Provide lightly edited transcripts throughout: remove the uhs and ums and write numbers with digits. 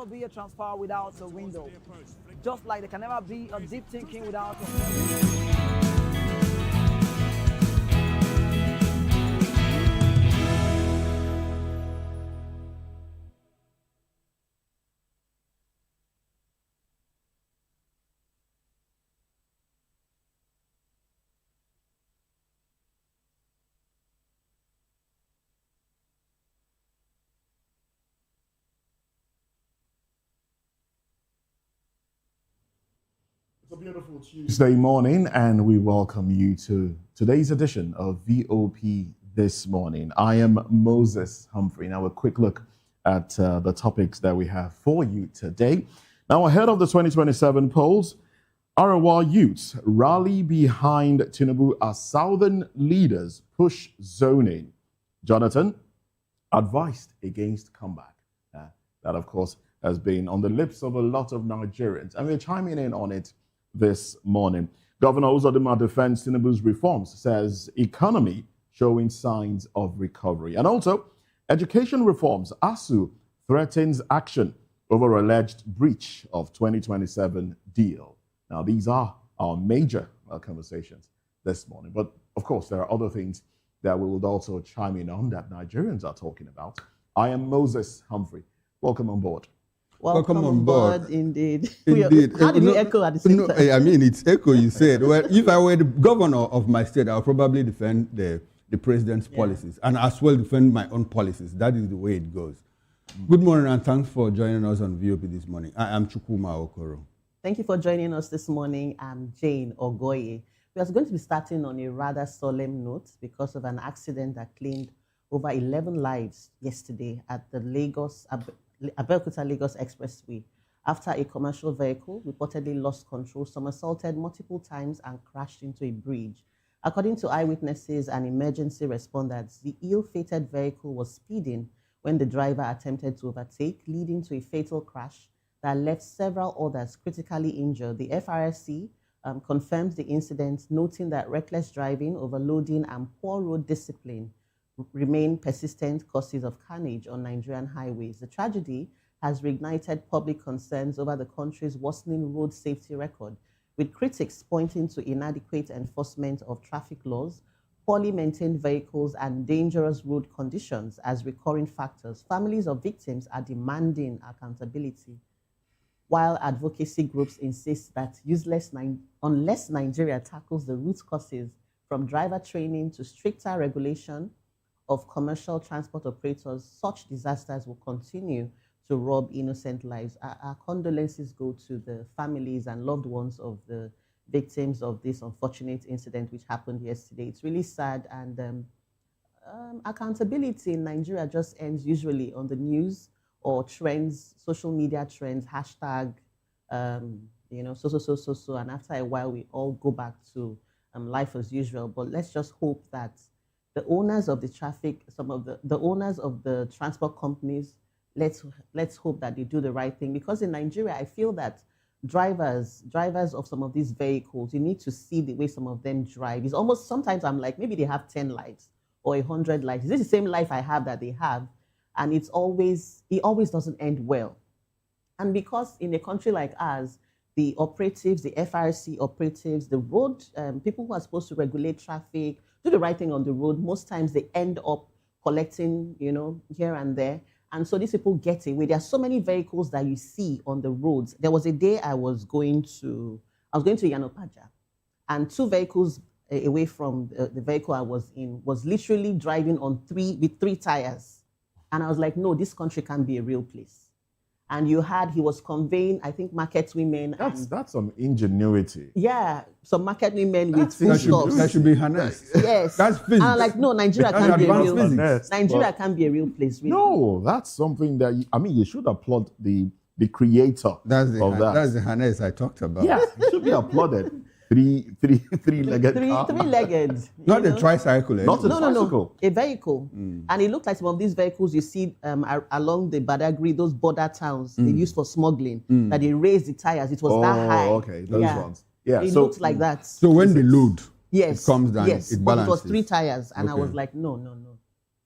never be a transfer without a window. Just like there can never be a deep thinking without a It's a beautiful Tuesday morning, and we welcome you to today's edition of VOP This Morning. I am Moses Humphrey. Now, a quick look at the topics that we have for you today. Now, ahead of the 2027 polls, Arawa youths rally behind Tinubu as southern leaders push zoning. Jonathan advised against comeback. That, of course, has been on the lips of a lot of Nigerians, and we're chiming in on it this morning. Governor Uzodinma defends Tinubu's reforms, says economy showing signs of recovery. And also, education reforms. ASU threatens action over alleged breach of 2027 deal. Now, these are our major conversations this morning. But, of course, there are other things that we would also chime in on that Nigerians are talking about. I am Moses Humphrey. Welcome on board. Welcome on board. Indeed. Indeed. How did you echo at the same time? I mean, it's echo, you said. Well, if I were the governor of my state, I would probably defend the president's policies and as well defend my own policies. That is the way it goes. Good morning and thanks for joining us on VOP this morning. I am Chukwuma Okoro. Thank you for joining us this morning. I'm Jane Ogoye. We are going to be starting on a rather solemn note because of an accident that claimed over 11 lives yesterday at the Abeokuta-Lagos Expressway after a commercial vehicle reportedly lost control, somersaulted multiple times and crashed into a bridge. According to eyewitnesses and emergency responders, the ill-fated vehicle was speeding when the driver attempted to overtake, leading to a fatal crash that left several others critically injured. The FRSC confirms the incident, noting that reckless driving, overloading, and poor road discipline remain persistent causes of carnage on Nigerian highways. The tragedy has reignited public concerns over the country's worsening road safety record, with critics pointing to inadequate enforcement of traffic laws, poorly maintained vehicles, and dangerous road conditions as recurring factors. Families of victims are demanding accountability, while advocacy groups insist that unless Nigeria tackles the root causes, from driver training to stricter regulation of commercial transport operators, such disasters will continue to rob innocent lives. Our condolences go to the families and loved ones of the victims of this unfortunate incident which happened yesterday. It's really sad, and accountability in Nigeria just ends usually on the news or trends, social media trends, hashtag, so, and after a while we all go back to life as usual. But let's just hope that the owners of the traffic, some of the owners of the transport companies, let's hope that they do the right thing. Because in Nigeria, I feel that drivers of some of these vehicles, you need to see the way some of them drive. It's almost, sometimes I'm like, maybe they have 10 lives or 100 lives. Is this the same life I have that they have? And it always doesn't end well. And because in a country like ours, the operatives, the FRC operatives, the road people who are supposed to regulate traffic, do the right thing on the road, most times they end up collecting, here and there. And so these people get away. There are so many vehicles that you see on the roads. There was a day I was going to Yanopaja, and two vehicles away from the vehicle I was in was literally driving with three tires. And I was like, no, this country can't be a real place. And he was conveying, I think, market women. That's some ingenuity. Yeah, some market women with foodstuffs. That should be harnessed. Yes. That's physics. And I'm like, no, Nigeria can't be a real place. Nigeria can't be a real place, really. No, that's something that, you should applaud the creator of that. That's the harness I talked about. Yeah, it should be applauded. Three-legged car. Three-legged. Not a tricycle. Not a tricycle. A vehicle. And it looked like some of these vehicles you see along the Badagry, those border towns they use for smuggling, that they raise the tires. It was that high. Oh, okay, those ones. Yeah, it looks like that. So when they load, yes, it comes down, yes, it but balances. it was 3 tires, and I was like, no.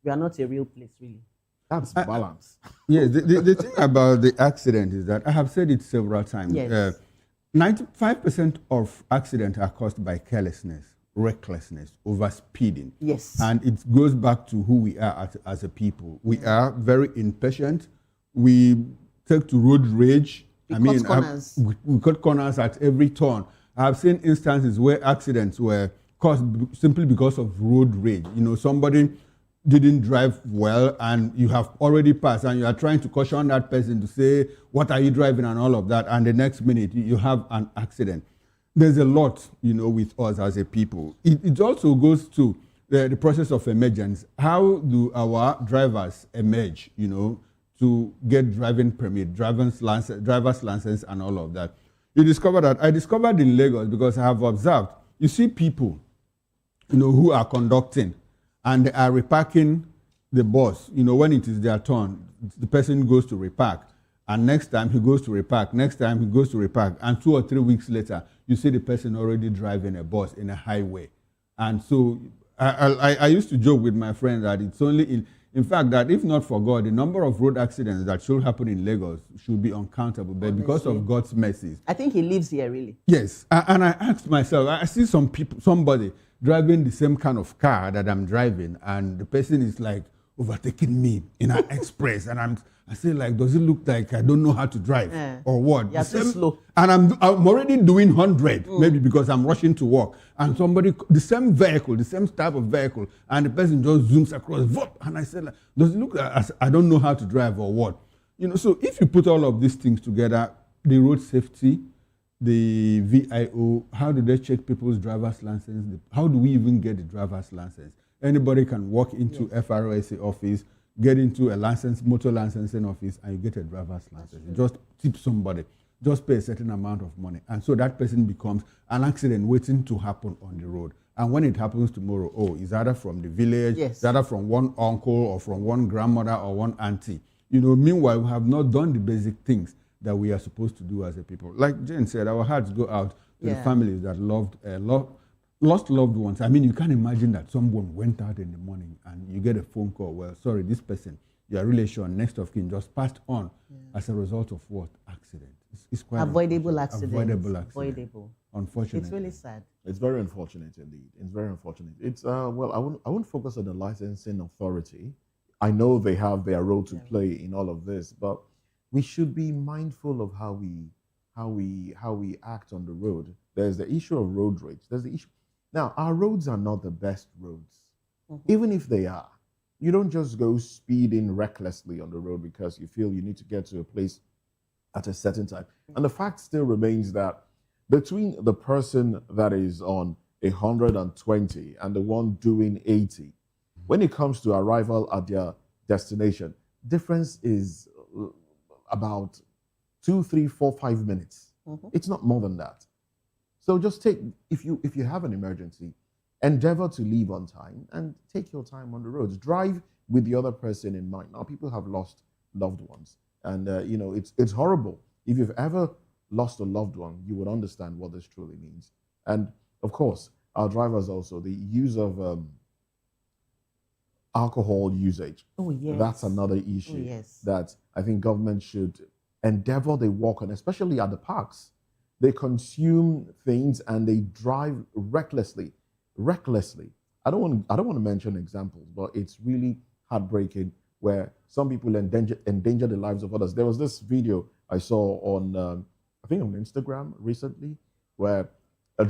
We are not a real place, really. That's balance. Yes, the thing about the accident is that I have said it several times. Yes. 95% of accidents are caused by carelessness, recklessness, overspeeding. Yes. And it goes back to who we are as a people. We are very impatient. We take to road rage. We cut corners. We cut corners at every turn. I've seen instances where accidents were caused simply because of road rage. You know, somebody didn't drive well and you have already passed and you are trying to caution that person to say, what are you driving and all of that, and the next minute you have an accident. There's a lot, you know, with us as a people. It also goes to the process of emergence. How do our drivers emerge, you know, to get driving permit, driver's license and all of that? You discover that. I discovered in Lagos because I have observed, you see people, you know, who are conducting and they are reparking the bus. You know, when it is their turn, the person goes to repark. And next time he goes to repark, next time he goes to repark. And 2 or 3 weeks later, you see the person already driving a bus in a highway. And so I used to joke with my friend that it's only in fact, that if not for God, the number of road accidents that should happen in Lagos should be uncountable. But because of God's mercies. I think he lives here, really. Yes. And I asked myself, I see somebody driving the same kind of car that I'm driving, and the person is like overtaking me in an express. And I say, like, does it look like I don't know how to drive or what? You're too slow. And I'm already doing 100, maybe because I'm rushing to work. And somebody, the same vehicle, the same type of vehicle, and the person just zooms across. And I said, like, does it look like I don't know how to drive or what? You know, so if you put all of these things together, the road safety, the VIO, how do they check people's driver's license? How do we even get the driver's license? Anybody can walk into FROSA office, get into a motor licensing office, and you get a driver's license. You just tip somebody, just pay a certain amount of money. And so that person becomes an accident waiting to happen on the road. And when it happens tomorrow, it's either from the village, it's either from one uncle or from one grandmother or one auntie. You know, meanwhile, we have not done the basic things that we are supposed to do as a people. Like Jane said, our hearts go out to the families that lost loved ones. I mean, you can't imagine that someone went out in the morning and you get a phone call, well, sorry, this person, your relation, next of kin, just passed on as a result of what? Accident. It's quite avoidable accident. Avoidable. Unfortunately. It's really sad. It's very unfortunate indeed. It's very unfortunate. It's well, I wouldn't focus on the licensing authority. I know they have their role to play in all of this, but we should be mindful of how we act on the road. There's the issue of road rage. There's the issue. Now, our roads are not the best roads. Even if they are, you don't just go speeding recklessly on the road because you feel you need to get to a place at a certain time. And the fact still remains that between the person that is on 120 and the one doing 80, when it comes to arrival at their destination, difference is about 2, 3, 4, 5 minutes. It's not more than that. So just if you have an emergency, endeavor to leave on time and take your time on the roads. Drive with the other person in mind. Now, people have lost loved ones, and you know, it's horrible. If you've ever lost a loved one, you would understand what this truly means. And of course, our drivers also, the use of alcohol usage. Oh, yes. That's another issue that I think government should endeavor they work on, especially at the parks. They consume things and they drive recklessly. I don't want to mention examples, but it's really heartbreaking where some people endanger the lives of others. There was this video I saw on, I think on Instagram recently, where a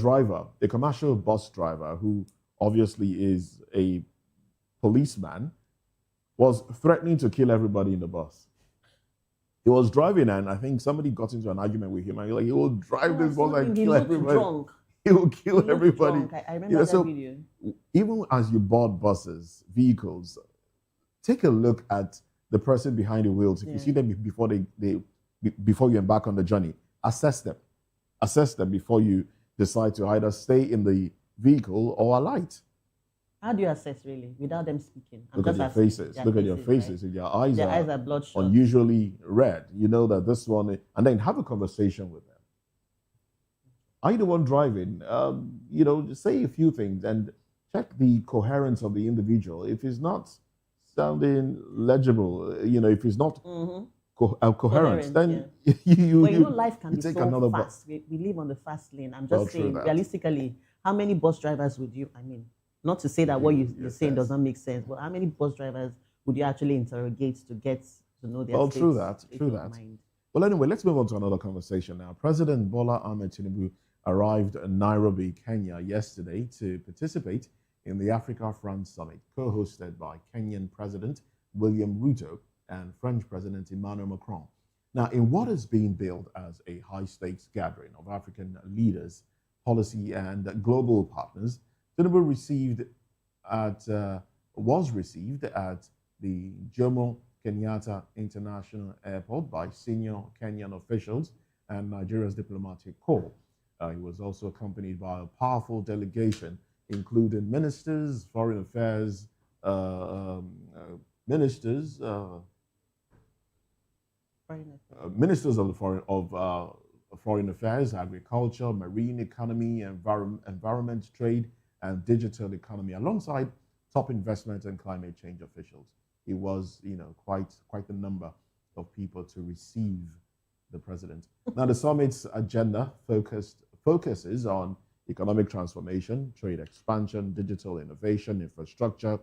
commercial bus driver who obviously is a policeman, was threatening to kill everybody in the bus. He was driving and I think somebody got into an argument with him and he will drive this bus and kill everybody. Drunk. He will kill everybody. I remember that video. Even as you board buses, vehicles, take a look at the person behind the wheels. If you see them before you embark on the journey, assess them. Assess them before you decide to either stay in the vehicle or alight. How do you assess really without them speaking? Look at your faces. Look at your faces. If your eyes are bloodshot, unusually red, you know that this one, and then have a conversation with them. Are you the one driving? Just say a few things and check the coherence of the individual. If he's not sounding legible. If it's not coherent, then yeah. you But life can be take so another fast. We live on the fast lane. I'm Well, just true saying, that. realistically, how many bus drivers would you, not to say that what you're saying yes. doesn't make sense, but how many bus drivers would you actually interrogate to get to know their Well, state, true that. state True of that. mind? Well, anyway, let's move on to another conversation now. President Bola Ahmed Tinubu arrived in Nairobi, Kenya yesterday to participate in the Africa-France Summit, co-hosted by Kenyan President William Ruto and French President Emmanuel Macron. Now, in what is being billed as a high-stakes gathering of African leaders, policy and global partners, Tinubu was received at the Jomo Kenyatta International Airport by senior Kenyan officials and Nigeria's diplomatic corps. He was also accompanied by a powerful delegation, including ministers, foreign affairs ministers, ministers of foreign affairs, agriculture, marine economy, environment, trade, and digital economy, alongside top investment and climate change officials. It was, quite the number of people to receive the president. Now, the summit's agenda focuses on economic transformation, trade expansion, digital innovation, infrastructure,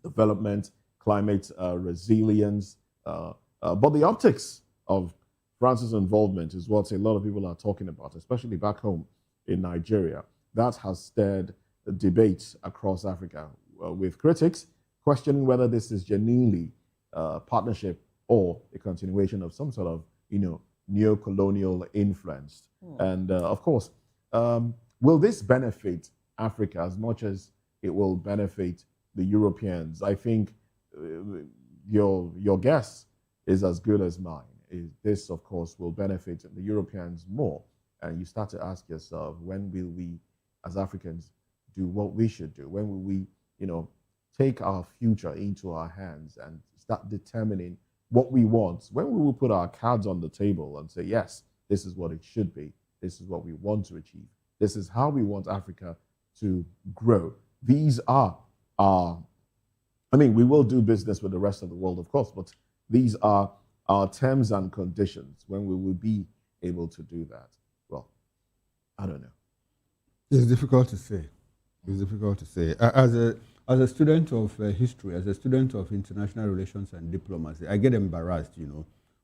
development, climate resilience. But the optics of France's involvement is what a lot of people are talking about, especially back home in Nigeria. That has stirred debates across Africa, with critics questioning whether this is genuinely a partnership or a continuation of some sort of, neo-colonial influence. And of course, will this benefit Africa as much as it will benefit the Europeans? I think your guess is as good as mine. This, of course, will benefit the Europeans more. And you start to ask yourself, when will we, as Africans, do what we should do? When will we, take our future into our hands and start determining what we want? When will we put our cards on the table and say, yes, this is what it should be. This is what we want to achieve. This is how we want Africa to grow. These are our, we will do business with the rest of the world, of course, but these are our terms and conditions when we will be able to do that. Well, I don't know. It's difficult to say. It's difficult to say. As a student of history, as a student of international relations and diplomacy, I get embarrassed,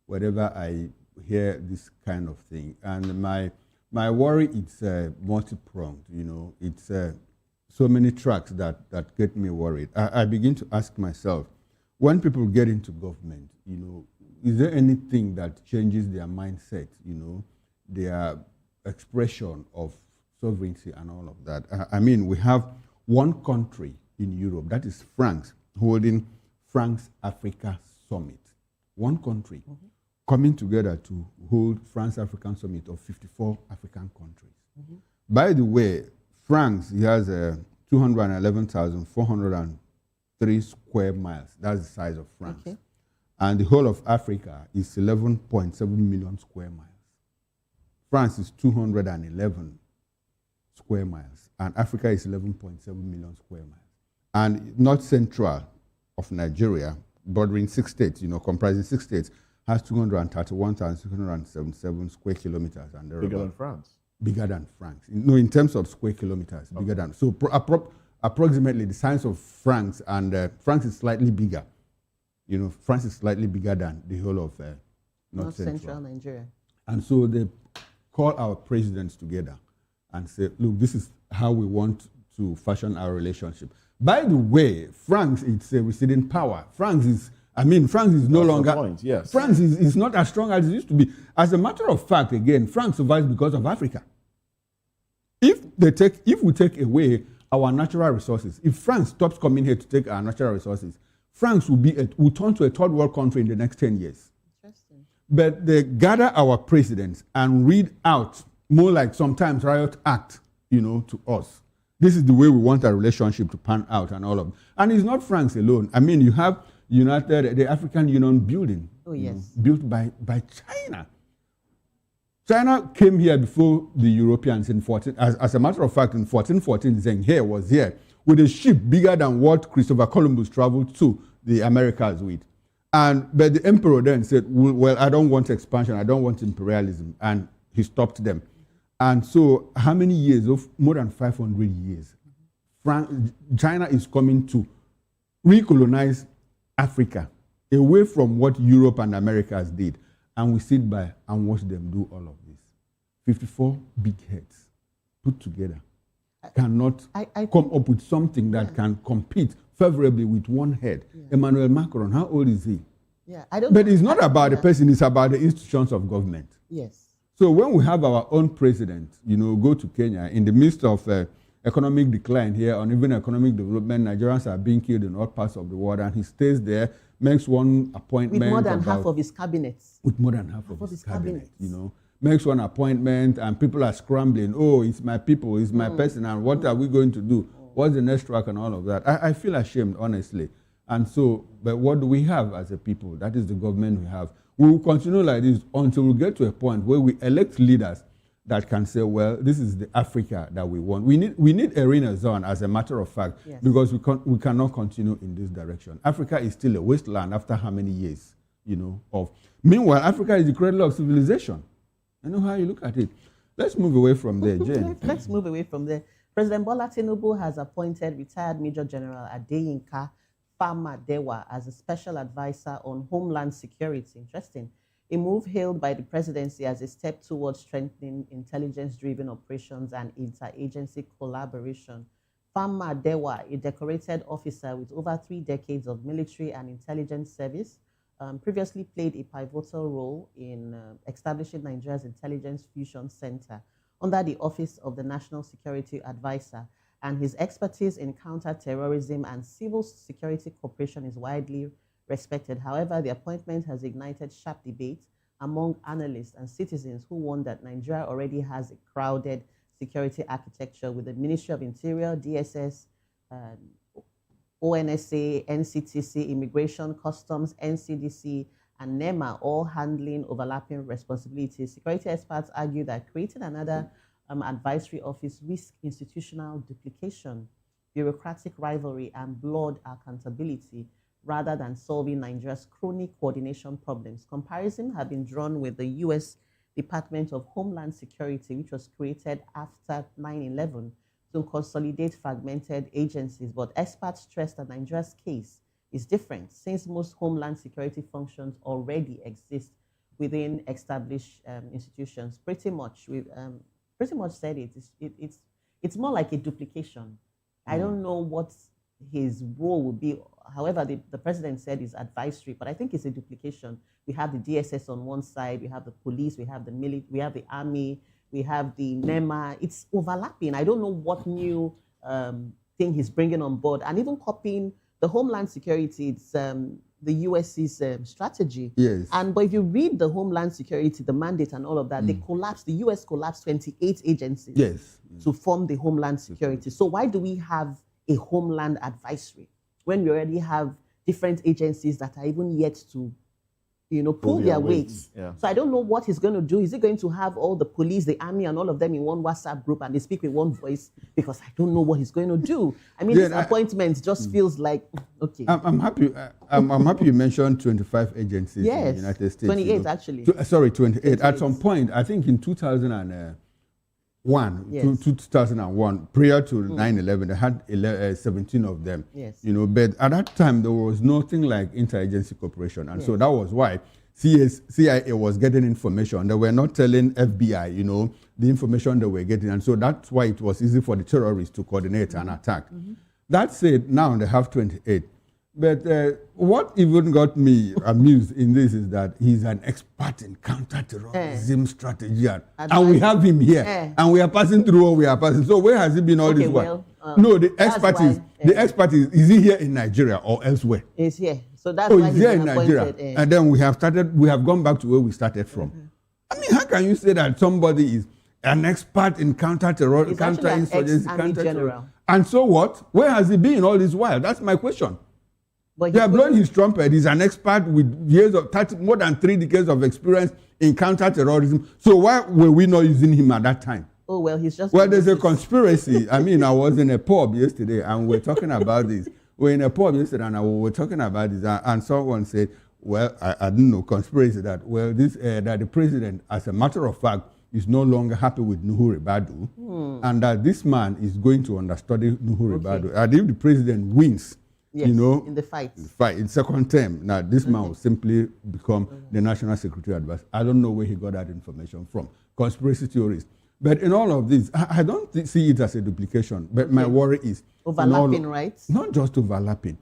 whenever I hear this kind of thing. And my worry is multi-pronged, It's so many tracks that get me worried. I begin to ask myself, when people get into government, is there anything that changes their mindset, their expression of sovereignty and all of that? We have one country in Europe, that is France, holding France-Africa Summit. One country coming together to hold France-African Summit of 54 African countries. By the way, France has 211,403 square miles. That's the size of France. Okay. And the whole of Africa is 11.7 million square miles. France is 211 square miles, and Africa is 11.7 million square miles. And north central of Nigeria, bordering 6 states, comprising 6 states, has 231,677 square kilometers. And bigger than France. Bigger than France. No, in terms of square kilometers, okay. Bigger than. So approximately the size of France, and France is slightly bigger. France is slightly bigger than the whole of north central Nigeria. And so they call our presidents together and say, look, this is how we want to fashion our relationship. By the way, France is a receding power. France is no longer, point, yes. France is not as strong as it used to be. As a matter of fact, again, France survives because of Africa. If we take away our natural resources, if France stops coming here to take our natural resources, France will turn to a third world country in the next 10 years. Interesting. But they gather our presidents and read out more like sometimes riot act, to us. This is the way we want our relationship to pan out and all of it. And it's not France alone. You have the African Union building. Oh, yes. Built by China. China came here before the Europeans in 14. As a matter of fact, in 1414, Zheng He was here with a ship bigger than what Christopher Columbus traveled to the Americas with. But the emperor then said, well, I don't want expansion, I don't want imperialism, and he stopped them. And so how many years? Of more than 500 years. China is coming to recolonize Africa away from what Europe and Americas did. And we sit by and watch them do all of this. 54 big heads put together cannot come up with something that can compete favorably with one head. Yeah. Emmanuel Macron, how old is he? Yeah, I don't. But it's not about the person, it's about the institutions of government. Yes. So when we have our own president, go to Kenya, in the midst of economic decline here, or even economic development, Nigerians are being killed in all parts of the world, and he stays there, makes one appointment. With more than half of his cabinets. With more than half of his cabinet, makes one appointment, and people are scrambling. Oh, it's my people, it's my person, and what are we going to do? What's the next track and all of that? I feel ashamed, honestly. And so, but what do we have as a people? That is the government we have. We will continue like this until we get to a point where we elect leaders that can say, well, this is the Africa that we want. We need a renaissance, as a matter of fact, yes. Because we cannot continue in this direction. Africa is still a wasteland after how many years, of. Meanwhile, Africa is the cradle of civilization. I know how you look at it. Let's move away from there, Jane. Let's move away from there. President Bola Tinubu has appointed retired Major General Adeyinka Famadewa as a special advisor on Homeland Security. Interesting. A move hailed by the presidency as a step towards strengthening intelligence-driven operations and interagency collaboration. Famadewa, a decorated officer with over 3 decades of military and intelligence service, previously played a pivotal role in establishing Nigeria's Intelligence Fusion Center under the Office of the National Security Advisor, and his expertise in counter-terrorism and civil security cooperation is widely respected. However, the appointment has ignited sharp debate among analysts and citizens who warn that Nigeria already has a crowded security architecture with the Ministry of Interior, DSS, ONSA, NCTC, Immigration, Customs, NCDC, and NEMA all handling overlapping responsibilities. Security experts argue that creating another advisory office risks institutional duplication, bureaucratic rivalry, and broad accountability, rather than solving Nigeria's chronic coordination problems. Comparisons have been drawn with the U.S. Department of Homeland Security, which was created after 9/11 to consolidate fragmented agencies. But experts stress that Nigeria's case is different, since most Homeland Security functions already exist within established institutions. Pretty much said it's more like a duplication. I don't know what his role would be. However, the president said is advisory, but I think it's a duplication. We have the DSS on one side, we have the police, we have the military, we have the army, we have the NEMA. It's overlapping. I don't know what new thing he's bringing on board, and even copying the Homeland Security. It's the US's strategy. Yes. But if you read the Homeland Security, the mandate and all of that, they collapsed. The US collapsed 28 agencies. Yes. To form the Homeland Security. So why do we have a Homeland Advisory when we already have different agencies that are even yet to, pull their weight? Yeah. So I don't know what he's going to do. Is he going to have all the police, the army, and all of them in one WhatsApp group and they speak with one voice? Because I don't know what he's going to do. I mean, this appointment just feels like, okay. I'm happy. I'm happy you mentioned 25 agencies in the United States. 28 actually. 28. At some point, I think in 2001, 2001, prior to 9/11, they had 17 of them. Yes. But at that time, there was nothing like interagency cooperation. And so that was why CIA was getting information. They were not telling FBI, the information they were getting. And so that's why it was easy for the terrorists to coordinate an attack. That said, now they have 28. But what even got me amused in this is that he's an expert in counter-terrorism strategy. And we have him here. And we are passing through what we are passing. So where has he been all this while? No, the expertise, is he here in Nigeria or elsewhere? He's here. So that's why he's here in Nigeria. And then we have gone back to where we started from. I mean, how can you say that somebody is an expert in counter-terrorism, counter-insurgency, and so what? Where has he been all this while? That's my question. They are blowing his trumpet. He's an expert with more than 3 decades of experience in counter-terrorism. So why were we not using him at that time? Oh, well, he's just... Well, there's a conspiracy. I mean, I was in a pub yesterday and we're talking about this. were in a pub yesterday and we were talking about this, and someone said, well, I don't know, conspiracy that, well, this that the president, as a matter of fact, is no longer happy with Nuhu Ribadu, and that this man is going to understudy Nuhu Ribadu. And if the president wins, Yes, you know, in the fight. In second term, now this man will simply become the national security advisor. I don't know where he got that information from. Conspiracy theories. But in all of this, I don't see it as a duplication. But my worry is overlapping, right? Not just overlapping.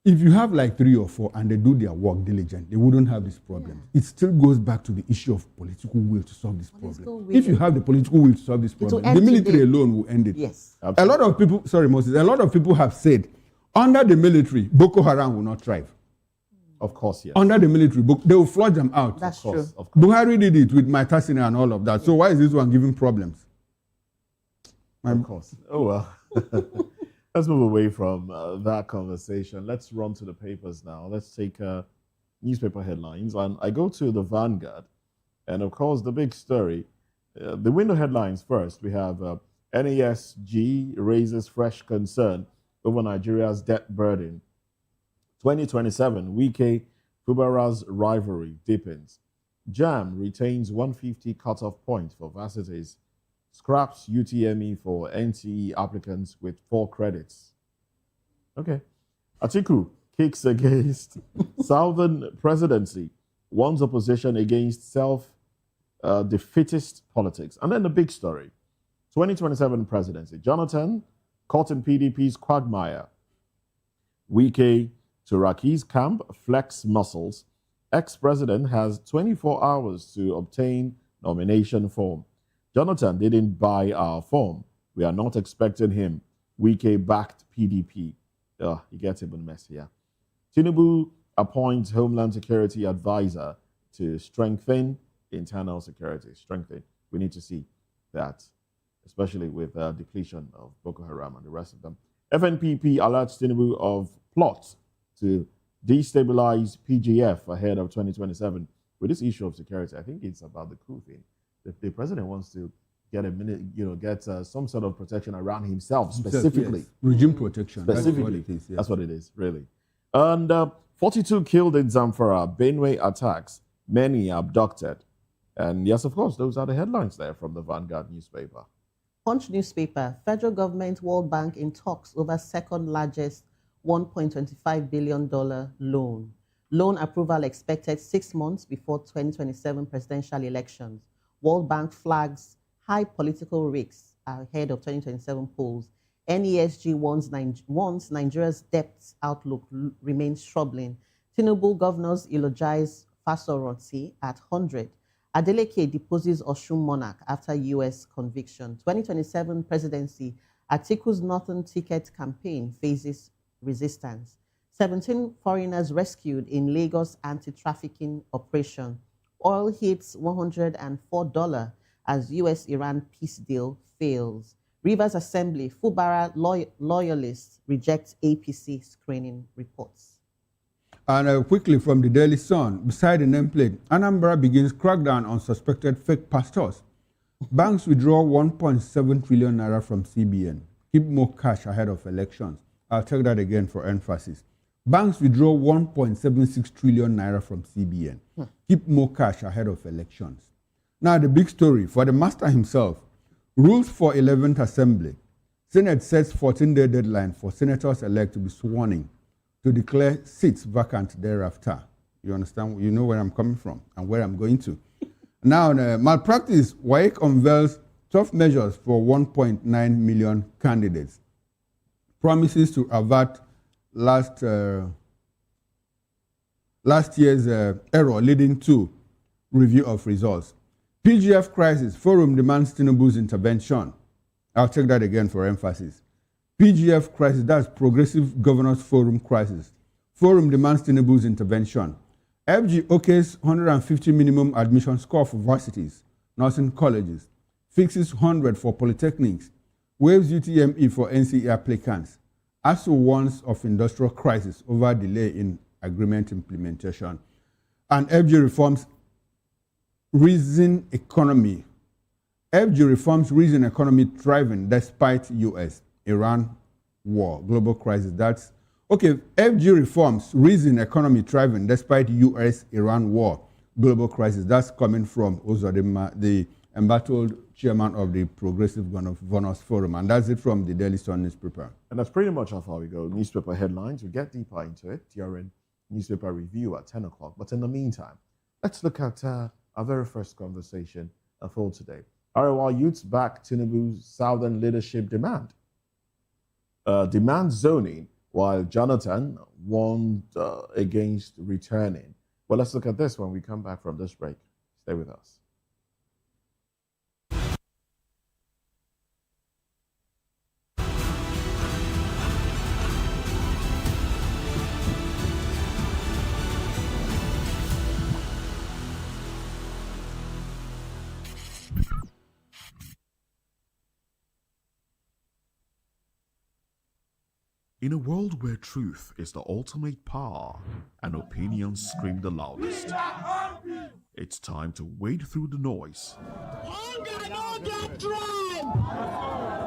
If you have like 3 or 4 and they do their work diligently, they wouldn't have this problem. Yeah. It still goes back to the issue of political will to solve this problem. If you have the political will to solve this problem, the military alone will end it. Yes. Absolutely. A lot of people, sorry Moses, a lot of people have said, under the military, Boko Haram will not thrive. Of course, yes. Under the military, they will flush them out. That's true. Of course. Buhari did it with Maitasina and all of that. So why is this one giving problems? Of course. Oh, well. Let's move away from that conversation. Let's run to the papers now. Let's take newspaper headlines. And I go to the Vanguard. And, of course, the big story, the window headlines first. We have NASG raises fresh concern over Nigeria's debt burden. 2027, Wike Fubara's rivalry deepens. JAM retains 150 cutoff point for varsities. Scraps UTME for NTE applicants with 4 credits. Okay. Atiku kicks against Southern presidency, warns opposition against self-defeatist politics. And then the big story, 2027 presidency. Jonathan caught in PDP's quagmire. Wike to Raki's camp, flex muscles. Ex-president has 24 hours to obtain nomination form. Jonathan didn't buy our form. We are not expecting him. Wike backed PDP. He gets even messier. Tinubu appoints Homeland Security Advisor to strengthen internal security. Strengthen. We need to see that, especially with depletion of Boko Haram and the rest of them. FNPP alerts Tinubu of plots to destabilize PGF ahead of 2027. With this issue of security, I think it's about the coup thing. The president wants to get some sort of protection around himself specifically. Yes. Regime protection. Specifically. That's what it is. Yes. That's what it is, really. And 42 killed in Zamfara, Benue attacks, many abducted. And yes, of course, those are the headlines there from the Vanguard newspaper. Punch newspaper, federal government, World Bank in talks over second largest $1.25 billion loan. Loan approval expected 6 months before 2027 presidential elections. World Bank flags high political risks ahead of 2027 polls. NESG warns Nigeria's debt outlook remains troubling. Tinubu governors eulogize Fasoroti at 100. Adeleke deposes Osun monarch after U.S. conviction. 2027 presidency, Atiku's northern ticket campaign faces resistance. 17 foreigners rescued in Lagos anti-trafficking operation. Oil hits $104 as U.S.-Iran peace deal fails. Rivers Assembly, Fubara loyalists reject APC screening reports. And quickly from the Daily Sun, beside the nameplate, Anambra begins crackdown on suspected fake pastors. Banks withdraw 1.7 trillion naira from CBN. Keep more cash ahead of elections. I'll take that again for emphasis. Banks withdraw 1.76 trillion naira from CBN. Keep more cash ahead of elections. Now the big story for the master himself. Rules for 11th Assembly. Senate sets 14-day deadline for senators-elect to be sworn in to declare seats vacant thereafter. You understand? You know where I'm coming from and where I'm going to. Now, malpractice. WAEC unveils tough measures for 1.9 million candidates. Promises to avert last year's error leading to review of results. PGF crisis. Forum demands Tinubu's intervention. I'll take that again for emphasis. PGF crisis, that's Progressive Governors Forum crisis. Forum demands Tinubu's intervention. FG OK's 150 minimum admission score for varsities, nursing colleges. Fixes 100 for polytechnics. Waives UTME for NCE applicants. ASU warns of industrial crisis over delay in agreement implementation. And FG reforms reason economy. FG reforms reason economy thriving despite US, Iran war, global crisis. That's Okay, FG reforms, reason economy thriving despite US-Iran war, global crisis. That's coming from Ozodema, the embattled chairman of the Progressive Governors Forum. And that's it from the Daily Sun newspaper. And that's pretty much how far we go. Newspaper headlines, we get deeper into it during newspaper review at 10 o'clock. But in the meantime, let's look at our very first conversation for today. Arewa youths back Tinubu's Southern leadership demand. Demand zoning, while Jonathan warned against returning. Well, let's look at this when we come back from this break. Stay with us. In a world where truth is the ultimate power and opinions scream the loudest, it's time to wade through the noise. Hunger no get tribe!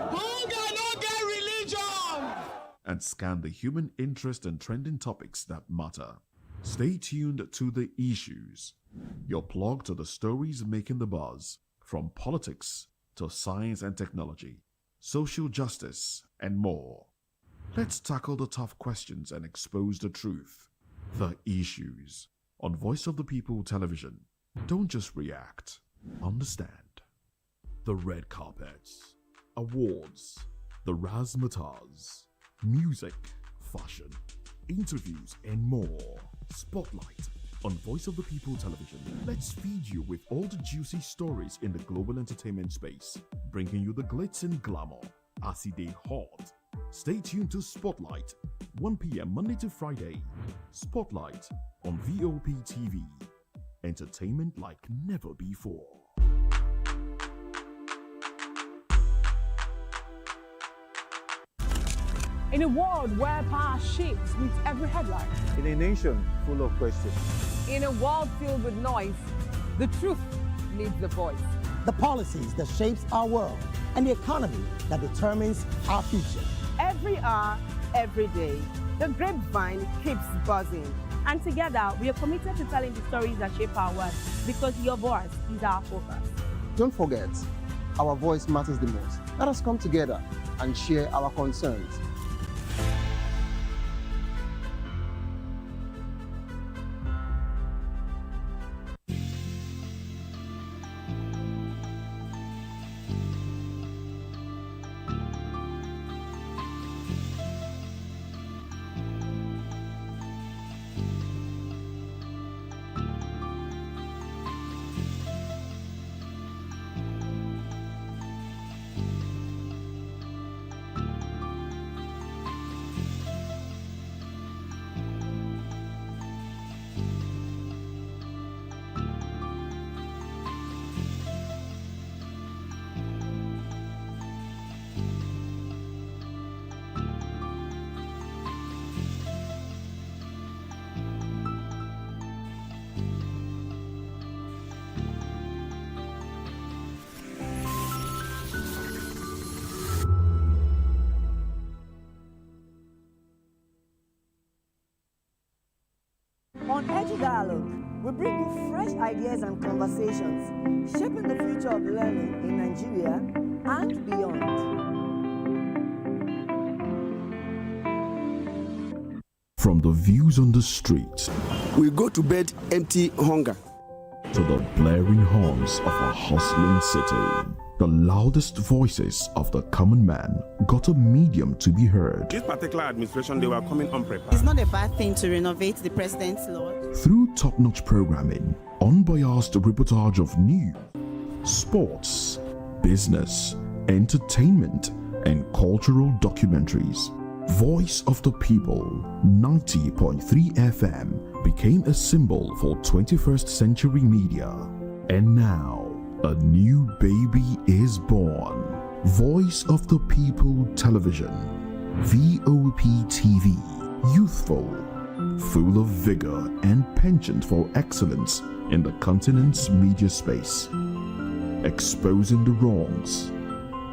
Hunger no get religion! And scan the human interest and trending topics that matter. Stay tuned to The Issues, your plug to the stories making the buzz, from politics to science and technology, social justice, and more. Let's tackle the tough questions and expose the truth. The Issues on Voice of the People Television. Don't just react, understand. The red carpets, awards, the razzmatazz, music, fashion, interviews, and more. Spotlight on Voice of the People Television. Let's feed you with all the juicy stories in the global entertainment space, bringing you the glitz and glamour as it is hot. Stay tuned to Spotlight, 1 p.m. Monday to Friday. Spotlight on Voptv. Entertainment like never before. In a world where power shapes with every headline. In a nation full of questions. In a world filled with noise, the truth needs a voice. The policies that shapes our world and the economy that determines our future. Every hour, every day, the grapevine keeps buzzing. And together, we are committed to telling the stories that shape our world because your voice is our focus. Don't forget, our voice matters the most. Let us come together and share our concerns. On Edge Dialogue, we bring you fresh ideas and conversations shaping the future of learning in Nigeria and beyond. From the views on the street We go to bed empty hunger. to the blaring horns of a hustling city, the loudest voices of the common man got a medium to be heard. This particular administration, they were coming unprepared. It's not a bad thing to renovate the president's law. Through top-notch programming, unbiased reportage of news, sports, business, entertainment, and cultural documentaries, Voice of the People 90.3 FM became a symbol for 21st century media. And now, a new baby is born. Voice of the People Television, Voptv, youthful, full of vigor and penchant for excellence in the continent's media space, exposing the wrongs,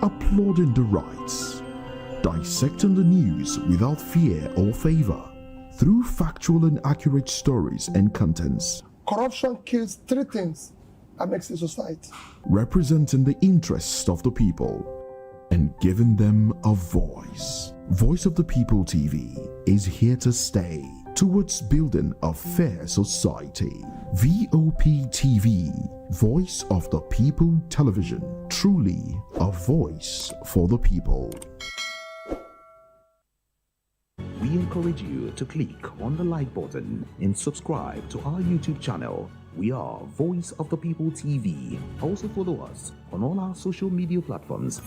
applauding the rights, Dissecting the news without fear or favor. Through factual and accurate stories and contents. Corruption kills three things that makes a society. Representing the interests of the people and giving them a voice. Voice of the People TV is here to stay towards building a fair society. Voptv, Voice of the People Television. Truly a voice for the people. We encourage you to click on the like button and subscribe to our YouTube channel. We are Voice of the People TV. Also follow us on all our social media platforms.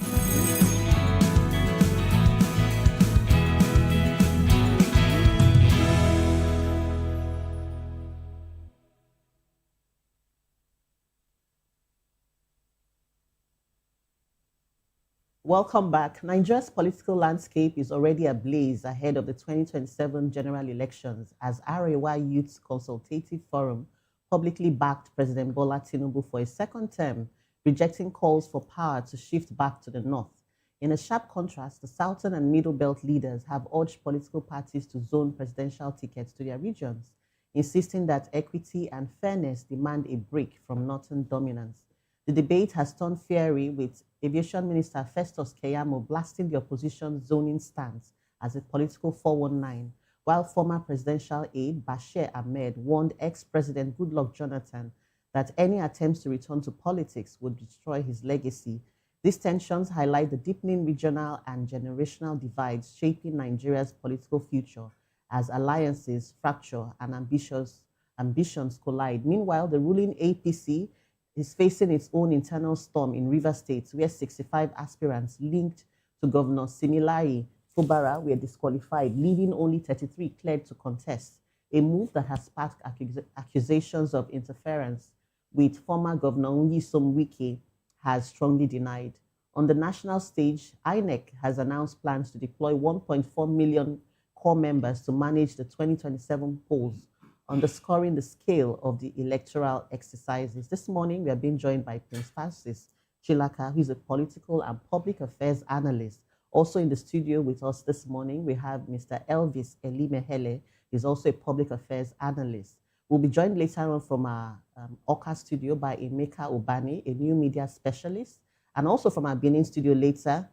Welcome back. Nigeria's political landscape is already ablaze ahead of the 2027 general elections as Arewa Youth Consultative Forum publicly backed President Bola Tinubu for a second term, rejecting calls for power to shift back to the north. In a sharp contrast, the Southern and Middle Belt leaders have urged political parties to zone presidential tickets to their regions, insisting that equity and fairness demand a break from northern dominance. The debate has turned fiery, with Aviation Minister Festus Keyamo blasting the opposition's zoning stance as a political 419, while former presidential aide Bashir Ahmed warned ex-President Goodluck Jonathan that any attempts to return to politics would destroy his legacy. These tensions highlight the deepening regional and generational divides shaping Nigeria's political future as alliances fracture and ambitions collide. Meanwhile, the ruling APC is facing its own internal storm in Rivers State, where 65 aspirants linked to Governor Similayi Fubara were disqualified, leaving only 33 cleared to contest, a move that has sparked accusations of interference, with former Governor Nyesom Wike has strongly denied. On the national stage, INEC has announced plans to deploy 1.4 million core members to manage the 2027 polls, underscoring the scale of the electoral exercises. This morning, we are being joined by Prince Francis Chilaka, who is a political and public affairs analyst. Also in the studio with us this morning, we have Mr. Elvis Elimehele. He's also a public affairs analyst. We'll be joined later on from our Oka studio by Emeka Obani, a new media specialist. And also from our Benin studio later,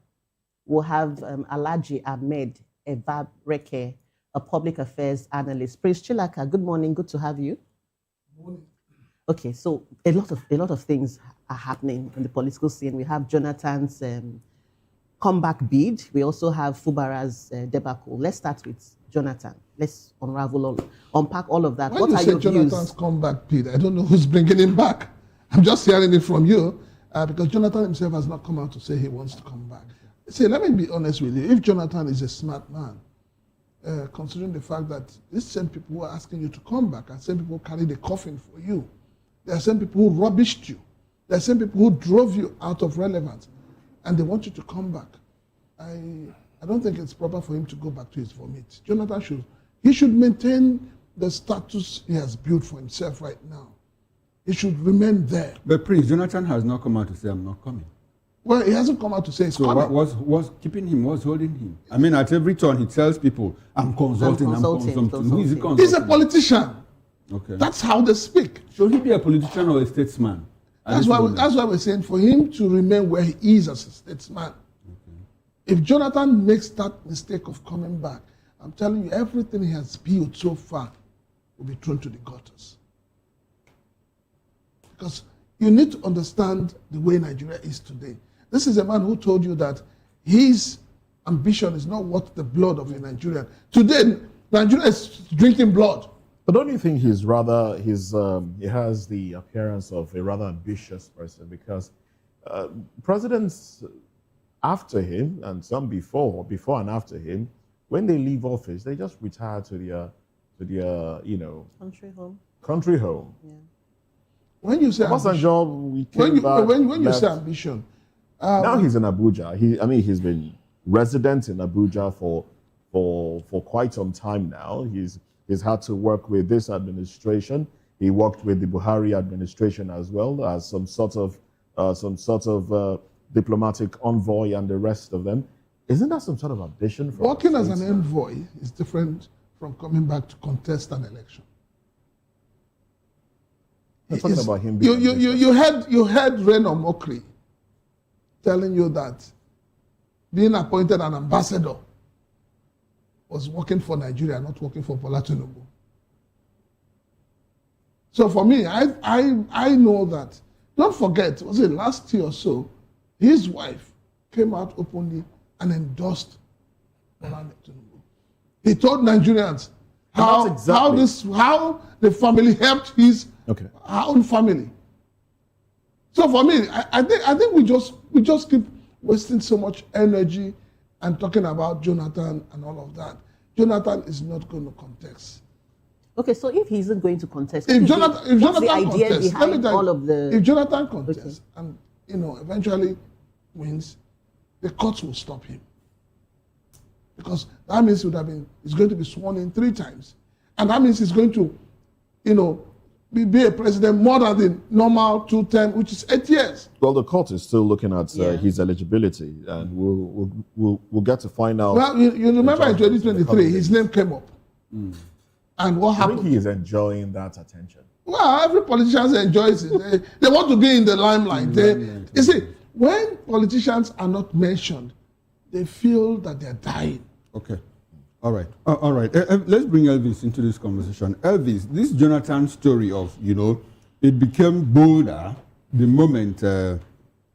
we'll have Alhaji Ahmed Evabreke, a public affairs analyst. Prince Chilaka, good morning. Good to have you. Morning. Okay, so a lot of things are happening in the political scene. We have Jonathan's comeback bid. We also have Fubara's debacle. Let's start with Jonathan. Let's unpack all of that. When what you are say your Jonathan's views? comeback bid, I don't know who's bringing him back. I'm just hearing it from you because Jonathan himself has not come out to say he wants to come back. See, let me be honest with you. If Jonathan is a smart man, considering the fact that these same people who are asking you to come back are same people who carry the coffin for you. There are same people who rubbished you. There are same people who drove you out of relevance, and they want you to come back. I don't think it's proper for him to go back to his vomit. Jonathan should maintain the status he has built for himself right now. He should remain there. But Prince, Jonathan has not come out to say, I'm not coming. Well, he hasn't come out to say it's so coming. what was keeping him, what's holding him? I mean, at every turn, he tells people, I'm consulting. Who is he consulting? He's a politician. Okay. That's how they speak. Should he be a politician or a statesman? That's why we're saying for him to remain where he is as a statesman. Okay. If Jonathan makes that mistake of coming back, I'm telling you, everything he has built so far will be thrown to the gutters. Because you need to understand the way Nigeria is today. This is a man who told you that his ambition is not worth the blood of a Nigerian. Today, Nigeria is drinking blood. But don't you think he has the appearance of a rather ambitious person? Because presidents after him and some before and after him, when they leave office, they just retire to their country home. Yeah. When you say ambition, when you say ambition, now he's in Abuja. He's been resident in Abuja for quite some time now. He's had to work with this administration. He worked with the Buhari administration as well as some sort of diplomatic envoy and the rest of them. Isn't that some sort of ambition for Working as an envoy is different from coming back to contest an election. I'm talking about him being you heard Reno Mokri telling you that being appointed an ambassador was working for Nigeria, not working for Bola Tinubu. So for me, I know that. Don't forget, was it last year or so, his wife came out openly and endorsed Bola Tinubu. He told Nigerians how the family helped his own family. So for me, I think we just keep wasting so much energy and talking about Jonathan and all of that. Jonathan is not going to contest. Okay, so if he isn't going to contest, if Jonathan contests, let me tell you, if Jonathan contests and eventually wins, the courts will stop him. Because that means he's going to be sworn in 3 times. And that means he's going to, be a president more than the normal 2 terms, which is 8 years. Well, the court is still looking at his eligibility, and we'll get to find out. Well, you remember in 2023, his name came up. And what happened? I think he is enjoying that attention. Well, every politician enjoys it. They want to be in the limelight. You see, when politicians are not mentioned, they feel that they're dying. Okay. All right. All right. Let's bring Elvis into this conversation. Elvis, this Jonathan story of, it became bolder the moment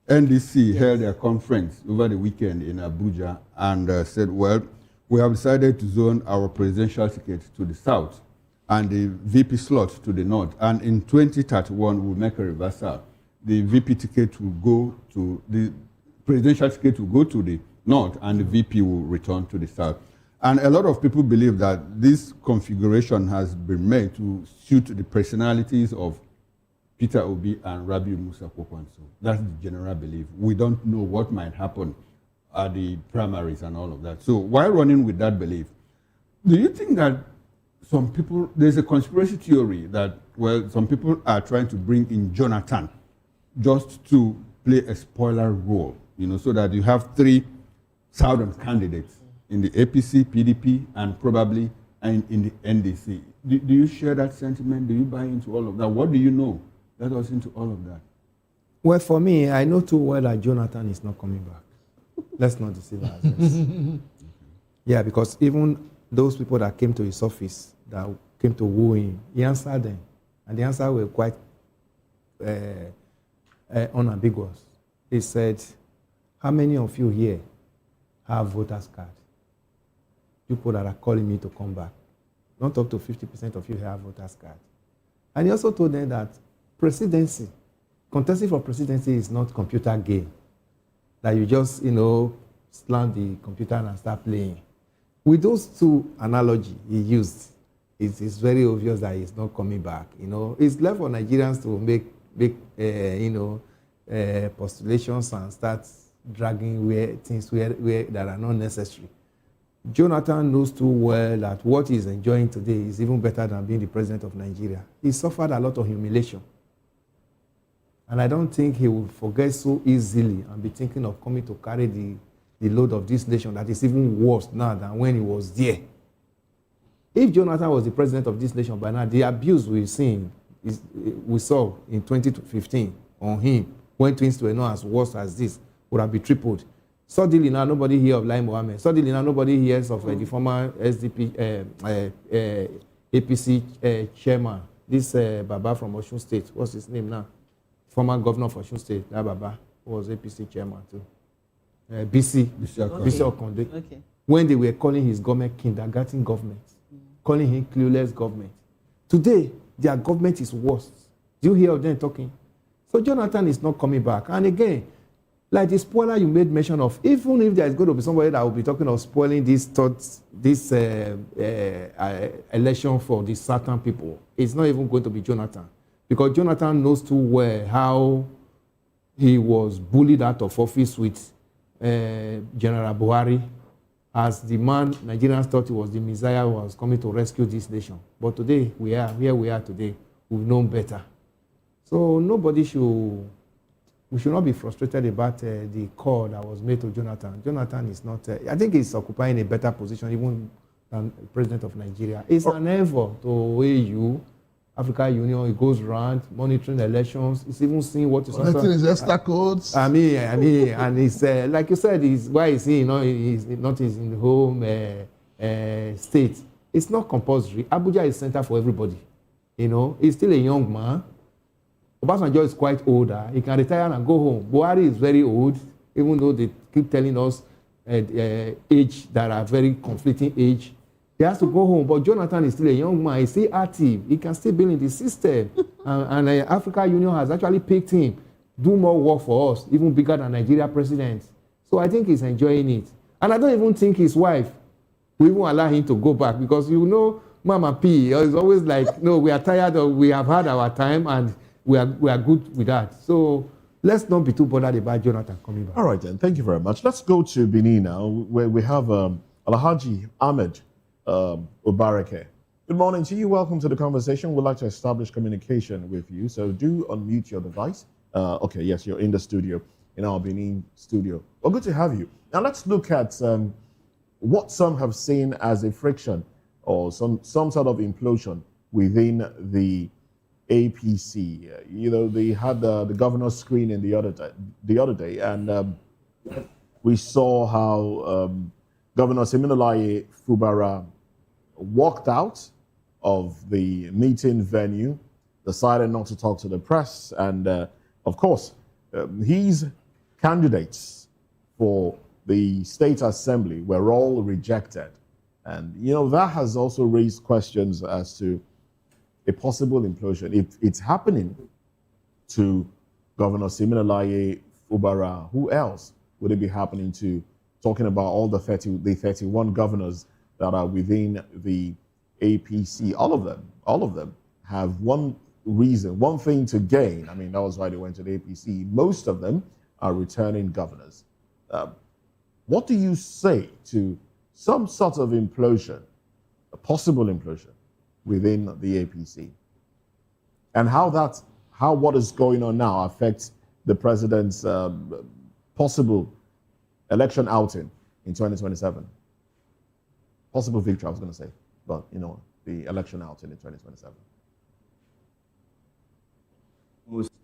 NDC held a conference over the weekend in Abuja and said, well, we have decided to zone our presidential ticket to the south and the VP slot to the north. And in 2031, we'll make a reversal. The VP ticket will go to the presidential ticket will go to the north and the VP will return to the south. And a lot of people believe that this configuration has been made to suit the personalities of Peter Obi and Rabiu Musa Kwakwanso. That's the general belief. We don't know what might happen at the primaries and all of that. So while running with that belief, do you think that some people, there's a conspiracy theory that, well, some people are trying to bring in Jonathan just to play a spoiler role, so that you have 3 southern candidates in the APC, PDP, and probably in the NDC. Do you share that sentiment? Do you buy into all of that? What do you know that goes into all of that? Well, for me, I know too well that Jonathan is not coming back. Let's not deceive ourselves. Yeah, because even those people that came to his office, that came to woo him, he answered them. And the answer were quite unambiguous. He said, how many of you here have voters card? People that are calling me to come back. Not up to 50% of you have voters card. And he also told them that contesting for presidency is not computer game. That you just, slam the computer and start playing. With those 2 analogies he used, it's very obvious that he's not coming back. It's left for Nigerians to make postulations and start dragging things where that are not necessary. Jonathan knows too well that what he's enjoying today is even better than being the president of Nigeria. He suffered a lot of humiliation. And I don't think he will forget so easily and be thinking of coming to carry the load of this nation that is even worse now than when he was there. If Jonathan was the president of this nation by now, the abuse we saw in 2015 on him, when things were not as worse as this, would have been tripled. Suddenly now, nobody hears of Lai Mohammed. Suddenly now, nobody hears of the former SDP, APC chairman, this Baba from Osun State. What's his name now? Former governor of Osun State, that Baba, who was APC chairman too. BC Okonde. Okay. When they were calling his government kindergarten government, calling him clueless government. Today, their government is worse. Do you hear of them talking? So Jonathan is not coming back. And again, like the spoiler you made mention of, even if there is going to be somebody that will be talking of spoiling this election for these certain people, it's not even going to be Jonathan. Because Jonathan knows too well how he was bullied out of office with General Buhari as the man Nigerians thought he was the Messiah who was coming to rescue this nation. But today, we are today. We've known better. So nobody should we should not be frustrated about the call that was made to Jonathan. Jonathan is not, I think he's occupying a better position even than President of Nigeria. It's an effort to AU, African Union, it goes around monitoring elections. It's even seeing what is collecting his extra codes. I mean, and it's like you said, why is he, he's not in the home state? It's not compulsory. Abuja is center for everybody. He's still a young man. Obasanjo is quite older. He can retire and go home. Buhari is very old, even though they keep telling us age that are very conflicting age. He has to go home. But Jonathan is still a young man. He's still active. He can still be in the system. and the African Union has actually picked him, do more work for us, even bigger than Nigeria president. So I think he's enjoying it. And I don't even think his wife will even allow him to go back because Mama P is always like, no, we are tired of, we have had our time and we are good with that. So let's not be too bothered about Jonathan coming back. All right, then. Thank you very much. Let's go to Benin now, where we have Alhaji Ahmed Obareke. Good morning to you. Welcome to the conversation. We'd like to establish communication with you. So do unmute your device. Okay, yes, you're in the studio, in our Benin studio. Well, good to have you. Now let's look at what some have seen as a friction or some sort of implosion within the APC. They had the governor's screening the other day, and we saw how Governor Siminalayi Fubara walked out of the meeting venue, decided not to talk to the press, and of course, his candidates for the State Assembly were all rejected. And, that has also raised questions as to a possible implosion. If it's happening to Governor Siminalayi Fubara, who else would it be happening to? Talking about all the 31 governors that are within the APC, all of them have one reason, one thing to gain. I mean, that was why they went to the APC. Most of them are returning governors. What do you say to some sort of implosion, a possible implosion within the APC? And how what is going on now affects the president's possible election outing in 2027? Possible victory, I was going to say, but the election outing in 2027.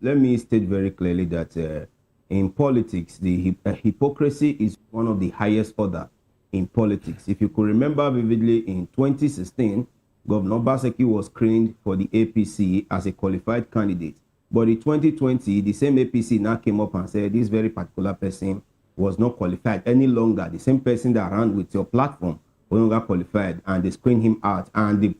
Let me state very clearly that in politics, the hypocrisy is one of the highest order in politics. If you could remember vividly, in 2016, Governor Obaseki was screened for the APC as a qualified candidate. But in 2020, the same APC now came up and said this very particular person was not qualified any longer. The same person that ran with your platform was no longer qualified, and they screened him out. And the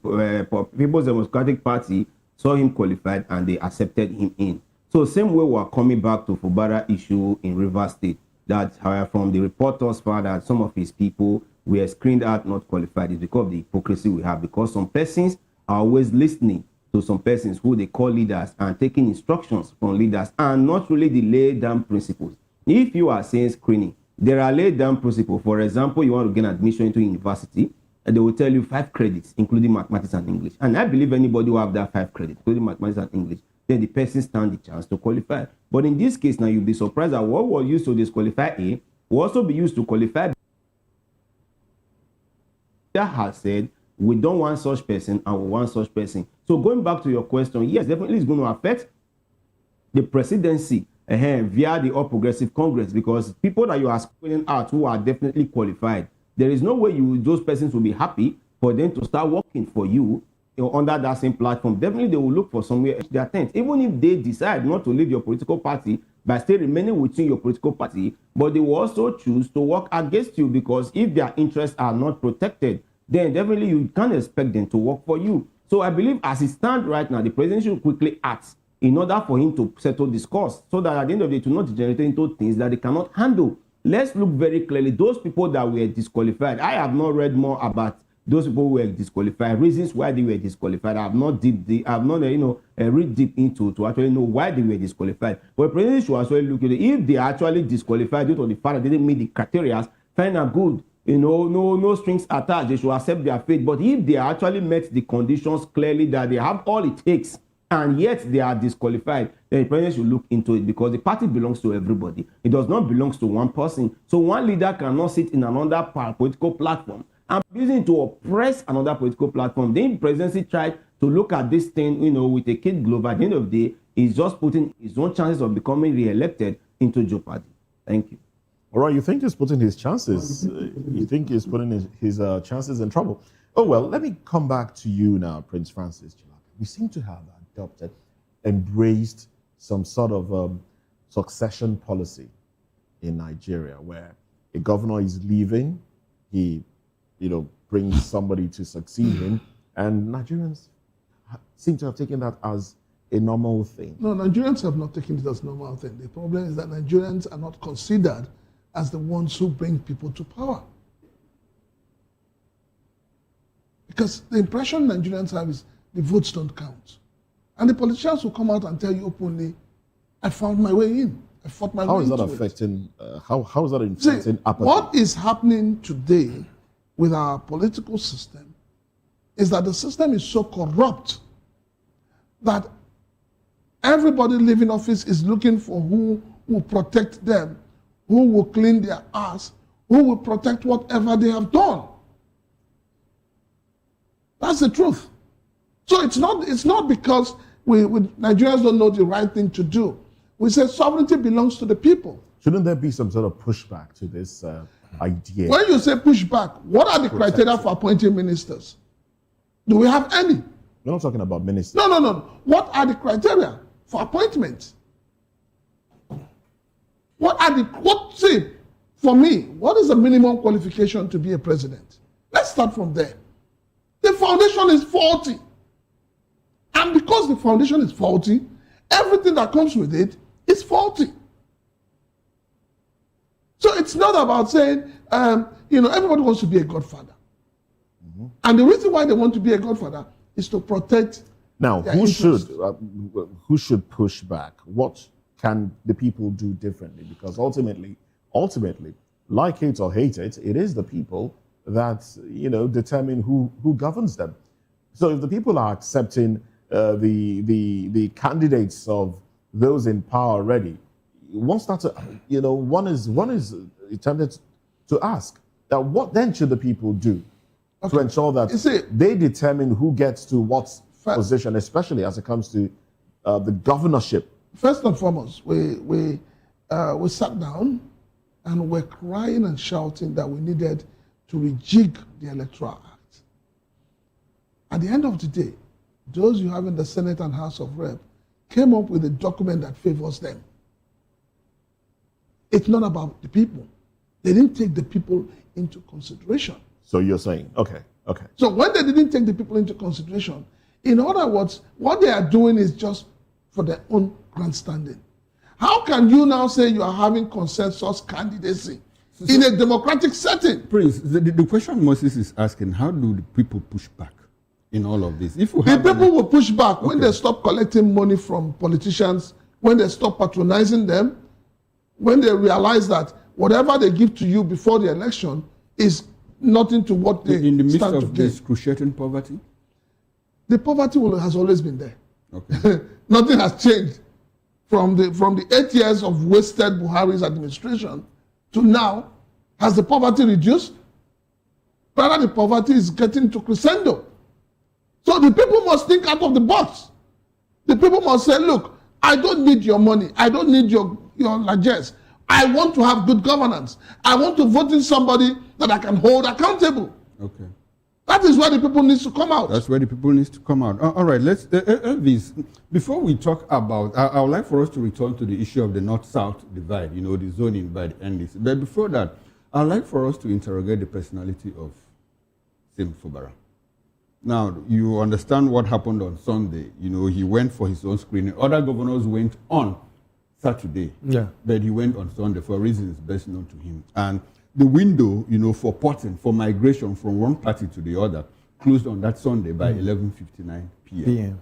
People's Democratic Party saw him qualified and they accepted him in. So same way we're coming back to Fubara issue in Rivers State, that from the reporters found that some of his people were screened out, not qualified. It's because of the hypocrisy we have, because some persons are always listening to some persons who they call leaders and taking instructions from leaders and not really the laid down principles. If you are saying screening, there are laid down principles. For example, you want to gain admission into university, and they will tell you 5 credits, including mathematics and English. And I believe anybody who have that 5 credits, including mathematics and English, then the person stands the chance to qualify. But in this case, now you'll be surprised that what was used to disqualify A will also be used to qualify B. That has said, we don't want such person and we want such person. So going back to your question, yes, definitely it's going to affect the presidency via the All Progressive Congress, because people that you are screening out who are definitely qualified, there is no way those persons will be happy for them to start working for you under that same platform. Definitely they will look for somewhere they attend, even if they decide not to leave your political party by still remaining within your political party, but they will also choose to work against you, because if their interests are not protected, then definitely you can't expect them to work for you. So I believe as it stands right now, the president should quickly act in order for him to settle this course, so that at the end of the day, it will not degenerate into things that they cannot handle. Let's look very clearly. Those people that were disqualified, I have not read more about those people who were disqualified, reasons why they were disqualified. I have not read deep into to actually know why they were disqualified. But the president should actually look at it. If they are actually disqualified due to the fact that they didn't meet the criteria, fine and good. No strings attached. They should accept their fate. But if they actually met the conditions clearly, that they have all it takes and yet they are disqualified, then the president should look into it, because the party belongs to everybody. It does not belong to one person. So one leader cannot sit in another political platform and using it to oppress another political platform. Then the presidency tried to look at this thing, with a kid global. At the end of the day, he's just putting his own chances of becoming re-elected into jeopardy. Thank you. All right, you think he's putting his chances? You think he's putting his chances in trouble? Oh, well, let me come back to you now, Prince Francis Chilaka. We seem to have embraced some sort of succession policy in Nigeria, where a governor is leaving, he, brings somebody to succeed him, and Nigerians seem to have taken that as a normal thing. No, Nigerians have not taken it as a normal thing. The problem is that Nigerians are not considered as the ones who bring people to power. Because the impression Nigerians have is the votes don't count. And the politicians will come out and tell you openly, I found my way in. I fought my way How is into that affecting, how is that influencing apathy? What is happening today with our political system is that the system is so corrupt that everybody leaving office is looking for who will protect them, who will clean their ass, who will protect whatever they have done. That's the truth. So it's not because we Nigerians don't know the right thing to do. We say sovereignty belongs to the people. Shouldn't there be some sort of pushback to this idea? When you say pushback, what are the criteria for appointing ministers? Do we have any? We're not talking about ministers. No. What are the criteria for appointment? For me, what is the minimum qualification to be a president? Let's start from there. The foundation is faulty. And because the foundation is faulty, everything that comes with it is faulty. So it's not about saying, everybody wants to be a godfather. Mm-hmm. And the reason why they want to be a godfather is to protect. Now, who should push back? What can the people do differently? Because ultimately, like it or hate it, it is the people that determine who governs them. So if the people are accepting the candidates of those in power already, one is tempted to ask that what then should the people do to ensure that they determine who gets to what position, especially as it comes to the governorship. First and foremost, we sat down and we're crying and shouting that we needed to rejig the Electoral Act. At the end of the day, those you have in the Senate and House of Rep came up with a document that favors them. It's not about the people. They didn't take the people into consideration. So you're saying, okay. So when they didn't take the people into consideration, in other words, what they are doing is just for their own grandstanding. How can you now say you are having consensus candidacy in a democratic setting? Prince, the question Moses is asking, how do the people push back in all of this? The people will push back when they stop collecting money from politicians, when they stop patronizing them, when they realize that whatever they give to you before the election is nothing to what they in the midst stand of to this gain. cruciating poverty? The poverty has always been there. Okay. Nothing has changed from the 8 years of wasted Buhari's administration to now. Has the poverty reduced? Rather, the poverty is getting to crescendo. So the people must think out of the box. The people must say, look, I don't need your money. I don't need your largesse. I want to have good governance. I want to vote in somebody that I can hold accountable. Okay. That is where the people need to come out. That's where the people need to come out. All right, let's, Elvis, before we talk about, I would like for us to return to the issue of the North-South divide, the zoning by the NDC. But before that, I'd like for us to interrogate the personality of Sim Fubara. Now, you understand what happened on Sunday. He went for his own screening. Other governors went on Saturday. Yeah. But he went on Sunday for reasons best known to him. And the window, for porting, for migration from one party to the other, closed on that Sunday by 11:59 p.m.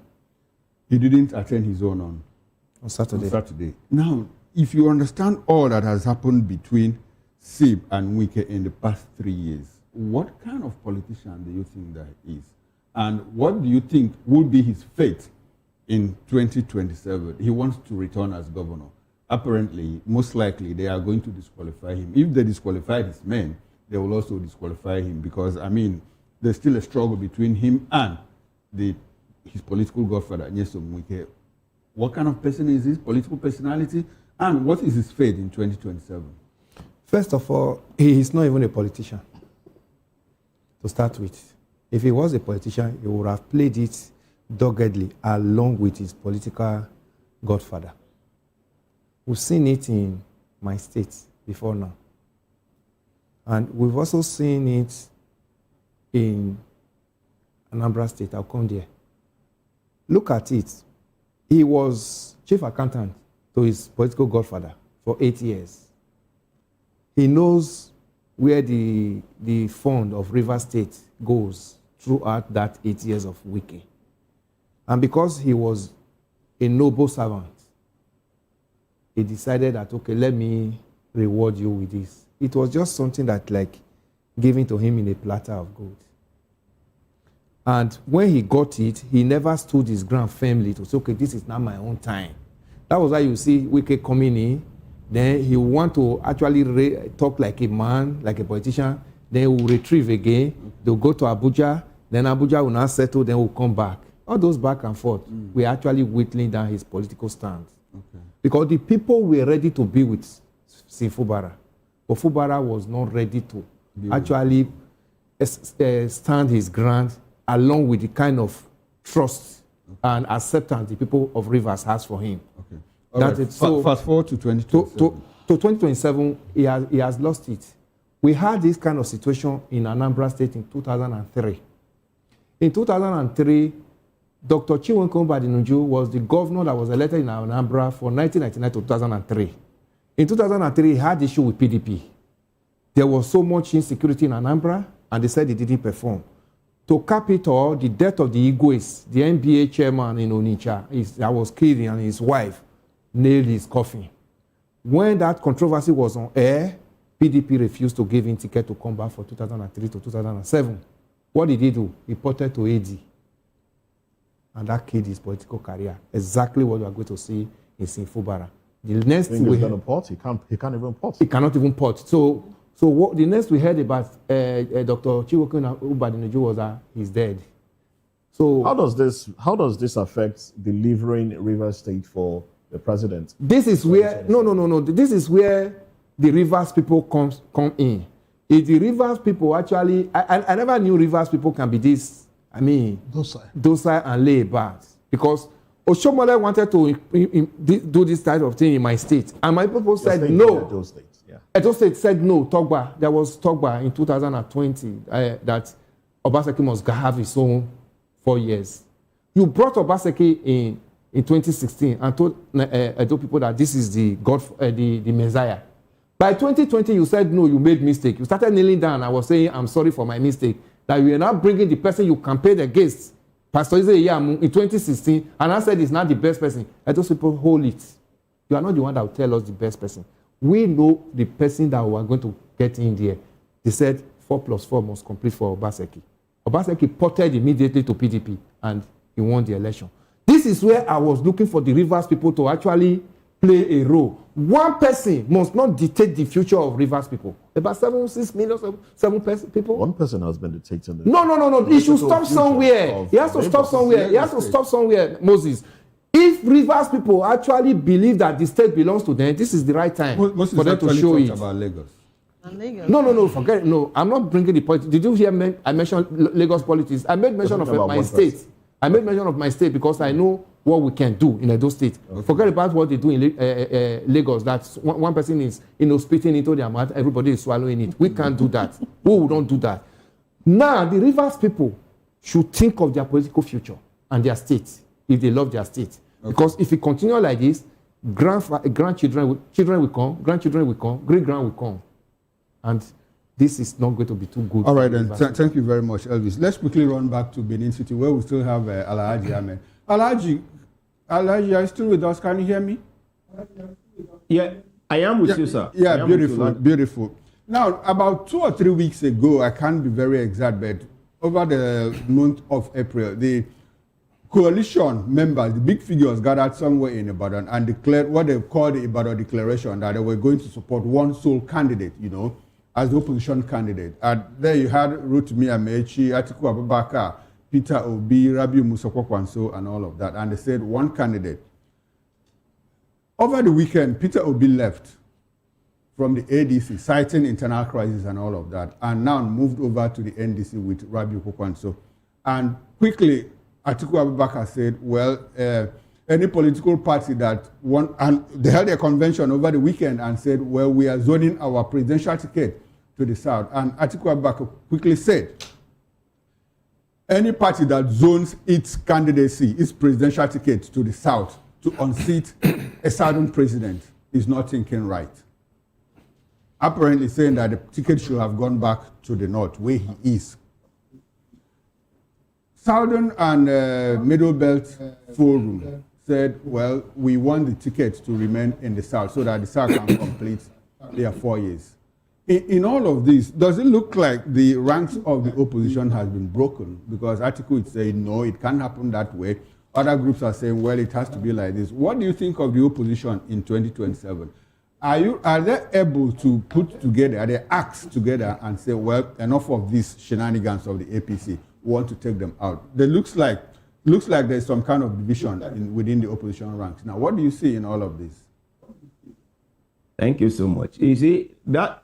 He didn't attend his own on Saturday. Now, if you understand all that has happened between Sib and Wike in the past 3 years, what kind of politician do you think that he is? And what do you think would be his fate in 2027, he wants to return as governor. Apparently, most likely, they are going to disqualify him. If they disqualify his men, they will also disqualify him because, I mean, there's still a struggle between him and his political godfather, Nyesom Wike. What kind of person is his political personality, and what is his fate in 2027? First of all, he is not even a politician, to start with. If he was a politician, he would have played it doggedly along with his political godfather. We've seen it in my state before now. And we've also seen it in Anambra State. I'll come there. Look at it. He was chief accountant to his political godfather for 8 years. He knows where the fund of River State goes throughout that 8 years of Wike. And because he was a noble servant, he decided that, okay, let me reward you with this. It was just something that like given to him in a platter of gold. And when he got it, he never stood his ground firmly to say, okay, this is not my own time. That was why you see Wike coming in. Then he will want to actually talk like a man, like a politician. Then he will retrieve again. They'll go to Abuja. Then Abuja will not settle. Then will come back. All those back and forth, we're actually whittling down his political stance. Okay. Because the people were ready to be with Fubara. But Fubara was not ready to actually stand his ground along with the kind of trust and acceptance the people of Rivers has for him. Okay. Right. So fast forward to 2027. To 2027, he has lost it. We had this kind of situation in Anambra State in 2003. In 2003, Dr. Chiwenko Badinuju was the governor that was elected in Anambra for 1999 to 2003. In 2003, he had issue with PDP. There was so much insecurity in Anambra, and they said he didn't perform. To cap it all, the death of the Igwes, the NBA chairman in Onitsha, that was killed, and his wife nailed his coffin. When that controversy was on air, PDP refused to give him ticket to come back for 2003 to 2007. What did he do? He ported to AD. And that killed his political career. Exactly what we are going to see in Fubara. The next thing he's going to port. He can't even port. He cannot even port. So what the next we heard about Dr. Chiwenko Badinuju was that he's dead. So how does this affect delivering Rivers State for the president? This is where no. This is where the Rivers people come in. If the Rivers people actually, I never knew Rivers people can be this. I mean, docile and laid back. Because Oshomole wanted to do this type of thing in my state. And my people said no. Edo State, yeah. Edo State said no. Togba. There was Togba in 2020 that Obaseki must have his own 4 years. You brought Obaseki in 2016 and told Edo people that this is the Messiah. By 2020, you said no, you made mistake. You started kneeling down. I was saying, I'm sorry for my mistake. That you are not bringing the person you campaigned against, Pastor Izeyamu, in 2016, and I said he's not the best person. And those people hold it. You are not the one that will tell us the best person. We know the person that we are going to get in there. They said 4+4 must complete for Obaseki. Obaseki ported immediately to PDP, and he won the election. This is where I was looking for the Rivers people to actually play a role. One person must not dictate the future of Rivers people. About 6 million people. One person has been dictating. No. He should stop somewhere. He has to stop somewhere. He has to stop somewhere, Moses. If Rivers people actually believe that the state belongs to them, this is the right time for them to show it. About Lagos. No, forget it. No, I'm not bringing the politics. Did you hear I mentioned Lagos politics? I made mention of my state. I made mention of my state because I know what we can do in Edo State. Okay. Forget about what they do in Lagos. That one person is spitting into their mouth, everybody is swallowing it. We can't do that. We don't do that. Now, the Rivers people should think of their political future and their state, if they love their state. Okay. Because if we continue like this, grandchildren will come, grandchildren will come, great-grand will come. And this is not going to be too good. All right, then. Thank you very much, Elvis. Let's quickly run back to Benin City, where we still have Alhaji Ahmed. Alhaji, are you still with us? Can you hear me? Yeah, I am with you, sir. Yeah, beautiful. Now, about 2 or 3 weeks ago, I can't be very exact, but over the month of April, the coalition members, the big figures gathered somewhere in Ibadan and declared what they called the Ibadan Declaration, that they were going to support one sole candidate, as the opposition candidate. And there you had Rotimi Amechi, Atiku Abubakar, Peter Obi, Rabiu Musa Kwankwaso, and all of that. And they said one candidate. Over the weekend, Peter Obi left from the ADC, citing internal crisis and all of that, and now moved over to the NDC with Rabiu Kwankwaso. And quickly, Atiku Abubakar said, well, any political party that won, and they held a convention over the weekend and said, well, we are zoning our presidential ticket to the south. And Atiku Abubakar quickly said, any party that zones its candidacy, its presidential ticket to the south to unseat a southern president is not thinking right. Apparently saying that the ticket should have gone back to the north, where he is. Southern and Middle Belt Forum said, well, we want the ticket to remain in the south so that the south can complete their 4 years. In all of this, does it look like the ranks of the opposition has been broken? Because Atiku is saying, no, it can't happen that way. Other groups are saying, well, it has to be like this. What do you think of the opposition in 2027? Are they able to put together, are they act together and say, well, enough of these shenanigans of the APC, we want to take them out? It looks like there's some kind of division within the opposition ranks. Now, what do you see in all of this? Thank you so much. You see, that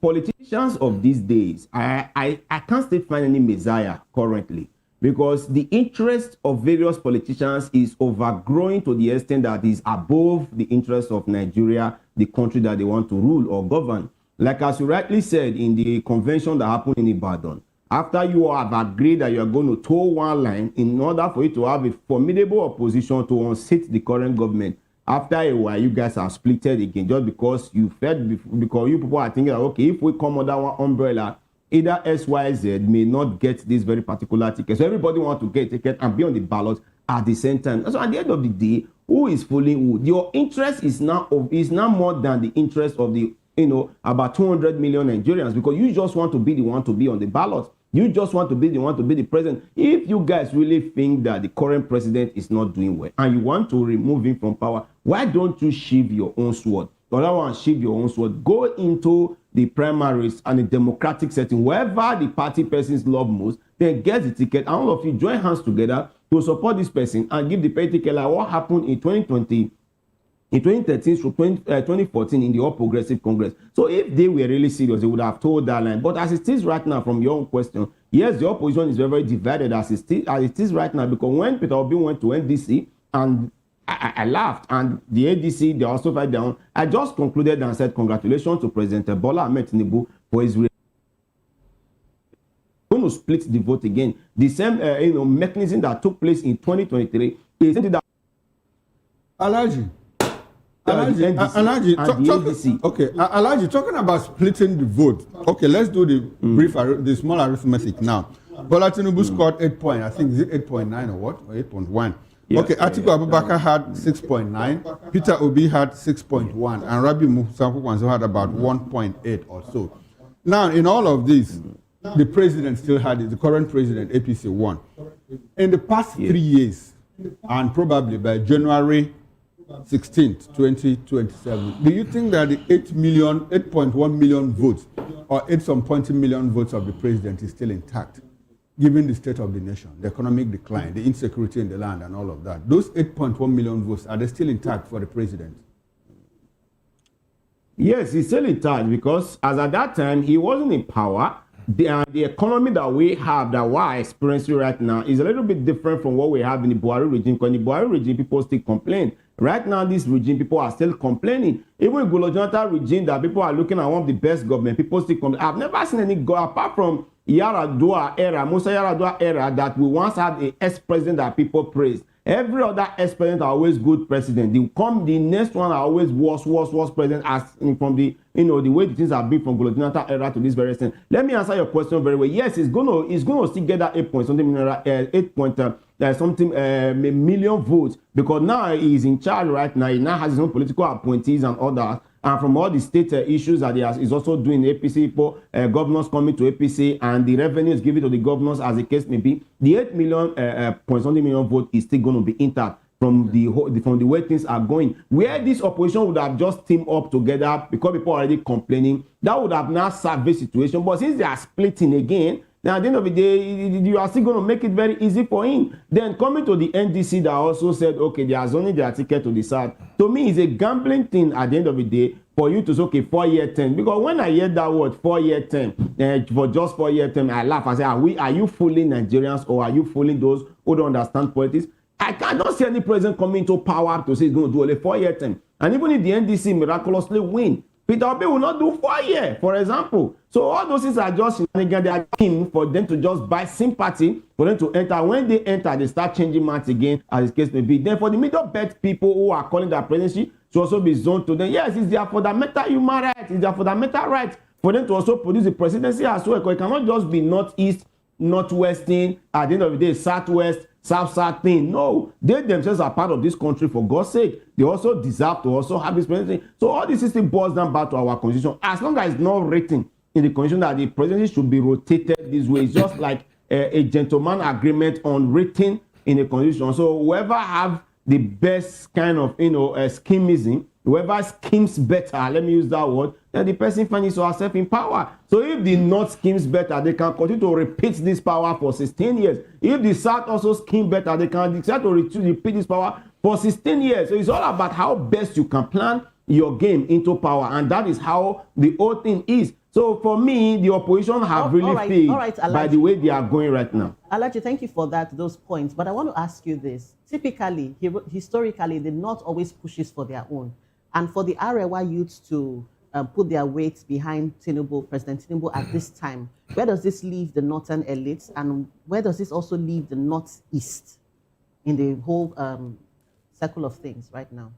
politicians of these days, I can't still find any messiah currently, because the interest of various politicians is overgrowing to the extent that is above the interest of Nigeria, the country that they want to rule or govern. Like as you rightly said in the convention that happened in Ibadan, after you have agreed that you are going to toe one line in order for you to have a formidable opposition to unseat the current government, after a while, you guys are splitted again just because you felt, because you people are thinking that, okay, if we come under one umbrella, either SYZ may not get this very particular ticket. So everybody wants to get a ticket and be on the ballot at the same time. So at the end of the day, who is fooling who? Your interest is now more than the interest of the, about 200 million Nigerians, because you just want to be the one to be on the ballot. You just want to be the one to be the president. If you guys really think that the current president is not doing well and you want to remove him from power, why don't you sheathe your own sword? The other one, sheathe your own sword. Go into the primaries and the democratic setting, wherever the party persons love most, then get the ticket, and all of you join hands together to support this person and give the party ticket, like what happened in 2020, in 2013 through 2014 in the All Progressive Congress. So if they were really serious, they would have told that line. But as it is right now, from your own question, yes, the opposition is very, very divided as it is right now, because when Peter Obi went to NDC, and I laughed, and the ADC, they also fight down. I just concluded and said congratulations to President Bola Ahmed Tinubu for his going to split the vote again. The same mechanism that took place in 2023 is that Alhaji, talking about splitting the vote. Okay, let's do the small arithmetic now. Bola Tinubu scored 8 points. I think, is it 8.9 or what? Or 8.1? Yes, okay, Atiku Abubakar had 6.9, Peter Obi had 6.1, and Rabiu Musa Kwankwaso had about 1.8 or so. Now, in all of this, the president still had it, the current president, APC, won. In the past 3 years, and probably by January 16th, 2027, do you think that the 8.1 million votes, or 8 million votes of the president is still intact? Given the state of the nation, the economic decline, the insecurity in the land, and all of that, those 8.1 million votes, are they still intact for the president? Yes, he's still intact, because as at that time, he wasn't in power. The economy that we have, that we're experiencing right now, is a little bit different from what we have in the Buhari regime, because in the Buhari regime, people still complain. Right now, this regime, people are still complaining. Even Goodluck Jonathan regime, that people are looking at one of the best government, people still complain. I've never seen any apart from Yaradua era, Musa Yaradua era, that we once had a ex-president that people praised. Every other ex-president are always good president. The next one are always worse president, as from the the way the things have been from Goodluck Jonathan era to this very extent. Let me answer your question very well. Yes, it's gonna still get that 8 million votes, because now he is in charge right now. He now has his own political appointees and all that. and from all the state issues that is also doing APC, people, governors coming to APC, and the revenue is given to the governors as the case may be, the 8 million, point something million vote is still going to be intact from the way things are going. Where this opposition would have just teamed up together because people are already complaining, that would have now served the situation. But since they are splitting again, then at the end of the day, you are still going to make it very easy for him. Then coming to the NDC that also said, okay, they are zoning their ticket to the south. To me, it's a gambling thing at the end of the day for you to say, okay, 4-year term. Because when I hear that word, 4-year term, for just 4-year term, I laugh. I say, are you fooling Nigerians or are you fooling those who don't understand politics? I cannot see any president coming into power to say he's going to do only 4-year term. And even if the NDC miraculously win, Peter Obi will not do 4 years, for example. So all those things are just they are keen for them to just buy sympathy, for them to enter. When they enter, they start changing minds again, as the case may be. Then for the middle belt people who are calling their presidency to also be zoned to them, yes, it's their fundamental human right, it's their fundamental right for them to also produce the presidency as well. Because it cannot just be northeast, northwestern, at the end of the day, southwest, south thing. No, they themselves are part of this country, for God's sake. They also deserve to also have this presidency. So all this system boils down back to our constitution. As long as it's not written in the constitution that the presidency should be rotated this way, it's just like a gentleman agreement on written in the constitution. So whoever have the best kind of schemism, whoever schemes better, let me use that word, then the person finds herself in power. So if the North schemes better, they can continue to repeat this power for 16 years. If the South also scheme better, they can decide to repeat this power for 16 years. So it's all about how best you can plan your game into power, and that is how the whole thing is. So for me, the opposition have failed by the way they are going right now. Alaji, thank you for those points. But I want to ask you this. Typically, historically, the North always pushes for their own. And for the Arewa youths to put their weight behind President Tinubu at this time, where does this leave the northern elites, and where does this also leave the northeast in the whole circle of things right now?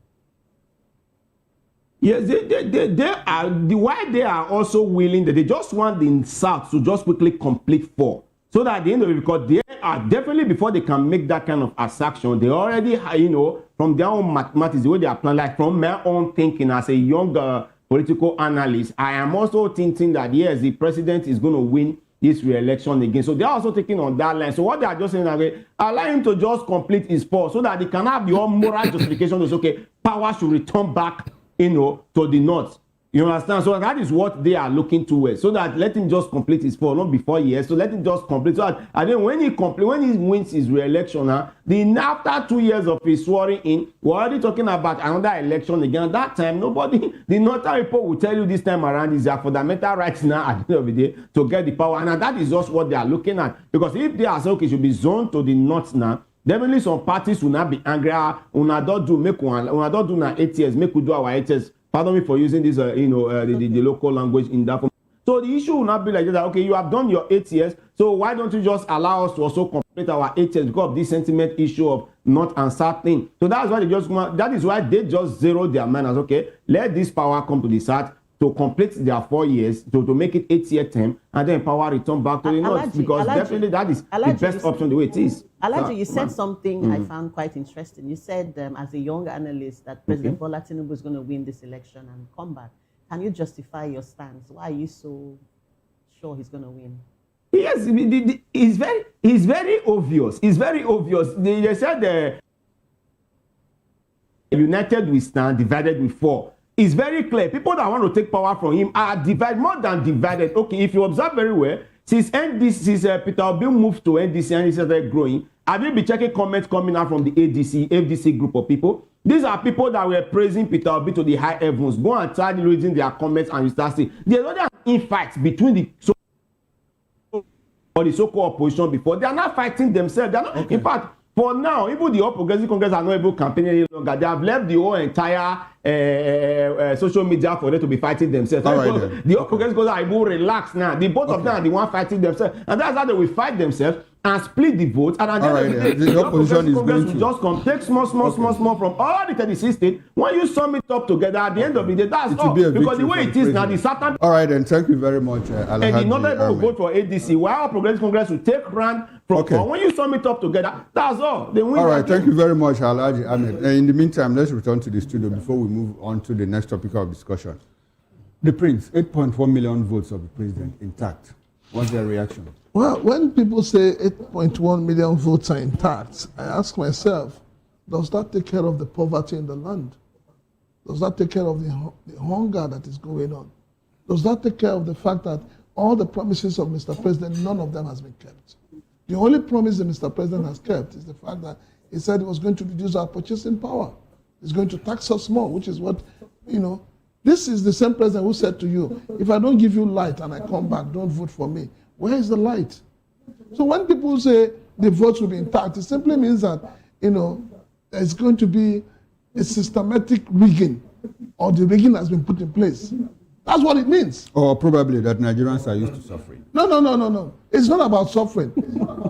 Yes, they are. Why they are also willing that they just want the South to just quickly complete 4. So that at the end of it, because they are definitely, before they can make that kind of assertion, they already, from their own mathematics, the way they are planning, like from my own thinking as a younger political analyst, I am also thinking that, yes, the president is going to win this re-election again. So they are also taking on that line. So what they are just saying, okay, allow him to just complete his 4 so that they can have the own moral justification to say, okay, power should return back, to the North. You understand? So that is what they are looking towards. So that let him just complete his 4, not before years. So let him just complete. So that, and then when he wins his re-election, then after 2 years of his swearing in, we're already talking about another election again. At that time, the Northern people will tell you this time around is their fundamental rights now at the end of the day to get the power. And that is just what they are looking at. Because if they are saying, okay, it should be zoned to the North now, definitely some parties will not be angry. Una don't do na 8 years, make we do our 8 years. Pardon me for using this, the local language in that form. So the issue will not be like that. Okay, you have done your 8 years, so why don't you just allow us to also complete our 8 years because of this sentiment issue of North and South thing? So that's why that is why they just zero their mind as, okay, let this power come to the South to complete their 4 years, to make it 8-year term, and then power return back to the North, because definitely that is the best option the way it is. Alaji, you said something I found quite interesting. You said, as a young analyst, that President Bola Tinubu is going to win this election and come back. Can you justify your stance? Why are you so sure he's going to win? Yes, it's very obvious. It's very obvious. They said united we stand, divided we fall. It's very clear. People that want to take power from him are divided, more than divided. Okay, if you observe very well, since Peter Obi moved to NDC and he started growing, have you been checking comments coming out from the FDC group of people? These are people that were praising Peter Obi to the high heavens. Go and start reading their comments and you start seeing there's already an infight between the so-called opposition before. They are not fighting themselves. They are not. In fact, for now, even the All Progressive Congress are not able to campaign any longer. They have left the whole entire social media for them to be fighting themselves. The All Progressive Congress are able to relax now. The both of them are the one fighting themselves. And that's how they will fight themselves and split the votes. And at the end of the day, the opposition is going to just come take small from all the 36 states. When you sum it up together, at the end of the day, that's all. Because the way it is now, the Saturn. All right, then. Thank you very much, and the Northern people will vote for ADC. While Progressive Congress will take round Okay. But when you sum it up together, that's all. They win. All right, thank you very much, Alhaji Ahmed. In the meantime, let's return to the studio before we move on to the next topic of discussion. The Prince, 8.4 million votes of the president intact. What's their reaction? Well, when people say 8.1 million votes are intact, I ask myself, does that take care of the poverty in the land? Does that take care of the hunger that is going on? Does that take care of the fact that all the promises of Mr. President, none of them has been kept? The only promise that Mr. President has kept is the fact that he said he was going to reduce our purchasing power. He's going to tax us more, which is what, this is the same president who said to you, if I don't give you light and I come back, don't vote for me. Where is the light? So when people say the votes will be intact, it simply means that, there's going to be a systematic rigging, or the rigging has been put in place. That's what it means. Or probably that Nigerians are used to suffering. No. It's not about suffering.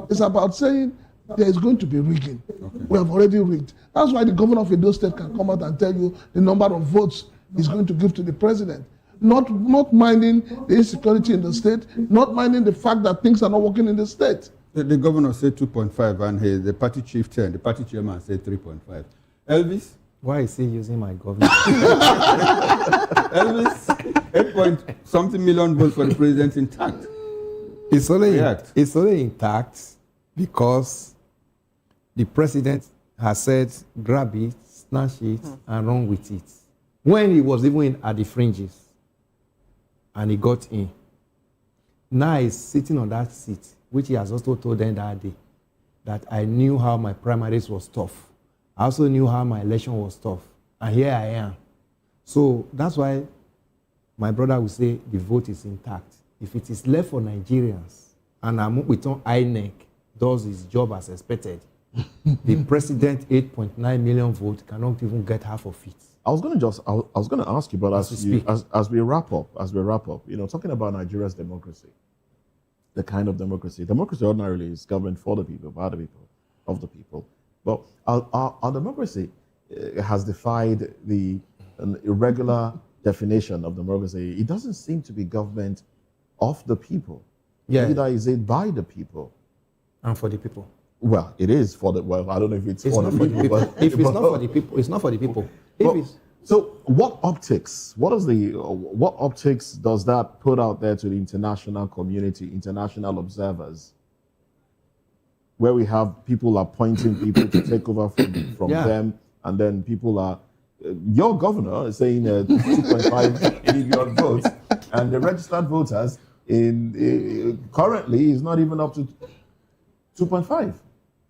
It's about saying there is going to be rigging. Okay. We have already rigged. That's why the governor of Edo State can come out and tell you the number of votes he's going to give to the president. Not minding the insecurity in the state, not minding the fact that things are not working in the state. The governor said 2.5 and the party chieftain, the party chairman said 3.5. Elvis? Why is he using my government? Elvis, 8-point-something million votes for the president intact. It's only intact because the president has said, grab it, snatch it, and run with it. When he was even at the fringes, and he got in. Now he's sitting on that seat, which he has also told them that day, that I knew how my primaries was tough. I also knew how my election was tough. And here I am. So that's why my brother will say the vote is intact. If it is left for Nigerians, and Amupiton INEC does his job as expected, the president 8.9 million votes cannot even get half of it. I was going to ask you, but as we wrap up, talking about Nigeria's democracy, the kind of democracy ordinarily is governed for the people, by the people, of the people. But our democracy has defied the irregular definition of democracy. It doesn't seem to be government of the people. Yeah. Neither is it by the people. And for the people. Well, it is for the, I don't know if it's for the people. If it's not for the people, it's not for the people. So what optics does that put out there to the international community, international observers, where we have people appointing people to take over from them, and then people are, your governor is saying 2.5 million votes, and the registered voters currently is not even up to 2.5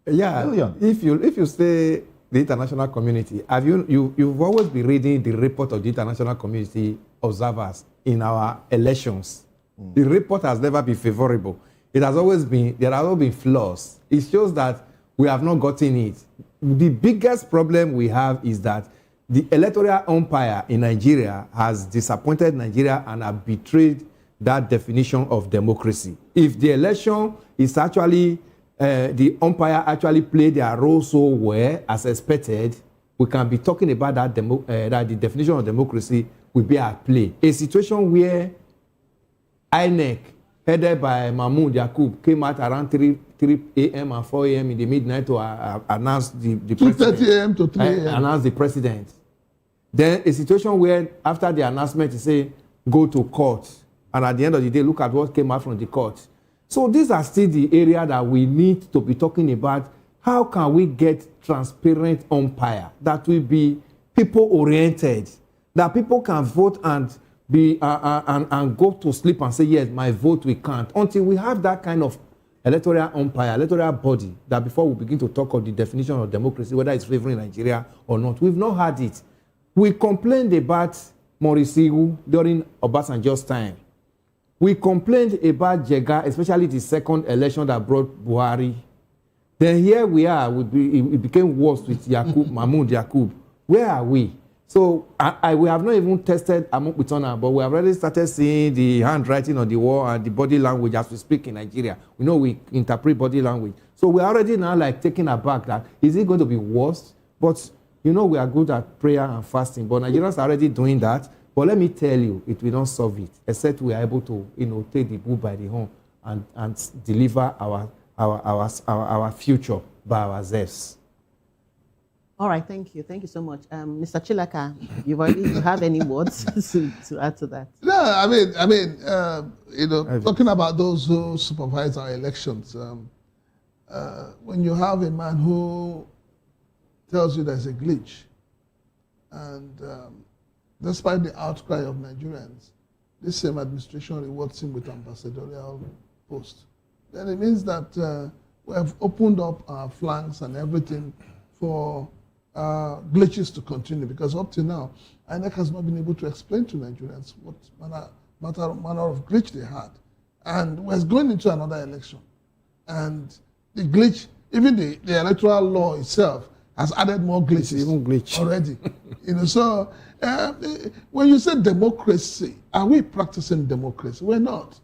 million. If you say the international community, you've always been reading the report of the international community observers in our elections. The report has never been favorable. There have always been flaws. It shows that we have not gotten it. The biggest problem we have is that the electoral umpire in Nigeria has disappointed Nigeria and have betrayed that definition of democracy. If the election is actually the umpire actually played their role so well as expected, we can be talking about that the definition of democracy will be at play. A situation where INEC, headed by Mahmoud Yakub, came out around 3 a.m. and 4 a.m. in the midnight to announce the president. 2:30 a.m. to 3 a.m. Announce the president. Then a situation where after the announcement, he say, go to court. And at the end of the day, look at what came out from the court. So these are still the area that we need to be talking about. How can we get transparent umpire that will be people-oriented, that people can vote and be and go to sleep and say, yes, my vote we can't. Until we have that kind of electoral umpire, electoral body, that before we begin to talk of the definition of democracy, whether it's favoring Nigeria or not, we've not had it. We complained about Morisigu during Obasanjo's time. We complained about Jega, especially the second election that brought Buhari. Then here we are, it became worse with Mahmoud Yakub. Where are we? So we have not even tested Amukbitona, but we have already started seeing the handwriting on the wall and the body language as we speak in Nigeria. We know we interpret body language. So we're already now taking aback that, is it going to be worse? But we are good at prayer and fasting, but Nigerians are already doing that. But let me tell you, it will not solve it, except we are able to, take the bull by the horn and deliver our our future by ourselves. All right, thank you. Thank you so much. Mr. Chilaka, you have any words to add to that? No, talking about those who supervise our elections, when you have a man who tells you there's a glitch, and despite the outcry of Nigerians, this same administration rewards him with ambassadorial post, then it means that we have opened up our flanks and everything for glitches to continue, because up to now, INEC has not been able to explain to Nigerians what manner of glitch they had. And we're going into another election. And the glitch, even the electoral law itself, has added more glitches even glitch already. So when you say democracy, are we practicing democracy? We're not.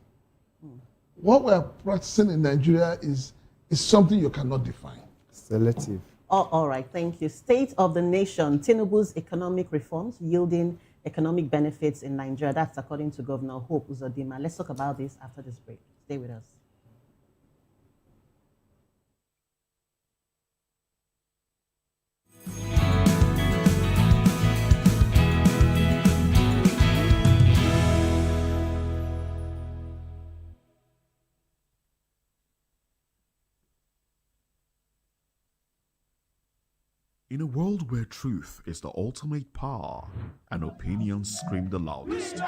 What we're practicing in Nigeria is something you cannot define. Selective. All right, thank you. State of the nation, Tinubu's economic reforms yielding economic benefits in Nigeria. That's according to Governor Hope Uzodinma. Let's talk about this after this break. Stay with us. In a world where truth is the ultimate power and opinions scream the loudest,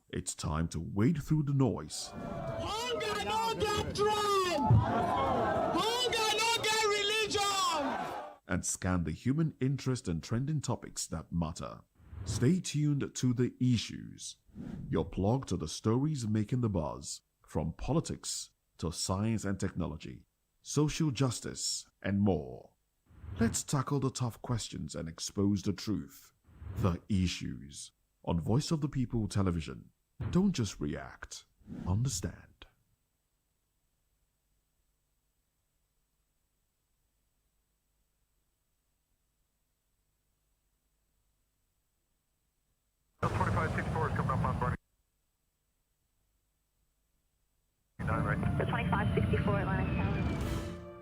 it's time to wade through the noise. Hunger no get tribe. Hunger no get religion. And scan the human interest and trending topics that matter. Stay tuned to The Issues, your plug to the stories making the buzz, from politics to science and technology, social justice, and more. Let's tackle the tough questions and expose the truth. The Issues on Voice of the People Television. Don't just react, understand. L 2564 is coming up on Barney. 2564 Atlantic Tower.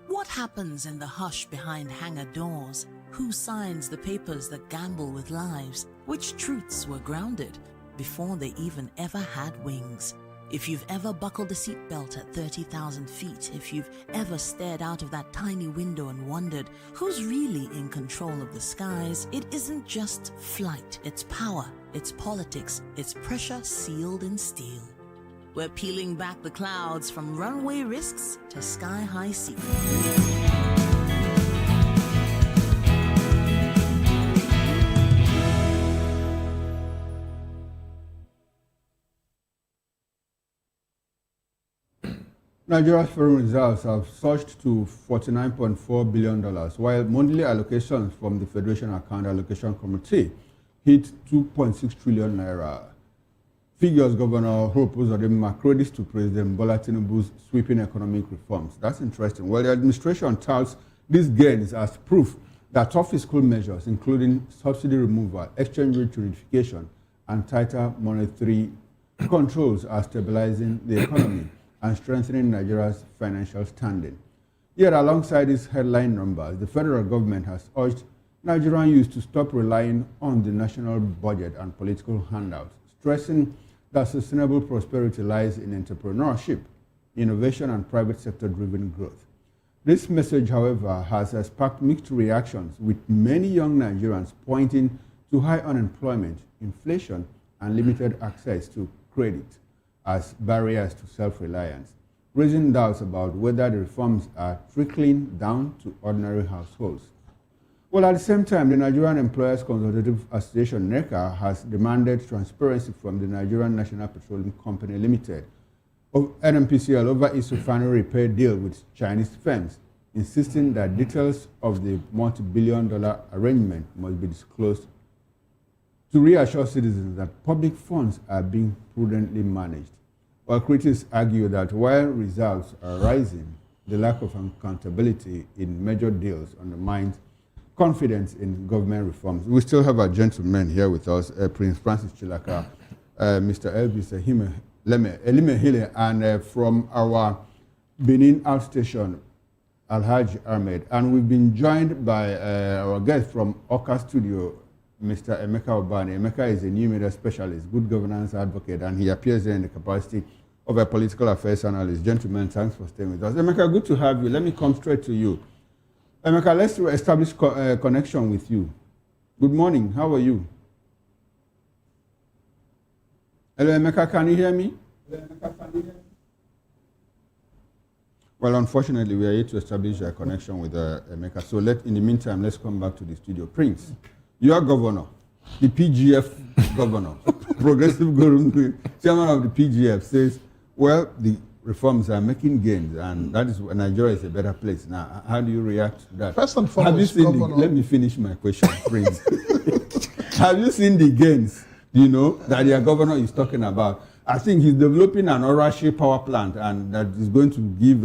What happens in the hush behind hangar doors? Who signs the papers that gamble with lives? Which truths were grounded before they even ever had wings? If you've ever buckled a seatbelt at 30,000 feet, if you've ever stared out of that tiny window and wondered who's really in control of the skies, it isn't just flight, it's power, it's politics, it's pressure sealed in steel. We're peeling back the clouds from runway risks to sky-high secrets. Nigeria's foreign reserves have surged to $49.4 billion, while monthly allocations from the Federation Account Allocation Committee hit 2.6 trillion naira. Figures Governor Hope Uzodinma credits to President Bola Tinubu's sweeping economic reforms. That's interesting. Well, the administration touts these gains as proof that tough fiscal measures, including subsidy removal, exchange rate unification, and tighter monetary controls, are stabilizing the economy and strengthening Nigeria's financial standing. Yet, alongside these headline numbers, the federal government has urged Nigerian youth to stop relying on the national budget and political handouts, stressing that sustainable prosperity lies in entrepreneurship, innovation, and private sector-driven growth. This message, however, has sparked mixed reactions, with many young Nigerians pointing to high unemployment, inflation, and limited access to credit as barriers to self-reliance, raising doubts about whether the reforms are trickling down to ordinary households. Well, at the same time, the Nigerian Employers Consultative Association, NECA, has demanded transparency from the Nigerian National Petroleum Company Limited, NNPCL, over its refinery repair deal with Chinese firms, insisting that details of the multi-billion-dollar arrangement must be disclosed to reassure citizens that public funds are being prudently managed. While critics argue that while reserves are rising, the lack of accountability in major deals undermines confidence in government reforms. We still have a gentleman here with us, Prince Francis Chilaka, Mr. Elvis Elimehile, and from our Benin Outstation, Alhaji Ahmed, and we've been joined by our guest from Oka Studio, Mr. Emeka Obani. Emeka is a new media specialist, good governance advocate, and he appears here in the capacity of a political affairs analyst. Gentlemen, thanks for staying with us. Emeka, good to have you. Let me come straight to you. Emeka, let's establish connection with you. Good morning. How are you? Hello, Emeka, can you hear me? Well, unfortunately, we are here to establish a connection with Emeka. So in the meantime, let's come back to the studio. Prince, your governor, the PGF governor, progressive governor, chairman of the PGF, says, well, the reforms are making gains, and that is why Nigeria is a better place. Now, how do you react to that? First and foremost, let me finish my question, Prince. Have you seen the gains, that your governor is talking about? I think he's developing an Orashi power plant, and that is going to give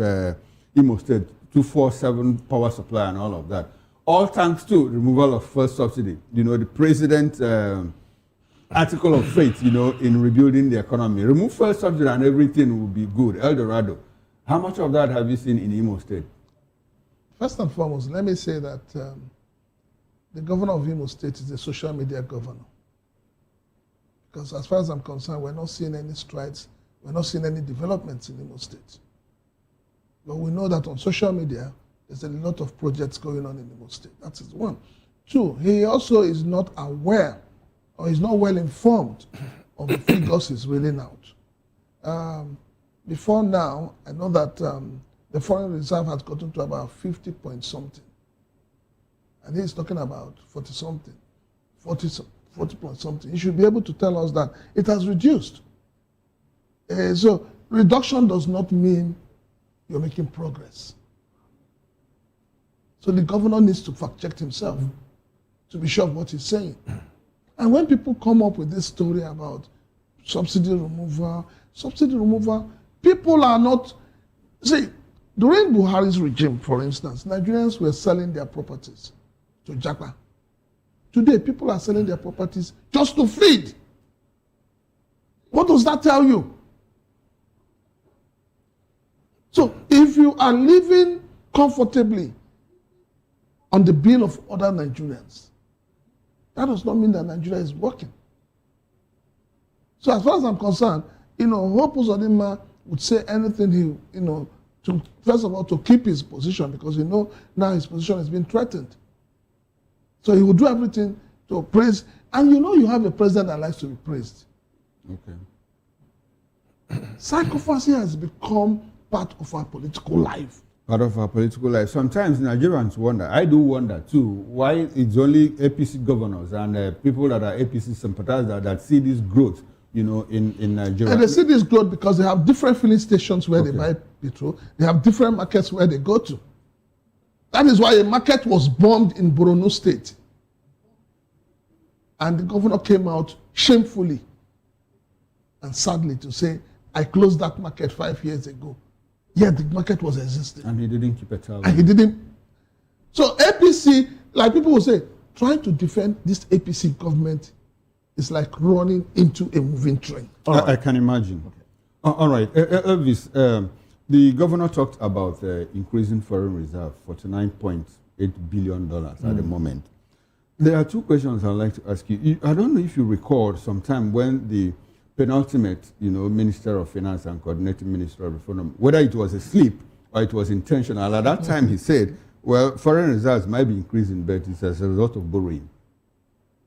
Imo State 247 power supply and all of that. All thanks to removal of fuel subsidy. The president article of faith, in rebuilding the economy. Remove fuel subsidy and everything will be good. El Dorado. How much of that have you seen in Imo State? First and foremost, let me say that the governor of Imo State is a social media governor. Because as far as I'm concerned, we're not seeing any strides, we're not seeing any developments in Imo State. But we know that on social media, there's a lot of projects going on in Imo State. That is one. Two, he also is not aware or is not well informed of the figures he's reading out. Before now, I know that the foreign reserve has gotten to about 50 point something. And he's talking about 40 something, 40 point something. He should be able to tell us that it has reduced. So reduction does not mean you're making progress. So the governor needs to fact check himself to be sure of what he's saying. And when people come up with this story about subsidy removal, people are not, see, during Buhari's regime, for instance, Nigerians were selling their properties to Japa. Today, people are selling their properties just to feed. What does that tell you? So, if you are living comfortably on the bill of other Nigerians, that does not mean that Nigeria is working. So, as far as I'm concerned, Hope Uzodinma would say anything to first of all to keep his position, because now his position has been threatened. So he will do everything to praise. And you have a president that likes to be praised. Okay. Psychopathy has become part of our political life. Part of our political life. Sometimes Nigerians wonder, I do wonder too, why it's only APC governors and people that are APC sympathizers that see this growth, in Nigeria. And they see this growth because they have different filling stations where they buy petrol. They have different markets where they go to. That is why a market was bombed in Borno State. And the governor came out shamefully and sadly to say, I closed that market 5 years ago. Yet the market was existing. And he didn't keep it out. And he didn't. So APC, like people will say, trying to defend this APC government is like running into a moving train. I can imagine. Okay. All right. Elvis, the governor talked about increasing foreign reserve, $49.8 billion at the moment. There are two questions I'd like to ask you. I don't know if you recall some time when the penultimate, Minister of Finance and Coordinating Minister of Reform, whether it was a slip or it was intentional, at that time he said, well, foreign reserves might be increasing, but it's as a result of borrowing.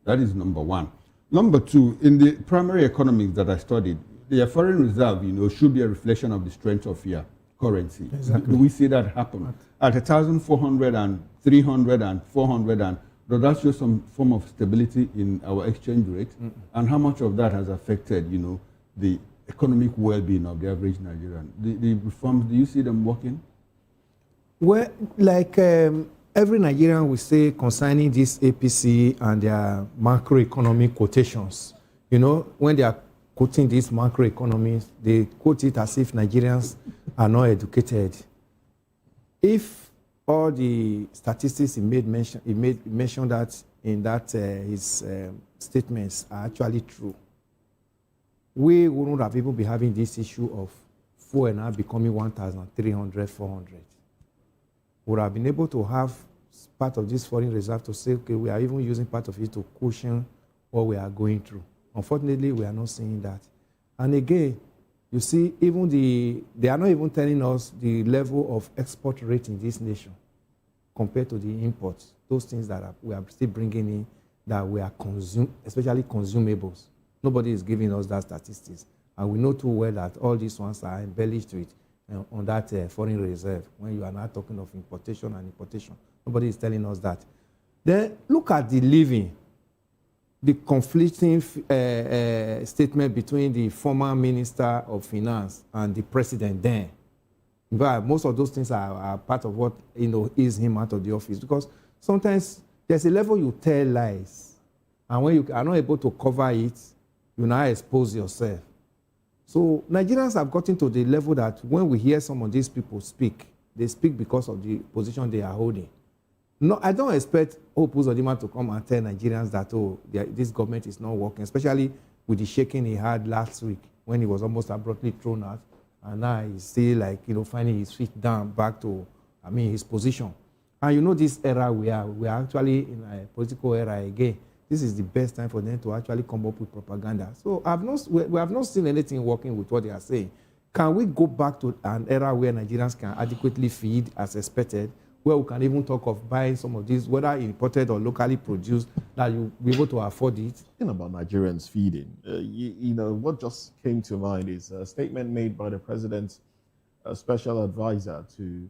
That is number one. Number two, in the primary economics that I studied, the foreign reserve, should be a reflection of the strength of your currency. Exactly. Do we see that happen? At 1,400 and 300 and 400, and does that show some form of stability in our exchange rate? And how much of that has affected, the economic well-being of the average Nigerian? The reforms, do you see them working? Well, like every Nigerian will say concerning this APC and their macroeconomic quotations, when they are quoting these macroeconomies, they quote it as if Nigerians are not educated. If all the statistics he made mention that in that his statements are actually true, we wouldn't have even be having this issue of fuel now becoming 1,300, 400. Would have been able to have part of this foreign reserve to say, okay, we are even using part of it to cushion what we are going through. Unfortunately, we are not seeing that. And again, you see, even they are not even telling us the level of export rate in this nation compared to the imports. Those things that we are still bringing in that we are especially consumables. Nobody is giving us that statistics. And we know too well that all these ones are embellished with on that foreign reserve when you are not talking of importation and importation. Nobody is telling us that. Then look at the living, the conflicting statement between the former Minister of Finance and the president then. But most of those things are part of what ease him out of the office, because sometimes there's a level you tell lies, and when you are not able to cover it, you now expose yourself. So Nigerians have gotten to the level that when we hear some of these people speak, they speak because of the position they are holding. No, I don't expect Hope Uzodinma to come and tell Nigerians that, this government is not working, especially with the shaking he had last week when he was almost abruptly thrown out. And now he's still finding his feet down back to, his position. And this era we are actually in a political era again. This is the best time for them to actually come up with propaganda. So we have not seen anything working with what they are saying. Can we go back to an era where Nigerians can adequately feed as expected, where we can even talk of buying some of these, whether imported or locally produced, that you'll be able to afford it? Talking about Nigerians feeding, what just came to mind is a statement made by the president's special advisor to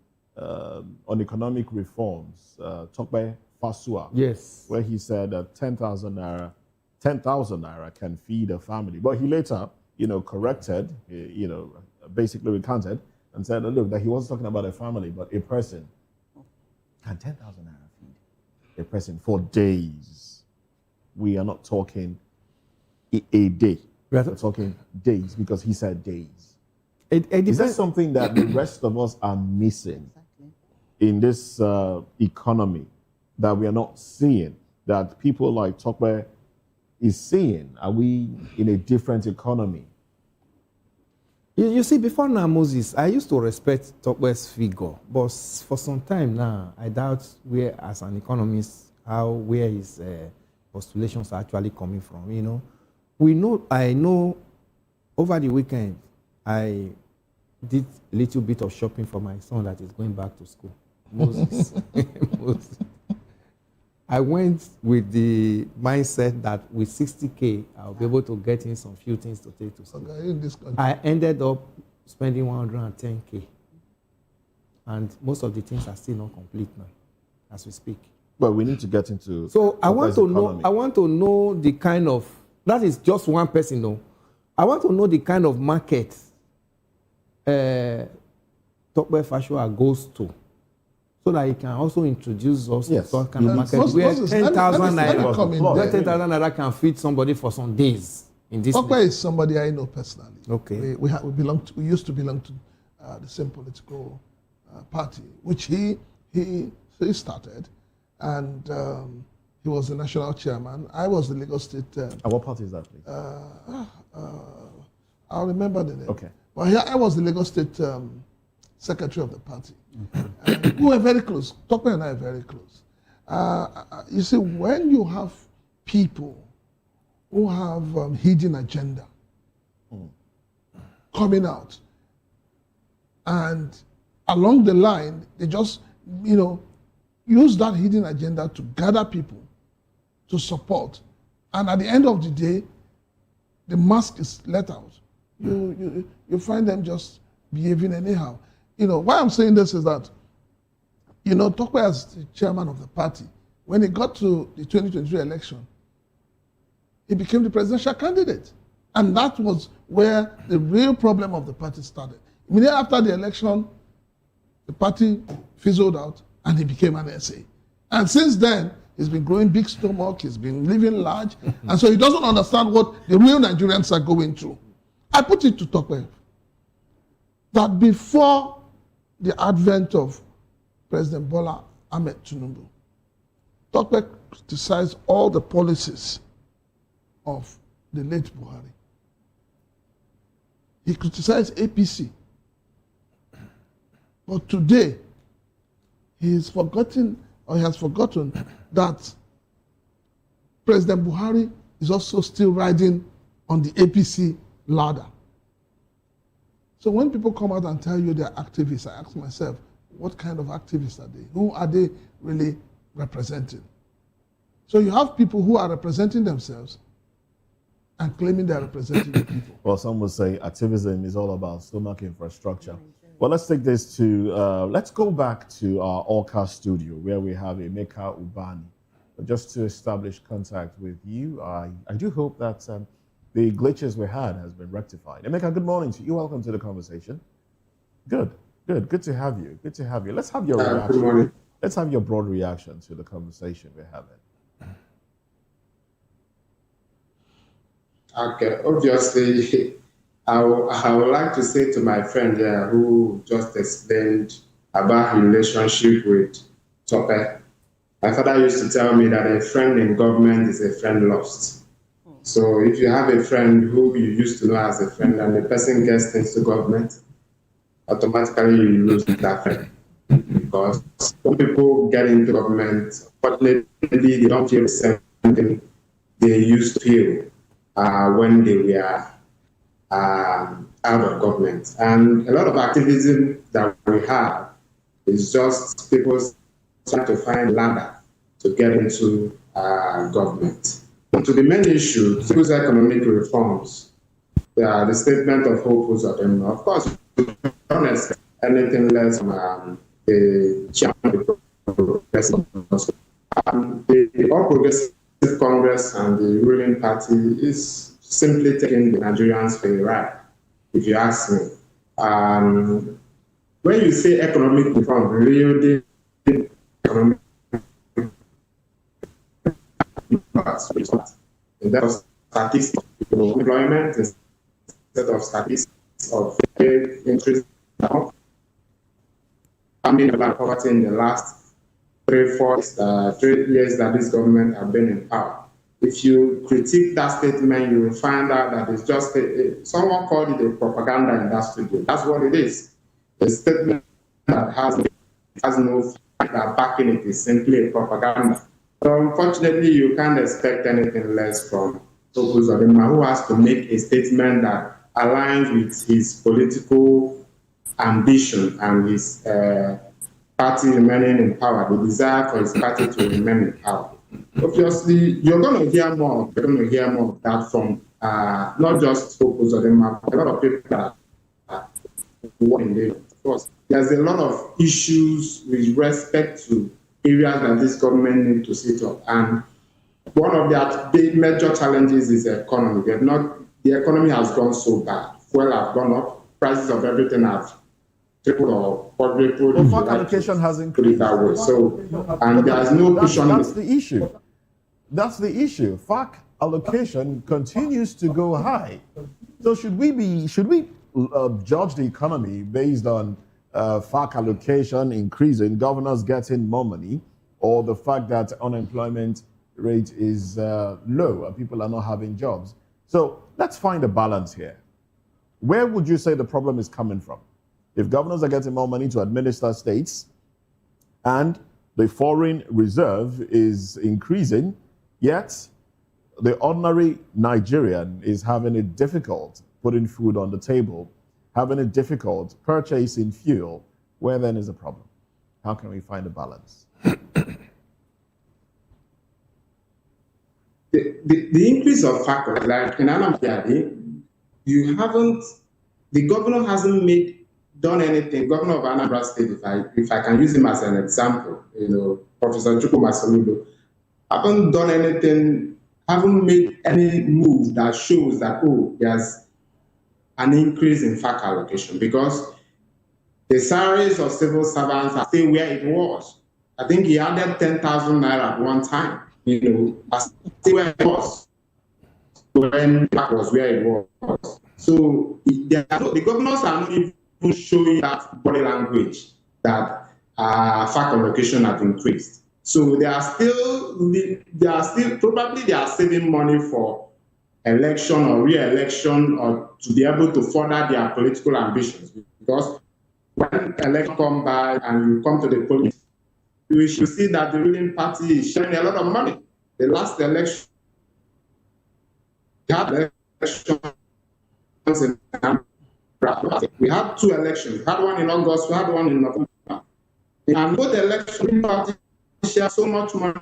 on economic reforms, Tokbe Fasua. Yes. Where he said that 10,000 naira can feed a family. But he later, corrected, basically recanted and said, look, that he wasn't talking about a family, but a person. Can 10,000 naira feed a person for days? We are not talking a day. We're talking days, because he said days. Is that something that the rest of us are missing in this economy that we are not seeing, that people like Tokwe is seeing? Are we in a different economy? You see, before now, Moses, I used to respect Tokwe's figure, but for some time now, I doubt where, as an economist, where his postulations are actually coming from. I know over the weekend, I did a little bit of shopping for my son that is going back to school. Moses. I went with the mindset that with 60K, I'll be able to get in some few things to take to school. Okay, in this country. I ended up spending 110K. And most of the things are still not complete now, as we speak. But we need to get into... So I want to know the kind of... That is just one person, though. I want to know the kind of market Tokwe Fashoa goes to, so that he can also introduce us to some kind of market where 10,000 naira can feed somebody for some days in this. Tokwe is somebody I know personally. Okay. We used to belong to the same political party, which he started, and he was the national chairman. I was the Lagos State. And what party is that, please? I'll remember the name. Okay. But here I was the Lagos State secretary of the party. We were very close. Tokwe and I are very close. You see, when you have people who have hidden agenda coming out, and along the line, they just, use that hidden agenda to gather people to support. And at the end of the day, the mask is let out. You find them just behaving anyhow. Why I'm saying this is that, Tokwe as the chairman of the party, when he got to the 2023 election, he became the presidential candidate. And that was where the real problem of the party started. Immediately after the election, the party fizzled out and he became an SA. And since then, he's been growing big stomach, he's been living large, and so he doesn't understand what the real Nigerians are going through. I put it to Tokwe that before the advent of President Bola Ahmed Tinubu, Tokwe criticized all the policies of the late Buhari. He criticized APC But today, he has forgotten that President Buhari is also still riding on the APC ladder. So when people come out and tell you they're activists, I ask myself, what kind of activists are they? Who are they really representing? So you have people who are representing themselves and claiming they're representing the people. Well, some would say activism is all about stomach infrastructure. Well, let's take this to, let's go back to our Orca studio where we have Emeka Ubani. But just to establish contact with you, I do hope that the glitches we had has been rectified. Emeka, good morning to you. Welcome to the conversation. Good to have you. Good to have you. Let's have your reaction. Good morning. Let's have your broad reaction to the conversation we're having. Okay, obviously, I would like to say to my friend there who just explained about his relationship with Tope. My father used to tell me that a friend in government is a friend lost. So if you have a friend who you used to know as a friend and the person gets into government, automatically you lose that friend. Because some people get into government, fortunately they don't feel the same thing they used to feel when they were out of government. And a lot of activism that we have is just people trying to find a ladder to get into government. And to the main issue, those economic reforms, the statement of Hope Uzodimma, of course, we don't expect anything less from the chairman of the Progressive. The All Progressive Congress and the ruling party is simply taking the Nigerians for a ride, if you ask me. When you say economic reform, really economic instead of statistics of employment, instead of statistics of interest, I mean about poverty in the last 3 years that this government have been in power. If you critique that statement, you will find out that it's just someone called it a propaganda in that studio. That's what it is. A statement that has no backing it is simply a propaganda. So unfortunately, you can't expect anything less from Hope Uzodimma, who has to make a statement that aligns with his political ambition and his party remaining in power, the desire for his party to remain in power. Obviously, you're going to hear more. You're going to hear more of that from not just Hope Uzodimma, but a lot of people that are working there. Of course, there's a lot of issues with respect to areas that this government needs to sit up. And one of their big major challenges is the economy. The economy has gone so bad. Fuel have gone up, prices of everything have tripled or quadrupled. Well, FAC allocation has increased. That way. So, and there's no cushion. That's the issue. That's the issue. FAC allocation continues to go high. So should we judge the economy based on FAC allocation increasing, governors getting more money, or the fact that unemployment rate is low and people are not having jobs? So let's find a balance here. Where would you say the problem is coming from? If governors are getting more money to administer states and the foreign reserve is increasing, yet the ordinary Nigerian is having it difficult putting food on the table, having it difficult purchasing fuel, where then is the problem? How can we find a balance? The increase of factors, like in Anambra, the governor hasn't done anything. Governor of Anambra State, if I can use him as an example, Professor Chukwuma Soludo, haven't done anything, haven't made any move that shows that, there's an increase in FAC allocation, because the salaries of civil servants are still where it was. I think he added 10,000 naira at one time, still where it was when FAC was where it was. So the governors are not even showing that body language that FAC allocation has increased. So they are still probably they are saving money for election or re-election or to be able to further their political ambitions, because when election come by and you come to the police, you should see that the ruling party is sharing a lot of money. The last election, we had elections in Anambra. We had 2 elections. We had one in August, we had one in November. And both election parties share so much money.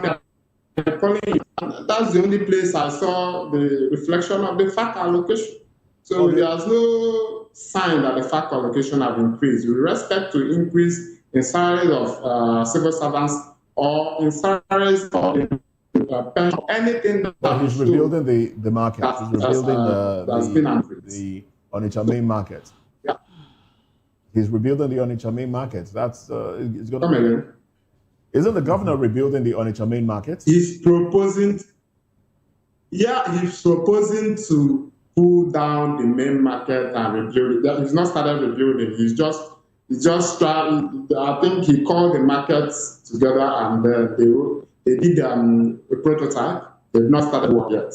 That's the only place I saw the reflection of the FAC allocation. So there's no sign that the FAC allocation have increased. With respect to increase in salaries of civil servants or in salaries of pension, anything that But he's rebuilding the market. He's rebuilding the Onitsha main market. Yeah. He's rebuilding the Onitsha main market. That's it's going Come to. again. Isn't the governor rebuilding the Onitsha main market? He's proposing. Yeah, he's proposing to pull down the main market and rebuild it. He's not started rebuilding. He's just trying. I think he called the markets together and they did a prototype. They've not started work yet.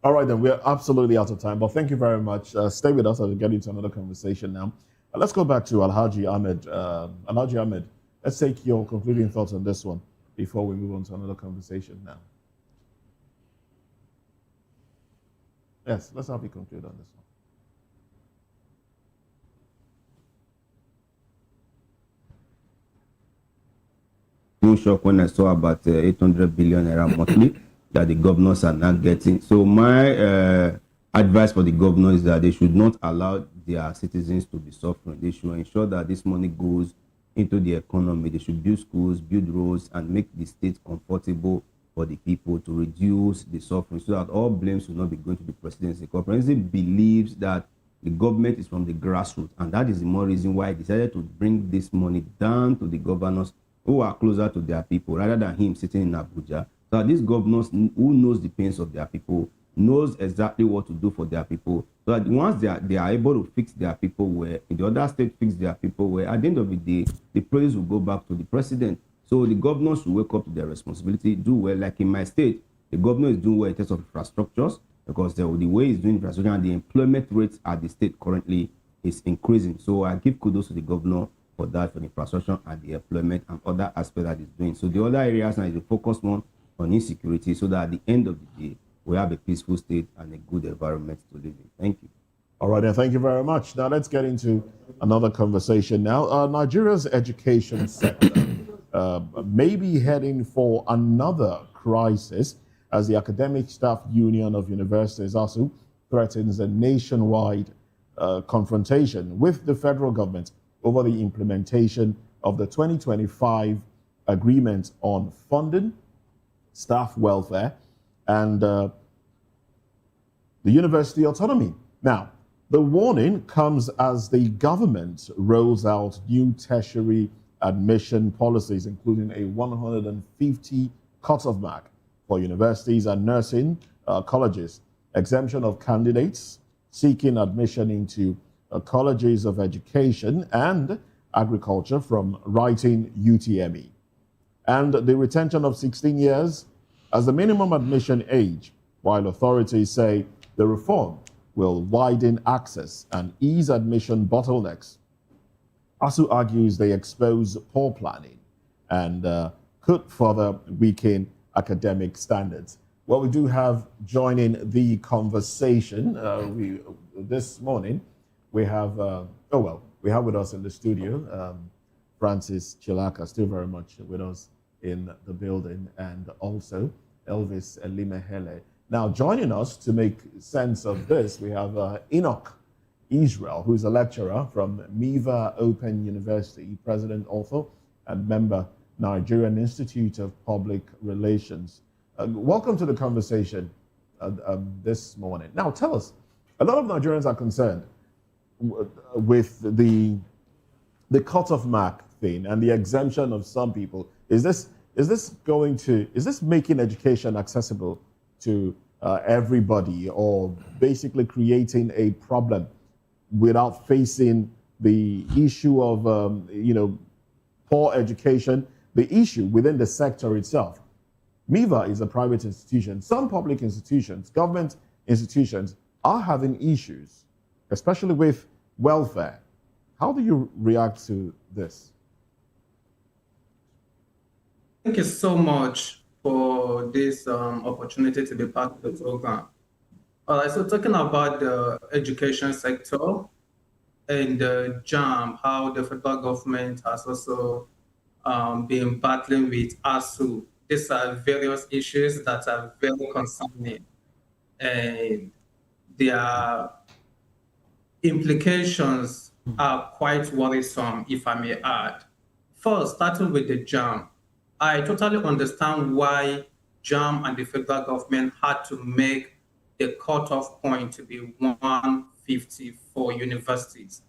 All right, then we're absolutely out of time. But thank you very much. Stay with us as we get into another conversation now. Let's go back to Alhaji Ahmed. Alhaji Ahmed, let's take your concluding thoughts on this one before we move on to another conversation now. Yes, let's have you conclude on this one. No shock when I saw about 800 billion naira monthly that the governors are not getting. So my advice for the governors is that they should not allow their citizens to be suffering. They should ensure that this money goes into the economy. They should build schools, build roads, and make the state comfortable for the people to reduce the suffering so that all blames will not be going to the presidency. The presidency believes that the government is from the grassroots, and that is the more reason why he decided to bring this money down to the governors who are closer to their people rather than him sitting in Abuja. So that these governors who knows the pains of their people, knows exactly what to do for their people, so that once they are able to fix their people where in the other state fix their people where, at the end of the day, the praise will go back to the president. So the governors should wake up to their responsibility, do well. Like in my state, the governor is doing well in terms of infrastructures because the way he's doing infrastructure and the employment rates at the state currently is increasing. So I give kudos to the governor for that, for the infrastructure and the employment and other aspects that he's doing. So the other areas now is the focus one on insecurity so that at the end of the day, we have a peaceful state and a good environment to live in. Thank you. All right, and thank you very much. Now let's get into another conversation now. Nigeria's education sector may be heading for another crisis as the Academic Staff Union of Universities, ASU, threatens a nationwide confrontation with the federal government over the implementation of the 2025 agreement on funding, staff welfare, and the university autonomy. Now, the warning comes as the government rolls out new tertiary admission policies, including a 150 cutoff mark for universities and nursing colleges, exemption of candidates seeking admission into colleges of education and agriculture from writing UTME, and the retention of 16 years as the minimum admission age, while authorities say the reform will widen access and ease admission bottlenecks. ASU argues they expose poor planning and could further weaken academic standards. Well, we do have joining the conversation this morning. We have we have with us in the studio Francis Chilaka, still very much with us in the building, and also Elvis Elimehele. Now, joining us to make sense of this, we have Enoch Israel, who is a lecturer from Miva Open University, president also, and member, Nigerian Institute of Public Relations. Welcome to the conversation this morning. Now, tell us, a lot of Nigerians are concerned with the cutoff mark thing and the exemption of some people. Is this making education accessible to everybody, or basically creating a problem without facing the issue of poor education, the issue within the sector itself? MIVA is a private institution. Some public institutions, government institutions, are having issues, especially with welfare. How do you react to this? Thank you so much for this opportunity to be part of the program. All right, so talking about the education sector and the JAM, how the federal government has also been battling with ASU. These are various issues that are very concerning, and their implications are quite worrisome, if I may add. First, starting with the JAM, I totally understand why JAM and the federal government had to make the cutoff point to be 150 for universities.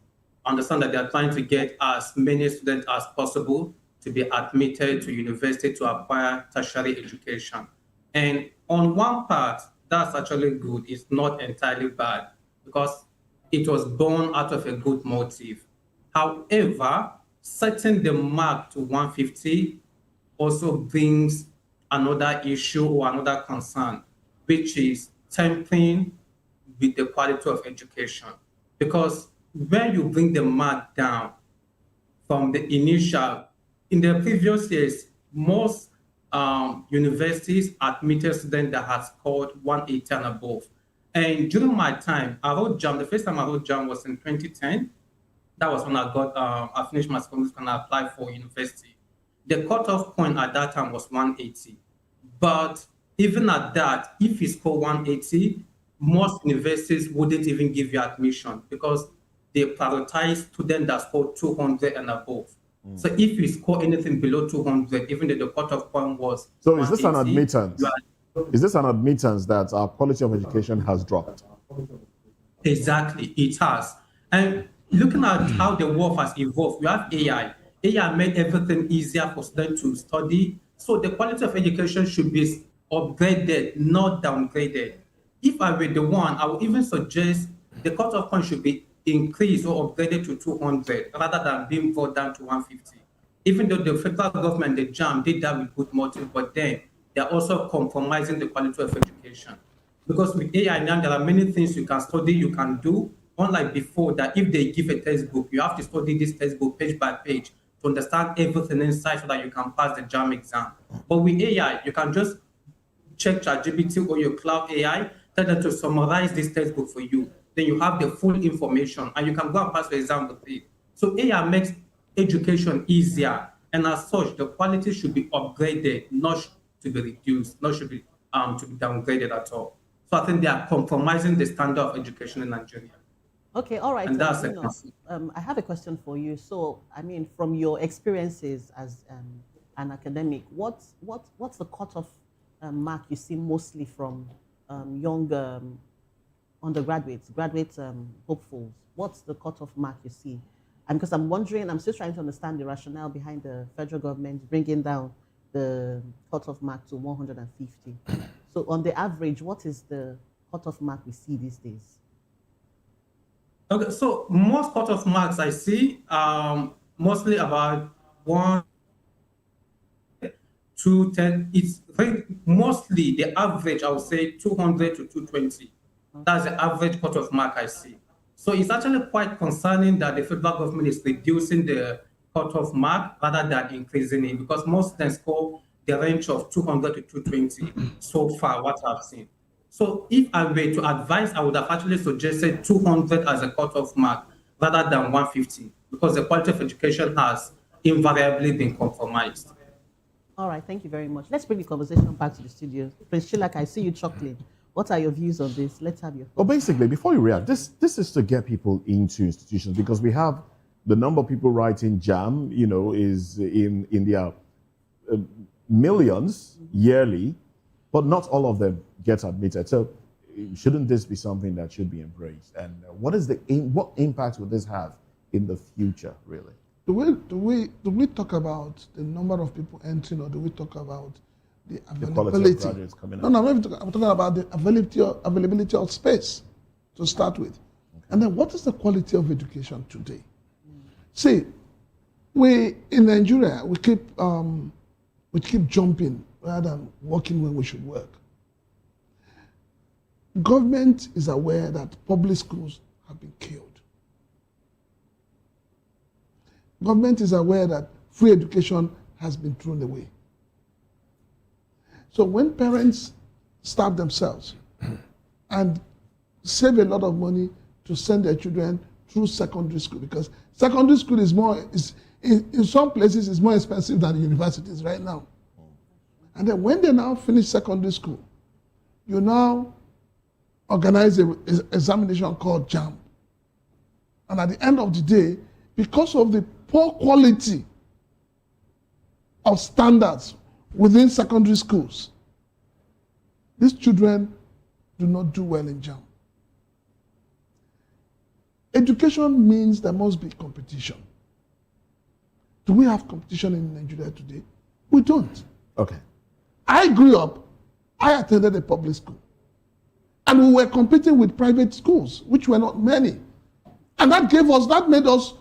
I understand that they are trying to get as many students as possible to be admitted to university to acquire tertiary education. And on one part, that's actually good. It's not entirely bad because it was born out of a good motive. However, setting the mark to 150 also brings another issue or another concern, which is tampering with the quality of education. Because when you bring the mark down from the initial, in the previous years, most universities admitted students that had scored 180 and above. And during my time, I wrote JAM. The first time I wrote JAM was in 2010. That was when I finished my secondary school and I applied for university. The cutoff point at that time was 180. But even at that, if you score 180, most universities wouldn't even give you admission because they prioritize students that score 200 and above. So if you score anything below 200, even though the cutoff point was So is this an admittance? Is this an admittance that our quality of education has dropped? Exactly, it has. And looking at how the world has evolved, we have AI. AI made everything easier for students to study. So the quality of education should be upgraded, not downgraded. If I were the one, I would even suggest the cutoff point should be increased or upgraded to 200 rather than being brought down to 150. Even though the federal government, the JAM, did that with good motive, but then they're also compromising the quality of education. Because with AI now, there are many things you can study, you can do, unlike before that if they give a textbook, you have to study this textbook page by page to understand everything inside so that you can pass the JAM exam. But with AI, you can just check ChatGPT or your cloud AI, tell them to summarize this textbook for you. Then you have the full information and you can go and pass the exam with it. So AI makes education easier, and as such, the quality should be upgraded, not to be reduced, not should be to be downgraded at all. So I think they are compromising the standard of education in Nigeria. Okay, all right. And that's I have a question for you. So, I mean, from your experiences as an academic, what's the cutoff mark you see mostly from young undergraduates, graduate hopefuls? What's the cutoff mark you see? And because I'm wondering, I'm still trying to understand the rationale behind the federal government bringing down the cutoff mark to 150. So on the average, what is the cutoff mark we see these days? Okay, so most cutoff marks I see mostly about 1, 2, 10. It's mostly the average, I would say 200 to 220. That's the average cutoff mark I see. So it's actually quite concerning that the federal government is reducing the cutoff mark rather than increasing it, because most of them score the range of 200 to 220 so far, what I've seen. So if I were to advise, I would have actually suggested 200 as a cutoff mark rather than 150, because the quality of education has invariably been compromised. All right, thank you very much. Let's bring the conversation back to the studio. Prince Chilak, I see you chuckling. What are your views on this? Let's have your thoughts. Well, basically, before you react, this is to get people into institutions, because we have the number of people writing JAM, is in their millions yearly, but not all of them get admitted. So shouldn't this be something that should be embraced? And what impact will this have in the future, really? Do we talk about the number of people entering, or do we talk about the availability? The quality of graduates coming out. No, I'm talking about the availability of space to start with. Okay. And then what is the quality of education today? See, we in Nigeria, we keep jumping rather than working when we should work. Government is aware that public schools have been killed. government is aware that free education has been thrown away. So when parents starve themselves and save a lot of money to send their children through secondary school, because secondary school is in some places is more expensive than the universities right now. And then when they now finish secondary school, you now organize an examination called JAM. And at the end of the day, because of the poor quality of standards within secondary schools, these children do not do well in JAM. Education means there must be competition. Do we have competition in Nigeria today? We don't. Okay. I grew up, I attended a public school. And we were competing with private schools, which were not many. And that made us,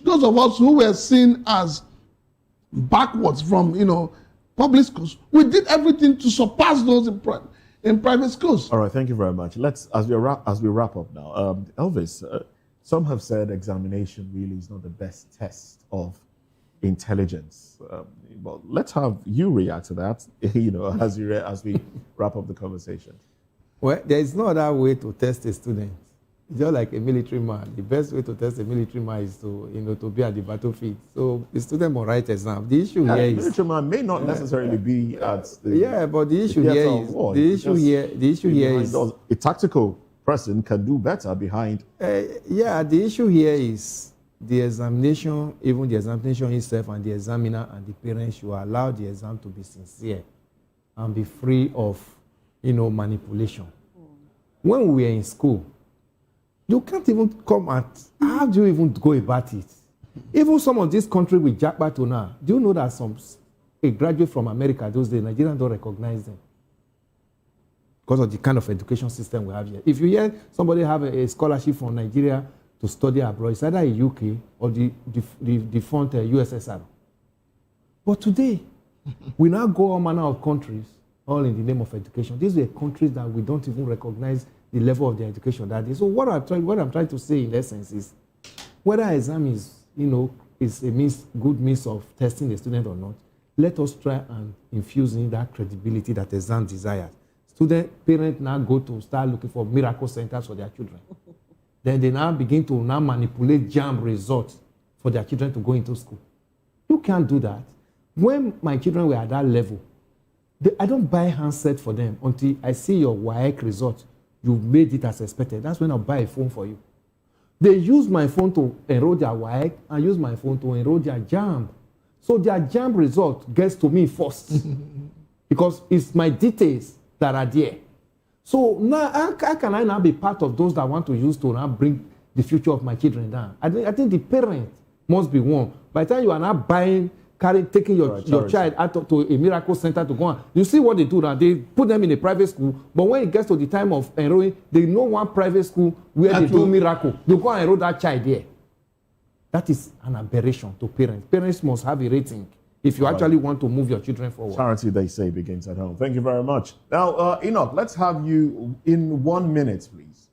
those of us who were seen as backwards from, public schools, we did everything to surpass those in private schools. All right, thank you very much. Let's, as we wrap up now, Elvis, some have said examination really is not the best test of intelligence. Well, let's have you react to that, as we wrap up the conversation. Well, there is no other way to test a student. It's just like a military man. The best way to test a military man is to be at the battlefield. So the student will write exam. The issue here is military man may not necessarily be at the but the issue here is a tactical person can do better behind. The issue here is the examination, even the examination itself, and the examiner and the parents should allow the exam to be sincere and be free of manipulation. When we were in school, you can't even come at, how do you even go about it? Even some of these countries with jackpot to now, do you know that a graduate from America those days, Nigerians don't recognize them because of the kind of education system we have here. If you hear somebody have a scholarship from Nigeria to study abroad, it's either in UK or the defunct USSR. But today, we now go all manner of countries, all in the name of education. These are countries that we don't even recognize the level of their education that is. So what I'm trying to say in essence is, whether exam is, is a good means of testing the student or not, let us try and infuse in that credibility that exam desires. Parents now go to start looking for miracle centers for their children. Then they now begin to manipulate JAM results for their children to go into school. You can't do that. When my children were at that level, I don't buy handset for them until I see your WAEC result. You made it as expected. That's when I'll buy a phone for you. They use my phone to enroll their WAEC and use my phone to enroll their JAM. So their JAM result gets to me first because it's my details that are there. So now, how can I now be part of those that want to use to now bring the future of my children down? I think the parent must be one. By the time you are now taking your child out to a miracle center to go on, you see what they do now. They put them in a private school, but when it gets to the time of enrolling, they know one private school where they do miracle. They go and enroll that child there. That is an aberration to parents. Parents must have a rating if you actually want to move your children forward. Charity, they say, begins at home. Thank you very much. Now, Enoch, let's have you in 1 minute, please.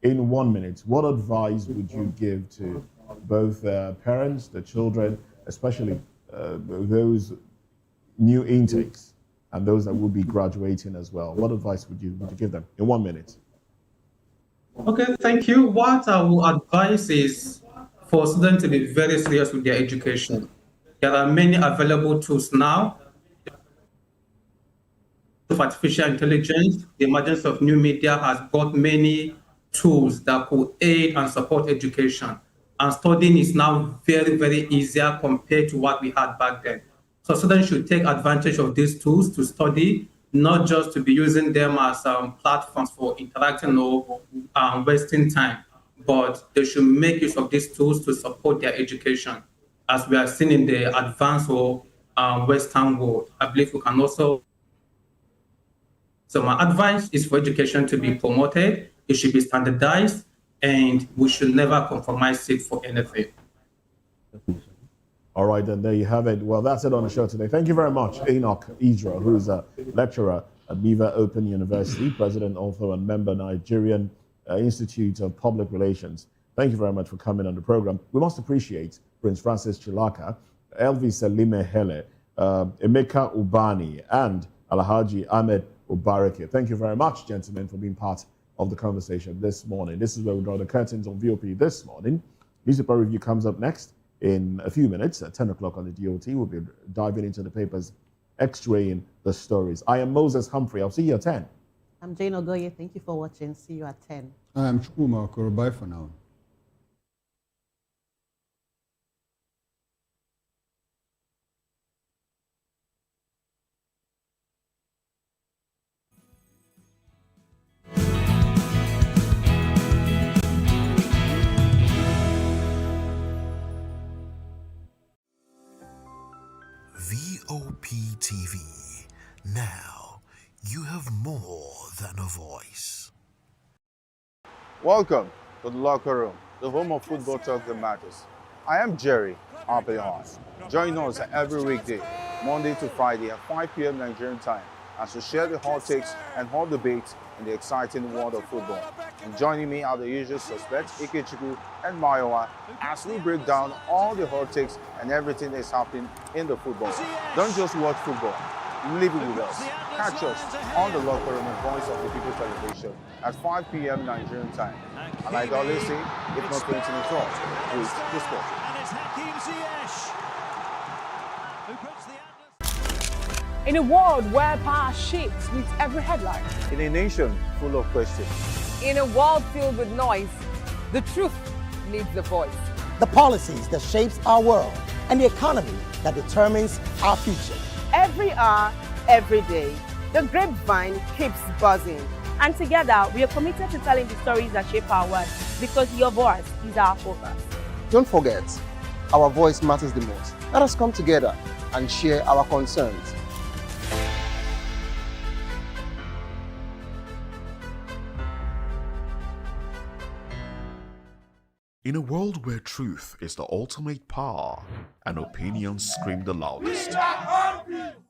In 1 minute, what advice would you give to both parents, the children, especially those new intakes and those that will be graduating as well? What advice would you give them in 1 minute? Okay, thank you. What I will advise is for students to be very serious with their education. There are many available tools now. Of artificial intelligence, the emergence of new media has brought many tools that could aid and support education. And studying is now very, very easier compared to what we had back then. So students should take advantage of these tools to study, not just to be using them as platforms for interacting or wasting time, but they should make use of these tools to support their education. As we are seeing in the advanced or Western world, I believe we can also. So my advice is for education to be promoted. It should be standardized, and we should never compromise it for anything. All right, then there you have it. Well, that's it on the show today. Thank you very much, Enoch Idra, who is a lecturer at Beaver Open University, president, author, and member, Nigerian Institute of Public Relations. Thank you very much for coming on the program. We must appreciate Prince Francis Chilaka, Elvis Salime Hele, Emeka Ubani, and Alhaji Ahmed Ubarake. Thank you very much, gentlemen, for being part of the conversation this morning. This is where we draw the curtains on VOP this morning. Newspaper review comes up next in a few minutes at 10 o'clock on the DOT. We'll be diving into the papers, x-raying the stories. I am Moses Humphrey. I'll see you at 10. I'm Jane Ogoye. Thank you for watching. See you at 10. I'm Chukuma Okoro. Bye for now. Voptv. Now, you have more than a voice. Welcome to the locker room, the home of football talk that matters. I am Jerry Arpehon. Join us every weekday, Monday to Friday at 5 p.m. Nigerian time, as we share the hot takes and hot debates in the exciting world of football. And joining me are the usual suspects, Ikechukwu and Mayowa, as we break down all the hot takes and everything that's happening in the football. Don't just watch football, live it with us. Catch us on the locker room and Voice of the People television at 5 p.m. Nigerian time. And like I always say, if not 20 minutes off, with the sport. In a world where power shifts with every headline. In a nation full of questions. In a world filled with noise, the truth needs a voice. The policies that shapes our world and the economy that determines our future. Every hour, every day, the grapevine keeps buzzing. And together, we are committed to telling the stories that shape our world, because your voice is our focus. Don't forget, our voice matters the most. Let us come together and share our concerns. In a world where truth is the ultimate power and opinions scream the loudest,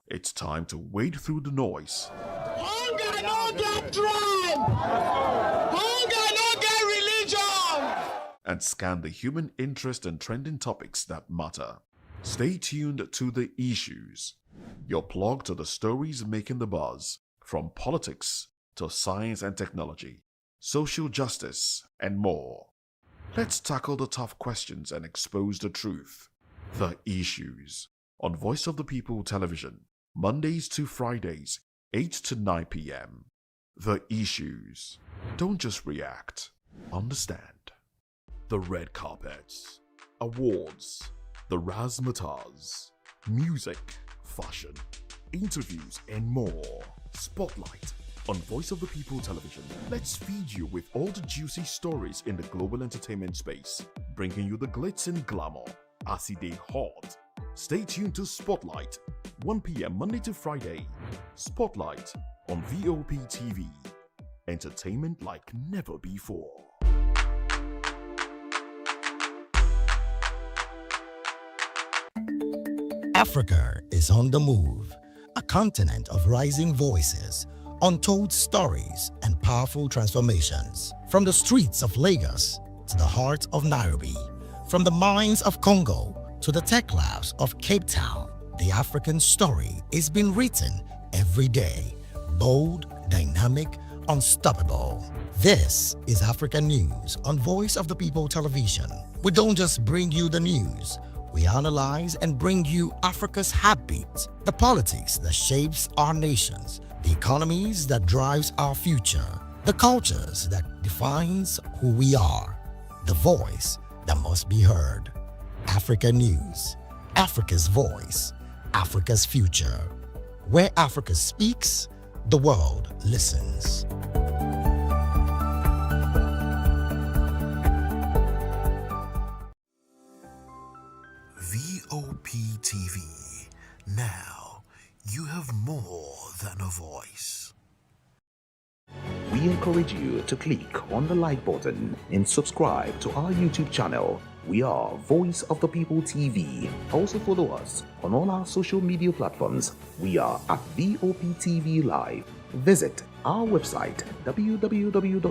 it's time to wade through the noise. Hunger no get tribe! Hunger no get religion! And scan the human interest and trending topics that matter. Stay tuned to The Issues, your plug to the stories making the buzz, from politics to science and technology, social justice, and more. Let's tackle the tough questions and expose the truth. The Issues on Voice of the People television, Mondays to Fridays, 8 to 9 p.m. The Issues. Don't just react, understand. The red carpets, awards, the razzmatazz, music, fashion, interviews, and more. Spotlight on Voice of the People television. Let's feed you with all the juicy stories in the global entertainment space, bringing you the glitz and glamour as they hot. Stay tuned to Spotlight, 1 p.m. Monday to Friday. Spotlight on Voptv. Entertainment like never before. Africa is on the move, a continent of rising voices, untold stories, and powerful transformations. From the streets of Lagos to the heart of Nairobi, from the mines of Congo to the tech labs of Cape Town, the African story is being written every day. Bold, dynamic, unstoppable. This is African News on Voice of the People television. We don't just bring you the news. We analyze and bring you Africa's heartbeat, the politics that shapes our nations, the economies that drives our future, the cultures that defines who we are, the voice that must be heard. Africa News, Africa's voice, Africa's future. Where Africa speaks, the world listens. Voptv. Now, you have more than a voice. We encourage you to click on the like button and subscribe to our YouTube channel. We are Voice of the People TV. Also follow us on all our social media platforms. We are at Voptv Live. Visit our website www.vop.ng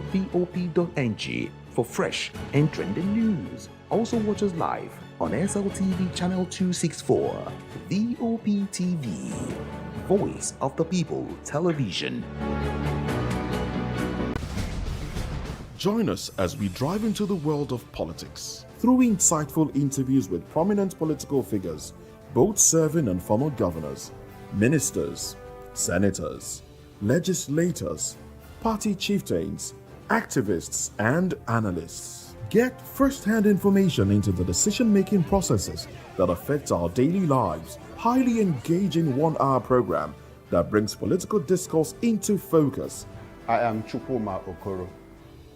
for fresh and trending news. Also watch us live on SLTV channel 264, Voptv, Voice of the People Television. Join us as we drive into the world of politics through insightful interviews with prominent political figures, both serving and former governors, ministers, senators, legislators, party chieftains, activists, and analysts. Get first-hand information into the decision-making processes that affect our daily lives. Highly engaging one-hour program that brings political discourse into focus. I am Chukwuma Okoro.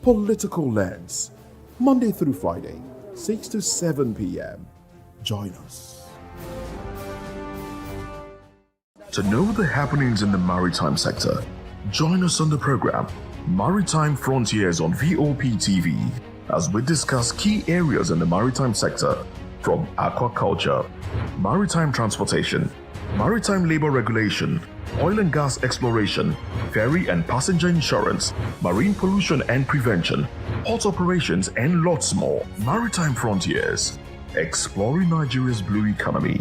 Political Lens, Monday through Friday, 6 to 7 p.m. Join us. To know the happenings in the maritime sector, join us on the program Maritime Frontiers on Voptv as we discuss key areas in the maritime sector from aquaculture, maritime transportation, maritime labor regulation, oil and gas exploration, ferry and passenger insurance, marine pollution and prevention, port operations, and lots more. Maritime Frontiers, exploring Nigeria's blue economy.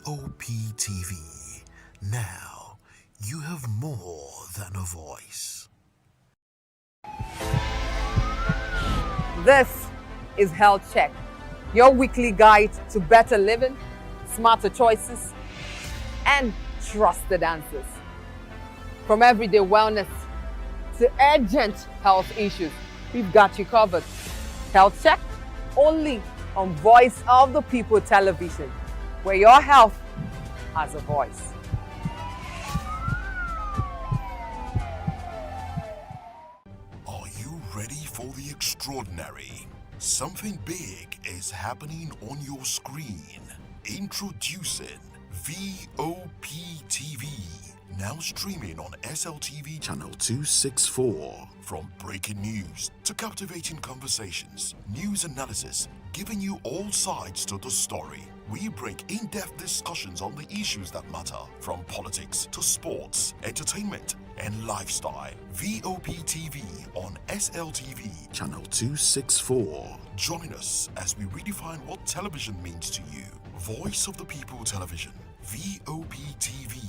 Voptv. Now, you have more than a voice. This is Health Check, your weekly guide to better living, smarter choices, and trusted answers. From everyday wellness to urgent health issues, we've got you covered. Health Check, only on Voice of the People Television, where your health has a voice. Are you ready for the extraordinary? Something big is happening on your screen. Introducing Voptv. Now streaming on SLTV channel 264. From breaking news to captivating conversations, news analysis, giving you all sides to the story. We bring in-depth discussions on the issues that matter, from politics to sports, entertainment, and lifestyle. Voptv on SLTV channel 264. Join us as we redefine what television means to you. Voice of the People Television, Voptv.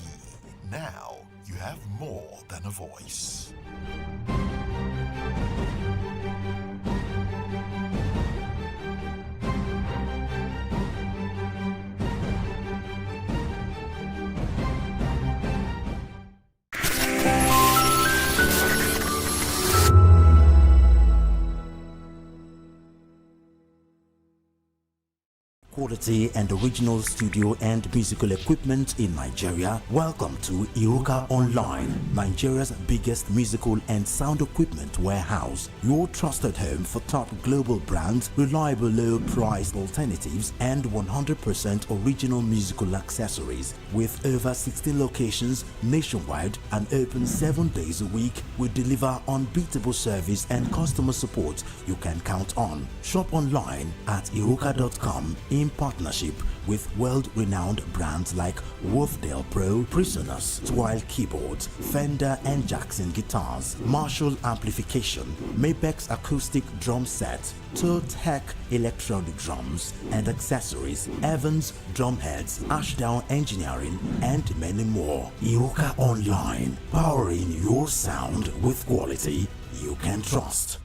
Now you have more than a voice. Quality and original studio and musical equipment in Nigeria. Welcome to Iruka Online, Nigeria's biggest musical and sound equipment warehouse. Your trusted home for top global brands, reliable low-priced alternatives, and 100% original musical accessories. With over 60 locations nationwide and open 7 days a week, we deliver unbeatable service and customer support you can count on. Shop online at iruka.com in partnership with world-renowned brands like Wolfdale Pro, Prisoners, Twile Keyboards, Fender and Jackson Guitars, Marshall Amplification, Mapex Acoustic Drum Set, Tech Electronic Drums and Accessories, Evans Drumheads, Ashdown Engineering, and many more. Iruka Online, powering your sound with quality you can trust.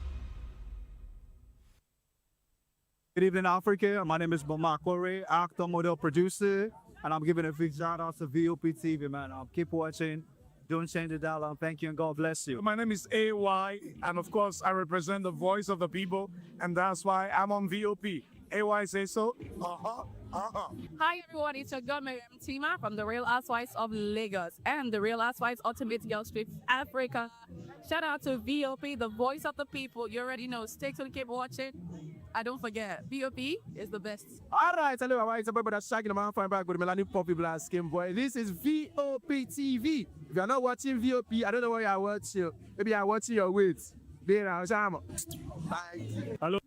Good evening, Africa. My name is Bomakore, actor, model, producer, and I'm giving a big shout out to Voptv, man. Keep watching Don't change the dial. Thank you and God bless you. My name is AY, and of course, I represent the voice of the people, and that's why I'm on VOP. AY say so. Hi everyone, it's your girl Miriam Tima from the Real Housewives of Lagos and the Real Housewives Ultimate Girls Trip Africa. Shout out to VOP, the voice of the people. You already know. Stay tuned, keep watching. And don't forget, VOP is the best. All right, hello, it's a boy that's shaking the man fine back with Melanie Poppy Black Skin Boy. This is VOP TV. If you're not watching VOP, I don't know why you're watching. Maybe you're watching your weight. Bye. Hello.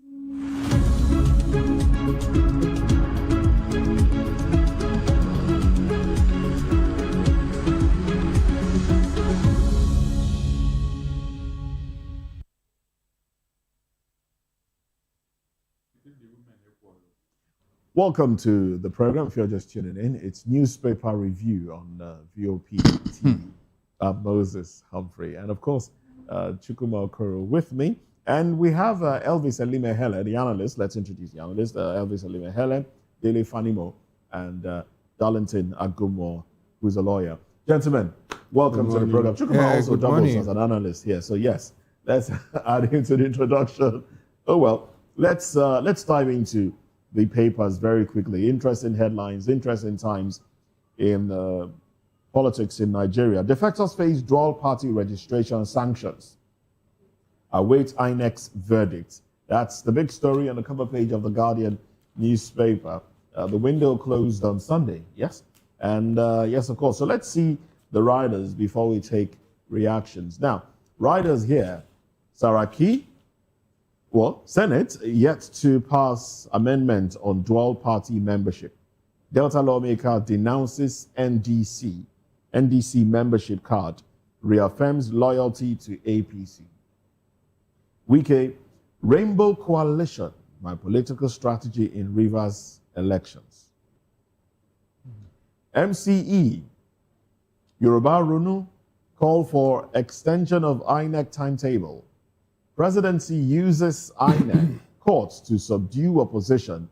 Welcome to the program. If you're just tuning in, it's newspaper review on VOP TV. Moses Humphrey, and of course, Chukuma Okoro with me. And we have Elvis Elimehele, the analyst. Let's introduce the analyst, Elvis Elimehele, Dele Fanimo, and Darlington Agumo, who's a lawyer. Gentlemen, welcome to the program. Chukuma also doubles as an analyst here. So yes, let's add him to the introduction. Oh well, let's dive into the papers very quickly. Interesting headlines, interesting times in politics in Nigeria. Defectors face dual party registration sanctions. Await INEC's verdict. That's the big story on the cover page of the Guardian newspaper. The window closed on Sunday, yes? And yes, of course. So let's see the riders before we take reactions. Now, riders here, Saraki, well, Senate yet to pass amendment on dual party membership. Delta lawmaker denounces NDC membership card, reaffirms loyalty to APC. Wike, Rainbow Coalition, my political strategy in Rivers elections. MCE, Yoruba Runu, call for extension of INEC timetable. Presidency uses INEC courts to subdue opposition.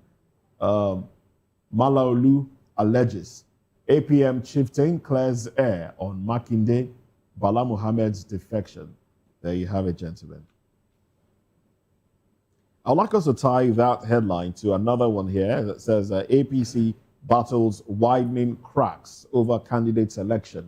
Malaolu alleges. APM chieftain clears air on Makinde, Bala Muhammad's defection. There you have it, gentlemen. I'd like us to tie that headline to another one here that says APC battles widening cracks over candidate selection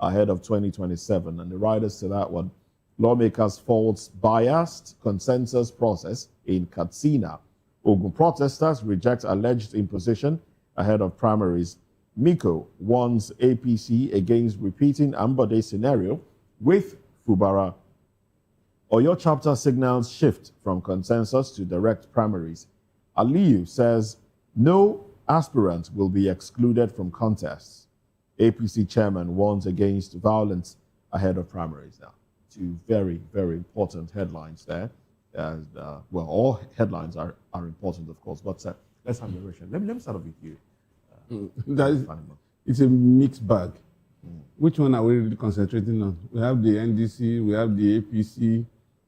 ahead of 2027. And the riders to that one, lawmakers faults biased consensus process in Katsina. Ogun protesters reject alleged imposition ahead of primaries. Miko warns APC against repeating Ambode scenario with Fubara. Oyo chapter signals shift from consensus to direct primaries. Aliyu says no aspirant will be excluded from contests. APC chairman warns against violence ahead of primaries. Now, two very, very important headlines there. And, well, all headlines are important, of course, but let's have the reaction. Let me start off with you. It's a mixed bag. Which one are we really concentrating on? We have the NDC, we have the APC,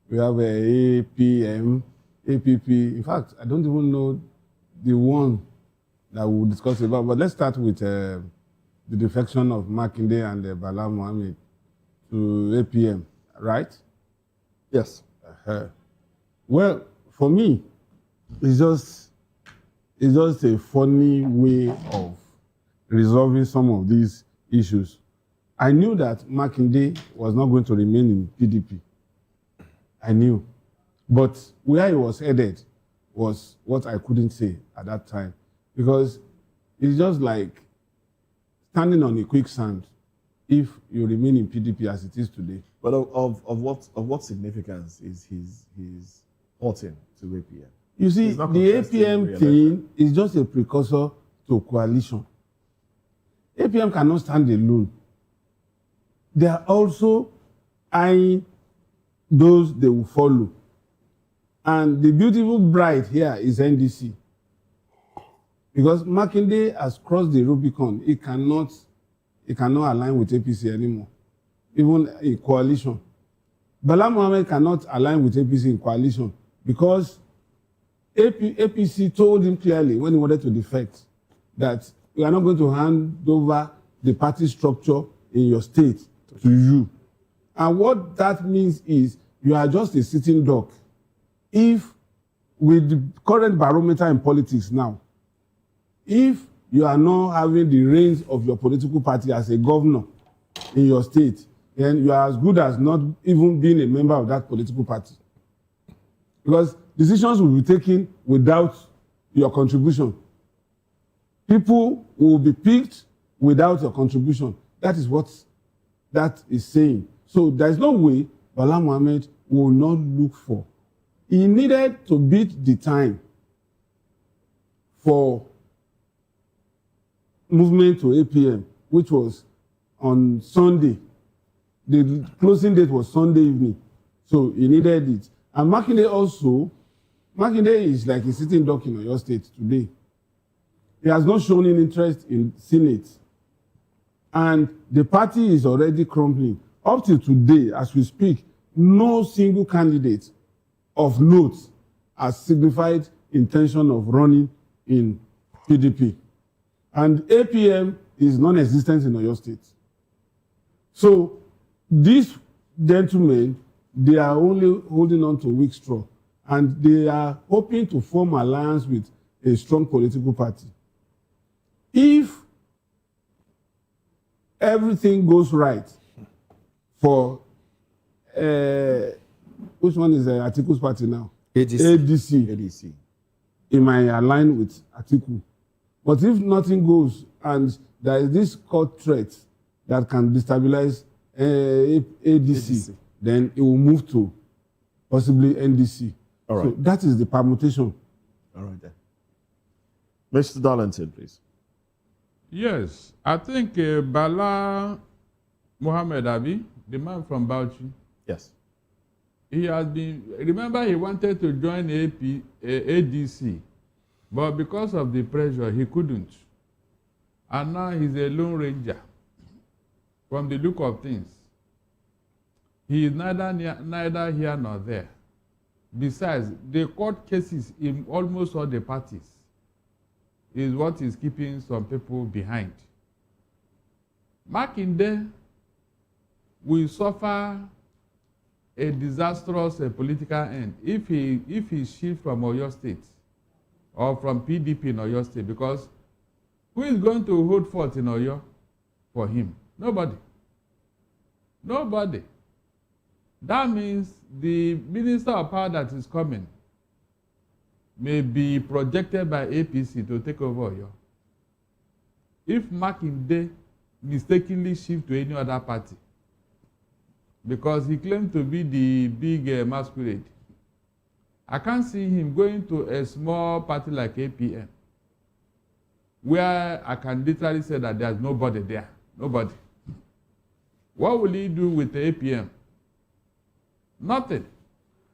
we have APM, APP. In fact, I don't even know the one that we'll discuss about, but let's start with the defection of Makinde and Bala Mohammed to APM, right? Yes. Well, for me, it's just a funny way of resolving some of these issues. I knew that Makinde was not going to remain in PDP. I knew. But where he was headed was what I couldn't say at that time. Because it's just like standing on a quicksand if you remain in PDP as it is today. But of what significance is his halting to APM? You see, the APM thing is just a precursor to coalition. APM cannot stand alone. They are also eyeing those they will follow. And the beautiful bride here is NDC. Because Makinde has crossed the Rubicon. He cannot align with APC anymore, even in coalition. Bala Mohammed cannot align with APC in coalition because APC told him clearly when he wanted to defect that we are not going to hand over the party structure in your state to you. And what that means is you are just a sitting duck. If, with the current barometer in politics now, if you are not having the reins of your political party as a governor in your state, then you are as good as not even being a member of that political party. Because decisions will be taken without your contribution. People will be picked without your contribution. That is what that is saying. So there is no way Bala Mohammed will not look for. He needed to beat the time for movement to APM, which was on Sunday. The closing date was Sunday evening. So he needed it. And Makinde also, Makinde is like a sitting duck in Oyo State today. He has not shown any interest in Senate. And the party is already crumbling. Up till today, as we speak, no single candidate of note has signified intention of running in PDP. And APM is non-existent in Oyo State. So these gentlemen, they are only holding on to weak straw. And they are hoping to form alliance with a strong political party. If everything goes right for which one is Atiku's party now? ADC. It might align with Atiku. But if nothing goes and there is this court threat that can destabilize ADC, then it will move to possibly NDC. All right. So that is the permutation. All right then. Mr. Darlington, please. Yes, I think Bala Mohammed Abi, the man from Bauchi. Yes. He has been, remember he wanted to join ADC, but because of the pressure, he couldn't. And now he's a lone ranger. From the look of things, he is neither here nor there. Besides, the court cases in almost all the parties is what is keeping some people behind. Makinde will suffer a disastrous political end if he shifts from Oyo State or from PDP in Oyo State, because who is going to hold forth in Oyo for him? Nobody. Nobody. That means the minister of power that is coming may be projected by APC to take over Oyo. If Makinde mistakenly shift to any other party, because he claimed to be the big masquerade, I can't see him going to a small party like APM, where I can literally say that there's nobody there. Nobody. What will he do with the APM? Nothing.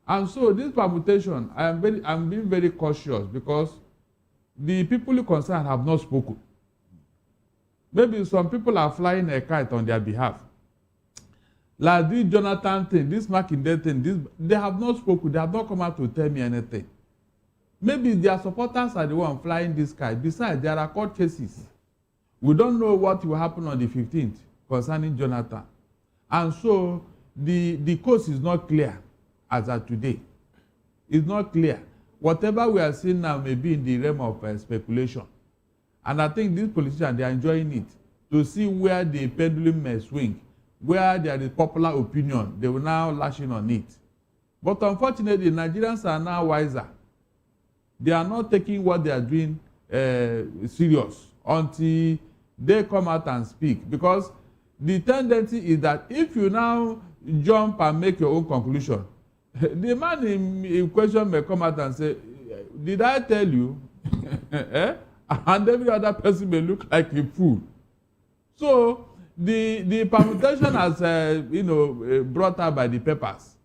And so this permutation, I'm being very cautious because the people concerned have not spoken. Maybe some people are flying a kite on their behalf. Like this Jonathan thing, this Makinde thing, they have not spoken. They have not come out to tell me anything. Maybe their supporters are the one flying this kite. Besides, there are court cases. We don't know what will happen on the 15th concerning Jonathan. And so the coast is not clear as of today. It's not clear. Whatever we are seeing now may be in the realm of speculation. And I think these politicians, they are enjoying it to see where the pendulum may swing, where there is popular opinion, they will now lash in on it. But unfortunately, Nigerians are now wiser. They are not taking what they are doing serious until they come out and speak. Because the tendency is that if you now jump and make your own conclusion, the man in question may come out and say, did I tell you? And every other person may look like a fool. So the permutation as brought out by the papers,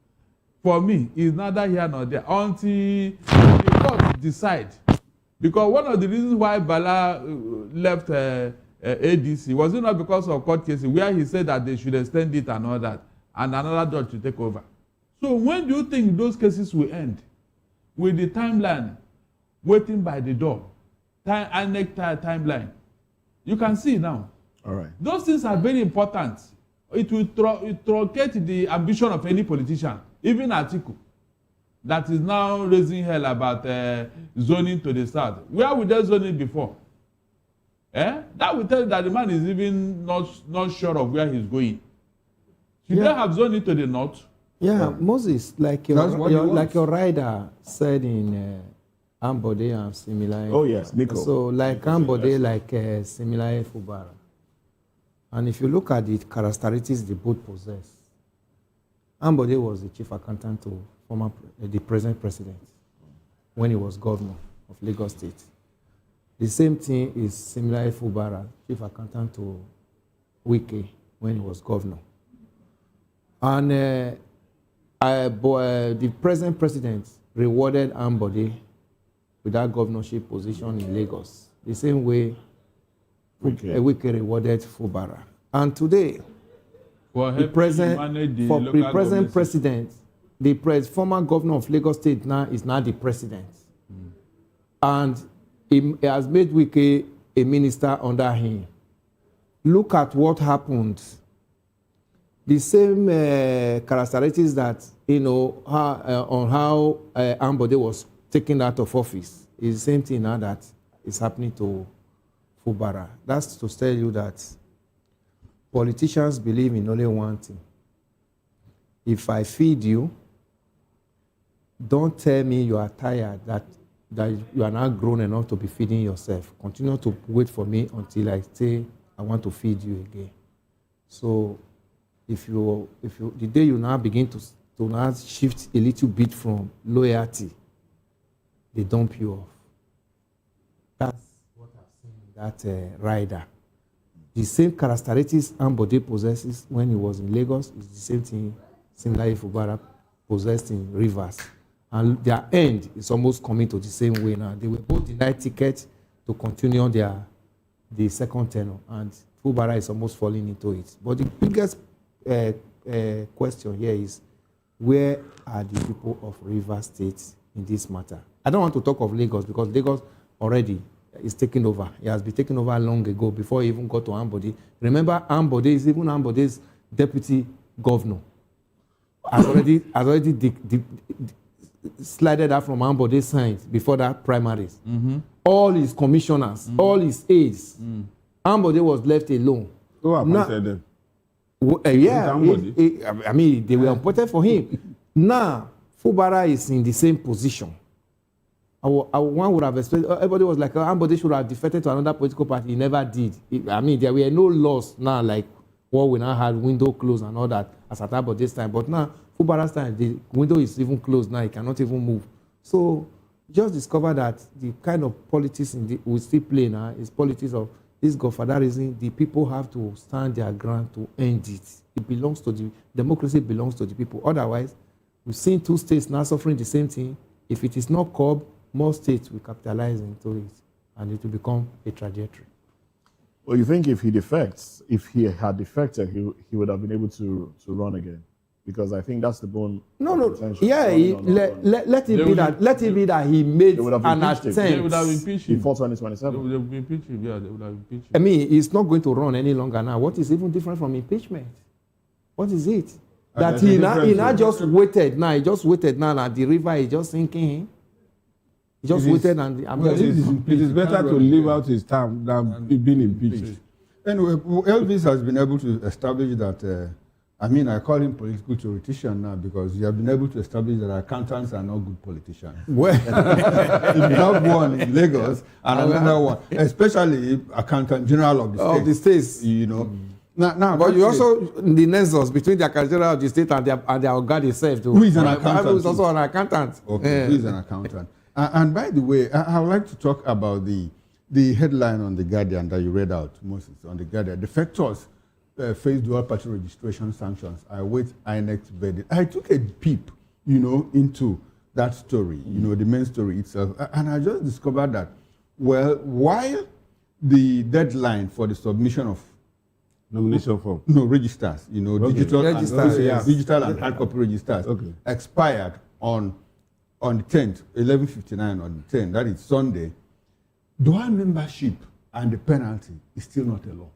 for me, is neither here nor there until the court decide. Because one of the reasons why Bala left ADC was it not because of court cases where he said that they should extend it and all that, and another judge to take over. So when do you think those cases will end? With the timeline waiting by the door, timeline. You can see now. All right. Those things are very important it will truncate the ambition of any politician, even Atiku, that is now raising hell about zoning to the south. Where would they zone it before? That will tell you that the man is even not sure of where he's going. Should they have zoned it to the north? Yeah, Moses, like your rider said in Ambode and Similaye. Oh yes, Nico. So like Ambode, like Similaye Fubara. And if you look at the characteristics they both possess, Ambode was the chief accountant to the present president when he was governor of Lagos State. The same thing is Similaye Fubara, chief accountant to Wike when he was governor. And the present president rewarded Ambode with that governorship position in Lagos, the same way Wike rewarded Fubara. And today, the present president, the former governor of Lagos State now is now the president. And he has made Wike a minister under him. Look at what happened. The same characteristics that, on how Ambode was taken out of office is the same thing now that is happening to Fubara. That's to tell you that politicians believe in only one thing. If I feed you, don't tell me you are tired, that you are not grown enough to be feeding yourself. Continue to wait for me until I say I want to feed you again. So if you the day you now begin to now shift a little bit from loyalty, they dump you off. That's what I've seen in that rider. The same characteristics Ambode possesses when he was in Lagos is the same thing Similaye Fubara possessed in Rivers. And their end is almost coming to the same way now. They were both denied tickets to continue the second tenure, and Fubara is almost falling into it. But the biggest question here is, where are the people of Rivers State in this matter? I don't want to talk of Lagos because Lagos already is taken over. It has been taken over long ago before he even got to Ambode. Remember, Ambode is even Ambode's deputy governor. Has already slided out from Ambode's side before that primaries. Mm-hmm. All his commissioners, all his aides, Ambode was left alone. Who appointed them? I mean, they were appointed for him. Now, Fubara is in the same position. One would have expected, everybody was like, Ambode should have defected to another political party. He never did. I mean, there were no laws now like what we now had, window closed and all that, as at Ambode's time. But now, Fubara's time, the window is even closed now. He cannot even move. So, just discover that the kind of politics we still play now is politics of this godfatherism. The people have to stand their ground to end it. It belongs to democracy belongs to the people. Otherwise, we've seen two states now suffering the same thing. If it is not curbed, more states will capitalize into it, and it will become a trajectory. Well, you think if he had defected, he would have been able to run again? Because I think that's the bone. No. Yeah, let it be that he made an attempt. They would have impeached him. Before 2027. They would have impeached him. Yeah, they would have impeached him. I mean, he's not going to run any longer now. What is even different from impeachment? What is it? That he now just waited. Now he just waited. Now that the river is just sinking. He just waited and it is better to live out his term than being impeached. Anyway, Elvis has been able to establish that. I call him political theoretician now because you have been able to establish that accountants are not good politicians. Well, if you have one in Lagos and another one, especially accountant general of the states, Now, but you also the nexus between the accountant general of the state and their God itself too. Who is an accountant? Who is also an accountant. Okay, who is an accountant? And by the way, I would like to talk about the headline on The Guardian that you read out, Moses, on The Guardian. Defectors face dual party registration sanctions. I await INEC's verdict. I took a peep, into that story, the main story itself, and I just discovered that, well, while the deadline for the submission of nomination form, registers, digital and hard copy registers, expired on the 10th, 11:59 on the 10th, that is Sunday, dual membership and the penalty is still not a law.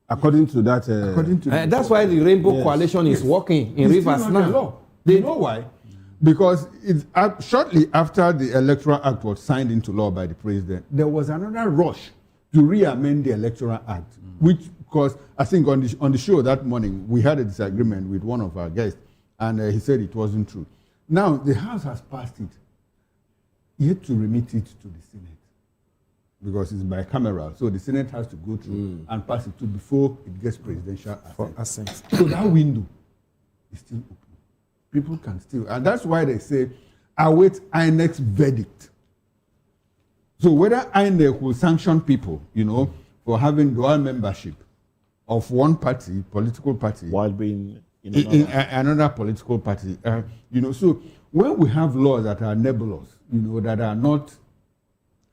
According to that, that's why the Rainbow Coalition is working in Rivers now. Law. You know why? Because shortly after the Electoral Act was signed into law by the president, there was another rush to re-amend the Electoral Act, which, because I think on the show that morning, we had a disagreement with one of our guests, and he said it wasn't true. Now, the House has passed it, yet to remit it to the Senate, because it's bicameral, so the Senate has to go through and pass it before it gets presidential assent. So that window is still open. People can still, and that's why they say, await INEC's verdict. So whether INEC will sanction people, for having dual membership of one party, political party, while being in another political party, so when we have laws that are nebulous, that are not,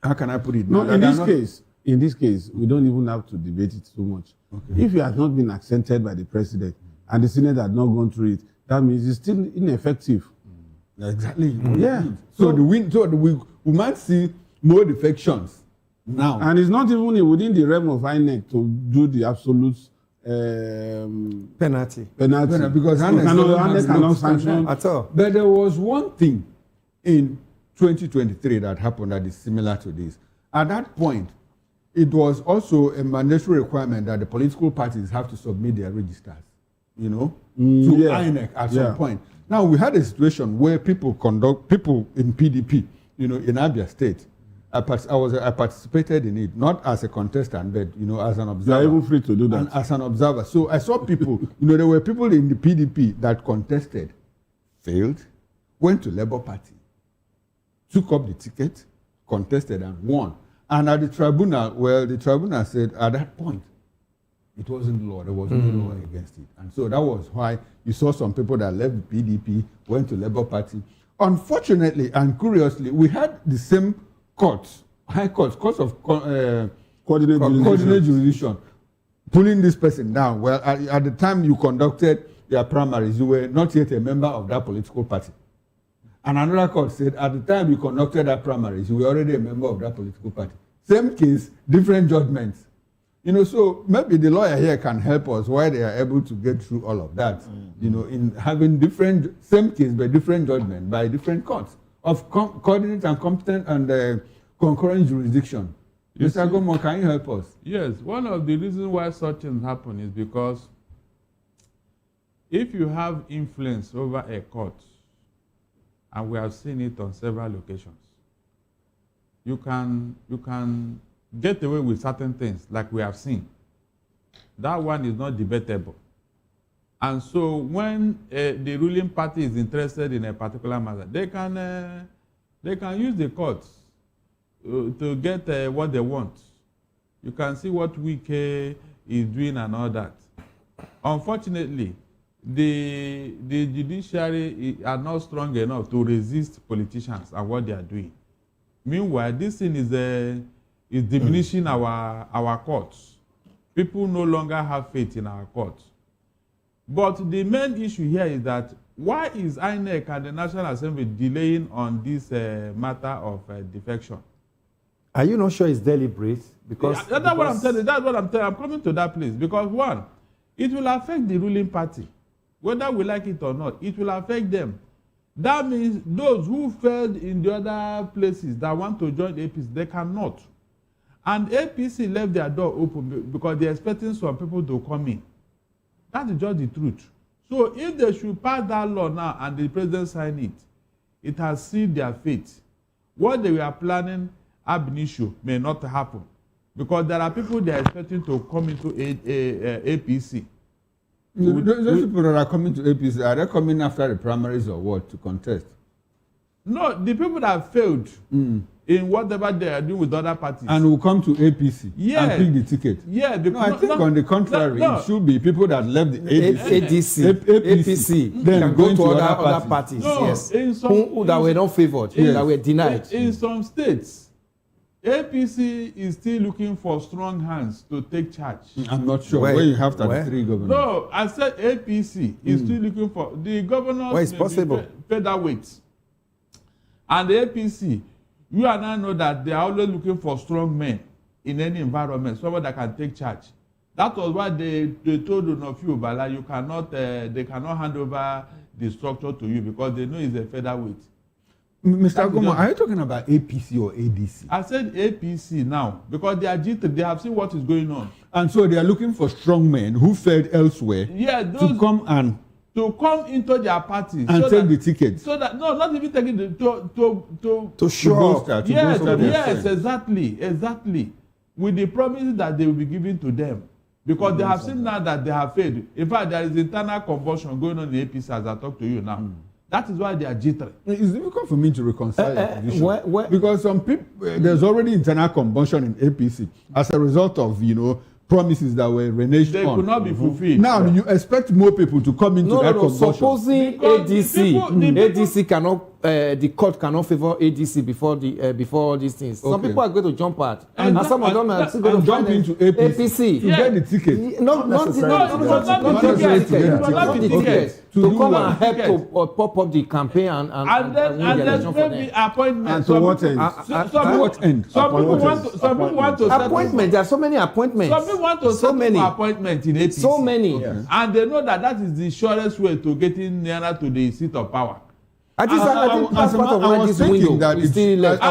how can I put it? No, in this case, we don't even have to debate it so much. Okay. If it has not been accented by the president and the Senate had not gone through it, that means it's still ineffective. Exactly. Yeah. So we might see more defections now. And it's not even within the realm of INEC to do the absolute penalty. Because INEC cannot sanction at all. But there was one thing in 2023 that happened that is similar to this. At that point, it was also a mandatory requirement that the political parties have to submit their registers, to INEC at some point. Now, we had a situation where people in PDP, in Abia State, I participated in it, not as a contestant, but, as an observer. You are even free to do that. And as an observer. So I saw people, there were people in the PDP that contested, failed, went to Labour Party, took up the ticket, contested and won. And at the tribunal, the tribunal said at that point, it wasn't law. There was no law against it. And so that was why you saw some people that left the PDP, went to Labour Party. Unfortunately and curiously, we had the same courts, high courts, courts of coordinate jurisdiction, pulling this person down. Well, at the time you conducted your primaries, you were not yet a member of that political party. And another court said, at the time you conducted that primaries, you were already a member of that political party. Same case, different judgments. So maybe the lawyer here can help us why they are able to get through all of that, in having same case but different judgment by different courts of coordinate and competent and concurrent jurisdiction. Mr. Gomo, can you help us? Yes, one of the reasons why such things happen is because if you have influence over a court, and we have seen it on several occasions, you can get away with certain things like we have seen. That one is not debatable. And so when the ruling party is interested in a particular matter, they can use the courts to get what they want. You can see what Wike is doing and all that. Unfortunately, the judiciary are not strong enough to resist politicians and what they are doing. Meanwhile, this thing is diminishing our courts. People no longer have faith in our courts. But the main issue here is that why is INEC and the National Assembly delaying on this matter of defection? Are you not sure it's deliberate? Because that's what I'm telling you. That's what I'm telling you. I'm coming to that place because one, it will affect the ruling party. Whether we like it or not, it will affect them. That means those who failed in the other places that want to join APC, they cannot. And APC left their door open because they're expecting some people to come in. That is just the truth. So if they should pass that law now and the president sign it, it has sealed their fate. What they were planning ab initio may not happen because there are people they are expecting to come into APC. Those people that are coming to APC, are they coming after the primaries or what, to contest? No, the people that failed in whatever they are doing with other parties. And will come to APC and pick the ticket. Yeah. I think on the contrary, it should be people that left the APC then go to other parties. No, yes. Who that were not favored, that were denied. In some states, APC is still looking for strong hands to take charge. I'm not sure where you have 33 governors. No, I said APC is still looking for the governors. Where it's possible. Featherweight. And the APC, you and I know that they are always looking for strong men in any environment, someone that can take charge. That was why they told Onofi Obala you cannot they cannot hand over the structure to you because they know it's a featherweight. Mr. Gomo, are you talking about APC or ADC? I said APC now because they are G3. They have seen what is going on. And so they are looking for strong men who failed elsewhere to come into their party and take the ticket. So that no, not even taking the to show up. Yes, exactly. With the promises that they will be given to them. Because they have seen now that they have failed. In fact, there is internal combustion going on in the APC as I talk to you now. That is why they are G3. It's difficult for me to reconcile that position. Because some people, there's already internal combustion in APC as a result of, promises that were reneged on. They could not be fulfilled. Now, you expect more people to come into that combustion. Supposing ADC cannot, the court cannot favor ADC before all these things. Some people are going to jump out, and some of them are still going to jump into APC to get the ticket. Not the ticket. To come and help to pop up the campaign and win the election for them. Appointment. And to what end? Some people want to appointment. There are so many appointments. Some people want to set up appointment in APC. So many. And they know that is the surest way to getting nearer to the seat of power. I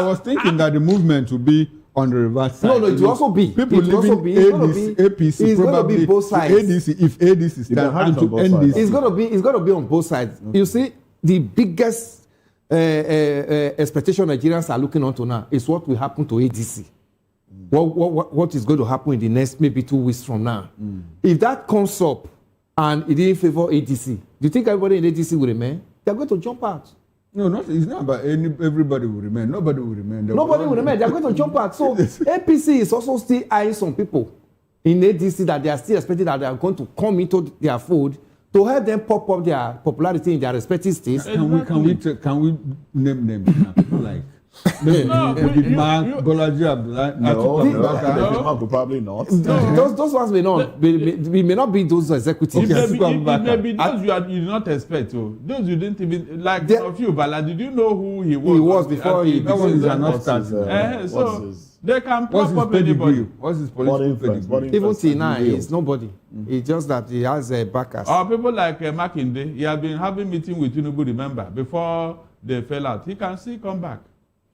was thinking that the movement would be on the reverse side. No, it will also be. People leaving APC probably both sides. ADC if ADC stands and to NDC. It's going to be on both sides. You see, the biggest expectation Nigerians are looking on to now is what will happen to ADC. What is going to happen in the next maybe 2 weeks from now? If that comes up and it didn't favor ADC, do you think everybody in ADC will remain? They're going to jump out. No, it's not about everybody will remain. Nobody will remain. Nobody will remain. They're going to jump out. So APC is also still eyeing some people in ADC that they are still expecting that they are going to come into their fold to help them pop up their popularity in their respective states. Can we name names now? People like Mark, Bolaji Abdullah. No, probably not. Those ones may not. We may not be those executives. It may be those you did not expect. Those you didn't even like. Of you, Bala, did you know who he was? He was before he. That one is not starting. So they can pop up anybody. What's his political pedigree? Even till now, he's nobody. It's just that he has backers. People like Makinde, he has been having meeting with Tinubu, remember, before they fell out. He can still come back.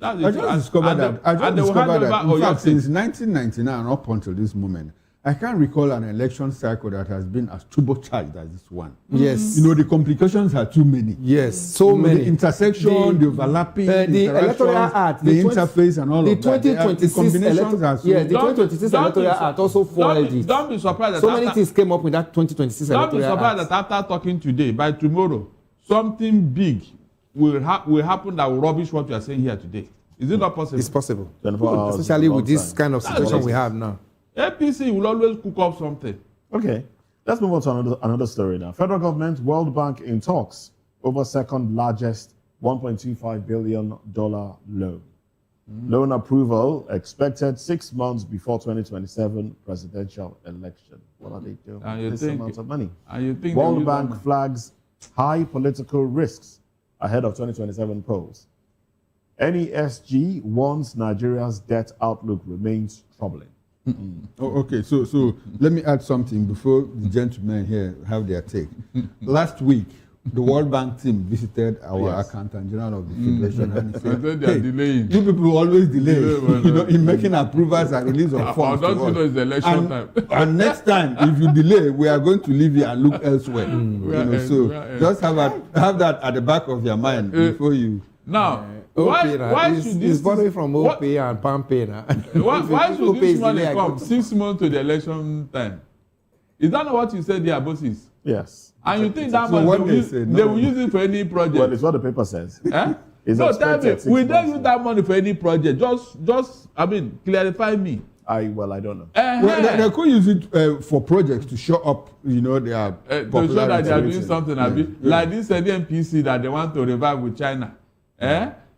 I just discovered that. In fact, since 1999 up until this moment, I can't recall an election cycle that has been as turbocharged as this one. Yes. The complications are too many. Yes, so many. The intersection, the overlapping, the electoral act, the interface and all of that. The 2026 electoral act also foiled it. Don't be surprised that so many things came up with that 2026 electoral act. Don't be surprised that after talking today, by tomorrow, something big will happen that will rubbish what you are saying here today. Is it not possible? It's possible. Especially with this kind of situation we have now. APC will always cook up something. Okay. Let's move on to another story now. Federal government, World Bank in talks over second largest $1.25 billion loan. Loan approval expected 6 months before 2027 presidential election. What are they doing? This amount of money. World Bank flags high political risks ahead of 2027 polls. NESG warns Nigeria's debt outlook remains troubling. Okay, so let me add something before the gentlemen here have their take. Last week, the World Bank team visited our accountant general of the Federation and he said, they are delaying. You people always delay, in making approvals and release of funds. Don't you know it's election time? And next time, if you delay, we are going to leave you and look elsewhere. Just have that at the back of your mind before you. Now, why should this borrowing from OP and Pampe now? Why should this money come 6 months to the election time? Is that not what you said there, bosses? Yes. And you think that money they will use it for any project? Well, it's what the paper says. No, tell me, will they use that money for any project? Just clarify me. I don't know. Well, they could use it for projects to show up, their to show that they are doing something. Like this NPC that they want to revive with China.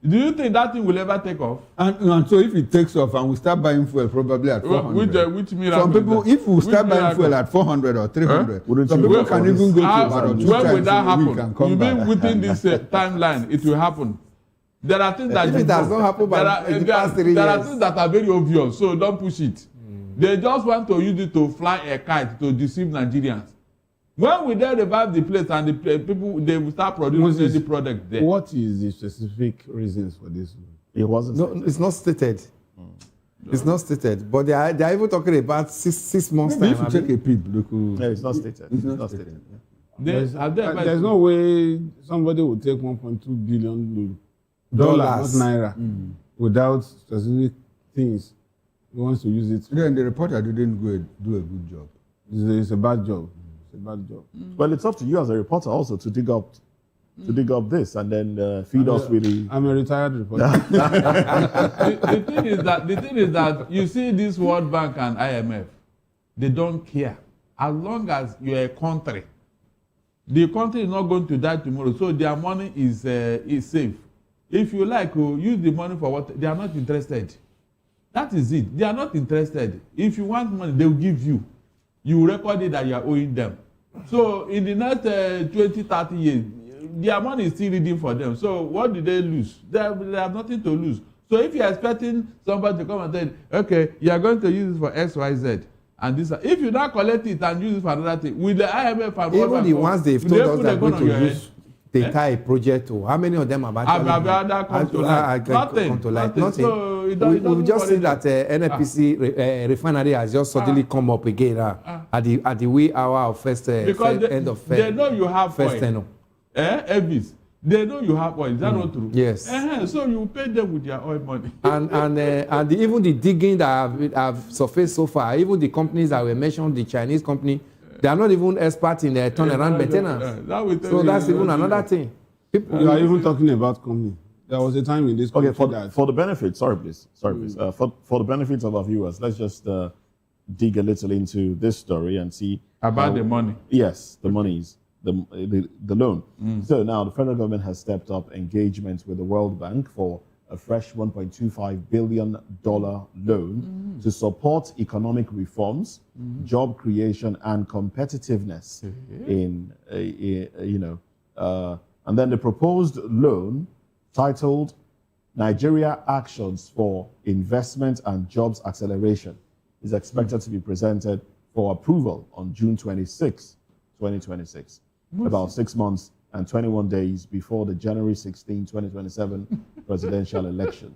Do you think that thing will ever take off? And so if it takes off and we start buying fuel probably at 400. Which miracle? Some people, if we start buying fuel at 400 or 300, some people can even go to about 2 times when will that happen? and come you back. mean within this timeline it will happen? There are things that if it does not happen by the past 3 years. There are things that are very obvious, so don't push it. They just want to use it to fly a kite to deceive Nigerians. When will they revive the place and the people, they will start producing the product there? What is the specific reasons for this? It wasn't. No, it's not stated. It's not stated, but they are even talking about six months Maybe time. if you take a peep, look. No, it's not stated. It's not stated. There's no way somebody would take $1.2 billion not naira, without specific things. He wants to use it. Then the reporter didn't do a good job. It's a bad job. It's a bad job. Well, it's up to you as a reporter also to dig up this and then feed us with the. I'm a retired reporter. the thing is that you see this World Bank and IMF, they don't care. As long as you're a country, the country is not going to die tomorrow, so their money is safe. If you like, use the money for what they are not interested. That is it. They are not interested. If you want money, they will give you. You will record it that you are owing them. So in the next 20, 30 years, their money is still reading for them. So what do they lose? They have nothing to lose. So if you are expecting somebody to come and say, okay, you are going to use it for X, Y, Z, and this, if you now collect it and use it for another thing, with the IMF and even the ones they've told us they're going to use, they tie a project to. How many of them have actually come to light? Nothing. So we've just seen that NNPC refinery has just suddenly come up again at the wee hour of end of they know you have first tenor. Elvis, they know you have oil. Is that not true? Yes. So you pay them with their oil money. and even the digging that have surfaced so far, even the companies that were mentioned, the Chinese company, they are not even experts in their turnaround maintenance. So that's even another thing. You are even talking about company. There was a time in this country for the benefit, for the benefit of our viewers, let's just dig a little into this story and see about the money. Yes, the monies. The loan. So now the federal government has stepped up engagement with the World Bank for a fresh $1.25 billion loan to support economic reforms, job creation, and competitiveness and then the proposed loan titled Nigeria Actions for Investment and Jobs Acceleration is expected to be presented for approval on June 26, 2026. About 6 months and 21 days before the January 16, 2027 presidential election.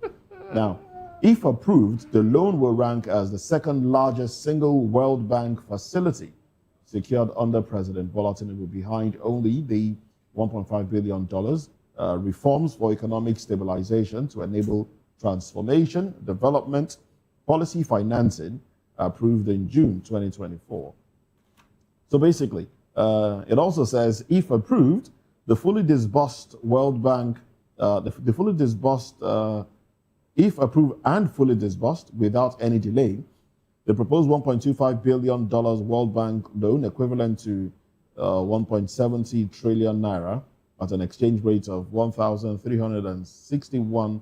Now, if approved, the loan will rank as the second largest single World Bank facility secured under President Bola Tinubu, behind only the $1.5 billion reforms for economic stabilization to enable transformation, development, policy financing approved in June 2024. So basically, it also says, if approved, the fully disbursed World Bank, if approved and fully disbursed without any delay, the proposed $1.25 billion World Bank loan, equivalent to 1.70 trillion naira at an exchange rate of 1,361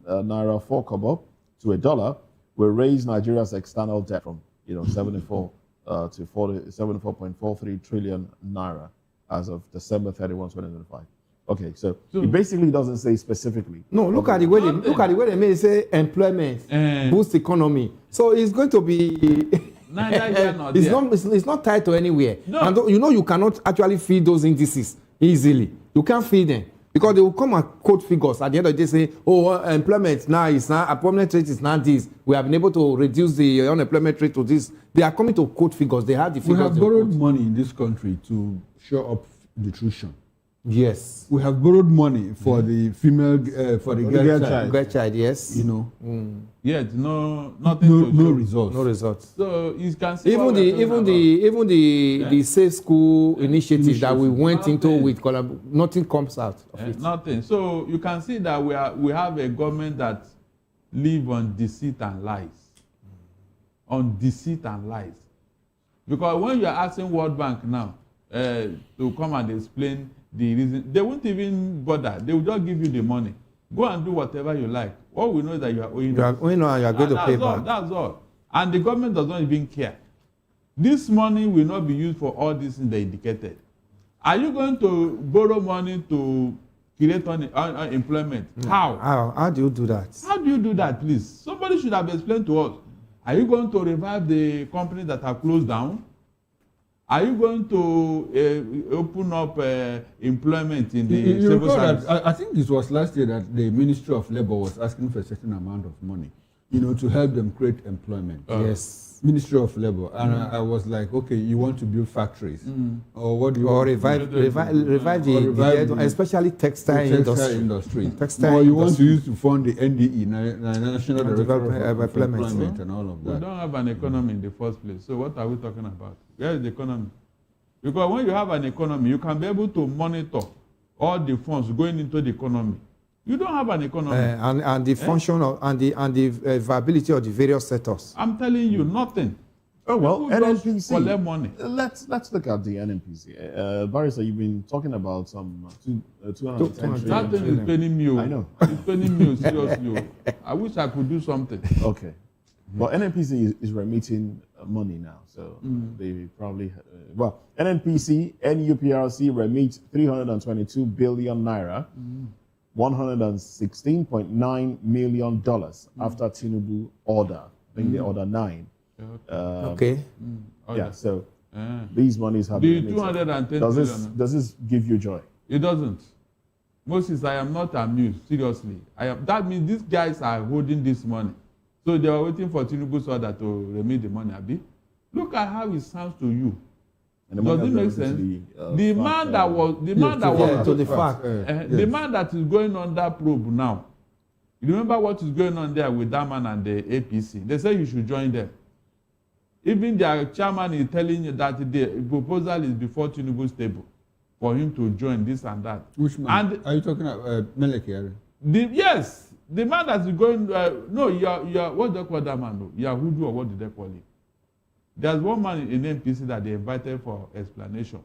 naira 4 kobo to a dollar, will raise Nigeria's external debt from 74 to 74.43 trillion naira as of December 31, 2025. Okay, so it basically doesn't say specifically. No, look at the way they may say employment, boost economy. So it's going to be. It's not tied to anywhere. No. And you cannot actually feed those indices easily. You can't feed them because they will come and quote figures at the end of the day, say, employment now is now, unemployment rate is now this. We have been able to reduce the unemployment rate to this. They are coming to quote figures. They have the figures. We have borrowed money in this country to shore up nutrition. Yes. We have borrowed money for the female, for the girl child. Girl child, yes. Yes, nothing. No results. No results. So you can see even the safe school initiative that we went into with nothing comes out of it. Nothing. So you can see that we have a government that live on deceit and lies. On deceit and lies. Because when you are asking World Bank now to come and explain the reason, they won't even bother. They will just give you the money. Go and do whatever you like. All we know is that you are owing. You are owing and you are going to pay back. That's all. And the government does not even care. This money will not be used for all these things they indicated. Are you going to borrow money to create unemployment? No. How do you do that? How do you do that, please? Somebody should have explained to us. Are you going to revive the companies that have closed down? Are you going to open up employment in the you civil recall service? that, I think it was last year that the Ministry of Labour was asking for a certain amount of money, to help them create employment. Yes. Ministry of Labour. And I was like, okay, you want to build factories? Or what do you Or want revive to the especially textile industry. Or you want to use to fund the NDE, National Development of Employment. Employment, and all of We that. don't have an economy in the first place. So what are we talking about? Where is the economy? Because when you have an economy, you can be able to monitor all the funds going into the economy. You don't have an economy. And the function of and the viability of the various sectors. I'm telling you, nothing. Oh well, People just NNPC. collect money. Let's look at the NNPC. Barrister, you've been talking about some 210 That thing is paining me. I know. It's paining me seriously. I wish I could do something. Okay. But NNPC is remitting money now, so they probably NNPC, NUPRC remit 322 billion naira, $116.9 million after Tinubu order. I think they order 9. Okay. Yeah. So these monies have the been 210 does this give you joy? It doesn't. Moses, I am not amused. Seriously, that means these guys are holding this money. So they are waiting for Tinubu's order to remit the money, Abi. Look at how it sounds to you. And does it make sense? The man that was the man that is going on that probe now. You remember what is going on there with that man and the APC? They say you should join them. Even their chairman is telling you that the proposal is before Tinubu's table for him to join this and that. Which man? And are you talking about Meleki? Yes. The man that is going, no, you are, what do they call that man? No? Yahudu or what do they call it? There's one man in NPC that they invited for explanation.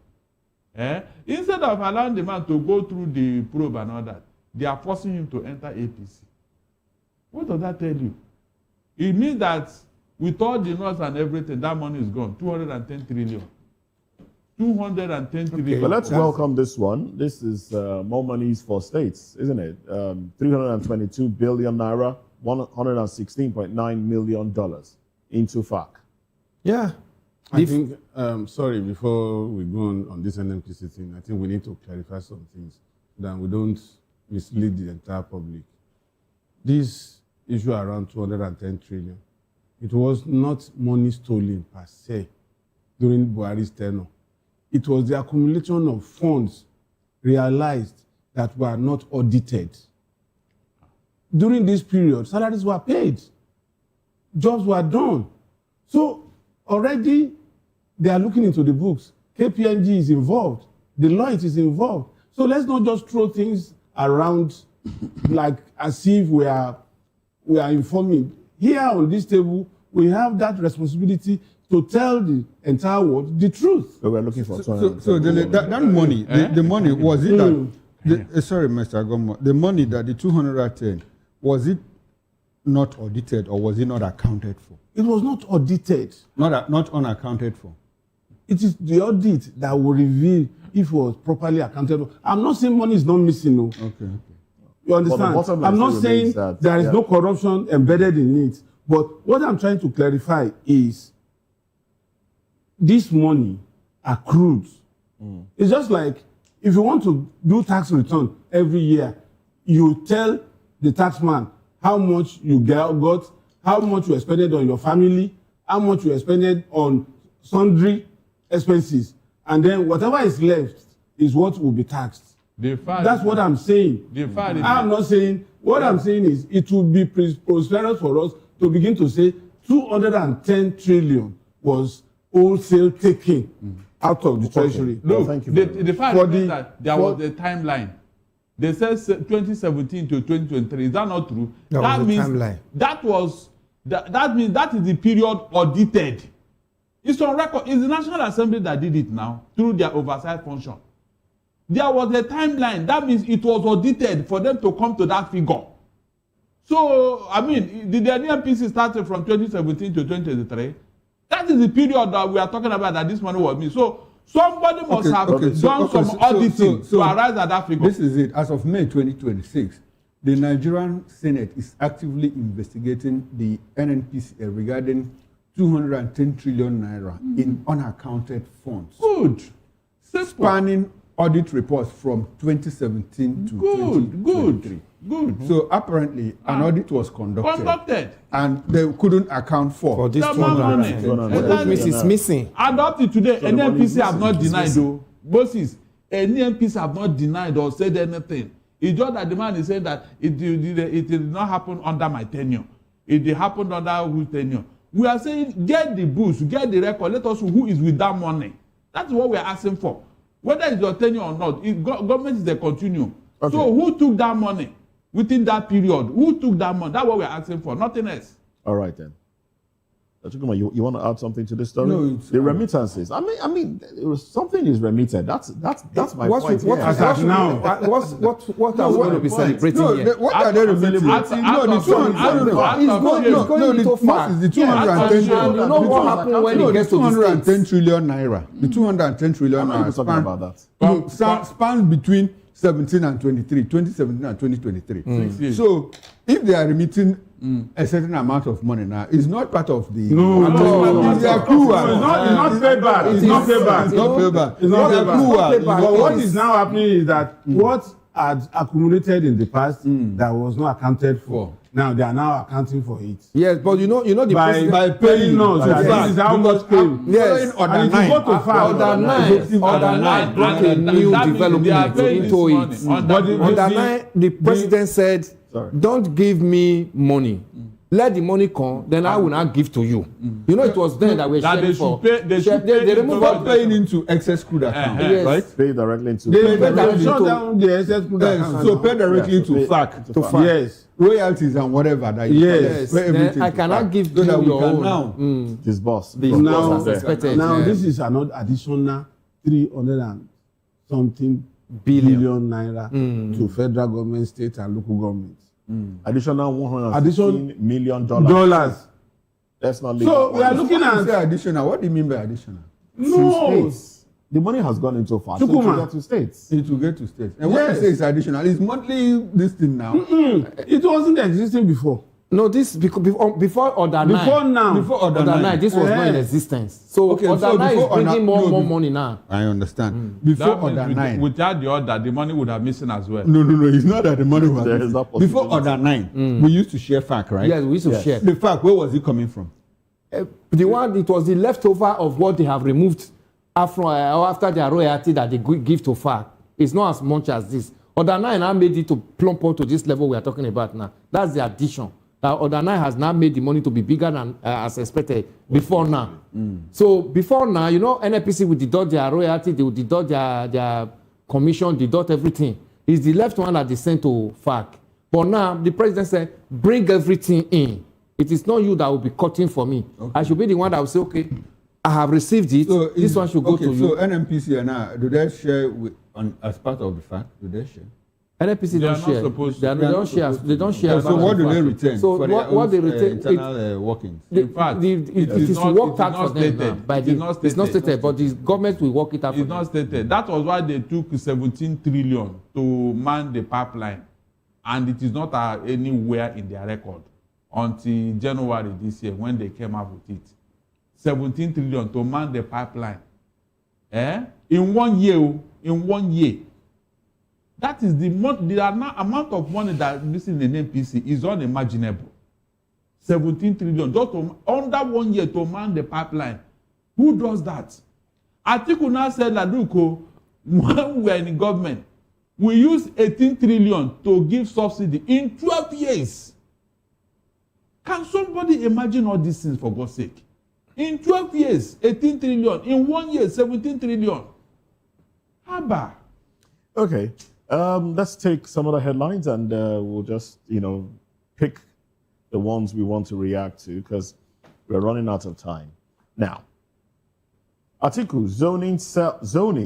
Instead of allowing the man to go through the probe and all that, they are forcing him to enter APC. What does that tell you? It means that with all the noise and everything, that money is gone. 210 trillion. 210 trillion. But let's welcome this one. This is more monies for states, isn't it? 322 billion naira, $116.9 million into FAC. Yeah. I think, sorry, before we go on this NNPC thing, I think we need to clarify some things so that we don't mislead the entire public. This issue around 210 trillion, it was not money stolen per se during Buhari's tenure. It was the accumulation of funds realized that were not audited. During this period, salaries were paid, jobs were done. So already they are looking into the books. KPMG is involved, Deloitte is involved. So let's not just throw things around like as if we are informing. Here on this table, we have that responsibility to tell the entire world the truth. So we're looking for that money, the money, was it that, sorry, Mr. Agomo, the money that the 210, was it not audited or was it not accounted for? It was not audited. Not unaccounted for. It is the audit that will reveal if it was properly accounted for. I'm not saying money is not missing, no. Okay. You understand? I'm not saying there is no corruption embedded in it. But what I'm trying to clarify is this money accrued. It's just like if you want to do tax return every year, you tell the taxman how much you got, how much you expended on your family, how much you expended on sundry expenses, and then whatever is left is what will be taxed. That's what I'm saying. I'm not saying, what I'm saying is it will be prosperous for us to begin to say 210 trillion was wholesale taking out of the treasury. Look, the fact is that there was a timeline. They said 2017 to 2023. Is that not true? That means timeline. That means that is the period audited. It's on record. It's the National Assembly that did it now through their oversight function. There was a timeline. That means it was audited for them to come to that figure. So, I mean, the NPC started from 2017 to 2023. That is the period that we are talking about that this money was missed. So, somebody must have done some auditing to arrive at that figure. This is it. As of May 2026, The Nigerian Senate is actively investigating the NNPCL regarding 210 trillion naira in unaccounted funds. Good. Spanning audit reports from 2017 to 2023. Good. So apparently an audit was conducted. And they couldn't account for this That money. What is missing? Adopted today, So the money NNPC is have not missing. denied though. Bosses, NNPC have not denied or said anything. It's just that the man is saying that it did not happen under my tenure. It happened under whose tenure. We are saying get the books, get the record, let us know who is with that money. That's what we are asking for. Whether it's your tenure or not, government is the continuum. Okay. So who took that money within that period? Who took that money? That's what we are asking for, nothing else. All right then. You want to add something to this story? No, the remittances. I mean, something is remitted. That's my point. What are we going to be celebrating here? What are they remitting? The 210 trillion naira. The 210 trillion naira. Talking about that. Spans between 2017 and 2023. So if they are remitting a certain amount of money now, it's not part of the. It's the accrual. It's not payback. It's not payback. But what is now happening is that what had accumulated in the past that was not accounted for. Now they are now accounting for it. Yes, but you know the by paying us. This is how much came. Yes, and it will go to fact. Order 9 brought a new development into it. Order 9, the president said, "Don't give me money. Let the money come, then I will not give to you." You know, it was then that we shared for. They removed paying into excess crude account, right? Pay directly into. They shut down the excess crude account. So pay directly to FAC. Yes. Royalties and whatever that you I cannot give you your own. Now disburse. Now this is another additional 300 and something billion naira to federal government, state and local governments. Additional $116 million. Let's not leave. So we are looking at additional. What do you mean by additional? No. The money has gone into FAC. So it will get to states. It will get to states. And what you say is additional. It's monthly this thing now. It wasn't existing before. No, this before Order 9. Before Order 9, this was not in existence. So Order 9 is bringing more money now. I understand. Before Order 9. Without the order, the money would have missing as well. No. It's not that the money was missing. Before Order 9, we used to share FAC, right? Yes, we used to share. The FAC, where was it coming from? The one, it was the leftover of what they have removed after their royalty that they give to FAC. It's not as much as this. Order 9 now made it to plump up to this level we are talking about now. That's the addition. Order 9 has now made the money to be bigger than as expected before now. So before now, you know, NNPC will deduct their royalty, they will deduct their commission, deduct everything. It's the left one that they sent to FAC. But now the president said, bring everything in. It is not you that will be cutting for me. Okay. I should be the one that will say, okay, I have received it. So this one should go to you. So NNPC now, do they share as part of the FAC? Do they share? NNPC don't share. They don't share. So what do they retain? So what they retain? Internal workings. In fact, it is worked out for them. It's not stated, but the government will work it out. It's not stated. That was why they took 17 trillion to man the pipeline, and it is not anywhere in their record until January this year when they came up with it. 17 trillion to man the pipeline. In 1 year. In 1 year. That is the amount of money that this in the NPC is unimaginable. 17 trillion just under 1 year to man the pipeline. Who does that? Atiku now said that look, when we are in government, we use 18 trillion to give subsidy in 12 years. Can somebody imagine all these things for God's sake? In 12 years, 18 trillion. In 1 year, 17 trillion. Haba. Okay. Let's take some of the headlines and we'll just, pick the ones we want to react to because we're running out of time. Now, Atiku zoning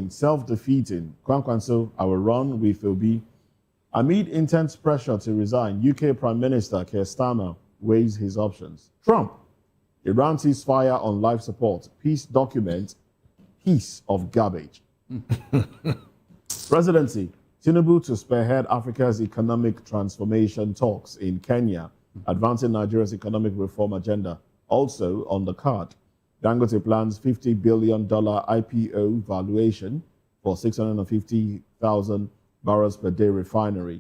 self-defeating. Kwankwanso, our run with Obi. Amid intense pressure to resign, UK Prime Minister Keir Starmer weighs his options. Trump, Iran ceasefire on life support. Peace document, piece of garbage. Presidency, Tinubu to spearhead Africa's economic transformation talks in Kenya, advancing Nigeria's economic reform agenda. Also on the card, Dangote plans $50 billion IPO valuation for 650,000 barrels per day refinery.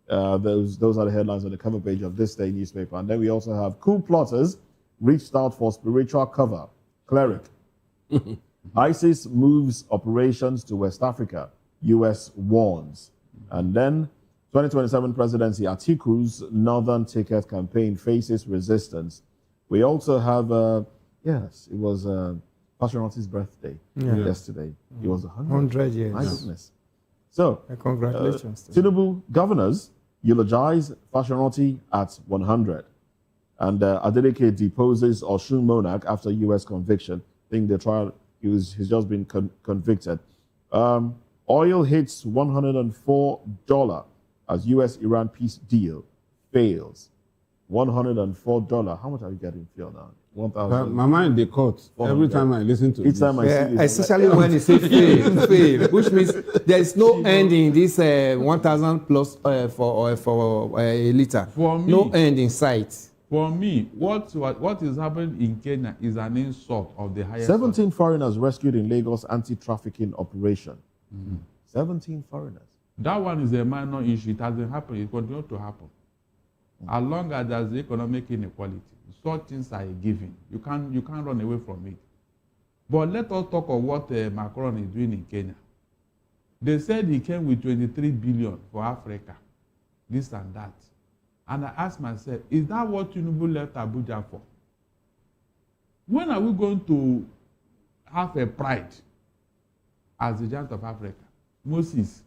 Those are the headlines on the cover page of this day newspaper. And then we also have coup plotters reached out for spiritual cover. Cleric. ISIS moves operations to West Africa. US warns. And then 2027 presidency, Atiku's Northern Ticket campaign faces resistance. We also have, yes, it was Fashion birthday yesterday. It was 100 years. My goodness. So, congratulations. Tinubu governors eulogize Fashion at 100. And Adeleke deposes Oshun monarch after U.S. conviction. I think the trial, he's just been convicted. Oil hits $104 as U.S.-Iran peace deal fails. $104. How much are you getting fuel now? 1,000. My mind, they cut every time I listen to it. Each time I see it. Especially when you say fail, which means there is no end in this 1,000 plus for a liter. For me, no end in sight. For me, what is happening in Kenya is an insult of the highest. 17 foreigners rescued in Lagos anti-trafficking operation. 17 foreigners. That one is a minor issue. It hasn't happened. It continues to happen. As long as there's economic inequality, such things are a given. You can't run away from it. But let us talk of what Macron is doing in Kenya. They said he came with 23 billion for Africa, this and that. And I asked myself, is that what Tinubu left Abuja for? When are we going to have a pride as the giant of Africa? Moses,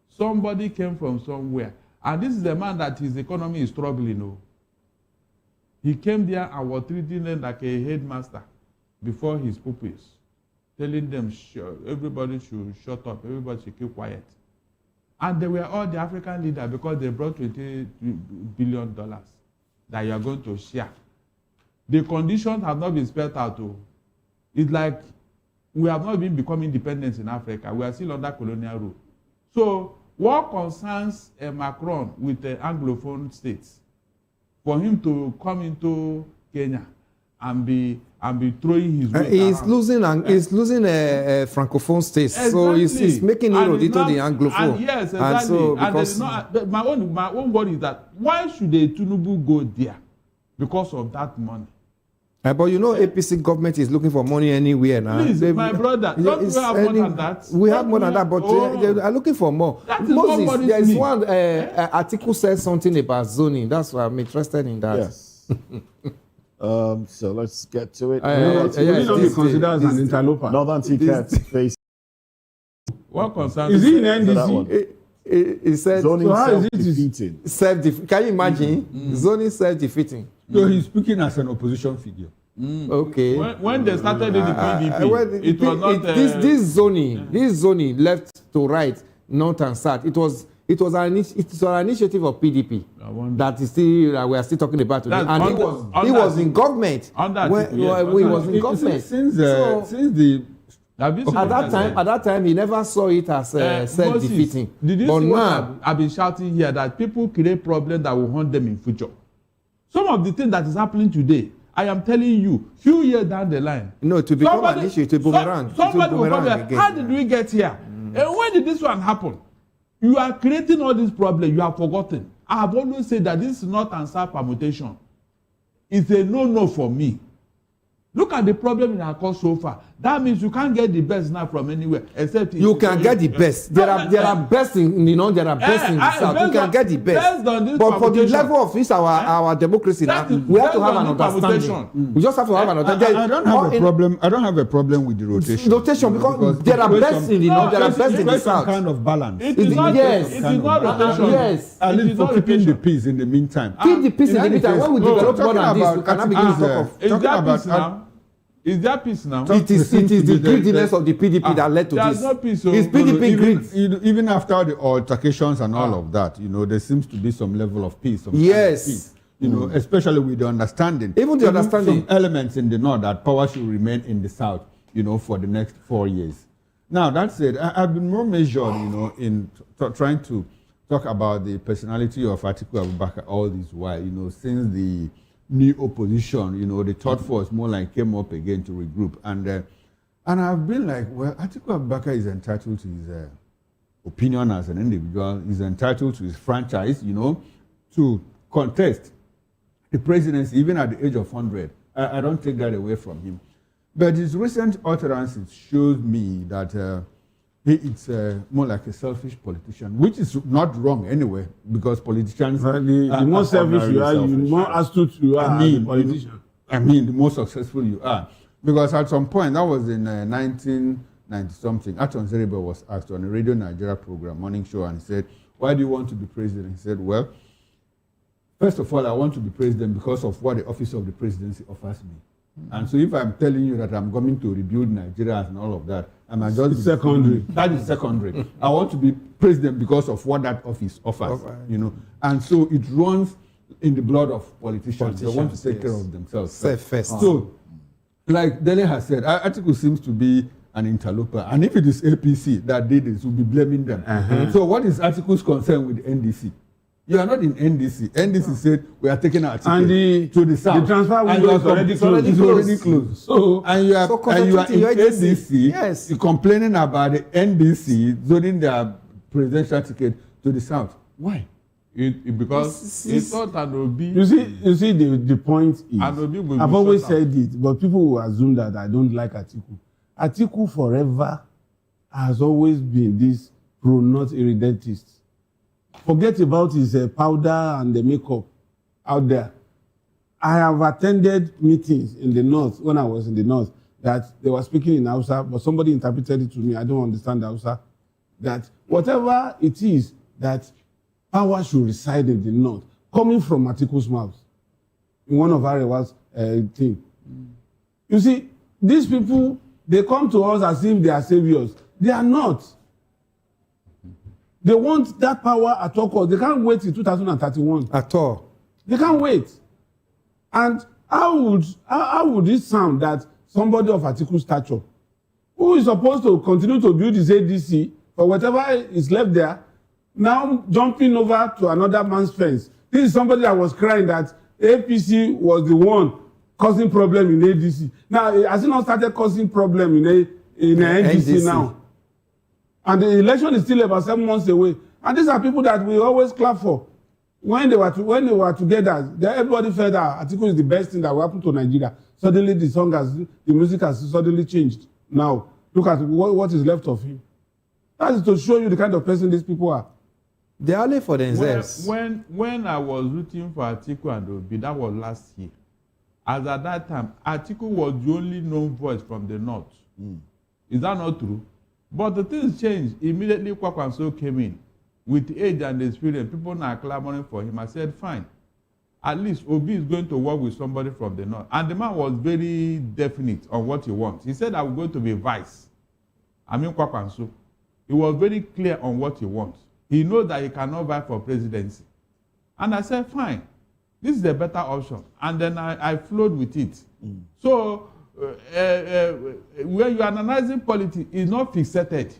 somebody came from somewhere. And this is a man that his economy is struggling. No? He came there and was treating them like a headmaster before his pupils, telling them everybody should shut up, everybody should keep quiet. And they were all the African leaders because they brought $20 billion that you are going to share. The conditions have not been spelled out. It's like we have not been becoming independent in Africa. We are still under colonial rule. So what concerns Macron with the Anglophone states, for him to come into Kenya and be throwing his weight he's around. He's losing a francophone states, exactly. So he's making it into the anglophone. And yes, exactly. And so because my own worry is that why should the Tinubu go there? Because of that money. But you know, APC government is looking for money anywhere now. Please, my brother, don't we have more than that? We have more than that, but they are looking for more. Moses, there is one article says something about zoning. That's why I'm interested in that. Yes. So let's get to it. Will not be considered as an interloper. Northern Ticket face. What concerns? Is he in NDC? He said zoning so self-defeating. Can you imagine? Zoning self-defeating. So he's speaking as an opposition figure. Okay. When they started in the PDP, it was not this zoning left to right, north and south. It was an initiative of PDP that is still we are still talking about today. And he was in government. He was in government. Since the at that time, he never saw it as self-defeating. Did you but see now, what I've been shouting here, that people create problems that will haunt them in future? Some of the things that is happening today, I am telling you, few years down the line. No, to become an issue, to boomerang. Somebody will come here. How did we get here? And when did this one happen? You are creating all these problems. You have forgotten. I have always said that this is not answer permutation. It's a no for me. Look at the problem in our course so far. That means you can't get the best now from anywhere, except you can get the best. There are best in there are best in the south. You can get the best. But for the level of this our democracy now, we have to have an understanding. We just have to have an understanding. I don't have a problem. I don't have a problem with the rotation. Rotation because there are best in the north, there are best in the south. Kind of balance. It is not rotation. Yes. At least for keeping the peace in the meantime. Keep the peace in the meantime. When we develop more than this, we cannot begin to talk of. Is there peace now? It is the greediness of the PDP that led to this. There's no peace. It's PDP greed. Even after the altercations and all of that, there seems to be some level of peace. Yes. Especially with the understanding. Even the understanding. Some elements in the north that power should remain in the south, for the next 4 years. Now, that said, I've been more measured, in trying to talk about the personality of Atiku Abubakar all this while, since the new opposition, the third force more like came up again to regroup. And I've been like, well, Atiku Abubakar is entitled to his opinion as an individual. He's entitled to his franchise, to contest the presidency even at the age of 100. I don't take that away from him. But his recent utterances showed me that it's more like a selfish politician, which is not wrong anyway, because politicians... The more selfish you are, the more astute you are as a politician. The more successful you are. Because at some point, that was in 1990-something, Aton Zeribe was asked on a Radio Nigeria program, morning show, and he said, why do you want to be president? He said, well, first of all, I want to be president because of what the office of the presidency offers me. And so if I'm telling you that I'm coming to rebuild Nigeria and all of that, I'm just secondary. That is secondary. I want to be president because of what that office offers, And so it runs in the blood of politicians. They want to take care of themselves. First. So, like Dele has said, Atiku seems to be an interloper. And if it is APC that did this, we'll be blaming them. So what is Atiku's concern with NDC? You are not in NDC. NDC said we are taking our ticket to the south. The transfer window is already closed. It's already closed. So, and you are in NDC. Yes. You're complaining about the NDC zoning their presidential ticket to the south. Why? Because he thought Anobi. You see, the point is, I've always said it, but people will assume that I don't like Atiku. Atiku forever has always been this pro-North irredentist. Forget about his powder and the makeup out there. I have attended meetings in the North, when I was in the North, that they were speaking in Hausa, but somebody interpreted it to me. I don't understand Hausa. That whatever it is, that power should reside in the North, coming from Atiku's mouth, in one of Arewa's thing. You see, these people, they come to us as if they are saviors. They are not. They want that power at all costs. They can't wait till 2031. At all. They can't wait. And how would it sound that somebody of Atiku's stature, who is supposed to continue to build his ADC for whatever is left there, now jumping over to another man's fence? This is somebody that was crying that APC was the one causing problem in ADC. Now, has he not started causing problem in NDC now? And the election is still about 7 months away. And these are people that we always clap for. When they were together, everybody felt that Atiku is the best thing that will happen to Nigeria. Suddenly the music has suddenly changed. Now, look at what is left of him. That is to show you the kind of person these people are. They are only for themselves. When I was rooting for Atiku and Obi, that was last year. As at that time, Atiku was the only known voice from the North. Is that not true? But the things changed. Immediately Kwakwanso came in. With age and experience, people now clamoring for him. I said, fine. At least Obi is going to work with somebody from the North. And the man was very definite on what he wants. He said, I'm going to be vice. Kwakwanso. He was very clear on what he wants. He knows that he cannot vie for presidency. And I said, fine. This is a better option. And then I flowed with it. So, when you are analyzing politics, it's not fixated.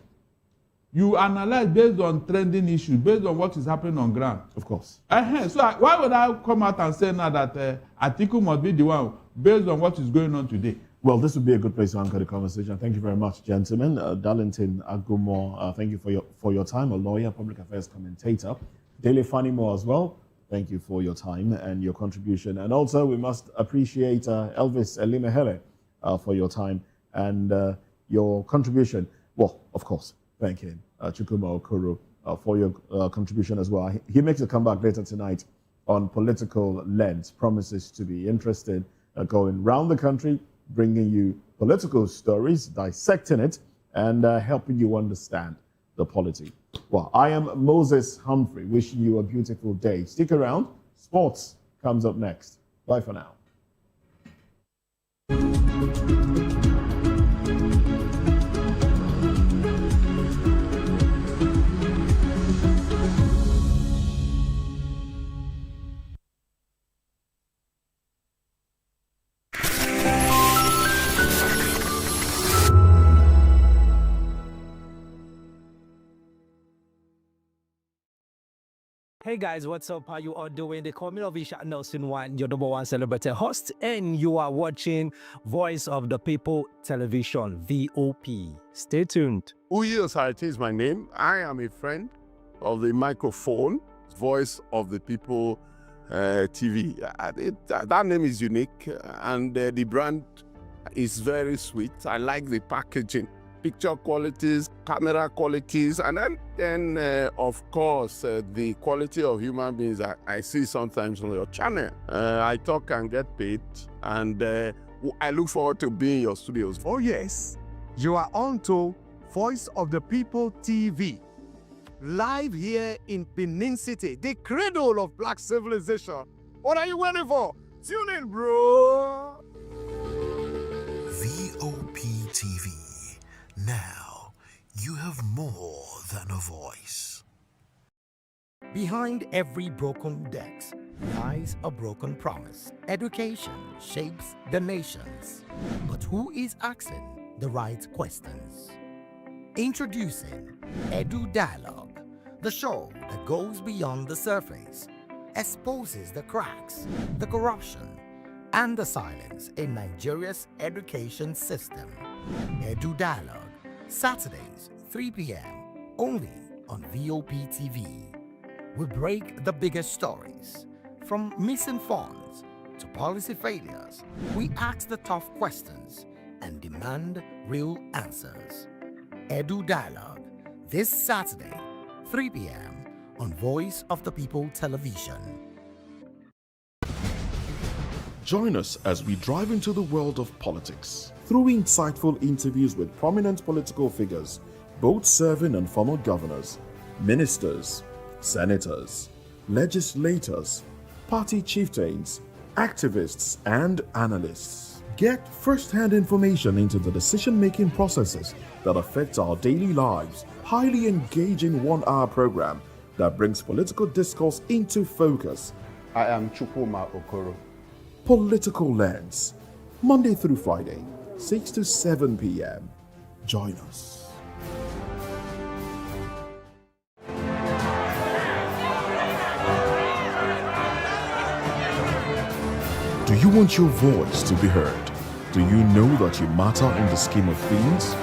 You analyze based on trending issues, based on what is happening on ground. Of course. So why would I come out and say now that Atiku must be the one based on what is going on today? Well, this would be a good place to anchor the conversation. Thank you very much, gentlemen. Darlington Agumo, thank you for your time, a lawyer, public affairs commentator. Dele Fanimo as well. Thank you for your time and your contribution. And also, we must appreciate Elvis Elimehele for your time and your contribution. Well, of course, thank him, Chukwuma Okoro, for your contribution as well. He makes a comeback later tonight on Political Lens. Promises to be interested, going round the country, bringing you political stories, dissecting it, and helping you understand the polity. Well, I am Moses Humphrey, wishing you a beautiful day. Stick around. Sports comes up next. Bye for now. Hey guys, what's up? How you all doing? They call me Lovisha Nelson One, your number one celebrity host, and you are watching Voice of the People Television, VOP. Stay tuned. Uyi Osarate is my name. I am a friend of the microphone, Voice of the People TV. That name is unique, and the brand is very sweet. I like the packaging, picture qualities, camera qualities, and then of course, the quality of human beings that I see sometimes on your channel. I talk and get paid, and I look forward to being in your studios. Oh yes, you are on to Voice of the People TV. Live here in Benin City, the cradle of black civilization. What are you waiting for? Tune in, bro. VOP TV. Now, you have more than a voice. Behind every broken desk lies a broken promise. Education shapes the nations. But who is asking the right questions? Introducing Edu Dialogue, the show that goes beyond the surface, exposes the cracks, the corruption, and the silence in Nigeria's education system. Edu Dialogue, Saturdays, 3 p.m., only on VOP TV. We break the biggest stories, from missing funds to policy failures. We ask the tough questions and demand real answers. Edu Dialogue, this Saturday, 3 p.m. on Voice of the People Television. Join us as we drive into the world of politics through insightful interviews with prominent political figures, both serving and former governors, ministers, senators, legislators, party chieftains, activists, and analysts. Get first-hand information into the decision-making processes that affect our daily lives. Highly engaging 1-hour program that brings political discourse into focus. I am Chukwuma Okoro. Political Lens, Monday through Friday, 6 to 7 p.m. Join us. Do you want your voice to be heard? Do you know that you matter in the scheme of things?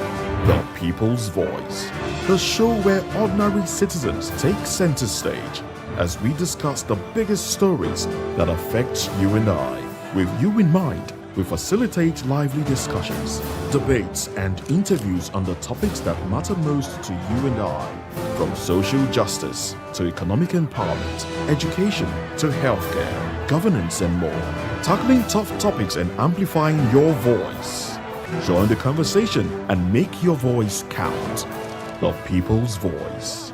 The People's Voice, the show where ordinary citizens take center stage as we discuss the biggest stories that affect you and I. With you in mind, we facilitate lively discussions, debates, and interviews on the topics that matter most to you and I. From social justice to economic empowerment, education to healthcare, governance, and more. Tackling tough topics and amplifying your voice. Join the conversation and make your voice count. The People's Voice.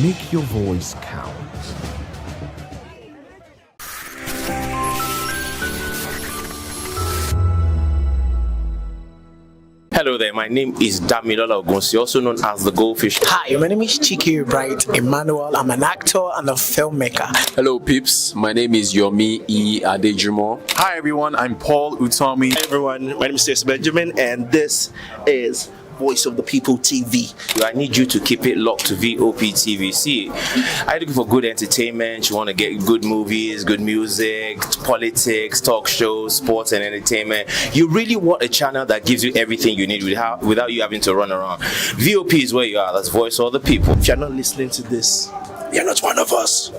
Make your voice count. Hello there, my name is Damilola Ogunsi, also known as the Goldfish. Hi, my name is Chiki Bright Emmanuel. I'm an actor and a filmmaker. Hello peeps, my name is Yomi E. Adejumo. Hi everyone, I'm Paul Utomi. Hi everyone, my name is Stacey Benjamin and this is Voice of the People TV. I need you to keep it locked to VOP TV. See, are you looking for good entertainment? You want to get good movies, good music, politics, talk shows, sports and entertainment. You really want a channel that gives you everything you need without you having to run around. VOP is where you are. That's Voice of the People. If you're not listening to this, you're not one of us.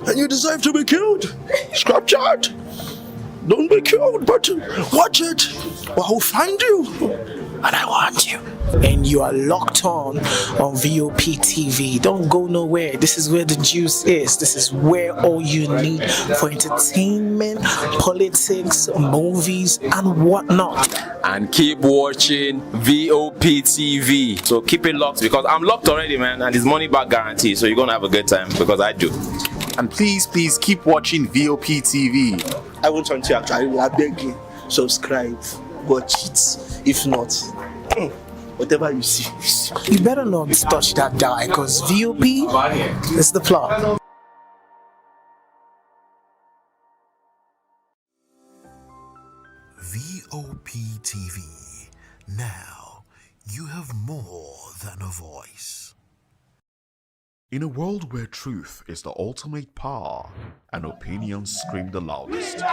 And you deserve to be killed. Scrap chat. Don't be killed, but watch it. Or I'll find you. And I want you. And you are locked on VOP TV. Don't go nowhere. This is where the juice is. This is where all you need for entertainment, politics, movies, and whatnot. And keep watching VOP TV. So keep it locked because I'm locked already, man, and it's money back guarantee. So you're gonna have a good time because I do. And please keep watching VOP TV. I won't want to actually, I beg you, subscribe, watch it. If not, whatever you see. You better not touch that die because VOP is the plot. VOP TV. Now, you have more than a voice. In a world where truth is the ultimate power and opinions scream the loudest,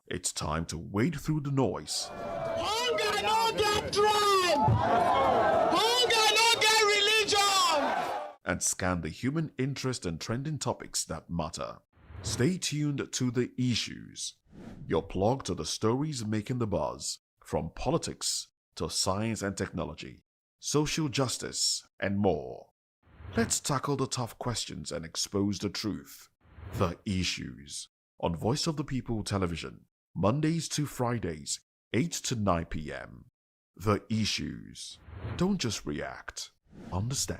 it's time to wade through the noise. Hunger no get tribe. Hunger no get religion. And scan the human interest and trending topics that matter. Stay tuned to The Issues, your plug to the stories making the buzz, from politics to science and technology, social justice, and more. Let's tackle the tough questions and expose the truth. The Issues, on Voice of the People Television, Mondays to Fridays, 8 to 9 p.m. The Issues. Don't just react, understand.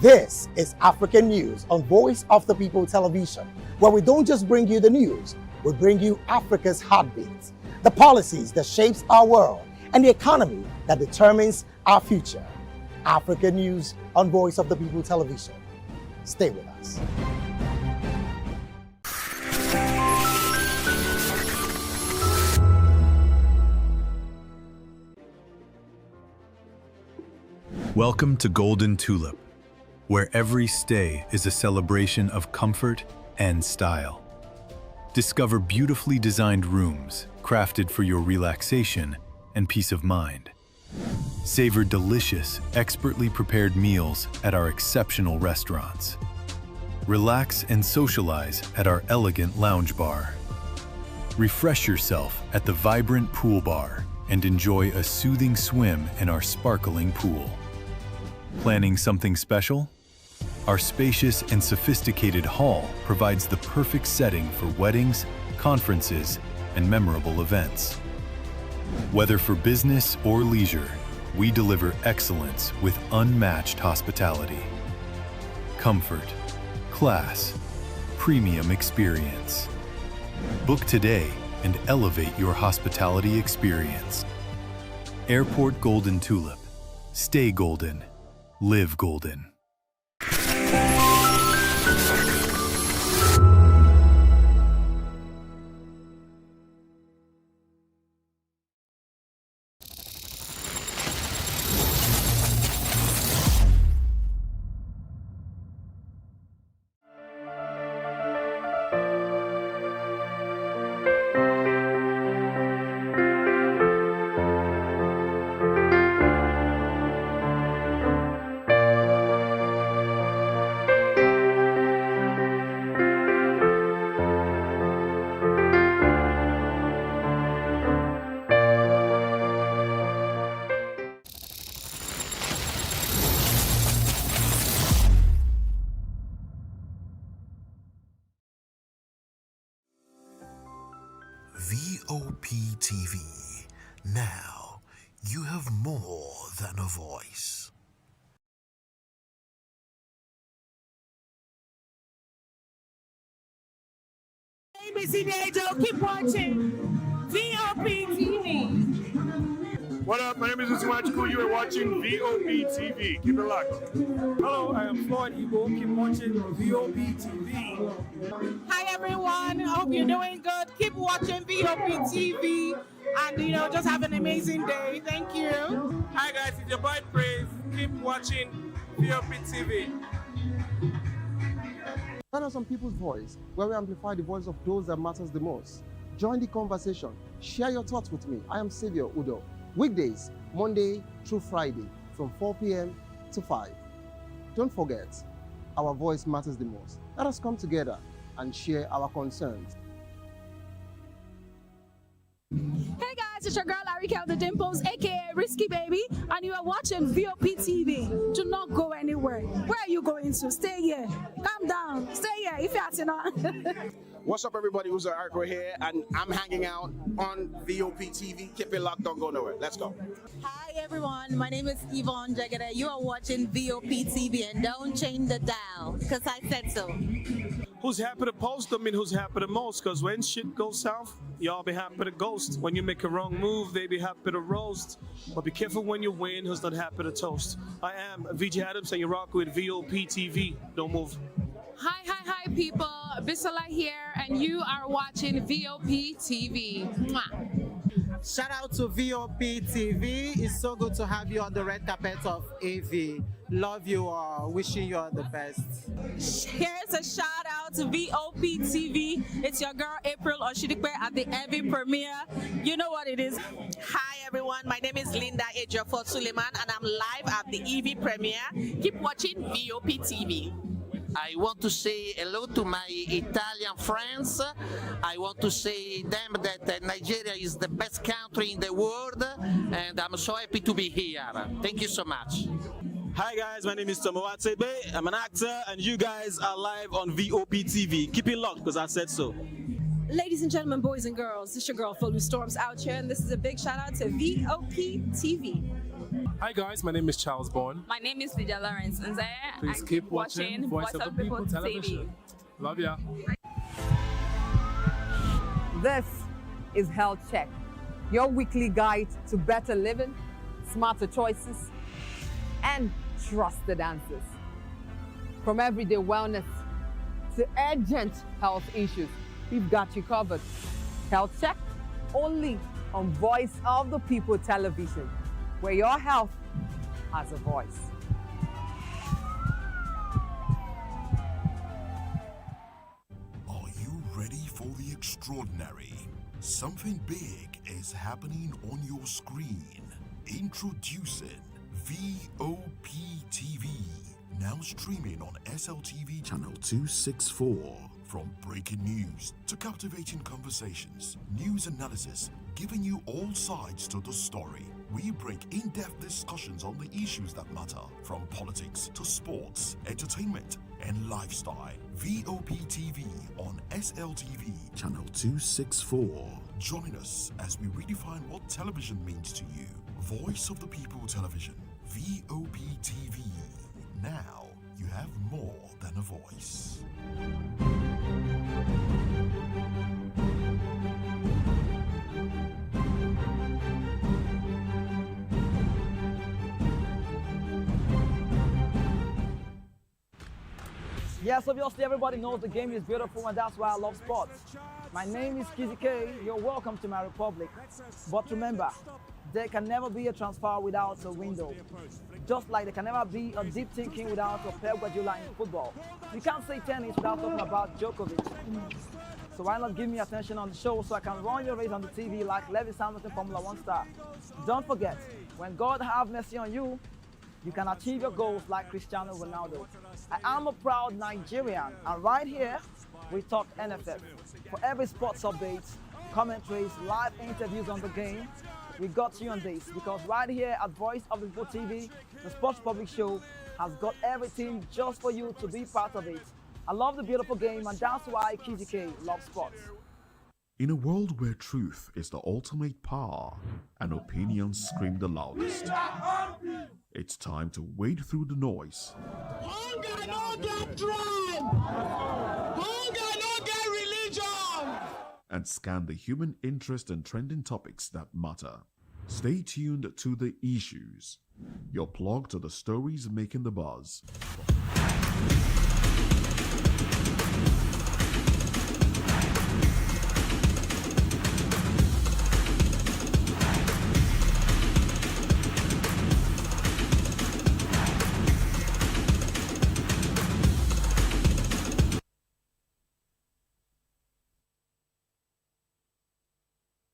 This is African News on Voice of the People Television, where we don't just bring you the news, we bring you Africa's heartbeat, the policies that shapes our world, and the economy that determines our future. African News on Voice of the People Television. Stay with us. Welcome to Golden Tulip, where every stay is a celebration of comfort and style. Discover beautifully designed rooms crafted for your relaxation and peace of mind. Savor delicious, expertly prepared meals at our exceptional restaurants. Relax and socialize at our elegant lounge bar. Refresh yourself at the vibrant pool bar and enjoy a soothing swim in our sparkling pool. Planning something special? Our spacious and sophisticated hall provides the perfect setting for weddings, conferences, and memorable events. Whether for business or leisure, we deliver excellence with unmatched hospitality. Comfort, class, premium experience. Book today and elevate your hospitality experience. Airport Golden Tulip. Stay golden. Live golden. Voptv. Now you have more than a voice. ABC Dajo, keep watching Voptv. What up? My name is Usimachiku. You are watching Voptv. Keep it locked. Hello, I am Floyd Igbo. Keep watching Voptv. Hi everyone, I hope you're doing good. Keep watching Voptv and just have an amazing day. Thank you. Hi guys, it's your boy Praise. Keep watching Voptv. Turn on some people's voice, where we amplify the voice of those that matters the most. Join the conversation. Share your thoughts with me. I am Savior Udo. Weekdays, Monday through Friday, from 4 p.m. to 5. Don't forget, our voice matters the most. Let us come together and share our concerns. Hey guys, it's your girl Arika of the Dimples, aka Risky Baby, and you are watching VOP TV. Do not go anywhere. Where are you going to? Stay here. Calm down. Stay here if you're not. What's up, everybody? Who's Arco here, and I'm hanging out on VOP TV. Keep it locked, don't go nowhere. Let's go. Hi everyone, my name is Yvonne Jagade. You are watching VOP TV, and don't change the dial, because I said so. Who's happy to post? I mean, who's happy the most? Because when shit goes south, y'all be happy to ghost. When you make a wrong move, they be happy to roast. But be careful when you win, who's not happy to toast. I am VJ Adams, and you rock with VOP TV. Don't move. Hi, people. Bisola here, and you are watching VOP TV. Mwah. Shout out to VOP TV. It's so good to have you on the red carpet of AV. Love you all. Wishing you all the best. Here's a shout out to VOP TV. It's your girl April Oshidikwe at the AV premiere. You know what it is. Hi everyone, my name is Linda Ejiofor Suleiman, and I'm live at the EV premiere. Keep watching VOP TV. I want to say hello to my Italian friends. I want to say them that Nigeria is the best country in the world, and I'm so happy to be here. Thank you so much. Hi guys, my name is Tomo Watsebe. I'm an actor, and you guys are live on VOP TV. Keep it locked, because I said so. Ladies and gentlemen, boys and girls, this is your girl Folu Storms out here, and this is a big shout out to VOP TV. Hi guys, my name is Charles Bourne. My name is Lydia Lawrence, and please keep watching Voice of the People Television. Love ya. This is Health Check, your weekly guide to better living, smarter choices, and trusted answers. From everyday wellness to urgent health issues, we've got you covered. Health Check, only on Voice of the People Television, where your health has a voice. Are you ready for the extraordinary? Something big is happening on your screen. Introducing VOP TV, now streaming on SLTV channel 264. From breaking news to captivating conversations, news analysis, giving you all sides to the story. We bring in-depth discussions on the issues that matter, from politics to sports, entertainment, and lifestyle. VOP TV on SLTV channel 264. Join us as we redefine what television means to you. Voice of the People Television, VOP TV. Now you have more than a voice. Yes, obviously everybody knows the game is beautiful, and that's why I love sports. My name is Kizzy K. You're welcome to my republic. But remember, there can never be a transfer without a window. Just like there can never be a deep thinking without a Pep Guardiola in football. You can't say tennis without talking about Djokovic. So why not give me attention on the show so I can run your race on the TV like Lewis Hamilton, Formula 1 star. Don't forget, when God have mercy on you, you can achieve your goals like Cristiano Ronaldo. I am a proud Nigerian, and right here, we talk NFF. For every sports update, commentaries, live interviews on the game, we got you on this, because right here at Voice of the People TV, the Sports Public Show has got everything just for you to be part of it. I love the beautiful game, and that's why Kizzy K loves sports. In a world where truth is the ultimate power and opinions scream the loudest, it's time to wade through the noise. Hunger no get tribe. Hunger no get religion. And scan the human interest and trending topics that matter. Stay tuned to The Issues, your plug to the stories making the buzz.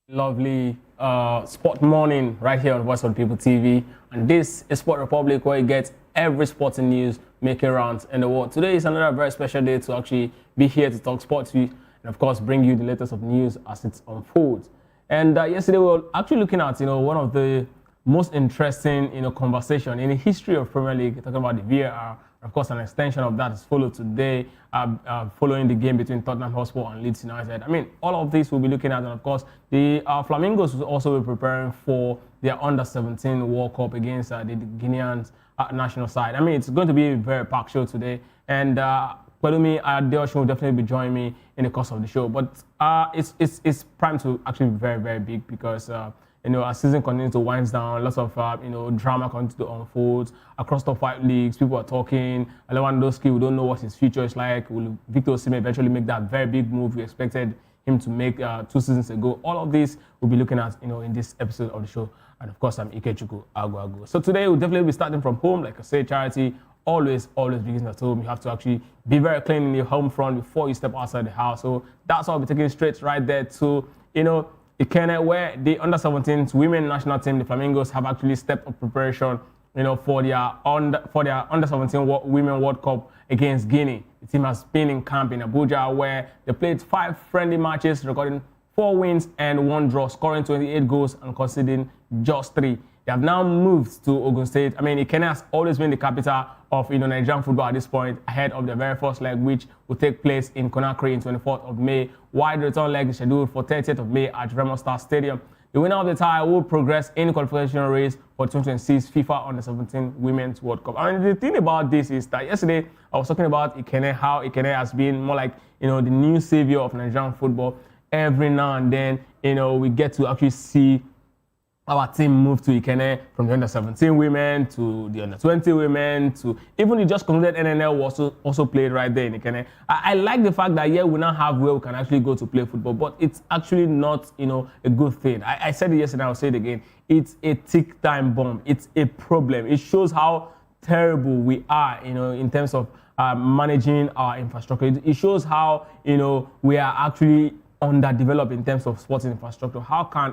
Lovely Sport Morning right here on Voice of the People TV. And this is Sport Republic, where you get every sporting news making rounds in the world. Today is another very special day to actually be here to talk sports to you and, of course, bring you the latest of news as it unfolds. And yesterday we were actually looking at, one of the most interesting, conversation in the history of Premier League, talking about the VAR. Of course, an extension of that is followed today, following the game between Tottenham Hotspur and Leeds United. I mean, all of this we'll be looking at, and of course, the Flamingos will also be preparing for their Under-17 World Cup against the Guinean national side. I mean, it's going to be a very packed show today, and Pelumi Adeosun will definitely be joining me in the course of the show. But it's primed to actually be very, very big because as season continues to wind down, lots of drama continues to unfold across top 5 leagues. People are talking. Lewandowski, we don't know what his future is like. Will Victor Osimhen eventually make that very big move we expected him to make 2 seasons ago? All of this we'll be looking at in this episode of the show. And of course, I'm Ikechukwu Agu. So today we'll definitely be starting from home. Like I say, charity always begins at home. You have to actually be very clean in your home front before you step outside the house. So that's why I'll be taking straight right there to Ikene, where the Under-17 women national team, the Flamingos, have actually stepped up preparation, for their Under-17 Women World Cup against Guinea. The team has been in camp in Abuja, where they played 5 friendly matches, recording 4 wins and 1 draw, scoring 28 goals and conceding just 3. They have now moved to Ogun State. I mean, Ikene has always been the capital of Nigerian football at this point, ahead of the very first leg, which will take place in Conakry on 24th of May, while the return leg is scheduled for 30th of May at Remo Star Stadium. The winner of the tie will progress in the qualification race for 2026 FIFA Under-17 Women's World Cup. I mean, the thing about this is that yesterday I was talking about Ikene, how Ikene has been more like, the new savior of Nigerian football. Every now and then, we get to actually see our team move to Ikene from the Under-17 women to the Under-20 women to even the just concluded NNL was also played right there in Ikene. I like the fact that we now have where we can actually go to play football, but it's actually not, a good thing. I said it yesterday, I'll say it again. It's a tick time bomb. It's a problem. It shows how terrible we are, in terms of managing our infrastructure. It shows how, we are actually underdeveloped in terms of sports infrastructure. How can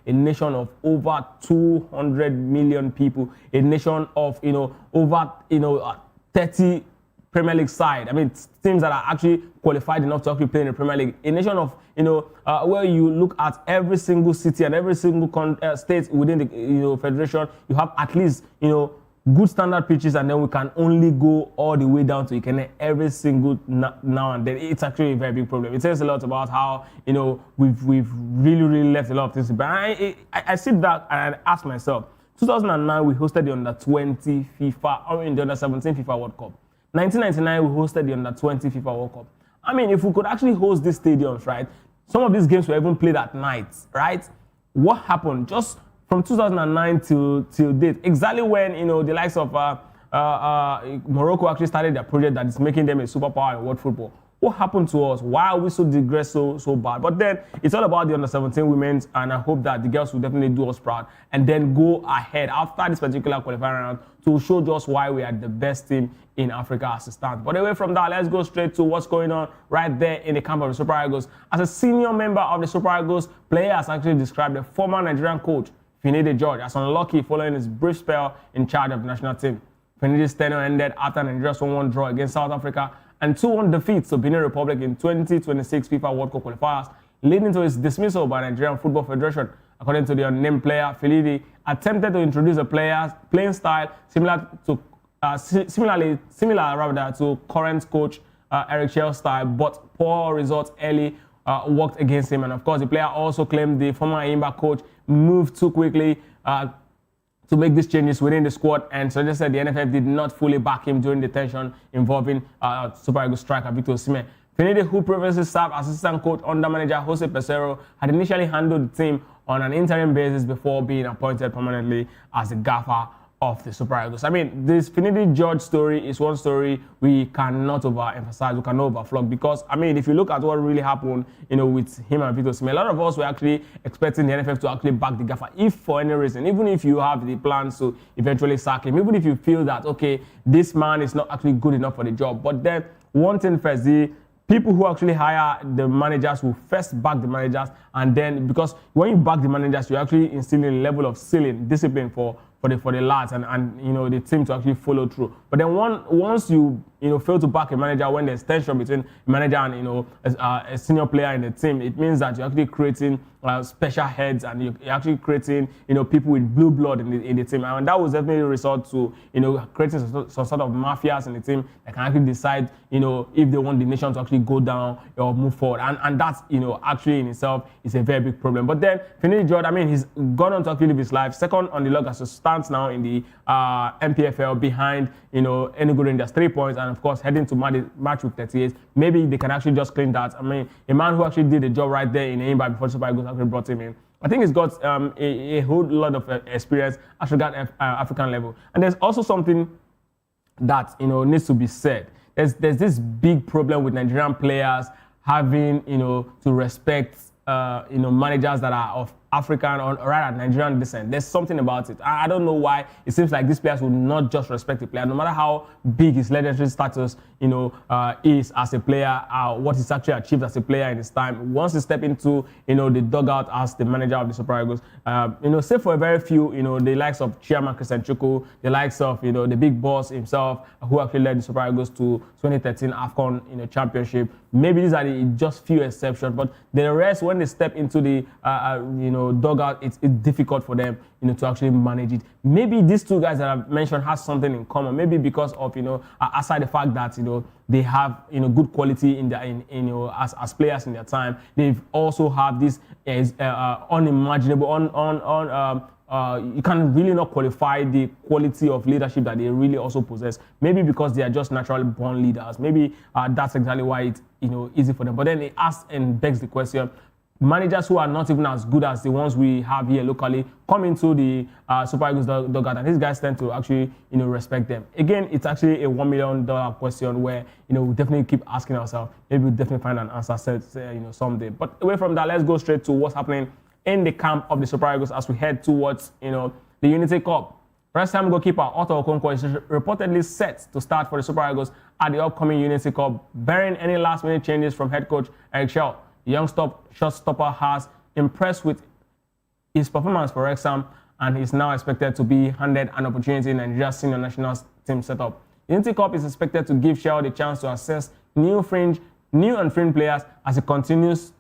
a nation of over 200 million people, a nation of over 30 Premier League side, I mean teams that are actually qualified enough to actually play in the Premier League, a nation of where you look at every single city and every single state within the federation, you have at least good standard pitches, and then we can only go all the way down to Ikene every single now and then. It's actually a very big problem. It says a lot about how we've really left a lot of things. But I sit back and I ask myself, 2009 we hosted the Under-20 FIFA, or in the Under-17 FIFA World Cup. 1999 we hosted the Under-20 FIFA World Cup. I mean, if we could actually host these stadiums, right? Some of these games were even played at night, right? What happened? Just from 2009 till date, exactly when the likes of Morocco actually started their project that is making them a superpower in world football. What happened to us? Why are we so digressed so bad? But then it's all about the Under-17 women, and I hope that the girls will definitely do us proud and then go ahead after this particular qualifying round to show just why we are the best team in Africa as it stands. But away from that, let's go straight to what's going on right there in the camp of the Super Eagles. As a senior member of the Super Eagles, players actually described the former Nigerian coach Finidi George as unlucky following his brief spell in charge of the national team. Finidi's tenure ended after Nigeria's 1-1 draw against South Africa and 2-1 defeats to Benin Republic in 2026 FIFA World Cup qualifiers, leading to his dismissal by Nigerian Football Federation. According to the unnamed player, Finidi attempted to introduce a playing style similar to current coach Eric Chell's style, but poor results early worked against him. And of course, the player also claimed the former Ayimba coach moved too quickly to make these changes within the squad, and suggested the NFF did not fully back him during the tension involving Super Eagles striker Victor Osimhen. Finidi, who previously served as assistant coach under manager Jose Pesero, had initially handled the team on an interim basis before being appointed permanently as the gaffer of the Super Eagles. I mean, this Finidi George story is one story we cannot overemphasize, we cannot overflog, because, I mean, if you look at what really happened, with him and Victor Osimhen, a lot of us were actually expecting the NFF to actually back the gaffer, if for any reason, even if you have the plans to eventually sack him, even if you feel that, okay, this man is not actually good enough for the job. But then, one thing first, the people who actually hire the managers will first back the managers, and then because when you back the managers, you're actually instilling a level of ceiling discipline for the lads and you know the team to actually follow through. But then once you fail to back a manager, when there's tension between a manager and a senior player in the team, it means that you're actually creating special heads, and you're actually creating people with blue blood in the team, and that will definitely result to creating some sort of mafias in the team that can actually decide if they want the nation to actually go down or move forward, and that's actually in itself is a very big problem. But then Finidi George, I mean, he's gone on to actually live his life second on the log as it stands now in the MPFL behind Enugu Rangers 3 points, and of course heading to match week 38. Maybe they can actually just clean that. I mean, a man who actually did the job right there in Aimba before Super Eagles actually brought him in. I think he's got a whole lot of experience as regards African level. And there's also something that needs to be said. There's this big problem with Nigerian players having to respect managers that are of African or rather Nigerian descent. There's something about it. I don't know why. It seems like these players will not just respect the player, no matter how big his legendary status, is as a player, what he's actually achieved as a player in his time. Once he step into, the dugout as the manager of the Super Eagles, save for a very few, the likes of Chairman Christian Chukwu, the likes of, the big boss himself, who actually led the Super Eagles to 2013 AFCON, championship. Maybe these are just few exceptions, but the rest, when they step into the, dugout, it's difficult for them, to actually manage it. Maybe these two guys that I've mentioned have something in common. Maybe because of, aside the fact that, they have, good quality in their, as players in their time. They've also have this unimaginable, you can really not qualify the quality of leadership that they really also possess. Maybe because they are just naturally born leaders. Maybe that's exactly why it's easy for them. But then it asks and begs the question: managers who are not even as good as the ones we have here locally come into the Super Eagles dugout, and these guys tend to actually respect them. Again, it's actually a $1 million question where we definitely keep asking ourselves. Maybe we'll definitely find an answer someday. But away from that, let's go straight to what's happening in the camp of the Super Eagles as we head towards the Unity Cup. First time goalkeeper Otto Okonkwo is reportedly set to start for the Super Eagles at the upcoming Unity Cup, barring any last-minute changes from head coach Eric Shaw. The young shot-stopper has impressed with his performance for Wrexham, and is now expected to be handed an opportunity in Nigeria's senior national team setup. The Unity Cup is expected to give Shaw the chance to assess new and fringe players as it continues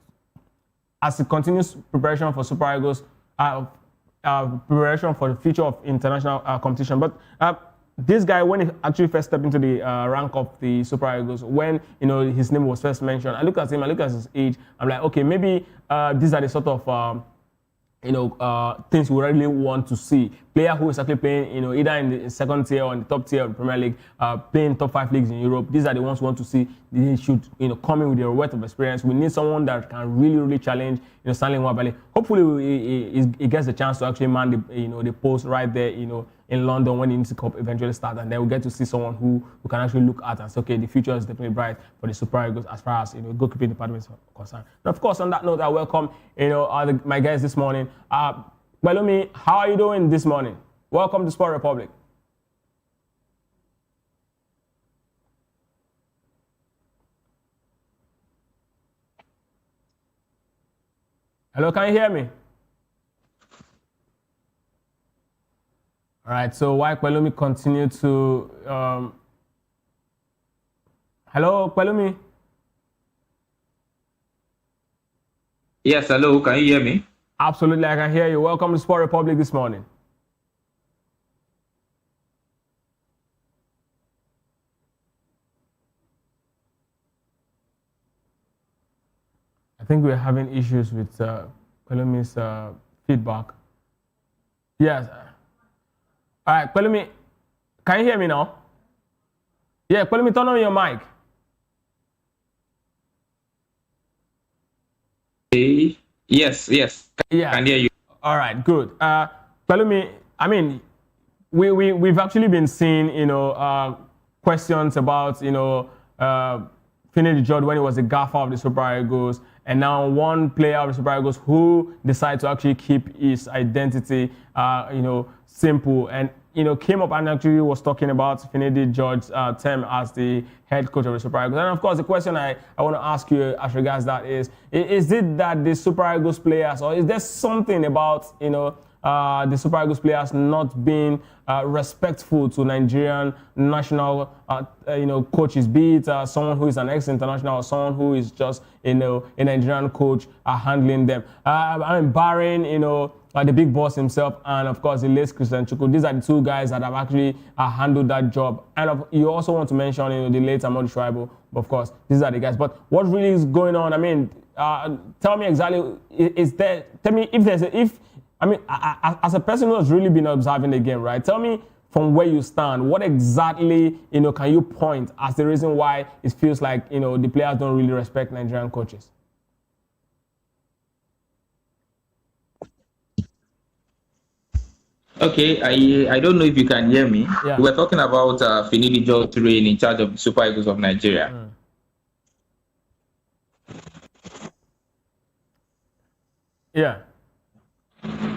preparation for Super Eagles, preparation for the future of international competition. But this guy, when he actually first stepped into the rank of the Super Eagles, when his name was first mentioned, I look at him, I look at his age, I'm like, okay, maybe these are the sort of things we really want to see. Player who is actually playing, either in the second tier or in the top tier of the Premier League, playing top 5 leagues in Europe. These are the ones we want to see. They should, come in with their wealth of experience. We need someone that can really challenge, Stanley Nwabali. Hopefully, he gets a chance to actually man the post right there, in London when the Unity Cup eventually starts, and then we get to see someone who can actually look at and say, okay, the future is definitely bright for the Super Eagles as far as goalkeeping department is concerned. And of course, on that note, I welcome my guests this morning. Balumi, how are you doing this morning? Welcome to Sport Republic. Hello, can you hear me? All right, so while Pelumi continue to... Hello, Pelumi? Yes, hello, can you hear me? Absolutely, I can hear you. Welcome to Sport Republic this morning. I think we're having issues with Pelumi's feedback. Yes. All right, Pelumi, can you hear me now? Yeah, Pelumi, turn on your mic. Yes. Yeah. I can hear you. All right, good. Pelumi, I mean, we've actually been seeing, questions about, Finidi George when he was the gaffer of the Super Eagles, and now one player of the Super Eagles who decided to actually keep his identity, simple. And came up and actually was talking about Finidi George's term as the head coach of the Super Eagles. And of course, the question I want to ask you as regards that is it that the Super Eagles players, or is there something about, the Super Eagles players not being respectful to Nigerian national, coaches, be it someone who is an ex-international or someone who is just, a Nigerian coach handling them? Barring, the big boss himself and, of course, the late Christian Chukwu. These are the two guys that have actually handled that job. And you also want to mention, the late Amadu Shuaibu. Of course, these are the guys. But what really is going on? I mean, tell me exactly, tell me as a person who has really been observing the game, right? Tell me from where you stand, what exactly, can you point as the reason why it feels like, the players don't really respect Nigerian coaches? Okay, I don't know if you can hear me. Yeah. We're talking about Finidi George reign in charge of the Super Eagles of Nigeria. Yeah.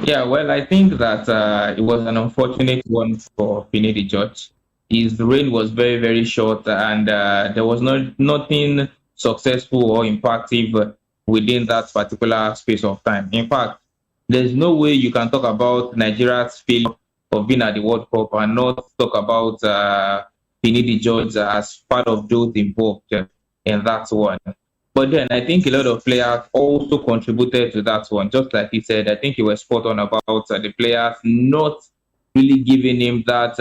Yeah, well, I think that it was an unfortunate one for Finidi George. His reign was very, very short, and there was nothing successful or impactful within that particular space of time. In fact, there's no way you can talk about Nigeria's failure of being at the World Cup and not talk about Finidi George as part of those involved in that one. But then I think a lot of players also contributed to that one. Just like he said, I think he was spot on about the players not really giving him that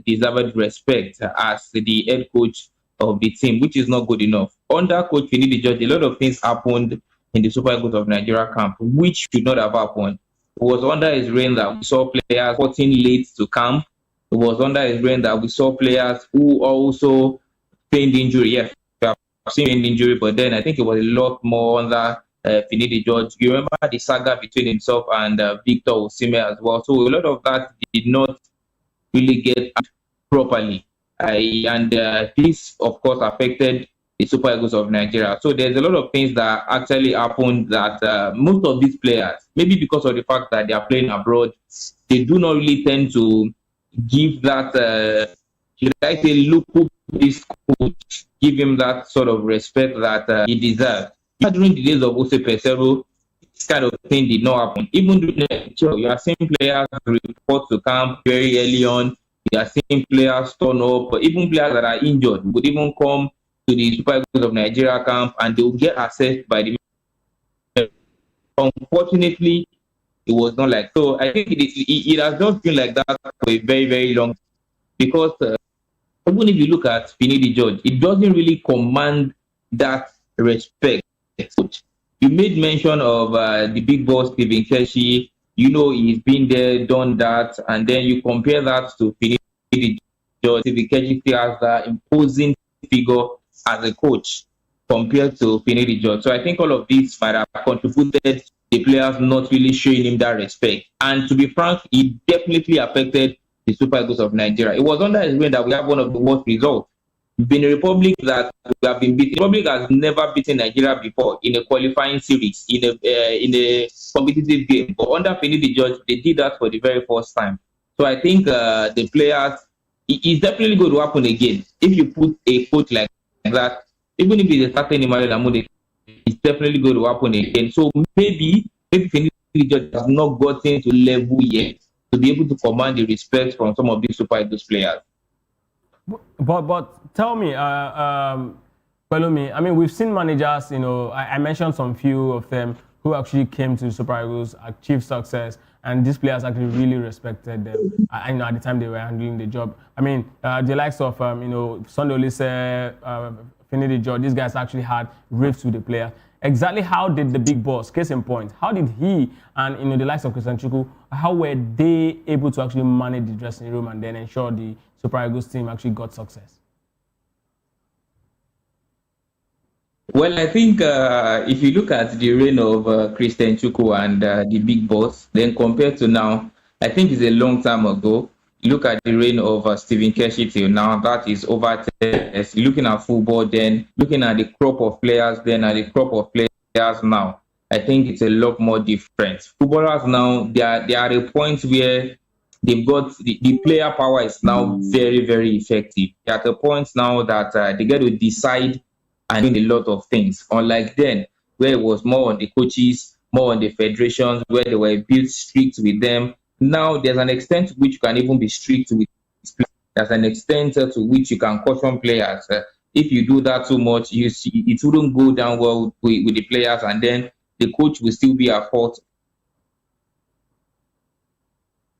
deserved respect as the head coach of the team, which is not good enough. Under Coach Finidi George, a lot of things happened in the Super Eagles of Nigeria camp, which should not have happened. It was under his reign that we saw players reporting late to camp. It was under his reign that we saw players who also feigned injury. Yes, we have seen feigned injury, but then I think it was a lot more under Finidi George. You remember the saga between himself and Victor Osimhen as well. So a lot of that did not really get properly. This, of course, affected the Super Eagles of Nigeria. So there's a lot of things that actually happened that most of these players, maybe because of the fact that they are playing abroad, they do not really tend to give that, should I say, look who this coach, give him that sort of respect that he deserves. During the days of Ose Pesero, this kind of thing did not happen. Even during the show, you are seeing players report to camp very early on. You are seeing players turn up, but even players that are injured would even come to the Super Eagles of Nigeria camp and they will get assessed by the. Unfortunately, it was not like so. I think it has just been like that for a very, very long time because even if you look at Finidi George, it doesn't really command that respect. You made mention of the big boss Stephen Keshi. He's been there, done that, and then you compare that to Finidi George. Stephen Keshi still has that imposing figure as a coach compared to Finidi George. So I think all of this might have contributed the players not really showing him that respect. And to be frank, it definitely affected the Super Eagles of Nigeria. It was under his reign that we have one of the worst results. Benin Republic that we have been beaten. Republic has never beaten Nigeria before in a qualifying series, in a competitive game. But under Finidi George, they did that for the very first time. So I think the players, it's definitely going to happen again. If you put a coach like that, even if it's a certain Emmanuel Amunde, it's definitely going to happen again. So maybe Finidi George has not gotten to level yet to be able to command the respect from some of these Super Eagles players. But tell me, Pelumi, I mean, we've seen managers, I mentioned some few of them who actually came to Super Eagles, achieved success, and these players actually really respected them. At the time they were handling the job. I mean, the likes of, Sunday Olise, Finidi George, these guys actually had rifts with the player. Exactly how did the big boss, case in point, how did he and the likes of Christian Chukwu, how were they able to actually manage the dressing room and then ensure the Super Eagles team actually got success? Well, I think if you look at the reign of Christian Chukwu and the big boss, then compared to now, I think it's a long time ago. Look at the reign of Stephen Keshi till now, that is over 10 years. Looking at football then, looking at the crop of players then and the crop of players now, I think it's a lot more different. Footballers now, they are at a point where they've got the player power is now very, very effective. They're at a point now that they get to decide and doing a lot of things. Unlike then, where it was more on the coaches, more on the federations, where they were built strict with them. Now there's an extent to which you can even be strict with players. There's an extent to which you can caution players. If you do that too much, you see it wouldn't go down well with the players, and then the coach will still be at fault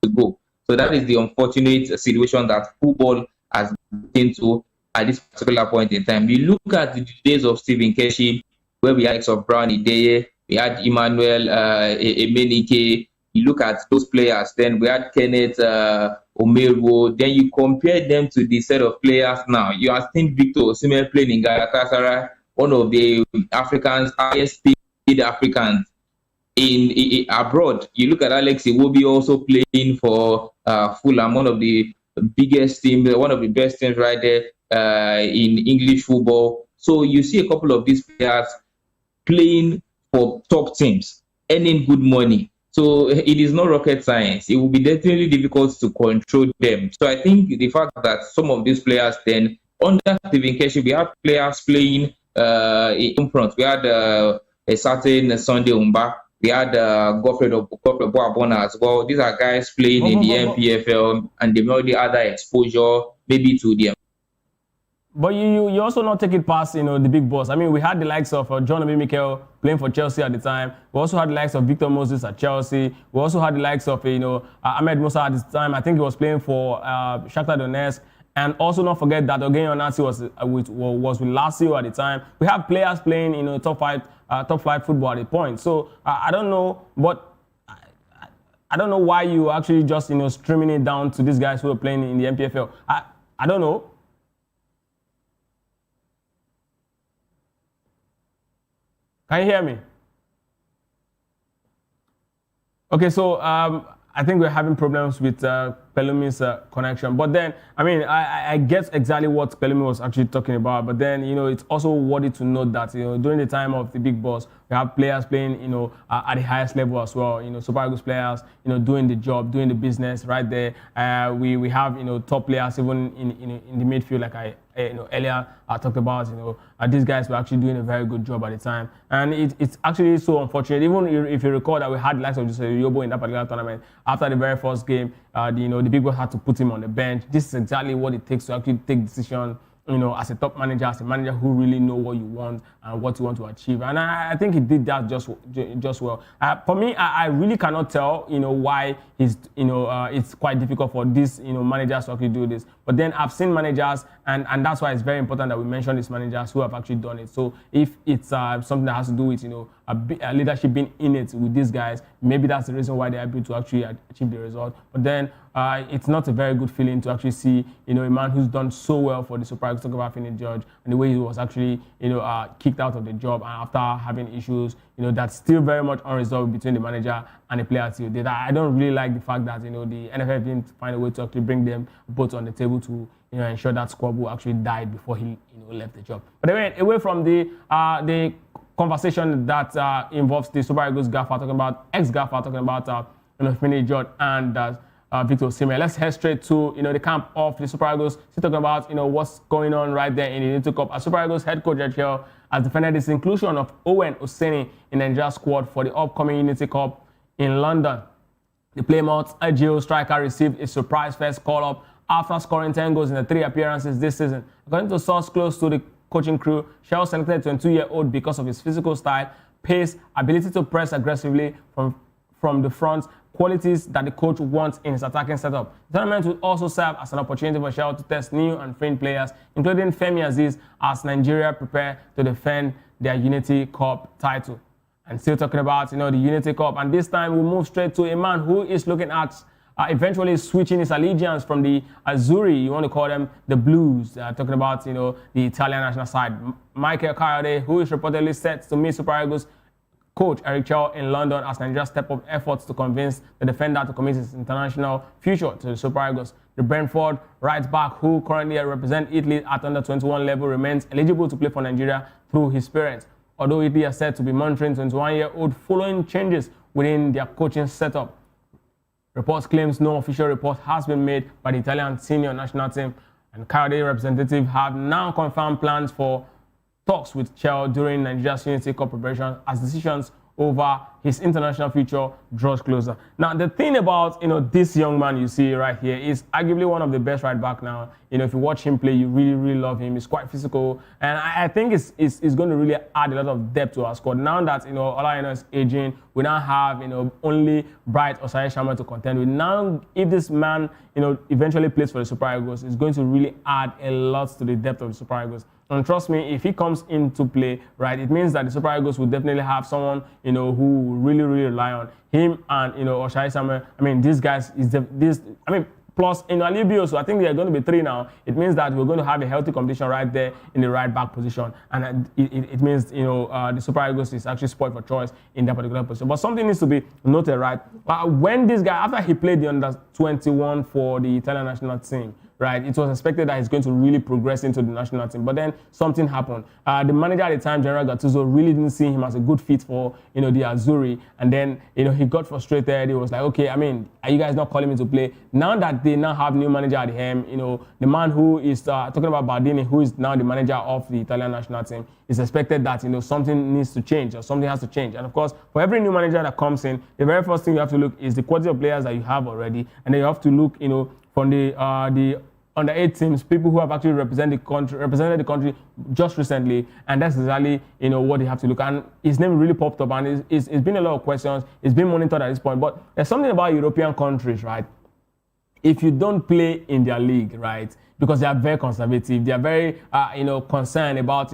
to go. So that is the unfortunate situation that football has been into at this particular point in time. You look at the days of Stephen Keshi, where we had of Brown Ideye, we had Emmanuel Emenike. You look at those players, then we had Kenneth Omeruo. Then you compare them to the set of players now. You have seen Victor Osimhen playing in Galatasaray, one of the highest paid Africans in abroad. You look at Alex Iwobi also playing for Fulham, one of the biggest teams, one of the best teams right there in English football. So you see a couple of these players playing for top teams, earning good money. So it is not rocket science. It will be definitely difficult to control them. So I think the fact that some of these players then, under Stephen Keshi, we have players playing in front. We had a certain Sunday Umba. We had Godfrey Boabona as well. These are guys playing in the MPFL, and they've already had that exposure maybe to them. But you also not take it past, the big boss. I mean, we had the likes of John Obi Mikel playing for Chelsea at the time. We also had the likes of Victor Moses at Chelsea. We also had the likes of, Ahmed Musa at this time. I think he was playing for Shakhtar Donetsk. And also not forget that Ogenye Onati was with Lazio at the time. We have players playing, top flight football at the point. So I don't know, but I don't know why you actually just, streaming it down to these guys who are playing in the MPFL. I don't know. Can you hear me? Okay, so I think we're having problems with Pelumi's connection. But then, I mean, I get exactly what Pelumi was actually talking about. But then, it's also worthy to note that, during the time of the big boss, we have players playing, at the highest level as well. Super Eagles players, doing the job, doing the business right there. We have, top players even in the midfield, like earlier I talked about, these guys were actually doing a very good job at the time. And it's actually so unfortunate. Even if you recall that we had the likes of Jose Yobo in that particular tournament, after the very first game, the big boss had to put him on the bench. This is exactly what it takes to actually take decisions, as a top manager, as a manager who really know what you want and what you want to achieve. And I think he did that just well. For me, I really cannot tell, why it's quite difficult for these, managers to actually do this. But then I've seen managers, and that's why it's very important that we mention these managers who have actually done it. So if it's something that has to do with, a leadership being in it with these guys, maybe that's the reason why they're able to actually achieve the result. But then it's not a very good feeling to actually see, a man who's done so well for the Super Eagles, talk about Finidi George, and the way he was actually, kicked out of the job after having issues, that's still very much unresolved between the manager and the player till date. I don't really like the fact that, the NFF didn't find a way to actually bring them both on the table to, ensure that squabble actually died before he, left the job. But anyway, away from the conversation that involves the Super Eagles gaffer talking about ex-gaffer talking about Finidi George and Victor Osimhen. Let's head straight to the camp of the Super Eagles. Still talking about what's going on right there in the Unity Cup. As Super Eagles head coach Echiel has defended his inclusion of Owen Oseni in the Nigeria squad for the upcoming Unity Cup in London. The Plymouth Agile striker received a surprise first call-up after scoring 10 goals in the 3 appearances this season. According to a source close to the coaching crew, Shell selected 22-year-old because of his physical style, pace, ability to press aggressively from the front, qualities that the coach wants in his attacking setup. The tournament will also serve as an opportunity for Shell to test new and fringe players, including Femi Aziz, as Nigeria prepare to defend their Unity Cup title. And still talking about, the Unity Cup, and this time we'll move straight to a man who is looking at eventually switching his allegiance from the Azzurri, you want to call them the Blues, talking about, the Italian national side. Michael Kayode, who is reportedly set to meet Super Eagles coach Eric Chow in London as Nigeria step up efforts to convince the defender to commit his international future to the Super Eagles. The Brentford right back, who currently represents Italy at under 21 level, remains eligible to play for Nigeria through his parents. Although Italy is said to be monitoring 21-year-old following changes within their coaching setup. Reports claims no official report has been made by the Italian senior national team, and Kayode representatives have now confirmed plans for talks with Chel during Nigeria's Unity Cup preparation as decisions over his international future draws closer. Now, the thing about, this young man you see right here is arguably one of the best right back now. If you watch him play, you really, really love him. He's quite physical. And I think it's going to really add a lot of depth to our squad. Now that, Ola is aging, we now have, only Bright or Osai Sharma to contend with. Now, if this man, eventually plays for the Super Eagles, it's going to really add a lot to the depth of the Super Eagles. And trust me, if he comes into play, right, it means that the Super Eagles will definitely have someone, who really, really rely on him and, Osai Sharma. I mean, these guys plus Alibio, so I think they're going to be 3 now. It means that we're going to have a healthy competition right there in the right back position. And it means, the Super Eagles is actually spoiled for choice in that particular position. But something needs to be noted, right? When this guy, after he played the under-21 for the Italian national team, right, it was expected that he's going to really progress into the national team. But then something happened. The manager at the time, General Gattuso, really didn't see him as a good fit for, the Azzurri. And then, he got frustrated. He was like, okay, are you guys not calling me to play? Now that they now have new manager at the helm, the man who is talking about Bardini, who is now the manager of the Italian national team, it's expected that, something needs to change or something has to change. And of course, for every new manager that comes in, the very first thing you have to look is the quality of players that you have already. And then you have to look, from the under 8 teams, people who have actually represented the country just recently, and that's exactly what they have to look at. And his name really popped up, and it's been a lot of questions. It's been monitored at this point, but there's something about European countries, right? If you don't play in their league, right, because they are very conservative, they are very concerned about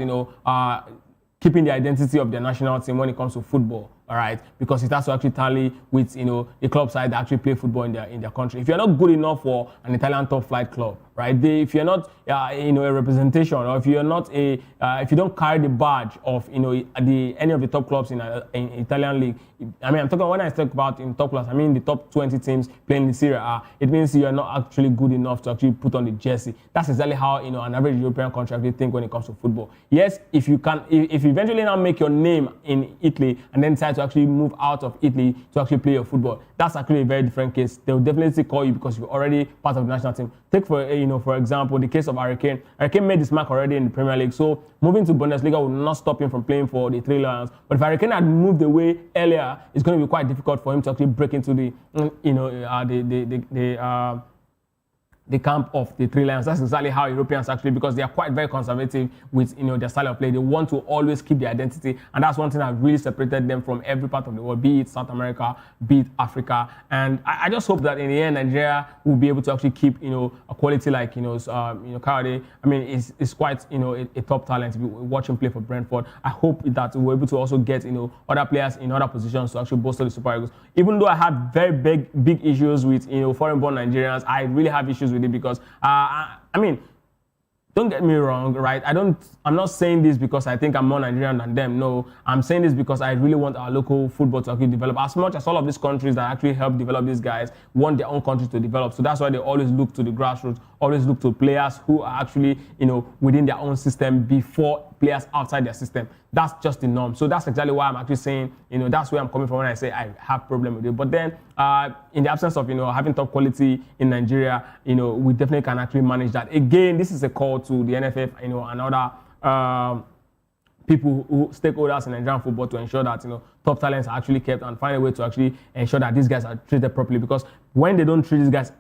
keeping the identity of their national team when it comes to football. All right, because it has to actually tally with the club side that actually play football in their country. If you're not good enough for an Italian top flight club, right? If you're not a representation, or if you're not if you don't carry the badge of any of the top clubs in Italian league. I'm talking when I talk about in top class, I mean the top 20 teams playing the Serie A. It means you are not actually good enough to actually put on the jersey. That's exactly how an average European country actually think when it comes to football. Yes, if you eventually now make your name in Italy and then decide to actually move out of Italy to actually play your football, that's actually a very different case. They will definitely call you because you're already part of the national team. Take for example, the case of Hurricane. Hurricane made his mark already in the Premier League, so moving to Bundesliga will not stop him from playing for the Three Lions. But if Hurricane had moved away earlier, it's going to be quite difficult for him to actually break into the camp of the Three Lions. That's exactly how Europeans actually, because they are quite very conservative with their style of play. They want to always keep their identity, and that's one thing that really separated them from every part of the world, be it South America, be it Africa. And I just hope that in the end, Nigeria will be able to actually keep a quality like Kayode. I mean, it's quite a top talent. If you watch him play for Brentford, I hope that we're able to also get other players in other positions to actually bolster the Super Eagles. Even though I have very big issues with foreign-born Nigerians, I really have issues with it because don't get me wrong, right? I'm not saying this because I think I'm more Nigerian than them. No, I'm saying this because I really want our local football to actually develop. As much as all of these countries that actually help develop these guys want their own country to develop. So that's why they always look to the grassroots, always look to players who are actually, within their own system before players outside their system. That's just the norm. So that's exactly why I'm actually saying, that's where I'm coming from when I say I have problem with it. But then, in the absence of, having top quality in Nigeria, we definitely can actually manage that. Again, this is a call to the NFF, and other people stakeholders in Nigerian football to ensure that top talents are actually kept and find a way to actually ensure that these guys are treated properly. Because when they don't treat these guys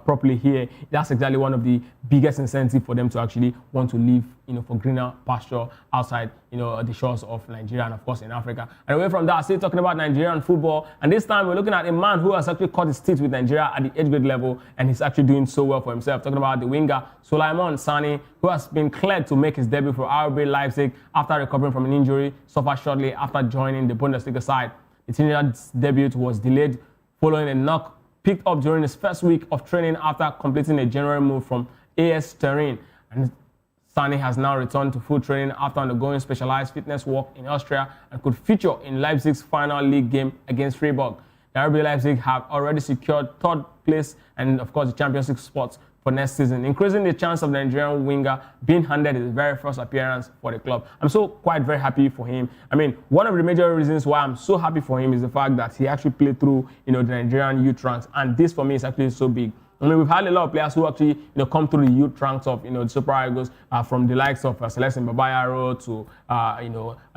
properly here, that's exactly one of the biggest incentives for them to actually want to live for greener pasture outside the shores of Nigeria and of course in Africa. And away from that, still talking about Nigerian football, and this time we're looking at a man who has actually cut his teeth with Nigeria at the age grade level, and he's actually doing so well for himself. Talking about the winger Sulaiman Sani, who has been cleared to make his debut for RB Leipzig after recovering from an injury suffered shortly after joining the Bundesliga side. The teenager's debut was delayed following a knock picked up during his first week of training after completing a January move from AS Turin. And Sani has now returned to full training after undergoing specialized fitness work in Austria and could feature in Leipzig's final league game against Freiburg. The RB Leipzig have already secured third place and, of course, the Champions League spots for next season, increasing the chance of the Nigerian winger being handed his very first appearance for the club. I'm so quite very happy for him. I mean, one of the major reasons why I'm so happy for him is the fact that he actually played through, the Nigerian youth ranks, and this for me is actually so big. I mean, we've had a lot of players who actually, come through the youth ranks of, the Super Eagles, from the likes of Celestin Babayaro to,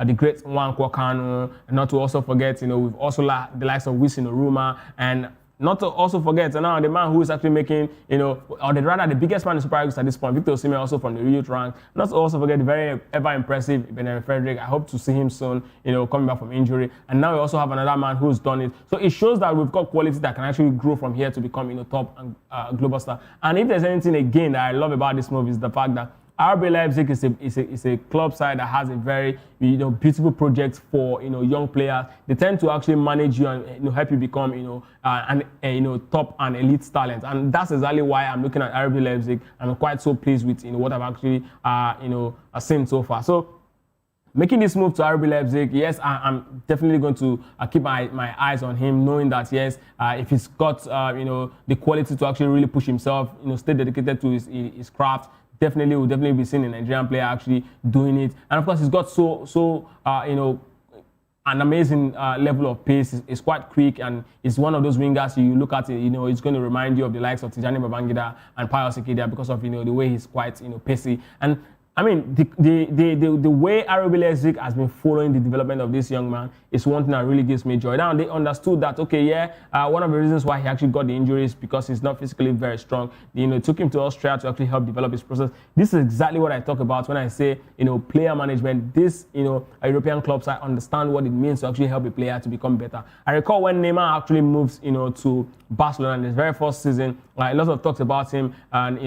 the great Nwankwo Kanu, and not to also forget, we've also the likes of Wisin Oruma, and not to also forget, now the man who is actually making, or the biggest man in Super Eagles at this point, Victor Osimhen, also from the youth rank. Not to also forget the very ever impressive Benjamin Frederick. I hope to see him soon, coming back from injury. And now we also have another man who's done it. So it shows that we've got quality that can actually grow from here to become, top and global star. And if there's anything again that I love about this move is the fact that RB Leipzig is a club side that has a very beautiful project for young players. They tend to actually manage you and help you become top and elite talent, and that's exactly why I'm looking at RB Leipzig. I'm quite so pleased with what I've actually seen so far. So making this move to RB Leipzig, yes, I'm definitely going to keep my eyes on him, knowing that yes, if he's got the quality to actually really push himself, stay dedicated to his craft. Definitely will be seeing a Nigerian player actually doing it, and of course he's got an amazing level of pace. It's quite quick, and it's one of those wingers you look at it, it's going to remind you of the likes of Tijani Babangida and Pius Ikedia because of the way he's quite pacey. And I mean, the way RB Leipzig has been following the development of this young man is one thing that really gives me joy. Now, they understood that, okay, one of the reasons why he actually got the injury is because he's not physically very strong. It took him to Austria to actually help develop his process. This is exactly what I talk about when I say, player management. This, European clubs, I understand what it means to actually help a player to become better. I recall when Neymar actually moves, to Barcelona in his very first season, a lot of talks about him and,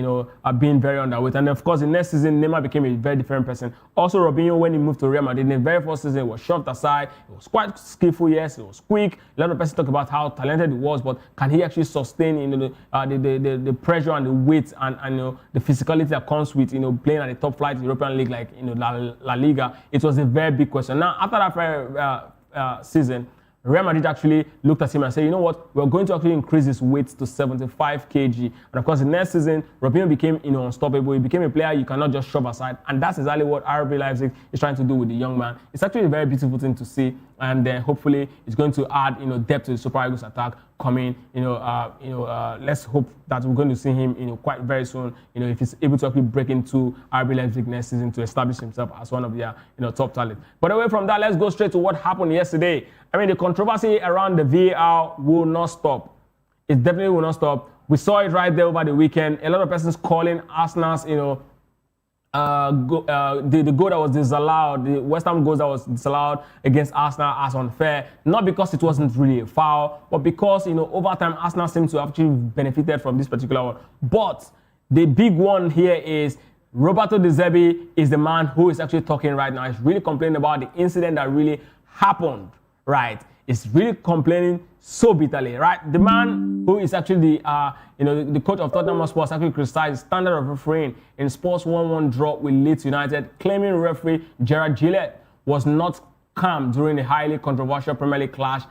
being very underweight. And of course, the next season, Neymar became a very different person. Also, Robinho, when he moved to Real Madrid, in the very first season, was shoved aside. It was quite skillful, yes, it was quick. A lot of people talk about how talented he was, but can he actually sustain, the pressure and the weight and the physicality that comes with, playing at the top flight European league like, La Liga? It was a very big question. Now, after that very season, Real Madrid actually looked at him and said, you know what, we're going to actually increase his weight to 75 kg. And of course, the next season, Robinho became unstoppable. He became a player you cannot just shove aside. And that's exactly what RB Leipzig is trying to do with the young man. It's actually a very beautiful thing to see. And then hopefully it's going to add, depth to the Super Eagles attack coming. Let's hope that we're going to see him, quite very soon. If he's able to actually break into RB Leipzig next season to establish himself as one of their, top talent. But away from that, let's go straight to what happened yesterday. I mean, the controversy around the VAR will not stop. It definitely will not stop. We saw it right there over the weekend. A lot of persons calling Arsenal's, the goal that was disallowed, the West Ham goal that was disallowed against Arsenal as unfair, not because it wasn't really a foul, but because, over time, Arsenal seemed to have actually benefited from this particular one. But the big one here is Roberto De Zerbi is the man who is actually talking right now. He's really complaining about the incident that really happened, right? Is really complaining so bitterly, right? The man who is actually the coach of Tottenham Hotspur actually criticized the standard of refereeing in Spurs 1-1 draw with Leeds United, claiming referee Gerard Gillett was not calm during the highly controversial Premier League clash.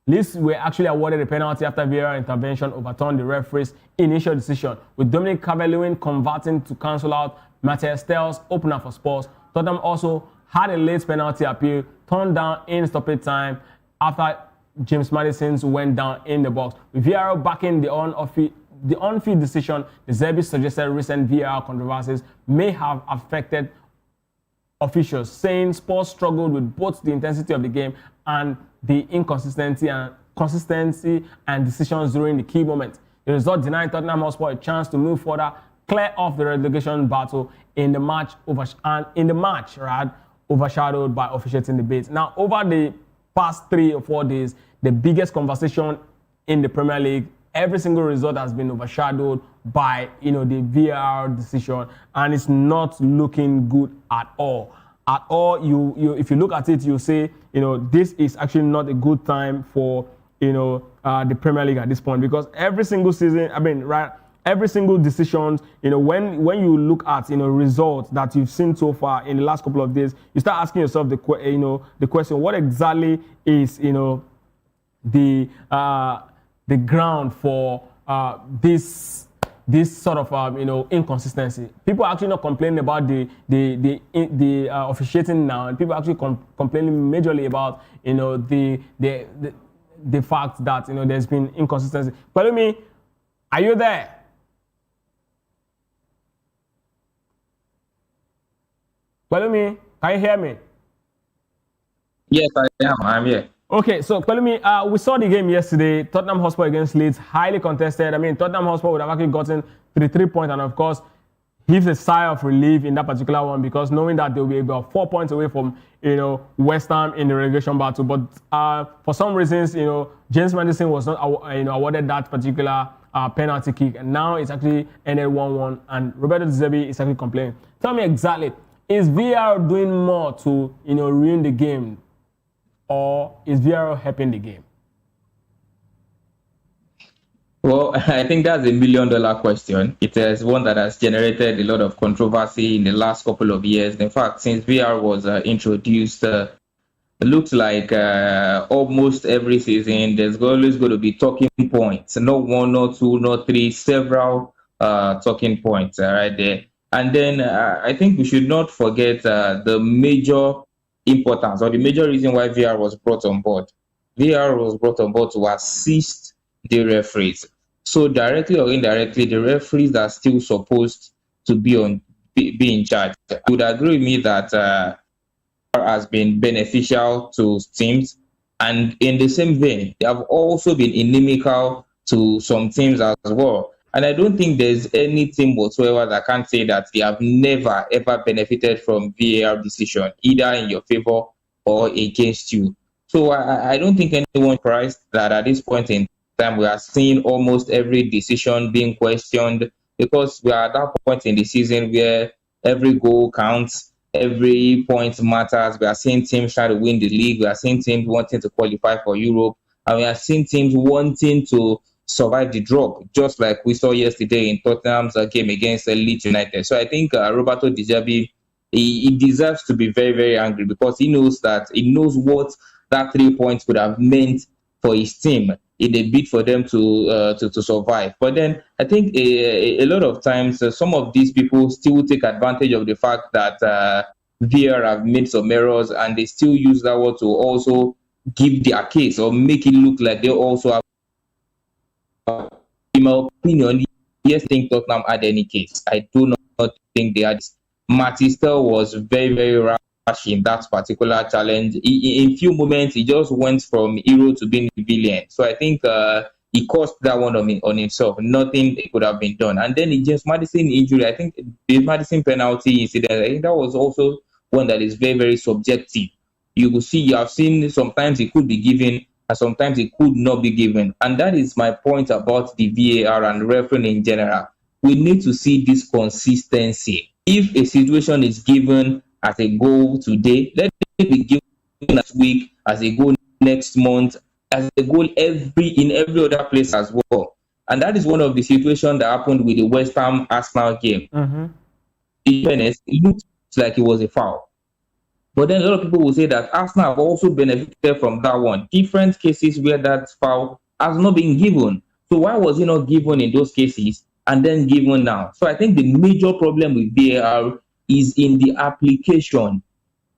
Leeds were actually awarded a penalty after VAR intervention overturned the referee's initial decision, with Dominic Calvert-Lewin converting to cancel out Matthias Stell's opener for Spurs. Tottenham also had a late penalty appeal turned down in stoppage time after James Maddison's went down in the box. With VAR backing the on-field decision, De Zerbi suggested recent VAR controversies may have affected officials, saying Spurs struggled with both the intensity of the game and the inconsistency and decisions during the key moments. The result denied Tottenham Hotspur a chance to move further, clear off the relegation battle in the match, overshadowed by officiating debates. Now, over the past 3 or 4 days, the biggest conversation in the Premier League, every single result has been overshadowed by the VAR decision, and it's not looking good at all. At all, you if you look at it, you say this is actually not a good time for the Premier League at this point, because every single season, every single decision, when you look at results that you've seen so far in the last couple of days, you start asking yourself the question: what exactly is the ground for this this sort of inconsistency. People are actually not complaining about the officiating now, and people are actually complaining majorly about the fact that there's been inconsistency. Pelumi, are you there? Pelumi, can you hear me? Yes, I am. I'm here. Okay, so Pelumi, we saw the game yesterday, Tottenham Hotspur against Leeds, highly contested. I mean, Tottenham Hotspur would have actually gotten 3 points, and of course, heaves a sigh of relief in that particular one, because knowing that they'll be about 4 points away from West Ham in the relegation battle. But for some reasons, James Maddison was not awarded that particular penalty kick, and now it's actually ended 1-1, and Roberto De Zerbi is actually complaining. Tell me exactly, is VAR doing more to ruin the game, or is VAR helping the game? Well, I think that's $1 million question. It is one that has generated a lot of controversy in the last couple of years. In fact, since VR was introduced, it looks like almost every season there's always going to be talking points. Not 1, not 2, not 3, several talking points right there. And then I think we should not forget the major importance, or the major reason why VR was brought on board. VR was brought on board to assist the referees. So directly or indirectly, the referees are still supposed to be in charge. You would agree with me that has been beneficial to teams, and in the same vein, they have also been inimical to some teams as well. And I don't think there's any team whatsoever that can say that they have never ever benefited from VAR decision, either in your favor or against you. So I don't think anyone surprised that at this point in time we are seeing almost every decision being questioned, because we are at that point in the season where every goal counts, every point matters. We are seeing teams try to win the league. We are seeing teams wanting to qualify for Europe, and we are seeing teams wanting to survive the drop, just like we saw yesterday in Tottenham's game against Leeds United. So I think Roberto De Zerbi, he deserves to be very, very angry, because he knows what that 3 points could have meant for his team in a bid for them to survive. But then I think a lot of times some of these people still take advantage of the fact that VAR have made some errors, and they still use that word to also give their case or make it look like they also have. In my opinion, yes, I think Tottenham had any case. I do not think they had. Matistel was very, very rash in that particular challenge. In few moments, he just went from hero to being villain. So I think he cost that one on himself. Nothing could have been done. And then the James Maddison injury, I think the Maddison penalty incident, I think that was also one that is very, very subjective. You have seen sometimes it could be given, and sometimes it could not be given. And that is my point about the VAR and refereeing in general. We need to see this consistency. If a situation is given as a goal today, let it be given next week, as a goal next month, as a goal in every other place as well. And that is one of the situations that happened with the West Ham Arsenal game. In fairness, it looked like it was a foul. But then a lot of people will say that Arsenal have also benefited from that one. Different cases where that foul has not been given. So why was it not given in those cases and then given now? So I think the major problem with VAR is in the application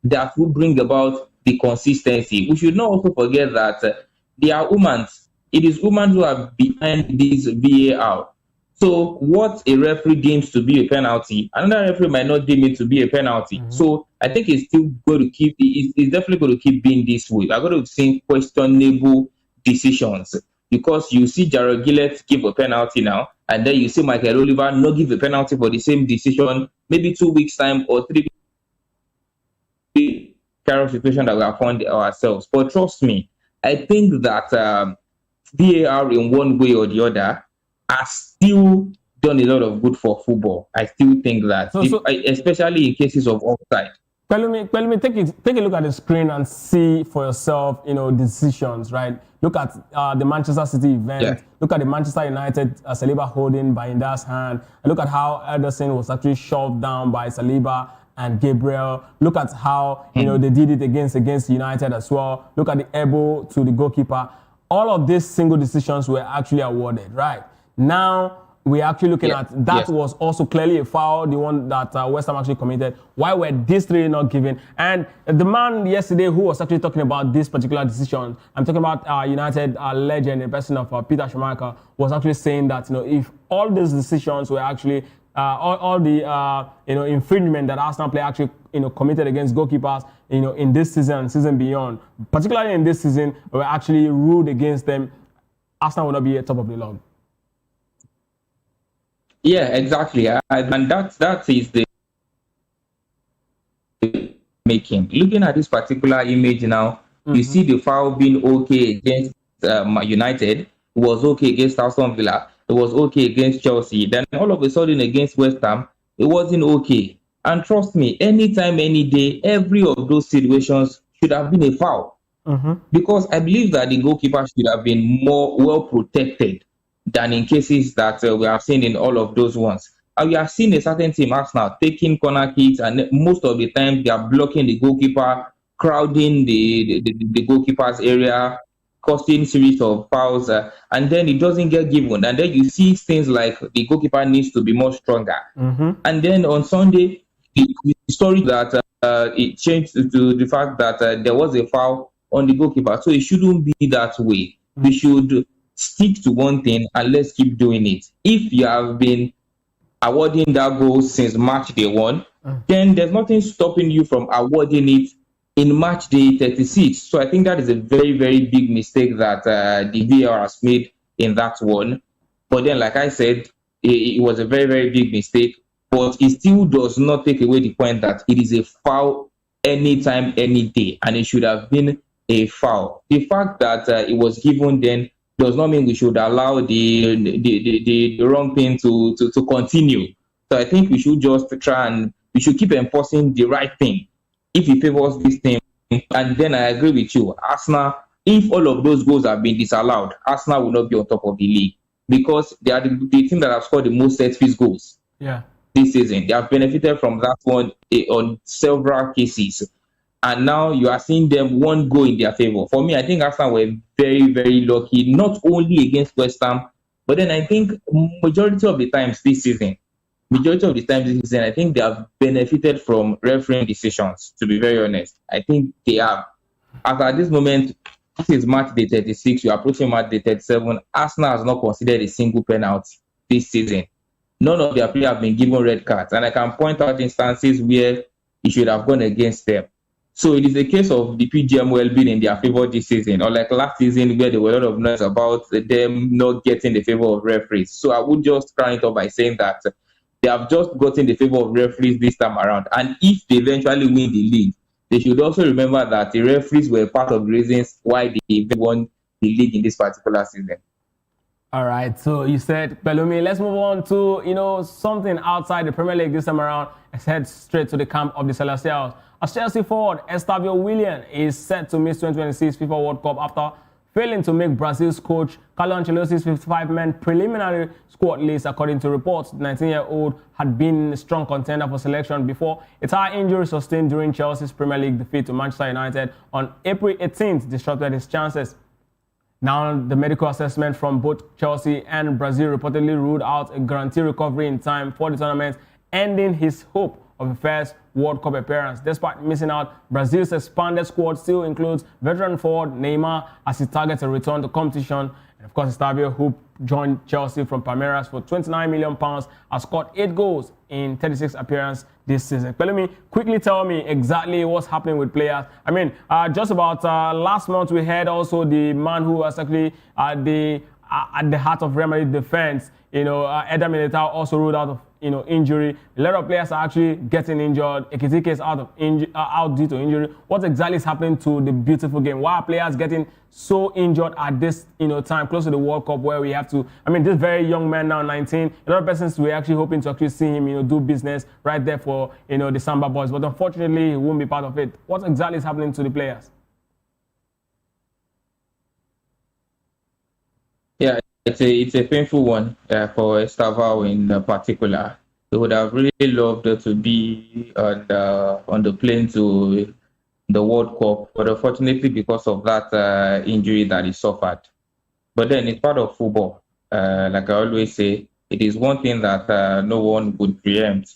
that will bring about the consistency. We should not also forget that they are humans. It is humans who are behind this VAR. So what a referee deems to be a penalty, another referee might not deem it to be a penalty. So I think it's still going to it's definitely going to keep being this way. We're going to see questionable decisions, because you see Jared Gillett give a penalty now, and then you see Michael Oliver not give a penalty for the same decision, maybe 2 weeks time or 3 weeks kind of situation that we have found ourselves. But trust me, I think that VAR in one way or the other has still done a lot of good for football. I still think that, especially in cases of offside. Pelumi, take a look at the screen and see for yourself, decisions, right? Look at the Manchester City event. Yeah. Look at the Manchester United Saliba holding Bayinda's hand. And look at how Ederson was actually shoved down by Saliba and Gabriel. Look at how they did it against United as well. Look at the elbow to the goalkeeper. All of these single decisions were actually awarded, right? Now, we're actually looking at, that Yes. was also clearly a foul, the one that West Ham actually committed. Why were these three not given? And the man yesterday who was actually talking about this particular decision, I'm talking about United legend, the person of Peter Schmeichel, was actually saying that, if all these decisions were actually all the infringement that Arsenal player actually committed against goalkeepers in this season and season beyond, particularly in this season, were actually ruled against them, Arsenal will not be at top of the log. Yeah, exactly. And that is the making. Looking at this particular image now, you see the foul being okay against United. It was okay against Aston Villa. It was okay against Chelsea. Then all of a sudden against West Ham, it wasn't okay. And trust me, anytime, any day, every of those situations should have been a foul. Because I believe that the goalkeeper should have been more well protected than in cases that we have seen in all of those ones. And we have seen a certain team, Arsenal, taking corner kicks, and most of the time they are blocking the goalkeeper, crowding the goalkeeper's area, causing series of fouls, and then it doesn't get given. And then you see things like the goalkeeper needs to be more stronger. And then on Sunday, the story that it changed to the fact that there was a foul on the goalkeeper. So it shouldn't be that way. We should stick to one thing and let's keep doing it. If you have been awarding that goal since match day 1, then there's nothing stopping you from awarding it in match day 36. So I think that is a very, very big mistake that the VAR has made in that one. But then, like I said, it was a very, very big mistake. But it still does not take away the point that it is a foul anytime, any day, and it should have been a foul. The fact that it was given then does not mean we should allow the wrong thing to continue. So I think we should just try and we should keep enforcing the right thing if it favors this team. And then I agree with you, Arsenal, if all of those goals have been disallowed, Arsenal will not be on top of the league because they are the team that have scored the most set piece goals this season. They have benefited from that one on several cases. And now you are seeing them one goal in their favor. For me, I think Arsenal were very, very lucky, not only against West Ham, but then I think majority of the times this season, I think they have benefited from refereeing decisions, to be very honest. I think they have. As at this moment, this is match day 36, you're approaching match day 37. Arsenal has not considered a single penalty this season. None of their players have been given red cards. And I can point out instances where it should have gone against them. So it is a case of the PGM well being in their favor this season, or like last season where there were a lot of noise about them not getting the favor of referees. So I would just crown it up by saying that they have just gotten the favor of referees this time around. And if they eventually win the league, they should also remember that the referees were part of the reasons why they won the league in this particular season. All right, so you said Pelumi. Let's move on to something outside the Premier League this time around. Let's head straight to the camp of the Celestials. As Chelsea forward Estavio Willian is set to miss 2026 FIFA World Cup after failing to make Brazil's coach Carlo Ancelotti's 55-man preliminary squad list. According to reports, the 19-year-old had been a strong contender for selection before a tire injury sustained during Chelsea's Premier League defeat to Manchester United on April 18th disrupted his chances. Now, the medical assessment from both Chelsea and Brazil reportedly ruled out a guaranteed recovery in time for the tournament, ending his hope of a first World Cup appearance. Despite missing out, Brazil's expanded squad still includes veteran forward Neymar as he targets a return to competition. And of course, Estavio, who joined Chelsea from Palmeiras for £29 million, has scored 8 goals in 36 appearances this season. Pelumi, quickly tell me exactly what's happening with players. I mean, just about last month, we had also the man who was actually at the heart of Real Madrid defense, Eder Militao, also ruled out of injury. A lot of players are actually getting injured. Ekitike is out due to injury. What exactly is happening to the beautiful game? Why are players getting so injured at this time, close to the World Cup, where we have to, this very young man now, 19, a lot of persons we're actually hoping to actually see him, do business right there for, the Samba boys. But unfortunately, he won't be part of it. What exactly is happening to the players? Yeah, it's a painful one for Estavao in particular. He would have really loved to be on the plane to the World Cup, but unfortunately because of that injury that he suffered. But then it's part of football. Like I always say, it is one thing that no one would preempt,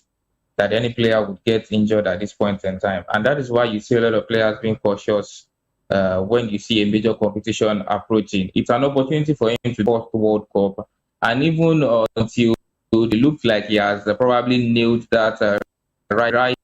that any player would get injured at this point in time. And that is why you see a lot of players being cautious when you see a major competition approaching. It's an opportunity for him to host the World Cup. And even until it looks like he has probably nailed that right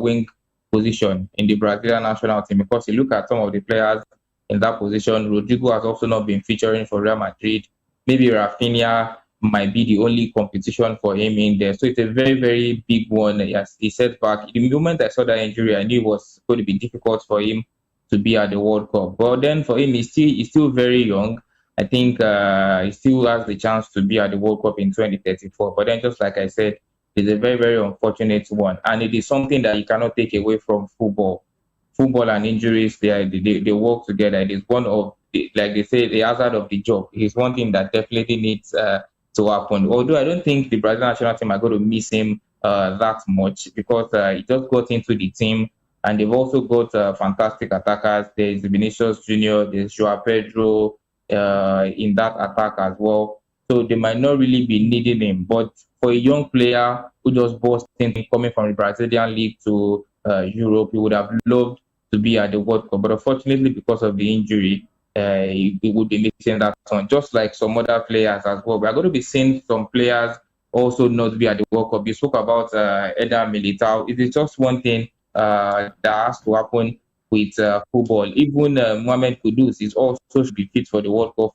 wing position in the Brazilian national team, because you look at some of the players in that position. Rodrigo has also not been featuring for Real Madrid. Maybe Rafinha might be the only competition for him in there. So it's a very, very big one. Yes, he set back. The moment I saw that injury, I knew it was going to be difficult for him to be at the World Cup. But then for him, he's still very young. I think he still has the chance to be at the World Cup in 2034. But then, just like I said, it's a very, very unfortunate one. And it is something that you cannot take away from football. Football and injuries, they work together. It is one of, like they say, the hazard of the job. It is one thing that definitely needs to happen. Although I don't think the Brazilian national team are going to miss him that much, because he just got into the team, and they've also got fantastic attackers. There's Vinicius Junior, there's Joao Pedro in that attack as well. So they might not really be needing him. But for a young player who just burst in, coming from the Brazilian league to Europe, he would have loved to be at the World Cup. But unfortunately, because of the injury, he would be missing that one, just like some other players as well. We are going to be seeing some players also not be at the World Cup. You spoke about Eder Militao. It is just one thing that has to happen with football. Even Mohamed Kudus is also should be fit for the World Cup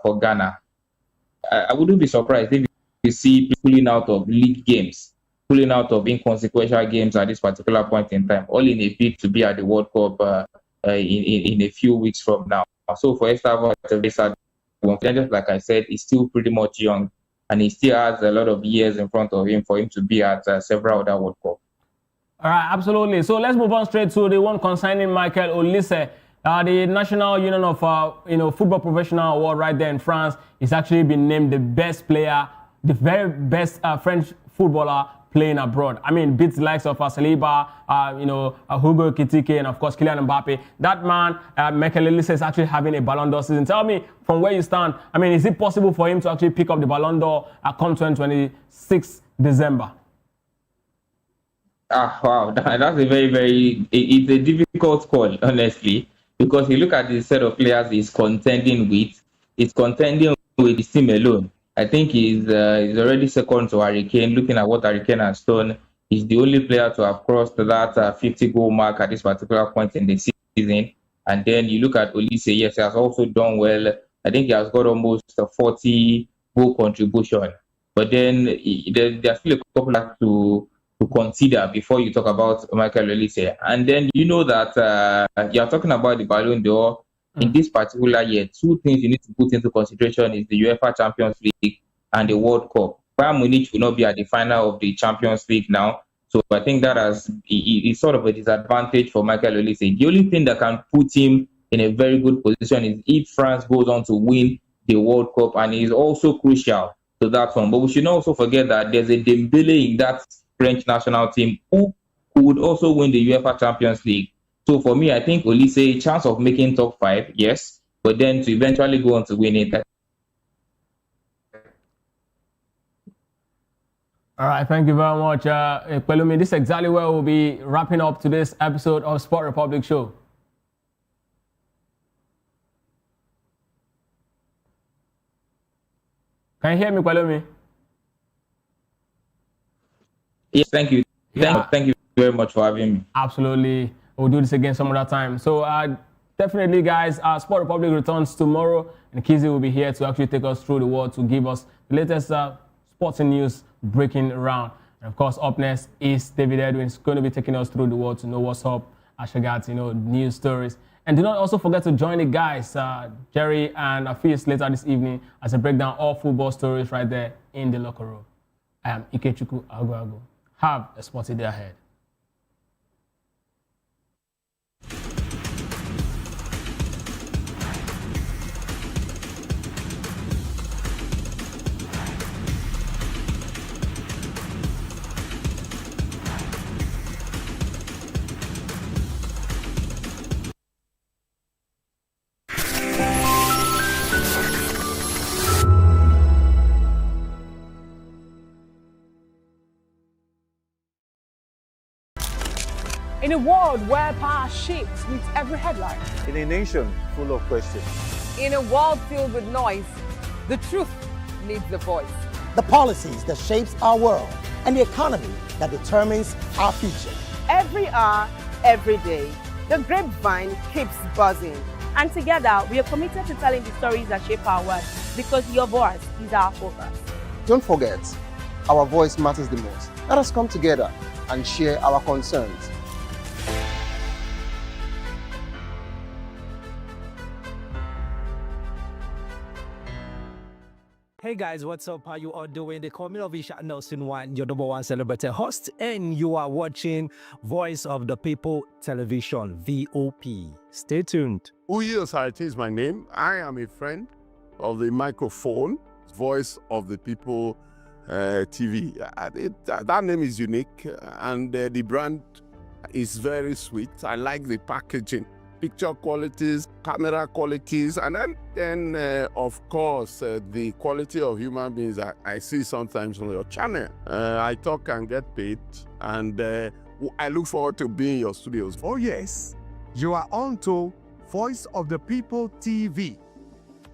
for Ghana. I wouldn't be surprised if you see pulling out of league games, pulling out of inconsequential games at this particular point in time, all in a bid to be at the World Cup in a few weeks from now. So for Esteban, just like I said, he's still pretty much young, and he still has a lot of years in front of him for him to be at several other World Cups. All right, absolutely. So let's move on straight to the one concerning Michael Olise. The National Union of Football Professional Award right there in France is actually been named the best player, the very best French footballer playing abroad. I mean, beats the likes of Saliba, Hugo Ekitike, and of course Kylian Mbappe. That man, Michael Olise, is actually having a Ballon d'Or season. Tell me, from where you stand, I mean, is it possible for him to actually pick up the Ballon d'Or come 2026 December? Wow, that's a very, it's a difficult call, honestly, because you look at the set of players he's contending with his team alone. I think he's already second to Harry Kane. Looking at what Harry Kane has done, he's the only player to have crossed that 50-goal mark at this particular point in the season. And then you look at Olise, yes, he has also done well. I think he has got almost a 40-goal contribution. But then there's still a couple to consider before you talk about Michael Olise. And then you know that you're talking about the Ballon d'Or. In this particular year, two things you need to put into consideration is the UEFA Champions League and the World Cup. Bayern Munich will not be at the final of the Champions League now. So I think that is sort of a disadvantage for Michael Olise. The only thing that can put him in a very good position is if France goes on to win the World Cup, and he is also crucial to that one. But we should not also forget that there's a Dembele in that French national team who would also win the UEFA Champions League. So for me, I think Olise, chance of making top 5, yes, but then to eventually go on to win it. All right, thank you very much, Pelumi. This is exactly where we'll be wrapping up today's episode of Sport Republic Show. Can you hear me, Pelumi? Yes, thank you. Yeah. Thank you very much for having me. Absolutely. We'll do this again some other time. So definitely, guys, Sport Republic returns tomorrow, and Kizzy will be here to actually take us through the world to give us the latest sporting news breaking around. And of course, up next is David Edwin. He's going to be taking us through the world to know what's up, Ashagat, news stories. And do not also forget to join the guys, Jerry and Afis, later this evening as I break down all football stories right there in the locker room. I am Ikechukwu Aguago. Have a sporty day ahead. In a world where power shifts with every headline. In a nation full of questions. In a world filled with noise, the truth needs a voice. The policies that shapes our world and the economy that determines our future. Every hour, every day, the grapevine keeps buzzing. And together, we are committed to telling the stories that shape our world because your voice is our focus. Don't forget, our voice matters the most. Let us come together and share our concerns. Hey guys, what's up? How you all doing? They call me Lovisha Nelson One, your number one celebrity host, and you are watching Voice of the People Television, VOP. Stay tuned. Uyi Osarite is my name. I am a friend of the microphone, Voice of the People TV. That name is unique, and the brand is very sweet. I like the packaging. Picture qualities, camera qualities, and then of course, the quality of human beings that I see sometimes on your channel. I talk and get paid, and I look forward to being in your studios. Oh yes, you are on to Voice of the People TV,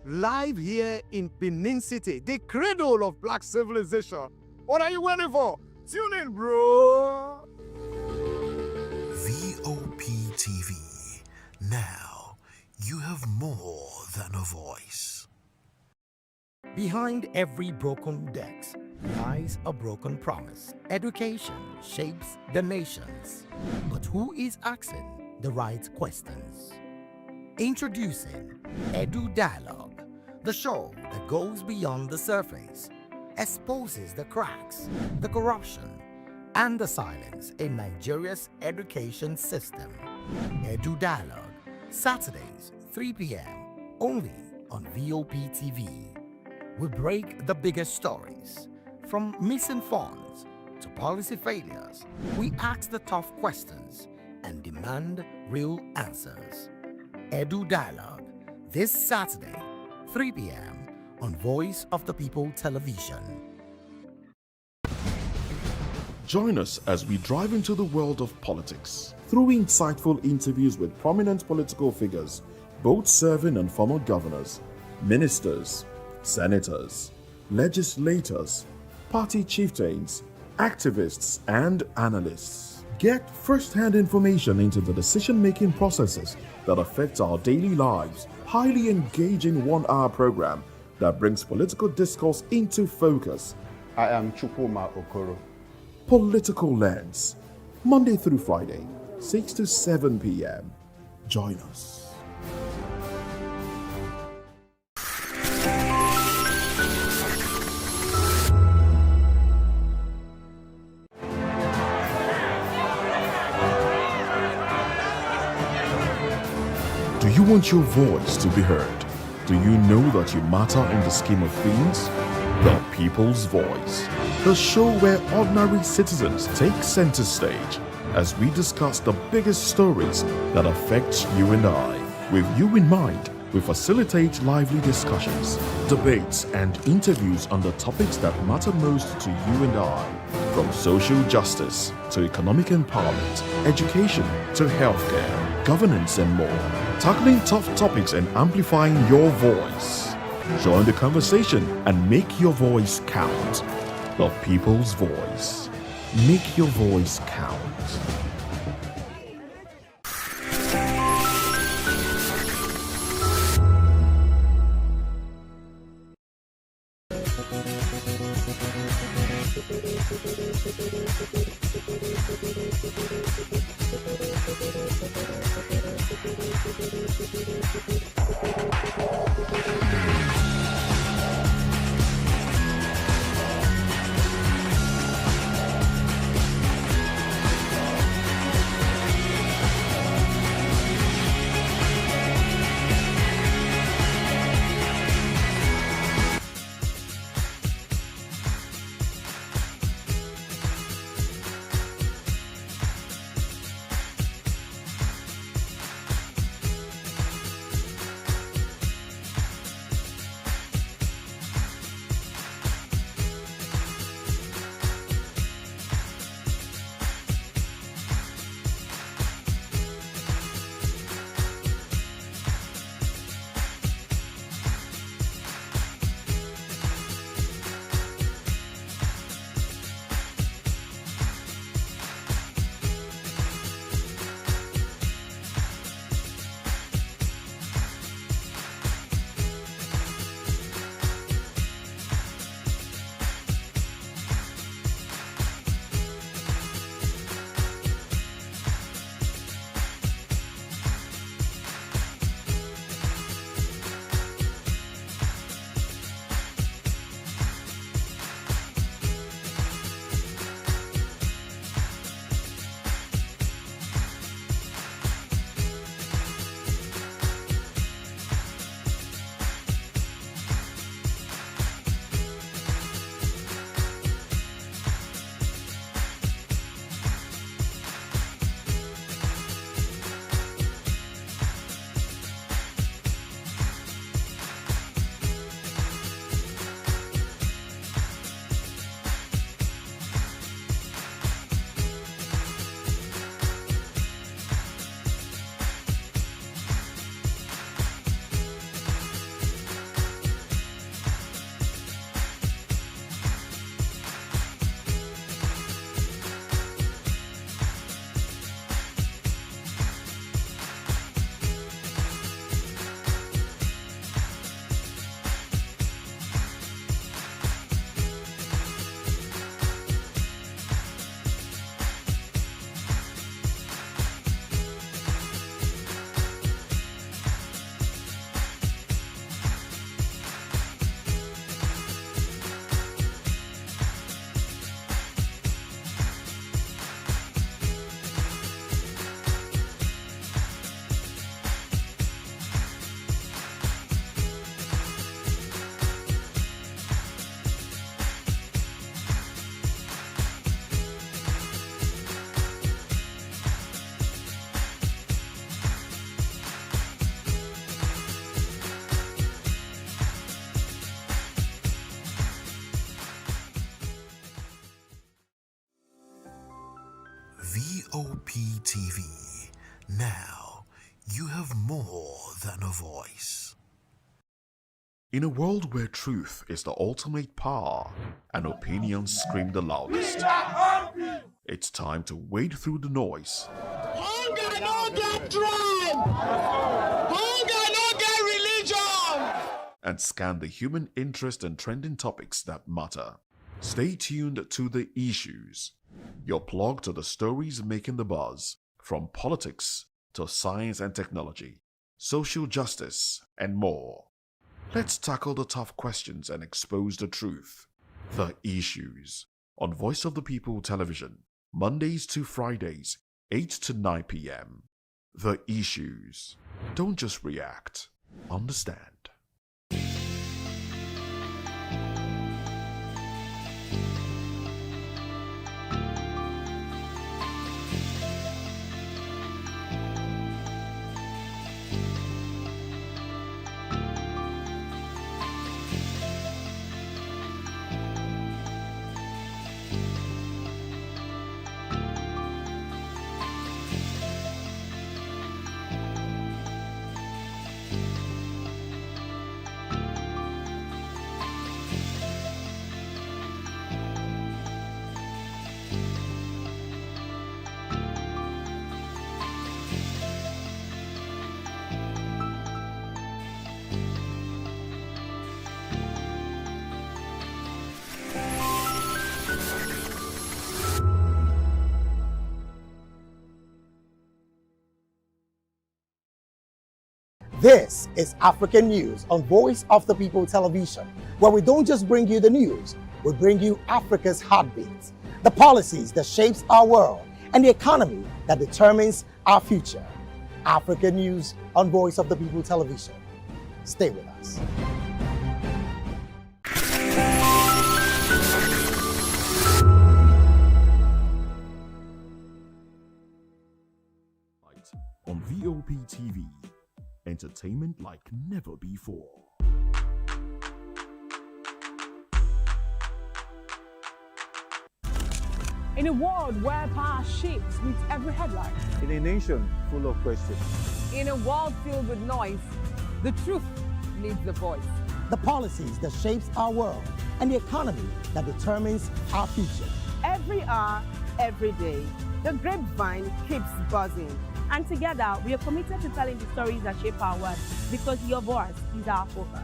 live here in Benin City, the cradle of black civilization. What are you waiting for? Tune in, bro. VOP TV. Now, you have more than a voice. Behind every broken desk lies a broken promise. Education shapes the nations. But who is asking the right questions? Introducing Edu Dialogue, the show that goes beyond the surface, exposes the cracks, the corruption, and the silence in Nigeria's education system. Edu Dialogue, Saturdays, 3 p.m., only on VOP TV. We break the biggest stories, from missing funds to policy failures. We ask the tough questions and demand real answers. Edu Dialogue, this Saturday, 3 p.m. on Voice of the People Television. Join us as we drive into the world of politics through insightful interviews with prominent political figures, both serving and former governors, ministers, senators, legislators, party chieftains, activists, and analysts. Get first-hand information into the decision-making processes that affect our daily lives. Highly engaging one-hour program that brings political discourse into focus. I am Chukwuma Okoro. Political Lens, Monday through Friday, 6 to 7 p.m. Join us. Do you want your voice to be heard? Do you know that you matter in the scheme of things? The People's Voice, the show where ordinary citizens take center stage as we discuss the biggest stories that affect you and I. With you in mind, we facilitate lively discussions, debates, and interviews on the topics that matter most to you and I, from social justice to economic empowerment, education to healthcare, governance, and more, tackling tough topics and amplifying your voice. Join the conversation and make your voice count. The People's Voice. Make your voice count. Voptv. Now, you have more than a voice. In a world where truth is the ultimate power and opinions scream the loudest, it's time to wade through the noise. Hunger no get tribe. Hunger no get religion. And scan the human interest and trending topics that matter. Stay tuned to The Issues, your plug to the stories making the buzz, from politics to science and technology, social justice, and more. Let's tackle the tough questions and expose the truth. The Issues on Voice of the People Television, Mondays to Fridays, 8 to 9 p.m. The Issues. Don't just react, understand. This is African News on Voice of the People Television, where we don't just bring you the news, we bring you Africa's heartbeat, the policies that shapes our world, and the economy that determines our future. African News on Voice of the People Television. Stay with us. On Voptv, entertainment like never before. In a world where power shifts with every headline, In a nation full of questions, in a world filled with noise, the truth needs a voice. The policies that shapes our world, and the economy that determines our future. Every hour, every day, the grapevine keeps buzzing. And together, we are committed to telling the stories that shape our world, because your voice is our focus.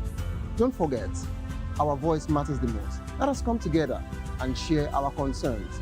Don't forget, our voice matters the most. Let us come together and share our concerns.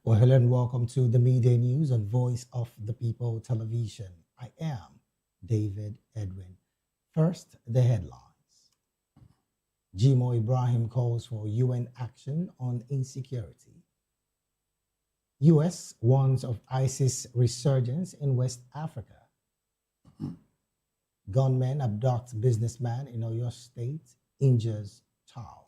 Well, hello and welcome to the Midday News on Voice of the People Television. I am David Edwin. First, the headlines. Jimo Ibrahim calls for UN action on insecurity. U.S. warns of ISIS resurgence in West Africa. Gunmen abduct businessman in Oyo State, injures child.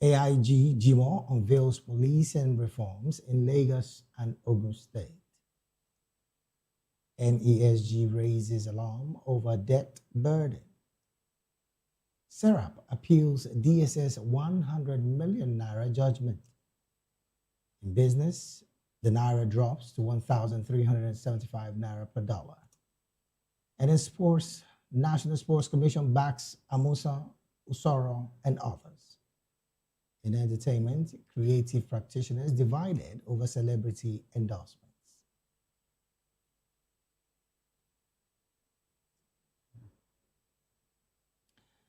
AIG Jimo unveils policing reforms in Lagos and Ogun State. NESG raises alarm over debt burden. Serap appeals DSS 100 million naira judgment. In business, the naira drops to 1,375 naira per dollar. And in sports, National Sports Commission backs Amusa, Usoro, and others. In entertainment, creative practitioners divided over celebrity endorsements.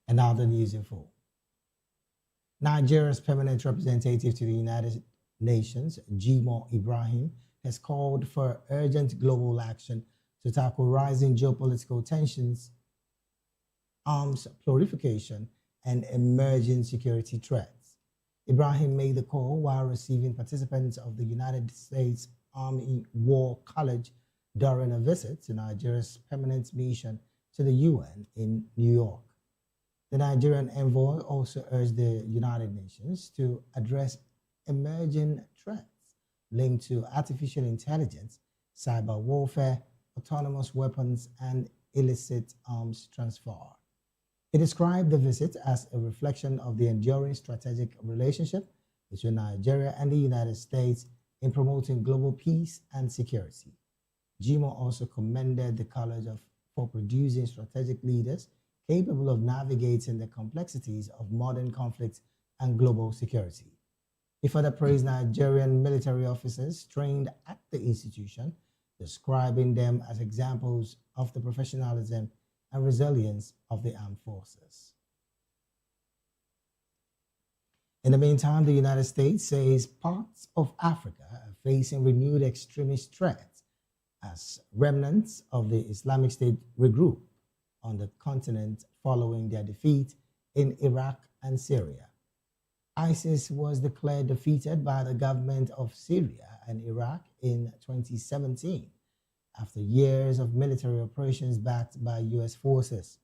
And now the news in full. Nigeria's permanent representative to the United Nations, Jimo Ibrahim, has called for urgent global action to tackle rising geopolitical tensions, arms proliferation, and emerging security threats. Ibrahim made the call while receiving participants of the United States Army War College during a visit to Nigeria's permanent mission to the UN in New York. The Nigerian envoy also urged the United Nations to address emerging threats linked to artificial intelligence, cyber warfare, autonomous weapons, and illicit arms transfer. He described the visit as a reflection of the enduring strategic relationship between Nigeria and the United States in promoting global peace and security. Jimo also commended the college for producing strategic leaders capable of navigating the complexities of modern conflicts and global security. He further praised Nigerian military officers trained at the institution, describing them as examples of the professionalism and resilience of the armed forces. In the meantime, the United States says parts of Africa are facing renewed extremist threats as remnants of the Islamic State regroup on the continent following their defeat in Iraq and Syria. ISIS was declared defeated by the government of Syria and Iraq in 2017 after years of military operations backed by US forces.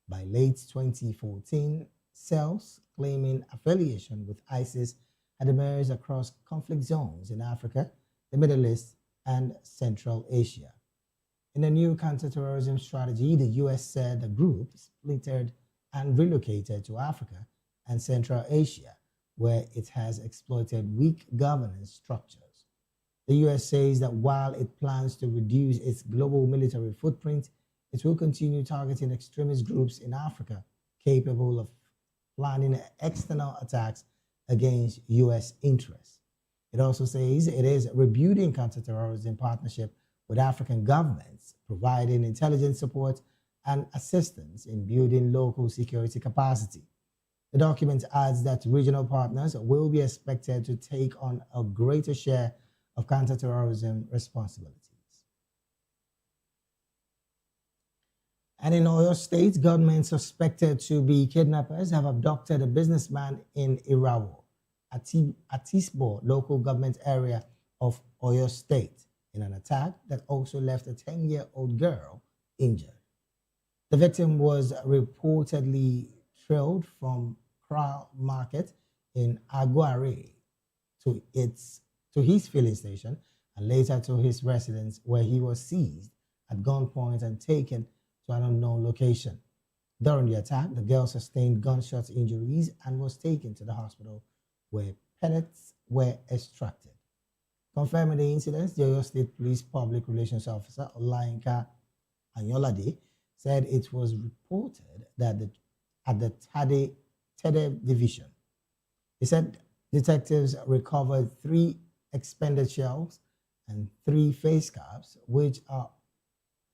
By late 2014, cells claiming affiliation with ISIS had emerged across conflict zones in Africa, the Middle East, and Central Asia. In a new counterterrorism strategy, the US said the group splintered and relocated to Africa and Central Asia, where it has exploited weak governance structures. The US says that while it plans to reduce its global military footprint, it will continue targeting extremist groups in Africa capable of planning external attacks against US interests. It also says it is rebuilding counterterrorism partnership with African governments, providing intelligence support and assistance in building local security capacity. The document adds that regional partners will be expected to take on a greater share of counterterrorism responsibilities. And in Oyo State, gunmen suspected to be kidnappers have abducted a businessman in Irawo, Atisbo local government area of Oyo State, in an attack that also left a 10-year-old girl injured. The victim was reportedly trailed from Kral Market in Aguare to his filling station and later to his residence, where he was seized at gunpoint and taken to an unknown location. During the attack, the girl sustained gunshot injuries and was taken to the hospital where pellets were extracted. Confirming the incident, the Oyo State Police Public Relations Officer Olayinka Anyolade said it was reported that at the Tede Division. He said detectives recovered 3 expended shells and 3 face caps, which are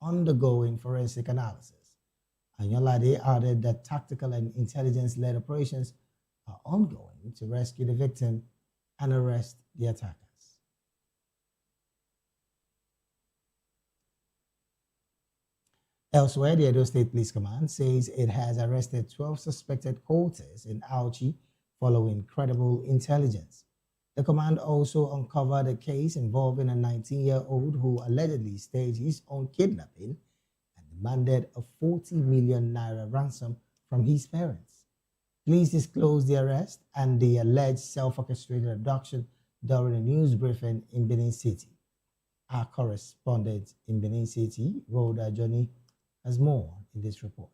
undergoing forensic analysis. Anyolade added that tactical and intelligence-led operations are ongoing to rescue the victim and arrest the attackers. Elsewhere, the Edo State Police Command says it has arrested 12 suspected cultists in Auchi following credible intelligence. The command also uncovered a case involving a 19-year-old who allegedly staged his own kidnapping and demanded a 40 million naira ransom from his parents. Police disclosed the arrest and the alleged self-orchestrated abduction during a news briefing in Benin City. Our correspondent in Benin City, Rhoda Johnny, has more in this report.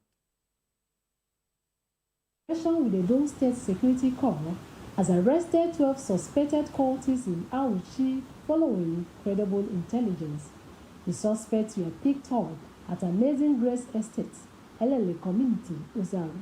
With the Edo State Security Corps has arrested 12 suspected cultists in Auchi following credible intelligence. The suspects were picked up at Amazing Grace Estate, Elele Community, Ozaru.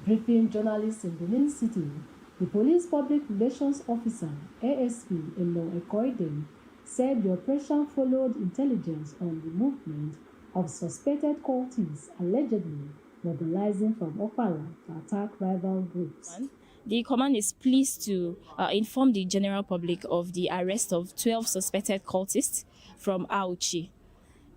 Briefing journalists in Benin City, the Police Public Relations Officer, ASP Elo Ekoide, said the operation followed intelligence on the movement of suspected cultists allegedly mobilizing from Okpara to attack rival groups. The command is pleased to inform the general public of the arrest of 12 suspected cultists from Auchi.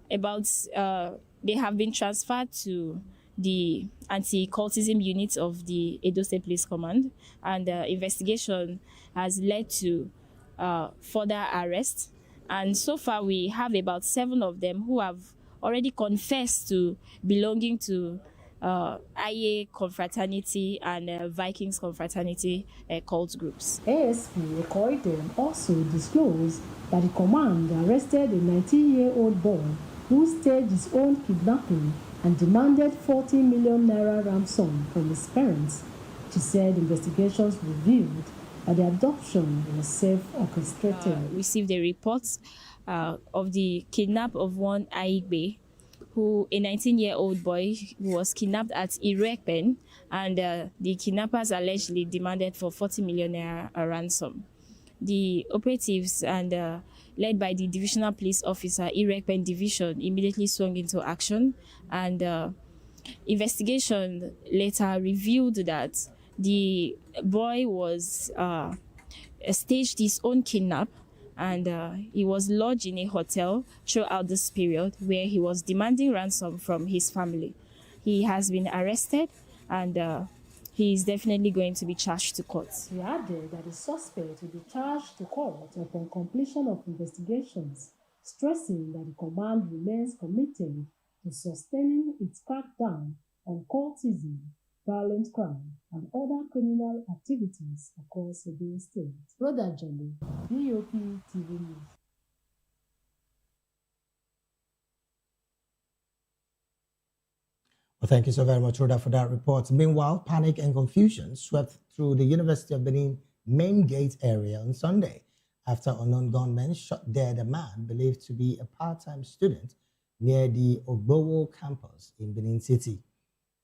They have been transferred to the anti-cultism unit of the Edo State Police Command, and the investigation has led to further arrests. And so far, we have about 7 of them who have already confessed to belonging to Aye Confraternity and Vikings Confraternity cult groups. ASP Okoidem also disclosed that the command arrested a 19-year-old boy who staged his own kidnapping and demanded 40 million naira ransom from his parents. She said investigations revealed that the abduction was self-orchestrated. Received a report of the kidnap of one Aigbe, who a 19-year-old boy who was kidnapped at Irekpen, and the kidnappers allegedly demanded for 40 million naira a ransom. The operatives and led by the divisional police officer, Irekpen Division, immediately swung into action, and investigation later revealed that the boy was staged his own kidnap, and he was lodged in a hotel throughout this period where he was demanding ransom from his family. He has been arrested, and he is definitely going to be charged to court. He added that the suspect will be charged to court upon completion of investigations, stressing that the command remains committed to sustaining its crackdown on cultism, violent crime, and other criminal activities across the state. Rhoda Jolly, VOP TV News. Well, thank you so very much, Rhoda, for that report. Meanwhile, panic and confusion swept through the University of Benin main gate area on Sunday after unknown gunmen shot dead a man believed to be a part-time student near the Ogbowo campus in Benin City.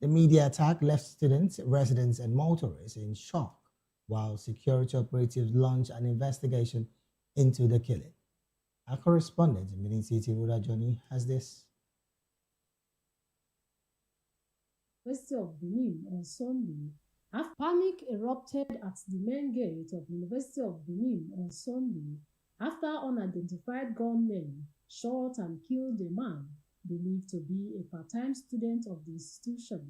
The media attack left students, residents, and motorists in shock, while security operatives launched an investigation into the killing. Our correspondent in Benin City, Rhoda Johnny, has this. University of Benin on Sunday, after panic erupted at the main gate of the University of Benin on Sunday after unidentified gunmen shot and killed a man believed to be a part-time student of the institution.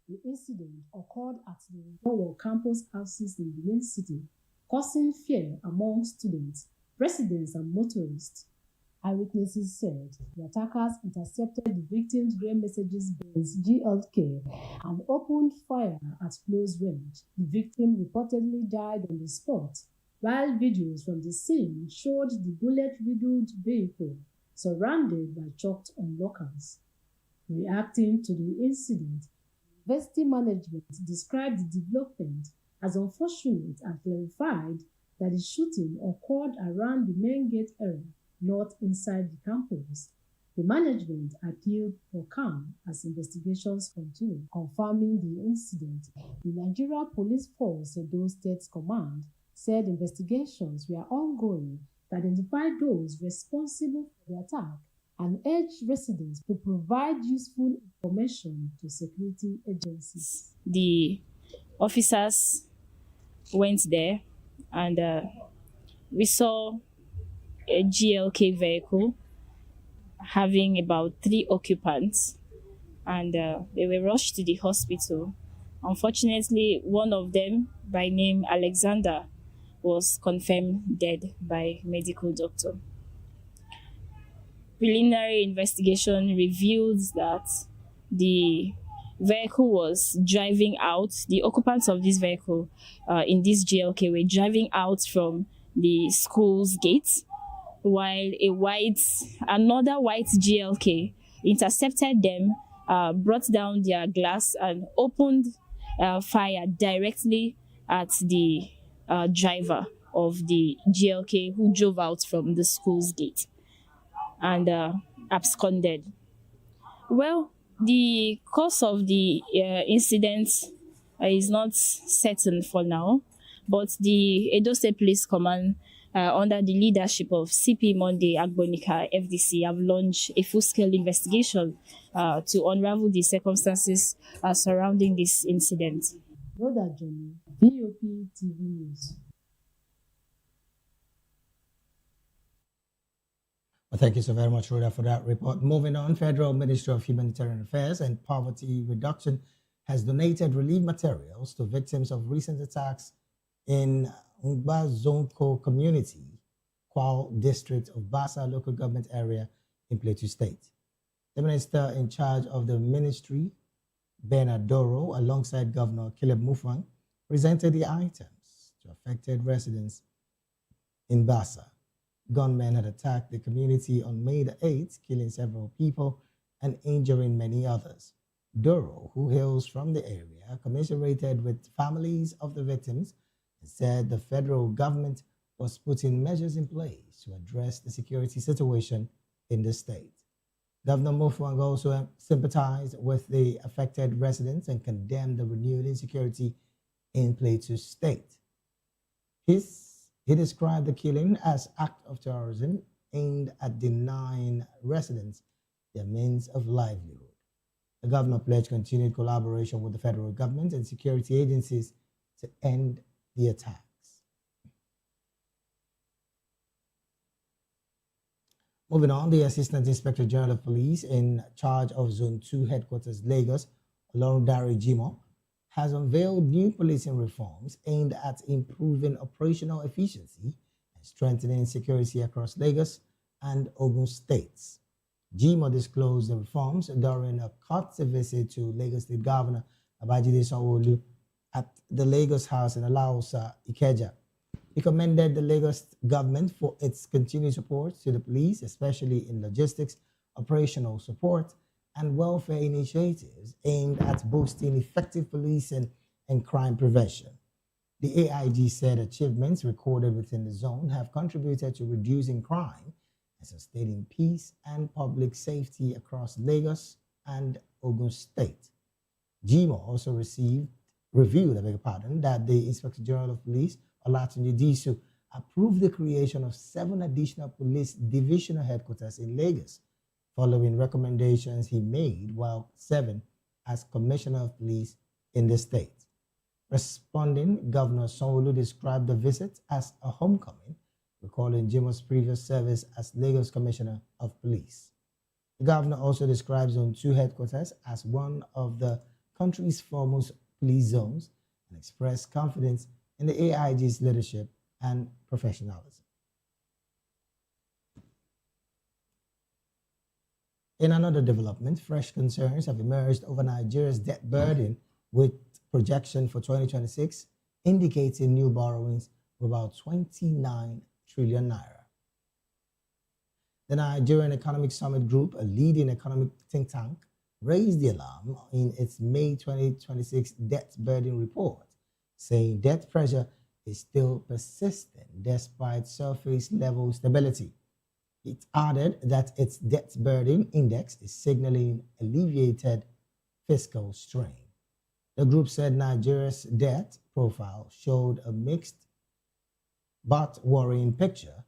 The incident occurred at the Ogbowo campus houses in Benin City, causing fear among students, residents, and motorists. Eyewitnesses said the attackers intercepted the victim's gray messages Benz GLK and opened fire at close range. The victim reportedly died on the spot, while videos from the scene showed the bullet-riddled vehicle surrounded by chalked onlookers. Reacting to the incident, university management described the development as unfortunate and clarified that the shooting occurred around the main gate area, not inside the campus. The management appealed for calm as investigations continue. Confirming the incident, the Nigeria Police Force Edo State Command said investigations were ongoing to identify those responsible for the attack and urged residents to provide useful information to security agencies. The officers went there, and we saw a GLK vehicle having about 3 occupants, and they were rushed to the hospital. Unfortunately, one of them, by name Alexander, was confirmed dead by medical doctor. Preliminary investigation reveals that the vehicle was driving out, the occupants of this vehicle in this GLK were driving out from the school's gate, while another white GLK intercepted them, brought down their glass, and opened fire directly at the driver of the GLK who drove out from the school's gate and absconded. Well, the cause of the incident is not certain for now, but the Edo State Police Command, under the leadership of CP Monday Agbonika, FDC, have launched a full-scale investigation to unravel the circumstances surrounding this incident. Rhoda Johnny, VOP TV News. Well, thank you so very much, Rhoda, for that report. Moving on, Federal Ministry of Humanitarian Affairs and Poverty Reduction has donated relief materials to victims of recent attacks in Ngbazonko community, Kwal district of Basa local government area in Plateau State. The minister in charge of the ministry, Bernard Doro, alongside Governor Caleb Mufang, presented the items to affected residents in Basa. Gunmen had attacked the community on May the 8th, killing several people and injuring many others. Doro, who hails from the area, commiserated with families of the victims and said the federal government was putting measures in place to address the security situation in the state. Governor Mufwang also sympathized with the affected residents and condemned the renewed insecurity in Plateau State. He described the killing as act of terrorism aimed at denying residents their means of livelihood. The governor pledged continued collaboration with the federal government and security agencies to end the attacks. Moving on, the Assistant Inspector General of Police in charge of Zone 2 Headquarters Lagos, Olorundare Jimoh, has unveiled new policing reforms aimed at improving operational efficiency and strengthening security across Lagos and Ogun states. Jimoh disclosed the reforms during a courtesy visit to Lagos State Governor Babajide Sanwo-Olu at the Lagos House in Alausa, Ikeja. He commended the Lagos government for its continued support to the police, especially in logistics, operational support, and welfare initiatives aimed at boosting effective policing and crime prevention. The AIG said achievements recorded within the zone have contributed to reducing crime and sustaining peace and public safety across Lagos and Ogun State. Jimoh also reviewed that the Inspector General of Police, Olatunji Disu, approved the creation of 7 additional police divisional headquarters in Lagos, following recommendations he made while serving as Commissioner of Police in the state. Responding, Governor Sanwo-Olu described the visit as a homecoming, recalling Jimoh's previous service as Lagos Commissioner of Police. The governor also describes Zone 2 headquarters as one of the country's foremost police zones and expressed confidence in the AIG's leadership and professionalism. In another development, fresh concerns have emerged over Nigeria's debt burden, with projection for 2026 indicating new borrowings of about 29 trillion naira. The Nigerian Economic Summit Group, a leading economic think tank, raised the alarm in its May 2026 debt burden report, saying debt pressure is still persistent despite surface level stability. It added that its debt burden index is signaling alleviated fiscal strain. The group said Nigeria's debt profile showed a mixed but worrying picture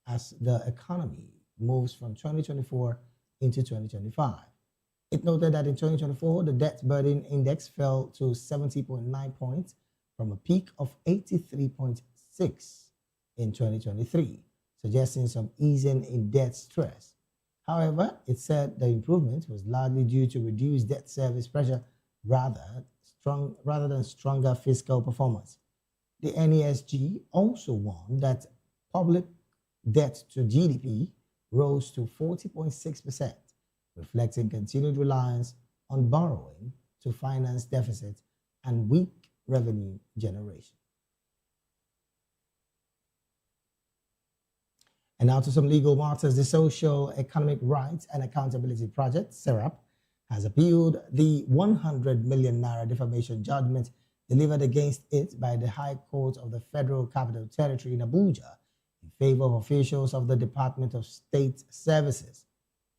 as the economy moves from 2024 into 2025. It noted that in 2024, the debt burden index fell to 70.9 points from a peak of 83.6 in 2023, suggesting some easing in debt stress. However, it said the improvement was largely due to reduced debt service pressure rather than stronger fiscal performance. The NESG also warned that public debt to GDP rose to 40.6%, reflecting continued reliance on borrowing to finance deficits and weak revenue generation. And now to some legal matters. The Social Economic Rights and Accountability Project, SERAP, has appealed the 100 million naira defamation judgment delivered against it by the High Court of the Federal Capital Territory in Abuja in favor of officials of the Department of State Services.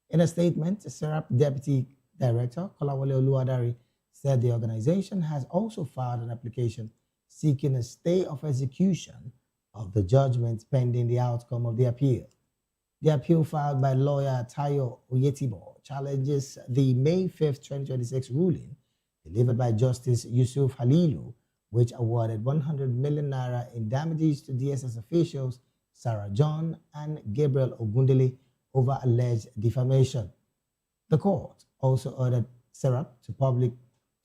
In a statement, SERAP Deputy Director Kolawole Oluwadari said the organization has also filed an application seeking a stay of execution of the judgment pending the outcome of the appeal. The appeal filed by lawyer Tayo Oyetibo challenges the May 5th, 2026 ruling delivered by Justice Yusuf Halilu which awarded 100 million naira in damages to DSS officials Sarah John and Gabriel Ogundele over alleged defamation. The court also ordered Sarah to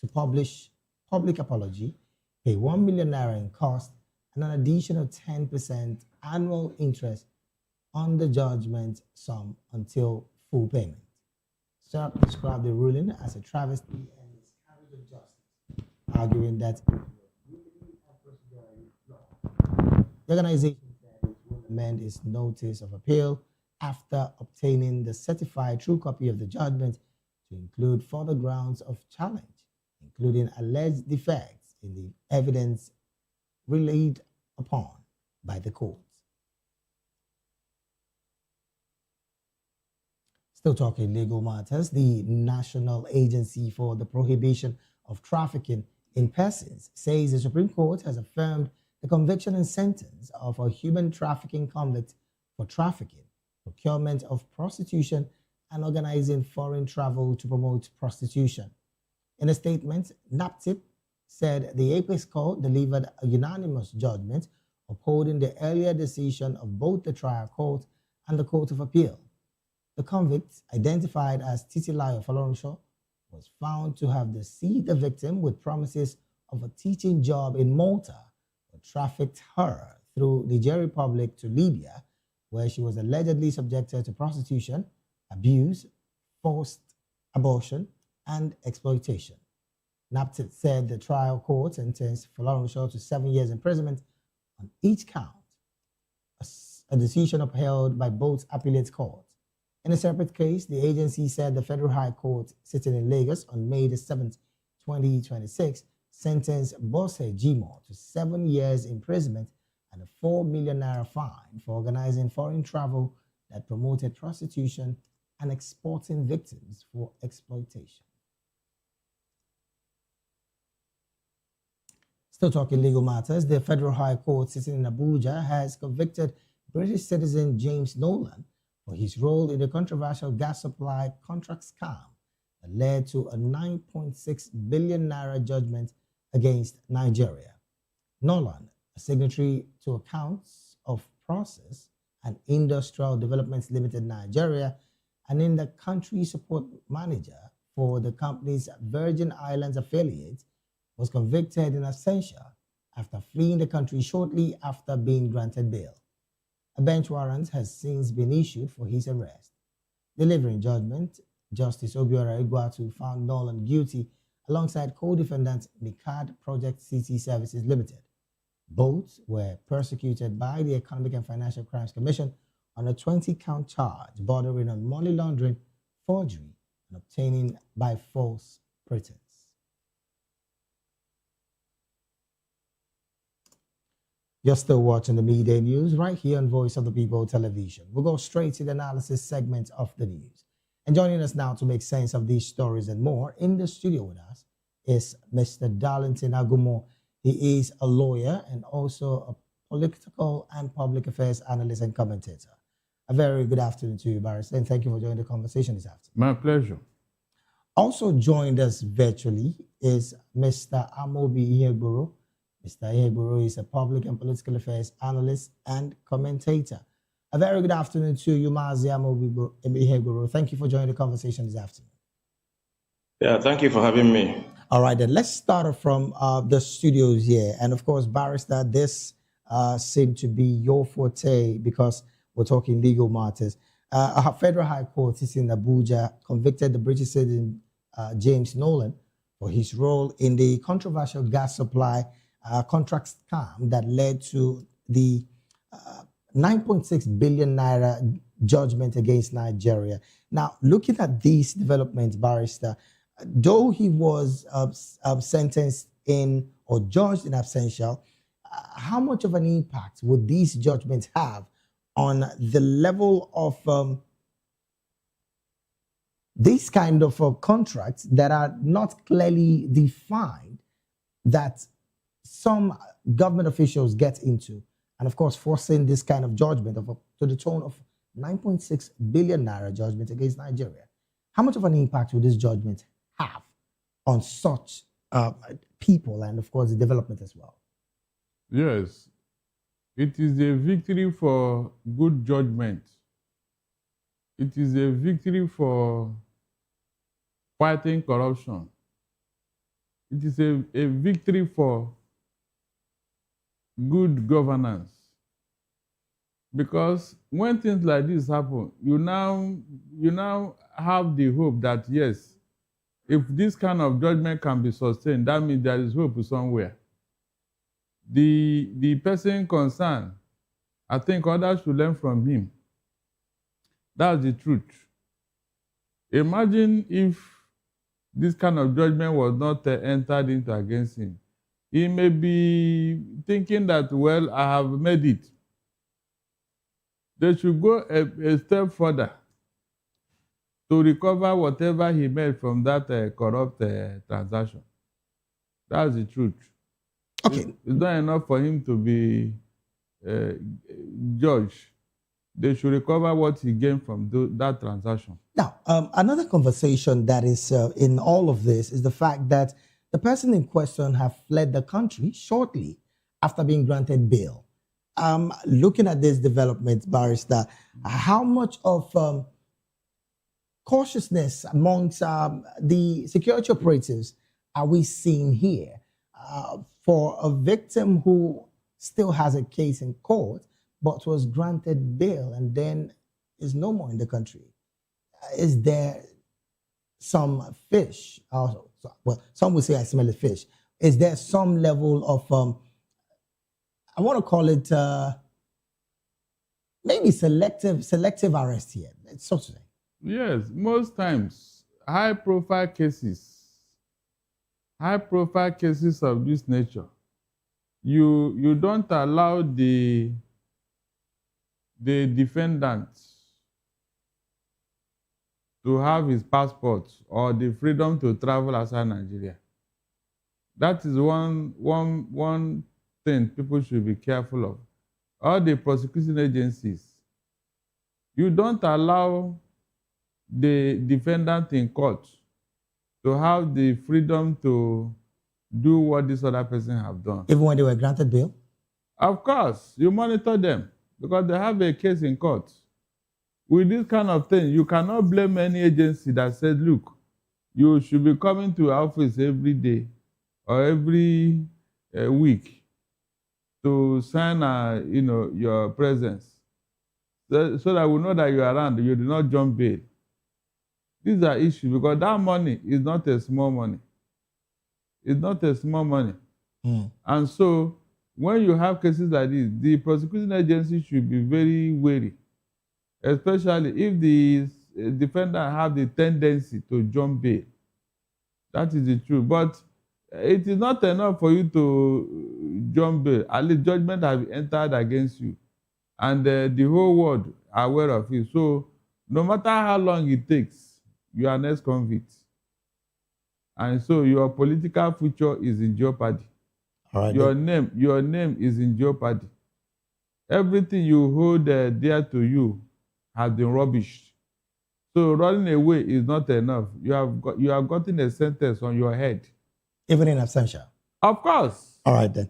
publish public apology, pay 1 million naira in cost, and an additional 10% annual interest on the judgment sum until full payment. Sarah described the ruling as a travesty and miscarriage of justice, arguing that the organization said it will amend its notice of appeal after obtaining the certified true copy of the judgment to include further grounds of challenge, including alleged defects in the evidence relied upon by the court. Still talking legal matters, the National Agency for the Prohibition of Trafficking in Persons says the Supreme Court has affirmed the conviction and sentence of a human trafficking convict for trafficking, procurement of prostitution, and organizing foreign travel to promote prostitution. In a statement, NAPTIP said the Apex Court delivered a unanimous judgment upholding the earlier decision of both the trial court and the Court of Appeal. The convict, identified as Titilayo Folorunsho, was found to have deceived the victim with promises of a teaching job in Malta, but trafficked her through Niger Republic to Libya, where she was allegedly subjected to prostitution, abuse, forced abortion, and exploitation. NAPTIP said the trial court sentenced Folorunsho to 7 years imprisonment on each count, a decision upheld by both appellate courts. In a separate case, the agency said the Federal High Court sitting in Lagos on May 7, 2026, sentenced Bose Jimo to 7 years imprisonment and a 4 million naira fine for organizing foreign travel that promoted prostitution and exporting victims for exploitation. Still talking legal matters, the Federal High Court sitting in Abuja has convicted British citizen James Nolan for his role in the controversial gas supply contract scam that led to a 9.6 billion naira judgment against Nigeria. Nolan, a signatory to Accounts of Process and Industrial Developments Limited Nigeria, and in the country support manager for the company's Virgin Islands affiliate, was convicted in absentia after fleeing the country shortly after being granted bail. A bench warrant has since been issued for his arrest. Delivering judgment, Justice Obiora Iguatu found Nolan guilty alongside co-defendant Mikad Project City Services Limited. Both were persecuted by the Economic and Financial Crimes Commission on a 20-count charge bordering on money laundering, forgery, and obtaining by false pretense. You're still watching the Midday News right here on Voice of the People television. We'll go straight to the analysis segment of the news. And joining us now to make sense of these stories and more in the studio with us is Mr. Darlington Agumo. He is a lawyer and also a political and public affairs analyst and commentator. A very good afternoon to you, Barrister, and thank you for joining the conversation this afternoon. My pleasure. Also joined us virtually is Mr. Amobi Ihegboro. Mr. Ihegboro is a public and political affairs analyst and commentator. A very good afternoon to you, Mazi Amobi Ihegboro. Thank you for joining the conversation this afternoon. Yeah, thank you for having me. All right, then let's start from the studios here. And of course, Barrister, this seemed to be your forte because we're talking legal matters. A federal high court is in Abuja convicted the British citizen James Nolan for his role in the controversial gas supply contract scam that led to the 9.6 billion naira judgment against Nigeria. Now, looking at these developments, Barrister, though he was sentenced in or judged in absentia, how much of an impact would these judgments have on the level of these kind of contracts that are not clearly defined that some government officials get into, and of course forcing this kind of judgment to the tune of 9.6 billion naira judgment against Nigeria? How much of an impact will this judgment have on such people and, of course, the development as well. Yes, it is a victory for good judgment. It is a victory for fighting corruption. It is a victory for good governance. Because when things like this happen, you now have the hope that, yes, if this kind of judgment can be sustained, that means there is hope somewhere. The person concerned, I think others should learn from him. That's the truth. Imagine if this kind of judgment was not entered into against him. He may be thinking that, well, I have made it. They should go a step further to recover whatever he made from that corrupt transaction. That's the truth. Okay. It's not enough for him to be judged. They should recover what he gained from that transaction. Now, another conversation that is in all of this is the fact that the person in question have fled the country shortly after being granted bail. Looking at this development, Barrister, how much of cautiousness amongst the security operatives are we seeing here for a victim who still has a case in court but was granted bail and then is no more in the country? Is there some fish? Well, some would say I smell a fish. Is there some level of I want to call it maybe selective arrest here, so to say? Yes, most times high-profile cases of this nature, you don't allow the defendant to have his passport or the freedom to travel outside Nigeria. That is one thing people should be careful of. All the prosecuting agencies, you don't allow the defendant in court to have the freedom to do what this other person have done. Even when they were granted bail? Of course, you monitor them because they have a case in court. With this kind of thing, you cannot blame any agency that said, look, you should be coming to our office every day or every week to sign your presence so that we know that you are around, you do not jump bail. These are issues because that money is not a small money. It's not a small money. And so when you have cases like this, the prosecuting agency should be very wary, especially if the defendant have the tendency to jump bail. That is the truth. But it is not enough for you to jump bail. At least judgment has entered against you. And the whole world are aware of it. So no matter how long it takes, you are an ex-convict. And so your political future is in jeopardy. All right, your name is in jeopardy. Everything you hold dear to you has been rubbished. So running away is not enough. You have gotten a sentence on your head. Even in absentia? Of course. All right, then.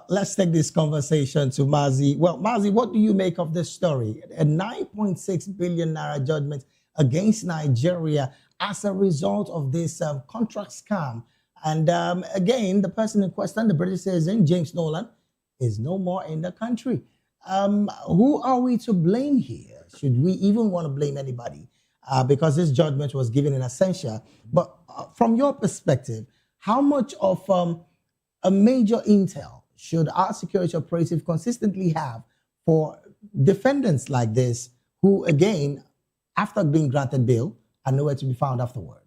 Let's take this conversation to Mazi. Well, Mazi, what do you make of this story? A 9.6 billion naira judgment against Nigeria as a result of this contract scam. And again, the person in question, the British citizen, James Nolan, is no more in the country. Who are we to blame here? Should we even want to blame anybody? Because this judgment was given in absentia. But from your perspective, how much of a major intel should our security operative consistently have for defendants like this who, again, after being granted bail, are nowhere to be found afterwards?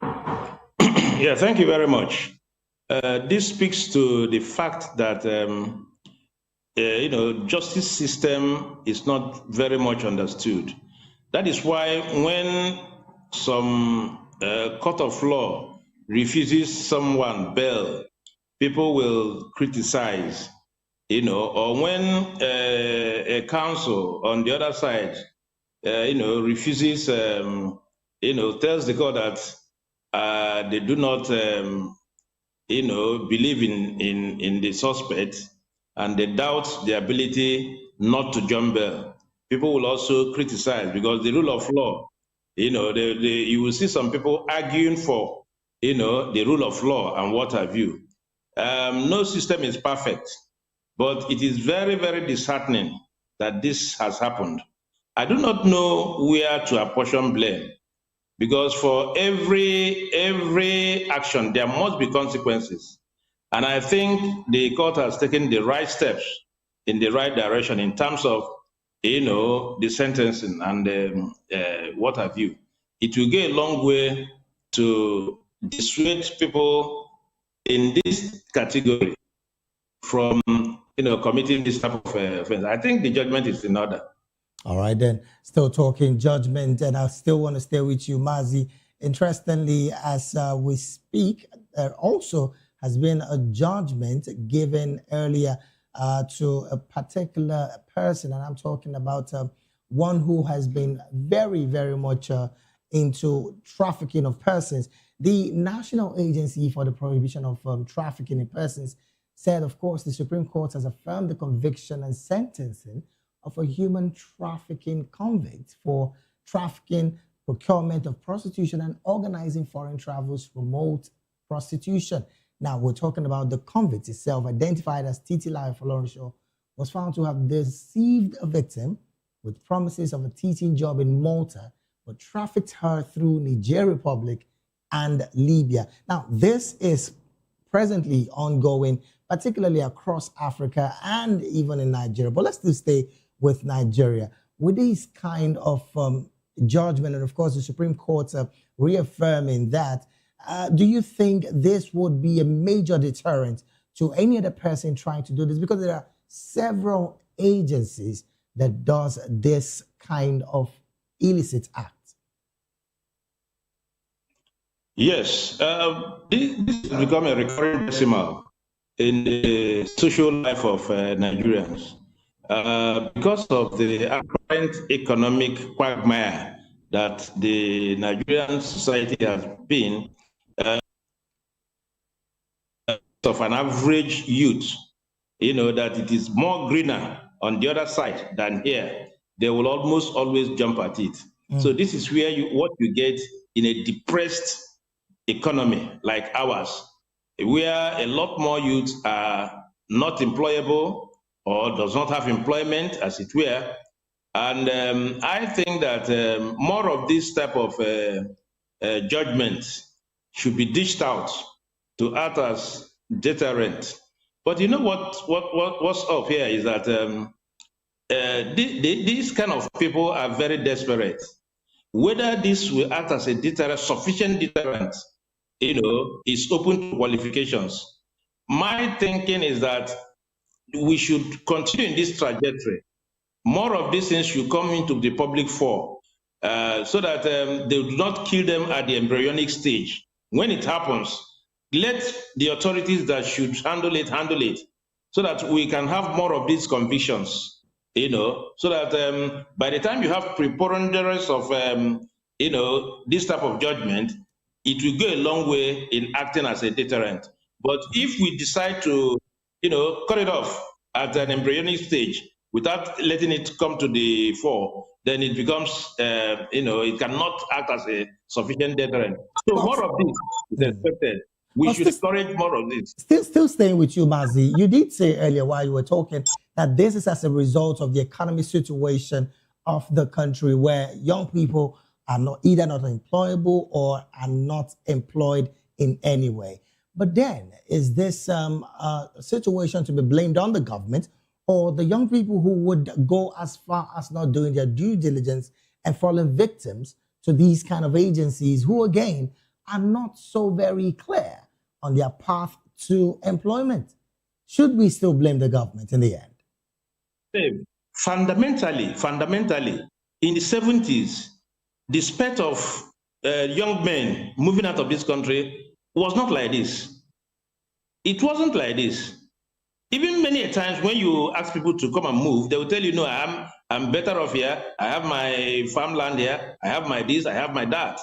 Yeah, thank you very much. This speaks to the fact that justice system is not very much understood. That is why when some court of law refuses someone bail, people will criticize, or when a counsel on the other side, refuses, tells the court that they do not, believe in the suspect, and they doubt the ability not to jump bail. People will also criticize because the rule of law, you will see some people arguing for, the rule of law and what have you. No system is perfect, but it is very, very disheartening that this has happened. I do not know where to apportion blame, because for every action there must be consequences, and I think the court has taken the right steps in the right direction in terms of the sentencing and what have you. It will go a long way to dissuade people in this category from committing this type of offense. I think the judgment is in order. All right, then. Still talking judgment, and I still want to stay with you, Mazi. Interestingly, as we speak, there also has been a judgment given earlier to a particular person, and I'm talking about one who has been very, very much into trafficking of persons. The National Agency for the Prohibition of Trafficking in Persons said, of course, the Supreme Court has affirmed the conviction and sentencing of a human trafficking convict for trafficking, procurement of prostitution, and organizing foreign travels, promote prostitution. Now, we're talking about the convict itself, identified as Titilayo Folorunsho, was found to have deceived a victim with promises of a teaching job in Malta, but trafficked her through Niger Republic and Libya. Now, this is presently ongoing, particularly across Africa and even in Nigeria. But let's still stay with Nigeria. With these kind of judgment, and of course the Supreme Court reaffirming that, do you think this would be a major deterrent to any other person trying to do this? Because there are several agencies that does this kind of illicit act. Yes, this has become a recurring decimal in the social life of Nigerians. Because of the apparent economic quagmire that the Nigerian society has been, of an average youth, that it is more greener on the other side than here, they will almost always jump at it. So this is where what you get in a depressed economy like ours, where a lot more youths are not employable or does not have employment, as it were. And I think that more of this type of judgments should be dished out to act as deterrent. But you know what's up here is that these kind of people are very desperate. Whether this will act as a deterrent, sufficient deterrent, is open to qualifications. My thinking is that we should continue in this trajectory. More of these things should come into the public fore so that they do not kill them at the embryonic stage. When it happens, let the authorities that should handle it, so that we can have more of these convictions, so that by the time you have preponderance of, this type of judgment, it will go a long way in acting as a deterrent. But if we decide to, cut it off at an embryonic stage without letting it come to the fore, then it becomes, it cannot act as a sufficient deterrent. So more of this is expected. We should encourage more of this. Still staying with you, Mazi. You did say earlier while you were talking that this is as a result of the economic situation of the country, where young people are either not employable or are not employed in any way. But then, is this a situation to be blamed on the government or the young people who would go as far as not doing their due diligence and falling victims to these kind of agencies who, again, are not so very clear on their path to employment? Should we still blame the government in the end? Fundamentally, in the 70s, the spate of young men moving out of this country was not like this. It wasn't like this. Even many a times when you ask people to come and move, they will tell you, no, I'm better off here. I have my farmland here. I have my this, I have my that.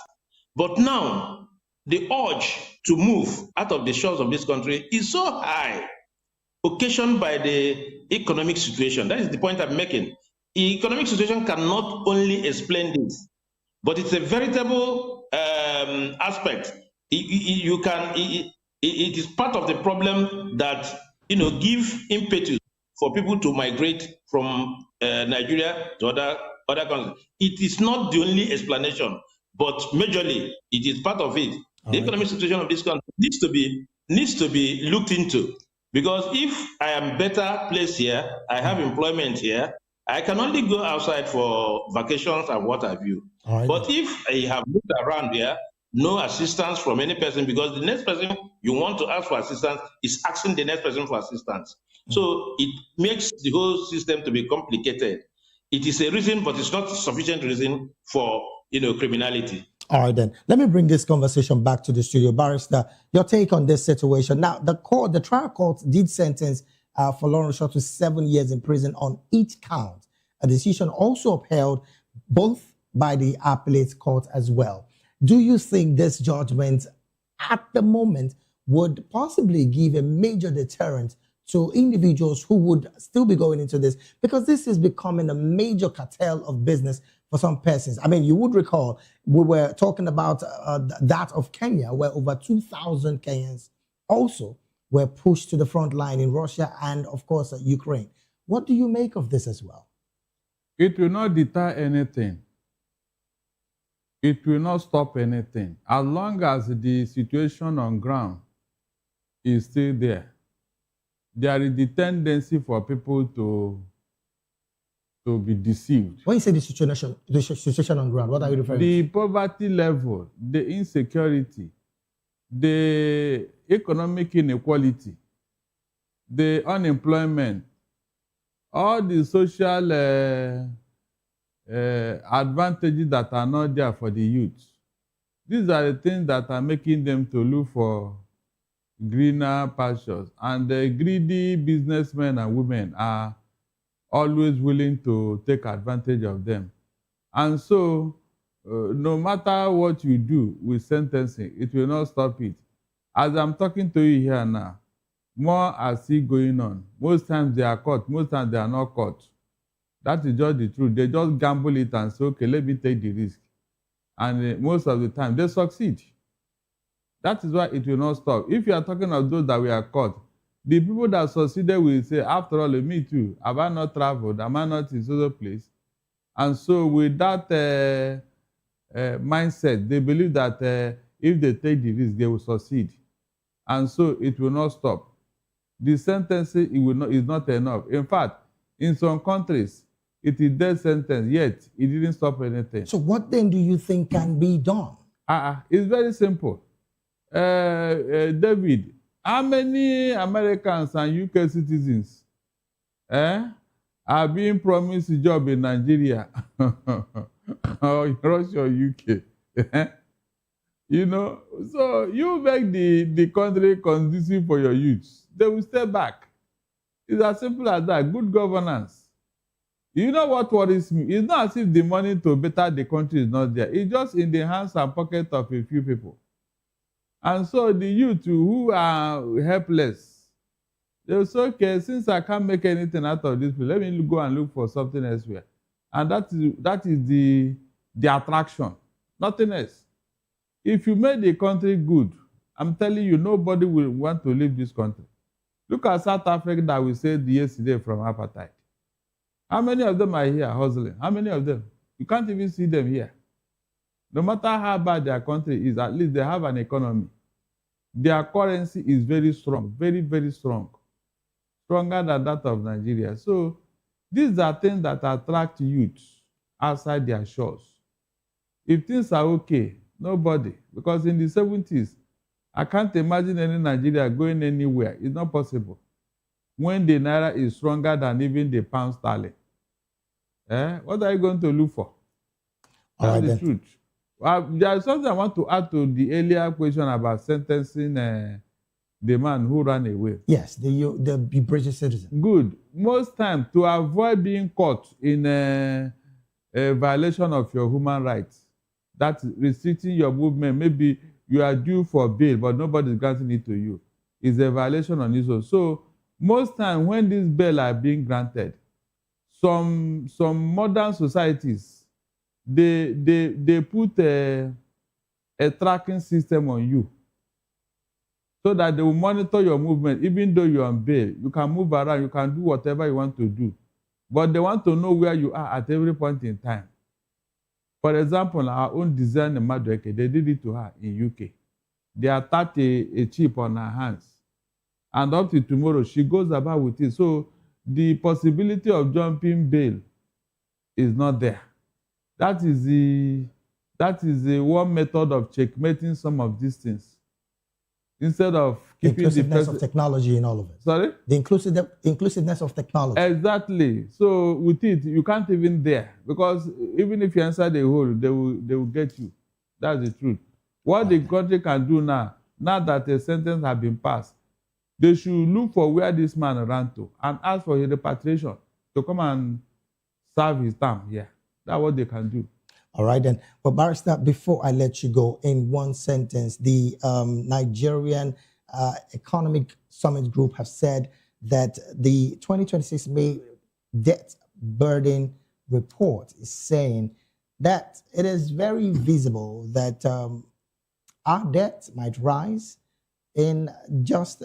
But now, the urge to move out of the shores of this country is so high, occasioned by the economic situation. That is the point I'm making. The economic situation cannot only explain this, but it's a veritable aspect. It is part of the problem that give impetus for people to migrate from Nigeria to other countries. It is not the only explanation, but majorly it is part of it. The economic situation of this country needs to be looked into, because if I am better placed here, I have employment here, I can only go outside for vacations and what have you. But if I have looked around here, no assistance from any person, because the next person you want to ask for assistance is asking the next person for assistance. So it makes the whole system to be complicated. It is a reason, but it's not sufficient reason for criminality. All right, then. Let me bring this conversation back to the studio. Barrister, your take on this situation. Now, the trial court did sentence Folorunsho Shaw to 7 years in prison on each count. A decision also upheld both by the appellate court as well. Do you think this judgment at the moment would possibly give a major deterrent to individuals who would still be going into this? Because this is becoming a major cartel of business for some persons. I mean, you would recall we were talking about that of Kenya, where over 2,000 Kenyans also were pushed to the front line in Russia and, of course, Ukraine. What do you make of this as well? It will not deter anything. It will not stop anything. As long as the situation on ground is still there, there is the tendency for people to be deceived. When you say the situation on ground, what are you referring to? The poverty level, the insecurity, the economic inequality, the unemployment, all the social advantages that are not there for the youth. These are the things that are making them to look for greener pastures. And the greedy businessmen and women are always willing to take advantage of them. And so, no matter what you do with sentencing, it will not stop it. As I'm talking to you here now, more are still going on. Most times they are caught, most times they are not caught. That is just the truth. They just gamble it and say, okay, let me take the risk. And most of the time, they succeed. That is why it will not stop. If you are talking of those that were caught, the people that succeeded will say, after all, me too, have I not traveled? Am I not in other place? And so with that mindset, they believe that if they take the risk, they will succeed. And so it will not stop. The sentencing is not enough. In fact, in some countries, it is death sentence, yet it didn't stop anything. So what then do you think can be done? It's very simple. David, how many Americans and UK citizens are being promised a job in Nigeria or in Russia or UK? You know, so you make the country conducive for your youth. They will step back. It's as simple as that. Good governance. You know what worries me? It's not as if the money to better the country is not there. It's just in the hands and pocket of a few people. And so the youth who are helpless, they'll say, okay, since I can't make anything out of this, let me go and look for something elsewhere. And that is the attraction, nothing else. If you make the country good, I'm telling you, nobody will want to leave this country. Look at South Africa that we said yesterday from apartheid. How many of them are here hustling? How many of them? You can't even see them here. No matter how bad their country is, at least they have an economy. Their currency is very strong, very, very strong. Stronger than that of Nigeria. So these are things that attract youth outside their shores. If things are okay, nobody. Because in the 70s, I can't imagine any Nigeria going anywhere. It's not possible. When the Naira is stronger than even the pound sterling. What are you going to look for? That's the truth. There is something I want to add to the earlier question about sentencing the man who ran away. Yes, the British citizen. Good. Most times, to avoid being caught in a violation of your human rights, that's restricting your movement, maybe you are due for bail, but nobody is granting it to you, is a violation on its own. So most times when these bail are being granted, some modern societies, they put a tracking system on you so that they will monitor your movement. Even though you're on bail, you can move around, you can do whatever you want to do. But they want to know where you are at every point in time. For example, our own designer, Madueke, they did it to her in UK. They attached a chip on her hands. And up to tomorrow, she goes about with it. So the possibility of jumping bail is not there. That is the one method of checkmating some of these things. Instead of keeping inclusiveness of technology in all of it. Sorry? The inclusiveness of technology. Exactly. So with it, you can't even dare, because even if you answer the hole, they will get you. That's the truth. What the country can do now that a sentence has been passed, they should look for where this man ran to and ask for his repatriation to come and serve his term here. That's what they can do. All right, then. But Barrister, before I let you go, in one sentence, the Nigerian Economic Summit Group have said that the 2026 May debt burden report is saying that it is very visible that our debt might rise in just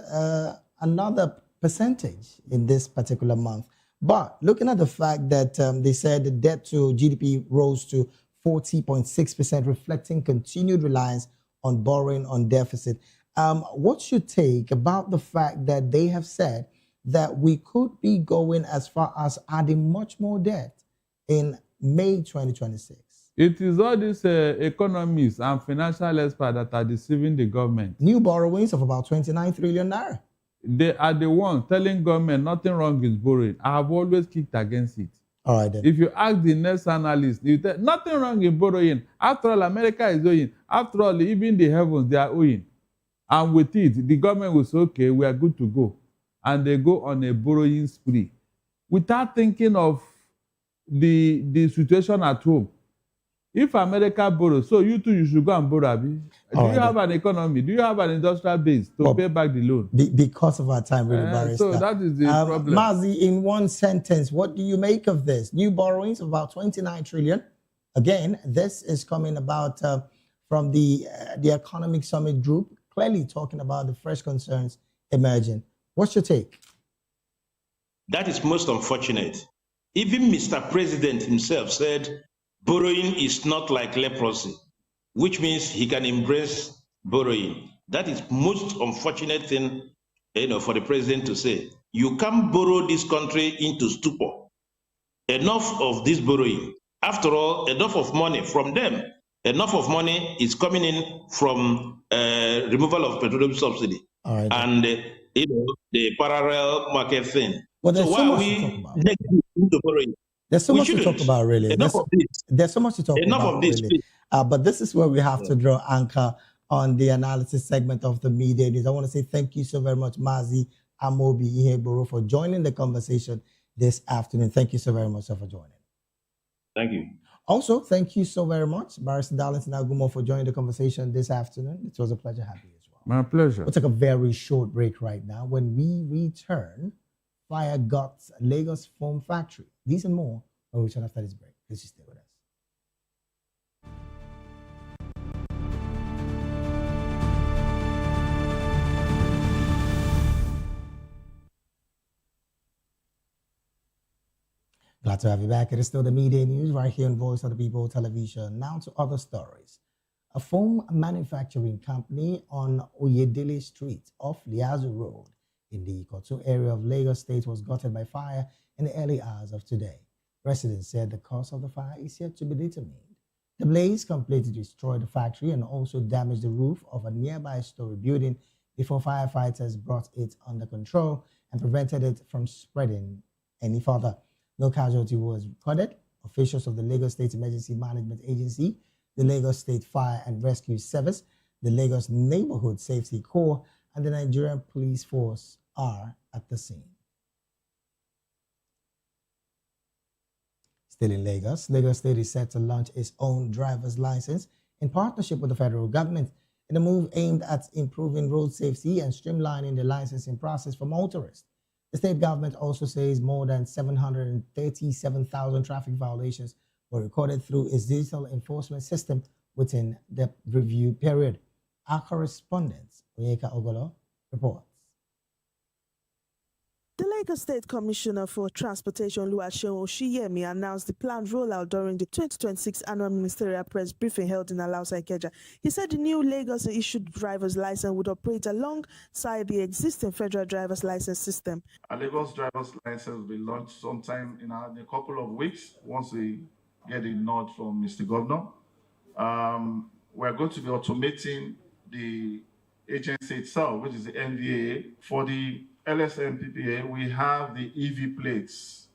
another percentage in this particular month. But looking at the fact that they said the debt to GDP rose to 40.6%, reflecting continued reliance on borrowing on deficit. What's your take about the fact that they have said that we could be going as far as adding much more debt in May 2026? It is all these economists and financial experts that are deceiving the government. New borrowings of about 29 trillion naira. They are the ones telling government nothing wrong is borrowing. I have always kicked against it. All right, then. If you ask the next analyst, you tell nothing wrong in borrowing. After all, America is owing. After all, even the heavens, they are owing. And with it, the government will say, okay, we are good to go. And they go on a borrowing spree without thinking of the situation at home. If America borrows, so you too, you should go and borrow. Do you have an economy? Do you have an industrial base to pay back the loan? Because of our time, really, Barrister. So that is the problem. Mazi, in one sentence, what do you make of this? New borrowings of about 29 trillion. Again, this is coming about from the Economic Summit Group, clearly talking about the fresh concerns emerging. What's your take? That is most unfortunate. Even Mr. President himself said, borrowing is not like leprosy, which means he can embrace borrowing. That is most unfortunate thing, for the president to say. You can't borrow this country into stupor. Enough of this borrowing. After all, enough of money from them. Enough of money is coming in from removal of petroleum subsidy and the parallel market thing. Well, so why are we negative into borrowing? There's so much to talk about, really. There's so much to talk Enough about, of this, really. But this is where we have to draw anchor on the analysis segment of the media news. I want to say thank you so very much, Mazi Amobi Iheboro, for joining the conversation this afternoon. Thank you so very much, sir, for joining. Thank you. Also, thank you so very much, Barrister Darlington Agumo, for joining the conversation this afternoon. It was a pleasure having you as well. My pleasure. We'll take a very short break right now. When we return, fire guts Lagos foam factory. These and more when we return after this break. Please stay with us. Glad to have you back. It is still the media news right here on Voice of the People television. Now to other stories. A foam manufacturing company on Oyedele Street off Liazu Road in the Ikotu area of Lagos State was gutted by fire in the early hours of today. Residents said the cause of the fire is yet to be determined. The blaze completely destroyed the factory and also damaged the roof of a nearby story building before firefighters brought it under control and prevented it from spreading any further. No casualty was recorded. Officials of the Lagos State Emergency Management Agency, the Lagos State Fire and Rescue Service, the Lagos Neighborhood Safety Corps, and the Nigerian Police Force are at the scene. Still in Lagos, Lagos State is set to launch its own driver's license in partnership with the federal government. in a move aimed at improving road safety and streamlining the licensing process for motorists. The state government also says more than 737,000 traffic violations were recorded through its digital enforcement system within the review period. Our correspondent, Oyeka Ogolo, reports. The Lagos State Commissioner for Transportation, Oluwaseun Oshiyemi, announced the planned rollout during the 2026 annual ministerial press briefing held in Alausa, Ikeja. He said the new Lagos-issued driver's license would operate alongside the existing federal driver's license system. A Lagos driver's license will be launched sometime in a couple of weeks once we get a nod from Mr. Governor. We're going to be automating the agency itself, which is the NVA. For the LSMPPA, we have the EV plates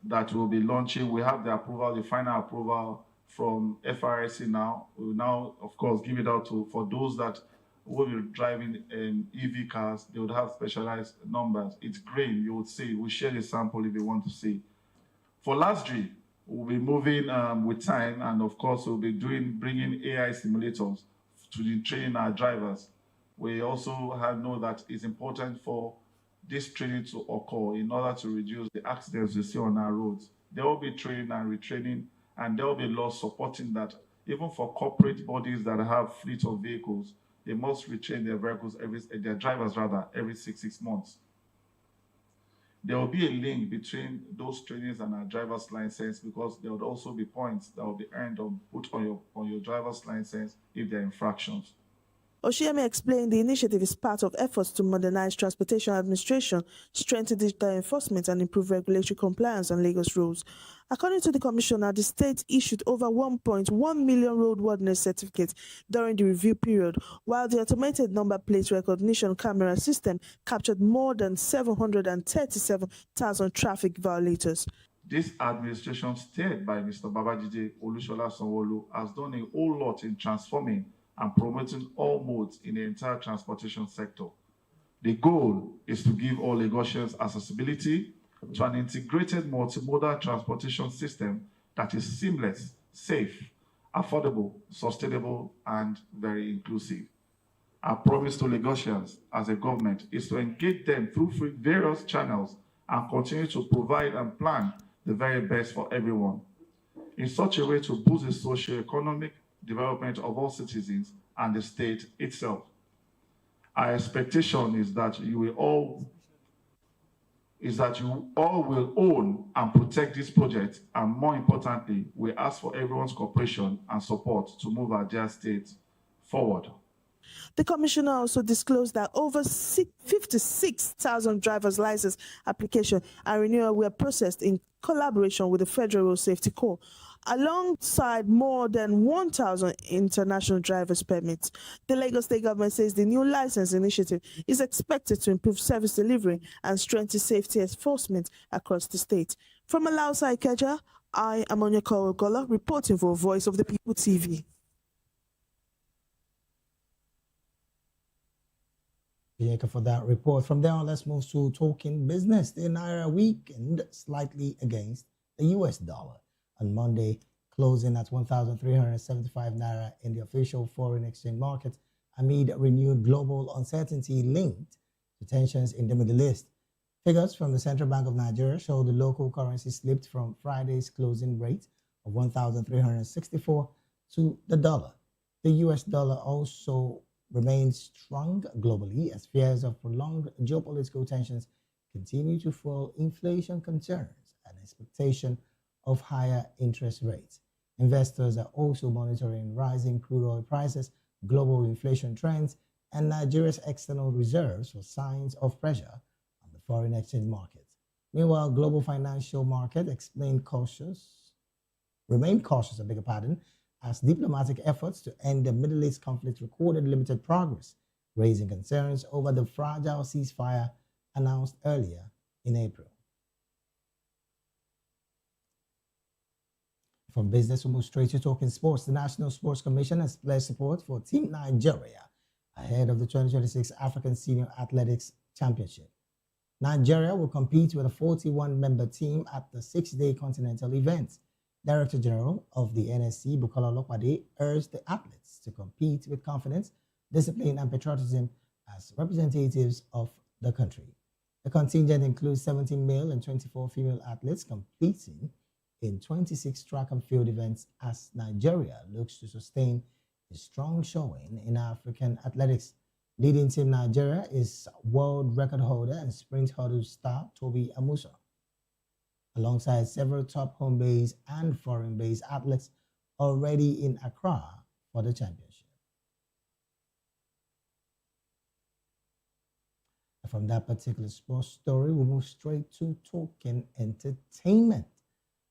that will be launching. We have the approval, the final approval from FRSC now. We will now, of course, give it out for those that will be driving EV cars. They would have specialized numbers. It's green, you would see. We'll share the sample if you want to see. For Lastry, we'll be moving with time, and of course, we'll be bringing AI simulators to train our drivers. We also know that it's important for this training to occur in order to reduce the accidents we see on our roads. There will be training and retraining, and there will be laws supporting that. Even for corporate bodies that have fleet of vehicles, they must retrain their drivers every six months. There will be a link between those trainings and our driver's license, because there would also be points that will be earned or put on your driver's license if there are infractions. Oshiyemi explained the initiative is part of efforts to modernize transportation administration, strengthen digital enforcement, and improve regulatory compliance on Lagos roads. According to the commissioner, the state issued over 1.1 million roadworthiness certificates during the review period, while the automated number plate recognition camera system captured more than 737,000 traffic violators. This administration, steered by Mr. Babajide Olusola Sanwo-Olu, has done a whole lot in transforming and promoting all modes in the entire transportation sector. The goal is to give all Lagosians accessibility to an integrated multimodal transportation system that is seamless, safe, affordable, sustainable, and very inclusive. Our promise to Lagosians as a government is to engage them through various channels and continue to provide and plan the very best for everyone, in such a way to boost the socio-economic development of all citizens and the state itself. Our expectation is that you all will own and protect this project, and more importantly, we ask for everyone's cooperation and support to move our dear state forward. The commissioner also disclosed that over 56,000 driver's license applications and renewal were processed in collaboration with the Federal Road Safety Corps, alongside more than 1,000 international driver's permits. The Lagos State government says the new license initiative is expected to improve service delivery and strengthen safety enforcement across the state. From Alausa, Ikeja, I am Oyeka Ogolo, reporting for Voice of the People TV. For that report. From there on, let's move to talking business. The Naira weakened slightly against the US dollar on Monday, closing at 1,375 Naira in the official foreign exchange market amid renewed global uncertainty linked to tensions in the Middle East. Figures from the Central Bank of Nigeria show the local currency slipped from Friday's closing rate of 1,364 to the dollar. The US dollar also remains strong globally as fears of prolonged geopolitical tensions continue to fuel inflation concerns and expectation of higher interest rates. Investors are also monitoring rising crude oil prices, global inflation trends, and Nigeria's external reserves for signs of pressure on the foreign exchange market. Meanwhile, global financial markets remain cautious, as diplomatic efforts to end the Middle East conflict recorded limited progress, raising concerns over the fragile ceasefire announced earlier in April. From business, we move straight to talking sports. The National Sports Commission has pledged support for Team Nigeria ahead of the 2026 African Senior Athletics Championship. Nigeria will compete with a 41-member team at the 6-day continental event. Director General of the NSC, Bukola Olopade, urged the athletes to compete with confidence discipline, and patriotism as representatives of the country. The contingent includes 17 male and 24 female athletes competing in 26 track and field events as Nigeria looks to sustain a strong showing in African athletics. Leading Team Nigeria is world record holder and sprint hurdle star Toby Amusa, alongside several top home-based and foreign-based athletes already in Accra for the championship. From that particular sports story, we move straight to talking entertainment.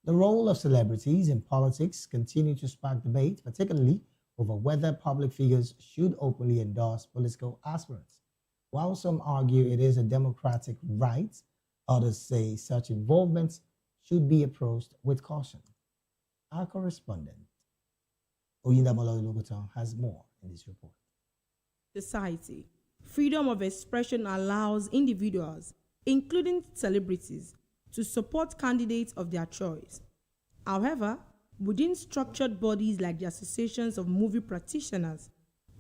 The role of celebrities in politics continue to spark debate, particularly over whether public figures should openly endorse political aspirants. While some argue it is a democratic right, others say such involvement should be approached with caution. Our correspondent, Oyindamola Olugutan, has more in this report. Society. Freedom of expression allows individuals, including celebrities, to support candidates of their choice. However, within structured bodies like the associations of movie practitioners,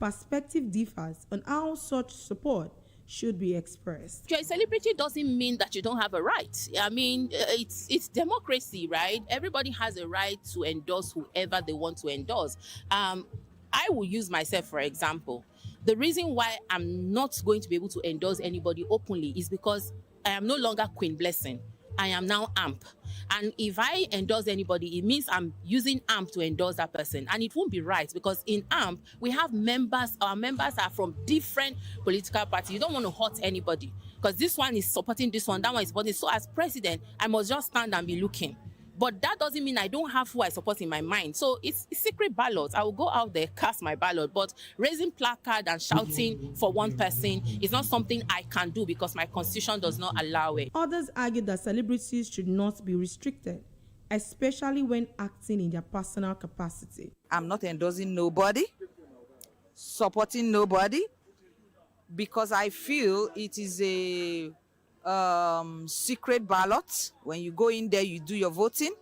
perspective differs on how such support should be expressed. You're a celebrity doesn't mean that you don't have a right. I mean, it's democracy, right? Everybody has a right to endorse whoever they want to endorse. I will use myself, for example. The reason why I'm not going to be able to endorse anybody openly is because I am no longer Queen Blessing. I am now AMP. And if I endorse anybody, it means I'm using AMP to endorse that person. And it won't be right because in AMP, we have members. Our members are from different political parties. You don't want to hurt anybody because this one is supporting this one, that one is supporting. So as president, I must just stand and be looking. But that doesn't mean I don't have who I support in my mind. So it's secret ballots. I will go out there, cast my ballot. But raising placard and shouting for one person is not something I can do because my constitution does not allow it. Others argue that celebrities should not be restricted, especially when acting in their personal capacity. I'm not endorsing nobody, supporting nobody, because I feel it is a secret ballot. When you go in there, you do your voting.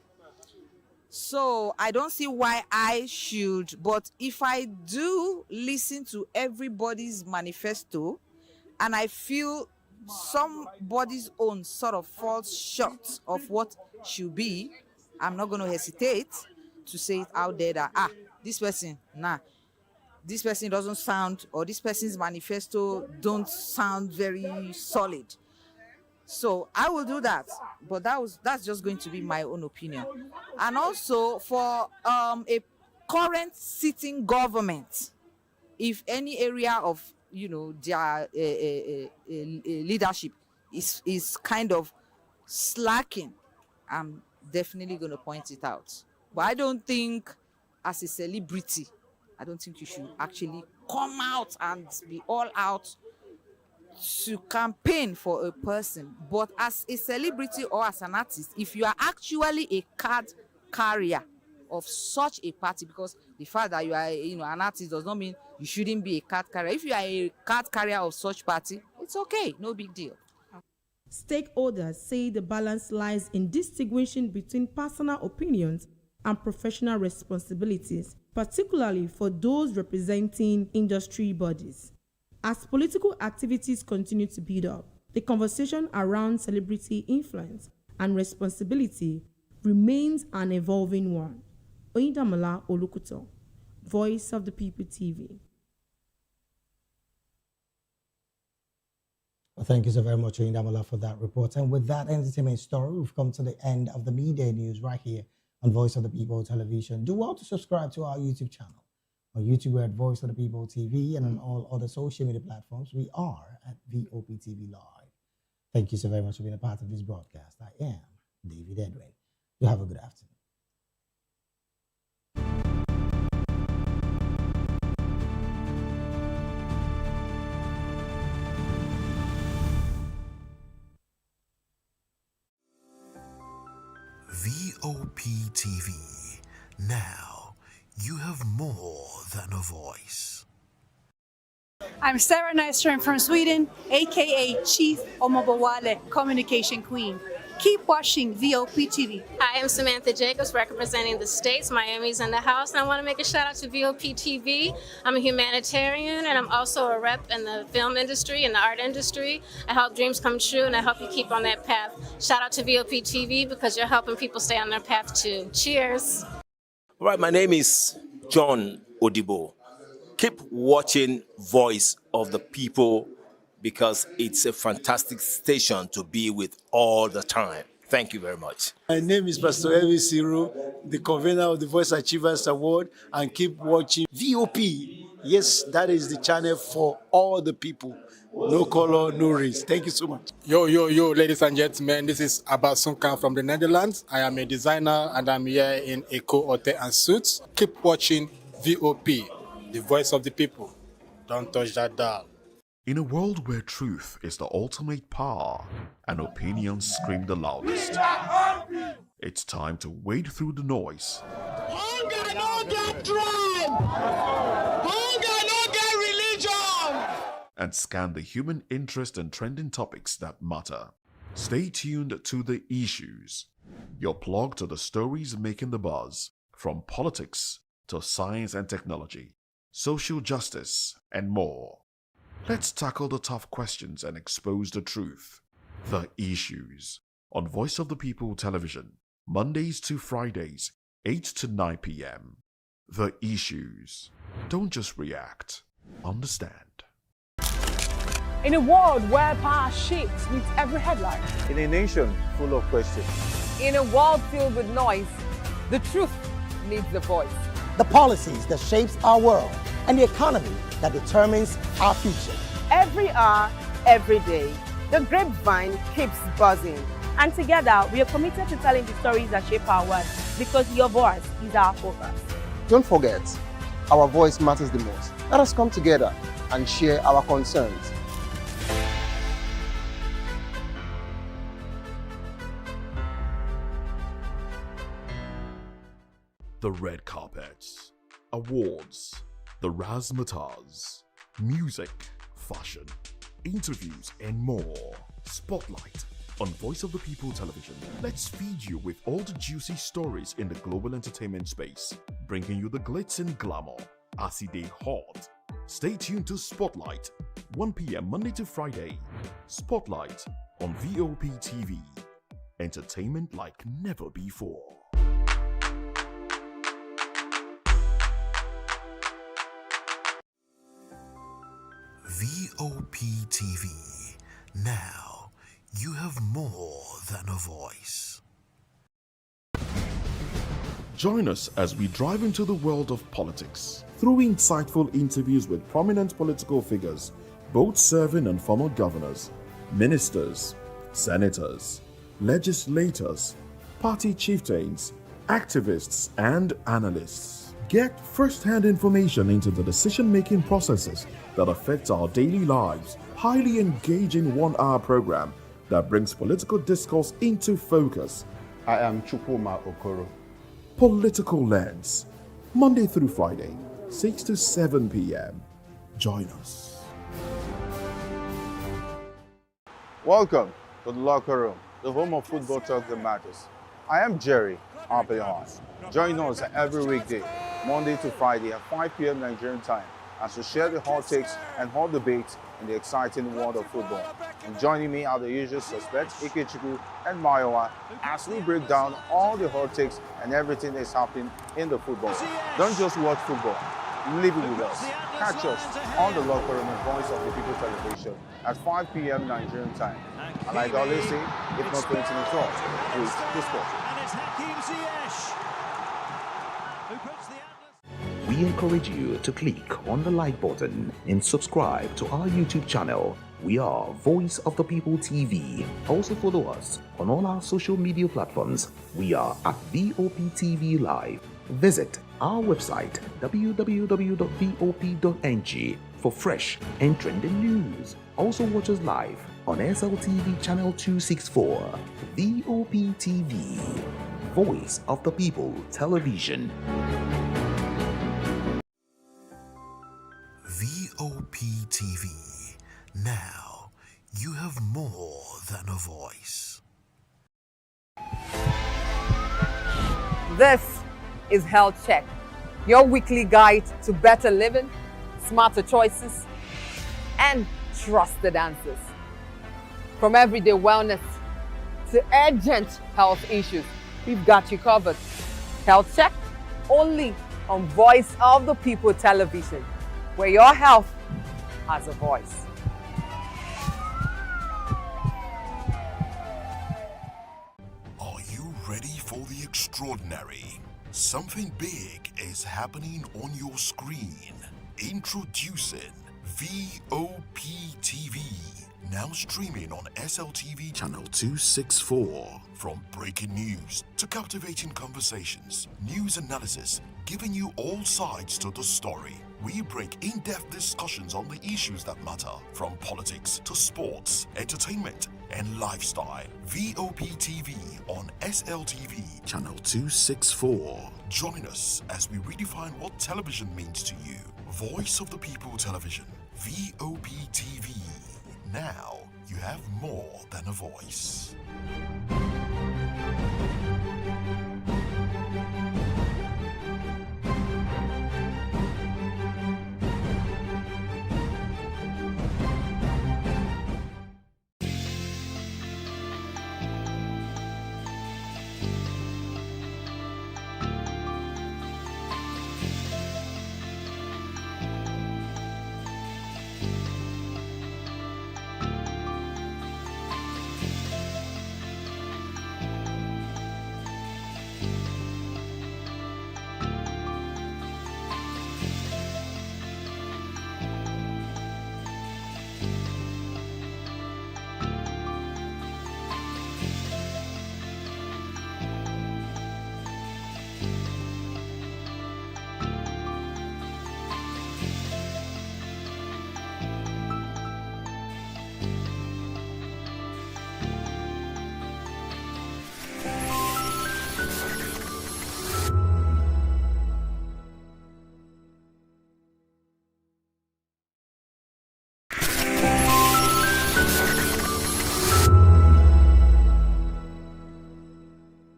So I don't see why I should, but if I do listen to everybody's manifesto and I feel somebody's own sort of falls short of what should be, I'm not going to hesitate to say it out there that, this person, this person doesn't sound, or this person's manifesto don't sound very solid. So I will do that, but that's just going to be my own opinion. And also for a current sitting government, if any area of their leadership is kind of slacking, I'm definitely going to point it out. But I don't think, as a celebrity, I don't think you should actually come out and be all out to campaign for a person. But as a celebrity or as an artist, if you are actually a card carrier of such a party, because the fact that you are an artist does not mean you shouldn't be a card carrier. If you are a card carrier of such party, it's okay, no big deal. Stakeholders say the balance lies in distinguishing between personal opinions and professional responsibilities, particularly for those representing industry bodies. As political activities continue to build up, the conversation around celebrity influence and responsibility remains an evolving one. Oyindamola Olugutan, Voice of the People TV. Well, thank you so very much, Oyindamola, for that report. And with that entertainment story, we've come to the end of the media news right here on Voice of the People television. Do well to subscribe to our YouTube channel. On YouTube, we're at Voice of the People TV, and on all other social media platforms, we are at Voptv Live. Thank you so very much for being a part of this broadcast. I am David Edwin. You have a good afternoon. Voptv. Now, you have more than a voice. I'm Sarah Nystrom from Sweden, aka Chief Omobawale, Communication Queen. Keep watching VOP TV. Hi, I'm Samantha Jacobs, representing the States. Miami's in the house, and I want to make a shout out to VOP TV. I'm a humanitarian, and I'm also a rep in the film industry and the art industry. I help dreams come true, and I help you keep on that path. Shout out to VOP TV because you're helping people stay on their path too. Cheers. All right, my name is John Odibo. Keep watching Voice of the People because it's a fantastic station to be with all the time. Thank you very much. My name is Pastor Elvis Ciro, the convener of the Voice Achievers Award, and keep watching VOP. Yes, that is the channel for all the people. No color, no race. Thank you so much. Yo, ladies and gentlemen, this is Abbas Sunkan from the Netherlands. I am a designer and I'm here in Eco Hotel and Suits. Keep watching VOP, the voice of the people. Don't touch that dial. In a world where truth is the ultimate power and opinions scream the loudest, it's time to wade through the noise. Hunger no get tribe. Hunger no get religion. And scan the human interest and trending topics that matter. Stay tuned to The Issues, your plug to the stories making the buzz, from politics to science and technology, social justice, and more. Let's tackle the tough questions and expose the truth. The Issues, on Voice of the People Television, Mondays to Fridays, 8 to 9 p.m. The Issues. Don't just react, understand. In a world where power shifts with every headline. In a nation full of questions. In a world filled with noise, the truth needs a voice. The policies that shapes our world and the economy that determines our future. Every hour, every day, the grapevine keeps buzzing. And together, we are committed to telling the stories that shape our world because your voice is our focus. Don't forget, our voice matters the most. Let us come together and share our concerns. The red carpets, awards, the razzmatazz, music, fashion, interviews, and more. Spotlight on Voice of the People Television. Let's feed you with all the juicy stories in the global entertainment space, bringing you the glitz and glamour as it is hot. Stay tuned to Spotlight, 1 p.m. Monday to Friday. Spotlight on VOP TV. Entertainment like never before. VOP TV. Now, you have more than a voice. Join us as we drive into the world of politics through insightful interviews with prominent political figures, both serving and former governors, ministers, senators, legislators, party chieftains, activists, and analysts. Get first-hand information into the decision-making processes that affect our daily lives. Highly engaging 1-hour program that brings political discourse into focus. I am Chukwuma Okoro. Political Lens, Monday through Friday, 6 to 7 p.m. Join us. Welcome to the locker room, the home of football talk that matters. I am Jerry Apelon. Join us every weekday, Monday to Friday at 5 p.m. Nigerian time, as we share the hot takes and hot debates in the exciting world of football. And joining me are the usual suspects, Ikechukwu and Mayowa, as we break down all the hot takes and everything that's happening in the football. Don't just watch football, live it with us. Catch us on the locker room and Voice of the People Television at 5 p.m. Nigerian time. And like I always say, if not 20 minutes off, please the sport. We encourage you to click on the like button and subscribe to our YouTube channel. We are Voice of the People TV. Also follow us on all our social media platforms. We are at VOPTV Live. Visit our website www.vop.ng for fresh and trending news. Also watch us live on SLTV channel 264. VOPTV, Voice of the People Television. VOP TV. Now, you have more than a voice. This is Health Check, your weekly guide to better living, smarter choices, and trusted answers. From everyday wellness to urgent health issues, we've got you covered. Health Check, only on Voice of the People television, where your health has a voice. Are you ready for the extraordinary? Something big is happening on your screen. Introducing Voptv. Now streaming on SLTV channel 264. From breaking news to captivating conversations, news analysis, giving you all sides to the story. We break in-depth discussions on the issues that matter, from politics to sports, entertainment, and lifestyle. Voptv on SLTV channel 264. Join us as we redefine what television means to you. Voice of the People Television, Voptv. Now you have more than a voice.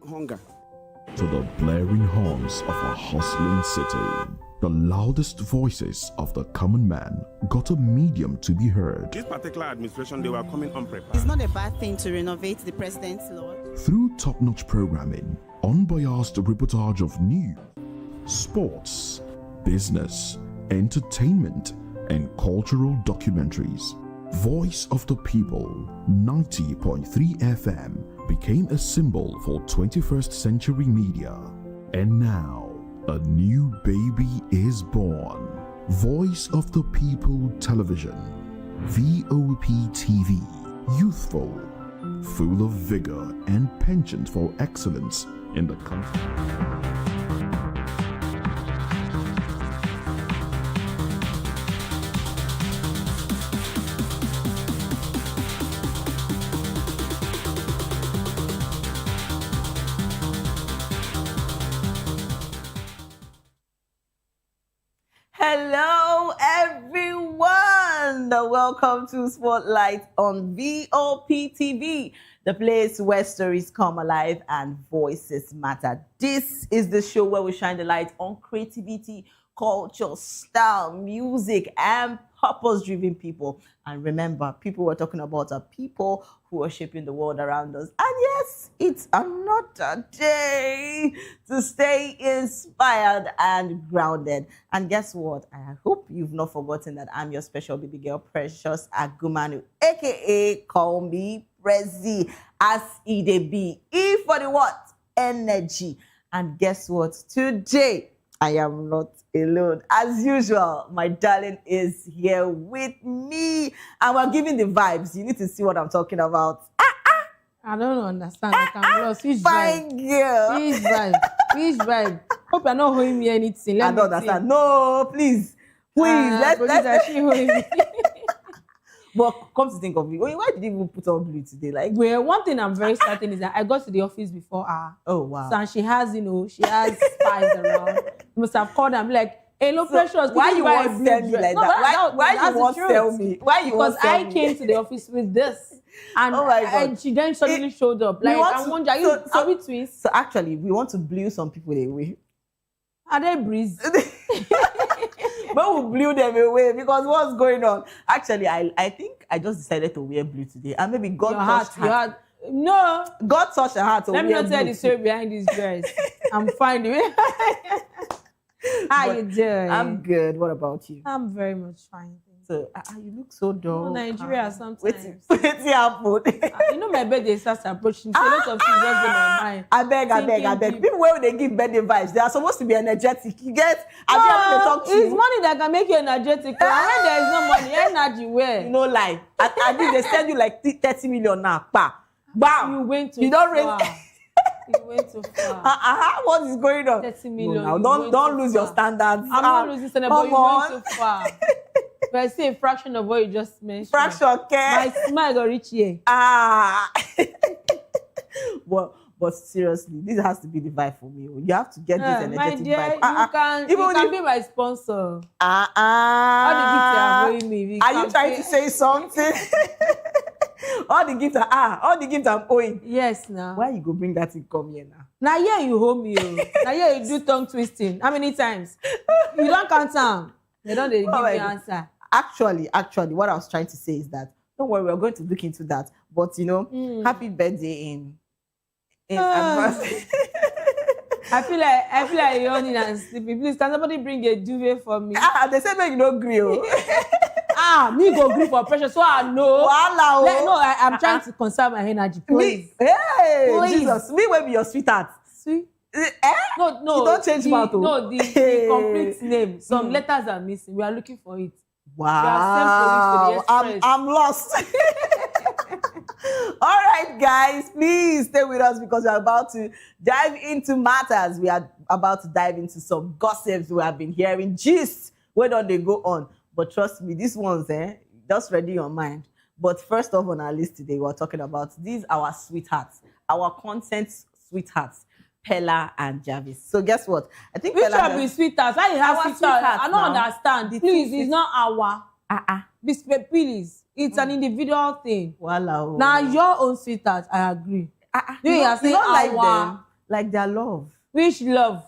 Hunger. To the blaring horns of a hustling city, the loudest voices of the common man got a medium to be heard. This particular administration, they were coming unprepared. It's not a bad thing to renovate the president's law. Through top-notch programming, unbiased reportage of news, sports, business, entertainment, and cultural documentaries, Voice of the People 90.3 FM became a symbol for 21st century media. And now, a new baby is born. Voice of the People Television, Voptv, youthful, full of vigor and penchant for excellence in the country. Hello, everyone. Welcome to Spotlight on Voptv, the place where stories come alive and voices matter. This is the show where we shine the light on creativity, culture, style, music, and purpose-driven people. And remember, people we're talking about are people who are shaping the world around us. And yes, it's another day to stay inspired and grounded. And guess what? I hope you've not forgotten that I'm your special baby girl, Precious Agumanu, aka call me Prezi, as E for the what? Energy. And guess what? Today, I am not alone. As usual, my darling is here with me. And we're giving the vibes. You need to see what I'm talking about. I don't understand. I'm lost. Which fine vibe? Girl. Which vibe? Which vibe? Hope you're not holding me anything. I don't understand. No, please. Let's actually holding me. But come to think of it, why did you even put on blue today? Like, well, one thing I'm very certain is that I got to the office before her. Oh wow! So and she has, she has spies around. You must have called and be like, A low pressure. Why you want to tell me like that? Why you want to tell me? Why you want to tell me? Because I came to the office with this. And, oh my God. And she then suddenly showed up. Like, I wonder, are we twins? So actually, we want to blew some people away. Are they breeze? But we blew them away because what's going on? Actually, I think I just decided to wear blue today. And maybe God touched her heart. No. God touched her heart to wear blue. Let me not tell the story behind this dress. I'm fine. How you doing? I'm good. What about you? I'm very much fine. So you look so dull. Nigeria sometimes. Wait happen. You know my birthday starts approaching. So a lot of things just in my mind. I beg. People when they give birthday vibes, they are supposed to be energetic. You get? It's money that can make you energetic. And when there is no money, energy where? You know, like I think they send you like 30 million now. Bam. You went to. You don't raise. You went too far. What is going on? 30 million. No, don't lose your standards. I'm not losing standards, but you went too far. But I say a fraction of what you just mentioned. Fraction, okay? My smile got reach here. But seriously, this has to be the vibe for me. You have to get this energetic my dear, vibe. You can be my sponsor. All the gifts you are owing me. Are you trying to say something? All the gifts I'm owing. Yes, now. Why you go bring that in come here now? Now here you owe me. Now here you do tongue twisting. How many times? You don't count them. They don't give me answer. Actually, what I was trying to say is that don't worry, we're going to look into that. But happy birthday in advance. I feel like yawning and sleeping. Please, can somebody bring a duvet for me? They said make you no grill. Me go green for pressure, so I know. I'm trying to conserve my energy. Please. Please. Jesus. Me will be your sweetheart. Sweet? No. You don't change mouth. No, the complete name. Some letters are missing. We are looking for it. Wow. I'm lost. All right, guys, please stay with us because we're about to dive into matters. We are about to dive into some gossips we have been hearing. Gist, where don't they go on? But trust me, these ones, just ready your mind. But first off on our list today, we're talking about these our sweethearts, our content sweethearts, Pella and Jarvis. So guess what? I think which one be sweethearts? Why you have sweethearts? I don't understand. Please, it's not our. Please, it's an individual thing. Wow. Now your own sweetheart, I agree. You don't like them, like their love. Which love?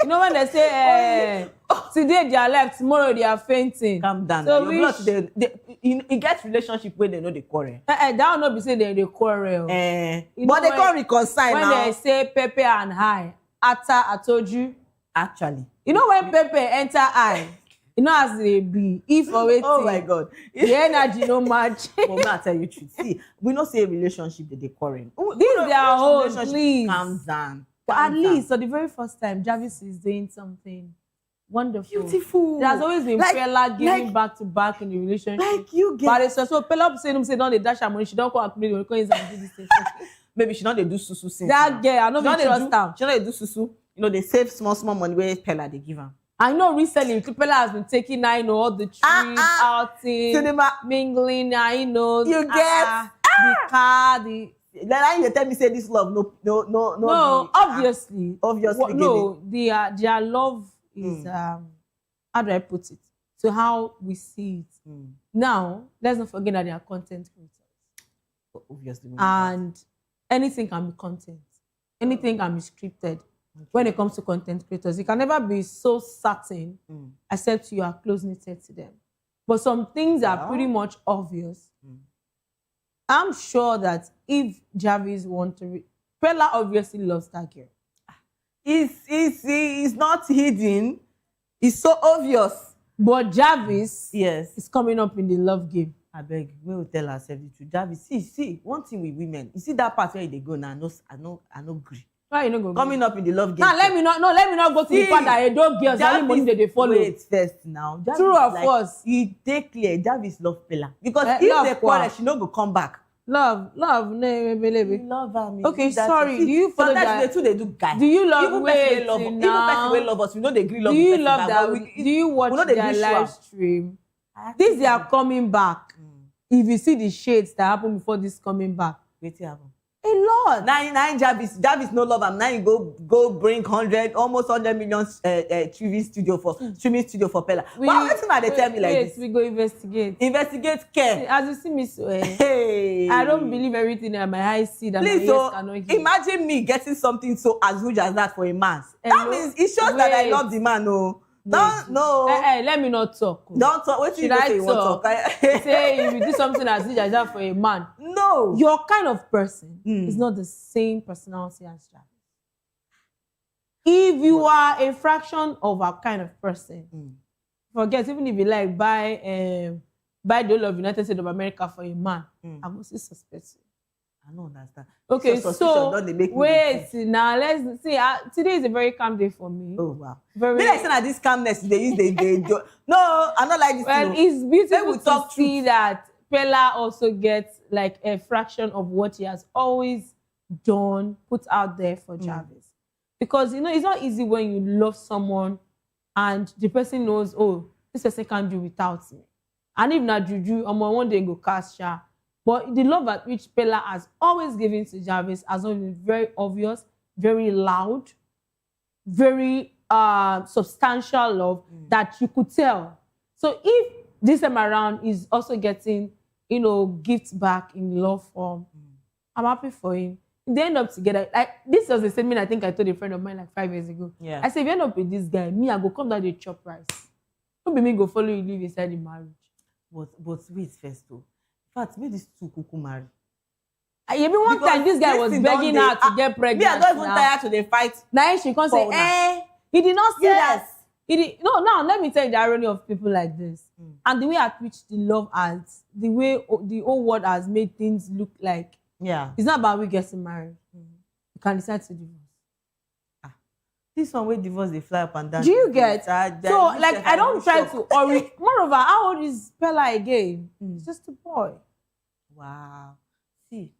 You know when they say today they are alive, tomorrow they are fainting. Calm down. So it gets relationship where they know they quarrel. That will not be saying they quarrel. But they can't reconcile when now. When they say Pepe and I, Ata, I told you. Actually. You know when Pepe enter I, you know as they be. If or waiting. Oh my God. The energy no match. But I'll tell you the truth. See, we don't say relationship that they quarrel. This is their own, please. Calm down. But at least, for the very first time, Jarvis is doing something wonderful. Beautiful. There has always been Pella giving back to back in the relationship. Like you get. But it's so Pella say no, they dash her money. She don't call her when do this thing. Maybe she don't they do susu since. That girl, I know they trust her. She don't they do susu. You know, they save small money where Pella they give her. I know recently Pella has been taking all the trips, outing, cinema, mingling, you get the car, the. Then you tell me say this love no obviously their love is how do I put it, so how we see it. Now let's not forget that they are content creators, obviously, and anything can be content, anything can be scripted. When it comes to content creators, you can never be so certain except you are close knitted to them, but some things are pretty much obvious. I'm sure that if Jarvis wants to Pella obviously loves that girl. It's not hidden. It's so obvious. But Jarvis is coming up in the love game. I beg, we will tell ourselves the truth. Jarvis, see, one thing with women, you see that part where they go now, I no agree. Why you not go? Coming up in the love game. Now let me not go to the part that dog girls only money they follow. Wait first now. Jarvis, true or false? You take clear. Jarvis love Pella because if they quarrel, she no go come back. Love, no, baby. Love her. Okay, sorry. Do you follow that? Sometimes they do guys. Do you love even person will love us. We know they agree love. Do you love that? Do you watch their live stream? This they are coming back. If you see the shades that happen before this coming back, wait happen. A lot. Nine Jarvis no love am. Now you go bring almost 100 million streaming studio for Pella. Why wetin una dey tell me like this? We go investigate. Investigate care. See, as you see me so, hey. I don't believe everything that my eyes see that Please, my ears cannot hear. Imagine me getting something so as huge as that for a man. That means it shows that I love the man. No. Let me not talk. Don't talk. What should I say? You want talk? Say if you do something as huge as that for a man. No. Your kind of person is not the same personality as Jarvis. If you are a fraction of our kind of person, forget, even if you like buy the whole of United States of America for a man, I will still suspect you. I don't understand. Okay, so wait now. Let's see. Today is a very calm day for me. Oh wow! Very. Maybe I say that this calmness they use No, I'm not like this. Well, it's beautiful to see that Pella also gets like a fraction of what he has always done, put out there for Jarvis. Because it's not easy when you love someone and the person knows, oh, this person can't do without me. And if not juju, one day go cast sha. But the love at which Pella has always given to Jarvis has always been very obvious, very loud, very substantial love that you could tell. So if this time around is also getting, gifts back in love form, I'm happy for him. They end up together. Like this was the statement I think I told a friend of mine like 5 years ago. Yeah. I said, if you end up with this guy, me, I go come down to chop rice. Don't be me go follow you live inside the marriage. But wait first though. In fact, maybe these two cuckoo marry. One time this guy was begging her to get pregnant. Me, I don't even tired to the fight. Now she can't say, he did not see that. No, now let me tell you the irony of people like this. And the way at which the love has, the way the whole world has made things look like. Yeah. It's not about we getting married. You can decide to divorce. This one where divorce they fly up and down. Do you get? So like I don't try to worry. Moreover, how old is Pella again? It's just a boy. Wow. See.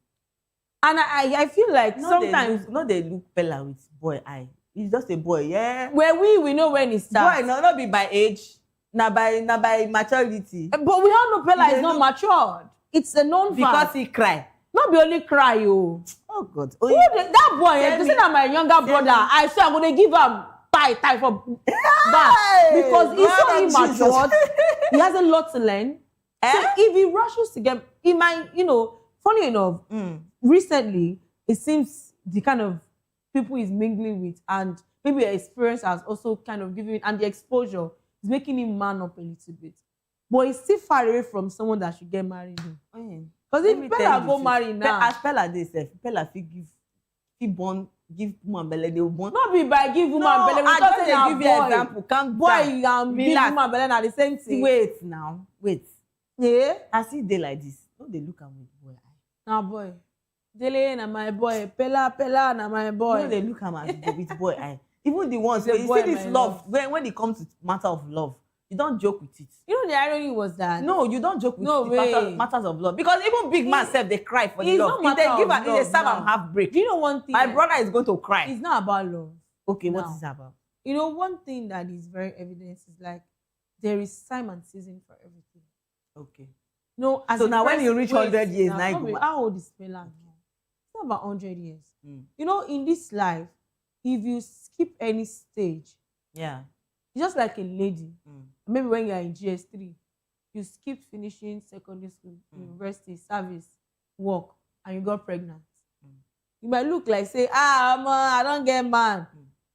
And I feel like sometimes they look Pella with boy eye. He's just a boy, yeah. Where we know when he starts. Boy, not be by age, not by maturity. But we all know Pella is not matured. It's a known because fact. He cry. Not be only cry, you. Oh God. That boy, if you say that my younger brother, I swear I'm gonna give him tie for that. Because he's so immature. He has a lot to learn. So if he rushes to get, he might, funny enough, recently it seems the kind of people he's mingling with and maybe experience has also kind of given him, and the exposure is making him man up a little bit. But he's still far away from someone that should get married. Because if Pella go marry now, as Pella they say, Pella give woman belly, they will born. Not be by give woman belly. I just give you example. Boy and give woman belly are the same thing. Wait now, wait. Yeah. I see they like this. Don't they look at me boy? Now boy, Dele na my boy. Pella na my boy. Don't they look at me with boy eye? Even the ones where you see this love when it comes to matter of love. You don't joke with it. The irony was that. No, you don't joke with matters of love. Because even big man self, they cry for the love. If they give they serve and half break. Do you know one thing? My brother is going to cry. It's not about love. Okay, what is it about? One thing that is very evident is like there is time and season for everything. Okay. No, so now when you reach 100 years, now how old is Pella now? It's not about 100 years. In this life, if you skip any stage, yeah. It's just like a lady. Maybe when you're in GS3, you skipped finishing secondary school, university, service, work, and you got pregnant. You might look like, say, I don't get man.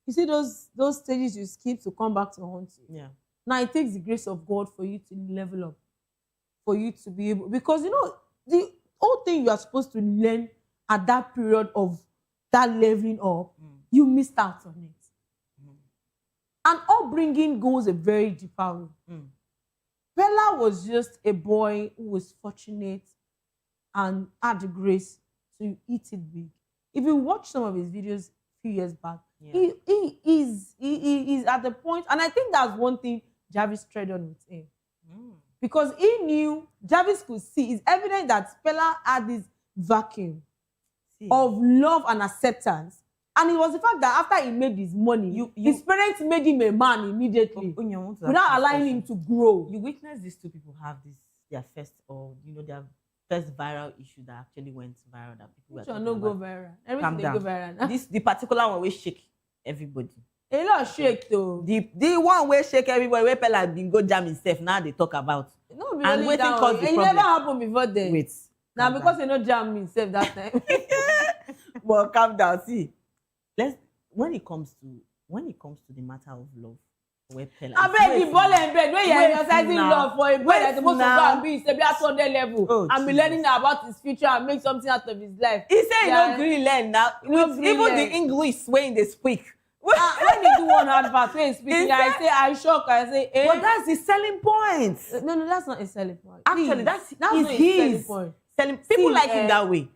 You see those stages you skip to come back to haunt you. Yeah. Now it takes the grace of God for you to level up, for you to be able, because the whole thing you are supposed to learn at that period of that leveling up, you missed out on it. And upbringing goes a very deeper way. Pella was just a boy who was fortunate and had the grace to eat it big. If you watch some of his videos a few years back, he is at the point, and I think that's one thing Jarvis tread on with him. Because he knew, Jarvis could see, it's evident that Pella had this vacuum of love and acceptance. And it was the fact that after he made his money, his parents made him a man immediately without allowing him to grow. You witness these two people have this, their first, or their first viral issue that actually went viral that people were Which one talking no go about. viral? Calm Everything they down. go viral now. The particular one will shake everybody. A lot shake though. The one where shake everybody, where Pella been go jam himself, now they talk about. No, be and only waiting that cause one. the It problem. never happened before then. Wait. Now calm because down. you know jam himself that time. But calm down. See, when it comes to the matter of love, where Pella. I beg you, ball and bed. When you're exercising love for a boy that's supposed to go and be stable at 200 level and be learning about his future and make something out of his life. He said he don't really learn now. With even the English when they speak. When they do one advert, when he's speaking, I say, I shock, I say, eh. But that's the selling point. No, that's not a selling point. Actually, that's not his a selling point. People like him that way.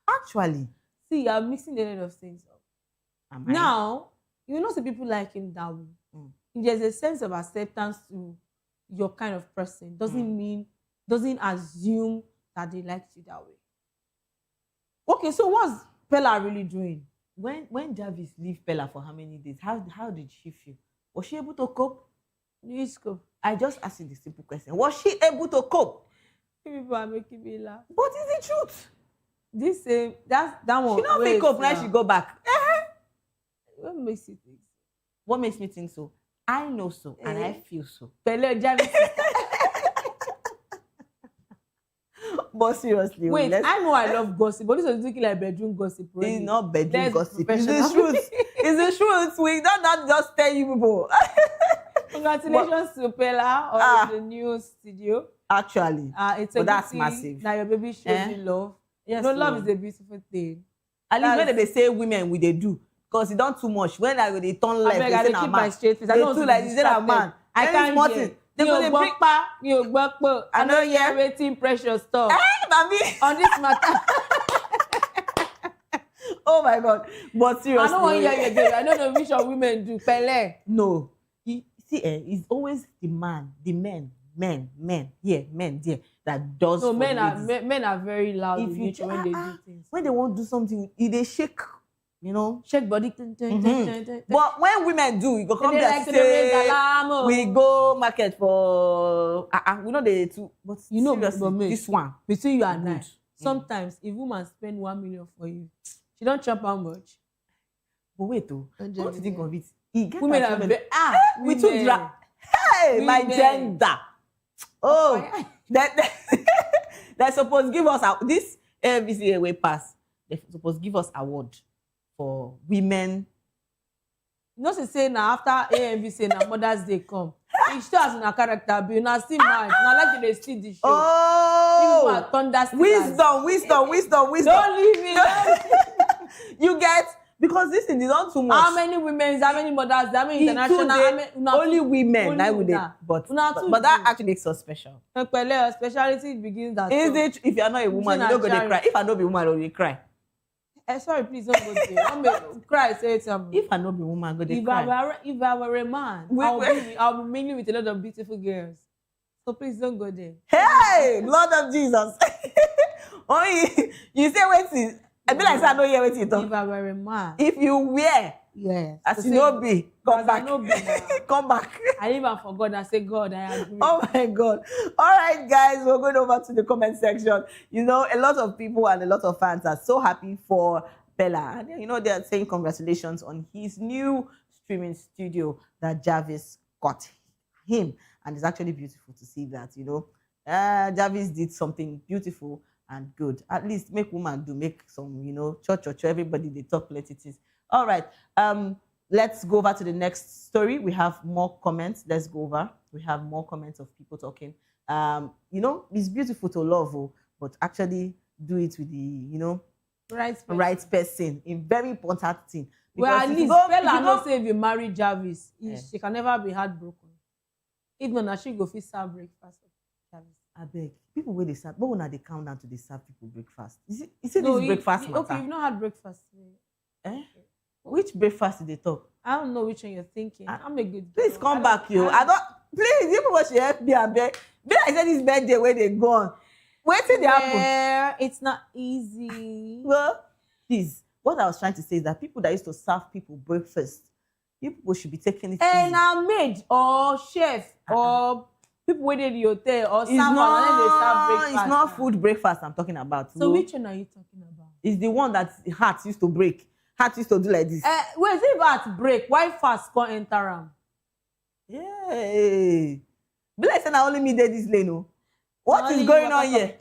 Actually. See, you're mixing a lot of things up. Now, you know, some people like him that way. There's a sense of acceptance to your kind of person. Doesn't assume that they like you that way. Okay, so what's Pella really doing? When Jarvis leave Pella for how many days? How did she feel? Was she able to cope? Yes, cope. I just asked you the simple question. Was she able to cope? People are making me laugh. What is the truth? This that one. She not make up when she go back. What makes you think so? What makes me think so? I know so, and I feel so. Pele Jarvis. But seriously, wait, I know I love gossip, but this was looking like bedroom gossip. It's not bedroom gossip. It's the truth. It's the truth. We don't not just tell you people. Congratulations to Pella on the new studio. Actually, it's a that's massive. Now your baby shows you love. Yes, love is a beautiful thing. At least when they say women, we they do. Because it don't too much. When I they turn left, they say keep my straight face. I don't do like this a man. I can't hear. They go bring I don't hear waiting precious stuff. On this matter. Oh my God. But seriously. I don't want to hear you again. I don't know which of women do. Pele. No. It's always the men there that does. No, men are very loud if in you nature when they do things. When they want to do something, they shake. You know, shake body. But when women do, you go come there say we go market for. We know the two, but you know, this one between you and I. Sometimes if woman spend 1 million for you, she don't chop how much. But wait, though, what do you think of it? Women are very we too drag. Hey, my gender. Oh, they're supposed to give us this MVC way pass. They're supposed to give us award for women. You know, she say now after AMVC now Mother's Day come. It still has a character build. Now still mad. Now like they steal the show. Oh, wisdom. Don't leave me. You get, because this thing is not too much. How many women? How many mothers? How many international? Only women. I would. But that actually makes us special. Speciality begins that. Is it? If you are not a woman, you don't go to cry. If I not be a woman, I will cry. Sorry, please don't go there. I'm cry. Say it. If I not be a woman, I go to cry. If I were a man, I'll be mainly with a lot of beautiful girls. So please don't go there. Hey, Lord of Jesus. Only you say wait. I be like I don't hear what you talk. If I were a man. If you wear. Yes. As you know be. Come back. Come back. I even forgot. I say God, I agree. Oh my God. All right, guys, we're going over to the comment section. You know, a lot of people and a lot of fans are so happy for Pella. And you know, they are saying congratulations on his new streaming studio that Jarvis got him. And it's actually beautiful to see that, you know. Jarvis did something beautiful and good. At least make woman do, make some, you know, church, everybody, they talk, let it is. All right. Let's go over to the next story. We have more comments. Let's go over. We have more comments of people talking. You know, it's beautiful to love, but actually do it with the, you know, right person. A very important thing. Well, at least Pella not say if you marry Jarvis, she can never be heartbroken. If not, she go fit serve breakfast. I beg. People where they serve, but when they count down to they serve people breakfast. Is it this breakfast matter? Okay, you've not had breakfast. Which breakfast did they talk? I don't know which one you're thinking. I'm a good girl. Please come back, you. I don't. Please, you know what she help me. I beg. Be like say this birthday where they go on. Wait till they happen. It's not easy. Well, please. What I was trying to say is that people that used to serve people breakfast, you people should be taking it easy. And a maid or chef or people wait in the hotel or It's serve and then they serve not, breakfast. it's not food breakfast I'm talking about. So which one are you talking about? It's the one that heart used to break. Heart used to do like this. Wait, is it about break? Why fast can't enter am? Yeah. Be like saying I only me there this lane. No. What is going on here?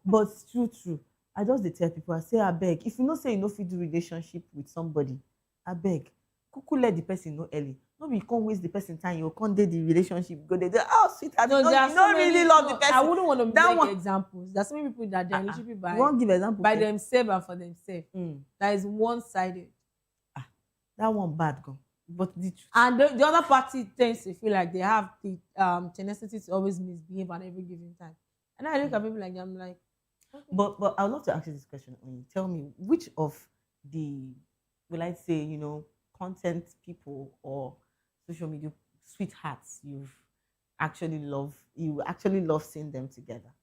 But it's true. I just dey tell people, I say, I beg, if you know say you no fit do relationship with somebody, I beg, kuku let the person know early. No be come waste the person time, you can't date the relationship. Go there, oh sweet, you don't really love the person. I wouldn't want to make examples. There's so many people that they're relationship by, won't give example by themselves and for themselves. That is one-sided. That one bad go. But and the other party tends to feel like they have the tenacity to always misbehave at every given time. And I look at people like that, I'm like, okay. But I would love to ask you this question. Tell me, which of the, will I say, content people or social media sweethearts you actually love seeing them together?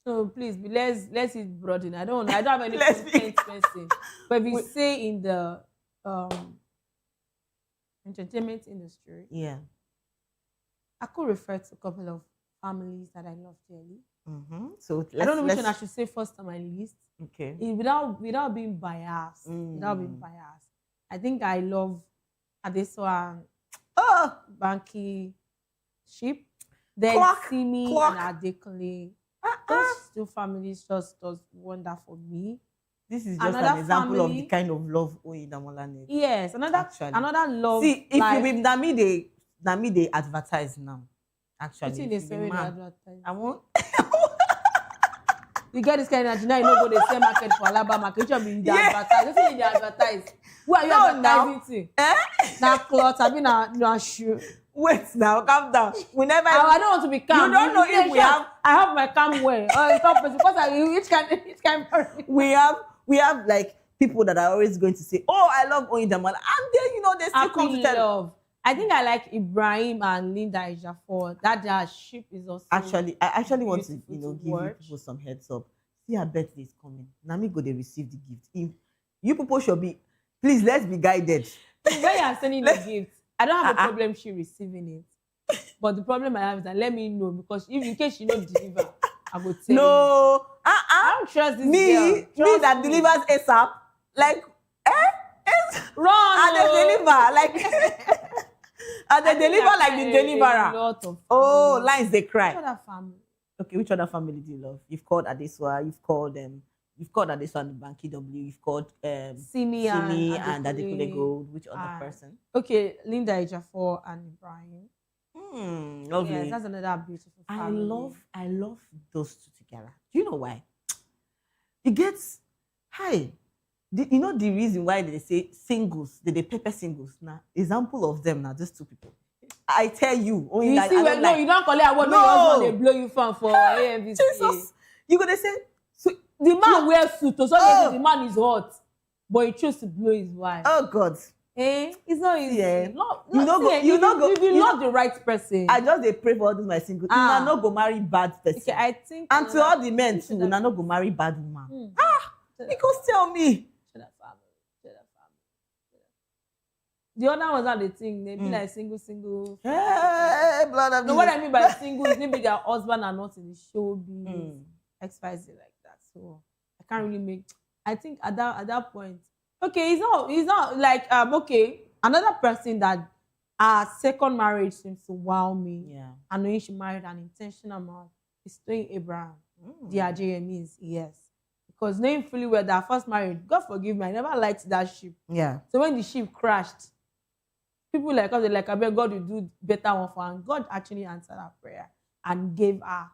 So please, let's it broaden. I don't have any content person. But if you say in the entertainment industry, yeah, I could refer to a couple of families that I love dearly. So I don't know which one I should say first on my list. Okay. Without being biased. I think I love Adesoa and Banky Sheep. Then Simi and Adekunle. Those two families just does wonder for me. This is just an example of the kind of love Oyedamola needs. Yes, another love. See, if you be Nami they advertise now. Actually, they say they advertise. I want. You get this kind of now you know go the same market for Alaba market. You be advertise. That's they advertise. Who are you advertising to? Now clothes. I mean, no shoe. Wait now, calm down. Whenever I don't want to be calm. You don't know if we have. I have my calm way. Because each kind. We have like people that are always going to say, "Oh, I love Oyedamola," and then they still come to tell. I think I like Ibrahim and Linda Ejiofor. That their ship is also I actually want to give you people some heads up. See, her birthday is coming. Nami go they receive the gift. If you people should be, please let's be guided. When you are sending the gift, I don't have a problem she receiving it. But the problem I have is that let me know, because if in case she don't deliver, I go tell you. I don't trust this me that delivers ASAP. Like run and they deliver like and they deliver like the deliverer. Lines they cry. Which other family? Okay, which other family do you love? You've called Adesoa, you've called Adesoa and Banky W, you've called Simi and Adekunle Gold. Which other person? Okay, Linda Ejiofor and Ibrahim. Lovely. Yes, that's another beautiful family. I love those two together. Do you know why? It gets high. You know the reason why they say singles, they pepper singles. Now, example of them now, just two people. I tell you. You see, you don't call it award. No, they blow you fan for AMVC. Jesus, you gonna say so the man wears suit, so the man is hot, but he chose to blow his wife. Oh God. It's not easy. Yeah. You love the right person. I just pray for all those my singles. You not go marry bad person. Okay, I think. And to all the men too, you not go marry bad woman. Because tell me. The other ones are the thing. They be like single. Hey, blood of no, what I mean by single is maybe their husband are not in the showbiz, XYZ like that. So I can't really make. I think at that point, okay, it's not like okay, another person that our second marriage seems to wow me. Yeah, I know she married an intentional man. Is Toyin Abraham. Their JMEs, yes. Because knowing fully well that first marriage, God forgive me, I never liked that ship. Yeah. So when the ship crashed, people like us, they're like, I bet God will do better one for her. And God actually answered her prayer and gave her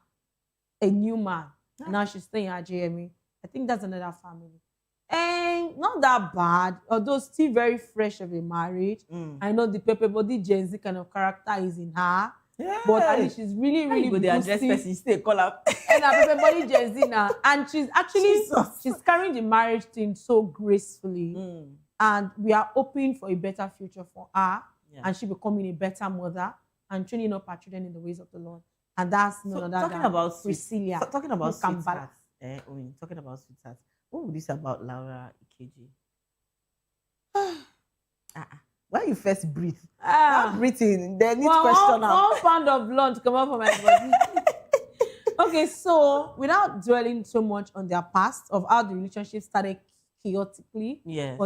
a new man. And now she's staying at JME. I think that's another family. And not that bad, although still very fresh of a marriage. I know the Pepe Body Gen Z kind of character is in her. Yeah. But at least she's really good. The address person stay call up. And her Pepe Body Gen Z now. And she's actually she's carrying the marriage thing so gracefully. And we are hoping for a better future for her. Yeah. And she becoming a better mother and training up her children in the ways of the Lord. And that's none other talking about Priscilla. Talking about sweethearts. Talking about sweethearts. What would you say about Laura Ikeji? When you first breathe, not breathing, they need Well, question now. 1 pound of blood to come out from my body. Okay, so without dwelling so much on their past of how the relationship started chaotically, Yes.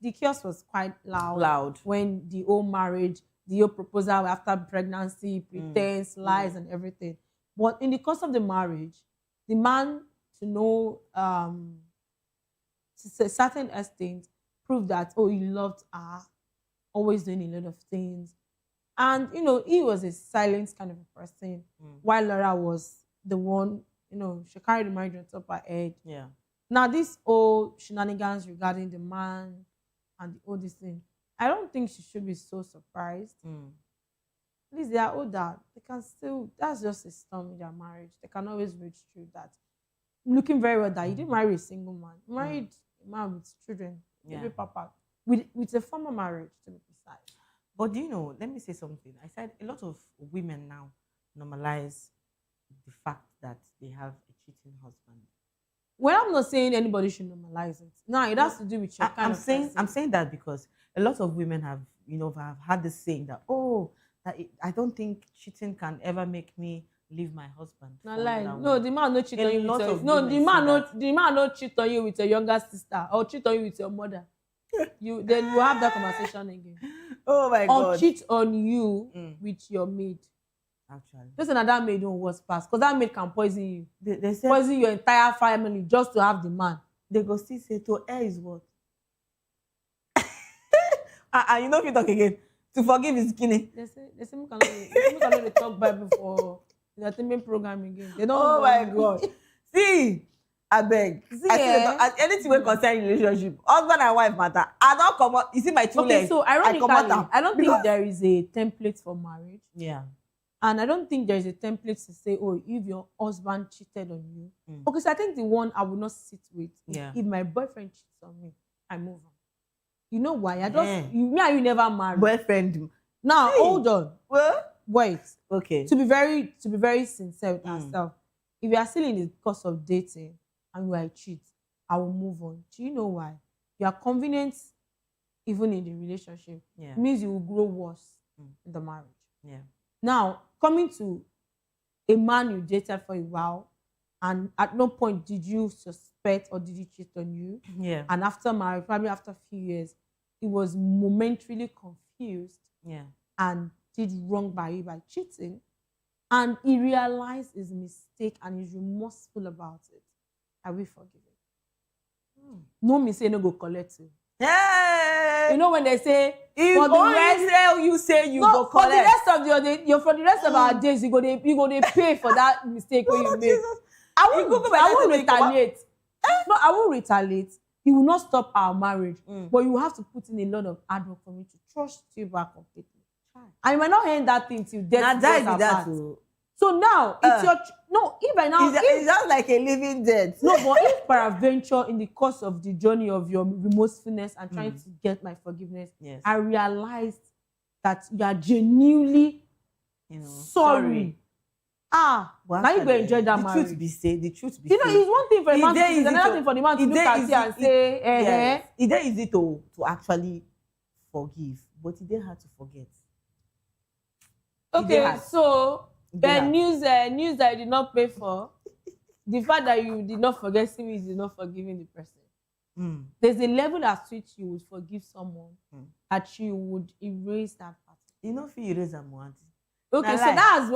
the chaos was quite loud. Loud. When the whole marriage, the whole proposal after pregnancy, pretense, lies, and everything. But in the course of the marriage, the man to know to a certain extent proved that he loved her, always doing a lot of things. And he was a silent kind of a person, while Laura was the one, she carried the marriage on top of her head. Yeah. Now, this whole shenanigans regarding the man and all this thing, I don't think she should be so surprised. At least they are older. They can still, that's just a storm in their marriage. They can always reach through that. Looking very well that you didn't marry a single man. You married a man with children, baby papa, with a former marriage, to be precise. But let me say something. I said a lot of women now normalize the fact that they have a cheating husband. Well, I'm not saying anybody should normalize it. No, it has to do with your kind of person. I'm saying that because a lot of women have, have had this saying that, I don't think cheating can ever make me leave my husband. No lie. No, the man no cheat on you. The man no cheat on you with your younger sister or cheat on you with your mother. Then we'll have that conversation again. Oh my God. Or cheat on you with your maid. Actually. Just another maid don't worse pass. Because that maid can poison you. They say, poison your entire family just to have the man. They go still say to err is what? And if you talk again, to forgive is skinny. They say we cannot talk Bible for the entertainment program again. They don't. Oh my God. See, I beg. Anything we concern relationship, husband and wife matter. I don't come out. You see my two legs. So ironically, I don't think there is a template for marriage. Yeah. And I don't think there is a template to say, if your husband cheated on you. Okay, so I think the one I would not sit with is if my boyfriend cheats on me, I move on. You know why? Me and you never married. Boyfriend. Now, hold on. What? Wait. Okay. To be very sincere with ourselves, if you are still in the course of dating and you are a cheat, I will move on. Do you know why? You are convenient even in the relationship. Yeah. It means you will grow worse in the marriage. Yeah. Now, coming to a man you dated for a while, and at no point did you suspect or did he cheat on you? Yeah. And after marriage, probably after a few years, he was momentarily confused. Yeah. And did wrong by you by cheating. And he realized his mistake and is remorseful about it. I will forgive him. No me say no go collect you. Hey! You know when they say if for the rest, you say you go collect. For the rest of for the rest of our days, you go to pay for that mistake when you made. I won't retaliate. No, I won't retaliate. He will not stop our marriage. But you have to put in a lot of hard work for me to trust you back completely. And you might not end that thing till death goes apart. So now it's your it's just like a living dead. No, but if peradventure in the course of the journey of your remorsefulness and trying to get my forgiveness, I realized that you are genuinely sorry. Now you go enjoy that marriage. The truth be said. It's one thing for a man to do, it's another thing for the man to look at you and say, It's easy to actually forgive, but it's hard to forget. Okay, so the news that you did not pay for, the fact that you did not forget him is not forgiving the person. There's a level at which you would forgive someone that you would erase that part. You know if you erase a man. Okay, so that's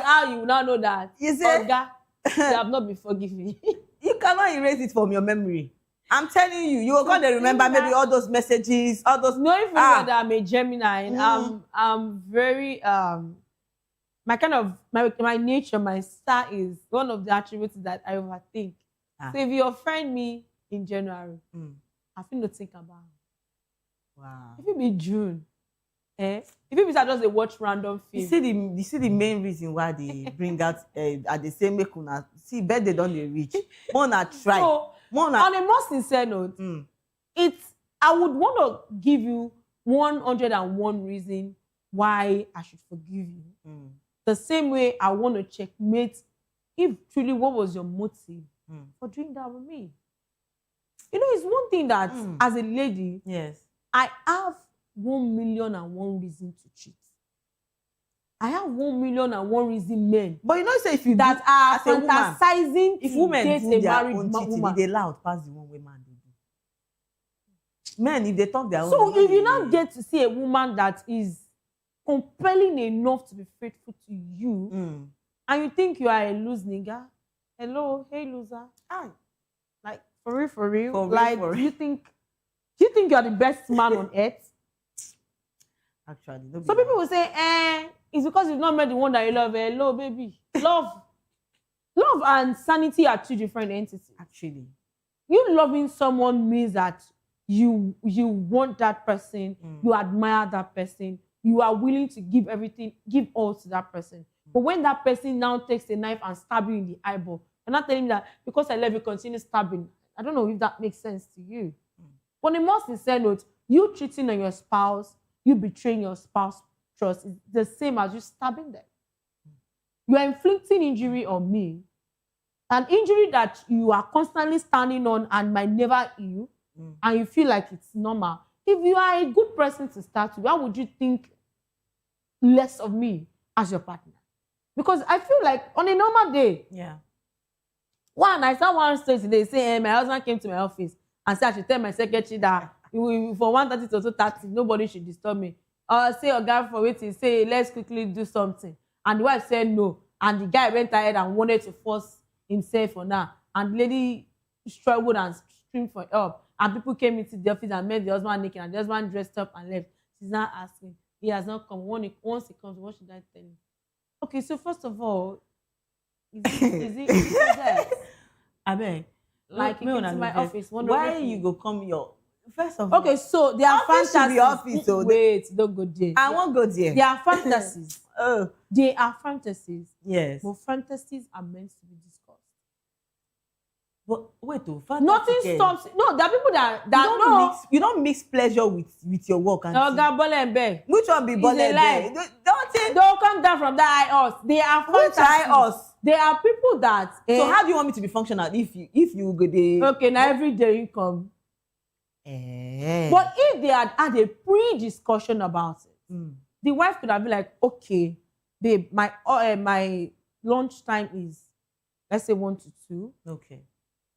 how you now know that you say you have not been forgiven. You cannot erase it from your memory. I'm telling you, you are going to remember maybe all those messages, all those. Knowing for that I'm a Gemini, and I'm very my nature, my star is one of the attributes that I overthink. So if you offend me in January, I feel not think about it. Wow. If it be June, if it be just a watch random film. You see the main reason why they bring out at the same make una see birthday don't they reach. More na try. So, on a more sincere note, I would want to give you 101 reason why I should forgive you. The same way I want to checkmate if truly what was your motive for doing that with me. It's one thing that as a lady, I have 1,000,001 reasons to cheat. I have 1,000,001 reason men. But you know, say if you that do, are as a woman, fantasizing if to women date do a their married own cheating, woman. they loud pass the one way man they do. Men, if they talk their own. So if you now get to see a woman that is compelling enough to be faithful to you, and you think you are a loose nigga, hello, hey loser. Like for real, For real, like for do real. you think you are the best man on earth? Actually, no. Some people will say, it's because you've not met the one that you love. Hello, baby. Love and sanity are two different entities. Actually, you loving someone means that you want that person, you admire that person, you are willing to give everything, give all to that person. But when that person now takes a knife and stabs you in the eyeball, you're not telling me that because I love you, continue stabbing. I don't know if that makes sense to you. On a more sincere note, you cheating on your spouse, you betraying your spouse's trust is the same as you stabbing them. You are inflicting injury on me, an injury that you are constantly standing on and might never heal, and you feel like it's normal. If you are a good person to start with, why would you think less of me as your partner? Because I feel like on a normal day, I saw one story today saying, my husband came to my office and said I should tell my secretary that for 1:30 to 2:30, nobody should disturb me. Say a guy for waiting, say let's quickly do something. And the wife said no. And the guy went ahead and wanted to force himself on her. And the lady struggled and screamed for help. And people came into the office and met the husband naked, and the husband dressed up and left. She's now asking, he has not come. Once he comes, what should I tell him? Okay, so first of all, is it that? I mean, like he came to my office. Why you go come your first of all? Okay, so there are office fantasies. Be office, so wait, don't go there. I won't go there. There are fantasies. They are fantasies. Yes. But fantasies are meant to be discussed. But wait, nothing stops. No, there are people that you don't mix pleasure with your work. And which one be bole and bear? Don't come down from that us. They are fantasies. They are people that. So how do you want me to be functional if you go there? Okay, now every day you come. But if they had a pre-discussion about it, the wife could have been like, okay, babe, my lunch time is, let's say 1 to 2. Okay.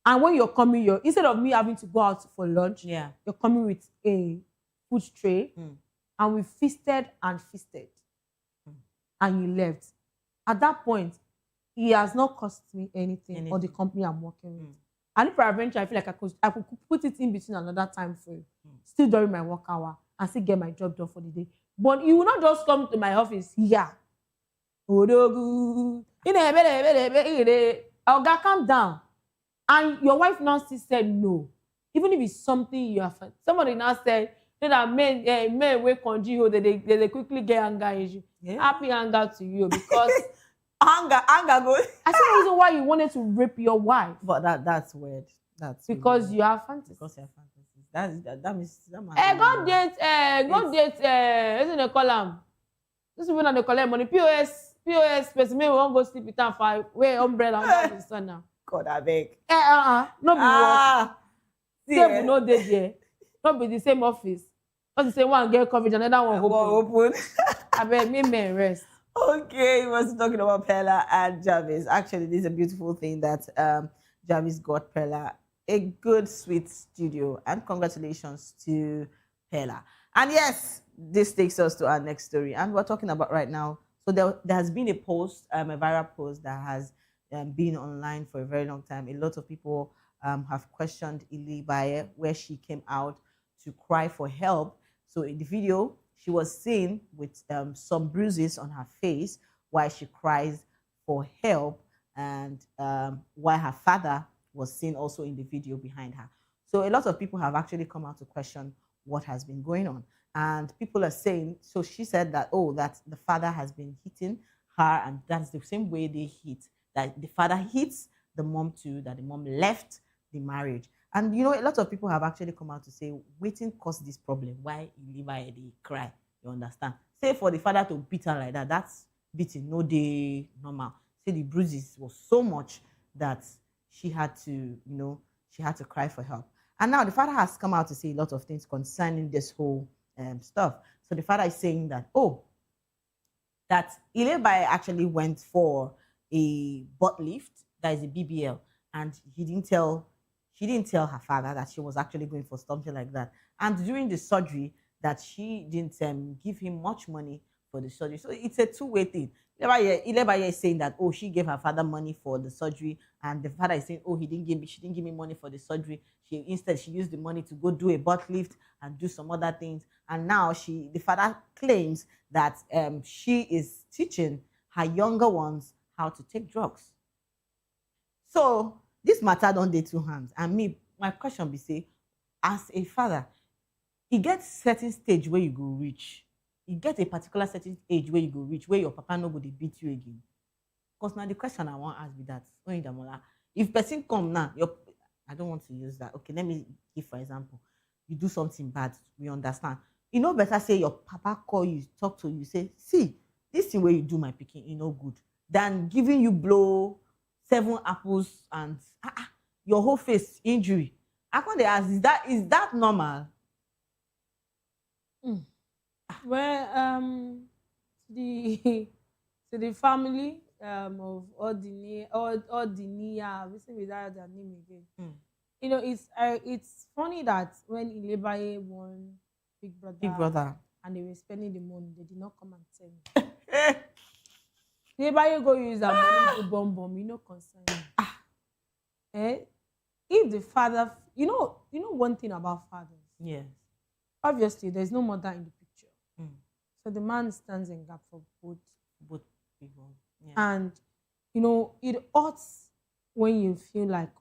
And when you're coming, instead of me having to go out for lunch, you're coming with a food tray, and we feasted and feasted, and you left. At that point, he has not cost me anything. Or the company I'm working with. And if peradventure I feel like I could put it in between another time frame, still during my work hour, and still get my job done for the day. But you will not just come to my office, Oga, calm down. And your wife now still said no. Even if it's something you have. Somebody now said that men will conjure, they quickly get anger issue. Happy anger to you because anger go. I see the reason why you wanted to rape your wife. But that's weird. That's because really you have fantasies. Because you have fantasies. That means go date, isn't they call them? This is when they collect money. POS person, maybe we won't go sleep with them for wear umbrella under the sun now. God, I beg. No be work. Table no dey there. Not be the same office. Not the same one get coverage, another one open. I beg, me men rest. Okay, he was talking about Pella and Jarvis. Actually, this is a beautiful thing that Jarvis got Pella a good, sweet studio. And congratulations to Pella. And yes, this takes us to our next story. And we're talking about right now. So there has been a post, a viral post that has been online for a very long time. A lot of people have questioned Ilibaye, where she came out to cry for help. So in the video, she was seen with some bruises on her face while she cries for help, and while her father was seen also in the video behind her. So a lot of people have actually come out to question what has been going on. And people are saying, so she said that, that the father has been hitting her, and that's the same way they hit, that the father hits the mom too, that the mom left the marriage. And, a lot of people have actually come out to say, waiting caused this problem. Why you leave her and they cry? You understand? Say for the father to beat her like that, that's beating, no day normal. Say the bruises was so much that she had to, she had to cry for help. And now the father has come out to say a lot of things concerning this whole stuff. So the father is saying that, that Ilebaye actually went for a butt lift, that is a BBL, and she didn't tell her father that she was actually going for something like that. And during the surgery, that she didn't give him much money for the surgery. So it's a two-way thing. Ilebaye is saying that, she gave her father money for the surgery, and the father is saying, she didn't give me money for the surgery. Instead she used the money to go do a butt lift and do some other things. And now the father claims that she is teaching her younger ones how to take drugs. So this matter don't dey two hands. And my question be say, as a father, you get certain stage where you go reach. You get a particular certain age where you go reach, where your papa nobody beat you again. Because now the question I want to ask be that, if person come now, I don't want to use that. Okay, let me give for example. You do something bad, we understand. You know better say your papa call you, talk to you, say, see, this thing where you do my picking, you know good, than giving you blow 7 apples and your whole face injury. I can't ask, is that normal? Well, to the family of Odinia, listen without their name again. It's funny that when Ilebaye won Big Brother, and they were spending the money, they did not come and tell me. Ilebaye go use that money to bomb, concern me. If the father, one thing about fathers. Yes. Obviously, there's no mother in the picture. So the man stands in gap for both people. Yeah. And, it hurts when you feel like,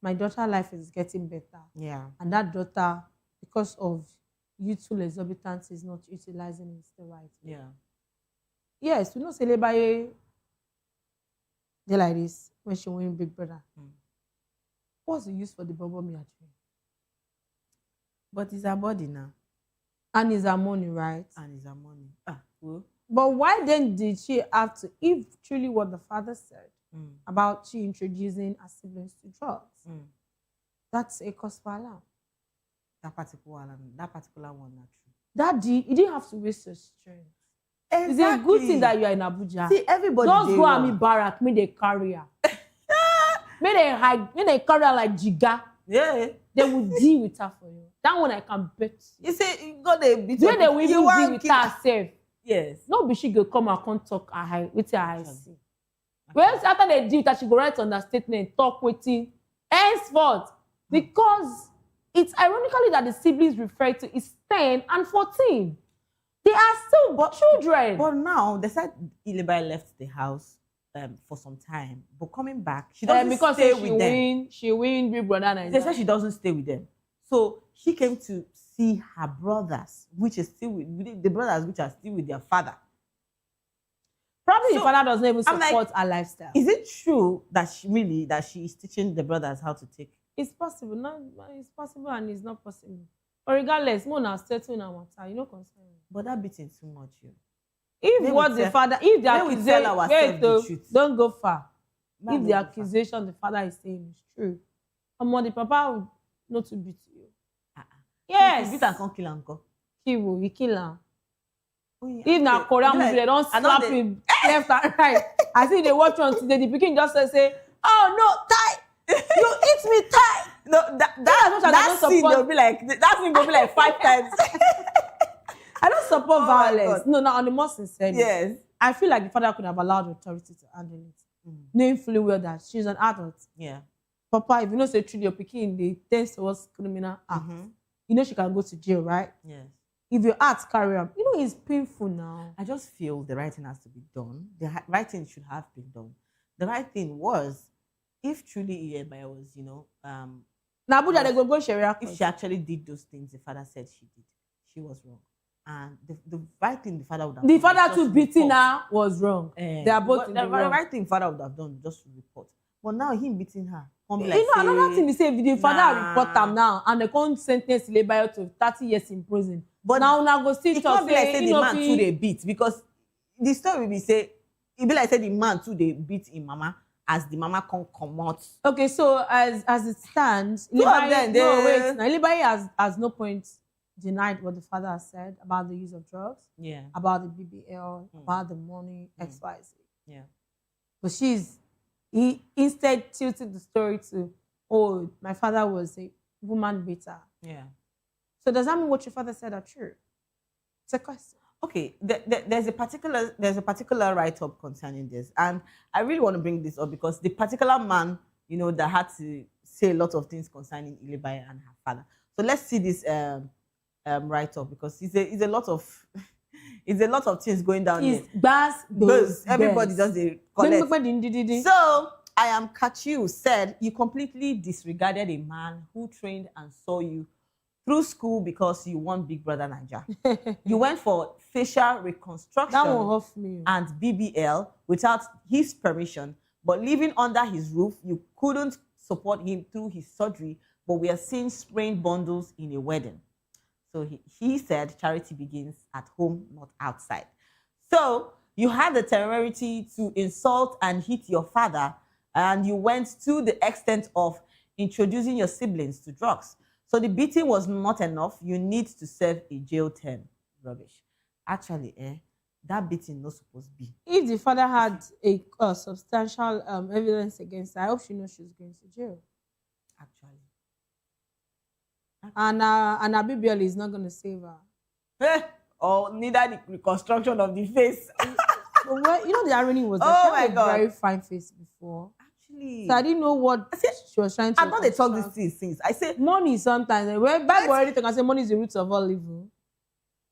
my daughter's life is getting better. Yeah. And that daughter, because of youthful exorbitance, is not utilizing it the right way. Yeah. Yes, we know Ilebaye, they like this when she went Big Brother. What's the use for the bubble me actually? But it's her body now. And it's her money, right? And it's her money. Well. But why then did she have to, if truly what the father said about she introducing her siblings to drugs, that's a cause for alarm. That particular one, not true. Daddy, you didn't have to waste your strength. Exactly. It's a good thing that you are in Abuja. See, everybody. Just go and me barrack, me they carry her. May they carry her like Jiga. Yeah. They will deal with her for you. That one I can bet. You say you got a bit. When they will even deal with herself. Yes. No be she go come and come talk with her eyes. Okay. Well, after they deal that she go write understatement, talk with him. Henceforth, because it's ironically that the siblings referred to is 10 and 14. They are still children. But now they said Ilebaye left the house for some time, but coming back, she doesn't stay with them. She win Big Brother Nigeria. They said she doesn't stay with them, so she came to see her brothers, which is still with the brothers, which are still with their father. Probably the father doesn't even support her lifestyle. Is it true that she is teaching the brothers how to take? It's possible. No, it's possible and it's not possible. But regardless, more now settle in our matter. Concern. But that beating too much, you. If the accusation, don't go far. If the accusation the father is saying is true, the papa will not to beat you. Yes. Beat and can't kill uncle. He kill her. If na Korean movie, they don't slap him left and right. I see they watch on today. The pikin just say, "Oh no, tie! You eat me tie!" No, that scene will be like 5 times. I don't support violence. No, on the most sincere. Yes. I feel like the father could have allowed authority to handle it. Knowing fully well that she's an adult. Yeah. Papa, if you know say truly your pikin, they tend towards criminal acts. She can go to jail, right? Yes. If your acts carry on, it's painful now. I just feel the right thing has to be done. The right thing should have been done. The right thing was, if truly Ilebaye was, Abuja, they go Sharia. If she actually did those things the father said she did, she was wrong. And the right thing the father would have done. The father too beating her was wrong. They are both in the wrong. The right thing father would have done just to report. But now him beating her. Another thing is say if the father report them now and they can't sentence Ilebaye to 30 years in prison. But now go still talk say the man too they beat, because the story will be say it be like say the man too they beat him mama as the mama can't come out. Okay, so as it stands, Ilebaye has no point denied what the father has said about the use of drugs, about the BBL, about the money, XYZ. Yeah. But he instead tilted the story to, oh, my father was a woman beater. Yeah. So does that mean what your father said are true? It's a question. Okay, there's a particular write-up concerning this, and I really want to bring this up because the particular man, that had to say a lot of things concerning Ilebaya and her father. So let's see this write-up because it's a lot of it's a lot of things going down It's here. Everybody does the collect. So I am Kachiu said you completely disregarded a man who trained and saw you through school because you want Big Brother Naija. You went for facial reconstruction and BBL without his permission, but living under his roof, you couldn't support him through his surgery, but we are seeing sprained bundles in a wedding. So he said charity begins at home, not outside. So you had the temerity to insult and hit your father, and you went to the extent of introducing your siblings to drugs. So the beating was not enough. You need to serve a jail term. Rubbish. Actually, that beating not supposed to be. If the father had a substantial evidence against her, I hope she knows she's going to jail. Actually. And her BBL is not going to save her. Or neither the reconstruction of the face. But the irony was that Oh she my had God. a very fine face before. Actually. So I didn't know what she was trying to. I know they talk these things since. I say money sometimes. When Bible already talk, I say money is the root of all evil.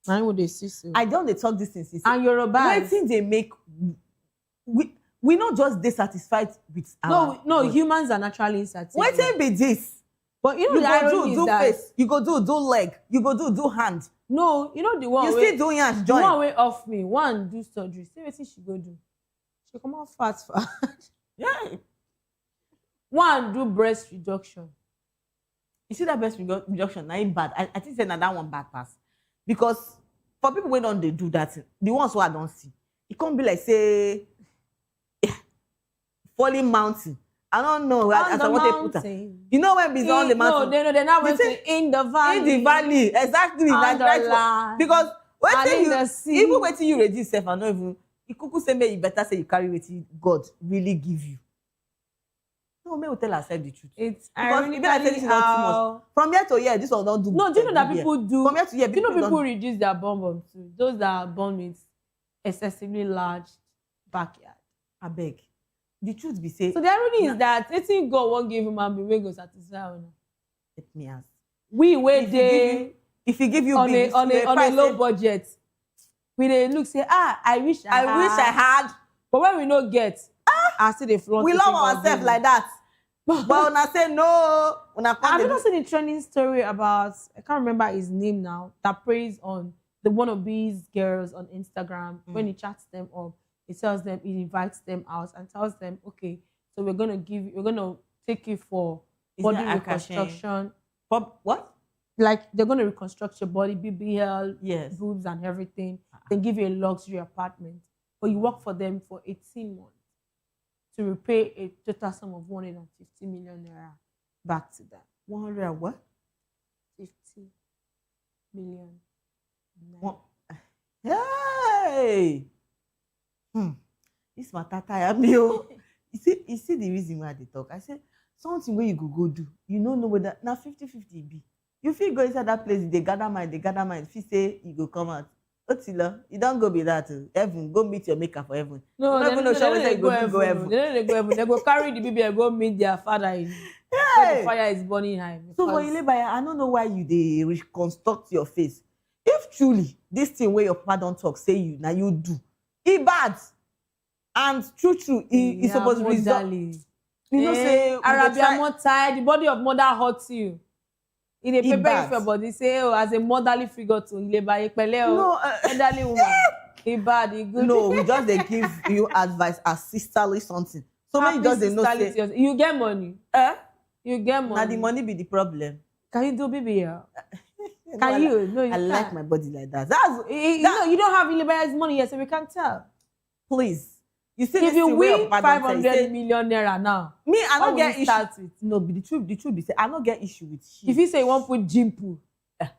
I know they see so. I don't they talk these things. And Yoruba. Waiting they make we not just dissatisfied with our No, humans are naturally insatisfied. Waiting be this. But You the go irony do is that face, you go do leg, you go do hand. no, the one You wey- still do yansh the join. one way off me. One do surgery. See what she go do. She come out fat. Yeah. One do breast reduction. You see that breast reduction, na im bad. I think say na that one bad pass. Because for people wey don dey do that thing, the ones who I don't see, it can't be like say falling mountain. I don't know as I want to put it. You know when be on the mountain. No, they're not waiting in the valley. In the valley, exactly. On Like the right land. because And in the sea. even waiting you ready yourself, I know even you kuku say me you better say you carry wetin God really give you. No, me will tell ourselves the truth. It's because ironically if I say this is not too much. From here to here, this one don't do. No, do you know that here. people do? From here to here, do you know people don't- reduce their bum too? Those that are born with excessively large backyard. I beg. The truth be say. So the irony is that anything God won't give human being, we go satisfy una. Let me ask. We wait there if he give you on big, a the low price budget. We dey look say I wish I had. But when we no get, I see the flaunt. We love ourselves like that. But when I say no, when I have you not seen the trending story about, I can't remember his name now, that preys on the wannabes girls on Instagram. When he chats them up, he tells them, he invites them out and tells them, okay, so we're gonna take you for body reconstruction. What? Like they're gonna reconstruct your body, BBL, yes, boobs and everything. Then give you a luxury apartment. But you work for them for 18 months to repay a total sum of 150 million naira back to them. 100 and what? 50 million. Hey! This matter tire me. You see the reason why they talk. I said, something where you go do. You don't know whether now 50-50 be. You feel go inside that place, they gather mind. If you say you go come out. Otila, you don't go be that. Heaven, go meet your maker for heaven. No, you they go heaven. They go carry the baby and go meet their father in. Hey! The fire is burning high. So for Ilebaya, I don't know why you they reconstruct your face. If truly this thing where your papa don't talk, say you now you do. He bad. And true, he's supposed to result. You know, say Arabia more tired, the body of mother hurts you. In a paper bad. if your body say, oh, as a motherly figure to Ilebaya, No, elderly woman. He bad, he good. No, we just they give you advice as sisterly something. So when you just they know say you get money. You get money. Now the money be the problem. Can you do BBL? Can you? No, you I can't. like my body like that. That's you don't have Ilebaya's money yet, so we can't tell. Please. You see, if you win 500 500 million naira now, me, I don't get start issue. No, but the truth be say I don't get issue with shit. If you say you want put gym pool, then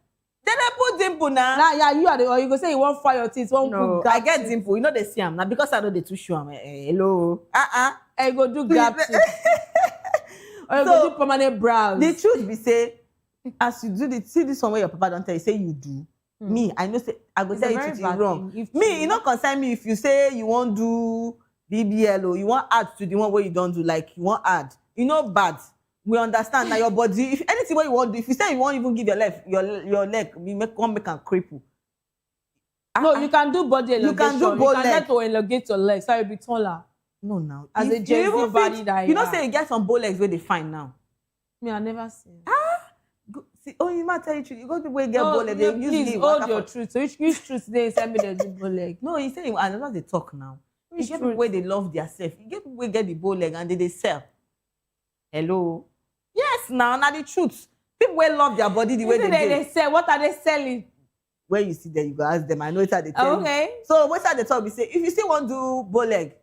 I put dimple now. Nah, yeah, you are the, or you go say you want fire your teeth, one No, I get dimple. You know they see am now because I know they too sure. Hello. I go do gap teeth. Or you go do permanent brows. The truth be say, as you do see this one where your papa don't tell you, say you do. Me, I know say I go tell you it's wrong. Me, you not concern me if you say you won't do BBL or you want add to the one where you don't do, like you want add. You know bad. We understand now your body. If anything what you want to do, if you say you won't even give your leg, we make a cripple. No, you can do body elongation. You can do both legs. You can get to elongate your legs so you'll be taller. No, now. As a Gen body that you don't say you get some bow legs where they find now. Me, I never seen. See, you might tell you truth. You go to where you get bow legs. They please hold your truth. So which truth they send me the bow leg? No, you say I know they talk now. You get people where they love their self. You get people where get the bow leg and they sell. Hello. Yes, now the truth. People will love their body the way they sell. What are they selling? Where you see them, you go ask them. I know it's how they tell you. So what's how they talk? We say if you still want to do bow leg,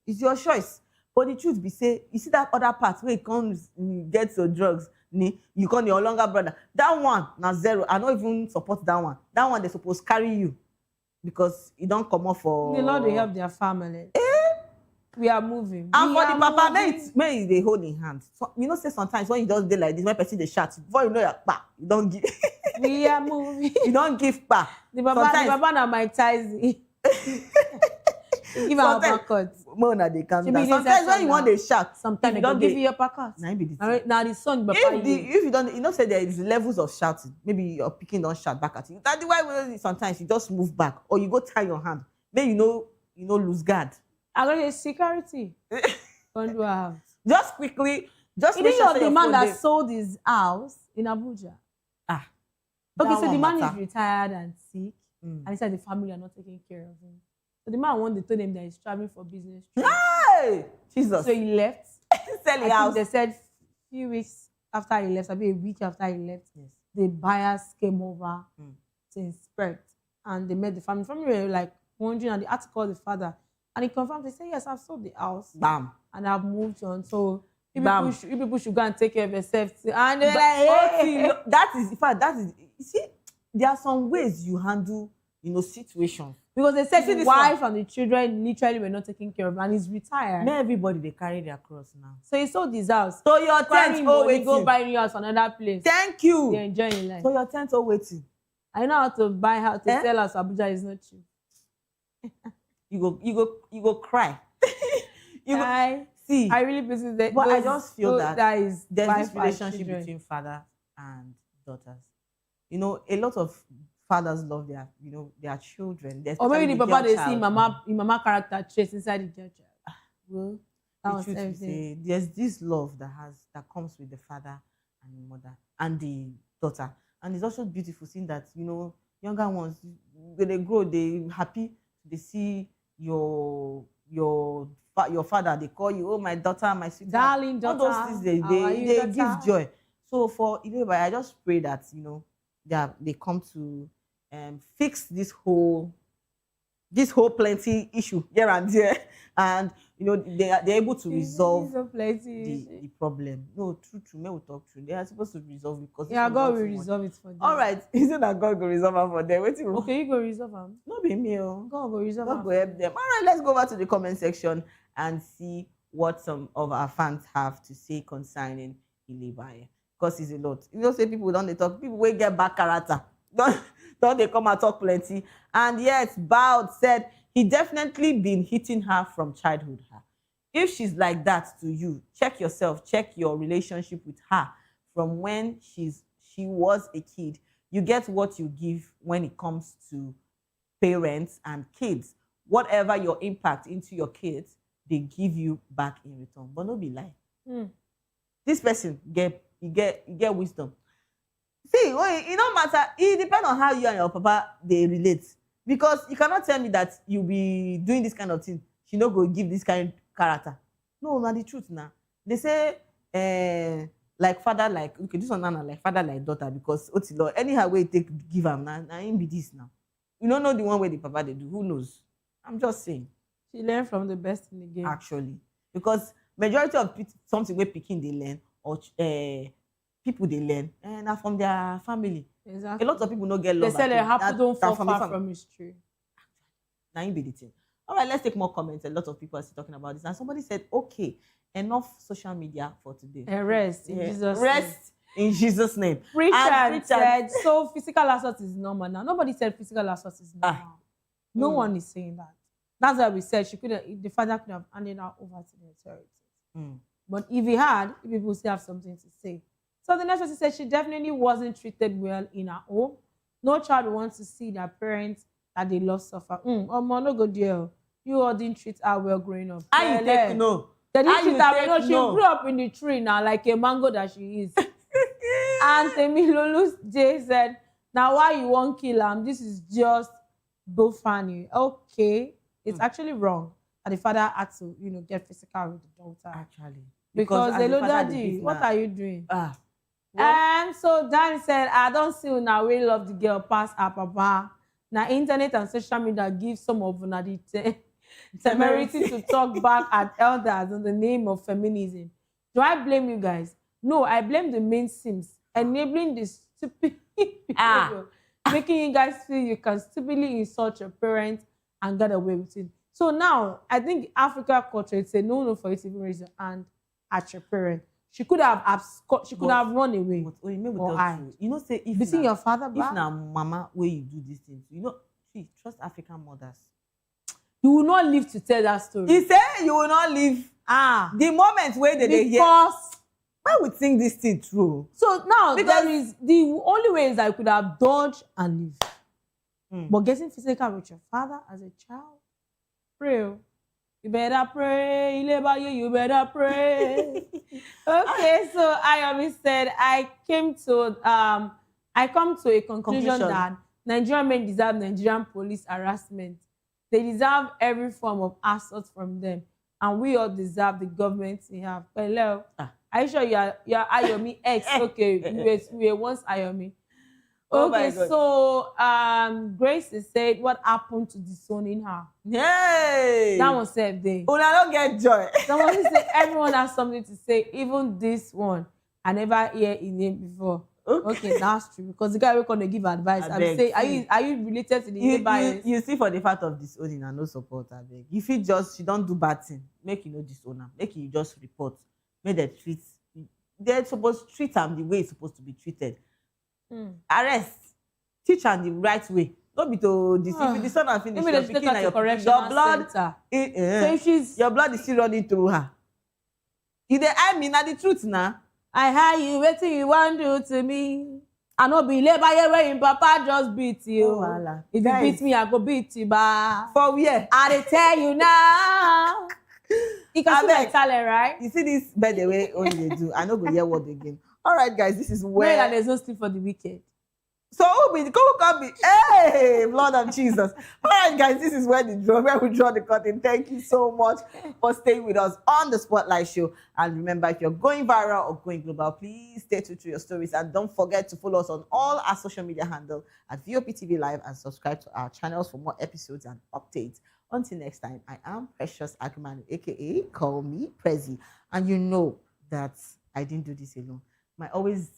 it's your choice. But the truth be say, you see that other part where it comes, you get your drugs, you call your longer brother. That one now zero. I don't even support that one. That one they supposed to carry you because you don't come off for. The Lord will help their family. We are moving. And for the papa, may they hold in hand. So, you know, say sometimes when you just do like this, when person they shout, before you know you're you don't give. We are moving. You don't give pa. The papa na Mike Tyson. Give our uppercut. Mona they come down. Sometimes when you want they shout, sometimes they don't give you uppercut. Now the son, if you don't, you know, say there is levels of shouting. Maybe your picking don't shout back at you. That's why sometimes you just move back or you go tie your hand. Then you know lose guard. I got a security. Don't do a house. Just quickly, just make sure the man that sold his house in Abuja. Okay, so the man is retired and sick, and he said the family are not taking care of him. So the man wanted to tell them that he's traveling for business. Hey! Jesus. So he left. Sell the house. They said few weeks after he left, maybe a week after he left, the buyers came over to inspect, and they met the family. The family were like wondering, and they had to call the father. And he confirmed, they say, yes, I've sold the house. Bam. And I've moved on. So you people should go and take care of yourself. And they're like, hey. That is, in fact, that is, you see, there are some ways you handle, situations. Because they said the wife and the children literally were not taking care of him, and he's retired. Not everybody, they carry their cross now. So he sold his house. So your tent, go buy a new house on another place. Thank you. They're enjoying life. So your tent, waiting. I know how to buy house, to sell house. Abuja is not cheap. You go cry. See. I really believe that. But I just feel that there's this relationship between father and daughters. A lot of fathers love their children. Or maybe the papa they see mama character traits inside the girl child. Well, that was everything. There's this love that comes with the father and the mother and the daughter, and it's also beautiful seeing that younger ones when they grow, they happy. They see your father, they call you, oh my daughter, my sweet darling daughter. All those things they give joy. So for Ileba, I just pray that they come to fix this whole plenty issue here and there, and they're able to resolve the problem. No, true. May we talk true. They are supposed to resolve it because God will resolve it for them. All right, isn't that God will resolve it for them? Okay, you go resolve them. No be me. God will resolve God will help them. All right, let's go over to the comment section and see what some of our fans have to say concerning Ileba. Because it's a lot. You don't say people don't talk. People will get back character. Don't they come and talk plenty? And yes, Boud said he definitely been hitting her from childhood. If she's like that to you, check yourself. Check your relationship with her from when she was a kid. You get what you give when it comes to parents and kids. Whatever your impact into your kids, they give you back in return. But no be lie. This person get wisdom. See, it don't matter. It depends on how you and your papa they relate. Because you cannot tell me that you be doing this kind of thing. She no go give this kind of character. No, not the truth now. They say like father, like okay, this one now like father, like daughter, because anyhow way take give him now him be this now. You don't know the one way the papa they do. Who knows? I'm just saying. She learned from the best in the game. Actually. Because majority of something where picking they learn or people they learn and from their family. Exactly. A lot of people don't get love. They say at home. apple don't fall far family. from his tree. Now you be the thing. All right, let's take more comments. A lot of people are still talking about this. And somebody said, okay, enough social media for today. Rest in Jesus' Rest in Jesus' name. Richard said, so physical assault is normal now. Nobody said physical assault is normal. No one is saying that. That's why we said the father could have handed her over to the authorities. But if he had, people still have something to say. So the next person said she definitely wasn't treated well in her home. No child wants to see their parents that they love suffer. No good deal. You all didn't treat her well growing up. How you take no? They didn't treat her well. She grew up in the tree now, like a mango that she is. And Temilolu J said, now why you won't kill him? This is just funny. Okay. It's actually wrong. And the father had to, get physical with the daughter. Actually. Because hello, daddy, what are you doing? And so Dan said, I don't see una we love the girl past her papa. Now internet and social media give some of una the temerity to talk back at elders in the name of feminism. Do I blame you guys? No, I blame the mainstreams enabling this stupid behavior, making you guys feel you can stupidly insult your parents and get away with it. So now, I think Africa culture, it's a no for you to even raise your hand at your parent. She could have have run away. Say if you see your father back? If now mama where you do these things, please trust African mothers. You will not live to tell that story. He said you will not live. The moment where they hear. Why would think this thing true? So now there is the only way is I could have dodged and live. But getting physical with your father as a child, pray. You better pray. You better pray. Okay, so Ayomi said I come to a conclusion that Nigerian men deserve Nigerian police harassment. They deserve every form of assault from them, and we all deserve the government to have. Hello, are you sure you are Ayomi X? Okay, we were once Ayomi. Okay, so Grace said, what happened to disowning her? Hey! That one said they. Oh, I don't get joy. Someone said everyone has something to say, even this one. I never hear his name before. Okay, that's true. Because the guy will come to give advice. I say, are you related to the neighbor? You see, for the fact of disowning and no support, I beg. If you she don't do bad thing, make you no disown her. Make you just report. Make them they're supposed to treat them the way it's supposed to be treated. Arrest, teach her the right way. Don't be to deceive. The son and finish. Your picking and your blood. So if your blood is still running through her. I mean, the truth now. I hear you. Waiting you want to do to me. I know be labor here where Papa just beat you. If you beat me, I go beat you back. For where? I tell you now. You can see my talent, right? You see this by the way only they do. I know go hear word again. All right, guys, this is where. No, there's no sleep for the wicked. So who can be? Hey, blood of Jesus. All right, guys, this is where we draw the curtain. Thank you so much for staying with us on the Spotlight Show. And remember, if you're going viral or going global, please stay true to your stories. And don't forget to follow us on all our social media handles at Voptv Live and subscribe to our channels for more episodes and updates. Until next time, I am Precious Akumanu, aka Call Me Prezi. And you know that I didn't do this alone. My always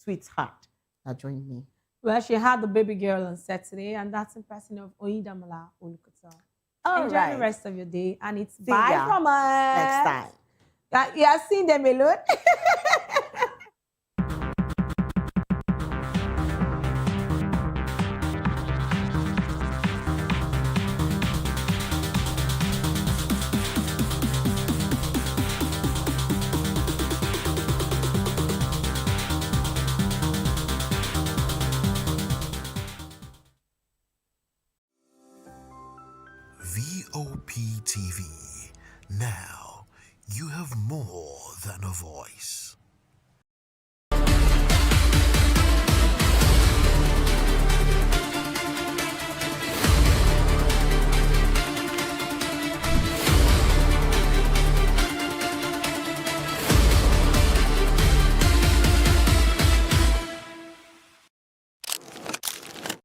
sweetheart that joined me. Well, she had the baby girl on Saturday, and that's in person of Oidamala Olukuta. Enjoy the rest of your day, and it's bye from us. Next time. You have seen them alone. Voptv. Now you have more than a voice.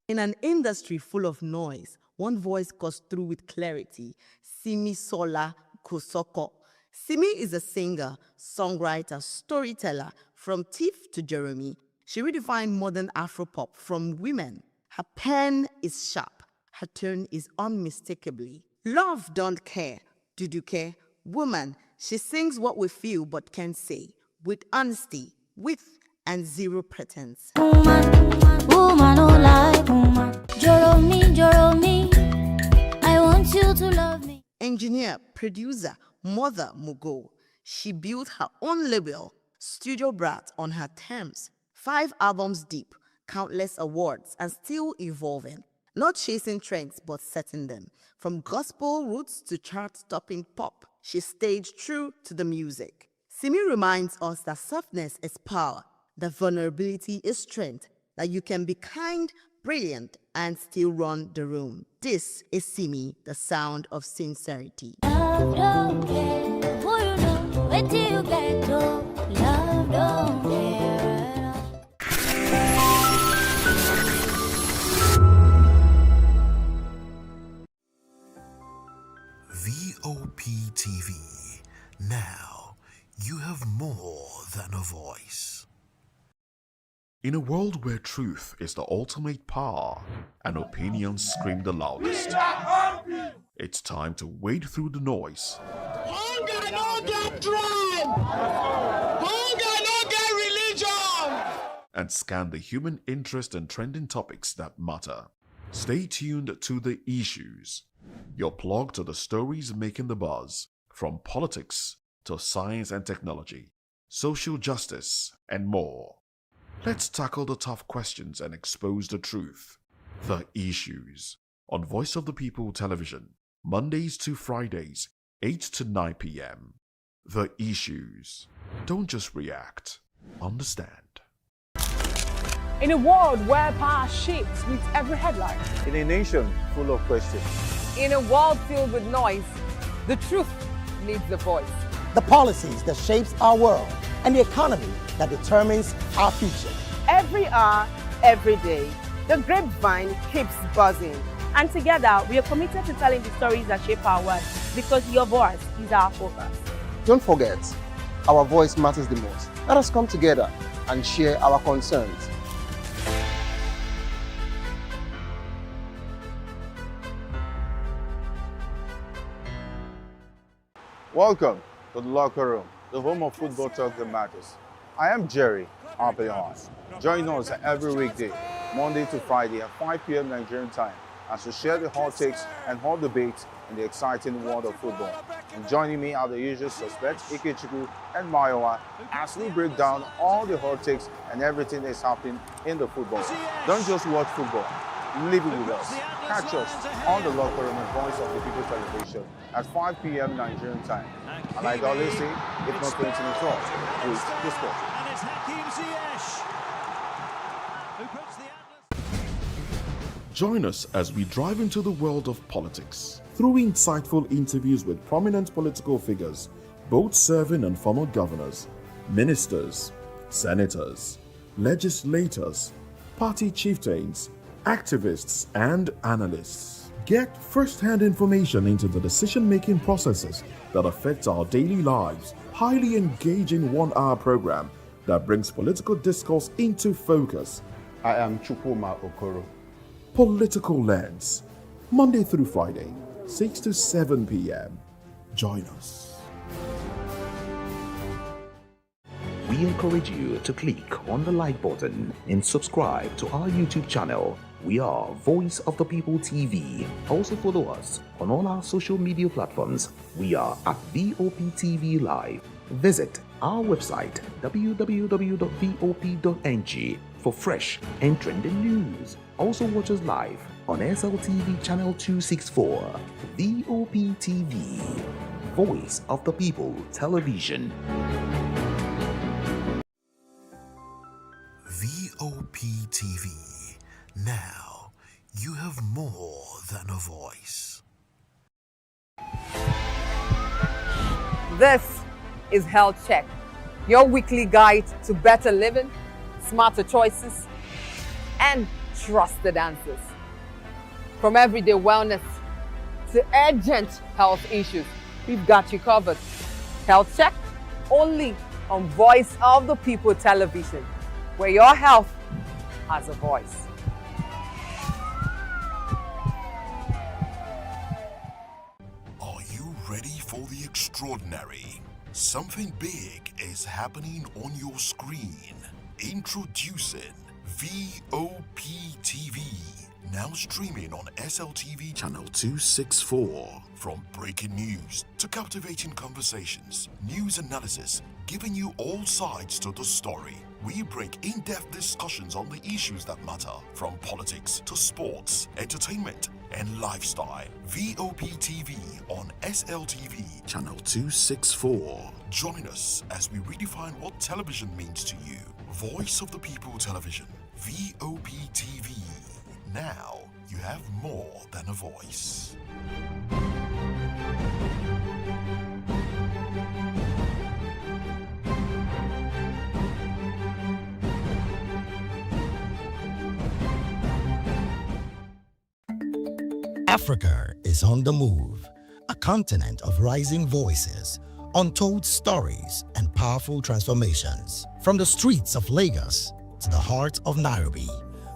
In an industry full of noise, one voice cuts through with clarity. Simi Sola Kosoko. Simi is a singer, songwriter, storyteller. From Tiff to Jeremy, she redefined modern Afropop from women. Her pen is sharp. Her tone is unmistakably. Love don't care. Do you care? Woman, she sings what we feel but can't say. With honesty, with and zero pretense. Woman, oh like woman. Joro me, I want you to love me. Engineer, producer, mother Mugo. She built her own label, Studio Brat, on her terms. 5 albums deep, countless awards, and still evolving. Not chasing trends, but setting them. From gospel roots to chart-topping pop, she stayed true to the music. Simi reminds us that softness is power, that vulnerability is strength, that you can be kind, brilliant, and still run the room. This is Simi, the sound of sincerity. Love don't care who you know, where do you get to? Love don't care. Voptv. Now you have more than a voice. In a world where truth is the ultimate power and opinions scream the loudest, it's time to wade through the noise. Hunger no get tribe. Hunger no get religion. And scan the human interest and trending topics that matter. Stay tuned to The Issues, your plug to the stories making the buzz, from politics to science and technology, social justice, and more. Let's tackle the tough questions and expose the truth. The Issues, on Voice of the People Television, Mondays to Fridays, 8 to 9 p.m. The Issues. Don't just react, understand. In a world where power shapes with every headline, In a nation full of questions, in a world filled with noise, the truth needs a voice. The policies that shapes our world and the economy that determines our future. Every hour, every day, the grapevine keeps buzzing. And together, we are committed to telling the stories that shape our world, because your voice is our focus. Don't forget, our voice matters the most. Let us come together and share our concerns. welcome to the locker room, the home of football talk that matters. I am Jerry Arpillon. Join us every weekday, Monday to Friday at 5 p.m. Nigerian time, as we share the hot takes and hot debates in the exciting world of football. And joining me are the usual suspects, Ikechukwu and Mayowa, as we break down all the hot takes and everything that's happening in the football. Don't just watch football, live it with us. Catch us on the locker room and Voice of the People Television at 5 p.m. Nigerian time. And like I always say, if not 20 minutes off, with the sport. And it's Hakim Ziyech who puts the Join us as we drive into the world of politics through insightful interviews with prominent political figures, both serving and former governors, ministers, senators, legislators, party chieftains, activists, and analysts. Get first-hand information into the decision-making processes that affect our daily lives. Highly engaging one-hour program that brings political discourse into focus. I am Chukwuma Okoro. Political Lens, Monday through Friday, 6 to 7 p.m. Join us. We encourage you to click on the like button and subscribe to our YouTube channel. We are Voice of the People TV. Also follow us on all our social media platforms. We are at Voptv Live. Visit our website www.vop.ng for fresh and trending news. Also watch us live on SLTV channel 264, Voptv, Voice of the People Television. Voptv. Now you have more than a voice. This is Health Check, your weekly guide to better living, smarter choices, and trusted answers. From everyday wellness to urgent health issues, we've got you covered. Health Check only on Voice of the People Television, where your health has a voice. Are you ready for the extraordinary? Something big is happening on your screen. Introducing Voptv. Now streaming on SLTV channel 264. From breaking news to captivating conversations, news analysis, giving you all sides to the story. We break in-depth discussions on the issues that matter, from politics to sports, entertainment, and lifestyle. Voptv on SLTV channel 264. Join us as we redefine what television means to you. Voice of the People Television, Voptv. Now you have more than a voice. Africa is on the move, a continent of rising voices, untold stories, and powerful transformations. From the streets of Lagos to the heart of Nairobi,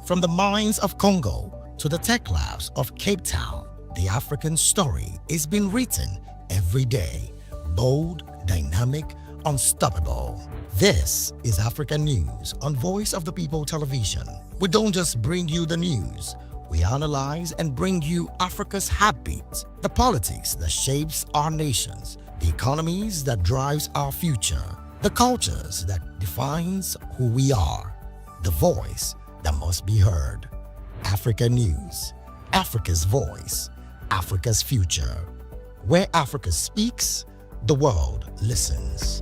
from the mines of Congo to the tech labs of Cape Town, the African story is being written every day. Bold, dynamic, unstoppable. This is African News on Voice of the People Television. We don't just bring you the news. We analyze and bring you Africa's heartbeat, the politics that shapes our nations, the economies that drives our future, the cultures that defines who we are, the voice that must be heard. Africa News, Africa's voice, Africa's future. Where Africa speaks, the world listens.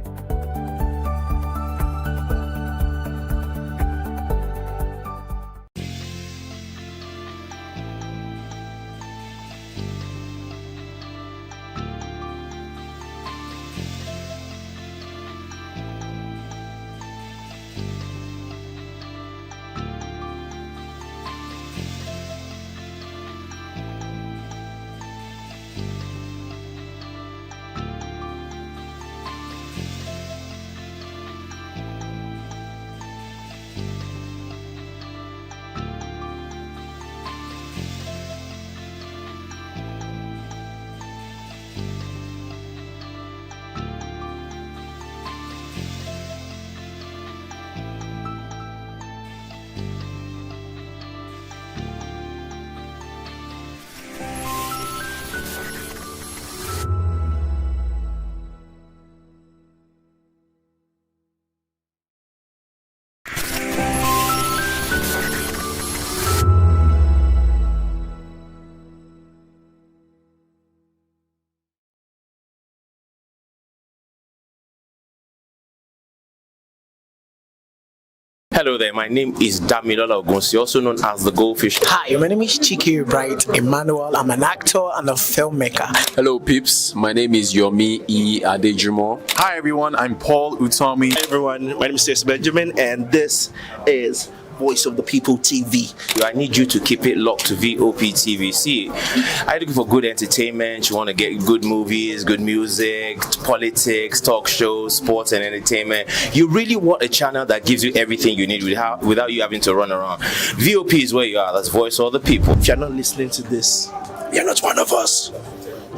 Hello there, my name is Damilola Ogunsi, also known as the Goldfish. Hi, my name is Chiki Bright Emmanuel. I'm an actor and a filmmaker. Hello peeps, my name is Yomi E. Adejimo. Hi everyone, I'm Paul Utomi. Hi everyone, my name is Stacey Benjamin and this is Voice of the People TV. I need you to keep it locked to Voptv. See, are you looking for good entertainment? You want to get good movies, good music, politics, talk shows, sports and entertainment. You really want a channel that gives you everything you need without you having to run around. VOP is where you are. That's Voice of the People. If you're not listening to this, you're not one of us.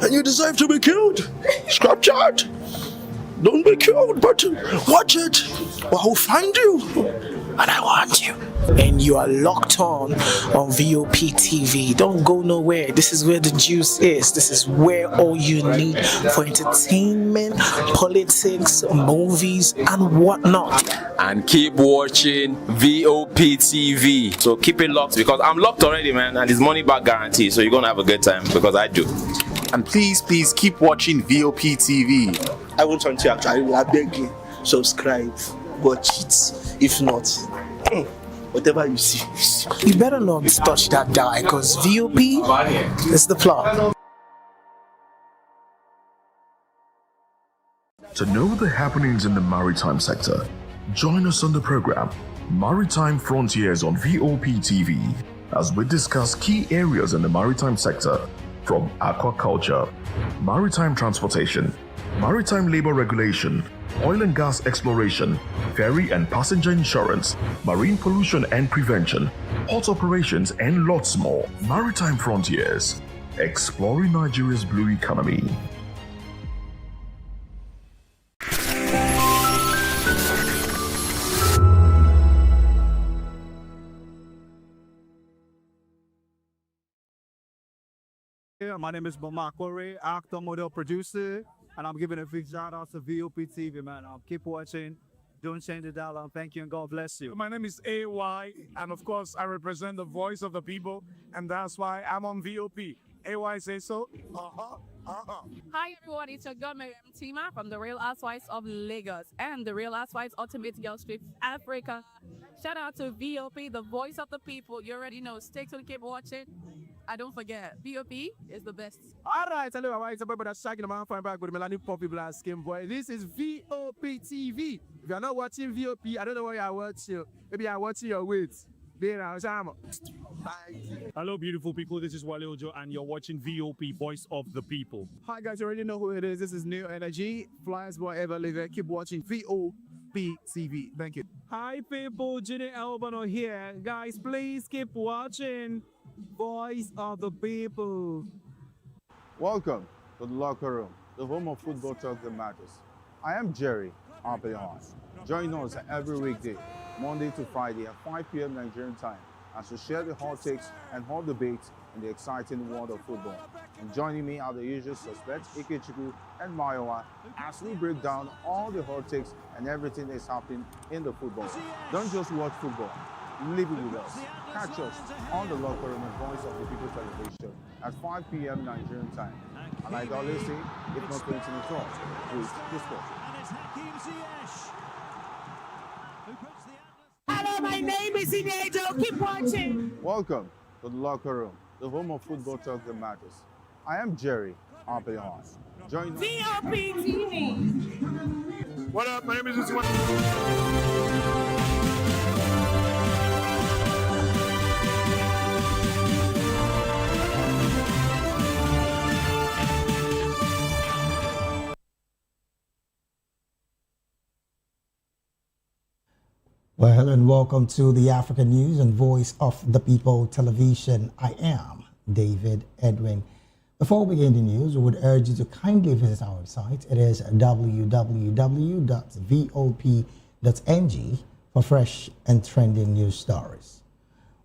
And you deserve to be killed. Scrap chat. Don't be killed, but watch it. Or I'll find you. And I want you. And you are locked on VOP TV. Don't go nowhere. This is where the juice is. This is where all you need for entertainment, politics, movies, and whatnot. And keep watching VOP TV. So keep it locked because I'm locked already, man. And it's money back guarantee. So you're going to have a good time because I do. And please keep watching VOP TV. I won't turn to you actually. I beg you, subscribe. Watch it. If not, whatever you see, you better not touch that dial because VOP is the plot. To know the happenings in the maritime sector, join us on the program Maritime Frontiers on VOP TV as we discuss key areas in the maritime sector from aquaculture, maritime transportation, maritime labor regulation, oil and gas exploration, ferry and passenger insurance, marine pollution and prevention, port operations, and lots more. Maritime Frontiers, exploring Nigeria's blue economy. My name is Mamakore, actor, model, producer, and I'm giving a big shout out to Voptv, man. Keep watching, don't change the dial, thank you, and God bless you. My name is AY, and of course, I represent the voice of the people, and that's why I'm on VOP. AY say so. Hi everyone, it's your girl Miriam Tima from the Real Housewives of Lagos and the Real Housewives Ultimate Girls Trip Africa. Shout out to VOP, the voice of the people. You already know. Stay tuned, keep watching. And don't forget, VOP is the best. All right, hello, all right, it's about that shaking the man fine back with Melanie Poppy Blast Skin Boy. This is VOP TV. If you're not watching VOP, I don't know what you're watching. Maybe you're watching your weight. Hello, beautiful people. This is Wale Ojo, and you're watching VOP, Voice of the People. Hi, guys. You already know who it is. This is New Energy. Flyers boy ever live. Keep watching VOP TV. Thank you. Hi, people. Jenny Albano here. Guys, please keep watching Voice of the People. Welcome to the locker room, the home of football talk that matters. I am Jerry Ampelhon. Join us every weekday, Monday to Friday at 5 p.m. Nigerian time, as we share the hot takes and hot debates in the exciting world of football. And joining me are the usual suspects, Ikechukwu and Mayowa, as we break down all the hot takes and everything that's happening in the football. Don't just watch football, live it with us. Catch us on the locker room and Voice of the People television at 5 p.m. Nigerian time. And like I always say, if not 20 minutes off, please discuss. Hello, my name is Inejo. Keep watching. Welcome to the locker room, the home of football talk that matters. I am Jerry Ampelhon. Join us. VOP TV. What up? My name is Well, hello and welcome to the African News and Voice of the People television. I am David Edwin. Before we begin the news, we would urge you to kindly visit our website. It is www.vop.ng for fresh and trending news stories.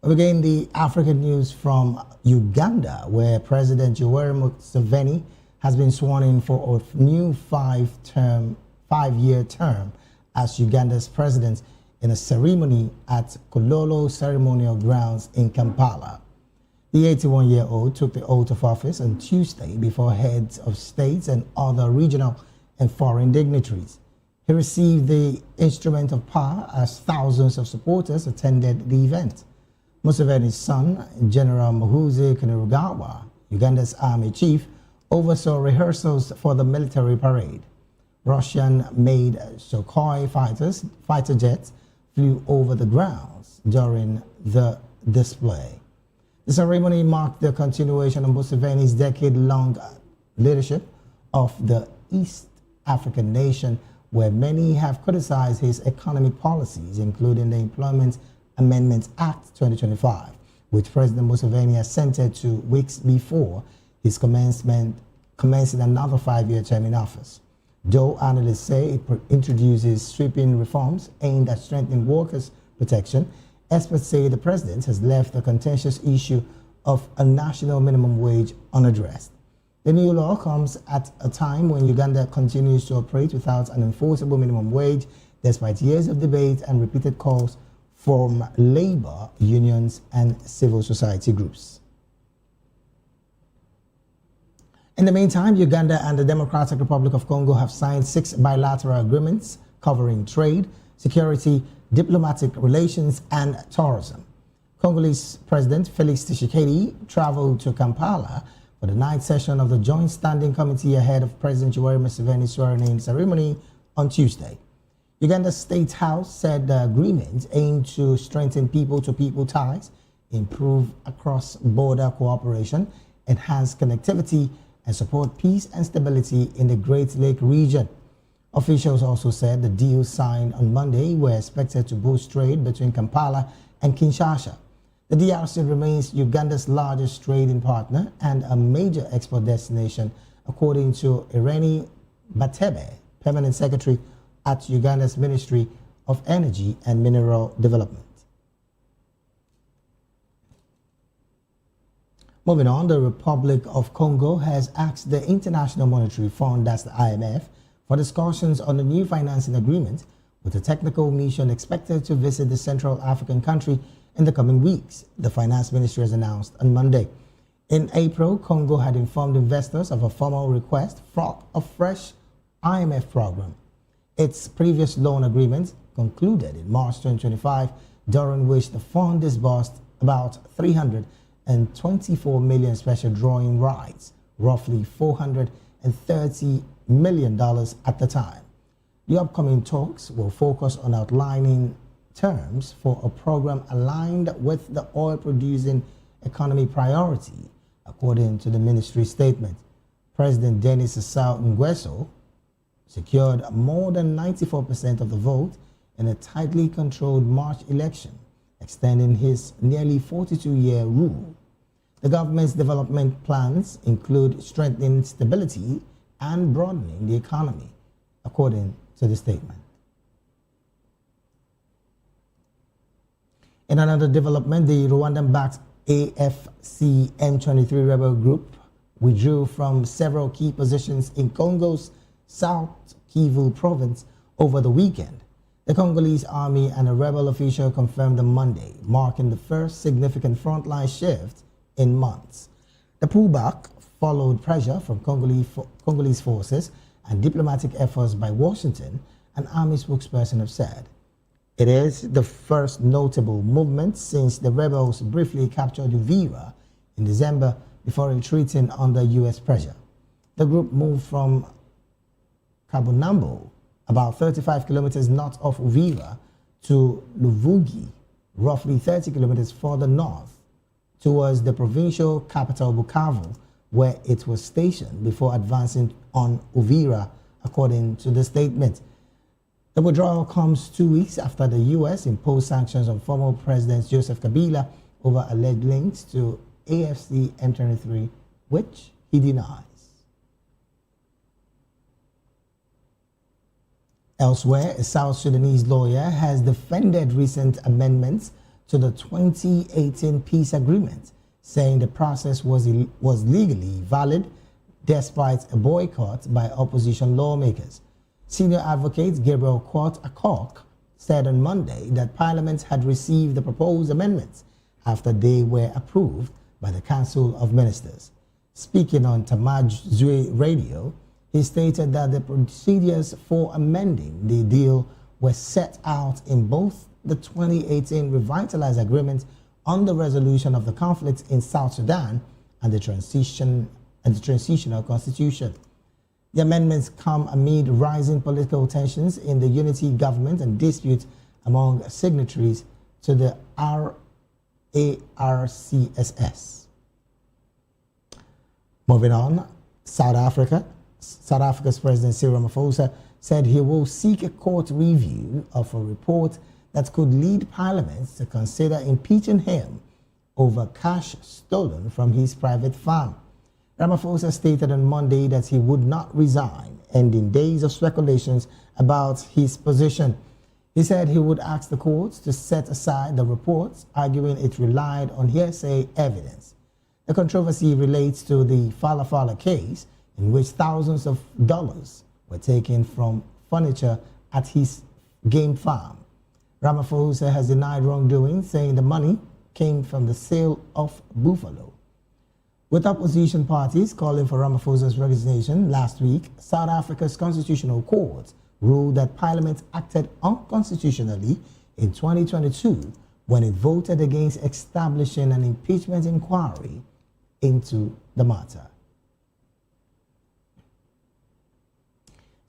We begin the African news from Uganda, where President Yoweri Museveni has been sworn in for a new five-year term as Uganda's president in a ceremony at Kololo Ceremonial Grounds in Kampala. The 81-year-old took the oath of office on Tuesday before heads of states and other regional and foreign dignitaries. He received the instrument of power as thousands of supporters attended the event. Museveni's son, General Muhoozi Kainerugaba, Uganda's army chief, oversaw rehearsals for the military parade. Russian-made Sukhoi fighter jets flew over the grounds during the display. The ceremony marked the continuation of Museveni's decade-long leadership of the East African nation, where many have criticized his economic policies, including the Employment Amendments Act 2025, which President Museveni assented to weeks before his commencing another five-year term in office. Though analysts say it introduces sweeping reforms aimed at strengthening workers' protection, experts say the president has left the contentious issue of a national minimum wage unaddressed. The new law comes at a time when Uganda continues to operate without an enforceable minimum wage, despite years of debate and repeated calls from labor unions and civil society groups. In the meantime, Uganda and the Democratic Republic of Congo have signed 6 bilateral agreements covering trade, security, diplomatic relations, and tourism. Congolese President Felix Tshisekedi traveled to Kampala for the 9th session of the Joint Standing Committee ahead of President Yoweri Museveni's swearing-in ceremony on Tuesday. Uganda's State House said the agreement aimed to strengthen people-to-people ties, improve cross-border cooperation, enhance connectivity, and support peace and stability in the Great Lake region. Officials also said the deals signed on Monday were expected to boost trade between Kampala and Kinshasa. The DRC remains Uganda's largest trading partner and a major export destination, according to Irene Batebe, Permanent Secretary at Uganda's Ministry of Energy and Mineral Development. Moving on, the Republic of Congo has asked the International Monetary Fund, that's the IMF, for discussions on a new financing agreement with a technical mission expected to visit the Central African country in the coming weeks, the Finance Ministry has announced on Monday. In April, Congo had informed investors of a formal request for a fresh IMF program. Its previous loan agreement concluded in March 2025, during which the fund disbursed about 324 million special drawing rights, roughly $430 million at the time. The upcoming talks will focus on outlining terms for a program aligned with the oil-producing economy priority, according to the ministry statement. President Denis Sassou Nguesso secured more than 94% of the vote in a tightly controlled March election, extending his nearly 42-year rule. The government's development plans include strengthening stability and broadening the economy, according to the statement. In another development, the Rwandan-backed AFC M23 rebel group withdrew from several key positions in Congo's South Kivu province over the weekend. The Congolese army and a rebel official confirmed on Monday, marking the first significant frontline shift in months. The pullback followed pressure from Congolese forces and diplomatic efforts by Washington, an army spokesperson have said. It is the first notable movement since the rebels briefly captured Uvira in December before retreating under U.S. pressure. The group moved from Kabunambo, about 35 kilometers north of Uvira, to Luvugi, roughly 30 kilometers further north, towards the provincial capital Bukavu, where it was stationed before advancing on Uvira, according to the statement. The withdrawal comes 2 weeks after the U.S. imposed sanctions on former President Joseph Kabila over alleged links to AFC M23, which he denies. Elsewhere, a South Sudanese lawyer has defended recent amendments to the 2018 peace agreement, saying the process was legally valid despite a boycott by opposition lawmakers. Senior advocate Gabriel Court-Akok said on Monday that Parliament had received the proposed amendments after they were approved by the Council of Ministers. Speaking on Tamaj Zwe Radio, he stated that the procedures for amending the deal were set out in both the 2018 Revitalized Agreement on the resolution of the conflict in South Sudan and the transitional constitution. The amendments come amid rising political tensions in the unity government and disputes among signatories to the RARCSS. Moving on, South Africa's President Cyril Ramaphosa said he will seek a court review of a report that could lead Parliament to consider impeaching him over cash stolen from his private farm. Ramaphosa stated on Monday that he would not resign, ending days of speculations about his position. He said he would ask the courts to set aside the report, arguing it relied on hearsay evidence. The controversy relates to the Fala Fala case, in which thousands of dollars were taken from furniture at his game farm. Ramaphosa has denied wrongdoing, saying the money came from the sale of buffalo. With opposition parties calling for Ramaphosa's resignation last week, South Africa's Constitutional Court ruled that Parliament acted unconstitutionally in 2022 when it voted against establishing an impeachment inquiry into the matter.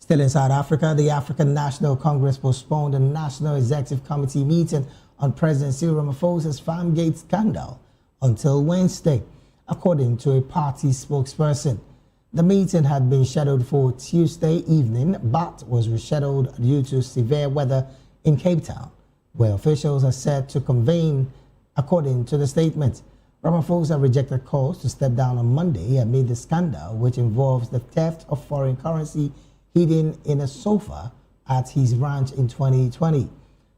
Still in South Africa, the African National Congress postponed a National Executive Committee meeting on President Cyril Ramaphosa's Farmgate scandal until Wednesday, according to a party spokesperson. The meeting had been scheduled for Tuesday evening, but was rescheduled due to severe weather in Cape Town, where officials are said to convene, according to the statement. Ramaphosa rejected calls to step down on Monday amid the scandal, which involves the theft of foreign currency hidden in a sofa at his ranch in 2020.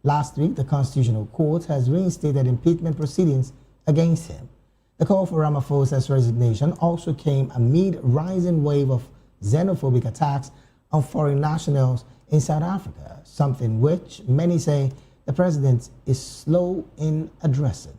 Last week, the Constitutional Court has reinstated impeachment proceedings against him. The call for Ramaphosa's resignation also came amid rising wave of xenophobic attacks on foreign nationals in South Africa, something which many say the president is slow in addressing.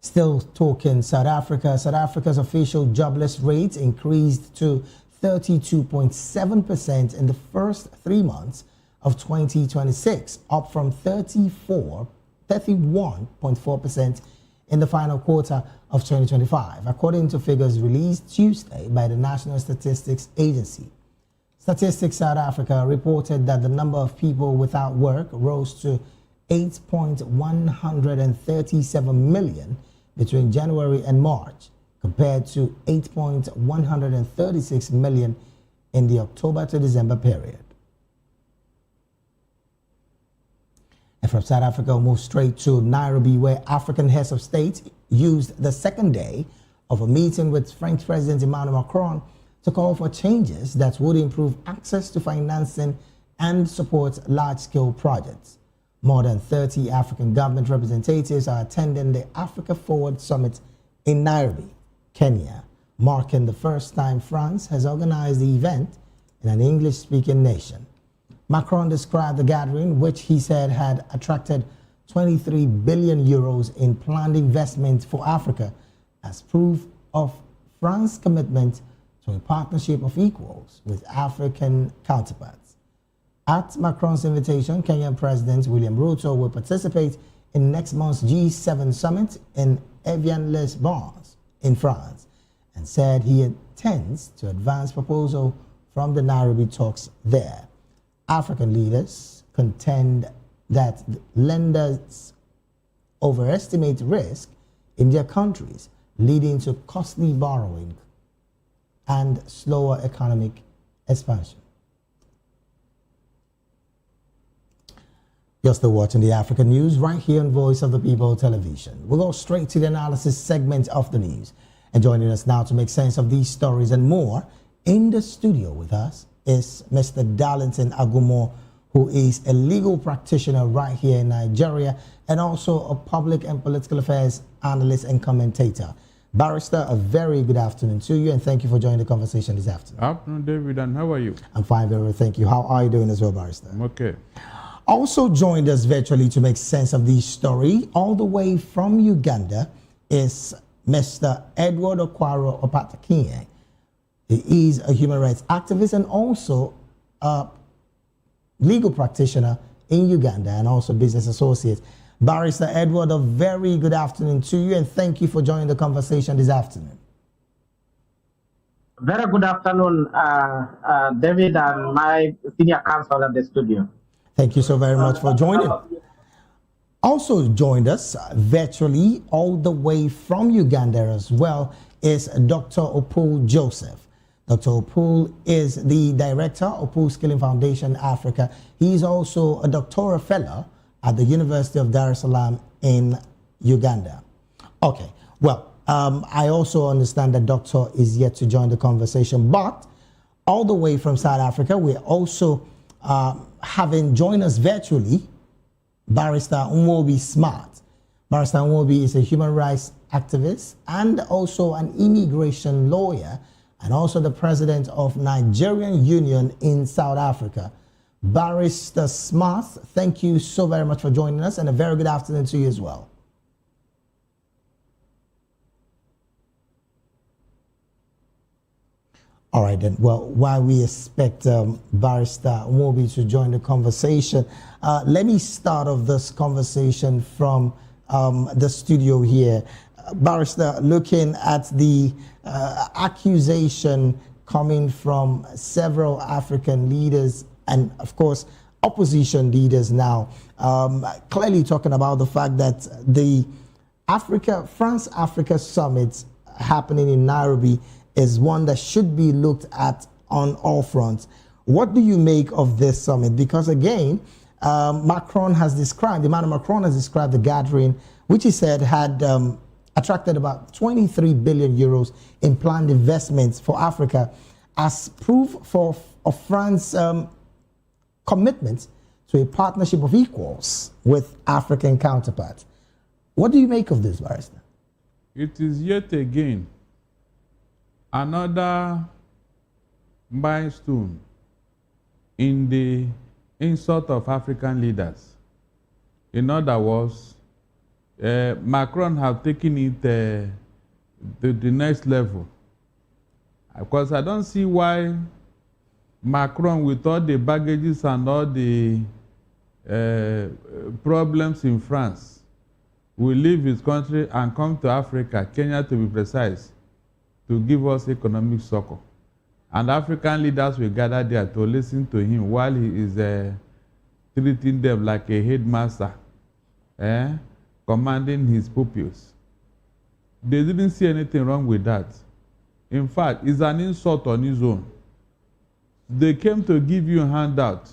Still talking South Africa, South Africa's official jobless rate increased to 32.7% in the first 3 months of 2026, up from 31.4% in the final quarter of 2025, according to figures released Tuesday by the National Statistics Agency. Statistics South Africa reported that the number of people without work rose to 8.137 million between January and March, compared to 8.136 million in the October to December period. And from South Africa, we'll move straight to Nairobi, where African heads of state used the second day of a meeting with French President Emmanuel Macron to call for changes that would improve access to financing and support large-scale projects. More than 30 African government representatives are attending the Africa Forward Summit in Nairobi, Kenya, marking the first time France has organized the event in an English-speaking nation. Macron described the gathering, which he said had attracted 23 billion euros in planned investment for Africa, as proof of France's commitment to a partnership of equals with African counterparts. At Macron's invitation, Kenyan President William Ruto will participate in next month's G7 summit in Evian-les-Bains in France, and said he intends to advance proposal from the Nairobi talks there. African leaders contend that lenders overestimate risk in their countries, leading to costly borrowing and slower economic expansion. You're still watching the African News right here on Voice of the People television. We'll go straight to the analysis segment of the news. And joining us now to make sense of these stories and more, in the studio with us is Mr. Darlington Agumo, who is a legal practitioner right here in Nigeria and also a public and political affairs analyst and commentator. Barrister, a very good afternoon to you, and thank you for joining the conversation this afternoon. Afternoon, David, and how are you? I'm fine, very well, thank you. How are you doing as well, Barrister? I'm okay. Also joined us virtually to make sense of this story, all the way from Uganda, is Mr. Edward Okwaro Opatakinye. He is a human rights activist and also a legal practitioner in Uganda and also business associate. Barrister Edward, a very good afternoon to you, and thank you for joining the conversation this afternoon. Very good afternoon, David and my senior counsel at the studio. Thank you so very much for joining. Also joined us virtually all the way from Uganda as well is Dr. Opul Joseph. Dr. Opul is the director of Opul Skilling Foundation Africa. He is also a doctoral fellow at the University of Dar es Salaam in Uganda. Okay, well, I also understand that Doctor is yet to join the conversation, but all the way from South Africa, we're also having joined us virtually Barrister Nwobi Smart. Barrister Nwobi is a human rights activist and also an immigration lawyer, and also the president of Nigerian Union in South Africa. Barrister Smart, thank you so very much for joining us, and a very good afternoon to you as well. All right, then. Well, while we expect Barrister Nwobi to join the conversation, let me start off this conversation from the studio here. Barrister, looking at the accusation coming from several African leaders and, of course, opposition leaders now, clearly talking about the fact that the France-Africa summit happening in Nairobi is one that should be looked at on all fronts. What do you make of this summit? Because again, Emmanuel Macron has described the gathering, which he said had attracted about 23 billion euros in planned investments for Africa as proof of France's commitment to a partnership of equals with African counterparts. What do you make of this, Barrister? It is yet again another milestone in the insult of African leaders. In other words, Macron have taken it to the next level. Because I don't see why Macron, with all the baggages and all the problems in France, will leave his country and come to Africa, Kenya to be precise, to give us economic succor. And African leaders will gather there to listen to him while he is treating them like a headmaster, commanding his pupils. They didn't see anything wrong with that. In fact, it's an insult on his own. They came to give you a handout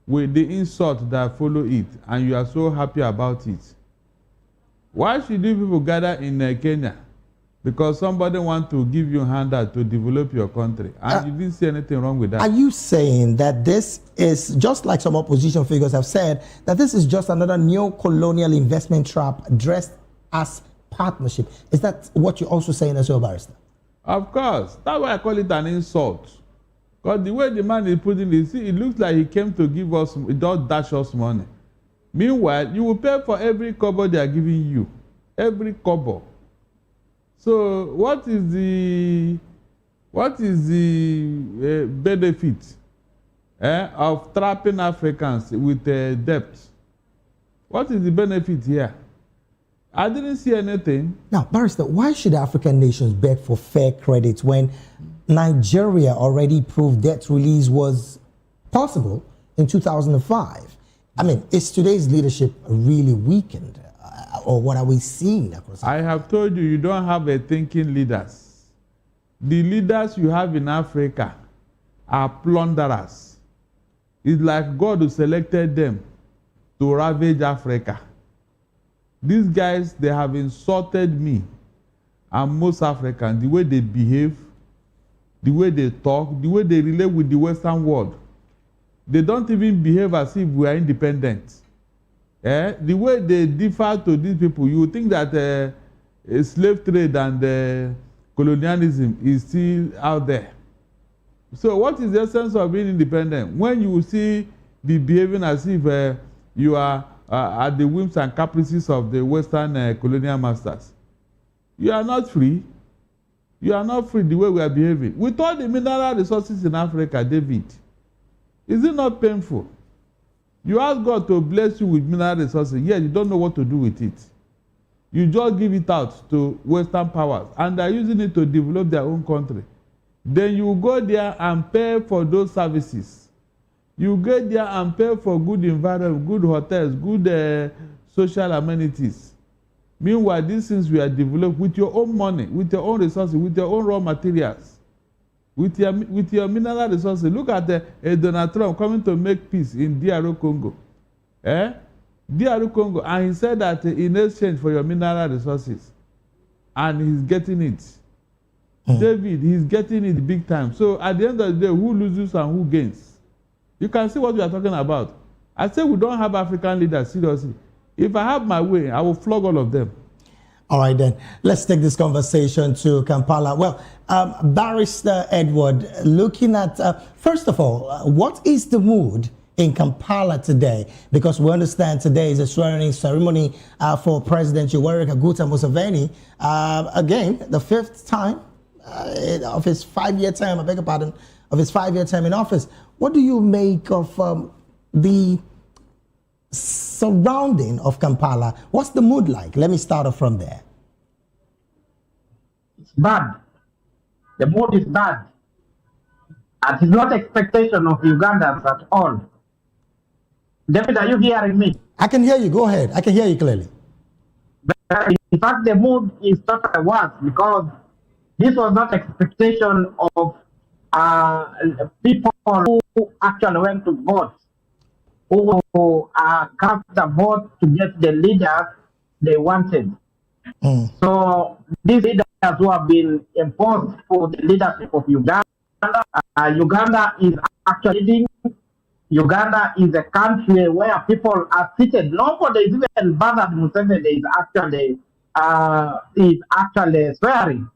with the insult that follow it, and you are so happy about it. Why should you people gather in Kenya? Because somebody wants to give you a handout to develop your country, and you didn't see anything wrong with that. Are you saying that this is, just like some opposition figures have said, that this is just another neo-colonial investment trap dressed as partnership? Is that what you're also saying as well, Barrister? Of course. That's why I call it an insult. Because the way the man is putting it, see, it looks like he came to give us, don't dash us money. Meanwhile, you will pay for every kobo they are giving you. Every kobo. So what is the benefit of trapping Africans with debt? What is the benefit here? I didn't see anything. Now, Barrister, why should African nations beg for fair credit when Nigeria already proved debt release was possible in 2005? I mean, is today's leadership really weakened? Or what are we seeing across? I have told you, you don't have a thinking leaders. The leaders you have in Africa are plunderers. It's like God who selected them to ravage Africa. These guys, they have insulted me and most Africans, the way they behave, the way they talk, the way they relate with the Western world. They don't even behave as if we are independent. The way they differ to these people, you would think that slave trade and colonialism is still out there. So what is the essence of being independent? When you see be behaving as if you are at the whims and caprices of the Western colonial masters. You are not free. You are not free the way we are behaving. With all the mineral resources in Africa, David, is it not painful? You ask God to bless you with mineral resources, yet you don't know what to do with it. You just give it out to Western powers, and they're using it to develop their own country. Then you go there and pay for those services. You get there and pay for good environment, good hotels, good social amenities. Meanwhile, these things we are developed with your own money, with your own resources, with your own raw materials, with your mineral resources. Look at Donald Trump coming to make peace in DR Congo. DR Congo, and he said that in exchange for your mineral resources, and he's getting it. David, he's getting it big time. So at the end of the day, who loses and who gains? You can see what we are talking about. I say we don't have African leaders, seriously. If I have my way, I will flog all of them. All right, then. Let's take this conversation to Kampala. Well, Barrister Edward, looking at, first of all, what is the mood in Kampala today? Because we understand today is a swearing-in ceremony for President Yoweri Kaguta Museveni. Again, the fifth time of his 5-year term, I beg your pardon, of his 5-year term in office. What do you make of the surrounding of Kampala? What's the mood like? Let me start off from there. It's bad. The mood is bad. And it's not expectation of Ugandans at all. David, are you hearing me? I can hear you. Go ahead. I can hear you clearly. In fact, the mood is totally worse because This was not expectation of people who actually went to vote, who cast a vote to get the leaders they wanted. So these leaders who have been imposed for the leadership of Uganda, Uganda is actually leading. Uganda is a country where people are seated. Nobody is even bothered. Museveni is actually swearing.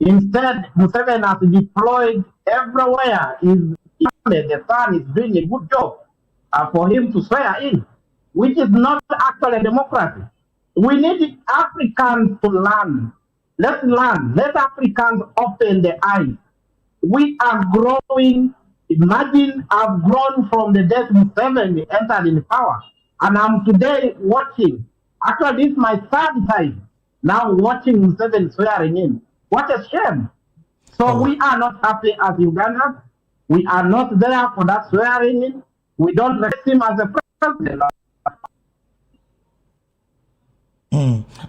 Instead, Museveni has deployed everywhere. The son is doing a good job for him to swear in, which is not actually democracy. We need Africans to learn. Let's learn. Let Africans open their eyes. We are growing. Imagine I've grown from the day Museveni entered in power. And I'm today watching. Actually, this is my third time now watching Museveni swearing in. What a shame. So we are not happy as Ugandans. We are not there for that swearing in. We don't respect him as a president.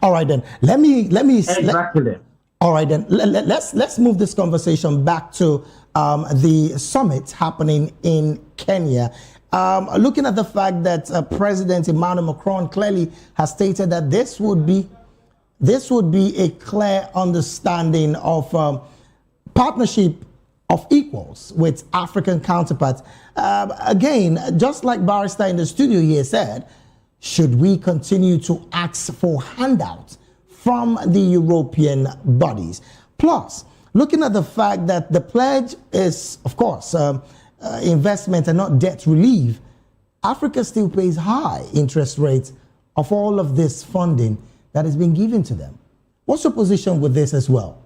All right, then. Let me exactly. All right, then. Let's move this conversation back to the summit happening in Kenya. Looking at the fact that President Emmanuel Macron clearly has stated that this would be a clear understanding of partnership of equals with African counterparts. Again, just like Barrister in the studio here said, should we continue to ask for handouts from the European bodies? Plus, looking at the fact that the pledge is, of course, investment and not debt relief, Africa still pays high interest rates of all of this funding that is being given to them. What's your position with this as well?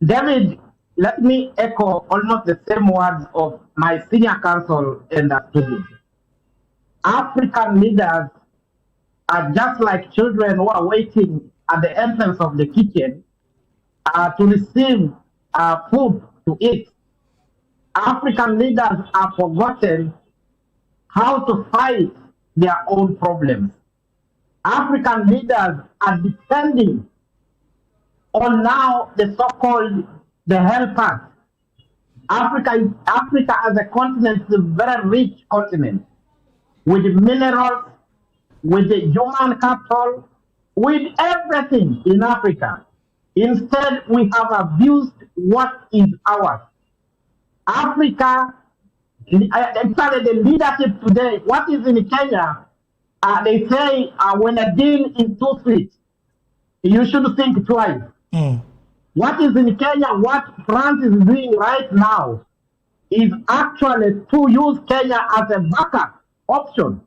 David, let me echo almost the same words of my senior counsel in that studio. African leaders are just like children who are waiting at the entrance of the kitchen to receive food to eat. African leaders have forgotten how to fight their own problems. African leaders are depending on now the so-called the helpers. Africa as a continent is a very rich continent with minerals, with the human capital, with everything in Africa. Instead, we have abused what is ours. Africa, actually the leadership today, what is in Kenya, they say when a deal is too sweet, you should think twice. What is in Kenya, what France is doing right now, is actually to use Kenya as a backup option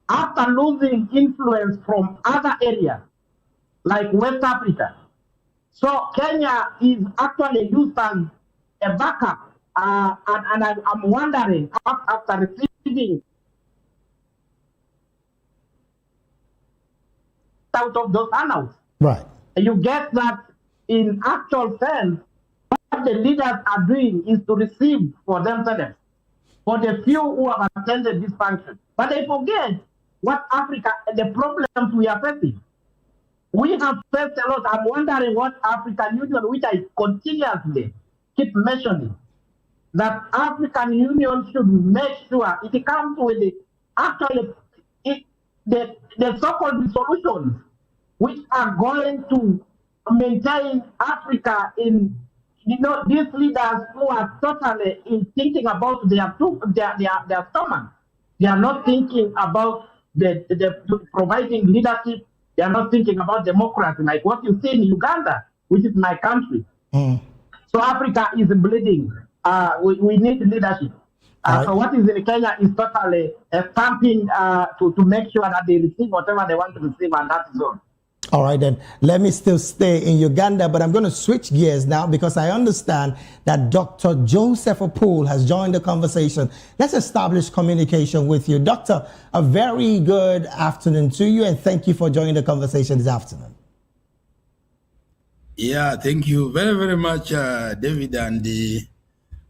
after losing influence from other areas like West Africa. So Kenya is actually used as a backup, and I'm wondering after receiving out of those handouts, right? You get that in actual sense, what the leaders are doing is to receive for themselves, for the few who have attended this function. But they forget what Africa, the problems we are facing. We have faced a lot. I'm wondering what African Union, which I continuously keep mentioning, that African Union should make sure it comes with the actually the so-called solutions which are going to maintain Africa in, these leaders who are totally in thinking about their stomach. They are not thinking about the providing leadership. They are not thinking about democracy, like what you see in Uganda, which is my country. So Africa is bleeding. We need leadership. So what is in Kenya is totally stamping to make sure that they receive whatever they want to receive, and that is all. All right, then let me still stay in Uganda, but I'm going to switch gears now because I understand that Dr. Joseph Opool has joined the conversation. Let's establish communication with you. Doctor, a very good afternoon to you, and thank you for joining the conversation this afternoon. Yeah, thank you very, very much, David, and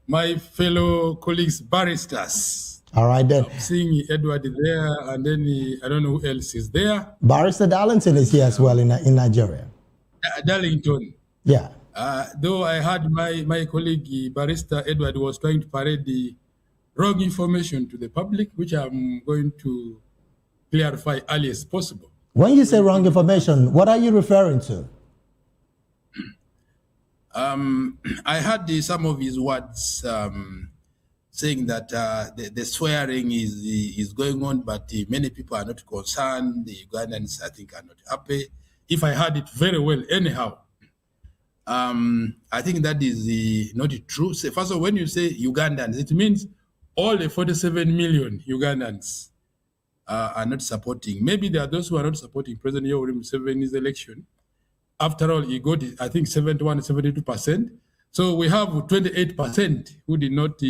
my fellow colleagues, barristers. All right, then. I'm seeing Edward there, and then I don't know who else is there. Barrister Darlington is here as well in Nigeria. Darlington. Yeah. Though I heard my colleague Barrister Edward was trying to parade the wrong information to the public, which I'm going to clarify early as possible. When you say wrong information, what are you referring to? I heard some of his words saying that the swearing is going on, but many people are not concerned. The Ugandans, I think, are not happy. If I heard it very well, anyhow, I think that is not true. So first of all, when you say Ugandans, it means all the 47 million Ugandans are not supporting. Maybe there are those who are not supporting President Yoweri Museveni's election. After all, he got, I think, 71, 72%. So we have 28% who did not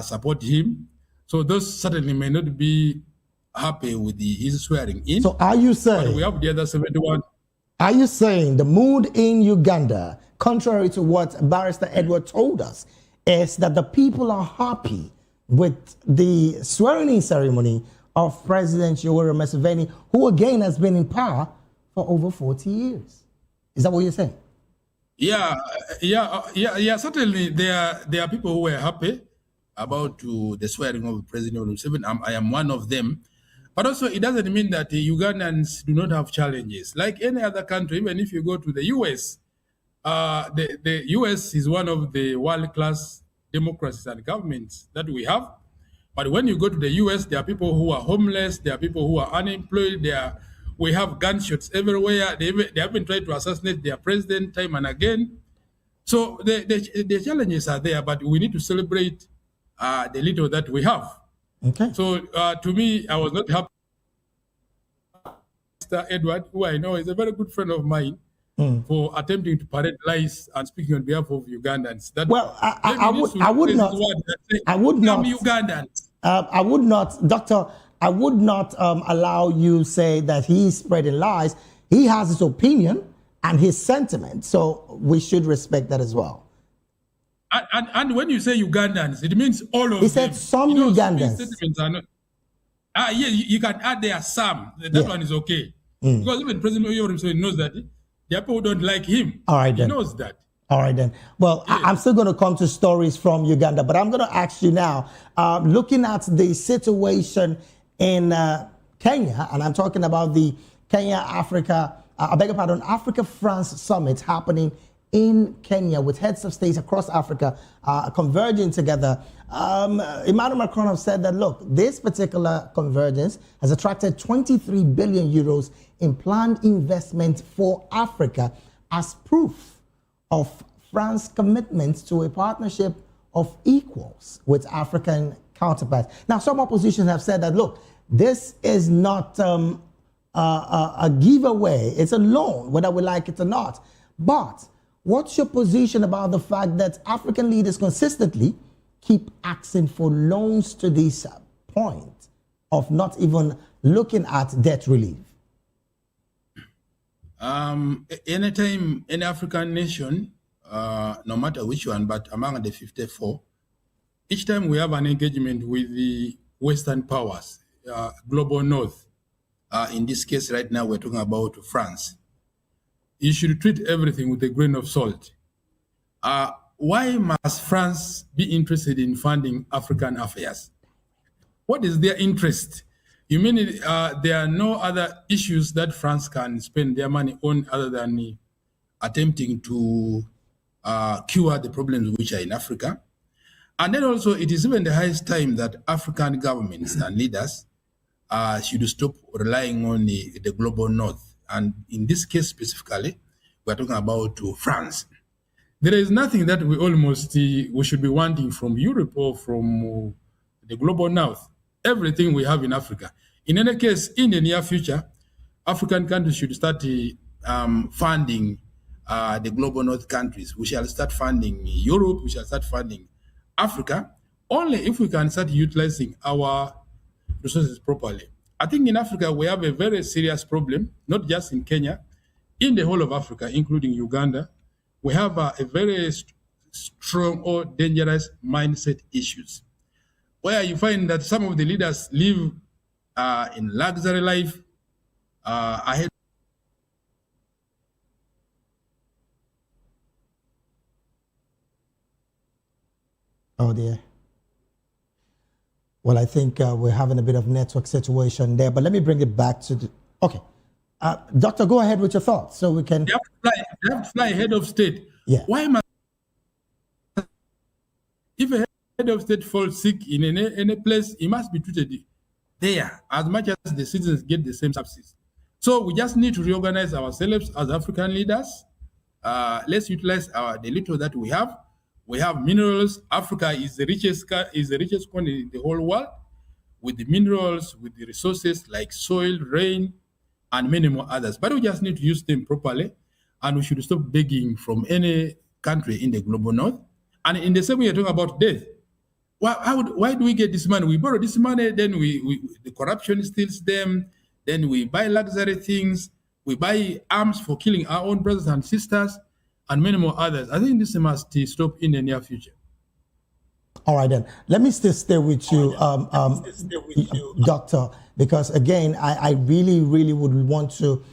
support him. So those certainly may not be happy with his swearing in. So are you saying... But we have the other 71. Are you saying the mood in Uganda, contrary to what Barrister Edward told us, is that the people are happy with the swearing-in ceremony of President Yoweri Museveni, who again has been in power for over 40 years? Is that what you're saying? Yeah. Certainly, there are people who were happy about the swearing of President Museveni. I am one of them. But also, it doesn't mean that the Ugandans do not have challenges. Like any other country, even if you go to the U.S., the U.S. is one of the world-class democracies and governments that we have. But when you go to the U.S., there are people who are homeless, there are people who are unemployed, we have gunshots everywhere. They have been trying to assassinate their president time and again. So the challenges are there, but we need to celebrate the little that we have. Okay. So to me, I was not happy. Mr. Edward, who I know is a very good friend of mine, for attempting to parade lies and speaking on behalf of Ugandans. I would not, Doctor, I would not allow you say that he's spreading lies. He has his opinion and his sentiment, so we should respect that as well. And when you say Ugandans, it means all of them. He said some Ugandans. Yeah, you can add there some. That one is okay. Because even President Yoweri knows that there are people who don't like him. All right, then. He knows that. All right, then. Well, I'm still going to come to stories from Uganda, but I'm going to ask you now, looking at the situation in Kenya, and I'm talking about the Africa France Summit happening in Kenya with heads of states across Africa converging together. Emmanuel Macron has said that, look, this particular convergence has attracted 23 billion euros in planned investment for Africa as proof of France's commitment to a partnership of equals with African counterparts. Now, some opposition have said that, look, this is not a giveaway. It's a loan, whether we like it or not. But what's your position about the fact that African leaders consistently keep asking for loans to this point of not even looking at debt relief? Anytime any African nation, no matter which one, but among the 54, each time we have an engagement with the Western powers, global North, in this case right now we're talking about France, you should treat everything with a grain of salt. Why must France be interested in funding African affairs? What is their interest? You mean there are no other issues that France can spend their money on other than attempting to cure the problems which are in Africa? And then also, it is even the highest time that African governments and leaders should stop relying on the global North. And in this case specifically, we're talking about France. There is nothing that we should be wanting from Europe or from the global North. Everything we have in Africa. In any case, in the near future, African countries should start funding the global North countries. We shall start funding Europe. We shall start funding Africa. Only if we can start utilizing our resources properly. I think in Africa, we have a very serious problem, not just in Kenya, in the whole of Africa, including Uganda. We have a very strong or dangerous mindset issues, where you find that some of the leaders live in luxury life ahead Oh dear. Well, I think we're having a bit of network situation there, but let me bring it back to the. Okay. Doctor, go ahead with your thoughts so we can. They have to fly head of state. Yeah. Why must. If a head of state falls sick in any place, he must be treated there as much as the citizens get the same services. So we just need to reorganize ourselves as African leaders. Let's utilize the little that we have. We have minerals. Africa is the richest country in the whole world, with the minerals, with the resources like soil, rain, and many more others. But we just need to use them properly, and we should stop begging from any country in the global north. And in the same way, you're talking about death. Why do we get this money? We borrow this money, then the corruption steals them, then we buy luxury things, we buy arms for killing our own brothers and sisters, and many more others. I think this must stop in the near future. All right, then. Let me still stay with you, Doctor, because again, I really, really would want to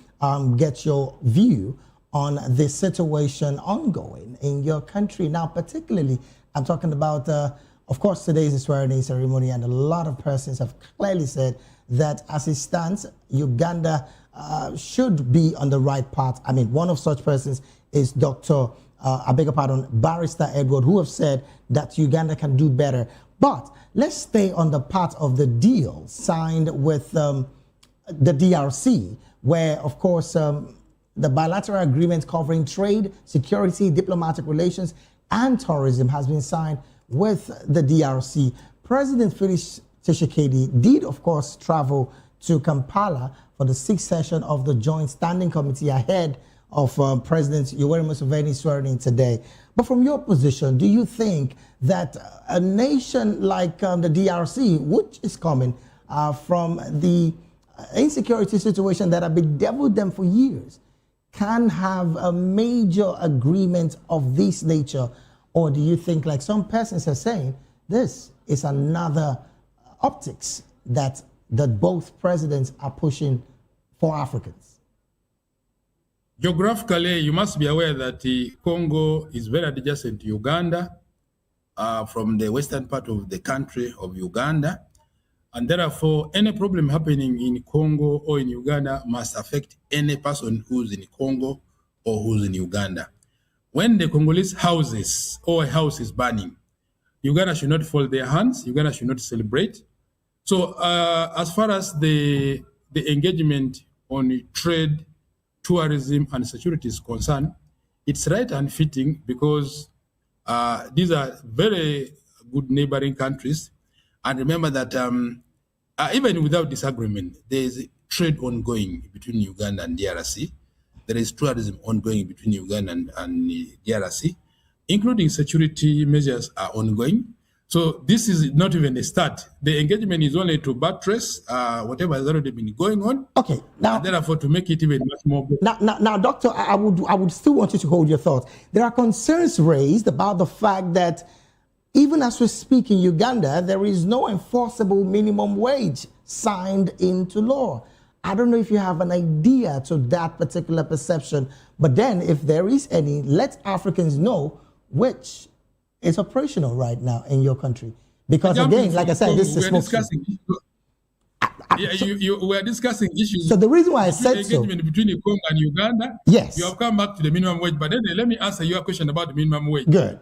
get your view on the situation ongoing in your country. Now, particularly, I'm talking about, of course, today is the swearing-in ceremony, and a lot of persons have clearly said that as it stands, Uganda should be on the right path. I mean, one of such persons is Dr. I beg your pardon, Barrister Edward, who have said that Uganda can do better. But let's stay on the part of the deal signed with the DRC, where, of course, the bilateral agreement covering trade, security, diplomatic relations, and tourism has been signed with the DRC. President Felix Tshisekedi did, of course, travel to Kampala for the 6th session of the Joint Standing Committee ahead of President Yoweri Museveni swearing in today. But from your position, do you think that a nation like the DRC, which is coming from the insecurity situation that have bedeviled them for years, can have a major agreement of this nature? Or do you think, like some persons are saying, this is another optics that both presidents are pushing for Africans? Geographically, you must be aware that Congo is very adjacent to Uganda, from the western part of the country of Uganda. And therefore, any problem happening in Congo or in Uganda must affect any person who's in Congo or who's in Uganda. When the Congolese houses or a house is burning, Uganda should not fold their hands. Uganda should not celebrate. So as far as the engagement on trade, tourism, and security is concerned, it's right and fitting because these are very good neighboring countries. And remember that even without disagreement, there is trade ongoing between Uganda and DRC. There is tourism ongoing between Uganda and DRC, including security measures are ongoing. So this is not even a start. The engagement is only to buttress whatever has already been going on. Okay, now and therefore to make it even much more. Now, Doctor, I would still want you to hold your thoughts. There are concerns raised about the fact that even as we speak in Uganda, there is no enforceable minimum wage signed into law. I don't know if you have an idea to that particular perception, but then if there is any, let Africans know which is operational right now in your country. Because again, like I said, this is we are discussing issues. So the reason why I said engagement between Congo and Uganda. Yes. You have come back to the minimum wage, but then let me answer your question about the minimum wage. Good.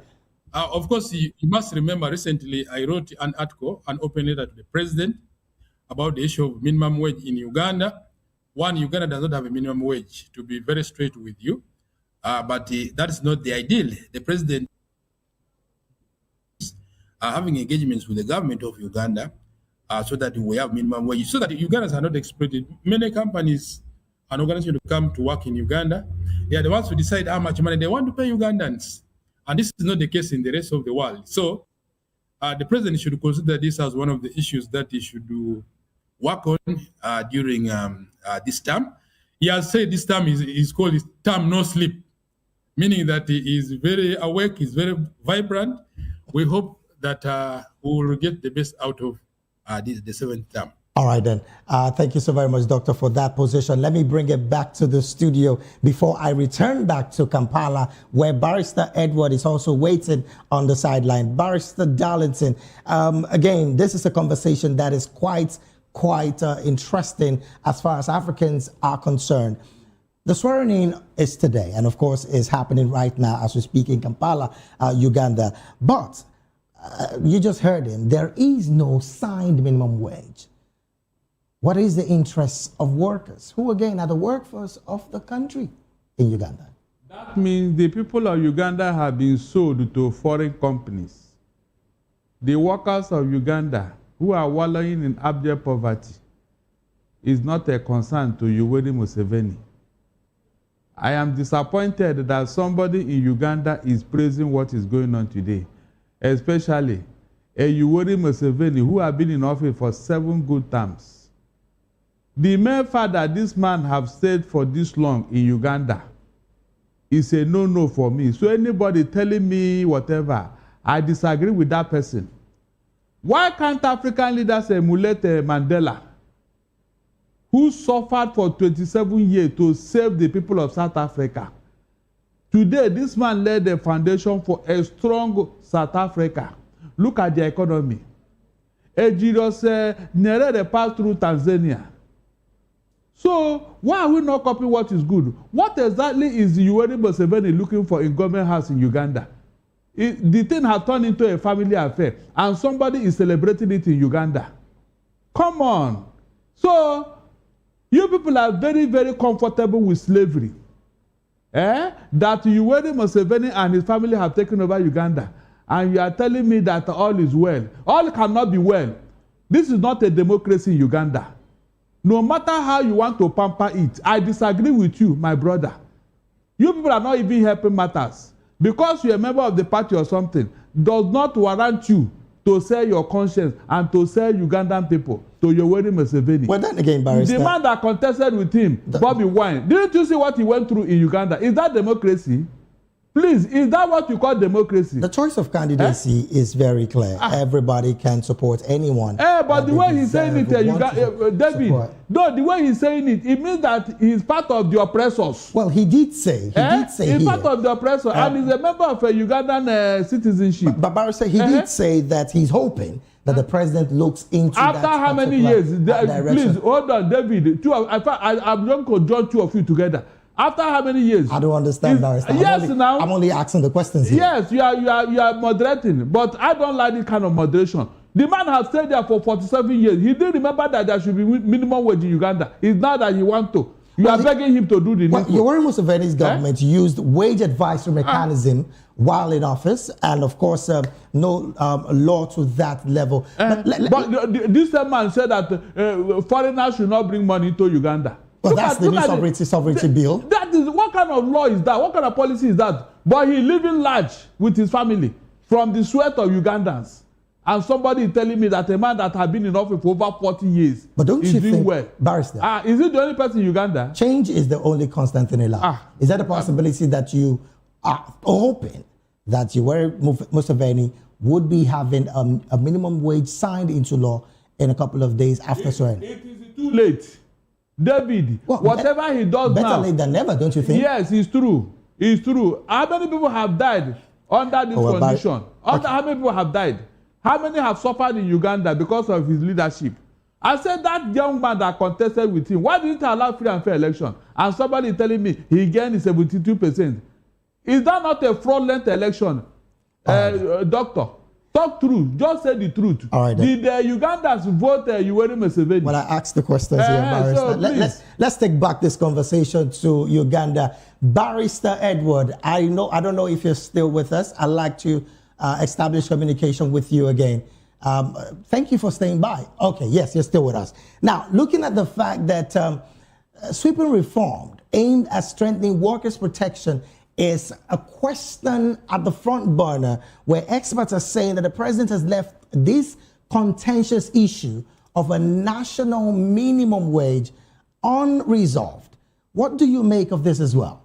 Of course, you must remember recently I wrote an article, an open letter to the president about the issue of minimum wage in Uganda. One, Uganda does not have a minimum wage, to be very straight with you. But that is not the ideal. The president having engagements with the government of Uganda so that we have minimum wage, so that Ugandans are not exploited. Many companies and organizations who come to work in Uganda, they are the ones who decide how much money they want to pay Ugandans. And this is not the case in the rest of the world. So the president should consider this as one of the issues that he should work on during this term. He has said this term is called his term no sleep, meaning that he is very awake, he's very vibrant. We hope that we will get the best out of the 7th term. All right, then. Thank you so very much, Doctor, for that position. Let me bring it back to the studio before I return back to Kampala, where Barrister Edward is also waiting on the sideline. Barrister Darlington, again, this is a conversation that is quite interesting as far as Africans are concerned. The swearing-in is today, and of course is happening right now as we speak in Kampala, Uganda. But you just heard him. There is no signed minimum wage. What is the interest of workers, who again are the workforce of the country in Uganda? That means the people of Uganda have been sold to foreign companies. The workers of Uganda who are wallowing in abject poverty is not a concern to Yoweri Museveni. I am disappointed that somebody in Uganda is praising what is going on today, especially a Yoweri Museveni who has been in office for 7 good terms. The mere fact that this man have stayed for this long in Uganda is a no-no for me. So anybody telling me whatever, I disagree with that person. Why can't African leaders emulate Mandela, who suffered for 27 years to save the people of South Africa? Today, this man led the foundation for a strong South Africa. Look at the economy. Ejirose Nyerere passed through Tanzania. So why are we not copying what is good? What exactly is Yoweri Museveni looking for in government house in Uganda? The thing has turned into a family affair, and somebody is celebrating it in Uganda. Come on. So you people are very, very comfortable with slavery. That Yoweri Museveni and his family have taken over Uganda, and you are telling me that all is well. All cannot be well. This is not a democracy in Uganda. No matter how you want to pamper it, I disagree with you, my brother. You people are not even helping matters. Because you're a member of the party or something, does not warrant you to sell your conscience and to sell Ugandan people to Yoweri Museveni. Well, then again, Barrister, the man that contested with him, Bobby Wine, didn't you see what he went through in Uganda? Is that democracy? Please, is that what you call democracy? The choice of candidacy is very clear. Everybody can support anyone. But the way he's saying it, David, no, the way he's saying it, it means that he's part of the oppressors. Well, he did say. He's part of the oppressor, and he's a member of a Ugandan citizenship. But Barrister, he did say that he's hoping that the president looks into after that how many years? Please, hold on, David. I'm going to join two of you together. After how many years? I don't understand, Barrister. I'm only asking the questions here. Yes, you are moderating, but I don't like this kind of moderation. The man has stayed there for 47 years. He didn't remember that there should be minimum wage in Uganda. It's not that he wants to. You are begging him to do the needful. Yoweri Museveni's government used wage advisory mechanism while in office, and of course, no law to that level. But this man said that foreigners should not bring money to Uganda. Well, that's the new sovereignty bill. That is, what kind of law is that? What kind of policy is that? But he living large with his family from the sweat of Ugandans. And somebody is telling me that a man that has been in office for over 40 years but don't is you doing think, well. Barrister, is it the only person in Uganda? Change is the only constant thing in life. Is that a possibility that you are hoping that Yoweri Museveni would be having a minimum wage signed into law in a couple of days after swearing? It is too late. David, whatever he does better now. Better late than never, don't you think? Yes, it's true. It's true. How many people have died under this condition? How many people have died? How many have suffered in Uganda because of his leadership? I said that young man that contested with him, why didn't he allow free and fair election? And somebody telling me he gained 72%. Is that not a fraudulent election? Doctor, talk true. Just say the truth. All right, did Ugandans vote Yoweri Museveni? Well, I asked the questions here, Barrister. So let's take back this conversation to Uganda. Barrister Edward, I don't know if you're still with us. I'd like to establish communication with you again. Thank you for staying by. Okay, yes, you're still with us. Now, looking at the fact that sweeping reform aimed at strengthening workers' protection is a question at the front burner, where experts are saying that the president has left this contentious issue of a national minimum wage unresolved. What do you make of this as well?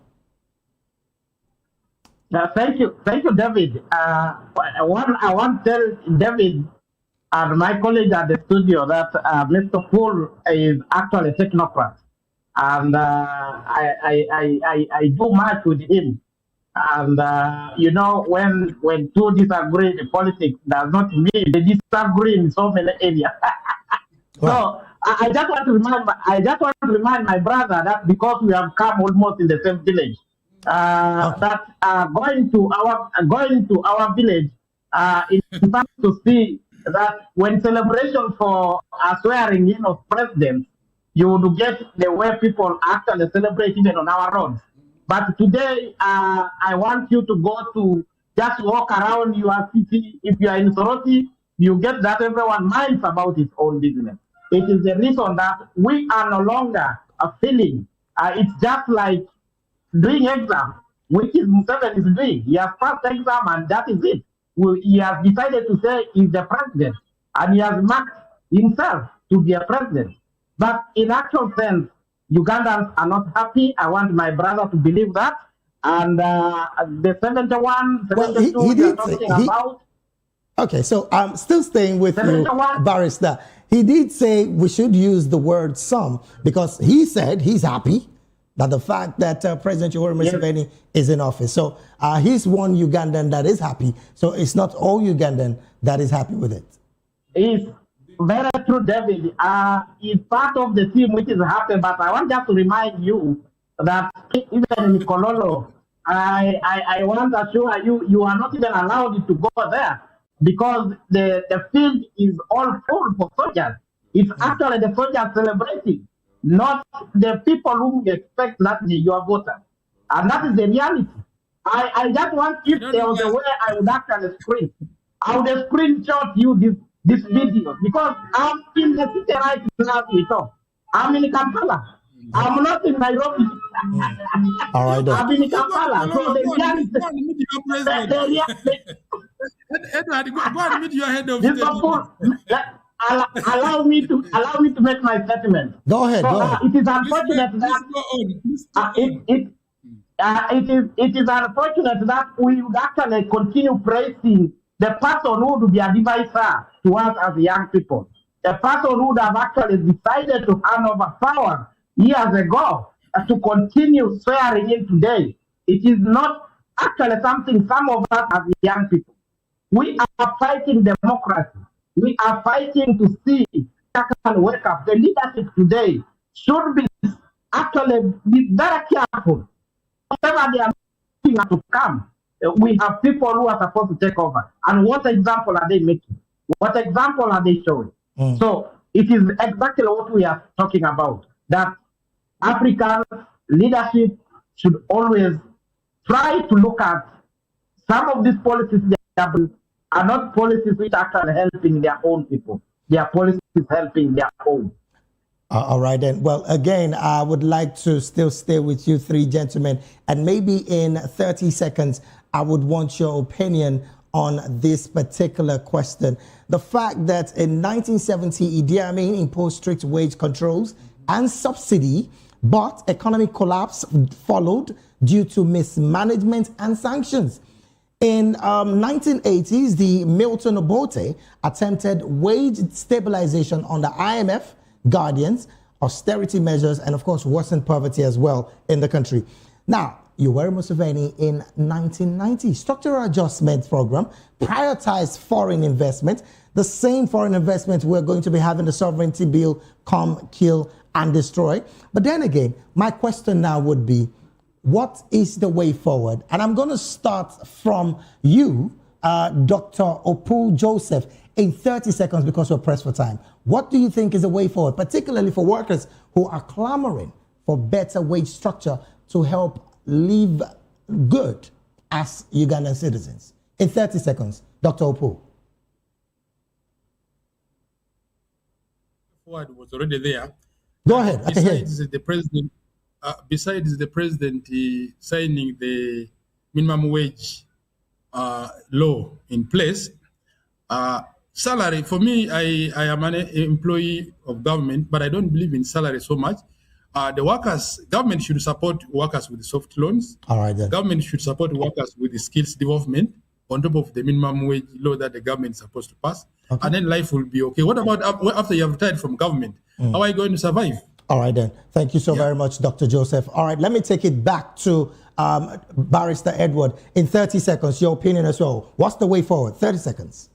Thank you, David. I want to tell David and my colleague at the studio that Mr. Paul is actually a technocrat, and I do much with him. And you know, when two disagree in politics, does not mean they disagree in so many areas. So I just want to remind my brother that because we have come almost in the same village, that going to our village, in fact to see that when celebration for swearing in of president, you would get the way people actually celebrate even on our roads. But today, I want you to go to just walk around your city. If you are in Soroti, you get that everyone minds about his own business. It is the reason that we are no longer a feeling. It's just like doing exam, which is Museveni is doing. He has passed exam and that is it. He has decided to say he's the president and he has marked himself to be a president. But in actual sense, Ugandans are not happy. I want my brother to believe that. And the 71, 72 you're talking about. Okay, so I'm still staying with you, Barrister. He did say we should use the word some because he said he's happy that the fact that President Yoweri Museveni is in office. So he's one Ugandan that is happy. So it's not all Ugandan that is happy with it. It's very true, David. It's part of the team which is happy, but I want just to remind you that even in Kololo, I want to assure you, you are not even allowed to go there because the field is all full for soldiers. It's actually the soldiers celebrating, not the people who expect that you are voters. And that is the reality. I just want, if there was a way I would actually screen, I would screenshot you this video because I'm in the city right now. I'm in Kampala. I'm not in Nairobi. All right. Then. I'm in Kampala. So the reality. Edward, go and meet your head of state. Allow me to make my statement. Go ahead. So, go ahead. It is unfortunate it is unfortunate that we would actually continue praising the person who would be a advisor to us as young people. The person who would have actually decided to hand over power years ago to continue swearing in today. It is not actually something some of us as young people. We are fighting democracy. We are fighting to see can wake up. The leadership today should be actually be very careful. Whatever they are making to come, we have people who are supposed to take over. And what example are they making? What example are they showing? So it is exactly what we are talking about, that African leadership should always try to look at some of these policies that are not policies which are actually helping their own people. They are policies helping their own. All right, then. Well, again, I would like to still stay with you three gentlemen. And maybe in 30 seconds, I would want your opinion on this particular question. The fact that in 1970, Idi Amin imposed strict wage controls and subsidy, but economic collapse followed due to mismanagement and sanctions. In 1980s, the Milton Obote attempted wage stabilization under IMF guardians, austerity measures, and of course worsened poverty as well in the country. Now, Yoweri Museveni in 1990 structural adjustment program prioritized foreign investment, the same foreign investment we're going to be having the sovereignty bill come, kill, and destroy. But then again, my question now would be, what is the way forward? And I'm going to start from you, Dr. Opu Joseph, in 30 seconds because we're pressed for time. What do you think is the way forward, particularly for workers who are clamoring for better wage structure to help live good as Ugandan citizens? In 30 seconds, Dr. Opu. Forward was already there. Go ahead. I can hear you. Besides the president signing the minimum wage law in place, salary, for me, I am an employee of government, but I don't believe in salary so much. The workers, government should support workers with soft loans. All right, then. Government should support workers with the skills development. on top of the minimum wage law that the government is supposed to pass, and then life will be okay. What about after you have retired from government? How are you going to survive? All right, then. Thank you so very much, Dr. Joseph. All right, let me take it back to Barrister Edward. In 30 seconds, your opinion as well. What's the way forward? 30 seconds.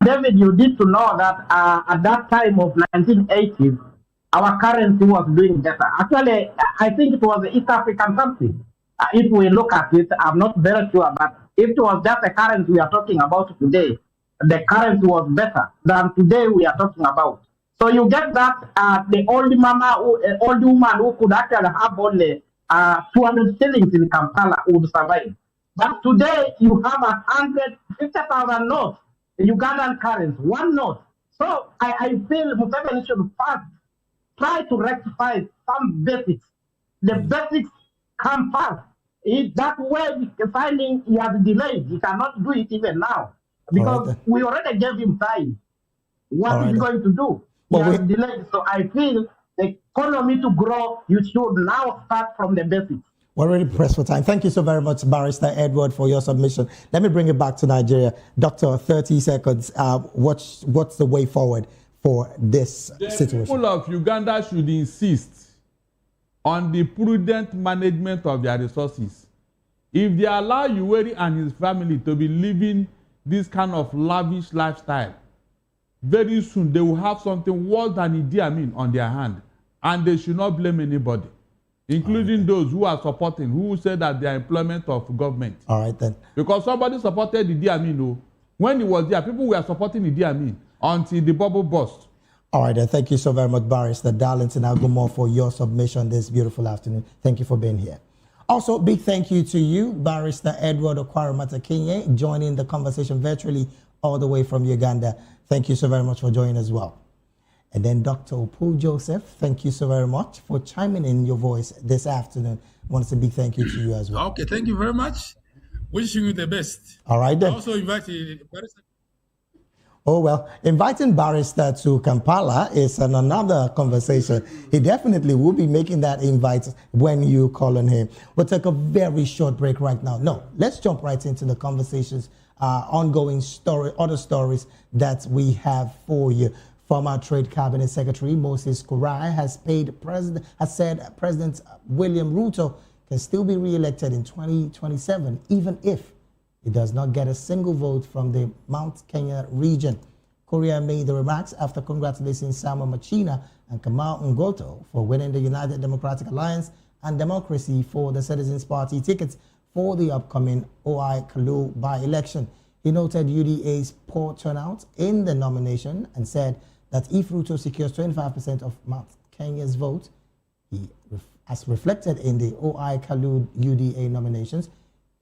David, you need to know that at that time of 1980s, our currency was doing better. Actually, I think it was the East African country. If we look at it, I'm not very sure, but if it was just a currency we are talking about today, the currency was better than today we are talking about. So you get that the old old woman who could actually have only 200 shillings in Kampala would survive. But today you have 150,000 notes, the Ugandan currency, one note. So I feel Museveni should first try to rectify some basics. The basics come first. That way, finding he has delayed. He cannot do it even now because we already gave him time. What is he going to do? He has delayed. So I feel the economy to grow, you should now start from the basics. We're already pressed for time. Thank you so very much, Barrister Edward, for your submission. Let me bring it back to Nigeria. Doctor, 30 seconds. What's the way forward for this situation? The people of Uganda should insist on the prudent management of their resources. If they allow Yoweri and his family to be living this kind of lavish lifestyle, very soon they will have something worse than Idi Amin on their hand, and they should not blame anybody, including those who are supporting, who say that they are employment of government. All right, then. Because somebody supported Idi Amin, when he was there, people were supporting Idi Amin until the bubble burst. All right, then. Thank you so very much, Barrister Darlington Agumore, for your submission this beautiful afternoon. Thank you for being here. Also, big thank you to you, Barrister Edward Okwaramatakinye, joining the conversation virtually all the way from Uganda. Thank you so very much for joining as well. And then Dr. Opu Joseph, thank you so very much for chiming in your voice this afternoon. I want to say a big thank you to you as well. Okay, thank you very much. Wishing you the best. All right, then. I also invited Barrister. Oh, well, inviting Barrister to Kampala is another conversation. He definitely will be making that invite when you call on him. We'll take a very short break right now. No, let's jump right into the conversations, ongoing other stories that we have for you. Former Trade Cabinet Secretary Moses Kurai has said President William Ruto can still be re-elected in 2027, even if he does not get a single vote from the Mount Kenya region. Korea made the remarks after congratulating Samuel Machina and Kamau Ngoto for winning the United Democratic Alliance and Democracy for the Citizens Party tickets for the upcoming OI Kalu by-election. He noted UDA's poor turnout in the nomination and said that if Ruto secures 25% of Mount Kenya's vote, as reflected in the OI Kalu UDA nominations,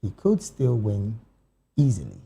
he could still win easily.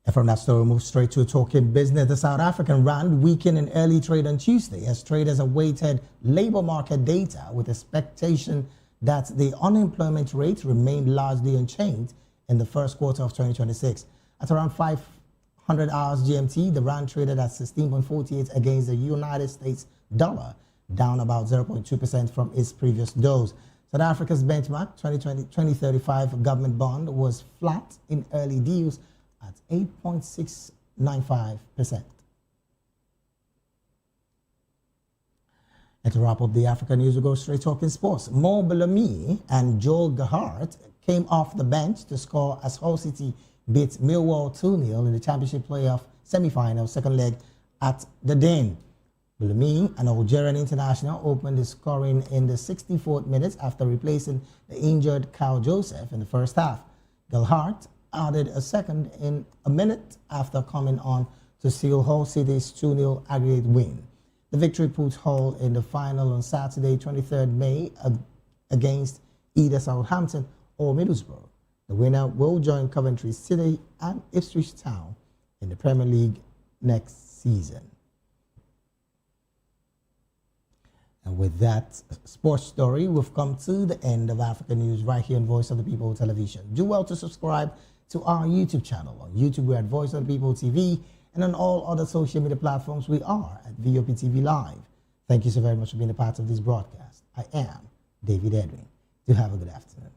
And from that story, we move straight to talking business. The South African rand weakened in early trade on Tuesday as traders awaited labor market data with expectation that the unemployment rate remained largely unchanged in the first quarter of 2026. At around 500 hours GMT, the rand traded at 16.48 against the United States dollar, down about 0.2% from its previous lows. South Africa's benchmark 2035 government bond was flat in early deals at 8.695%. And to wrap up the Africa news, we go straight talking sports. Mo Bellamy and Joel Gehart came off the bench to score as Hull City beat Millwall 2-0 in the championship playoff semi-final second leg at the Den. Bellamy, an Algerian international, opened the scoring in the 64th minute after replacing the injured Kyle Joseph in the first half. Gehart added a second in a minute after coming on to seal Hull City's 2-0 aggregate win. The victory put Hull in the final on Saturday, 23rd May, against either Southampton or Middlesbrough. The winner will join Coventry City and Ipswich Town in the Premier League next season. And with that sports story, we've come to the end of Africa News right here on Voice of the People Television. Do well to subscribe to our YouTube channel. On YouTube, we're at Voice of the People TV, and on all other social media platforms. We are at Voptv Live. Thank you so very much for being a part of this broadcast. I am David Edwin. Do have a good afternoon.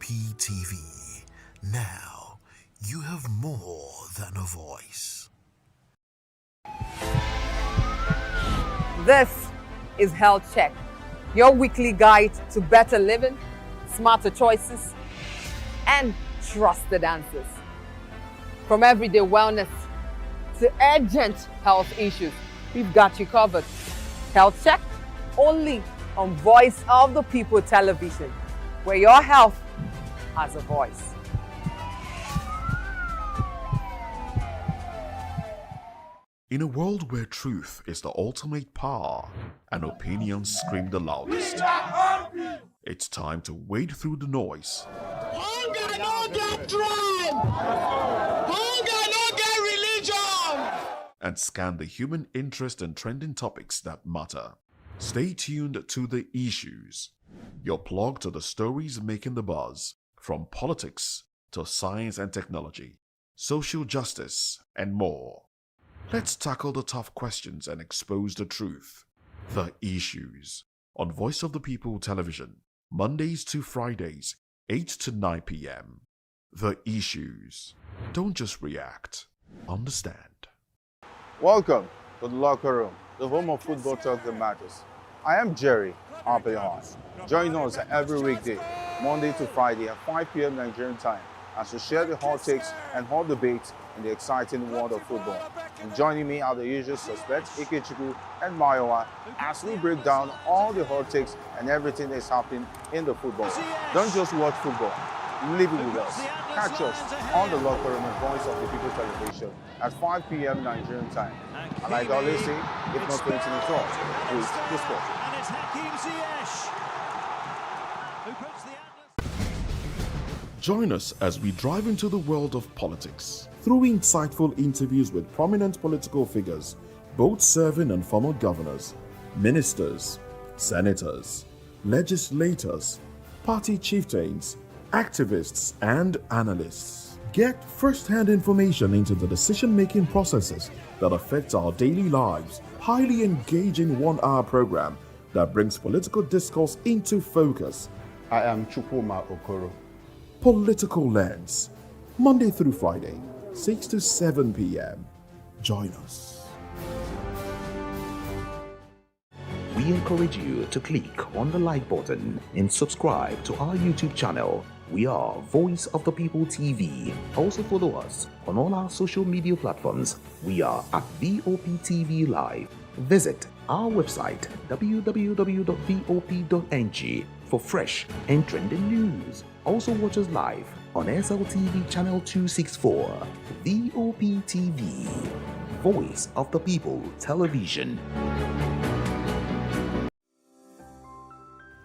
Voptv. Now, you have more than a voice. This is Health Check, your weekly guide to better living, smarter choices, and trusted answers. From everyday wellness to urgent health issues, we've got you covered. Health Check, only on Voice of the People television, where your health has a voice. In a world where truth is the ultimate power and opinions scream the loudest, it's time to wade through the noise Hunger no get tribe! Hunger no get religion! and scan the human interest and trending topics that matter. Stay tuned to The Issues, your plug to the stories making the buzz, from politics to science and technology, social justice, and more. Let's tackle the tough questions and expose the truth. The Issues on Voice of the People television, Mondays to Fridays, 8 to 9 p.m. The Issues. Don't just react, understand. Welcome to the locker room, the home of football talk that matters. I am Jerry Arpillon. Join us every weekday, Monday to Friday at 5 p.m. Nigerian time, as we share the hot takes and hot debates in the exciting world of football. And joining me are the usual suspects, Ikechukwu and Mayowa, as we break down all the hot takes and everything that's happening in the football. Don't just watch football, live it with us. Catch us on the locker room and Voice of the People television at 5 p.m. Nigerian time. And like I always say, if not 20 minutes off, please the sport. And it's Hakim Ziyech who puts the Join us as we drive into the world of politics through insightful interviews with prominent political figures, both serving and former governors, ministers, senators, legislators, party chieftains, activists, and analysts. Get first-hand information into the decision-making processes that affect our daily lives. Highly engaging one-hour program that brings political discourse into focus. I am Chukwuma Okoro. Political Lens, Monday through Friday, 6 to 7 p.m. Join us. We encourage you to click on the like button and subscribe to our YouTube channel. We are Voice of the People TV. Also follow us on all our social media platforms. We are at Voptv Live. Visit our website www.vop.ng for fresh and trending news. Also watch us live on SLTV channel 264, Voptv, Voice of the People television.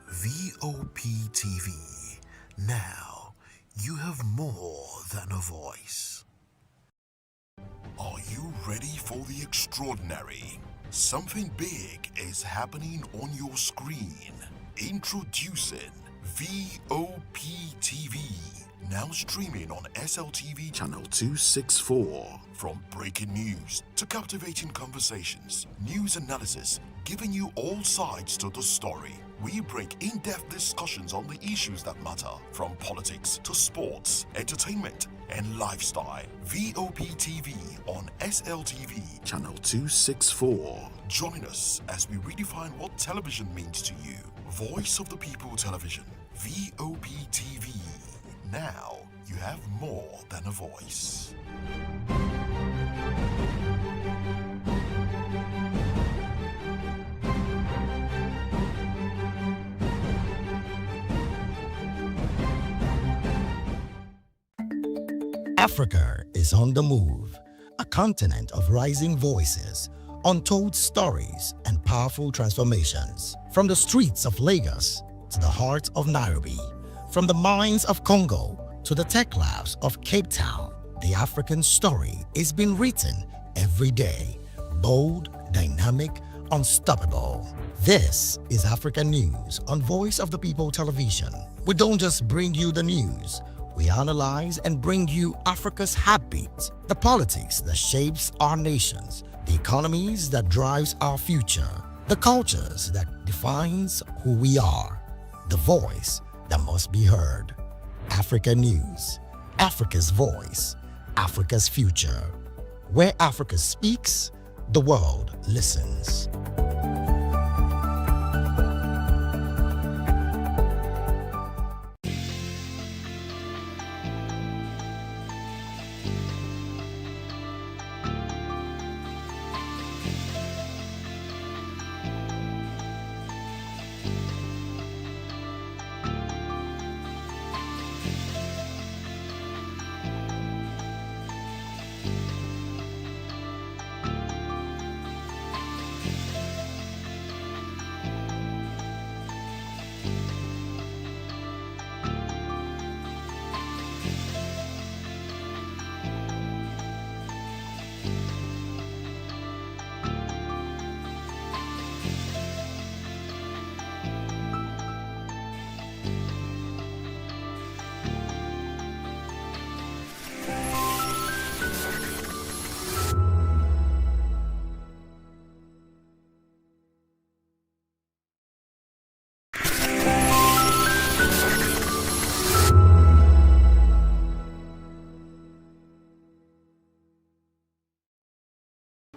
Voptv. Now, you have more than a voice. Are you ready for the extraordinary? Something big is happening on your screen. Introducing Voptv, now streaming on SLTV channel 264. From breaking news to captivating conversations, news analysis, giving you all sides to the story. We break in-depth discussions on the issues that matter, from politics to sports, entertainment, and lifestyle. Voptv on SLTV channel 264. Join us as we redefine what television means to you. Voice of the People television, Voptv. Now you have more than a voice. Africa is on the move, a continent of rising voices untold stories and powerful transformations. From the streets of Lagos to the heart of Nairobi, from the mines of Congo to the tech labs of Cape Town, the African story is being written every day. Bold, dynamic, unstoppable. This is African News on Voice of the People Television. We don't just bring you the news. We analyze and bring you Africa's heartbeat, the politics that shapes our nations, the economies that drives our future, the cultures that defines who we are, the voice that must be heard. Africa News, Africa's voice, Africa's future. Where Africa speaks, the world listens.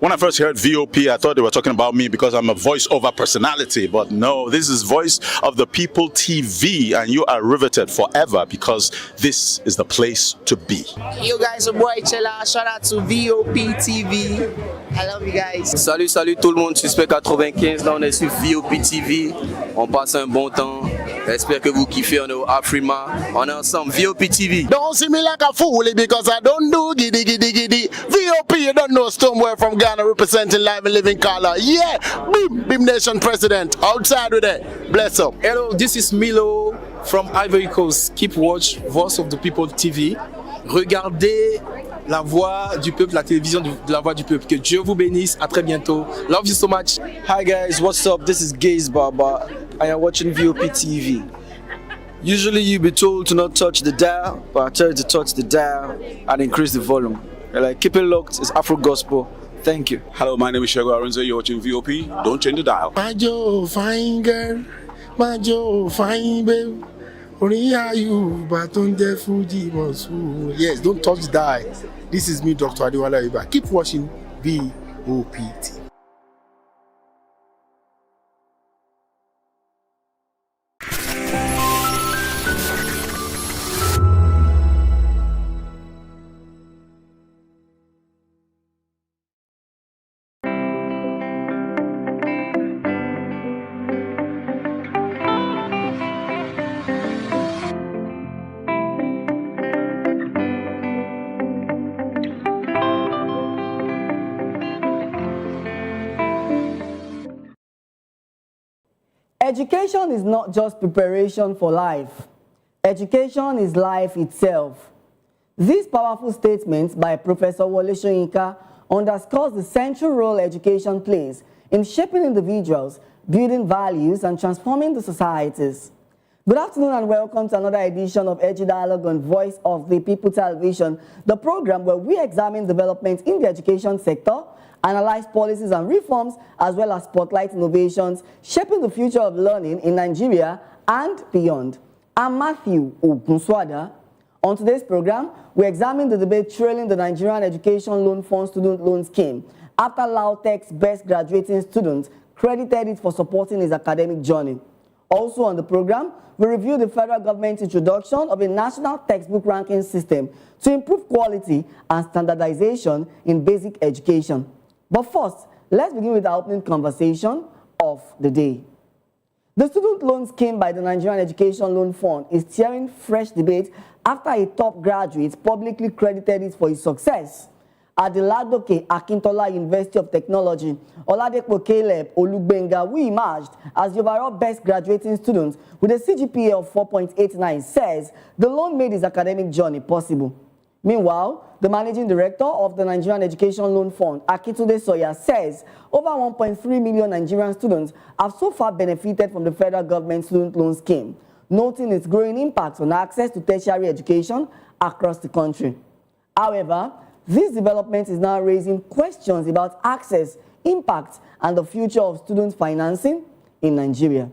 When I first heard VOP, I thought they were talking about me because I'm a voiceover personality. But no, this is Voice of the People TV, and you are riveted forever because this is the place to be. Yo guys, your boy Chella. Shout out to VOP TV. I love you guys. Salut, salut tout le monde. Suspect 95. Là, on est sur VOP TV. On passe un bon temps. J'espère que vous kiffez. On est au Afrima. On est ensemble. VOP TV. Don't see me like a fool because I don't do giddy giddy giddy. VOP, you don't know somewhere from Ghana representing live and living color. Yeah, Beam Nation President. Outside with it. Bless up. Hello, this is Milo from Ivory Coast. Keep watch Voice of the People TV. Regardez la voix du peuple, la télévision de la voix du peuple. Que Dieu vous bénisse. À très bientôt. Love you so much. Hi guys, what's up? This is Gaze Baba. I am watching VOP TV. Usually you be told to not touch the dial, but I tell you to touch the dial and increase the volume. Like, keep it locked. It's Afro Gospel. Thank you. Hello, my name is Shego Arunze. You're watching VOP. Don't change the dial. My Joe, fine girl. My Joe, fine babe. Yes, don't touch the dial. This is me, Dr. Adiwala Iba. Keep watching VOP TV. Education is not just preparation for life. Education is life itself. These powerful statements by Professor Wole Soyinka underscores the central role education plays in shaping individuals, building values, and transforming the societies. Good afternoon and welcome to another edition of Edu Dialogue on Voice of the People Television, the program where we examine developments in the education sector, analyze policies and reforms, as well as spotlight innovations shaping the future of learning in Nigeria and beyond. I'm Matthew Ogunswada. On today's program, we examine the debate trailing the Nigerian Education Loan Fund student loan scheme after Lautech's best graduating student credited it for supporting his academic journey. Also on the program, we review the federal government's introduction of a national textbook ranking system to improve quality and standardization in basic education. But first, let's begin with our opening conversation of the day. The student loan scheme by the Nigerian Education Loan Fund is stirring fresh debate after a top graduate publicly credited it for his success. at the Ladoke Akintola University of Technology, Oladepo Caleb Olugbenga, we emerged as the overall best graduating students with a CGPA of 4.89, says the loan made his academic journey possible. Meanwhile, the managing director of the Nigerian Education Loan Fund, Akitunde Soya, says over 1.3 million Nigerian students have so far benefited from the federal government student loan scheme, noting its growing impact on access to tertiary education across the country. However, this development is now raising questions about access, impact, and the future of student financing in Nigeria.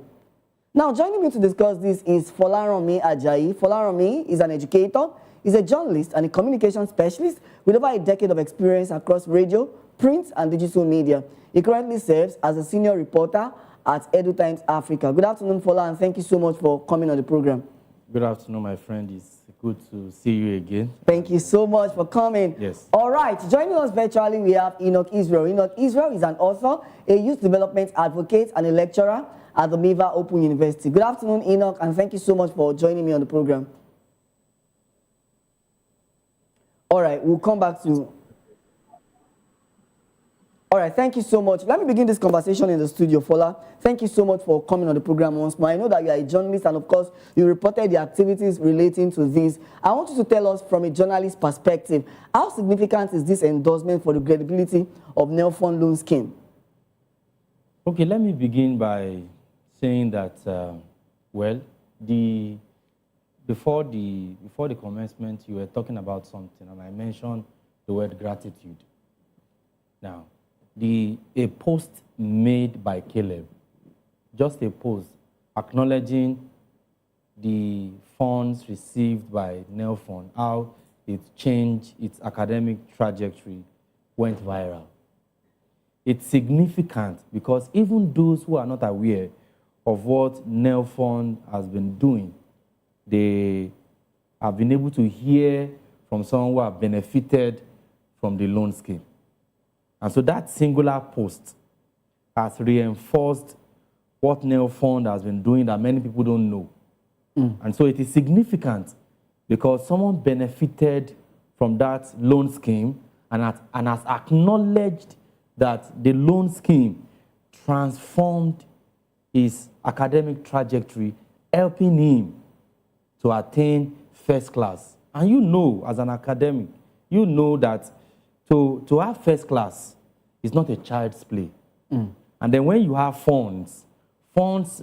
Now, joining me to discuss this is Folaranmi Ajayi. Folaranmi is an educator, is a journalist and a communication specialist with over a decade of experience across radio, print, and digital media. He currently serves as a senior reporter at Edu Times Africa. Good afternoon, Fola, and thank you so much for coming on the program. Good afternoon, my friend. It's good to see you again. Thank you so much for coming. Yes. All right, joining us virtually, we have Enoch Israel. Enoch Israel is an author, a youth development advocate, and a lecturer at the Miva Open University. Good afternoon, Enoch, and thank you so much for joining me on the program. All right, we'll come back to... All right, thank you so much. Let me begin this conversation in the studio, Fola. Thank you so much for coming on the program once more. I know that you are a journalist, and of course, you reported the activities relating to this. I want you to tell us from a journalist perspective, how significant is this endorsement for the credibility of NELFund loan scheme? Okay, let me begin by saying that, before the commencement, you were talking about something, and I mentioned the word gratitude. Now, a post made by Caleb, just a post acknowledging the funds received by NELFund, how it changed its academic trajectory, went viral. It's significant because even those who are not aware of what NELFund has been doing, they have been able to hear from someone who have benefited from the loan scheme. And so that singular post has reinforced what NELFund has been doing that many people don't know. And so it is significant because someone benefited from that loan scheme and has acknowledged that the loan scheme transformed his academic trajectory, helping him to attain first class. And you know, as an academic, you know that to have first class is not a child's play. And then when you have funds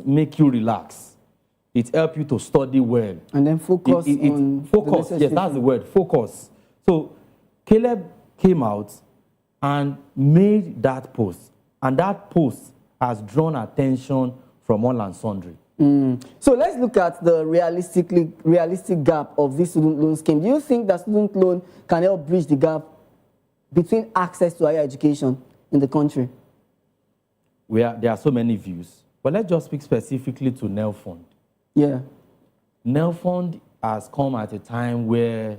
make you relax. It helps you to study well. And then focus on... Focus, yes, that's the word, focus. So Caleb came out and made that post. And that post has drawn attention from all and sundry. So let's look at the realistic gap of this student loan scheme. Do you think that student loan can help bridge the gap between access to higher education in the country? There are so many views. But let's just speak specifically to NELFund. Yeah. NELFund has come at a time where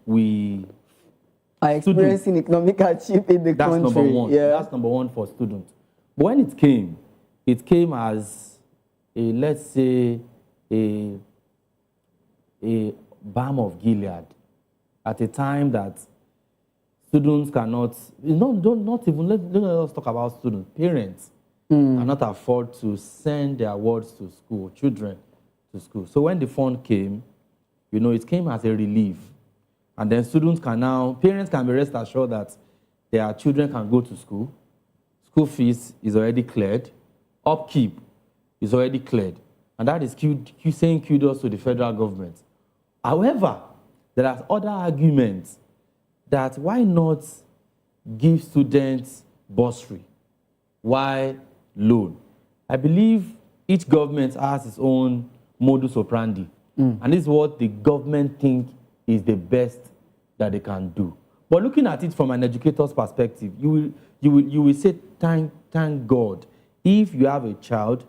we are experiencing economic hardship in the country. That's number one. Yeah. That's number one for students. But when it came as let's say, a balm of Gilead at a time that students cannot, not even, let us talk about students, parents cannot afford to send their wards to school, children to school. So when the fund came, it came as a relief. And then parents can be rest assured that their children can go to school. School fees is already cleared. Upkeep is already cleared. And that is saying kudos to the federal government. However, there are other arguments that why not give students bursary? Why loan? I believe each government has its own modus operandi. And this is what the government think is the best that they can do. But looking at it from an educator's perspective, you will say, thank God, if you have a child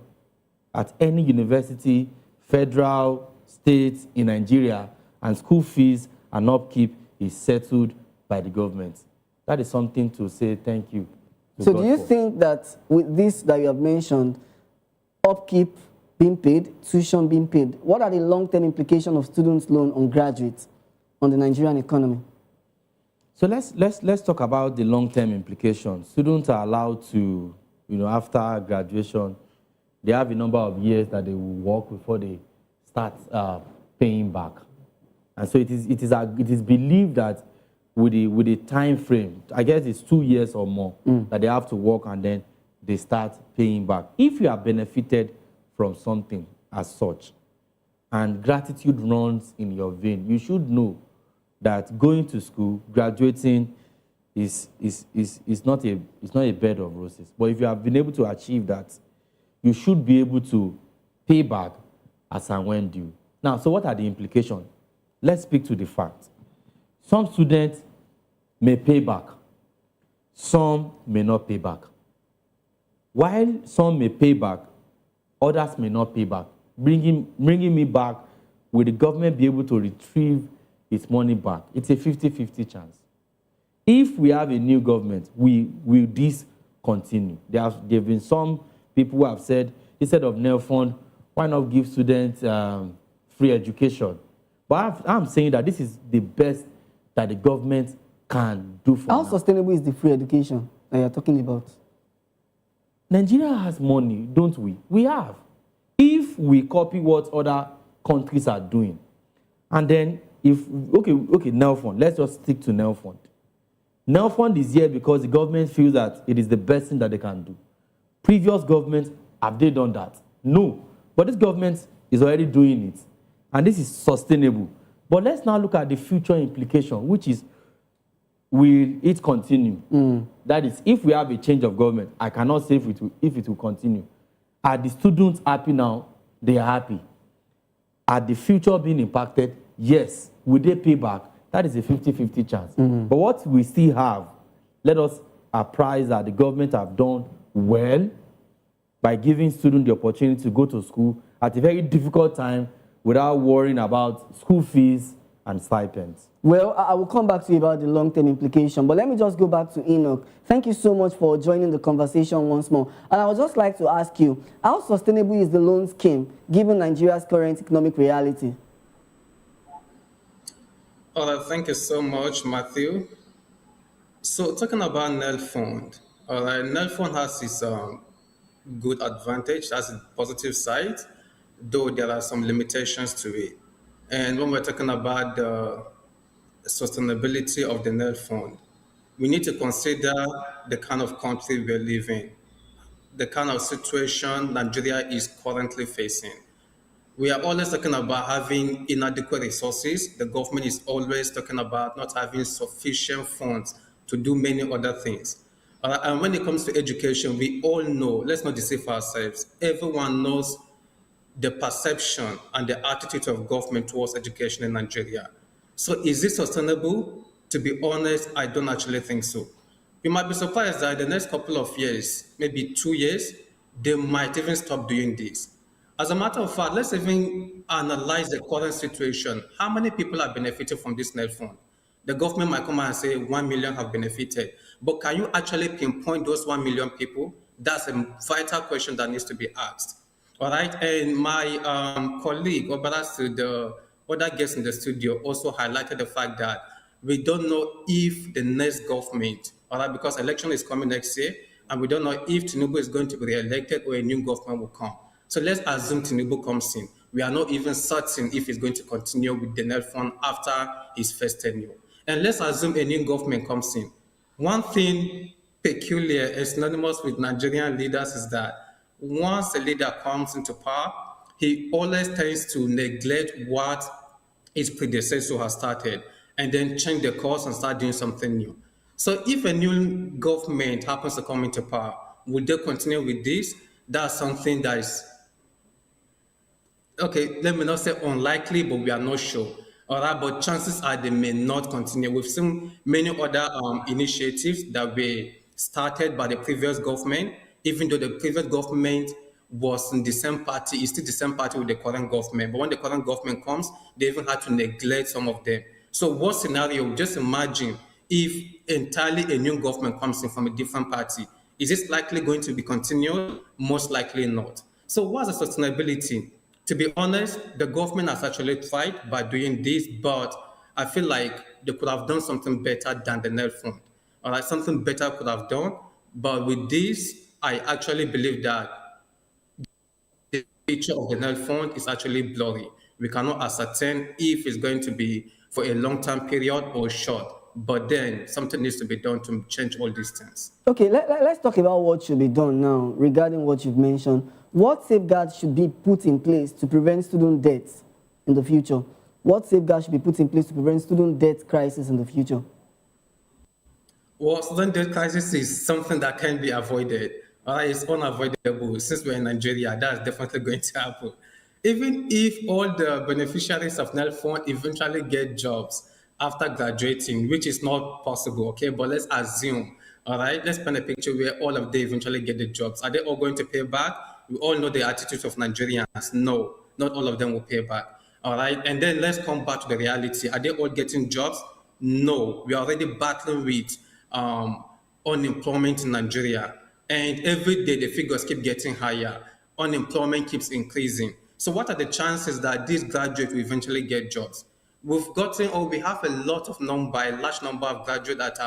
at any university, federal, state in Nigeria, and school fees and upkeep is settled by the government. That is something to say thank you to So God do you for. think that with this that you have mentioned, upkeep being paid, tuition being paid, what are the long-term implications of students' loan on graduates on the Nigerian economy? So let's talk about the long-term implications. Students are allowed to, after graduation, they have a number of years that they will work before they start paying back. And so it is believed that with the time frame, I guess it's 2 years or more, that they have to work and then they start paying back. If you are benefited from something as such, and gratitude runs in your vein, you should know that going to school, graduating is not a bed of roses. But if you have been able to achieve that, you should be able to pay back as and when due. Now, so what are the implications? Let's speak to the facts. Some students may pay back. Some may not pay back. While some may pay back, others may not pay back. Bringing me back, will the government be able to retrieve its money back? It's a 50-50 chance. If we have a new government, will this continue? There have been some people who have said, instead of NEL fund, why not give students free education? But I'm saying that this is the best that the government can do for How now. sustainable is the free education that you're talking about? Nigeria has money, don't we? We have. If we copy what other countries are doing, and then okay, NEL fund, let's just stick to NEL fund. NEL fund is here because the government feels that it is the best thing that they can do. Previous governments, have they done that? No. But this government is already doing it. And this is sustainable. But let's now look at the future implication, which is, will it continue? That is, if we have a change of government, I cannot say if it will continue. Are the students happy now? They are happy. Are the future being impacted? Yes. Will they pay back? That is a 50-50 chance. But what we still have, let us apprise that the government have done well by giving students the opportunity to go to school at a very difficult time without worrying about school fees and stipends. Well, I will come back to you about the long-term implication, but let me just go back to Enoch. Thank you so much for joining the conversation once more. And I would just like to ask you, how sustainable is the loan scheme given Nigeria's current economic reality? Thank you so much, Matthew. So talking about NEL Fund, NEL Fund has its good advantage, has its positive side, though there are some limitations to it. And when we're talking about the sustainability of the NEL Fund, we need to consider the kind of country we're living, the kind of situation Nigeria is currently facing. We are always talking about having inadequate resources. The government is always talking about not having sufficient funds to do many other things. And when it comes to education, we all know, let's not deceive ourselves, everyone knows the perception and the attitude of government towards education in Nigeria. So is it sustainable? To be honest, I don't actually think so. You might be surprised that in the next couple of years, maybe 2 years, they might even stop doing this. As a matter of fact, let's even analyze the current situation. How many people are benefiting from this NEL fund? The government might come out and say 1 million have benefited. But can you actually pinpoint those 1 million people? That's a vital question that needs to be asked. All right. And my colleague, or perhaps the other guests in the studio, also highlighted the fact that we don't know if the next government, all right, because election is coming next year, and we don't know if Tinubu is going to be re-elected or a new government will come. So let's assume Tinubu comes in. We are not even certain if he's going to continue with the NEL fund after his first tenure. And let's assume a new government comes in. One thing peculiar and synonymous with Nigerian leaders is that once a leader comes into power, he always tends to neglect what his predecessor has started and then change the course and start doing something new. So if a new government happens to come into power, will they continue with this? That's something that is, okay, let me not say unlikely, but we are not sure. All right, but chances are they may not continue. We've seen many other initiatives that were started by the previous government, even though the previous government was in the same party, it's still the same party with the current government. But when the current government comes, they even had to neglect some of them. So what scenario, just imagine if entirely a new government comes in from a different party. Is this likely going to be continued? Most likely not. So what's the sustainability? To be honest, the government has actually tried by doing this, but I feel like they could have done something better than the Nel Fund. All right, something better could have done. But with this, I actually believe that the future of the Nel Fund is actually blurry. We cannot ascertain if it's going to be for a long-term period or short. But then something needs to be done to change all these things. Okay, let's talk about what should be done now regarding what you've mentioned. What safeguards should be put in place to prevent student deaths in the future? What safeguards should be put in place to prevent student death crisis in the future? Well, student debt crisis is something that can be avoided. It's unavoidable. Since we're in Nigeria, that's definitely going to happen. Even if all the beneficiaries of NEL Fund eventually get jobs after graduating, which is not possible, okay? But let's assume, all right, let's paint a picture where all of them eventually get the jobs. Are they all going to pay back? We all know the attitude of Nigerians. No, not all of them will pay back. All right, and then let's come back to the reality. Are they all getting jobs? No, we are already battling with unemployment in Nigeria. And every day the figures keep getting higher. Unemployment keeps increasing. So what are the chances that these graduates will eventually get jobs? We have a large number of graduates that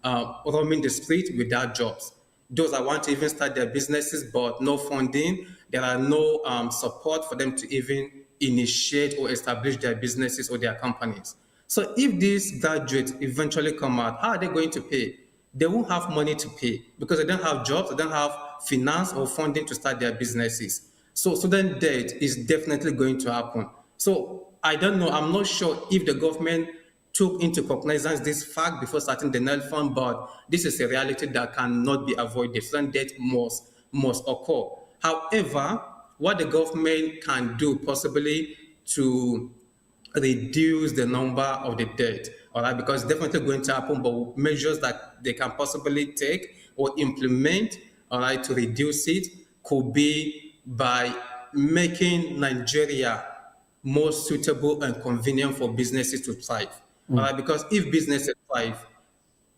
are roaming the street without jobs. Those that want to even start their businesses, but no funding. There are no support for them to even initiate or establish their businesses or their companies. So if these graduates eventually come out, how are they going to pay? They won't have money to pay because they don't have jobs, they don't have finance or funding to start their businesses. So student debt is definitely going to happen. So I don't know, I'm not sure if the government took into cognizance this fact before starting the NEL Fund, but this is a reality that cannot be avoided. Student debt must occur. However, what the government can do possibly to reduce the number of the debt, all right, because it's definitely going to happen, but measures that they can possibly take or implement, all right, to reduce it could be by making Nigeria more suitable and convenient for businesses to thrive. All right, because if businesses thrive,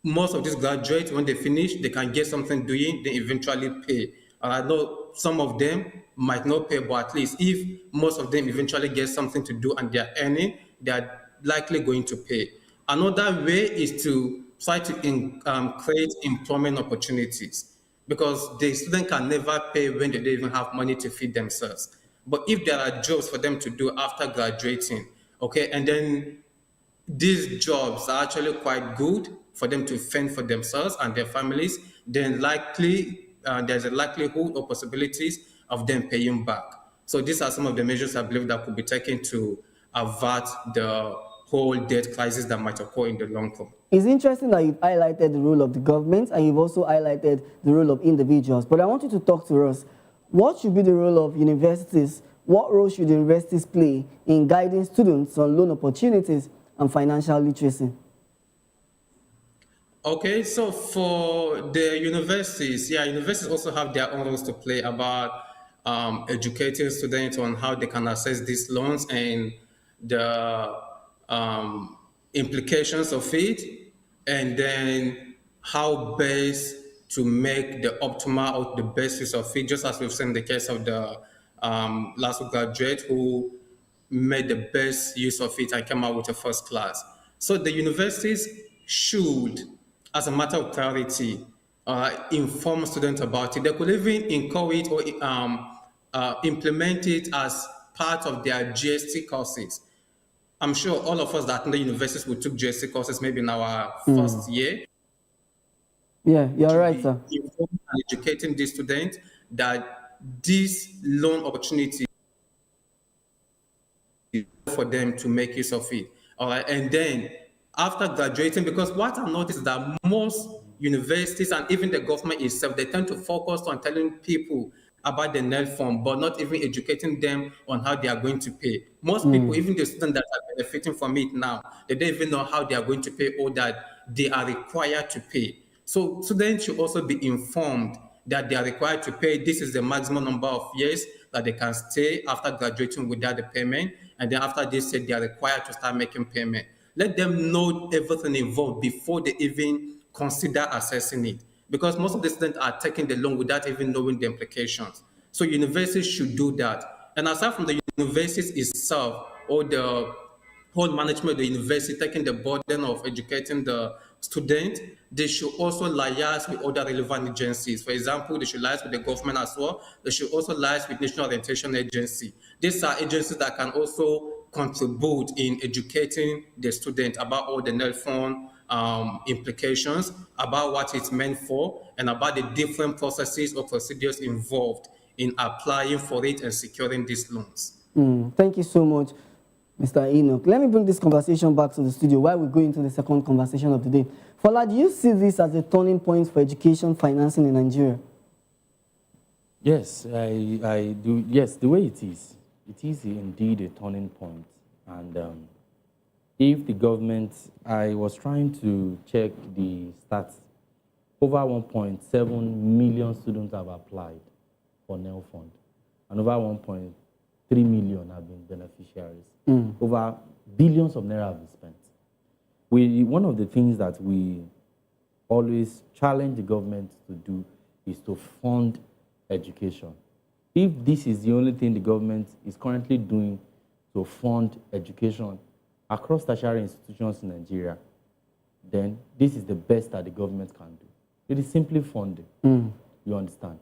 most of these graduates, when they finish, they can get something doing, they eventually pay. I know some of them might not pay, but at least if most of them eventually get something to do and they're earning, they're likely going to pay. Another way is to try to create employment opportunities because the student can never pay when they don't even have money to feed themselves. But if there are jobs for them to do after graduating, okay, and then these jobs are actually quite good for them to fend for themselves and their families, then likely there's a likelihood or possibilities of them paying back. So these are some of the measures I believe that could be taken to avert the whole debt crisis that might occur in the long term. It's interesting that you've highlighted the role of the government and you've also highlighted the role of individuals. But I want you to talk to us. What should be the role of universities? What role should universities play in guiding students on loan opportunities and financial literacy? Okay, so for the universities, universities also have their own roles to play about educating students on how they can access these loans and the implications of it, and then how best to make the optimal or the best use of it, just as we've seen in the case of the last graduate who made the best use of it and came out with a first class. So the universities should, as a matter of priority, inform students about it. They could even encourage or implement it as part of their GST courses. I'm sure all of us that in the universities we took GST courses maybe in our first year. Yeah, you're right, sir. Informing and educating the students that this loan opportunity for them to make use of it. All right, and then after graduating, because what I noticed is that most universities and even the government itself, they tend to focus on telling people about the NEL Fund, but not even educating them on how they are going to pay. Most people, even the students that are benefiting from it now, they don't even know how they are going to pay or that they are required to pay. So students should also be informed that they are required to pay. This is the maximum number of years that they can stay after graduating without the payment. And then after this, they are required to start making payment. Let them know everything involved before they even consider assessing it. Because most of the students are taking the loan without even knowing the implications. So universities should do that. And aside from the universities itself or the whole management of the university taking the burden of educating the student, they should also liaise with other relevant agencies. For example, they should liaise with the government as well. They should also liaise with National Orientation Agency. These are agencies that can also contribute in educating the student about all the NELFON implications, about what it's meant for, and about the different processes or procedures involved in applying for it and securing these loans. Thank you so much, Mr. Enoch. Let me bring this conversation back to the studio while we go into the second conversation of the day. Fola, do you see this as a turning point for education financing in Nigeria? Yes, I do. Yes, the way it is indeed a turning point. And if the government, I was trying to check the stats, over 1.7 million students have applied for NEL Fund, and over 1.3 million have been beneficiaries. Over billions of naira have been spent. One of the things that we always challenge the government to do is to fund education. If this is the only thing the government is currently doing to fund education across tertiary institutions in Nigeria, then this is the best that the government can do. It is simply funding. You understand?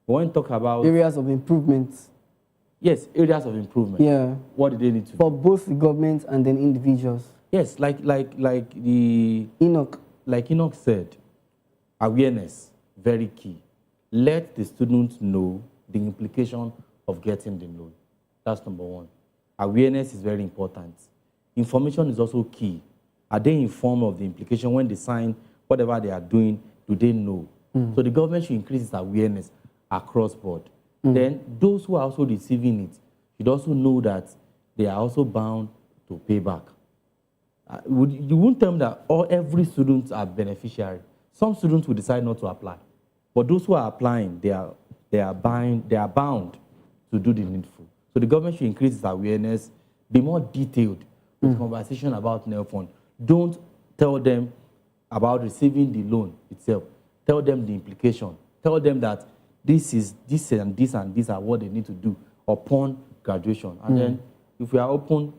When we talk about areas of improvement. Yes, areas of improvement. Yeah. What do they need to do? For both the government and then individuals. Yes, like the Enoch. Like Enoch said, awareness, very key. Let the students know the implication of getting the loan. That's number one. Awareness is very important. Information is also key. Are they informed of the implication when they sign whatever they are doing? Do they know? So the government should increase its awareness across board. Then those who are also receiving it should also know that they are also bound to pay back. You won't tell me that every student are beneficiary. Some students will decide not to apply, but those who are applying, they are bound to do the needful. So the government should increase its awareness, be more detailed with conversation about NEL Fund. Don't tell them about receiving the loan itself. Tell them the implication. Tell them that this and this are what they need to do upon graduation. And then if we are open,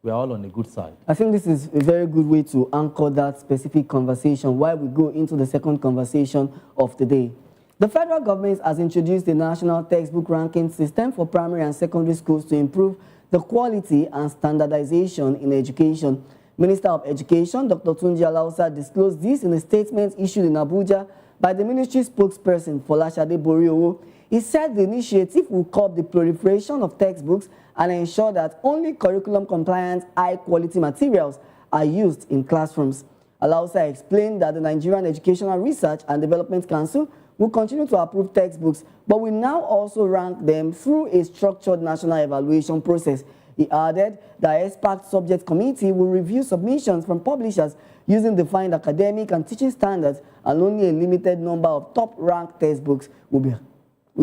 we are all on the good side. I think this is a very good way to anchor that specific conversation while we go into the second conversation of the day. The federal government has introduced a national textbook ranking system for primary and secondary schools to improve the quality and standardization in education. Minister of Education, Dr. Tunji Alausa, disclosed this in a statement issued in Abuja by the ministry spokesperson, Folashade Boriowo. He said the initiative will curb the proliferation of textbooks and ensure that only curriculum-compliant, high-quality materials are used in classrooms. Alausa explained that the Nigerian Educational Research and Development Council will continue to approve textbooks, but will now also rank them through a structured national evaluation process. He added that expert subject committee will review submissions from publishers using defined academic and teaching standards, and only a limited number of top-ranked textbooks will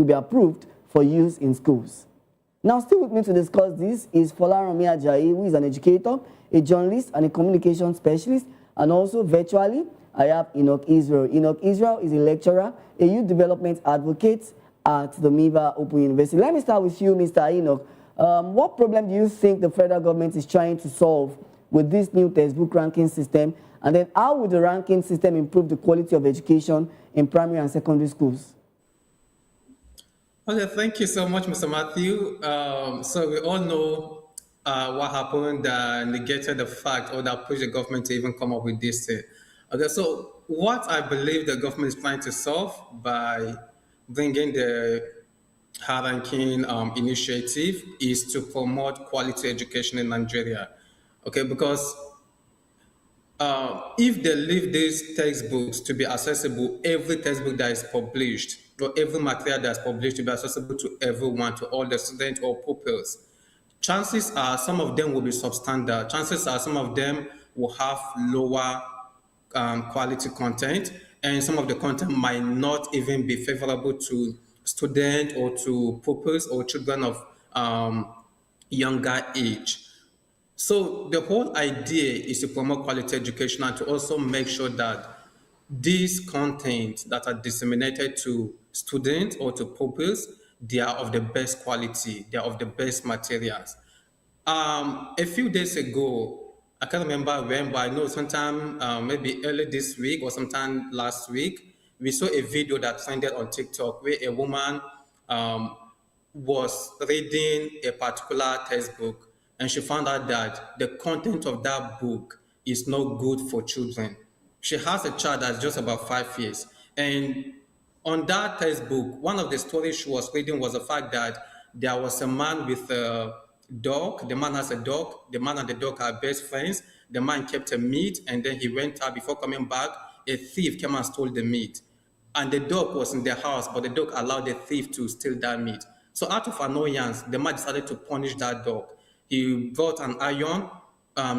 be approved for use in schools. Now, still with me to discuss this is Folaranmi Ajayi, who is an educator, a journalist, and a communication specialist, and also virtually, I have Enoch Israel. Enoch Israel is a lecturer, a youth development advocate at the Miva Open University. Let me start with you, Mr. Enoch. What problem do you think the federal government is trying to solve with this new textbook ranking system? And then how would the ranking system improve the quality of education in primary and secondary schools? Okay, thank you so much, Mr. Matthew. So we all know what happened that negated the fact or that pushed the government to even come up with this thing. Okay, so what I believe the government is trying to solve by bringing the high ranking initiative is to promote quality education in Nigeria. Okay, because if they leave these textbooks to be accessible, every textbook that is published, or every material that is published to be accessible to everyone, to all the students or pupils, chances are some of them will be substandard. Chances are some of them will have lower quality content, and some of the content might not even be favorable to students or to pupils or children of younger age. So the whole idea is to promote quality education and to also make sure that these content that are disseminated to students or to pupils, they are of the best quality, they are of the best materials. A few days ago, I can't remember when, but I know sometime maybe early this week or sometime last week, we saw a video that trended on TikTok where a woman um, was reading a particular textbook and she found out that the content of that book is not good for children. She has a child that's just about 5 years. And on that textbook, one of the stories she was reading was the fact that there was a man with a dog. The man has a dog. The man and the dog are best friends. The man kept a meat and then he went out. Before coming back, a thief came and stole the meat. And the dog was in the house, but the dog allowed the thief to steal that meat. So out of annoyance, the man decided to punish that dog. He brought an iron,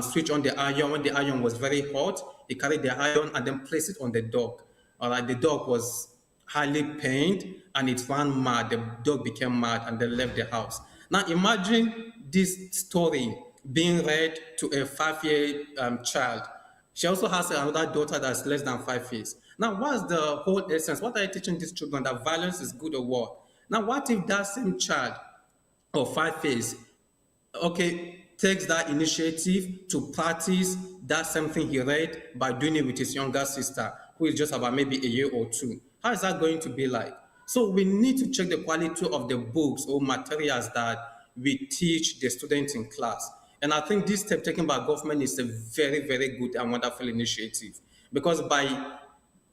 switched on the iron. When the iron was very hot, he carried the iron and then placed it on the dog. All right, the dog was highly pained and it ran mad. The dog became mad and then left the house. Now imagine this story being read to a 5-year child. She also has another daughter that's less than 5 years. Now, what's the whole essence? What are you teaching these children? That violence is good or what? Now, what if that same child of 5 years, okay, takes that initiative to practice that same thing he read by doing it with his younger sister, who is just about maybe a year or two? How is that going to be like? So we need to check the quality of the books or materials that we teach the students in class. And I think this step taken by government is a very, very good and wonderful initiative, because by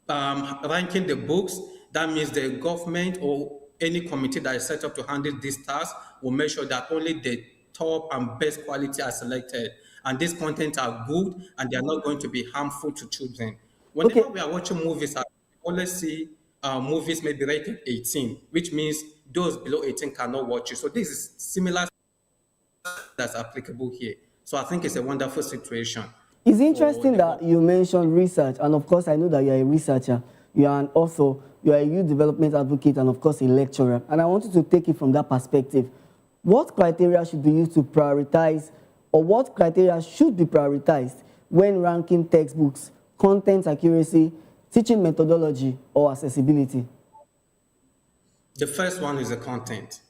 ranking the books, that means the government or any committee that is set up to handle this task will make sure that only the top and best quality are selected. And these contents are good and they are not going to be harmful to children. Whenever we are watching movies, I always see movies may be rated 18, which means those below 18 cannot watch it. So this is similar that's applicable here. So I think it's a wonderful situation. It's interesting that you mentioned research, and of course I know that you're a researcher, you are an author, you are a youth development advocate, and of course a lecturer. And I wanted to take it from that perspective. What criteria should be used to prioritize, or what criteria should be prioritized when ranking textbooks, content accuracy, teaching methodology, or accessibility? The first one is the content.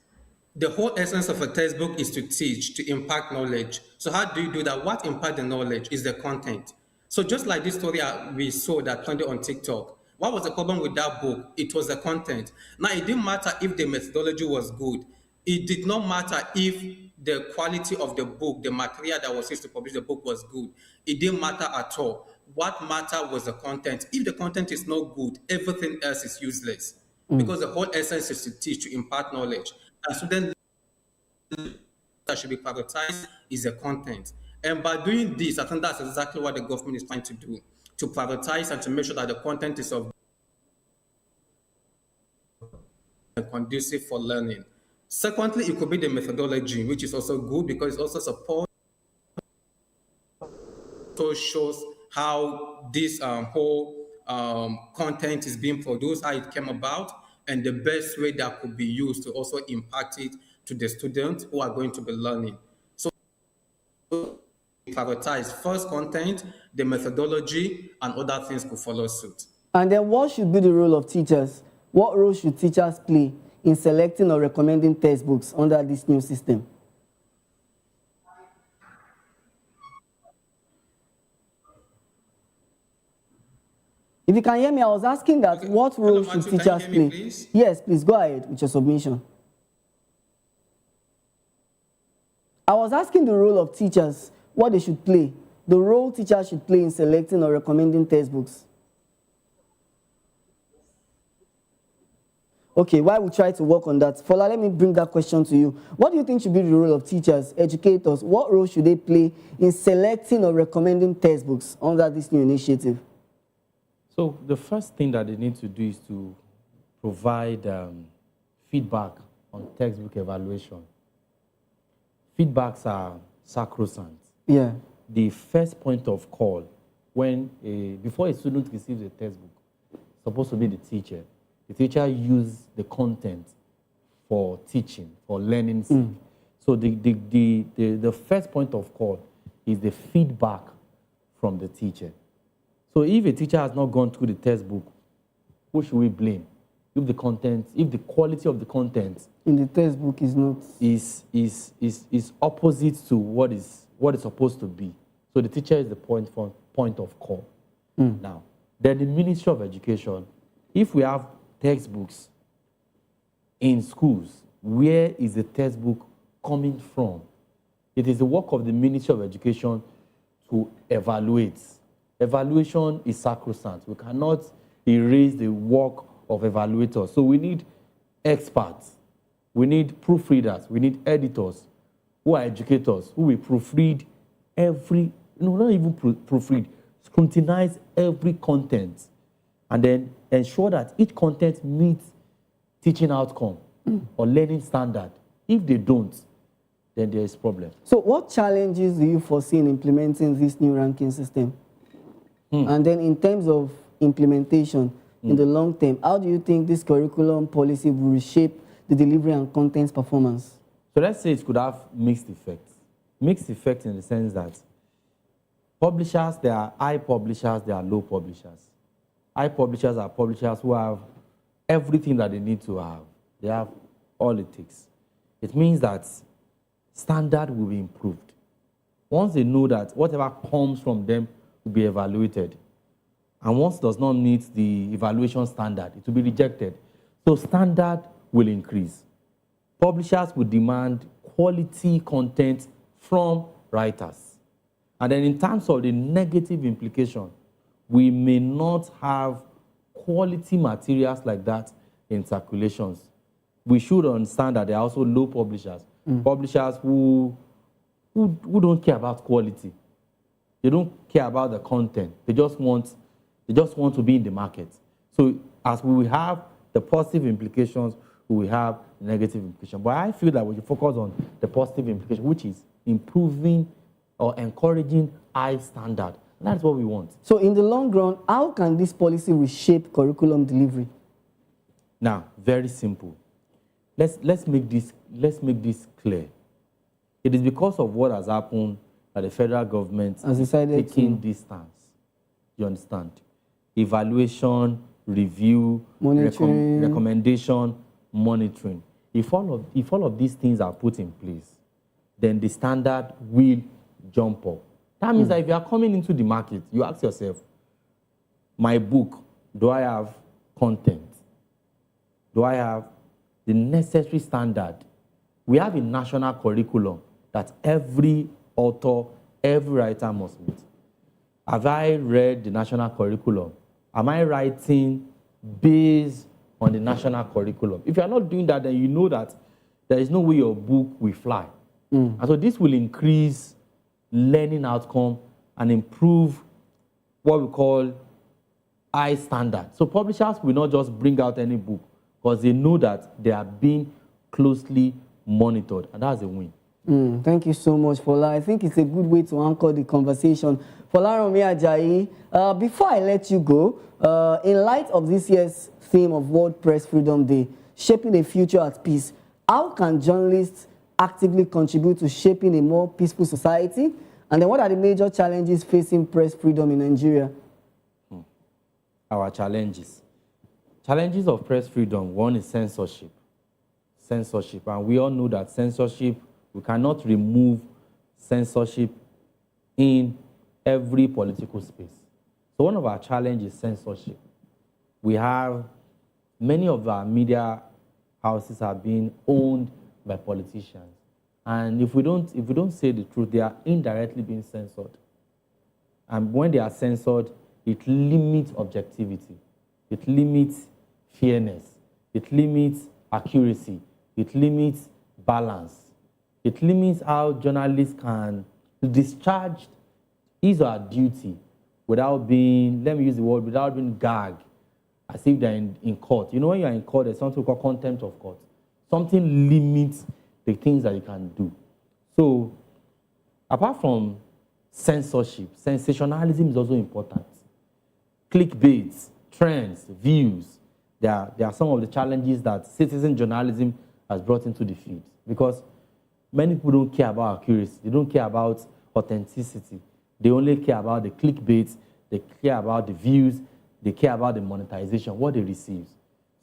The whole essence of a textbook is to teach, to impart knowledge. So how do you do that? What impart the knowledge is the content. So just like this story we saw that trended on TikTok, what was the problem with that book? It was the content. Now, it didn't matter if the methodology was good. It did not matter if the quality of the book, the material that was used to publish the book was good. It didn't matter at all. What mattered was the content. If the content is not good, everything else is useless. Because the whole essence is to teach, to impart knowledge. And students that should be prioritized is the content. And by doing this, I think that's exactly what the government is trying to do, to prioritize and to make sure that the content is of conducive for learning. Secondly, it could be the methodology, which is also good because it also supports, shows how this whole content is being produced, how it came about, and the best way that could be used to also impact it to the students who are going to be learning. So prioritize first content, the methodology, and other things could follow suit. And then what should be the role of teachers? What role should teachers play in selecting or recommending textbooks under this new system? If you can hear me, I was asking that what role should teachers play? Please? Yes, please go ahead with your submission. I was asking the role of teachers, what they should play, the role teachers should play in selecting or recommending textbooks. Okay, while we try to work on that, Fola, let me bring that question to you. What do you think should be the role of teachers, educators? What role should they play in selecting or recommending textbooks under this new initiative? So the first thing that they need to do is to provide feedback on textbook evaluation. Feedbacks are sacrosanct. Yeah. The first point of call when before a student receives a textbook, it's supposed to be the teacher. The teacher uses the content for teaching, for learning. So the first point of call is the feedback from the teacher. So if a teacher has not gone through the textbook, who should we blame? if the quality of the content in the textbook is not is opposite to what is supposed to be. So the teacher is the point of call. Now, then the Ministry of Education, if we have textbooks in schools, where is the textbook coming from? It is the work of the Ministry of Education to evaluate. Evaluation is sacrosanct. We cannot erase the work of evaluators. So we need experts. We need proofreaders. We need editors who are educators, who will proofread not even proofread, scrutinize every content, and then ensure that each content meets teaching outcome or learning standard. If they don't, then there is problem. So what challenges do you foresee in implementing this new ranking system? And then in terms of implementation in the long term, how do you think this curriculum policy will reshape the delivery and content performance? So let's say it could have mixed effects. Mixed effect in the sense that publishers, there are high publishers, there are low publishers. High publishers are publishers who have everything that they need to have. They have all it takes. It means that standard will be improved. Once they know that whatever comes from them will be evaluated, and once does not meet the evaluation standard, it will be rejected. So standard will increase. Publishers will demand quality content from writers. And then in terms of the negative implication, we may not have quality materials like that in circulations. We should understand that there are also low publishers. Publishers who don't care about quality. They don't care about the content. They just want to be in the market. So as we will have the positive implications, we will have negative implications. But I feel that we should focus on the positive implication, which is improving or encouraging high standard. And that's what we want. So in the long run, how can this policy reshape curriculum delivery? Now, very simple. Let's make this clear. It is because of what has happened that the federal government has decided taking this stance. You understand? Evaluation, review, recommendation, monitoring. If all of these things are put in place, then the standard will jump up. That means that if you are coming into the market, you ask yourself, my book, do I have content? Do I have the necessary standard? We have a national curriculum that every author, every writer must meet. Have I read the national curriculum? Am I writing based on the national curriculum? If you are not doing that, then you know that there is no way your book will fly. And so this will increase learning outcome and improve what we call high standard. So publishers will not just bring out any book because they know that they are being closely monitored, and that's a win. Thank you so much, Fola. I think it's a good way to anchor the conversation. Folaranmi Ajayi, before I let you go, in light of this year's theme of World Press Freedom Day, shaping a future at peace, how can journalists actively contribute to shaping a more peaceful society? And then what are the major challenges facing press freedom in Nigeria? Our challenges. Challenges of press freedom, one is censorship. Censorship, and we all know that censorship, we cannot remove censorship in every political space. So one of our challenges is censorship. We have many of our media houses are being owned by politicians. And if we don't say the truth, they are indirectly being censored. And when they are censored, it limits objectivity. It limits fairness. It limits accuracy. It limits balance. It limits how journalists can discharge his or her duty without being, let me use the word, without being gagged, as if they're in court. You know, when you're in court, there's something called contempt of court. Something limits the things that you can do. So, apart from censorship, sensationalism is also important. Clickbaits, trends, views, they are some of the challenges that citizen journalism has brought into the field. Because many people don't care about accuracy. They don't care about authenticity. They only care about the clickbaits. They care about the views. They care about the monetization, what they receive.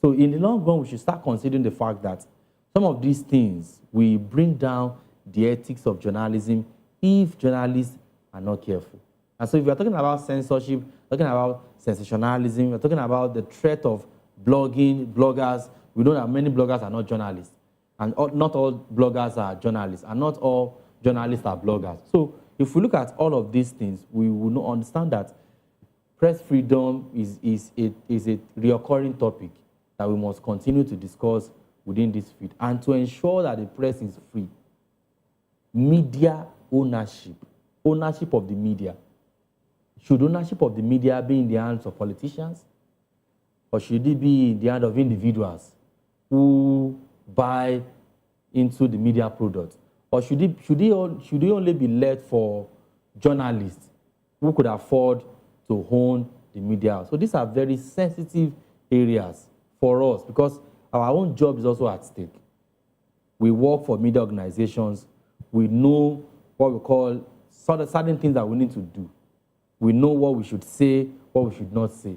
So in the long run, we should start considering the fact that some of these things will bring down the ethics of journalism if journalists are not careful. And so if we're talking about censorship, talking about sensationalism, we're talking about the threat of bloggers, we know that many bloggers are not journalists. And not all bloggers are journalists, and not all journalists are bloggers. So if we look at all of these things, we will understand that press freedom is a reoccurring topic that we must continue to discuss within this field. And to ensure that the press is free, media ownership of the media. Should ownership of the media be in the hands of politicians? Or should it be in the hands of individuals who buy into the media product? Or should it only be left for journalists who could afford to own the media? So these are very sensitive areas for us because our own job is also at stake. We work for media organizations. We know what we call certain things that we need to do. We know what we should say, what we should not say.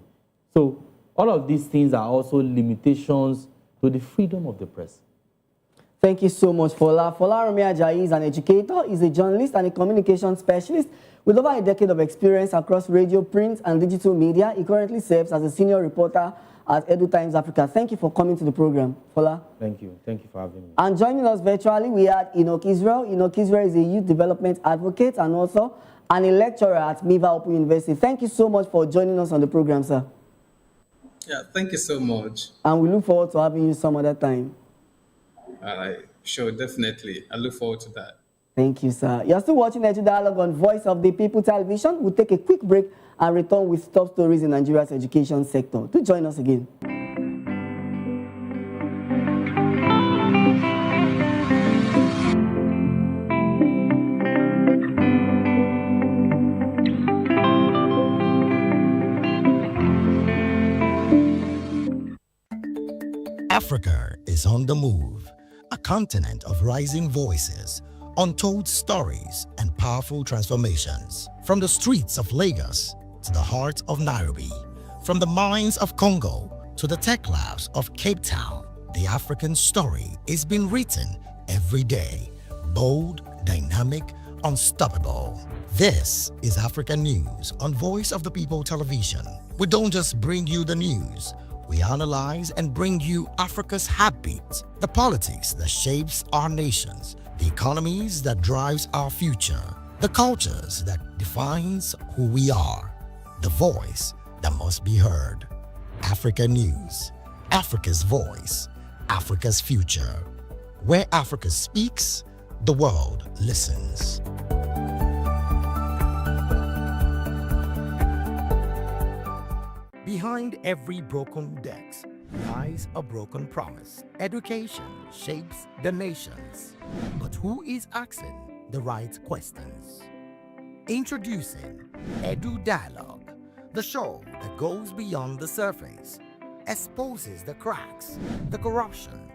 So all of these things are also limitations to the freedom of the press. Thank you so much, Fola. Fola Remi Ajayi is an educator, is a journalist and a communication specialist with over a decade of experience across radio, print, and digital media. He currently serves as a senior reporter at Edu Times Africa. Thank you for coming to the program, Fola. Thank you. Thank you for having me. And joining us virtually, we had Enoch Israel. Enoch Israel is a youth development advocate and also and a lecturer at Miva Open University. Thank you so much for joining us on the program, sir. Yeah, thank you so much. And we look forward to having you some other time. Sure, definitely. I look forward to that. Thank you, sir. You're still watching Edu Dialogue on Voice of the People Television. We'll take a quick break and return with top stories in Nigeria's education sector. Do join us again. Africa is on the move, a continent of rising voices, untold stories, and powerful transformations. From the streets of Lagos to the heart of Nairobi, from the mines of Congo to the tech labs of Cape Town, the African story is being written every day. Bold, dynamic, unstoppable. This is African News on Voice of the People Television. We don't just bring you the news. We analyze and bring you Africa's heartbeat, the politics that shapes our nations, the economies that drives our future, the cultures that defines who we are, the voice that must be heard. Africa News, Africa's voice, Africa's future. Where Africa speaks, the world listens. Behind every broken desk lies a broken promise. Education shapes the nations. But who is asking the right questions? Introducing Edu Dialogue, the show that goes beyond the surface, exposes the cracks, the corruption,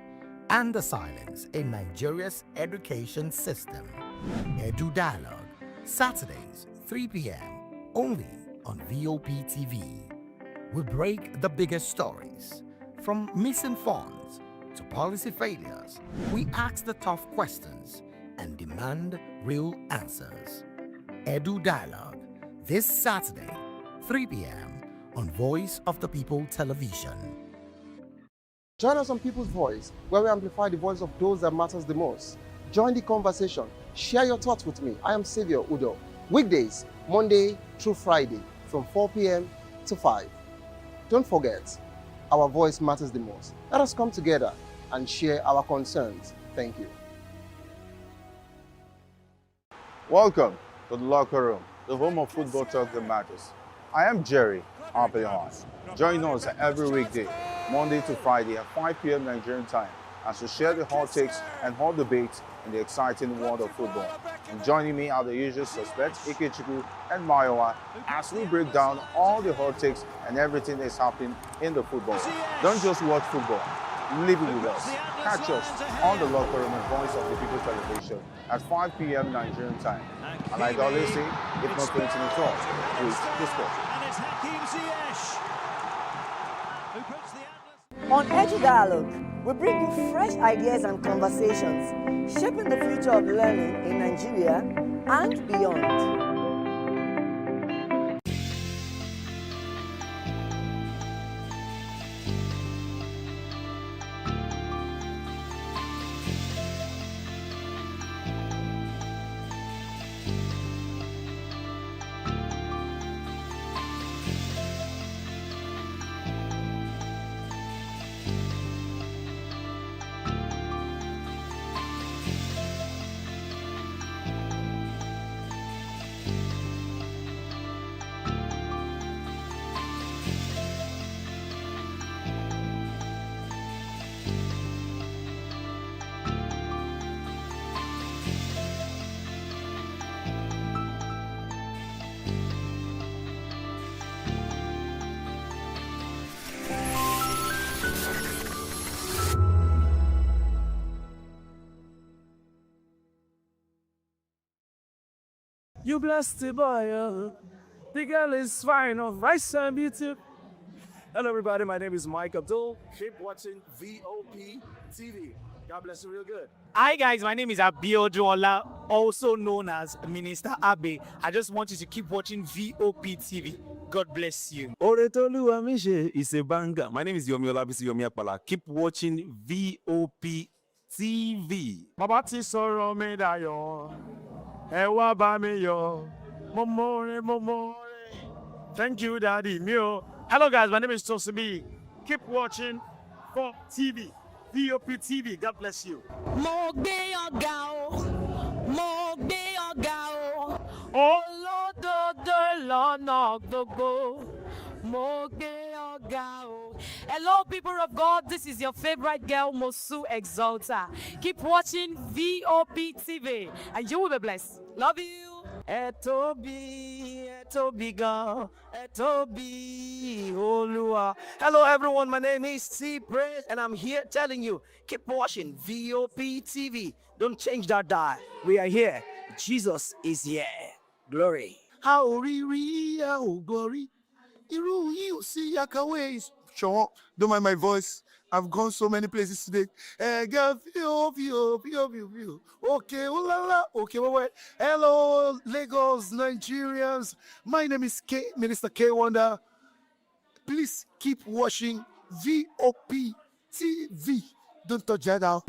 and the silence in Nigeria's education system. Edu Dialogue, Saturdays, 3 p.m., only on Voptv. We break the biggest stories, from missing funds to policy failures. We ask the tough questions and demand real answers. Edu Dialogue, this Saturday, 3 p.m. on Voice of the People Television. Join us on People's Voice, where we amplify the voice of those that matters the most. Join the conversation. Share your thoughts with me. I am Xavier Udo. Weekdays, Monday through Friday, from 4 p.m. to 5. Don't forget, our voice matters the most. Let us come together and share our concerns. Thank you. Welcome to the locker room, the home of football talk that matters. I am Jerry Ampelion. Join us every weekday, Monday to Friday at 5 p.m. Nigerian time, as we share the hot takes and hot debates in the exciting world of football. And joining me are the usual suspects, Ikechukwu and Mayowa, as we break down all the hot takes and everything that's happening in the football. Don't just watch football, live it with us. Catch us on the locker room and Voice of the People Television at 5 p.m. Nigerian time. And like I always say, if not 20 minutes off, please, the sport. And it's Hakim Ziyech who puts the Atlas. On Edu Dialogue, we bring you fresh ideas and conversations, shaping the future of learning in Nigeria and beyond. You blessed the boy, the girl is fine, of rice and beauty. Hello everybody, my name is Mike Abdul. Keep watching VOP TV. God bless you real good. Hi guys, my name is Abiodun, also known as Minister Abe. I just want you to keep watching VOP TV. God bless you. Oretolu Amishe is a banger. My name is Yomi Olabisi Yomi Akpala. Keep watching VOP TV. Baba ti sọ̀rọ̀ mi dayọ̀, ẹ wá bá mi yọ̀, mo more. Thank you, Daddy. Mio. Hello guys, my name is Tosibi. Keep watching VOP TV. VOP TV. God bless you. Mo gbé ọ̀gá o, mo gbé ọ̀gá o. Olódodo lọ́nà gbogbo. Mo gbé ọ̀gá o. Hello, people of God. This is your favorite girl, Mosu Exalta. Keep watching VOP TV, and you will be blessed. Love you. Etobi gan, Etobi Olua. Hello everyone, my name is T Praise and I'm here telling you, keep watching VOP TV. Don't change that dial. We are here. Jesus is here. Glory. How glory. Iru you see Yakaways. Sure, don't mind my voice. I've gone so many places today. View. Okay, oh la la. Okay, wait. Hello, Lagos, Nigerians. My name is Minister K Wonder. Please keep watching VOP TV. Don't touch that out.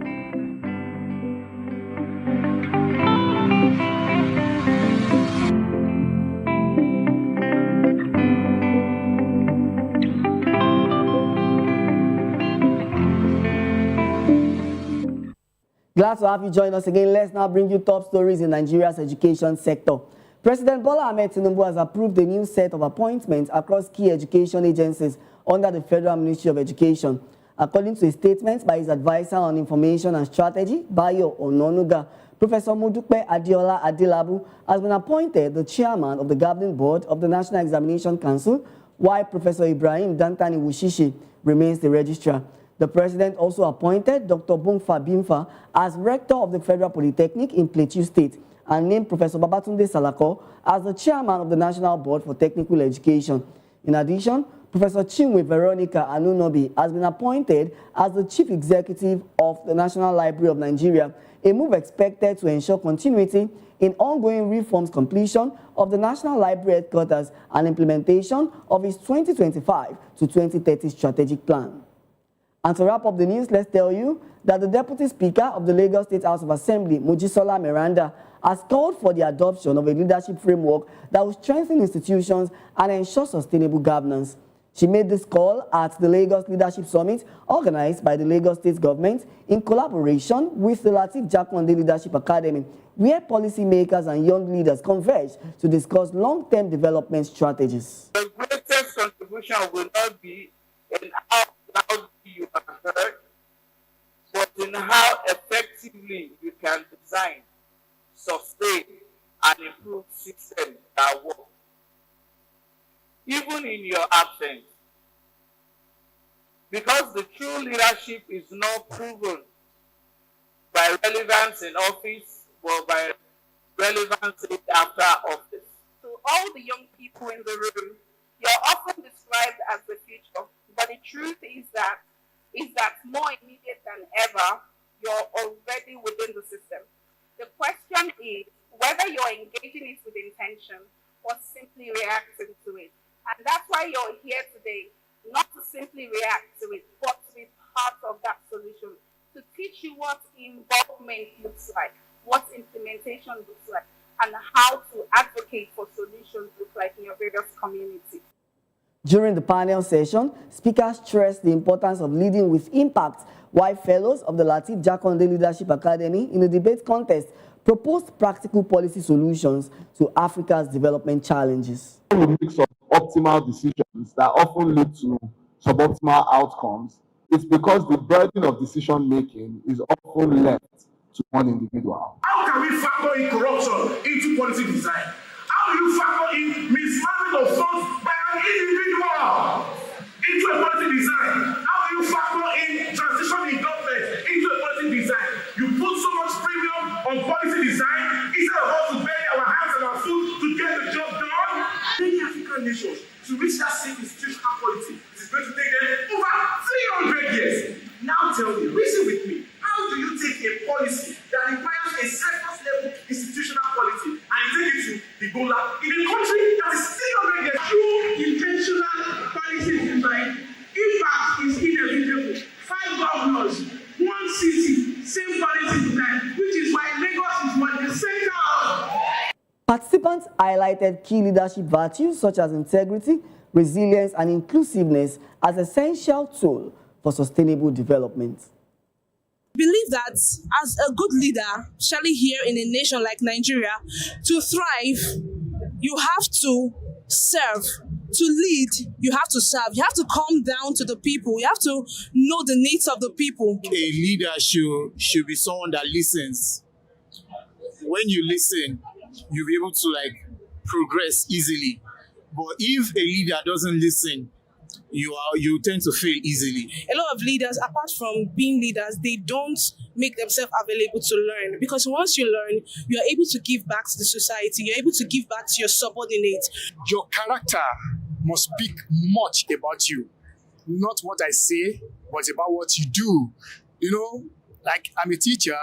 Glad to have you join us again. Let's now bring you top stories in Nigeria's education sector. President Bola Ahmed Tinubu has approved a new set of appointments across key education agencies under the Federal Ministry of Education. According to a statement by his advisor on information and strategy, Bayo Ononuga, Professor Modupe Adiola Adilabu has been appointed the chairman of the governing board of the National Examination Council, while Professor Ibrahim Dantani Wushishi remains the registrar. The president also appointed Dr. Bungfa Bimfa as rector of the Federal Polytechnic in Plateau State and named Professor Babatunde Salako as the chairman of the National Board for Technical Education. In addition, Professor Chinwe Veronica Anunobi has been appointed as the chief executive of the National Library of Nigeria, a move expected to ensure continuity in ongoing reforms, completion of the National Library headquarters, and implementation of its 2025 to 2030 strategic plan. And to wrap up the news, let's tell you that the Deputy Speaker of the Lagos State House of Assembly, Mojisola Miranda, has called for the adoption of a leadership framework that will strengthen institutions and ensure sustainable governance. She made this call at the Lagos Leadership Summit organized by the Lagos State government in collaboration with the Lateef Jakonde Leadership Academy, where policymakers and young leaders converge to discuss long-term development strategies. The greatest contribution will not be in how loudly you are heard, but in how effectively you can design, sustain, and improve systems that work. Even in your absence. Because the true leadership is not proven by relevance in office, but by relevance after office. To all the young people in the room, you're often described as the future, but the truth is that is that more immediate than ever, you're already within the system. The question is whether you're engaging it with intention or simply reacting to it. And that's why you're here today, not to simply react to it, but to be part of that solution, to teach you what involvement looks like, what implementation looks like, and how to advocate for solutions look like in your various communities. During the panel session, speakers stressed the importance of leading with impact, while fellows of the Latif Jakonde Leadership Academy in the debate contest proposed practical policy solutions to Africa's development challenges. A mix of optimal decisions that often lead to suboptimal outcomes is because the burden of decision making is often left to one individual. How can we factor in corruption into policy design? How do you factor in mismanagement of funds by an individual into a policy design? How do you factor in transition in government into a policy design? You put so much premium on policy design instead of us to bury our hands and our foot to get the job done. Many African nations, to reach that same institutional quality, it is going to take them over 300 years. Now tell me, reason with me, how do you take a policy that requires a surface level institutional quality and you take it to the goal in a country that is 300 years? Through intentional policy design, impact is inevitable. 5 governors, 1 city, same policy design, which is why Lagos is one of the center of. Participants highlighted key leadership virtues such as integrity, resilience, and inclusiveness as essential tools for sustainable development. Believe that as a good leader, especially here in a nation like Nigeria, to thrive, you have to serve. To lead, you have to serve. You have to come down to the people. You have to know the needs of the people. A leader should be someone that listens. When you listen, you'll be able to progress easily. But if a leader doesn't listen, you tend to fail easily. A lot of leaders, apart from being leaders, they don't make themselves available to learn. Because once you learn, you're able to give back to the society. You're able to give back to your subordinates. Your character must speak much about you. Not what I say, but about what you do. You know, like I'm a teacher,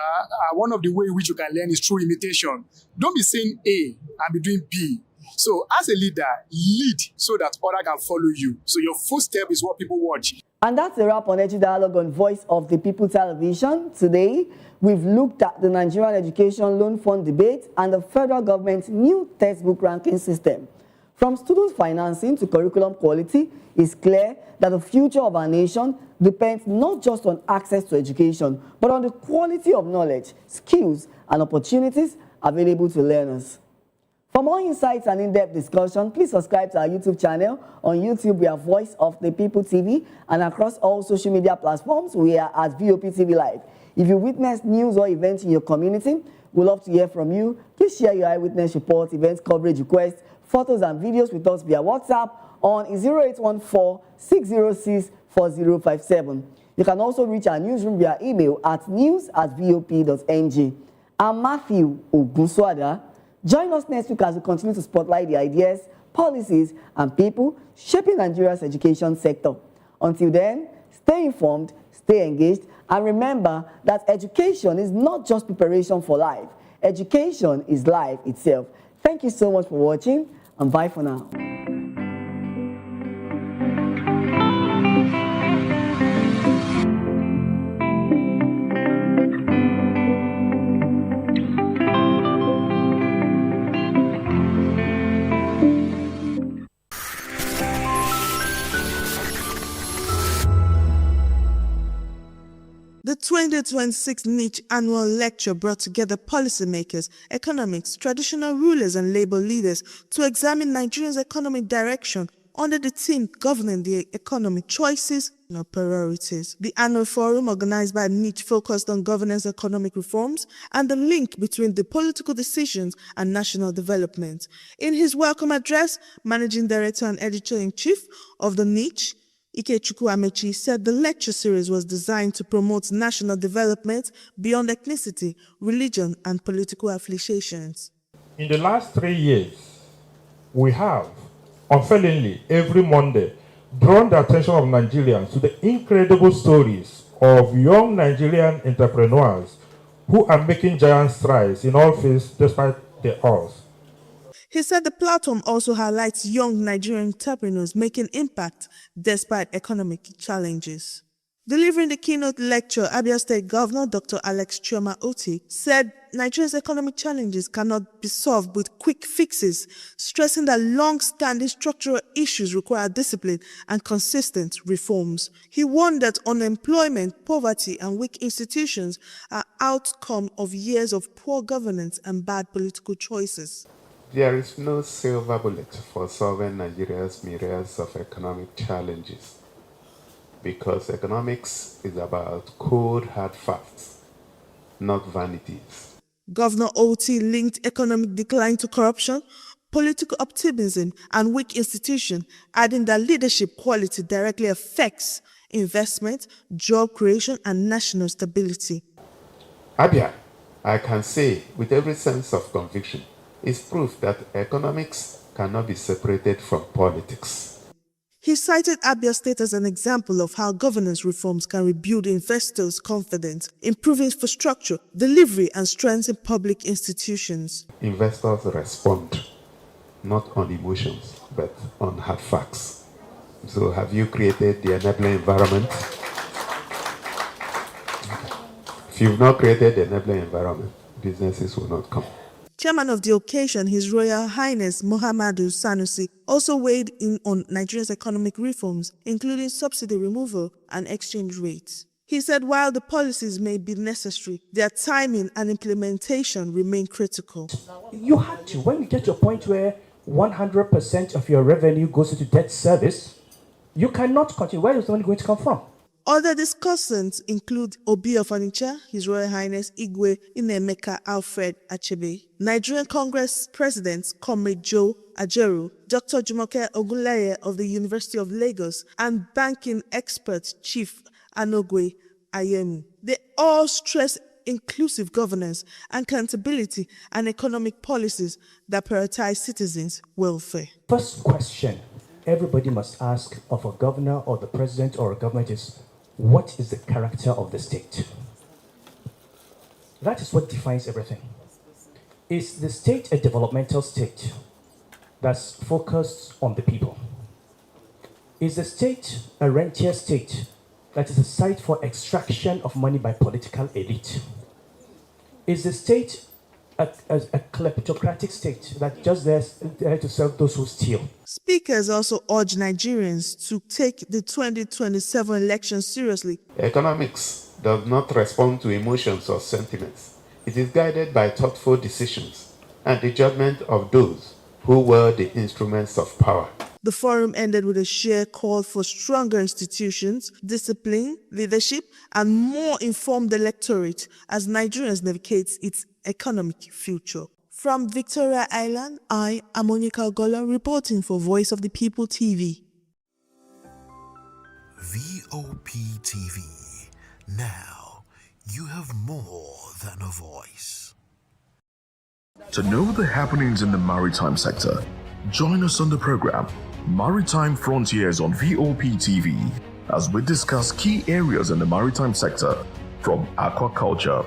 one of the ways in which you can learn is through imitation. Don't be saying A and be doing B. So as a leader, lead so that others can follow you. So your footstep is what people watch. And that's a wrap on Edgy Dialogue on Voice of the People Television. Today, we've looked at the Nigerian Education Loan Fund debate and the federal government's new textbook ranking system. From student financing to curriculum quality, it's clear that the future of our nation depends not just on access to education, but on the quality of knowledge, skills, and opportunities available to learners. For more insights and in-depth discussion, please subscribe to our YouTube channel. On YouTube, we are Voice of the People TV, and across all social media platforms, we are at Voptv Live. If you witness news or events in your community, we'd love to hear from you. Please share your eyewitness report, events coverage requests, photos and videos with us via WhatsApp on 0814-606-4057. You can also reach our newsroom via email at news@vop.ng. I'm Matthew Ogunswada. Join us next week as we continue to spotlight the ideas, policies, and people shaping Nigeria's education sector. Until then, stay informed, stay engaged, and remember that education is not just preparation for life. Education is life itself. Thank you so much for watching, and bye for now. The 2026 Niche Annual Lecture brought together policymakers, economics, traditional rulers, and labor leaders to examine Nigeria's economic direction under the theme Governing the Economy, Choices and Priorities. The annual forum, organized by Niche, focused on governance, economic reforms, and the link between the political decisions and national development. In his welcome address, Managing Director and Editor-in-Chief of the Niche, Ikechukwu Amechi, said the lecture series was designed to promote national development beyond ethnicity, religion, and political affiliations. In the last 3 years, we have, unfailingly, every Monday, drawn the attention of Nigerians to the incredible stories of young Nigerian entrepreneurs who are making giant strides in all fields despite the odds. He said the platform also highlights young Nigerian entrepreneurs making impact despite economic challenges. Delivering the keynote lecture, Abia State Governor Dr. Alex Chioma Oti said Nigeria's economic challenges cannot be solved with quick fixes, stressing that long-standing structural issues require discipline and consistent reforms. He warned that unemployment, poverty, and weak institutions are outcome of years of poor governance and bad political choices. There is no silver bullet for solving Nigeria's myriads of economic challenges, because economics is about cold, hard facts, not vanities. Governor Oti linked economic decline to corruption, political optimism, and weak institutions, adding that leadership quality directly affects investment, job creation, and national stability. Abia, I can say with every sense of conviction, is proof that economics cannot be separated from politics. He cited Abia State as an example of how governance reforms can rebuild investors' confidence, improve infrastructure, delivery, and strengthen public institutions. Investors respond not on emotions, but on hard facts. So have you created the enabling environment? If you've not created the enabling environment, businesses will not come. Chairman of the occasion, His Royal Highness Muhammadu Sanusi, also weighed in on Nigeria's economic reforms, including subsidy removal and exchange rates. He said while the policies may be necessary, their timing and implementation remain critical. You had to, when you get to a point where 100% of your revenue goes into debt service, you cannot continue. Where is the money going to come from? Other discussants include Obi of Onitsha, His Royal Highness Igwe Inemeka Alfred Achebe, Nigerian Congress President Comrade Joe Ajeru, Dr. Jumoke Ogunleye of the University of Lagos, and banking expert Chief Anogwe Ayemu. They all stress inclusive governance, accountability, and economic policies that prioritize citizens' welfare. First question everybody must ask of a governor or the president or a government is, what is the character of the state? That is what defines everything. Is the state a developmental state that's focused on the people? Is the state a rentier state that is a site for extraction of money by political elite? Is the state a kleptocratic state that just there to serve those who steal? Speakers also urged Nigerians to take the 2027 election seriously. Economics does not respond to emotions or sentiments. It is guided by thoughtful decisions and the judgment of those who were the instruments of power. The forum ended with a shared call for stronger institutions, discipline, leadership, and more informed electorate as Nigerians navigate its economic future. From Victoria Island, I am Monica Ogola reporting for Voice of the People TV. Voptv. Now, you have more than a voice. To know the happenings in the maritime sector, join us on the program Maritime Frontiers on Voptv as we discuss key areas in the maritime sector from aquaculture,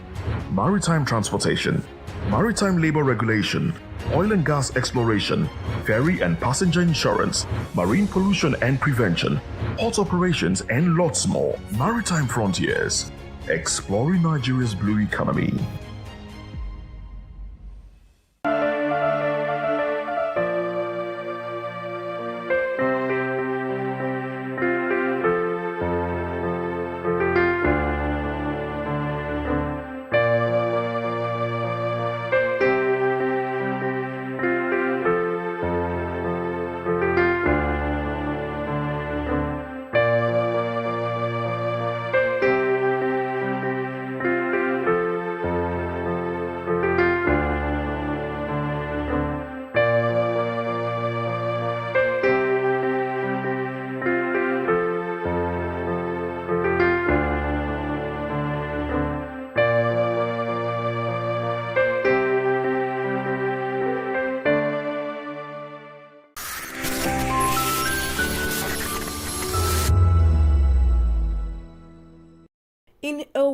maritime transportation, maritime labor regulation, oil and gas exploration, ferry and passenger insurance, marine pollution and prevention, port operations, and lots more. Maritime Frontiers, exploring Nigeria's blue economy.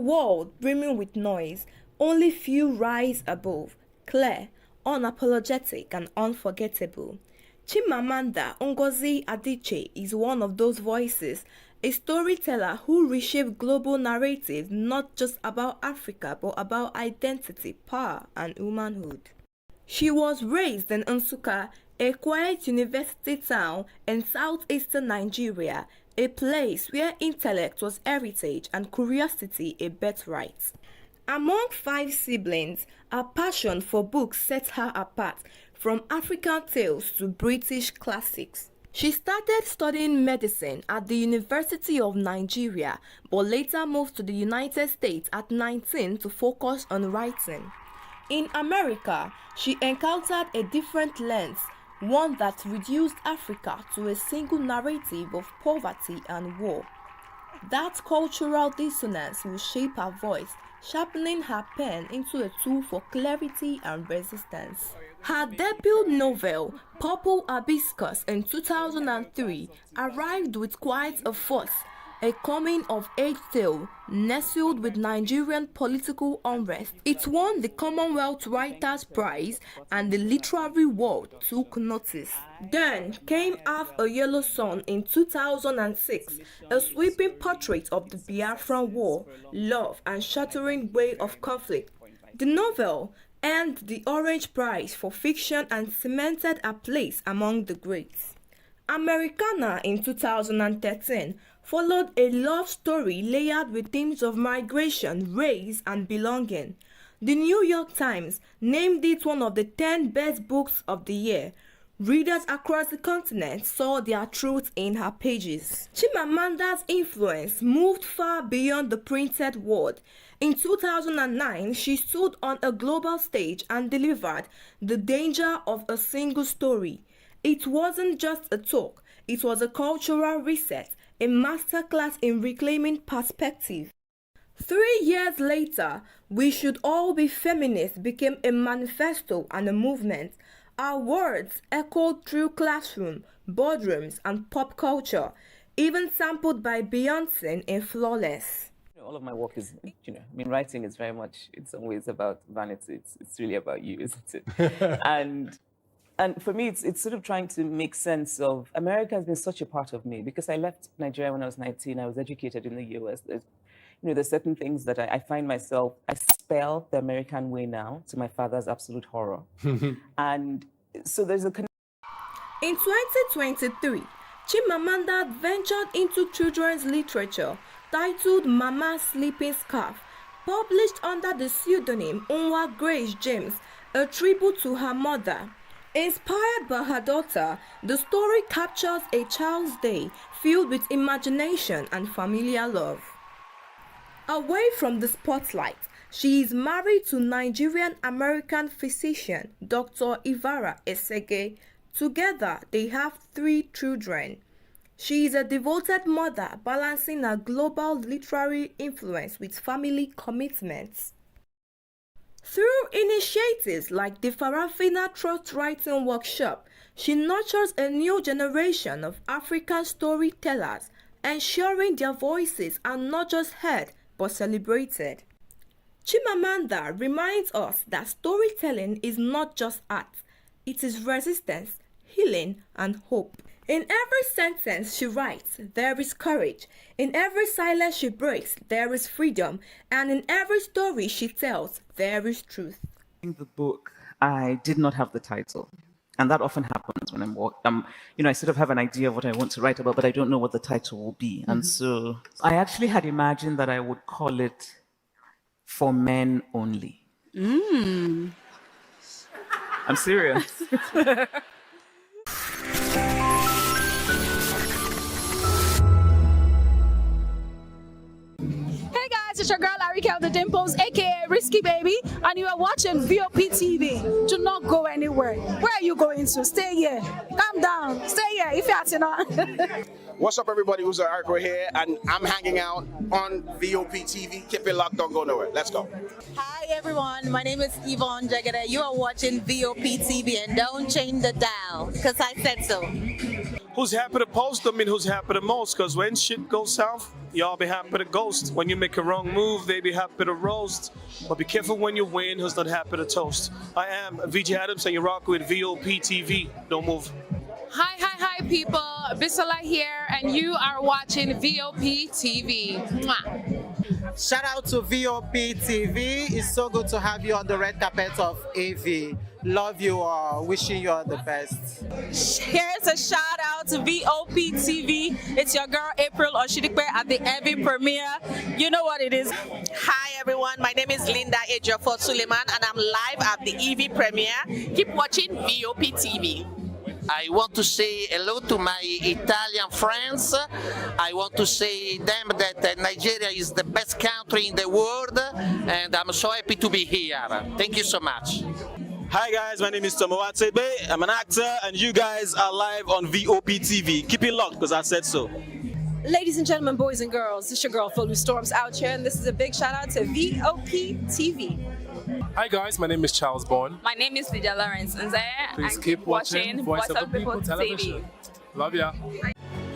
world brimming with noise, only few rise above, clear, unapologetic, and unforgettable. Chimamanda Ngozi Adichie is one of those voices, a storyteller who reshaped global narratives not just about Africa but about identity, power, and womanhood. She was raised in Nsukka, a quiet university town in southeastern Nigeria, a place where intellect was heritage and curiosity a birthright. Among 5 siblings, her passion for books set her apart, from African tales to British classics. She started studying medicine at the University of Nigeria, but later moved to the United States at 19 to focus on writing. In America, she encountered a different lens, one that reduced Africa to a single narrative of poverty and war. That cultural dissonance will shape her voice, sharpening her pen into a tool for clarity and resistance. Her debut novel, Purple Hibiscus, in 2003, arrived with quite a fuss, a coming-of-age tale nestled with Nigerian political unrest. It won the Commonwealth Writers' Prize and the literary world took notice. Then came Half a Yellow Sun in 2006, a sweeping portrait of the Biafran War, love, and shattering way of conflict. The novel earned the Orange Prize for fiction and cemented a place among the greats. Americana in 2013 followed a love story layered with themes of migration, race, and belonging. The New York Times named it one of the 10 best books of the year. Readers across the continent saw their truth in her pages. Chimamanda's influence moved far beyond the printed word. In 2009, she stood on a global stage and delivered The Danger of a Single Story. It wasn't just a talk, it was a cultural reset, a masterclass in reclaiming perspective. 3 years later, We Should All Be Feminists became a manifesto and a movement. Our words echoed through classrooms, boardrooms, and pop culture, even sampled by Beyonce in Flawless. All of my work is, writing is very much, in some ways, about vanity. It's really about you, isn't it? And for me, it's sort of trying to make sense of, America has been such a part of me, because I left Nigeria when I was 19. I was educated in the US. There's certain things that I find myself, I spell the American way now, to my father's absolute horror. And so there's a connection. In 2023, Chimamanda ventured into children's literature titled Mama's Sleeping Scarf, published under the pseudonym Unwa Grace James, a tribute to her mother. Inspired by her daughter, the story captures a child's day filled with imagination and familiar love. Away from the spotlight, she is married to Nigerian-American physician Dr. Ivara Esege. Together, they have 3 children. She is a devoted mother, balancing her global literary influence with family commitments. Through initiatives like the Farafina Trust Writing Workshop, she nurtures a new generation of African storytellers, ensuring their voices are not just heard but celebrated. Chimamanda reminds us that storytelling is not just art, it is resistance, healing, and hope. In every sentence she writes, there is courage. In every silence she breaks, there is freedom. And in every story she tells, there is truth. In the book, I did not have the title. And that often happens when I sort of have an idea of what I want to write about, but I don't know what the title will be. And so I actually had imagined that I would call it For Men Only. I'm serious. It's your girl Arika of the Dimples, aka Risky Baby, and you are watching Voptv. Do not go anywhere. Where are you going to? Stay here. Calm down. Stay here if you're not. What's up, everybody? Who's Ariko here, and I'm hanging out on Voptv. Keep it locked, don't go nowhere. Let's go. Hi everyone, my name is Yvonne Jagade. You are watching Voptv, and don't change the dial, because I said so. who's happy to post them and who's happy the most. Because when shit goes south, y'all be happy to ghost. When you make a wrong move, they be happy to roast. But be careful when you win, who's not happy to toast. I am VJ Adams, and you rock with Voptv. Don't move. Hi, people. Bisola here, and you are watching Voptv. Mwah. Shout out to Voptv. It's so good to have you on the red carpet of AV. Love you all. Wishing you all the best. Here's a shout out to Voptv. It's your girl April Oshidikwe at the AV premiere. You know what it is. Hi everyone, my name is Linda Ejiofor Suleiman and I'm live at the EV premiere. Keep watching Voptv. I want to say hello to my Italian friends. I want to say them that Nigeria is the best country in the world, and I'm so happy to be here. Thank you so much. Hi guys, my name is Tomowatebe. I'm an actor, and you guys are live on Voptv. Keep it locked, because I said so. Ladies and gentlemen, boys and girls, this is your girl Folu Storms out here, and this is a big shout out to Voptv. Hi guys, my name is Charles Bond. My name is Lydia Lawrence Nzeye, Please and keep watching Voice of the People television. Love ya.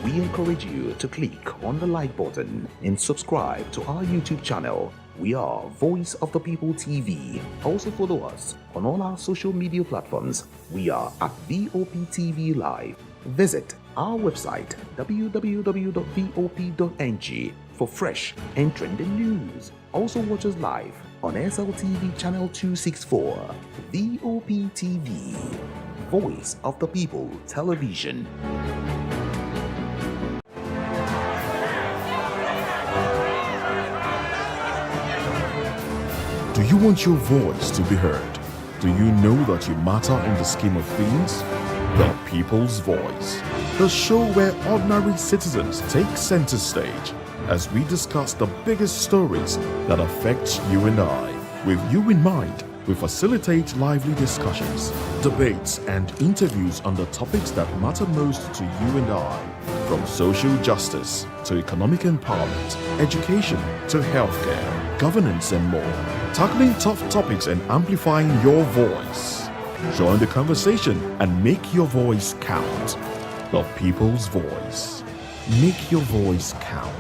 We encourage you to click on the like button and subscribe to our YouTube channel. We are Voice of the People TV. Also follow us on all our social media platforms. We are at Voptv Live. Visit our website www.vop.ng for fresh and trending news. Also watch us live on SLTV channel 264, Voptv, Voice of the People Television. Do you want your voice to be heard? Do you know that you matter in the scheme of things? The People's Voice, the show where ordinary citizens take center stage as we discuss the biggest stories that affect you and I. With you in mind, we facilitate lively discussions, debates, and interviews on the topics that matter most to you and I, from social justice to economic empowerment, education to healthcare, governance, and more, tackling tough topics and amplifying your voice. Join the conversation and make your voice count. The People's Voice. Make your voice count.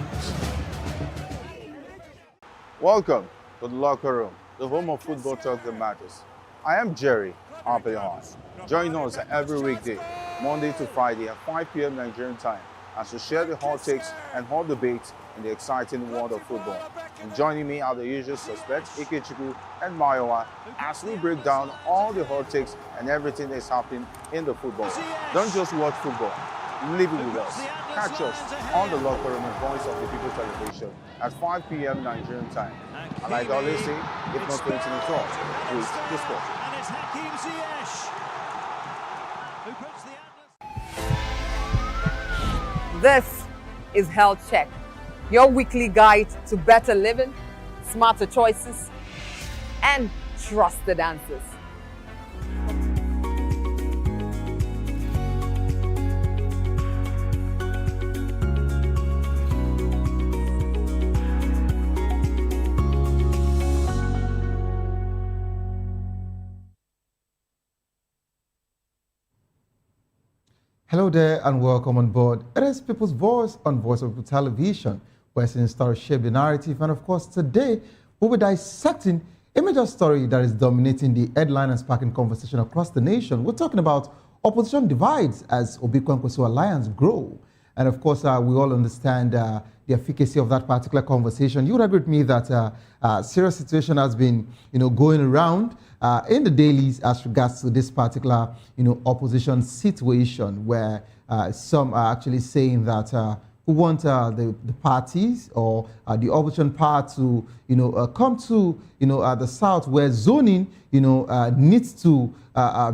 Welcome to the locker room, the home of football talk that matters. I am Jerry Arpillon. Join us every weekday, Monday to Friday at 5 p.m. Nigerian time, as we share the hot takes and hot debates in the exciting world of football. And joining me are the usual suspects, Ikechukwu and Mayowa, as we break down all the hot takes and everything that's happening in the football. Don't just watch football, live it with us. Catch us on the locker room and Voice of the People television at 5 p.m. Nigerian time. And like I always say, if not 20 minutes off, please discuss. And it's Hakim Ziyech who puts the This is Health Check, your weekly guide to better living, smarter choices, and trusted answers. Hello there and welcome on board. It is People's Voice on Voice of People Television, where seeing stories shape the narrative. And of course, today we'll be dissecting a major story that is dominating the headline and sparking conversation across the nation. We're talking about opposition divides as Obi-Kwankwaso Alliance grow. And of course, we all understand the efficacy of that particular conversation. You would agree with me that a serious situation has been, going around in the dailies as regards to this particular, opposition situation, where some are actually saying that we want the parties or the opposition part to, come to, the south, where zoning, needs to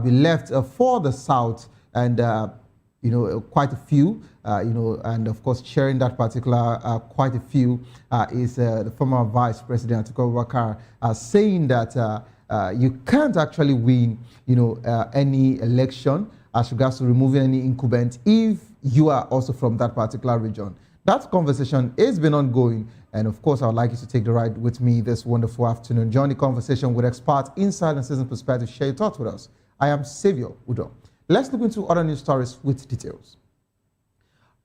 be left for the south, and quite a few, and of course, chairing that particular quite a few is the former Vice President Atiku Abubakar, saying that you can't actually win, any election as regards to removing any incumbent if you are also from that particular region. That conversation has been ongoing, and of course, I would like you to take the ride with me this wonderful afternoon. Join the conversation with experts, inside and seasoned perspective, share your thoughts with us. I am Saviour Udo. Let's look into other news stories with details.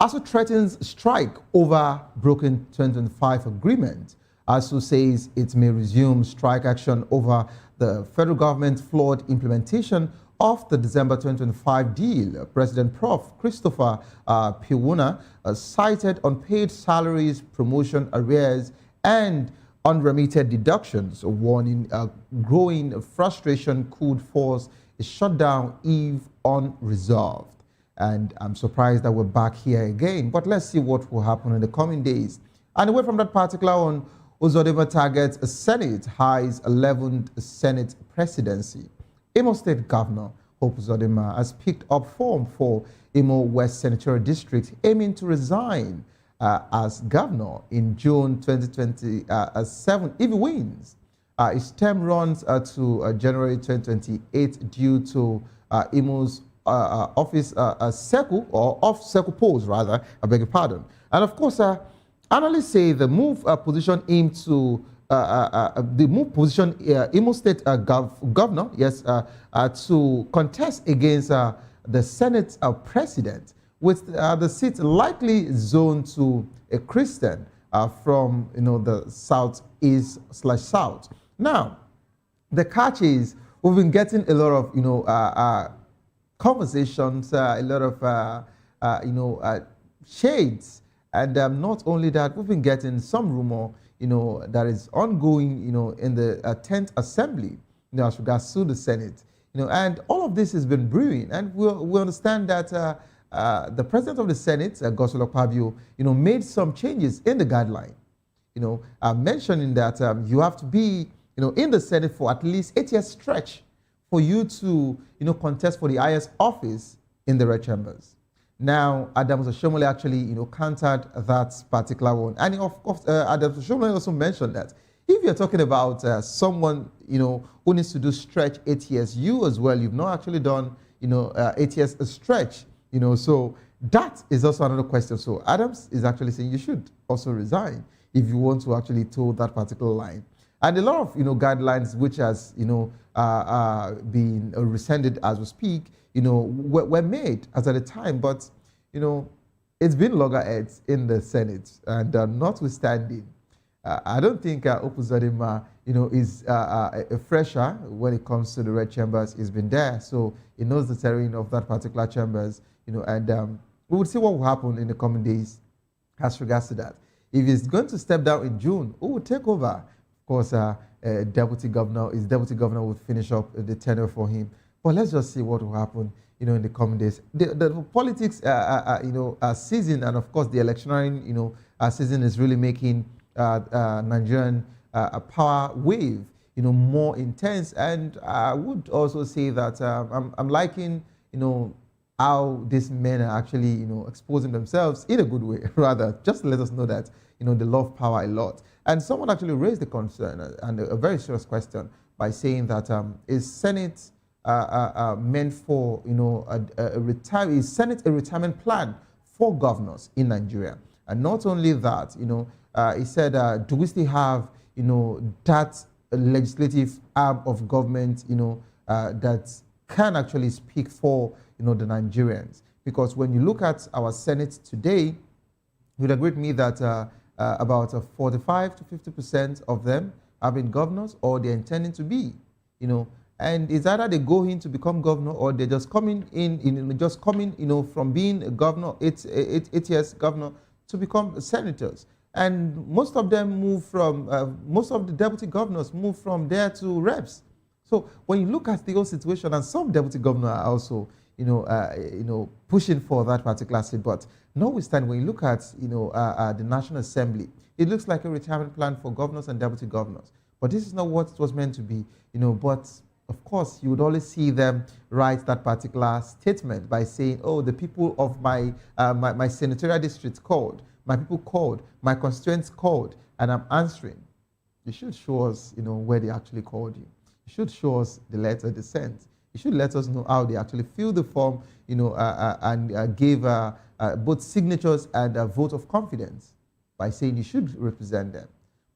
ASU threatens strike over broken 2025 agreement. ASU says it may resume strike action over the federal government's flawed implementation of the December 2025 deal. President Prof. Christopher Piwuna cited unpaid salaries, promotion arrears, and unremitted deductions, warning growing frustration could force a shutdown if unresolved. And I'm surprised that we're back here again, but let's see what will happen in the coming days. And away from that particular one, Uzodimma targets a Senate, highs 11th Senate presidency. Imo State Governor Hope Uzodimma has picked up form for Imo West Senatorial District, aiming to resign as governor in June 2027 if he wins. His term runs to January 2028 due to Imo's office circle, or off-circle polls rather, I beg your pardon. And of course, analysts say the move position aimed to Imo State governor, yes, to contest against the Senate president, with the seat likely zoned to a Christian from the southeast/south. Now, the catch is we've been getting a lot of conversations, a lot of shades, and not only that, we've been getting some rumor that is ongoing in the 10th Assembly as regards to the Senate, and all of this has been brewing, and we understand that the president of the Senate, Godswill Akpabio, made some changes in the guideline, mentioning that you have to be in the Senate for at least 8 years stretch for you to, contest for the highest office in the red chambers. Now, Adams Oshomole actually, countered that particular one. And of course, Adams Oshomole also mentioned that if you're talking about someone, who needs to do stretch 8 years, you as well, you've not actually done, 8 years a stretch, so that is also another question. So Adams is actually saying you should also resign if you want to actually toe that particular line. And a lot of, guidelines which has, been rescinded as we speak, were made as at the time, but, it's been loggerheads in the Senate, and notwithstanding, I don't think Hope Uzodimma, is a fresher when it comes to the red chambers. He's been there, so he knows the terrain of that particular chambers, and we will see what will happen in the coming days as regards to that. If he's going to step down in June, who will take over? Of course, deputy governor will finish up the tenure for him. But let's just see what will happen, in the coming days. The politics, season, and of course the electioneering, season is really making Nigerian a power wave, more intense. And I would also say that I'm liking, how these men are actually, exposing themselves in a good way, rather, just to let us know that, they love power a lot. And someone actually raised the concern and a very serious question by saying that is Senate meant for, is Senate a retirement plan for governors in Nigeria? And not only that, he said, do we still have, that legislative arm of government, that can actually speak for, the Nigerians? Because when you look at our Senate today, you'd agree with me that about 45 to 50% of them have been governors, or they're intending to be, and it's either they go in to become governor, or they're just coming in, from being a governor, 8 years governor, to become senators. And most of them move from, most of the deputy governors move from there to reps. So when you look at the whole situation, and some deputy governors are also, pushing for that particular seat, but notwithstanding, when you look at, the National Assembly, it looks like a retirement plan for governors and deputy governors. But this is not what it was meant to be, but of course, you would always see them write that particular statement by saying, oh, the people of my, my senatorial district called, my people called, my constituents called, and I'm answering. You should show us, where they actually called you. You should show us the letter they sent. You should let us know how they actually filled the form, and gave both signatures and a vote of confidence by saying you should represent them.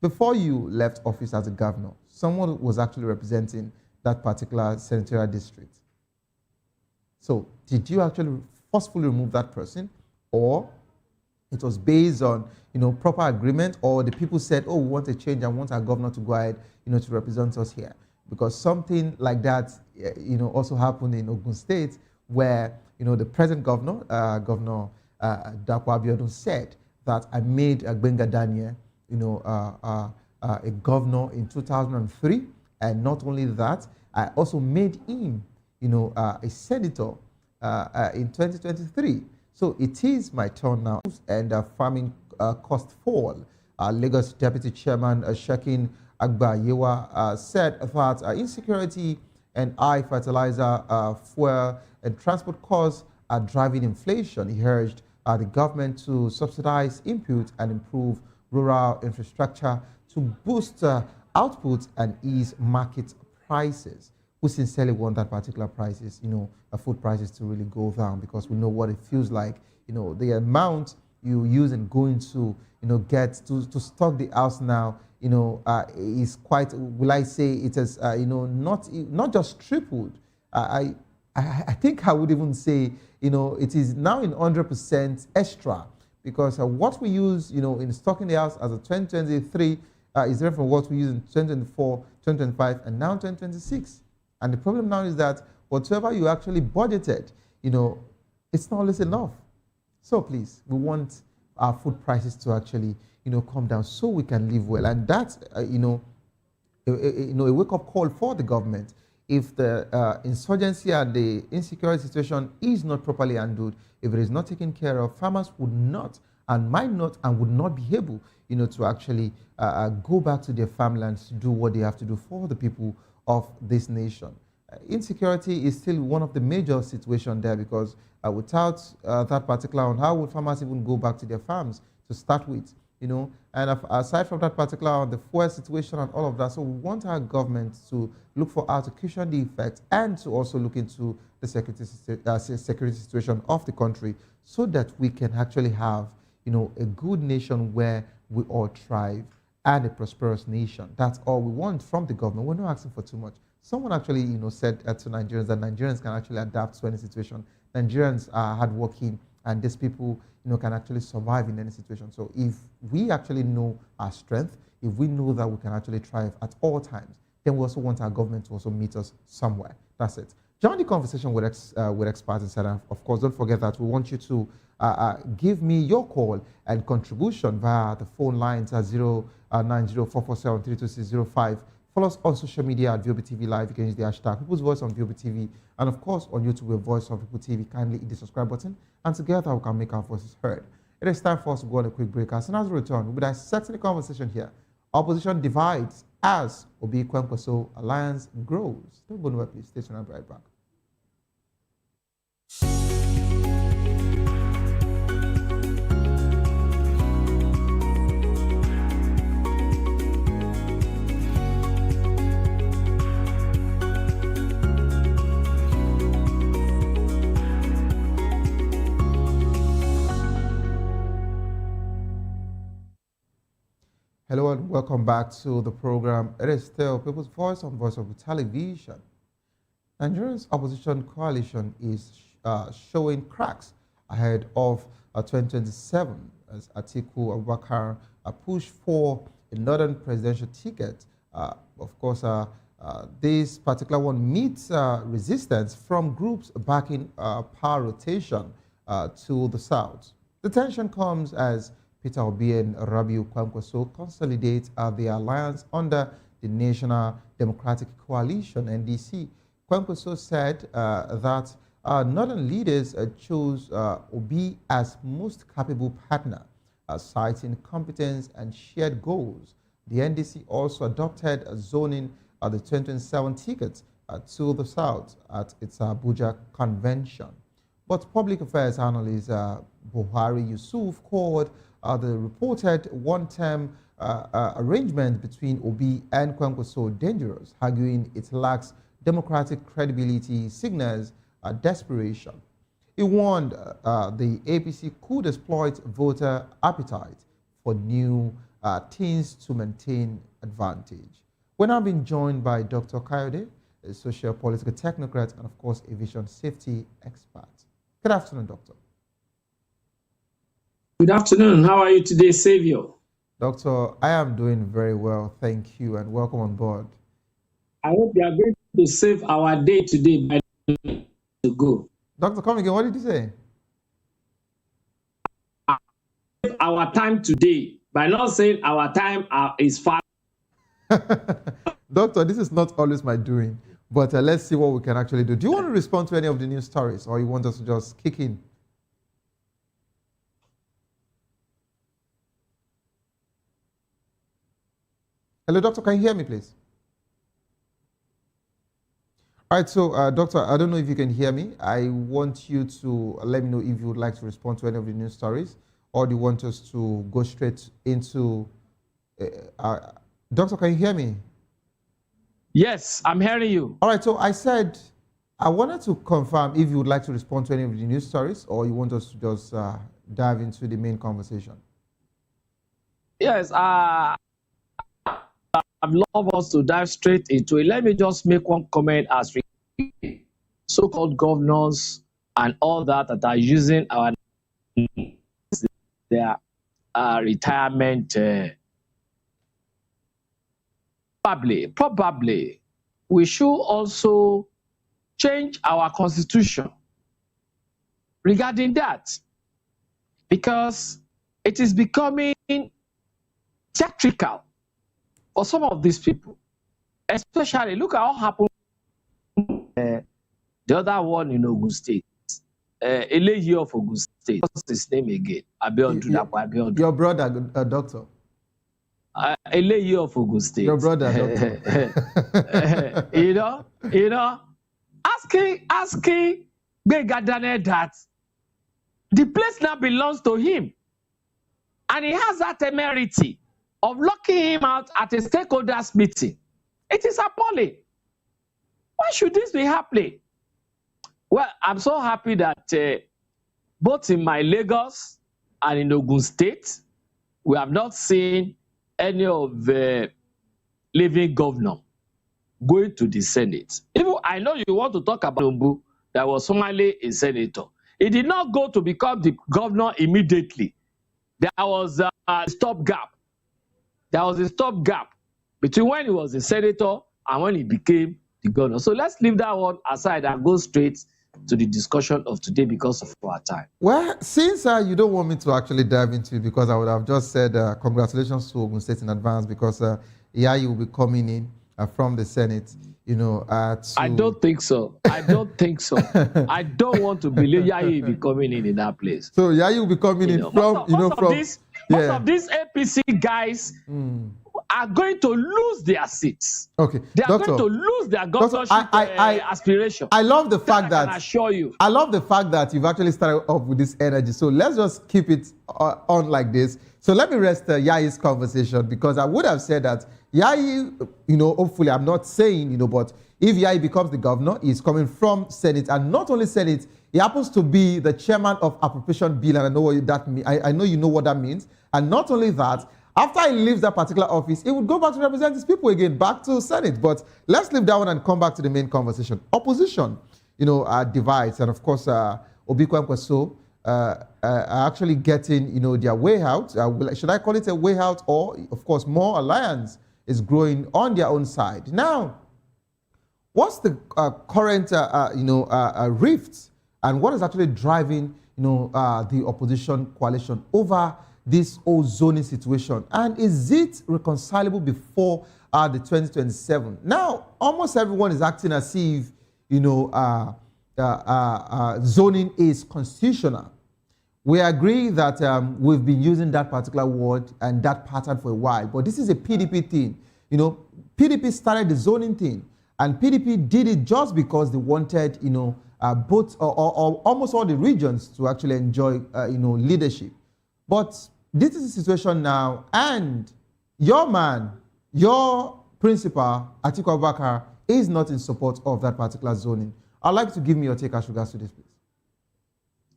Before you left office as a governor, someone was actually representing that particular senatorial district. So did you actually forcefully remove that person, or it was based on, proper agreement, or the people said, oh, we want a change and want our governor to go ahead, to represent us here. Because something like that, also happened in Ogun State, where, the present governor, Governor Dapo Abiodun, said that I made Gbenga Daniel, a governor in 2003, and not only that, I also made him, a senator in 2023. So it is my turn now. And farming cost fall. Lagos Deputy Chairman Shekin Agbayewa said that insecurity and high fertilizer, fuel, and transport costs are driving inflation. He urged the government to subsidize input and improve rural infrastructure to boost output and ease market prices. We sincerely want that particular prices, food prices to really go down, because we know what it feels like. The amount you use and going to, get to stock the house now, is quite, will I say it has, not just tripled. I think I would even say, it is now in 100% extra, because what we use, in stocking the house as a 2023 is different from what we use in 2024, 2025, and now 2026. And the problem now is that whatever you actually budgeted, it's not always enough. So please, we want our food prices to actually, come down so we can live well. And that's, a wake-up call for the government. If the insurgency and the insecurity situation is not properly handled, if it is not taken care of, farmers would not and might not and would not be able, to actually go back to their farmlands to do what they have to do for the people of this nation. Insecurity is still one of the major situations there, because without that particular one, how would farmers even go back to their farms to start with? And aside from that particular, the fuel situation and all of that, so we want our government to look for how to cushion the effect, and to also look into the security situation of the country, so that we can actually have, a good nation where we all thrive, and a prosperous nation. That's all we want from the government. We're not asking for too much. Someone actually, said to Nigerians that Nigerians can actually adapt to any situation. Nigerians are hardworking, and these people, can actually survive in any situation. So if we actually know our strength, if we know that we can actually thrive at all times, then we also want our government to also meet us somewhere. That's it. Join the conversation with experts inside. And of course, don't forget that we want you to give me your call and contribution via the phone lines at 09044732605. Follow us on social media at Voptv Live. You can use the hashtag People's Voice on Voptv. And of course, on YouTube, we're Voice of People TV. Kindly hit the subscribe button, and together we can make our voices heard. It is time for us to go on a quick break. As soon as we return, we'll be dissecting the conversation here. Opposition divides as Obi Kwankwaso alliance grows. Don't go nowhere, please. Stay tuned. I'll be right back. Hello and welcome back to the program. It is still People's Voice on Voice of Television. Nigeria's opposition coalition is showing cracks ahead of 2027 as Atiku Abubakar pushed for a northern presidential ticket. Of course, this particular one meets resistance from groups backing power rotation to the south. The tension comes as Peter Obi and Rabiu Kwankwaso consolidate the alliance under the National Democratic Coalition, NDC. Kwankwaso said that northern leaders chose Obi as most capable partner, citing competence and shared goals. The NDC also adopted zoning the 2027 tickets to the south at its Abuja convention. But public affairs analyst Buhari Yusuf called the reported one-term arrangement between Obi and Kwankwaso dangerous, arguing it lacks democratic credibility, signals desperation. He warned the APC could exploit voter appetite for new things to maintain advantage. We're now being joined by Dr. Kayode, a social political technocrat and, of course, aviation safety expert. Good afternoon, Doctor. Good afternoon. How are you today, Savior? Doctor, I am doing very well, thank you, and welcome on board. I hope you are going to save our day today by to go. Doctor, come again. What did you say? Save our time today by not saying our time is far. Doctor, this is not always my doing, but let's see what we can actually do. Do you want to respond to any of the news stories, or you want us to just kick in? Hello, doctor, can you hear me, please? All right, so, doctor, I don't know if you can hear me. I want you to let me know if you would like to respond to any of the news stories, or do you want us to go straight into... doctor, can you hear me? Yes, I'm hearing you. All right, so I said I wanted to confirm if you would like to respond to any of the news stories, or you want us to just dive into the main conversation. Yes, I'd love us to dive straight into it. Let me just make one comment as so-called governors and all that are using our their retirement. Probably, we should also change our constitution regarding that, because it is becoming theatrical for some of these people. Especially, look at what happened the other one in Ogun State. Eleyi of Ogun State. What's his name again? Abiodun. Your brother, doctor. Eleyi of Ogun State. Your brother, doctor. you know, asking Gbega Daniel that the place now belongs to him, and he has that temerity of locking him out at a stakeholders meeting. It is appalling. Why should this be happening? Well, I'm so happy that both in my Lagos and in Ogun State, we have not seen any of the living governor going to the Senate. Even I know you want to talk about Lumbu, that was formerly a senator. He did not go to become the governor immediately. There was a stopgap. There was a stopgap between when he was a senator and when he became the governor. So let's leave that one aside and go straight to the discussion of today because of our time. Well, since you don't want me to actually dive into it, because I would have just said congratulations to Ogun State in advance, because Yayi will be coming in from the Senate, you know. I don't think so. I don't think so. I don't want to believe Yayi will be coming in that place. So Yayi will be coming in from, most of these APC guys are going to lose their seats. Okay, they are going to lose their governorship aspiration. I love the fact that I can assure you. I love the fact that you've actually started off with this energy. So let's just keep it on like this. So let me rest Yayi's conversation, because I would have said that Yayi, you know, hopefully I'm not saying, you know, but if Yayi becomes the governor, he's coming from Senate, and not only Senate, he happens to be the chairman of appropriation bill, and I know what that means. I know you know what that means. And not only that, after he leaves that particular office, he would go back to represent his people again, back to Senate. But let's leave that one and come back to the main conversation. Opposition, you know, divides, and of course, Obiko and Kwaso are actually getting, you know, their way out. Should I call it a way out? Or, of course, more alliance is growing on their own side. Now, what's the current, rift, and what is actually driving, you know, the opposition coalition over this whole zoning situation? And is it reconcilable before the 2027? Now, almost everyone is acting as if, you know, zoning is constitutional. We agree that we've been using that particular word and that pattern for a while, but this is a PDP thing. You know, PDP started the zoning thing, and PDP did it just because they wanted, you know, both or almost all the regions to actually enjoy, you know, leadership. But this is the situation now, and your man, your principal, Atiku Abubakar, is not in support of that particular zoning. I'd like to give me your take as regards to this, please.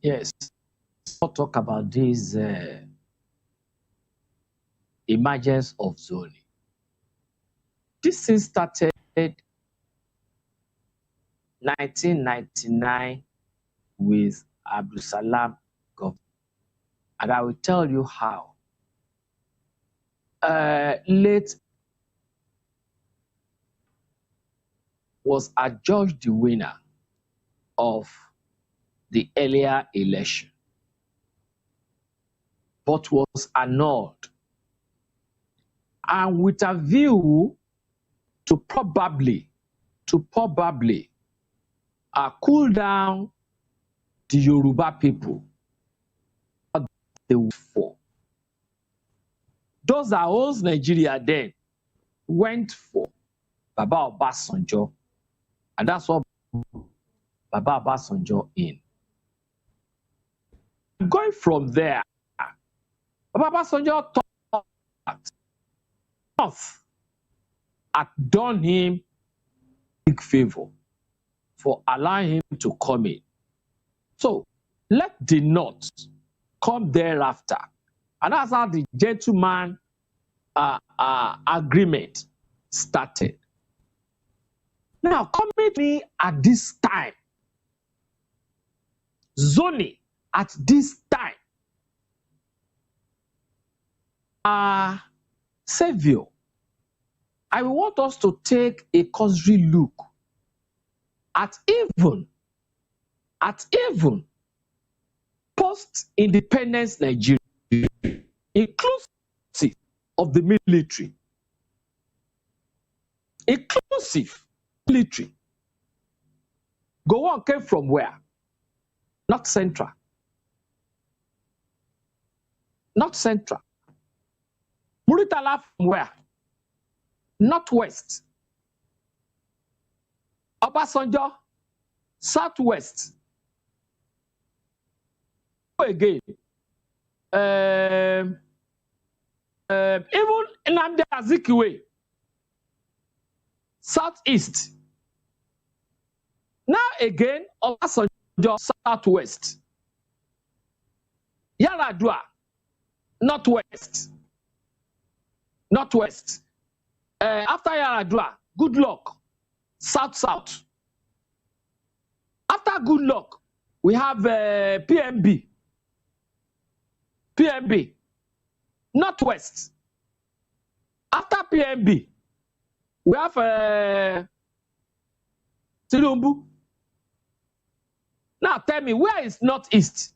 Yes. Let's talk about this emergence of zoning. This thing started 1999 with Abdul Salam government. And I will tell you how. Late was adjudged the winner of the earlier election, but was annulled. And with a view to probably cool down the Yoruba people what they would for. Those that owns Nigeria then went for Baba Obasanjo, and that's what Baba Obasanjo in. Going from there, Baba Obasanjo thought North had done him a big favor for allowing him to come in. So let the North come thereafter. And that's how the gentleman agreement started. Now, coming to me at this time, zoning at this time, Savior, I want us to take a cursory look at even post-independence Nigeria, inclusive of the military. Inclusive military. Gowon came from where? Not central. Not central. Muritala from where? Northwest. Obasanjo, southwest. Again. Even Nnamdi Azikiwe, southeast. Now again, Obasanjo, southwest. Yaradua, northwest. Northwest. After Yaradua, good luck, south. After good luck, we have PMB. Northwest. After PMB, we have Tinubu. Now tell me, where is northeast?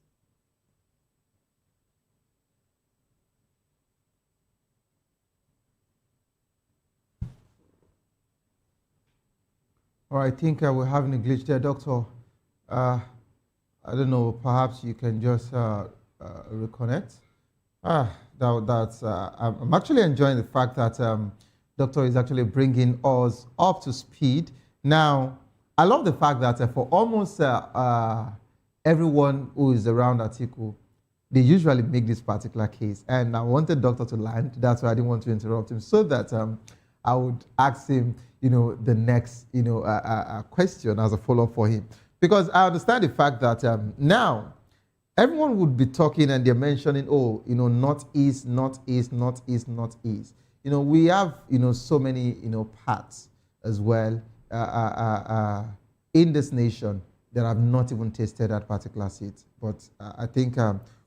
All right, I think we're having a glitch there, Doctor. I don't know, perhaps you can just reconnect. I'm actually enjoying the fact that Doctor is actually bringing us up to speed. Now, I love the fact that for almost everyone who is around Atiku, they usually make this particular case. And I wanted Doctor to land. That's why I didn't want to interrupt him, so that I would ask him, the next, question as a follow-up for him. Because I understand the fact that now everyone would be talking and they're mentioning, northeast. We have, so many, parts as well in this nation that have not even tasted that particular seat. But I think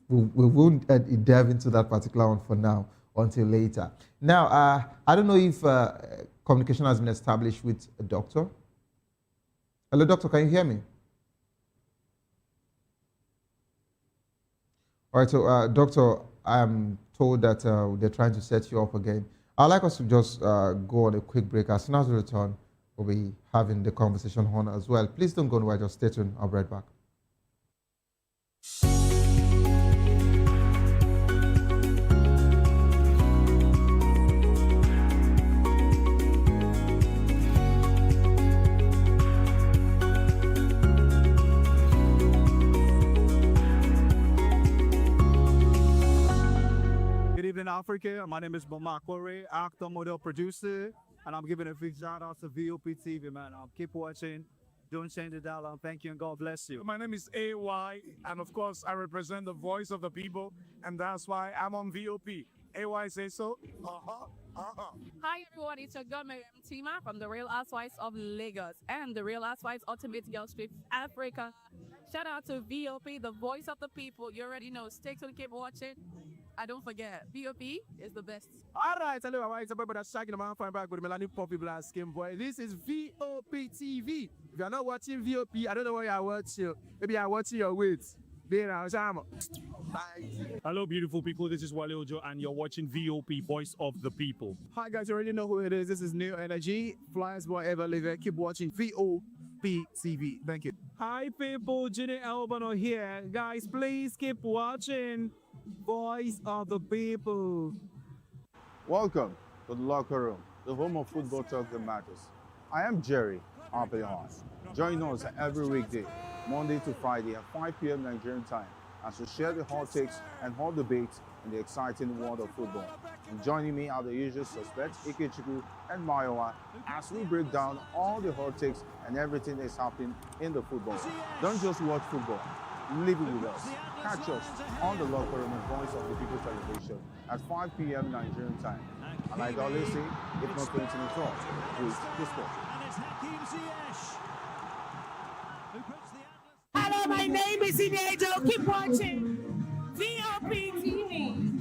we won't delve into that particular one for now until later. Now, I don't know if communication has been established with a doctor. Hello, doctor, can you hear me? All right, so doctor, I'm told that they're trying to set you up again. I'd like us to just go on a quick break. As soon as we return, we'll be having the conversation on as well. Please don't go nowhere, just stay tuned. I'll be right back. In Africa, my name is Bomakore, actor, model, producer, and I'm giving a big shout out to Voptv, man. Keep watching, don't change the dial. Thank you and God bless you. My name is AY, and of course, I represent the voice of the people, and that's why I'm on VOP. AY say so. Hi everyone, it's your girl Miriam Tima from the Real Housewives of Lagos and the Real Housewives Ultimate Girls Trip Africa. Shout out to VOP, the voice of the people. You already know. Stay tuned, keep watching. And don't forget, VOP is the best. All right, hello, I'm it's about that shagging man fine back with Melanie Poppy Black Skin Boy. This is VOP TV. If you're not watching VOP, I don't know why you're watching. Maybe you're watching your weight. Hello, beautiful people. This is Wale Ojo, and you're watching VOP, Voice of the People. Hi, guys. You already know who it is. This is New Energy. Flyers Boy Ever Live. Keep watching VOP TV. Thank you. Hi, people. Jenny Albano here. Guys, please keep watching Voice of the People. Welcome to the locker room, the home of football talk that matters. I am Jerry Arpillon. Join us every weekday, Monday to Friday at 5 p.m. Nigerian time, as we share the hot takes and hot debates in the exciting world of football. And joining me are the usual suspects, Ikechukwu and Mayowa, as we break down all the hot takes and everything that's happening in the football. Don't just watch football, live it with us. Catch us on the locker room and Voice of the People television at 5 p.m. Nigerian time. And like I always say, if not 20 minutes off, with the sport. Hello, my name is Inejo. Keep watching VOP TV.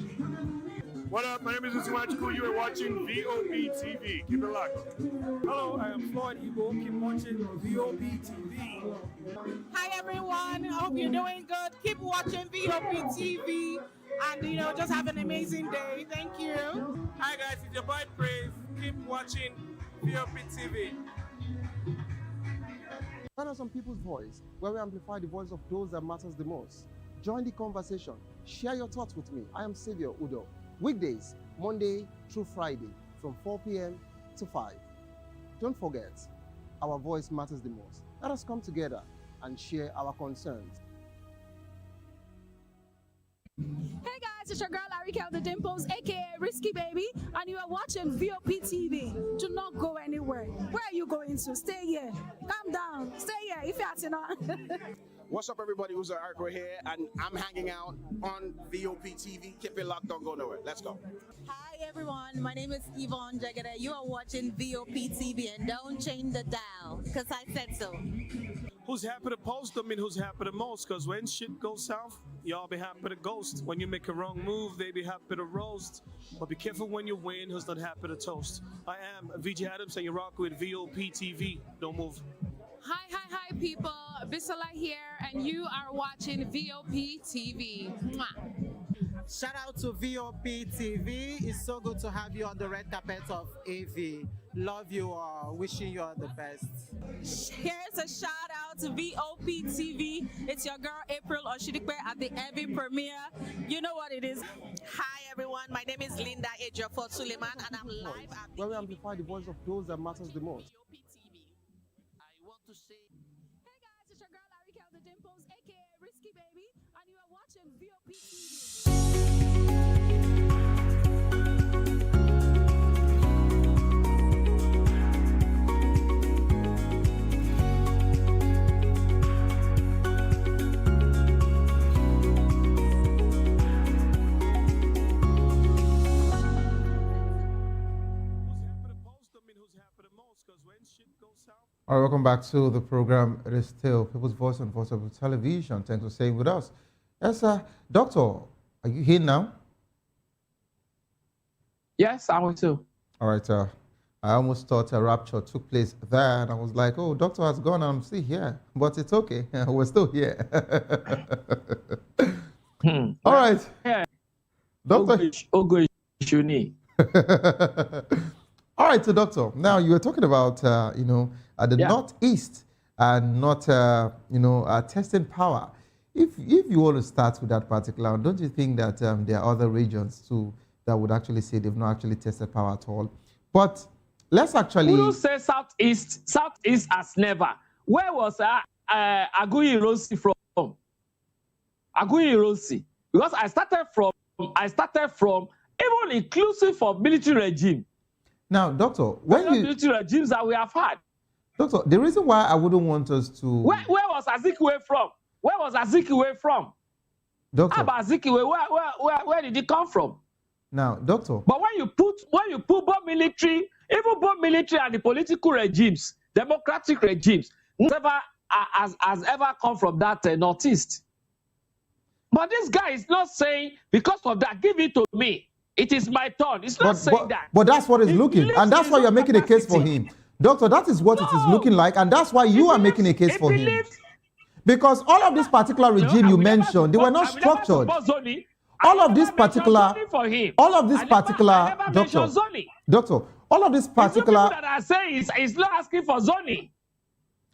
What up? My name is Usumachiku. You are watching VOP TV. Keep it locked. Hello, I am Floyd Igbo. Keep watching VOP TV. Hi everyone, I hope you're doing good. Keep watching VOP TV and just have an amazing day. Thank you. Hi guys, it's your boy Praise. Keep watching VOP TV. Find out some people's voice, where we amplify the voice of those that matters the most. Join the conversation. Share your thoughts with me. I am Savior Udo. Weekdays, Monday through Friday, from 4 p.m. to 5. Don't forget, our voice matters the most. Let us come together and share our concerns. Hey guys, it's your girl Arika the Dimples, aka Risky Baby, and you are watching VOP TV. Do not go anywhere. Where are you going to? Stay here. Calm down. Stay here if you're not. What's up, everybody? Who's an Arco here, and I'm hanging out on VOP TV. Keep it locked, don't go nowhere. Let's go. Hi everyone, my name is Yvonne Jagade. You are watching VOP TV and don't change the dial, because I said so. Who's happy to post? I mean, who's happy the most? Because when shit goes south, y'all be happy to ghost. When you make a wrong move, they be happy to roast. But be careful when you win, who's not happy to toast. I am VJ Adams, and you rock with VOP TV. Don't move. Hi, people. Bisola here, and you are watching VOP TV. Mwah. Shout out to VOP TV. It's so good to have you on the red carpet of AV. Love you all. Wishing you all the best. Here's a shout out to VOP TV. It's your girl April Oshidikwe at the Evi premiere. You know what it is. Hi everyone, my name is Linda Ejiofor Suleiman and I'm live at Where we amplify the voice of those that matters the most. I want to say Hey guys, it's your girl Arika the Dimples, aka Risky Baby, and you are watching VOP TV. All right, welcome back to the program. It is still People's Voice on Voice of Television. Thanks for staying with us. Yes, Doctor, are you here now? Yes, I want to. All right, I almost thought a rapture took place there, and I was like, oh, Doctor has gone, I'm still here. But it's okay, we're still here. All right. Yeah. Doctor. All right, so Doctor, now you were talking about, the Northeast and not, testing power. If you want to start with that particular, don't you think that there are other regions too that would actually say they've not actually tested power at all? But let's actually... Who say Southeast? Southeast has never. Where was Aguiyi Ironsi from? Aguiyi Ironsi. Because I started from even inclusive of military regime. Now, Doctor, when military regimes that we have had. Doctor, the reason why I wouldn't want us to... Where was Azikiwe from? Where was Azikiwe from? Doctor. How about Azikiwe? Where did he come from? Now, Doctor. But when you put both military, even both military and the political regimes, democratic regimes, never has ever come from that northeast. But this guy is not saying, because of that, give it to me. It is my turn. It's not saying that. But that's what it's looking, and that's why you're making a case for him. Doctor, that is what it is looking like, and that's why you are making a case for him. Because all of this particular regime you mentioned, they were not structured. All of this particular, doctor, all of this particular. That are saying is not asking for zoning.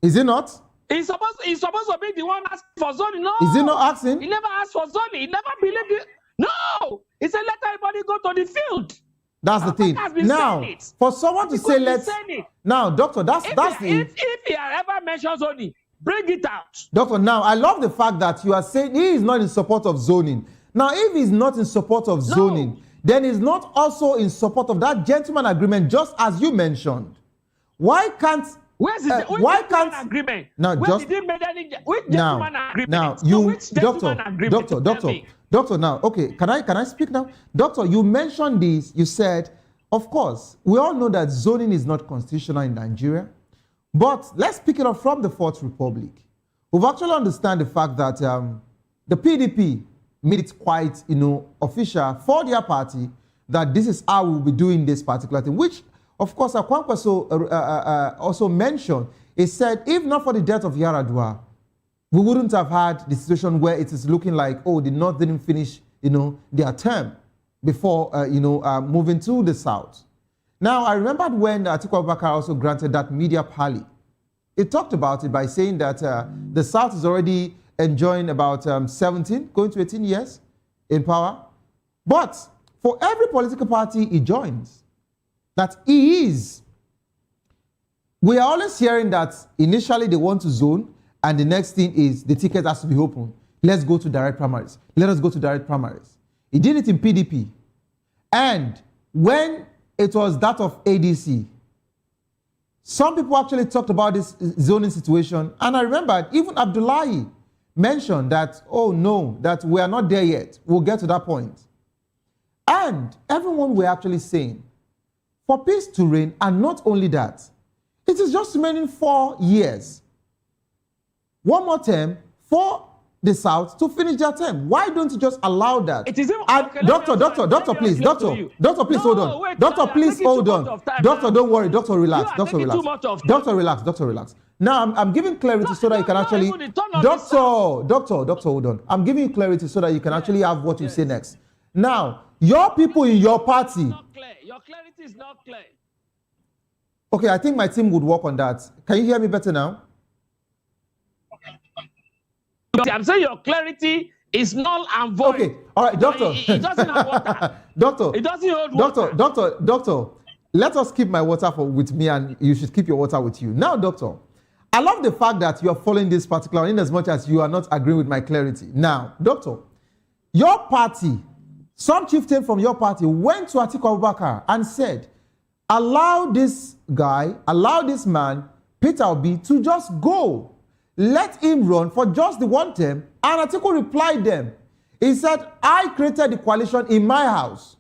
Is it not? He's supposed to be the one asking for zoning. No. Is he not asking? He never asked for zoning. He never believed it. No. He said, let everybody go to the field. That's the thing. Now, for someone to say let's. Now, doctor, that's the. If he had ever mentioned zoning, bring it out. Doctor, now I love the fact that you are saying he is not in support of zoning. Now, if he's not in support of zoning, then he's not also in support of that gentleman agreement, just as you mentioned. Why can't? Why can't agreement? Now, which gentleman agreement? Now, doctor. Now, okay, can I speak now, doctor? You mentioned this. You said, of course, we all know that zoning is not constitutional in Nigeria, but let's pick it up from the Fourth Republic. We've actually understand the fact that the PDP made it quite, official for their party that this is how we'll be doing this particular thing, which. Of course, Akwankwaso also mentioned, he said, if not for the death of Yaradua, we wouldn't have had the situation where it is looking like, oh, the North didn't finish, their term before, moving to the South. Now, I remembered when Atiku Abubakar also granted that media parley. He talked about it by saying that the South is already enjoying about 17, going to 18 years in power. But for every political party he joins, that he is. We are always hearing that initially they want to zone, and the next thing is the ticket has to be open. Let's go to direct primaries. Let us go to direct primaries. He did it in PDP. And when it was that of ADC, some people actually talked about this zoning situation. And I remember even Abdullahi mentioned that, oh no, that we are not there yet. We'll get to that point. And everyone were actually saying, for peace to reign, and not only that, it is just remaining 4 years. One more term for the South to finish their term. Why don't you just allow that? It is Doctor, please, hold on. Doctor, please hold on. Doctor, don't worry. Doctor, relax. Doctor, relax. Now, I'm giving clarity so that you can actually. Doctor, hold on. I'm giving you clarity so that you can actually have what you say next. Now, your people in your party. Your clarity is not clear. Okay, I think my team would work on that. Can you hear me better now? I'm saying your clarity is null and void. Okay, all right, doctor. It doesn't have water. Doctor. It doesn't hold water. Doctor. Let us keep my water with me, and you should keep your water with you. Now, doctor, I love the fact that you are following this particular in as much as you are not agreeing with my clarity. Now, doctor, your party, some chieftain from your party went to Atiku Abubakar and said, allow this man, Peter Obi, to just go. Let him run for just the one term. And Atiku replied them. He said, I created the coalition in my house.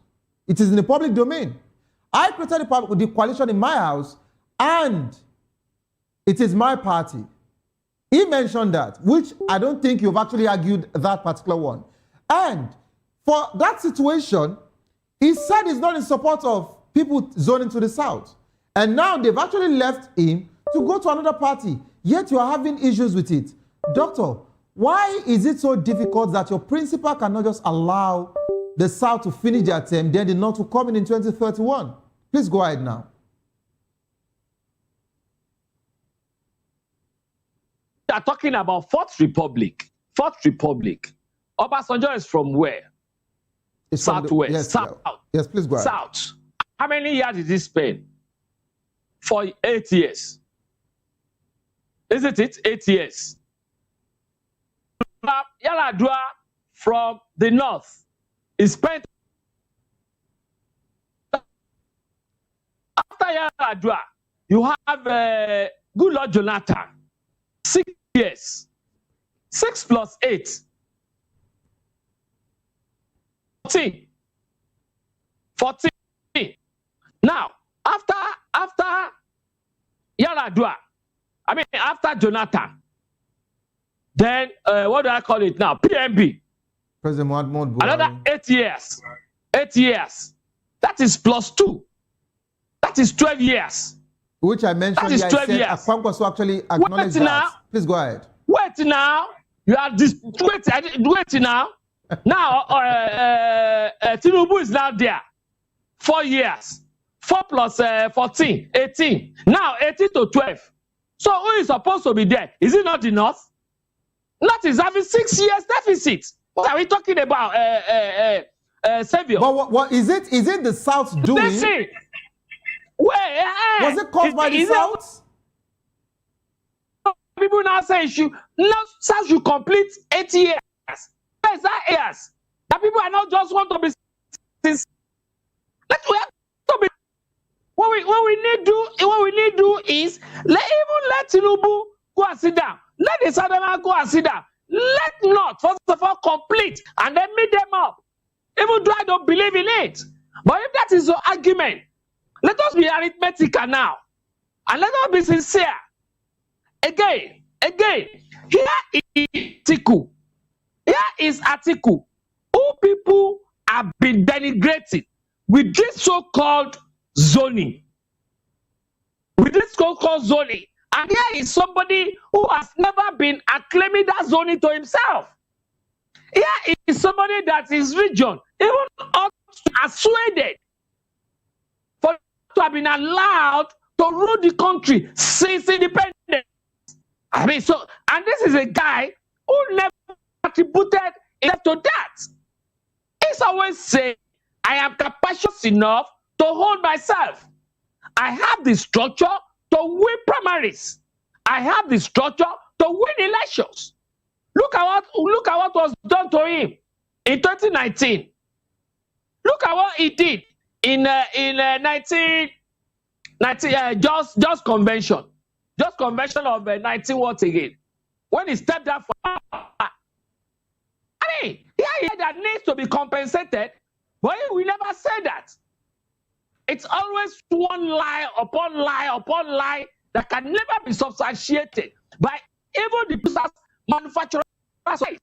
It is in the public domain. I created the coalition in my house, and it is my party. He mentioned that, which I don't think you've actually argued that particular one. And for that situation, he said he's not in support of people zoning to the South. And now they've actually left him to go to another party. Yet you are having issues with it. Doctor, why is it so difficult that your principal cannot just allow the South to finish their term, then the North to come in 2031? Please go ahead now. They are talking about Fourth Republic. Obasanjo is from where? It's Southwest. Yes, South. Yes, please go ahead. South. How many years did he spend? For 8 years. Isn't it? 8 years. Yaradua from the North is spent. After Yaradua, you have good Lord Jonathan. 6 years. 6 plus 8. 14. Now, after Yaradua, after Jonathan, Then what do I call it now? PMB. President Muhammad Buhari. Another 8 years. 8 years. That is +2. That is 12 years. Which I mentioned. That is 12 years. Akwankwaso actually acknowledged that. Now. Please go ahead. Wait now. You are wait now. Now Tinubu is now there. 4 years. 4 plus 14, 18. Now 18 to 12. So who is supposed to be there? Is it not the North? North is having 6 years deficit. What are we talking about, Savior? But what is it? Is it the South doing? Listen. Wait, was it caused by the South? People now say South should complete 8 years. Where is that years? That people are not just want to be. What we need to do is let Tinubu go and sit down. Let the Southern go and sit down. Let not first of all complete and then meet them up. Even though I don't believe in it. But if that is your argument, let us be arithmetical now. And let us be sincere. Again, here is Atiku. Here is Atiku. Who people have been denigrating with this so-called zoning. With this so-called zoning. And here is somebody who has never been acclaiming that zoning to himself. Here is somebody that his region, even persuaded for to have been allowed to rule the country since independence. I mean, so, and this is a guy who never attributed it to that. He's always saying, I am capacious enough to hold myself. I have the structure to win primaries. I have the structure to win elections. Look at what was done to him in 2019. Look at what he did in 1990 just convention. Just convention of 19 what again? When he stepped down for I mean, yeah, that needs to be compensated, but we never say that. It's always one lie upon lie upon lie that can never be substantiated by even the manufacturers. Aya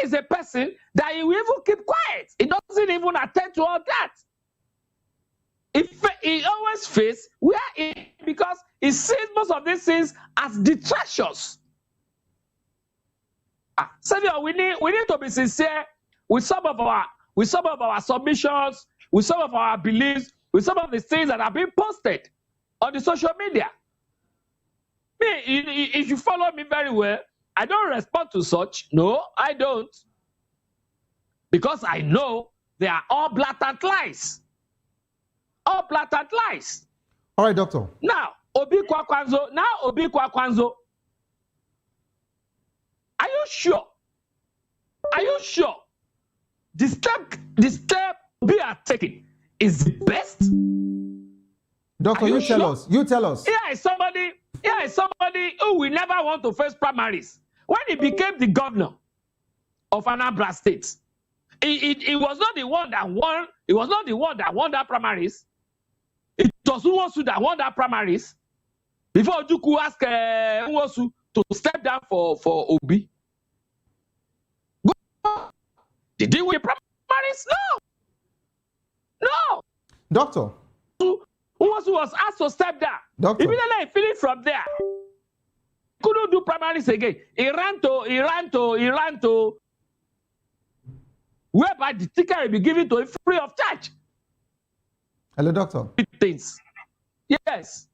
is a person that he will even keep quiet. He doesn't even attend to all that. He always faces where because he sees most of these things as distractions. Savior, we need to be sincere with some of our submissions, with some of our beliefs, with some of the things that have been posted on the social media. Me, if you follow me very well, I don't respond to such. No, I don't. Because I know they are all blatant lies. All blatant lies. All right, doctor. Now, Obi Kwakwanzo. Are you sure? Are you sure? The step we are taking is the best? Doctor, you tell us. You tell us. Here is somebody who will never want to face primaries. When he became the governor of Anambra State, he was not the one that won. He was not the one that won that primaries. It was Nwosu that won that primaries. Before Ojukwu asked Nwosu to step down for Obi. Did he win primaries? No. Doctor. Nwosu was asked to step down. Doctor. Immediately he finished from there. Couldn't do primaries again. He ran to whereby the ticket will be given to him free of charge. Hello, doctor. Things. Yes.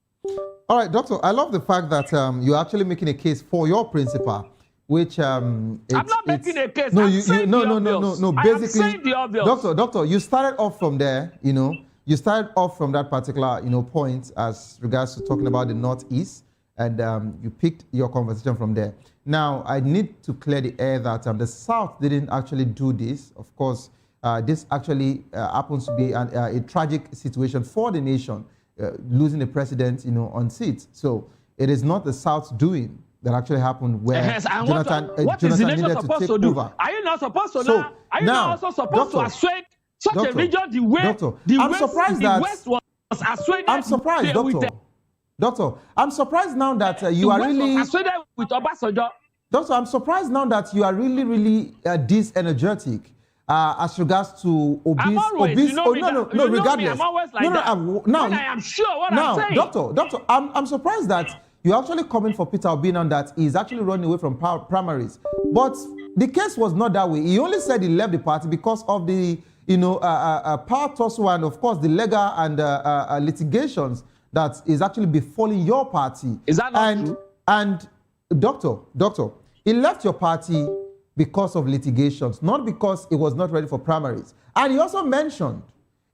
All right, doctor. I love the fact that you're actually making a case for your principal, which I'm not making a case. No, I'm you saying no. I am Basically, saying the obvious. Doctor, you started off from there. You started off from that particular point as regards to talking about the Northeast, and you picked your conversation from there. Now, I need to clear the air that the South didn't actually do this. Of course, this actually happens to be a tragic situation for the nation, losing the president, on seats. So it is not the South's doing that actually happened where Jonathan is the nation needed supposed to take do? over. Are you not supposed to So, now? Are you not also supposed to assuage such a region the way Doctor, the I'm West, surprised the that West was assuaged? I'm surprised, with doctor. Doctor, I'm surprised now that you are really... with Obasanjo. Doctor, I'm surprised now that you are really disenergetic as regards to obese... I'm always, obese, you know oh, me, no, you know regardless. me, I'm always like that. Now, when I am sure what now, I'm saying. Doctor, I'm surprised that you're actually coming for Peter Obi on that he's actually running away from primaries. But the case was not that way. He only said he left the party because of the, power tussle and, of course, the legal and litigations that is actually befalling your party. Is that not true? And, Doctor, he left your party because of litigations, not because he was not ready for primaries. And he also mentioned,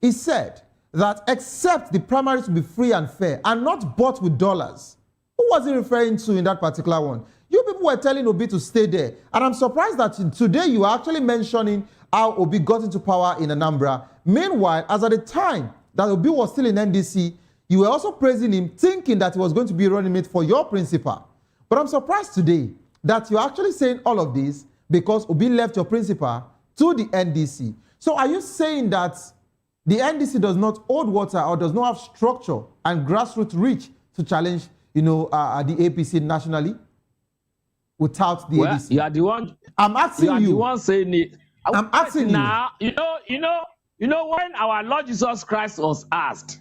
he said that except the primaries to be free and fair and not bought with dollars. Who was he referring to in that particular one? You people were telling Obi to stay there. And I'm surprised that today you are actually mentioning how Obi got into power in Anambra. Meanwhile, as at the time that Obi was still in NDC, you were also praising him, thinking that he was going to be running mate for your principal. But I'm surprised today that you're actually saying all of this because Obi left your principal to the NDC. So are you saying that the NDC does not hold water or does not have structure and grassroots reach to challenge, the APC nationally without the ADC? You are the one. I'm asking you. You are the one saying it. I'm asking now, you know, when our Lord Jesus Christ was asked,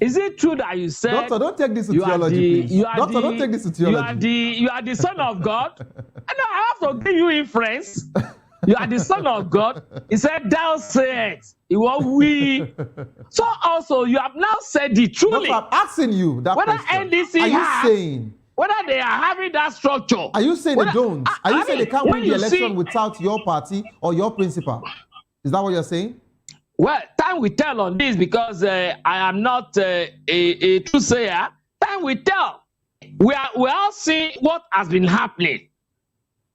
is it true that you said, Doctor, don't take this to theology, please. Doctor, don't take this to theology. You are the Son of God. And I have to give you inference. You are the Son of God. He said, thou sayest, it was we. So also, you have now said the truly. Doctor, I'm asking you that whether question. NDC are you saying, whether they are having that structure. Are you saying they don't? Are you saying they can't win the election without your party or your principal? Is that what you're saying? Well, time will tell on this because I am not a true sayer. Time will tell. We all see what has been happening.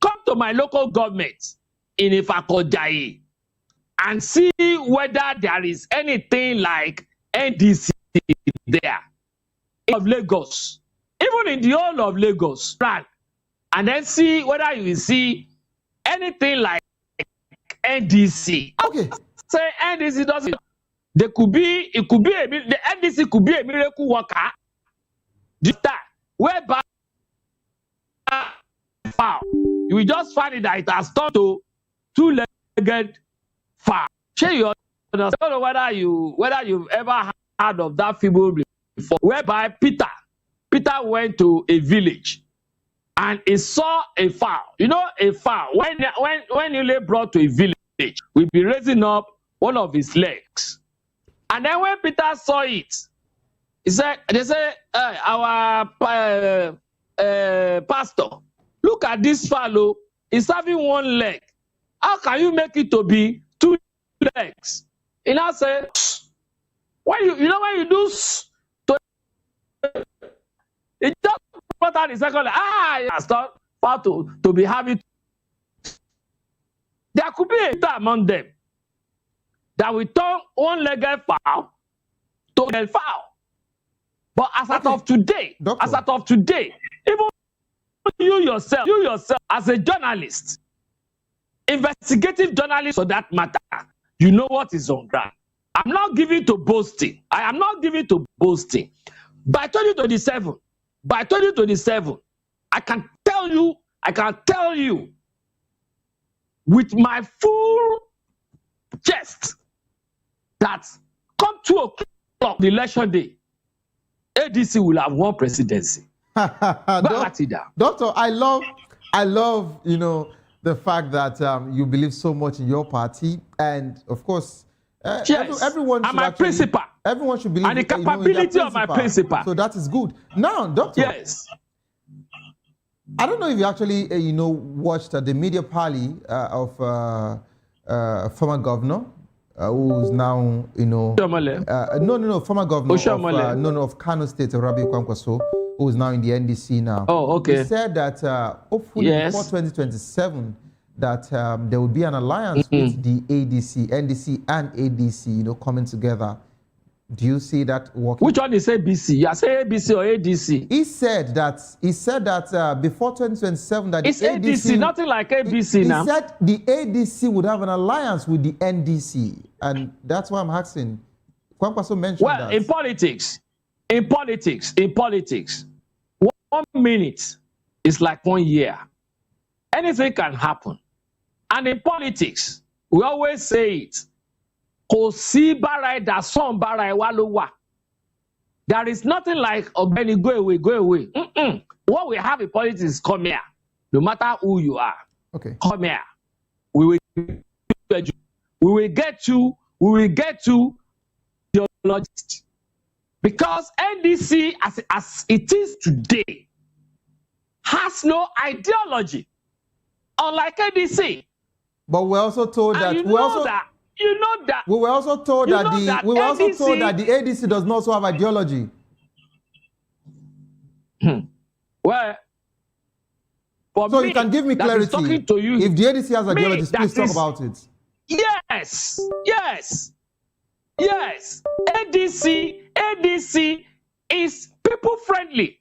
Come to my local government in Ifakojayi and see whether there is anything like NDC there of Lagos, even in the whole of Lagos, and then see whether you will see anything like NDC. Okay. Say NDC doesn't. The NDC could be a miracle worker. Whereby you will just find it that it has turned to two-legged fowl. I don't know whether you've ever heard of that fable before, whereby Peter went to a village and he saw a fowl. You know, a fowl when you brought to a village, will be raising up one of his legs. And then when Peter saw it, they say, our pastor, look at this fellow, he's having one leg. How can you make it to be two legs? He now said, when you do, it just brought out the second leg. I start to be having. There could be a time among them that we turn one-legged fowl to a fowl. But as of today, even you yourself as a journalist, investigative journalist for that matter, you know what is on ground. I'm not giving to boasting. I am not giving to boasting. By 2027, I can tell you with my full chest that come 2 o'clock the election day, ADC will have won presidency. Doctor, I love, the fact that you believe so much in your party, and of course, everyone should my principal. Everyone should believe and the capability of my principal. So that is good. Now, Doctor. Yes. I don't know if you actually, watched the media parley of former governor, who's now, former governor of Kano State, Rabi Kwankwaso, who is now in the NDC now. Oh, okay. He said that hopefully before 2027, that there will be an alliance with the NDC and ADC, coming together. Do you see that working? Which one is ABC? You say ABC or ADC? He said that before 2027 that it's ADC, nothing like ABC now. He said the ADC would have an alliance with the NDC, and that's why I'm asking. Kwankwaso mentioned that. Well, in politics, in politics, 1 minute is like 1 year. Anything can happen. And in politics, we always say it. Kò sí bára ẹ̀dá sàn bára ẹ̀wá ló wà. There is nothing like Ogbeni, go away, go away. What we have in politics is come here. No matter who you are. Okay. Come here. We will get you your logist. Because NDC, as it is today, has no ideology. Unlike NDC. But we're also told that you know that we were also told that the ADC does not also have ideology. Well, so you can give me clarity. To you, if the ADC has ideology, please talk about it. Yes. ADC is people friendly.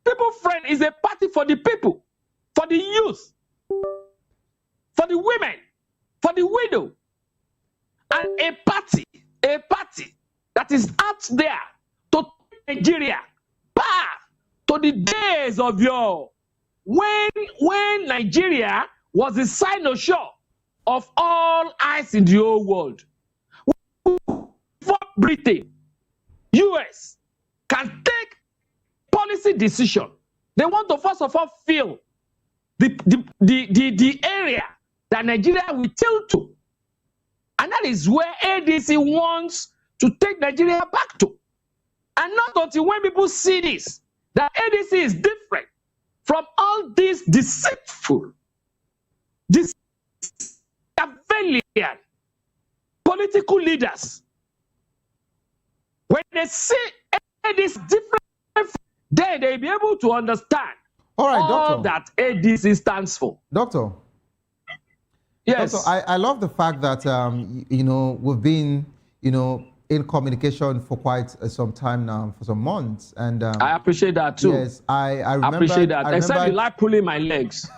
People friend is a party for the people, for the youth, for the women, for the widow, and a party that is out there to take Nigeria back to the days of yore, when Nigeria was the cynosure of all eyes in the whole world. For Britain, US can take policy decision. They want to first of all fill the area that Nigeria will tilt to. And that is where ADC wants to take Nigeria back to. And not until when people see this, that ADC is different from all these deceitful, civilian political leaders. When they see ADC different, then they'll be able to understand all that ADC stands for. Doctor. Yes. Doctor, I love the fact that, we've been, in communication for quite some time now, for some months. And I appreciate that too. Yes, I remember. Appreciate that. Except you like pulling my legs.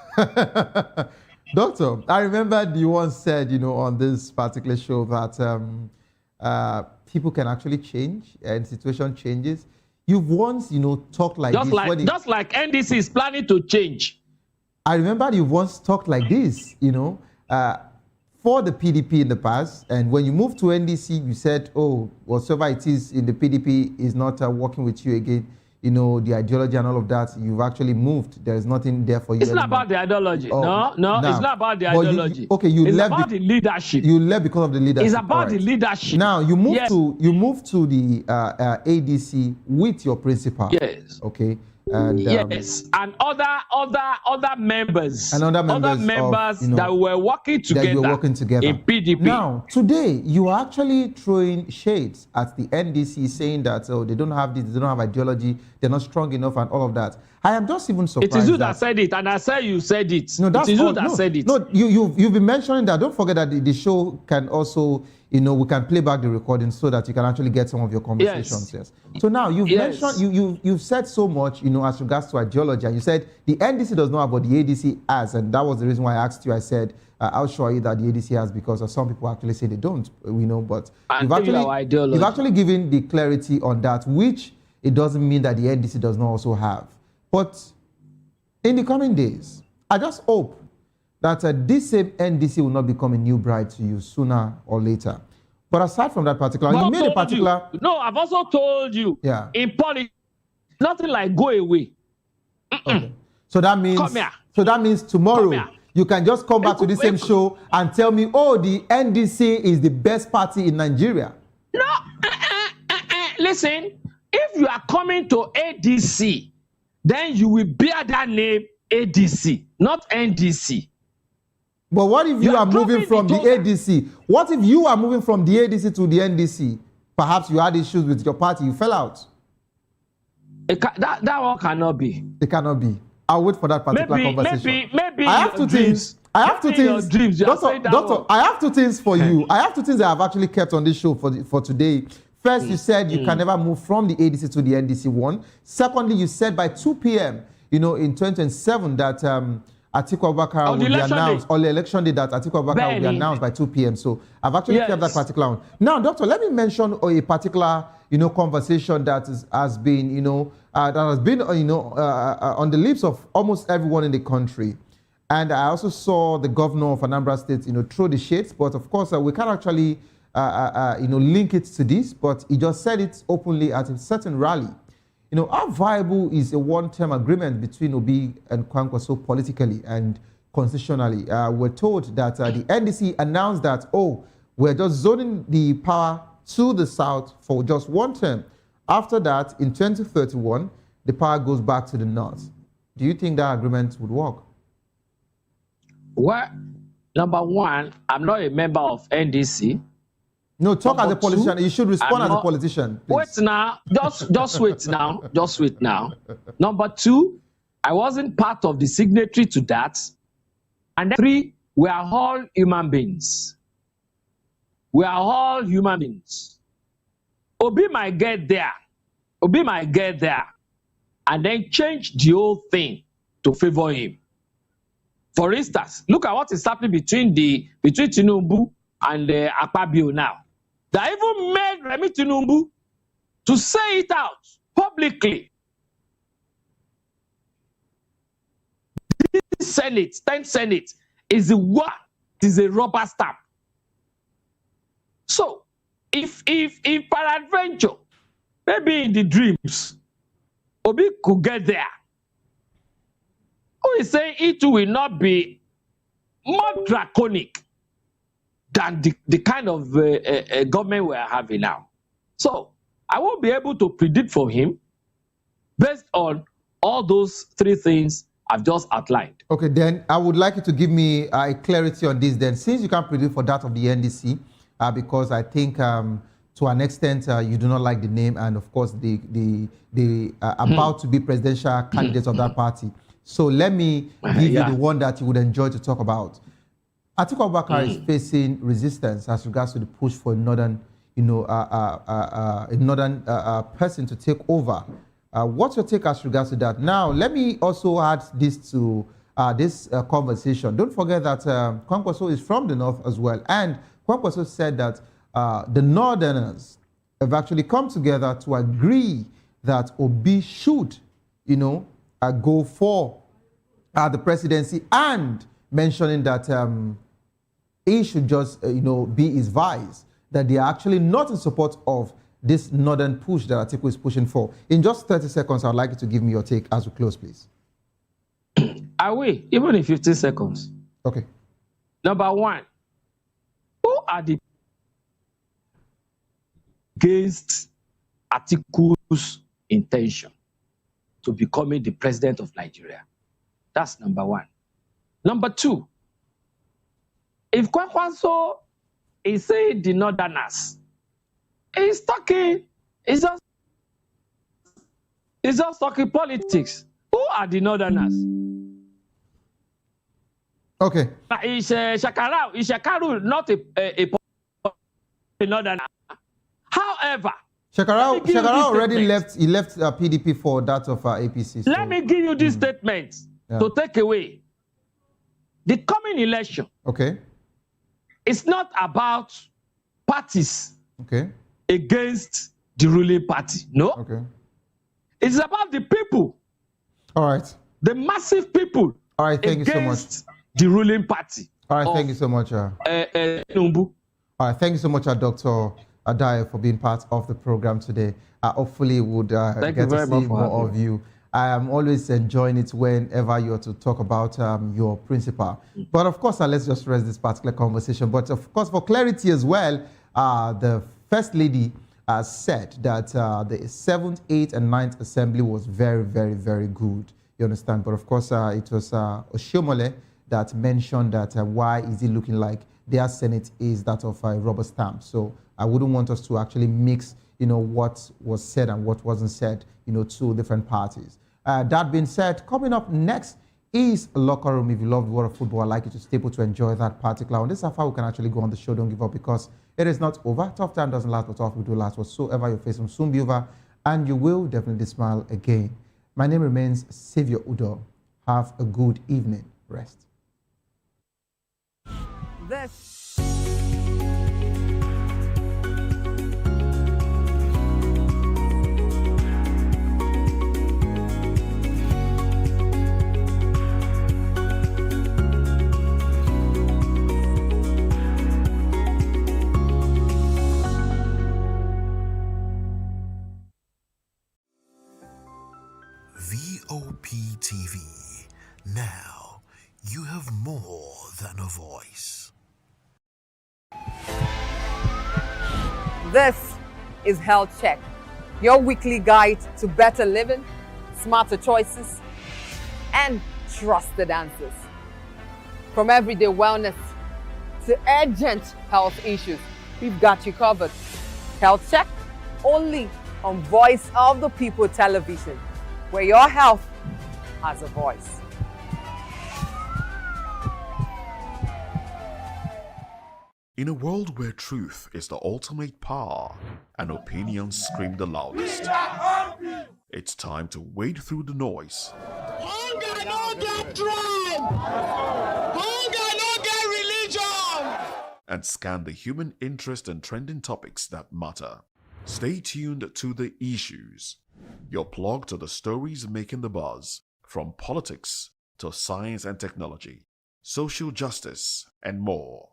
Doctor, I remember you once said, on this particular show that people can actually change and situation changes. You've once, talked like just this. Just like NDC is planning to change. I remember you once talked like this, for the PDP in the past. And when you moved to NDC, you said, oh, whatsoever it is in the PDP is not working with you again. The ideology and all of that, you've actually moved. There is nothing there for you It's anymore. not about the ideology. Oh, no, it's not about the ideology. You it's left about the leadership. You left because of the leadership. It's about the leadership. Now, you moved to the ADC with your principal. Yes. Okay. And, yes, and other members, and other members that were working together in PDP. Now, today, you are actually throwing shades at the NDC, saying that they don't have this, they don't have ideology, they're not strong enough, and all of that. I am just even surprised. It is you that said it, and I said you said it. No, that's it is you that said it. No, you've been mentioning that. Don't forget that the show can also, we can play back the recording so that you can actually get some of your conversations. Yes. So now you've mentioned, you've said so much, as regards to ideology, and you said the NDC does not have what the ADC has, and that was the reason why I asked you. I said, I'll show you that the ADC has, because some people actually say they don't. But you've actually given the clarity on that, which it doesn't mean that the NDC does not also have. But in the coming days, I just hope that this same NDC will not become a new bride to you sooner or later. But aside from that particular, you made a particular... No, I've also told you, in politics, nothing like go away. Okay. So that means... Come here. So that means tomorrow, you can just come back to the same show and tell me, oh, the NDC is the best party in Nigeria. No, listen, if you are coming to ADC, then you will bear that name ADC, not NDC. But what if you are moving from the ADC? What if you are moving from the ADC to the NDC? Perhaps you had issues with your party, you fell out. That one cannot be. It cannot be. I'll wait for that particular conversation. Maybe I have two things. I have two things. Doctor, I have two things for you. I have two things that I've actually kept on this show for today. First, you said you can never move from the ADC to the NDC one. Secondly, you said by 2 p.m., in 2027 that Atiku Abubakar will be announced, or the election day that Atiku Abubakar will be announced by 2 p.m. So I've actually kept that particular one. Now, Doctor, let me mention a particular, conversation that has been, on the lips of almost everyone in the country. And I also saw the governor of Anambra State, throw the shades. But of course, we can't actually, link it to this. But he just said it openly at a certain rally. How viable is a one-term agreement between Obi and Kwankwaso politically and constitutionally? We're told that the NDC announced that, we're just zoning the power to the south for just one term. After that, in 2031, the power goes back to the north. Do you think that agreement would work? Well, number one, I'm not a member of NDC. No, talk as a politician. You should respond as a politician. Please. Wait now. Just wait now. Just wait now. Number two, I wasn't part of the signatory to that. And then three, we are all human beings. We are all human beings. Obi might get there. Obi might get there. And then change the whole thing to favor him. For instance, look at what is happening between Tinubu and Akpabio now. They even made Remi Tinubu to say it out publicly. This Senate, 10th Senate, is a rubber stamp. So, if peradventure, maybe in the dreams, Obi could get there, who is saying it will not be more draconic than the kind of government we are having now. So I won't be able to predict for him based on all those three things I've just outlined. Okay, then I would like you to give me a clarity on this then. Since you can't predict for that of the NDC, because I think to an extent you do not like the name and of course the about to be presidential candidates of that party. So let me give you the one that you would enjoy to talk about. Atiku Abubakar is facing resistance as regards to the push for a northern, person to take over. What's your take as regards to that? Now, let me also add this to this conversation. Don't forget that Kwankwaso is from the north as well. And Kwankwaso said that the northerners have actually come together to agree that Obi should, go for the presidency, and mentioning that he should just, be his vice, that they are actually not in support of this northern push that Atiku is pushing for. In just 30 seconds, I'd like you to give me your take as we close, please. I will, even in 15 seconds. Okay. Number one, who are the against Atiku's intention to becoming the president of Nigeria? That's number one. Number two, if Kwankwaso is saying the northerners, he's just talking politics. Who are the northerners? Okay. Is Shakaru not a northerner? However, Shekarau already left. He left PDP for that of APC. So. Let me give you this statement to take away. The coming election. Okay. It's not about parties. Okay. Against the ruling party. No. Okay. It's about the people. All right. The massive people. All right. Thank you so much. The ruling party. All right. Thank you so much. Numbu. All right. Thank you so much, Dr. Adayo, for being part of the program today. Hopefully, would get to see more of you. I am always enjoying it whenever you're to talk about your principal. But of course, let's just rest this particular conversation. But of course, for clarity as well, the First Lady said that the 7th, 8th, and 9th Assembly was very, very, very good. You understand? But of course, it was Oshiomhole that mentioned that why is it looking like their Senate is that of a rubber stamp. So I wouldn't want us to actually mix, what was said and what wasn't said, two different parties. That being said, coming up next is a locker room. If you love the world of football, I'd like you to stay put to enjoy that particular one. This is how far we can actually go on the show. Don't give up, because it is not over. Tough time doesn't last, but tough will do last. Whatsoever you're facing will soon be over, and you will definitely smile again. My name remains Savior Udo. Have a good evening. rest. This Voptv. Now you have more than a voice. This is Health Check, your weekly guide to better living, smarter choices, and trusted answers. From everyday wellness to urgent health issues, we've got you covered. Health Check, only on Voice of the People television, where your health has a voice. In a world where truth is the ultimate power and opinions scream the loudest, it's time to wade through the noise. Hunger no get tribe! Hunger no get religion! And scan the human interest and trending topics that matter. Stay tuned to The Issues, your plug to the stories making the buzz, from politics to science and technology, social justice, and more.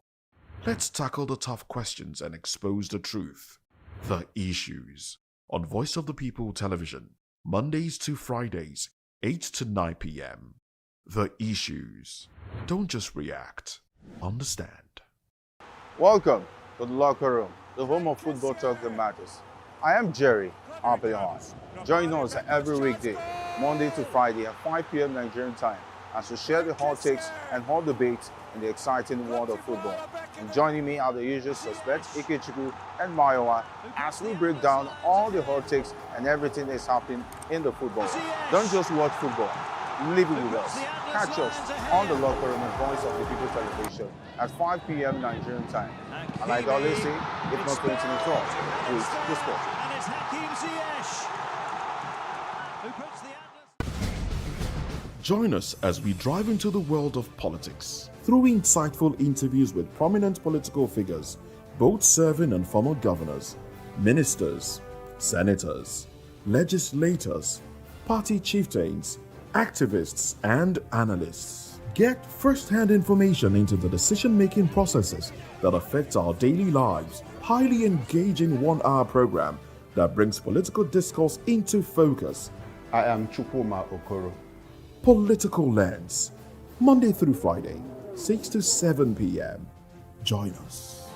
Let's tackle the tough questions and expose the truth. The Issues, on Voice of the People television, Mondays to Fridays, 8 to 9 p.m. The Issues. Don't just react, understand. Welcome to the locker room, the home of football talk that matters. I am Jerry Arpillon. Join us every weekday, Monday to Friday at 5 p.m. Nigerian time, as we share the hot takes and hot debates in the exciting world of football. And joining me are the usual suspects, Ikechukwu and Mayowa, as we break down all the hot takes and everything that's happening in the football. Don't just watch football, live it with us. Catch us on the locker room and Voice of the People television at 5 p.m. Nigerian time. And like I always say, if not 20 minutes off, please discuss. And it's Hakim Ziyech who puts the Join us as we drive into the world of politics through insightful interviews with prominent political figures, both serving and former governors, ministers, senators, legislators, party chieftains, activists, and analysts. Get first-hand information into the decision-making processes that affect our daily lives. Highly engaging one-hour program that brings political discourse into focus. I am Chukwuma Okoro. Political Lens, Monday through Friday, 6 to 7 p.m. Join us.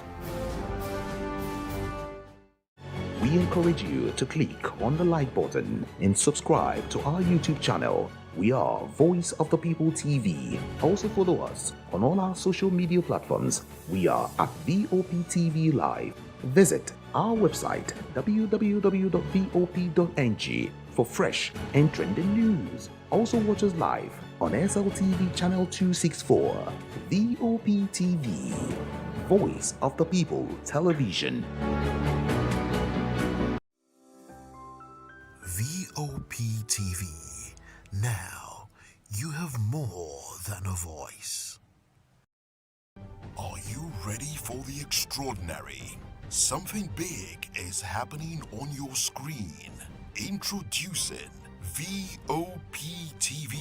We encourage you to click on the like button and subscribe to our YouTube channel. We are Voice of the People TV. Also follow us on all our social media platforms. We are at VOPTV Live. Visit our website www.vop.ng for fresh and trending news. Also watch us live on SLTV channel 264, VOPTV, Voice of the People Television. Voptv. Now you have more than a voice. Are you ready for the extraordinary? Something big is happening on your screen. Introducing VOPTV,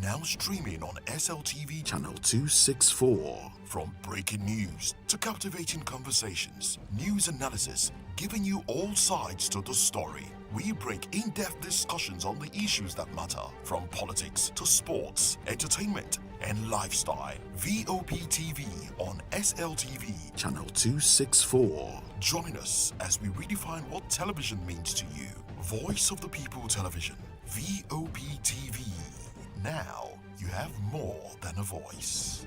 now streaming on SLTV channel 264. From breaking news to captivating conversations, news analysis, giving you all sides to the story. We bring in-depth discussions on the issues that matter, from politics to sports, entertainment, and lifestyle. VOPTV on SLTV channel 264. Join us as we redefine what television means to you. Voice of the People Television, VOPTV. Now you have more than a voice.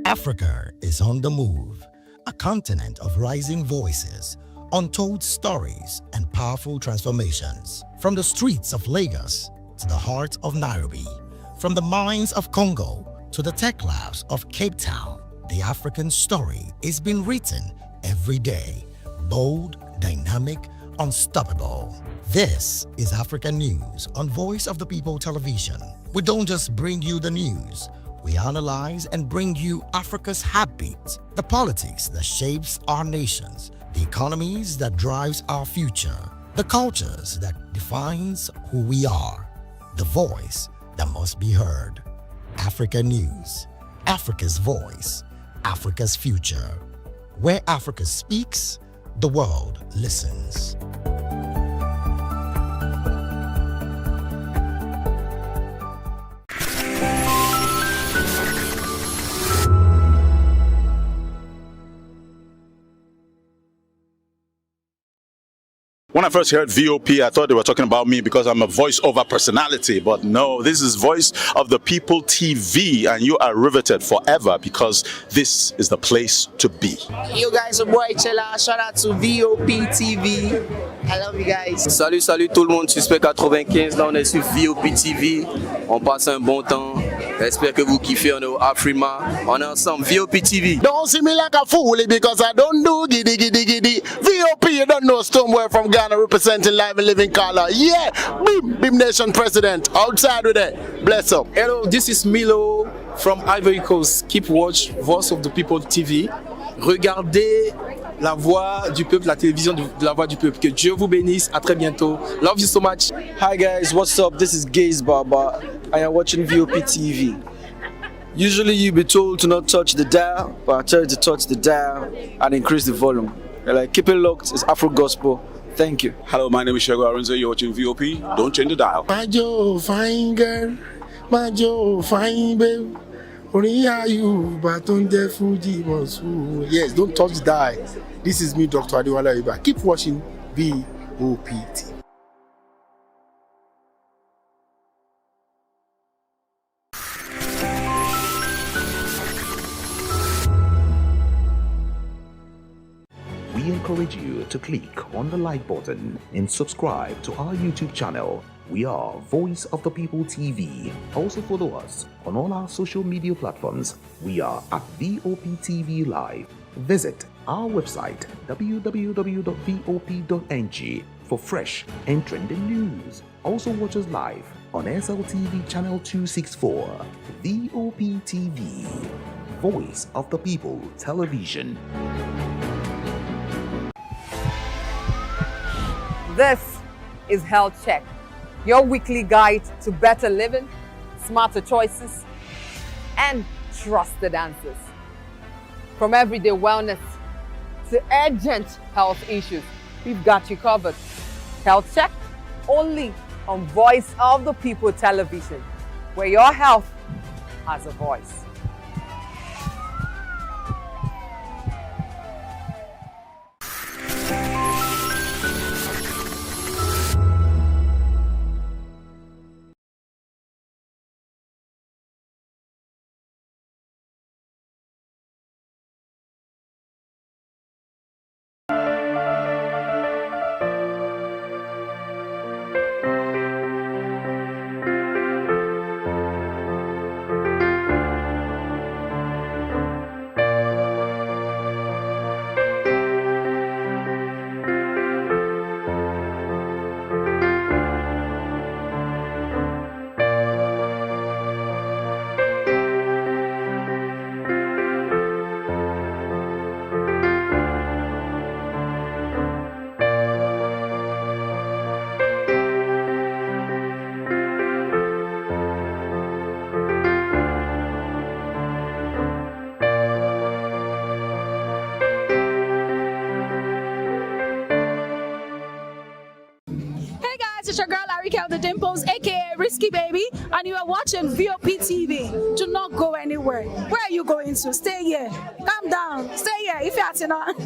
Africa is on the move, a continent of rising voices, untold stories, and powerful transformations. From the streets of Lagos to the heart of Nairobi, from the mines of Congo to the tech labs of Cape Town, the African story is being written every day. Bold, dynamic, unstoppable. This is African News on Voice of the People Television. We don't just bring you the news. We analyze and bring you Africa's heartbeat, the politics that shapes our nations, the economies that drives our future, the cultures that defines who we are, the voice that must be heard. Africa News, Africa's voice, Africa's future. Where Africa speaks, the world listens. When I first heard VOP, I thought they were talking about me because I'm a voiceover personality. But no, this is Voice of the People TV, and you are riveted forever because this is the place to be. Yo guys, your boy Chella. Shout out to VOP TV. I love you guys. Salut, salut tout le monde. Suspect 95. Là, on est sur VOP TV. On passe un bon temps. J'espère que vous kiffez. On est au Afrima. On est ensemble. VOP TV. Don't see me like a fool because I don't do giddy giddy giddy. VOP, you don't know Stoneware from Ghana representing live and living color. Yeah, Beam Nation President. Outside with it. Bless up. Hello, this is Milo from Ivory Coast. Keep watch Voice of the People TV. Regardez la voix du peuple, la télévision de la voix du peuple. Que Dieu vous bénisse. À très bientôt. Love you so much. Hi guys, what's up? This is Gaze Baba. I am watching VOP TV. Usually you be told to not touch the dial, but I tell you to touch the dial and increase the volume. You're like, keep it locked. It's Afro Gospel. Thank you. Hello, my name is Shego Aronzo. You're watching VOP. Don't change the dial. My Joe, fine girl. My Joe, fine babe. Only are you, but on the Fuji was. Yes, don't touch the dial. This is me, Dr. Adiwala Iba. Keep watching VOP TV. We encourage you to click on the like button and subscribe to our YouTube channel. We are Voice of the People TV. Also follow us on all our social media platforms. We are at VOP TV Live. Visit our website www.vop.ng for fresh and trending news. Also watch us live on SLTV channel 264. VOP TV, Voice of the People Television. This is Health Check, your weekly guide to better living, smarter choices, and trusted answers. From everyday wellness to urgent health issues, we've got you covered. Health Check, only on Voice of the People Television, where your health has a voice. It's your girl Arika of the Dimples, aka Risky Baby, and you are watching VOP TV. Do not go anywhere. Where are you going to? Stay here. Calm down. Stay here if you're not.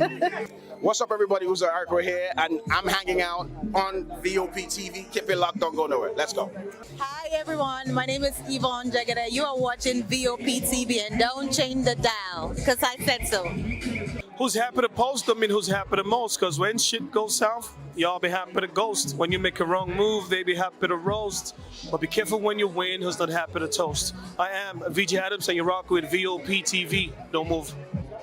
What's up, everybody? Who's Arco here, and I'm hanging out on VOP TV. Keep it locked, don't go nowhere. Let's go. Hi everyone, my name is Yvonne Jagade. You are watching VOP TV and don't change the dial, because I said so. who's happy to post don't mean who's happy the most, because when shit goes south, y'all be happy to ghost. When you make a wrong move, they be happy to roast. But be careful when you win, who's not happy to toast. I am VJ Adams and you rock with Voptv. Don't move.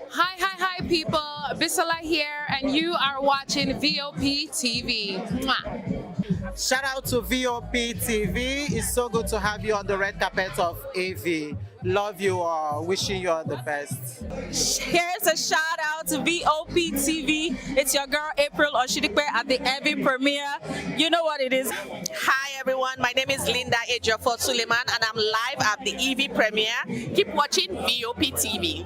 Hi, people. Bisola here, and you are watching Voptv. Mwah. Shout out to Voptv. It's so good to have you on the red carpet of AV. Love you all. Wishing you all the best. Here's a shout out to Voptv. It's your girl April Oshidikwe at the AV premiere. You know what it is. Hi everyone, my name is Linda Ejiofor Suleiman and I'm live at the EV premiere. Keep watching Voptv.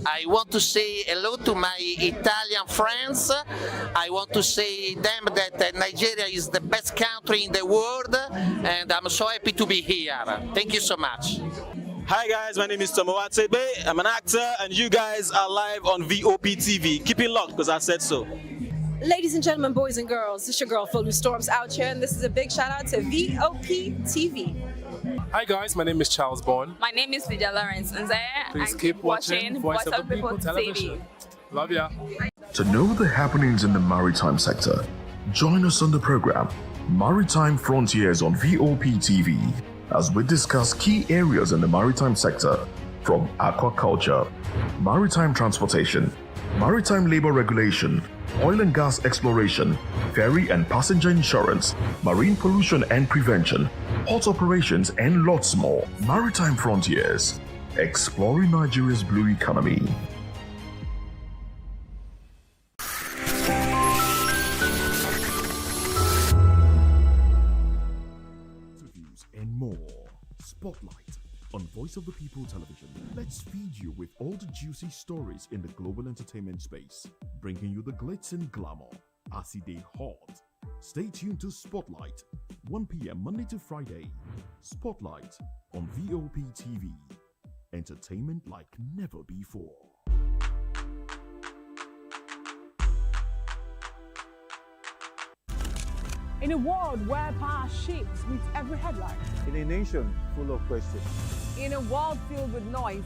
I want to say hello to my Italian friends. I want to say them that Nigeria is the best country in the world, and I'm so happy to be here. Thank you so much. Hi guys, my name is Voptv. I'm an actor, and you guys are live on Voptv. Keep it locked, because I said so. Ladies and gentlemen, boys and girls, this is your girl Philly Storms out here, and this is a big shout out to Voptv. Hi guys, my name is Charles Bourne. My name is Lydia Lawrence Nze, Please and keep watching Voice of the People Television. Love ya. To know the happenings in the maritime sector, join us on the program Maritime Frontiers on Voptv as we discuss key areas in the maritime sector, from aquaculture, maritime transportation, maritime labor regulation, oil and gas exploration, ferry and passenger insurance, marine pollution and prevention, port operations, and lots more. Maritime Frontiers, exploring Nigeria's blue economy. Interviews and more. Spotlight on Voice of the People Television. Let's feed you with all the juicy stories in the global entertainment space, bringing you the glitz and glamour as it is hot. Stay tuned to Spotlight, 1 p.m. Monday to Friday. Spotlight on Voptv. Entertainment like never before. In a world where power shapes with every headline. In a nation full of questions. In a world filled with noise,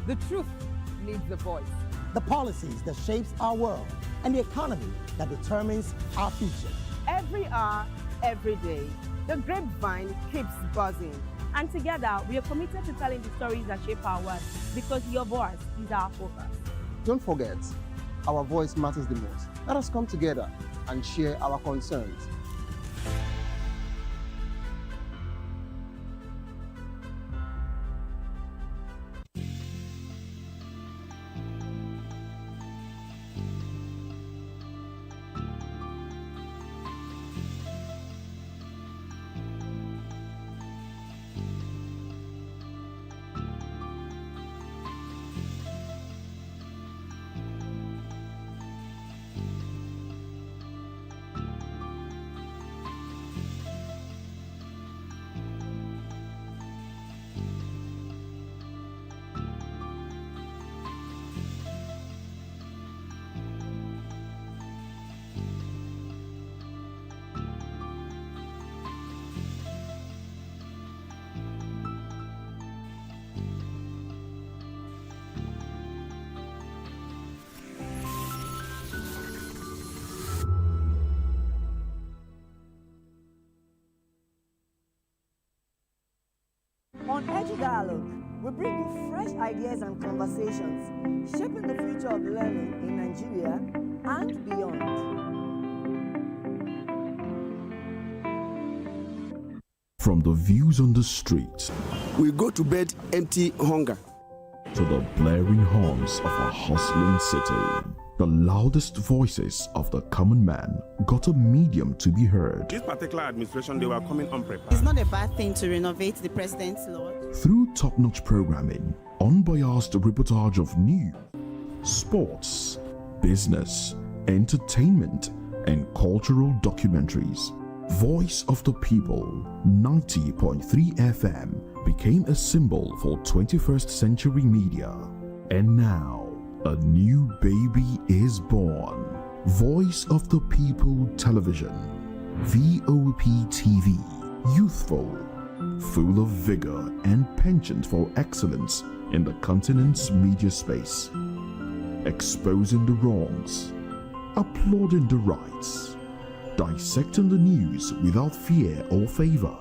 the truth needs the voice. The policies that shapes our world and the economy that determines our future. Every hour, every day, the grapevine keeps buzzing. And together, we are committed to telling the stories that shape our world, because your voice is our focus. Don't forget, our voice matters the most. Let us come together and share our concerns. On Edu Dialogue, we bring you fresh ideas and conversations, shaping the future of learning in Nigeria and beyond. From the views on the street, we go to bed empty hunger, to the blaring horns of a hustling city. The loudest voices of the common man got a medium to be heard. This particular administration, they were coming unprepared. It's not a bad thing to renovate the president's law. Through top-notch programming, unbiased reportage of news, sports, business, entertainment, and cultural documentaries, Voice of the People 90.3 FM became a symbol for 21st century media. And now, a new baby is born. Voice of the People Television, Voptv, youthful, full of vigor and penchant for excellence in the continent's media space. exposing the wrongs, applauding the rights, dissecting the news without fear or favor,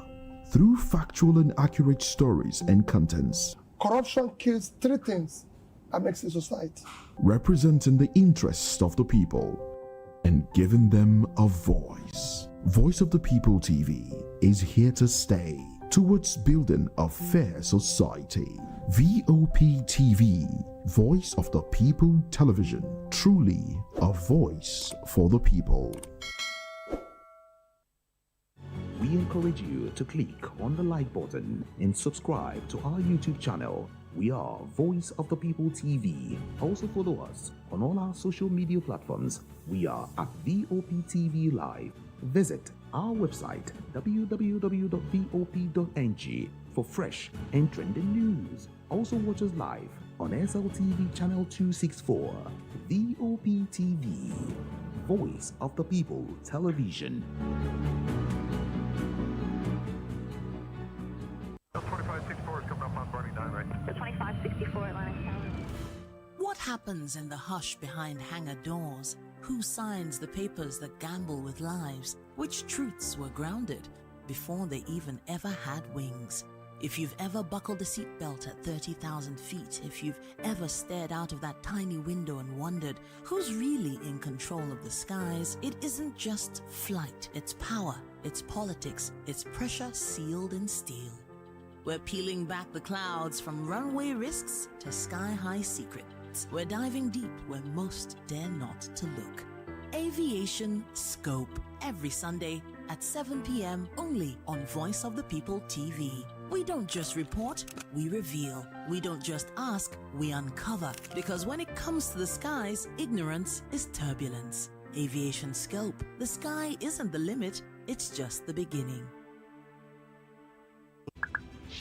through factual and accurate stories and contents. Corruption kills three things that makes a society. Representing the interests of the people and giving them a voice. Voice of the People TV is here to stay towards building a fair society. VOP TV, Voice of the People Television, truly a voice for the people. We encourage you to click on the like button and subscribe to our YouTube channel. We are Voice of the People TV. Also follow us on all our social media platforms. We are at VOP TV Live. Visit our website www.vop.ng for fresh and trending news. Also watch us live on SLTV channel 264. VOP TV, Voice of the People Television. 2564 is coming up on Burning 9, right? 2564 Atlantic Tower. What happens in the hush behind hangar doors? Who signs the papers that gamble with lives? Which truths were grounded before they even ever had wings? If you've ever buckled a seatbelt at 30,000 feet, if you've ever stared out of that tiny window and wondered who's really in control of the skies, it isn't just flight, it's power, it's politics, it's pressure sealed in steel. We're peeling back the clouds from runway risks to sky-high secrets. We're diving deep where most dare not to look. Aviation Scope, every Sunday at 7 p.m. only on Voice of the People TV. We don't just report, we reveal. We don't just ask, we uncover. Because when it comes to the skies, ignorance is turbulence. Aviation Scope, the sky isn't the limit, it's just the beginning.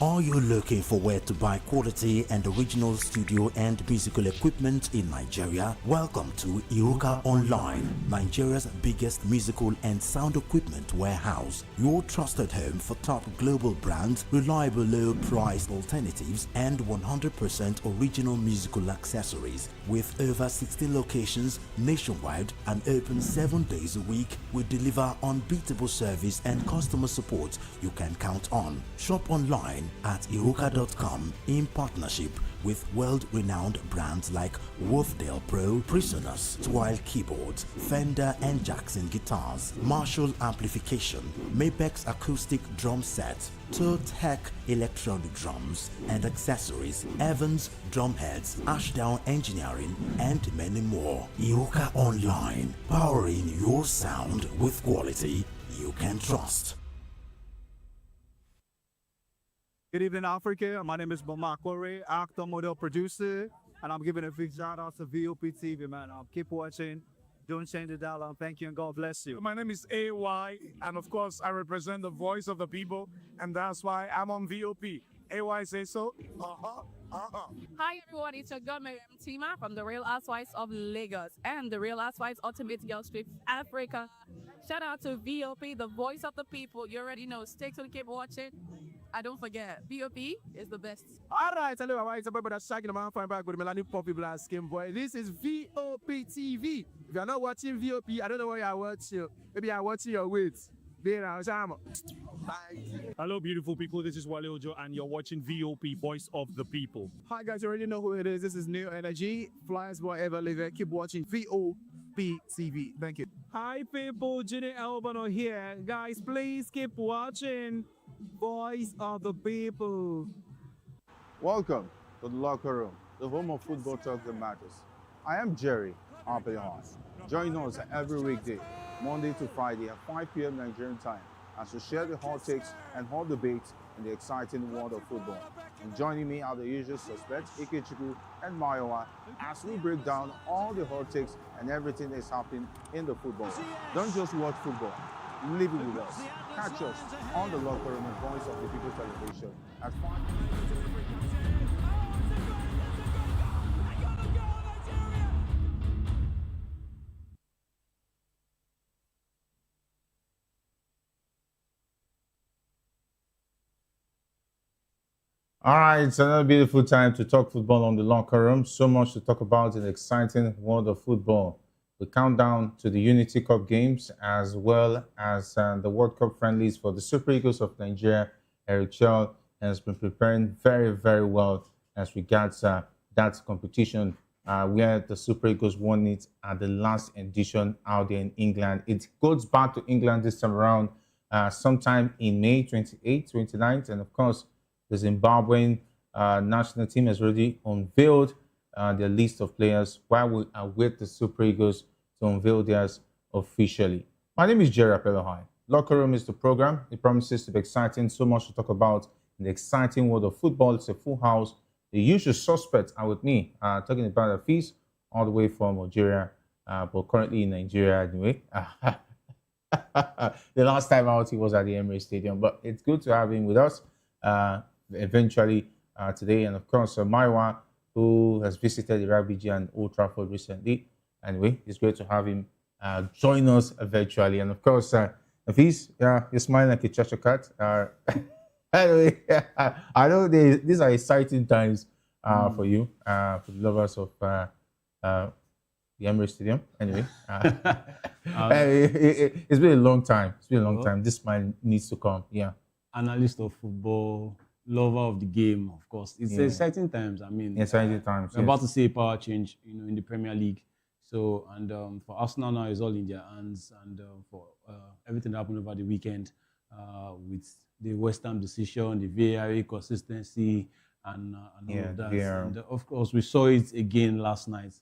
Are you looking for where to buy quality and original studio and musical equipment in Nigeria? Welcome to Iruka Online, Nigeria's biggest musical and sound equipment warehouse. Your trusted home for top global brands, reliable low-priced alternatives, and 100% original musical accessories. With over 16 locations nationwide and open 7 days a week, we deliver unbeatable service and customer support you can count on. Shop online at iruka.com in partnership with world-renowned brands like Wolfdale Pro, Prisoners, Twile Keyboards, Fender and Jackson Guitars, Marshall Amplification, Mapex Acoustic Drum Set, Tech Electronic Drums and Accessories, Evans Drumheads, Ashdown Engineering, and many more. Iruka Online, powering your sound with quality you can trust. Good evening, Africa. My name is Bomakore, actor, model, producer, and I'm giving a big shout out to VOP TV, man. Keep watching. Don't change the dial. Thank you and God bless you. My name is AY, and of course, I represent the voice of the people, and that's why I'm on VOP. AY say so. Hi everyone, it's your girl Miriam Tima from the Real Housewives of Lagos and the Real Housewives Ultimate Girls Trip Africa. Shout out to VOP, the voice of the people. You already know. Stay tuned, keep watching. And don't forget, VOP is the best. All right, hello, it's a brother shagging the man fine back with Melanie Poppy Black Skin Boy. This is VOP TV. If you're not watching VOP, I don't know why you're watching. Maybe you're watching your weights. Hello, beautiful people. This is Wale Ojo, and you're watching VOP, Voice of the People. Hi, guys. You already know who it is. This is New Energy. Flyers boy ever live. Keep watching VOP TV. Thank you. Hi, people. Jenny Albano here. Guys, please keep watching Voice of the People. Welcome to the locker room, the home of football talk that matters. I am Jerry Arpillon. Join us every weekday, Monday to Friday at 5 p.m. Nigerian time, as we share the hot takes and hot debates in the exciting world of football. And joining me are the usual suspects, Ikechukwu and Mayowa, as we break down all the hot takes and everything that's happening in the football. Don't just watch football, live it with us. Catch us on the locker room and Voice of the People television at 5. All right, it's another beautiful time to talk football on the locker room. So much to talk about in the exciting world of football. We count down to the Unity Cup games as well as the World Cup friendlies for the Super Eagles of Nigeria. Eric Chell has been preparing very, very well as regards that competition where the Super Eagles won it at the last edition out there in England. It goes back to England this time around sometime in May 28th, 29th, and of course, the Zimbabwean national team has already unveiled their list of players while we await the Super Eagles to unveil theirs officially. My name is Jerry Apelohai. Locker Room is the program. It promises to be exciting, so much to talk about in the exciting world of football. It's a full house. The usual suspects are with me, talking about Afeez, all the way from Algeria, but currently in Nigeria anyway. The last time out, he was at the Emirates Stadium, but it's good to have him with us. Eventually today, and of course Maiwa, who has visited the Rabiji and Old Trafford recently. Anyway, it's great to have him join us virtually, and of course Afeez, you're smiling like a Cheshire cat. Anyway, I know these are exciting times for you, for the lovers of the Emirates Stadium. Anyway, it's been a long time. It's been a long time. This smile needs to come. Yeah. Analyst of football, lover of the game, of course. It's exciting times. I mean, exciting times. We're about to see a power change, in the Premier League. So, and for Arsenal now, it's all in their hands. And for everything that happened over the weekend with the West Ham decision, the VAR consistency, and all of that. Yeah. And of course, we saw it again last night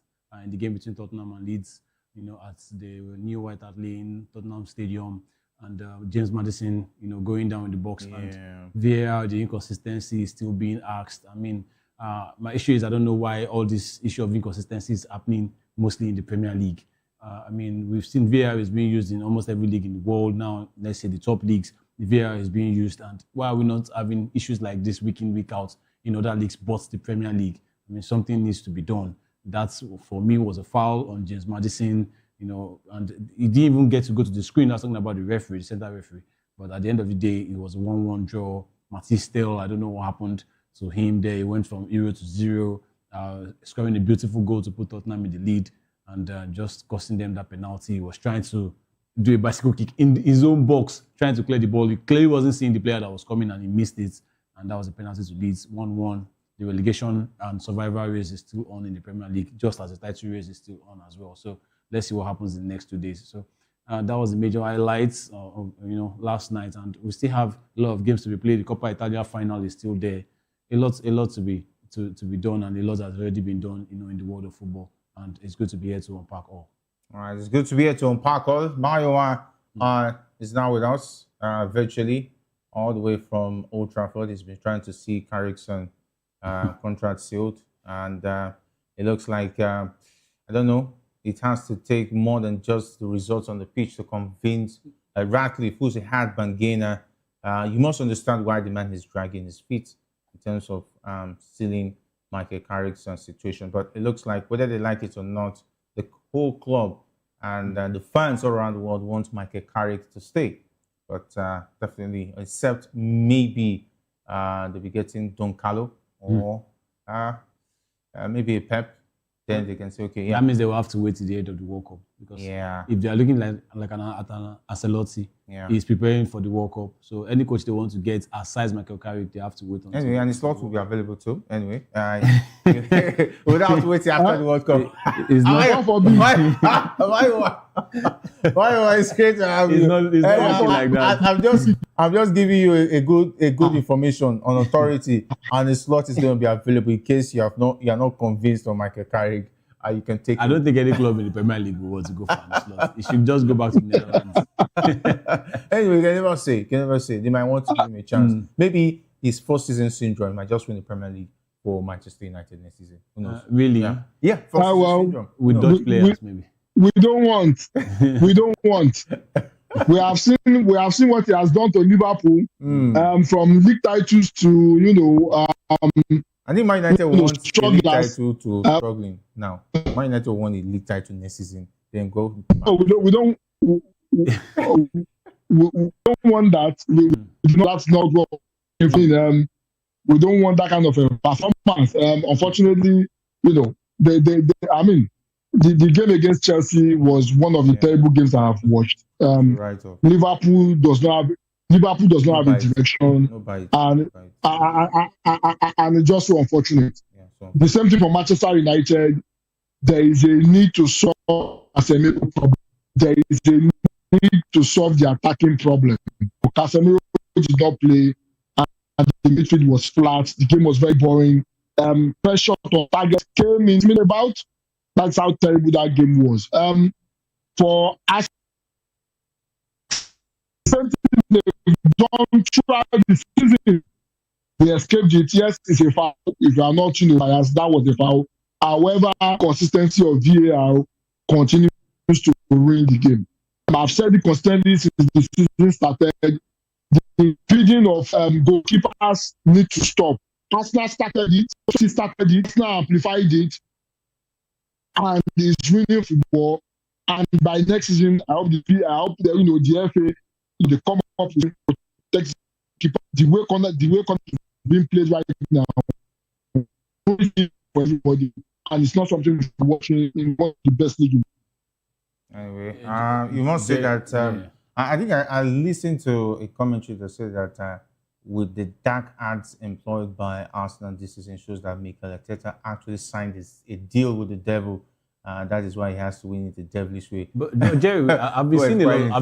in the game between Tottenham and Leeds. At the new White Hart Lane, Tottenham Stadium. And James Maddison, going down in the box, and VAR, the inconsistency is still being asked. I mean, my issue is I don't know why all this issue of inconsistency is happening mostly in the Premier League. I mean, we've seen VAR is being used in almost every league in the world now. Let's say the top leagues, the VAR is being used. And why are we not having issues like this week in, week out in other leagues but the Premier League? I mean, something needs to be done. That's, for me, was a foul on James Maddison. And he didn't even get to go to the screen. I was talking about the referee, the center referee. But at the end of the day, it was a 1-1 draw. Matisse still, I don't know what happened to him there. He went from 0-0, scoring a beautiful goal to put Tottenham in the lead and just costing them that penalty. He was trying to do a bicycle kick in his own box, trying to clear the ball. He clearly wasn't seeing the player that was coming and he missed it. And that was a penalty to Leeds, 1-1. The relegation and survival race is still on in the Premier League, just as the title race is still on as well. So let's see what happens in the next 2 days. So that was the major highlights of last night, and we still have a lot of games to be played. The Coppa Italia final is still there. A lot to be done, and a lot has already been done, in the world of football. And it's good to be here to unpack all. All right, it's good to be here to unpack all. Mario is now with us virtually, all the way from Old Trafford. He's been trying to see Carrickson contract sealed, and it looks like I don't know. It has to take more than just the results on the pitch to convince Ratcliffe, who's a hard bargainer. You must understand why the man is dragging his feet in terms of sealing Michael Carrickson's situation. But it looks like, whether they like it or not, the whole club and the fans all around the world want Michael Carrick to stay. But definitely, except maybe they'll be getting Don Carlo or maybe a Pep. Then they can say, okay, yeah. That means they will have to wait till the end of the World Cup. Because if they are looking like an Ancelotti, he's preparing for the World Cup. So any coach they want to get aside Michael Carrick, they have to wait until. Anyway, and his slot will be available too. Anyway, without have to wait till after the World Cup. It's not for me. Why is great to have you? It's not like that. I'm just giving you a good information on authority, and the slot is going to be available in case you are not convinced on Michael Carrick. You can take. I don't think any club in the Premier League will want to go for a slot. You should just go back to the Netherlands. Anyway, you can never say. They might want to give him a chance. Maybe his first season syndrome might just win the Premier League for Manchester United next season. Who knows? Really? Yeah. First season syndrome. With Dutch players, maybe. We don't want. We have seen what he has done to Liverpool, from league titles to I think Man United will want a league title to struggling now. Man United will want a league title next season. Then go. We don't want that. That's not what. we don't want that kind of a performance. Unfortunately, you know, I mean, the game against Chelsea was one of the terrible games I have watched. Liverpool does not have a direction, and it's just so unfortunate. The same thing for Manchester United. There is a need to solve Casemiro problem. There is a need to solve the attacking problem. Casemiro did not play, and the midfield was flat. The game was very boring. Pressure on target came in about. That's how terrible that game was. For us, same thing they've done throughout the season. They escaped it. Yes, it's a foul. If you are not, biased, that was a foul. However, consistency of VAR continues to ruin the game. I've said it constantly since the season started. The feeding of goalkeepers need to stop. Arsenal started it. Chelsea started it. Arsenal amplified it, and it's ruining football. And by next season, I hope the FA they come up with protect the way corner is being played right now for everybody, and it's not something we're watching in one of the best leagues. Anyway, you must say that. I think I listened to a commentary that said that with the dark arts employed by Arsenal this season shows that Mikel Arteta actually signed a deal with the devil. That is why he has to win it the devilish way. But no, Jerry, I've been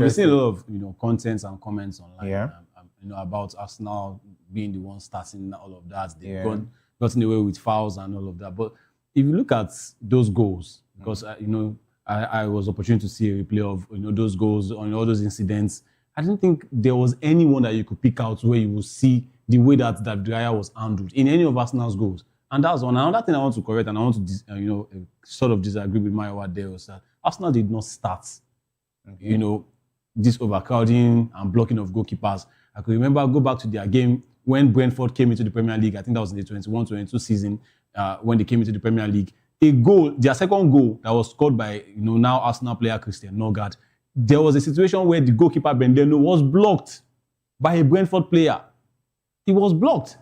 seeing a lot of contents and comments online. About Arsenal being the one starting all of that. They've gotten away with fouls and all of that. But if you look at those goals, because I was opportune to see a replay of those goals on all those incidents. I don't think there was anyone that you could pick out where you will see the way that David Raya was handled in any of Arsenal's goals. And that's one. Another thing I want to correct, and I want to sort of disagree with my word there, was that Arsenal did not start, this overcrowding and blocking of goalkeepers. I could remember, go back to their game when Brentford came into the Premier League. I think that was in the 21-22 season when they came into the Premier League. Their second goal that was scored by now Arsenal player Christian Norgard. There was a situation where the goalkeeper Bendeno was blocked by a Brentford player. He was blocked.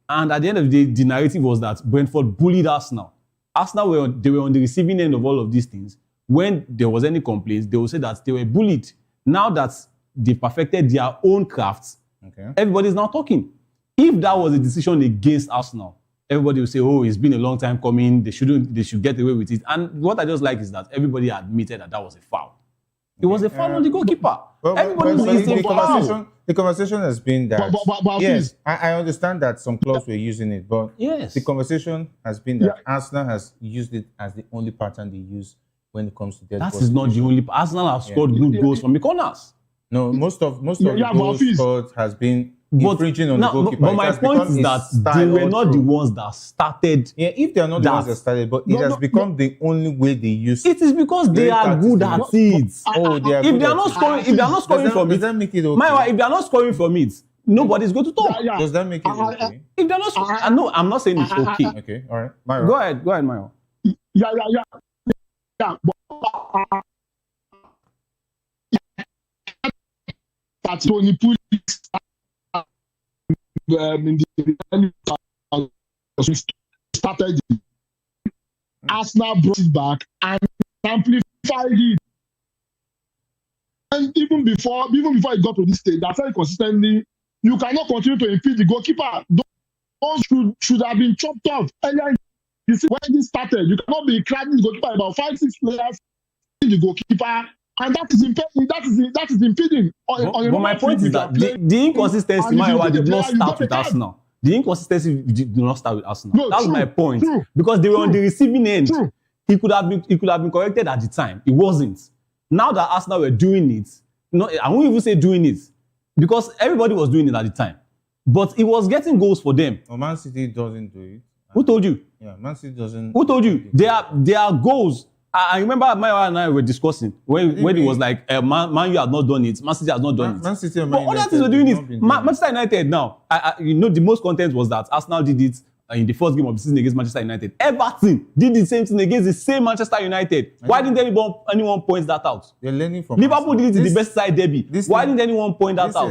And at the end of the day, the narrative was that Brentford bullied Arsenal. Arsenal were on the receiving end of all of these things. When there was any complaints, they would say that they were bullied. Now that they perfected their own crafts, everybody's now talking. If that was a decision against Arsenal, everybody will say, oh, it's been a long time coming. They should get away with it. And what I just like is that everybody admitted that was a foul. It was a foul on the goalkeeper. The conversation has been that, yes, I understand that some clubs were using it, but the conversation has been that Arsenal has used it as the only pattern they use when it comes to dead balls. That is not the only. Arsenal have scored good goals from the corners. No, most of the goals scored has been infringing on the goalkeeper. But my point is that they were not the ones that started. Yeah, if they are not the ones that started, but it has become the only way they use it. It is because they are good at it. Oh, they are. If they are not scoring, if they are not scoring from it, does that make it okay? If they are not scoring from it, nobody's going to talk. Does that make it okay? If they're not scoring, no, I'm not saying it's okay. Okay, all right, Myra. Go ahead, Mayo. Yeah. But Tony Pulis in the early started it. Arsenal brought it back and amplified it. And even before it got to this stage, I said consistently, you cannot continue to impede the goalkeeper. Those should have been chopped off earlier. You see, when this started, you cannot be crowding the goalkeeper about 5-6 players in the goalkeeper. And that is impeding. But my point is that the inconsistency did not start with Arsenal. The inconsistency did not start with Arsenal. No, that's my point. Because they were on the receiving end. He could have been corrected at the time. It wasn't. Now that Arsenal were doing it, I won't even say doing it, because everybody was doing it at the time. But it was getting goals for them. Well, Man City doesn't do it. Who told you? Yeah, Man City doesn't. Who told you? There are goals. I remember Maya and I were discussing when it was like Man U had not done it, Man City has not done it. Man City and Man United. But other things were doing it. Manchester United now. The most content was that Arsenal did it in the first game of the season against Manchester United. Everton did the same thing against the same Manchester United. Why didn't anyone point that out? They're learning from Liverpool did it in the best side derby. Why didn't anyone point that out?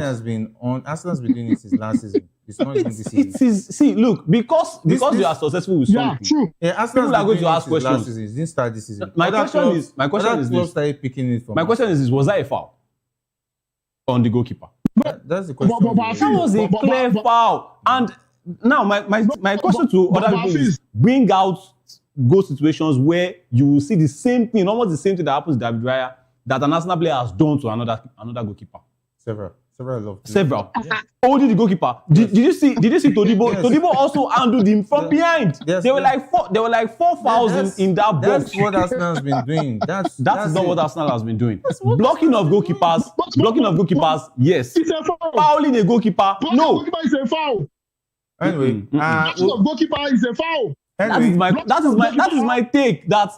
Arsenal's been doing it since last season. It's not even this it is. See, look, because you are successful with something. True. Yeah, Arsenal people are going to ask questions. Season. It didn't start this season. My question is this. Started picking it from my question is this: was that a foul on the goalkeeper? That's the question. That was a clear foul. And now my question to other people is: bring out goal situations where you will see the same thing, almost the same thing that happens to David Raya, that an Arsenal player has done to another goalkeeper. Several. Only the goalkeeper. Did you see Todibo? Yes. Todibo also handled him from behind. Yes, there were like four fouls in that box. That's what Arsenal has been doing. That's not what Arsenal has been doing. Blocking of goalkeepers, yes. It's a foul. Fouling a goalkeeper, no. Goalkeeper is a foul. Anyway, goalkeeper is a foul. Anyway, that is my take. That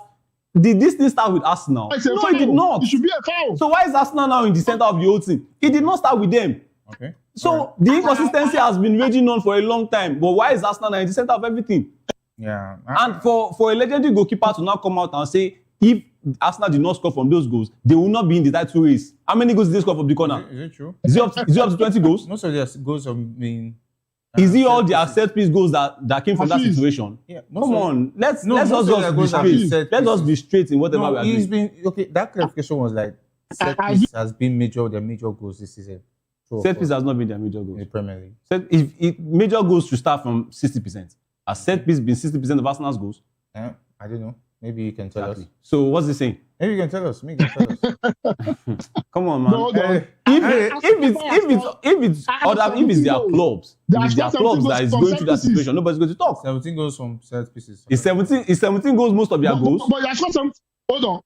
did this thing start with Arsenal? No, it did not. It should be a foul. So why is Arsenal now in the center of the whole thing? It did not start with them. Okay. So the inconsistency has been raging on for a long time. But why is Arsenal now in the center of everything? Yeah. And for a legendary goalkeeper to now come out and say, if Arsenal did not score from those goals, they will not be in the title race. How many goals did they score from the corner? Is it true? Is it up to 20 goals? Most of their goals have been. Is it all the set piece goals that came from that situation? Yeah, come on, let's just be straight. Let's just be straight in whatever we are doing. That clarification was like set piece has been their major goals this season. Set piece has not been their major goals. In the Premier League. If major goals should start from 60%. Has set piece been 60% of Arsenal's goals? I don't know. Maybe you can tell us. So what's he saying? Maybe you can tell us. Maybe you can tell us. Come on, man. If it's their clubs, that is going through that situation, nobody's going to talk. 17 goals from set pieces. It's 17 goals most of their goals. But you got some. Hold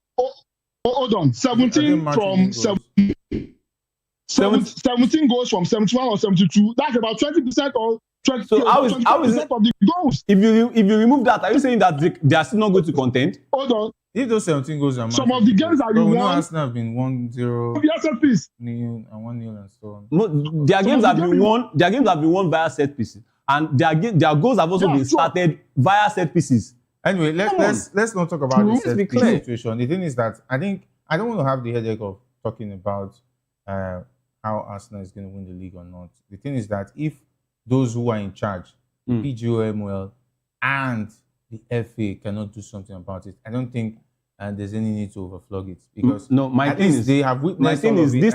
on. 17 from 17 goals from 71 or 72. That's about 20% or 20%. So how is it of the goals? If you remove that, are you saying that they are still not going to contend? Hold on. If those 17 goals are some of the games are we know Arsenal have been 1-0, set piece, nil, and 1-0 and so on. Their games have been won. Their games have been won via set pieces, and their goals have also been started via set pieces. Anyway, let's not talk about the set piece situation. The thing is that I don't want to have the headache of talking about how Arsenal is going to win the league or not. The thing is that if those who are in charge, PGMOL and the FA cannot do something about it, I don't think there's any need to overflog it, because my thing is this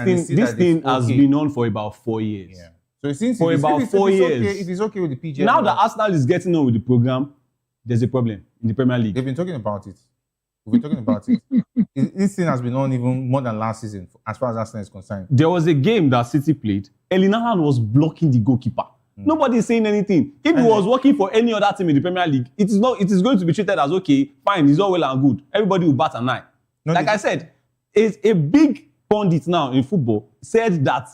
thing has been on for about 4 years. Yeah. So since for about 4 years, if it's okay with the PGMOL, now that Arsenal is getting on with the program, there's a problem in the Premier League. They've been talking about it. We've been talking about it. This thing has been on even more than last season, as far as Arsenal is concerned. There was a game that City played. Erling Haaland was blocking the goalkeeper. Nobody is saying anything. If he was working for any other team in the Premier League, it is going to be treated as okay, fine, it's all well and good. Everybody will bat an eye. I said, it's a big pundit now in football said that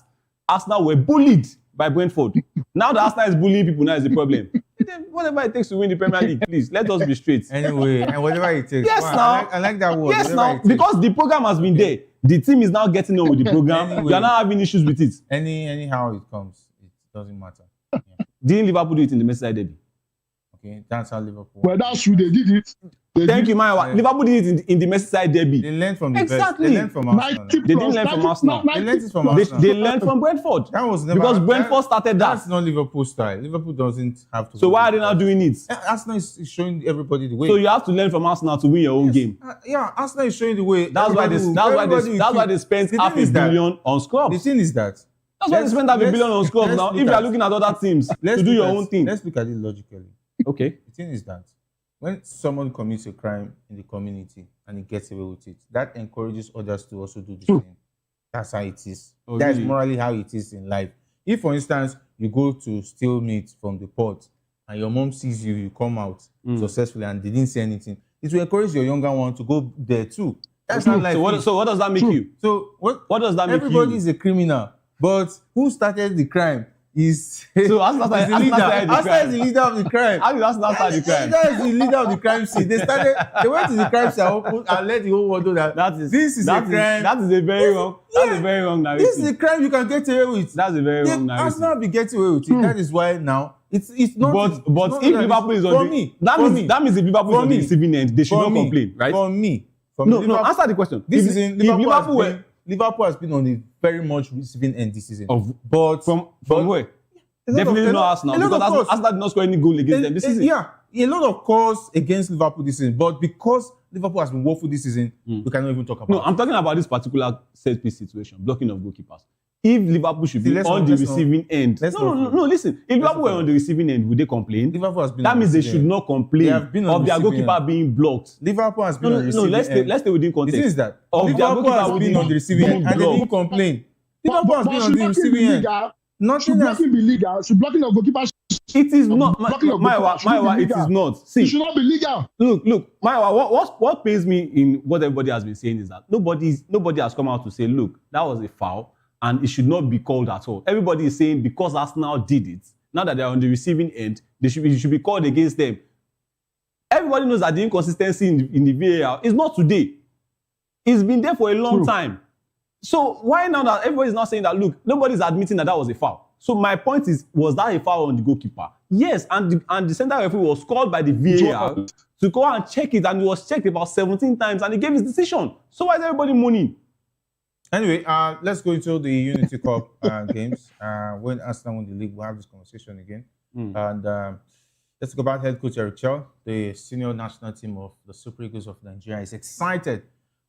Arsenal were bullied by Brentford. Now that Arsenal is bullying people, now is the problem. Whatever it takes to win the Premier League, please, let us be straight. Anyway, and whatever it takes. Yes, now. I like that word. Yes, now, because the program has been there. The team is now getting on with the program. Anyway, you are not having issues with it. Anyhow it comes, it doesn't matter. Yeah. Didn't Liverpool do it in the Merseyside derby? Okay, that's how Liverpool. Well, that's true. They did it. Thank you, Maya. Liverpool did it in the Merseyside derby. They learned from the exactly. best. They learned from Arsenal. They didn't learn from Arsenal. They learned it from Arsenal. They learned from Brentford. That was never, because Brentford started that. That's not Liverpool style. Liverpool doesn't have to. So why are they not doing it? Arsenal is showing everybody the way. So you have to learn from Arsenal to win your own game. Yeah, Arsenal is showing the way. That's why they spent half a billion on scrubs. The thing is that. That's why they spent half a billion on scrubs now. If you are looking at other teams to do your own thing. Let's look at it logically. Okay. The thing is that when someone commits a crime in the community and he gets away with it, that encourages others to also do the same. That's how it is. That's morally how it is in life. If, for instance, you go to steal meat from the pot and your mom sees you come out successfully and they didn't say anything, it will encourage your younger one to go there too. That's how life is. So what does that make you? So what does that make you? Everybody is a criminal, but who started the crime? So Arsenal is the leader of the crime. How did Arsenal start the crime? That is the leader of the crime scene. They went to the crime scene and let the whole world know that this is a crime. That is a very wrong. That's a very wrong narrative. This is a crime you can get away with. That's a very wrong narrative. Arsenal be getting away with it. That is why now it's not. But if Liverpool is on that means if Liverpool is on the receiving end, they should not complain, right? For me, no. Answer the question. This is in Liverpool has been on a very much receiving end this season. But from where? Definitely not Arsenal, because Arsenal did not score any goal against them this season. Yeah, a lot of calls against Liverpool this season, but because Liverpool has been woeful this season, we cannot even talk about it. No, I'm talking about this particular set piece situation, blocking of goalkeepers. If Liverpool should be on the receiving end, no, listen. If Liverpool were on the receiving end, would they complain? Liverpool has been. That means they should not complain of their goalkeeper being blocked. Liverpool has been on the receiving end. Let's stay within context. The thing is that Liverpool has been on the receiving end and they didn't complain. Liverpool has been on the receiving end. Should blocking be legal? Should blocking of goalkeepers? It is not. Maiwa, it is not. See, it should not be legal. Look, Maiwa, what pains me in what everybody has been saying is that nobody has come out to say, look, that was a foul and it should not be called at all. Everybody is saying because Arsenal did it, now that they are on the receiving end, it should be called against them. Everybody knows that the inconsistency in the VAR is not today. It's been there for a long time. So why now that everybody is now saying that, look, nobody's admitting that was a foul. So my point is, was that a foul on the goalkeeper? Yes, and the center referee was called by the VAR to go and check it, and it was checked about 17 times, and he gave his decision. So why is everybody moaning? Anyway, let's go into the Unity Cup games. When Arsenal won the league, we'll have this conversation again. And let's go about head coach Eric Chell. The senior national team of the Super Eagles of Nigeria is excited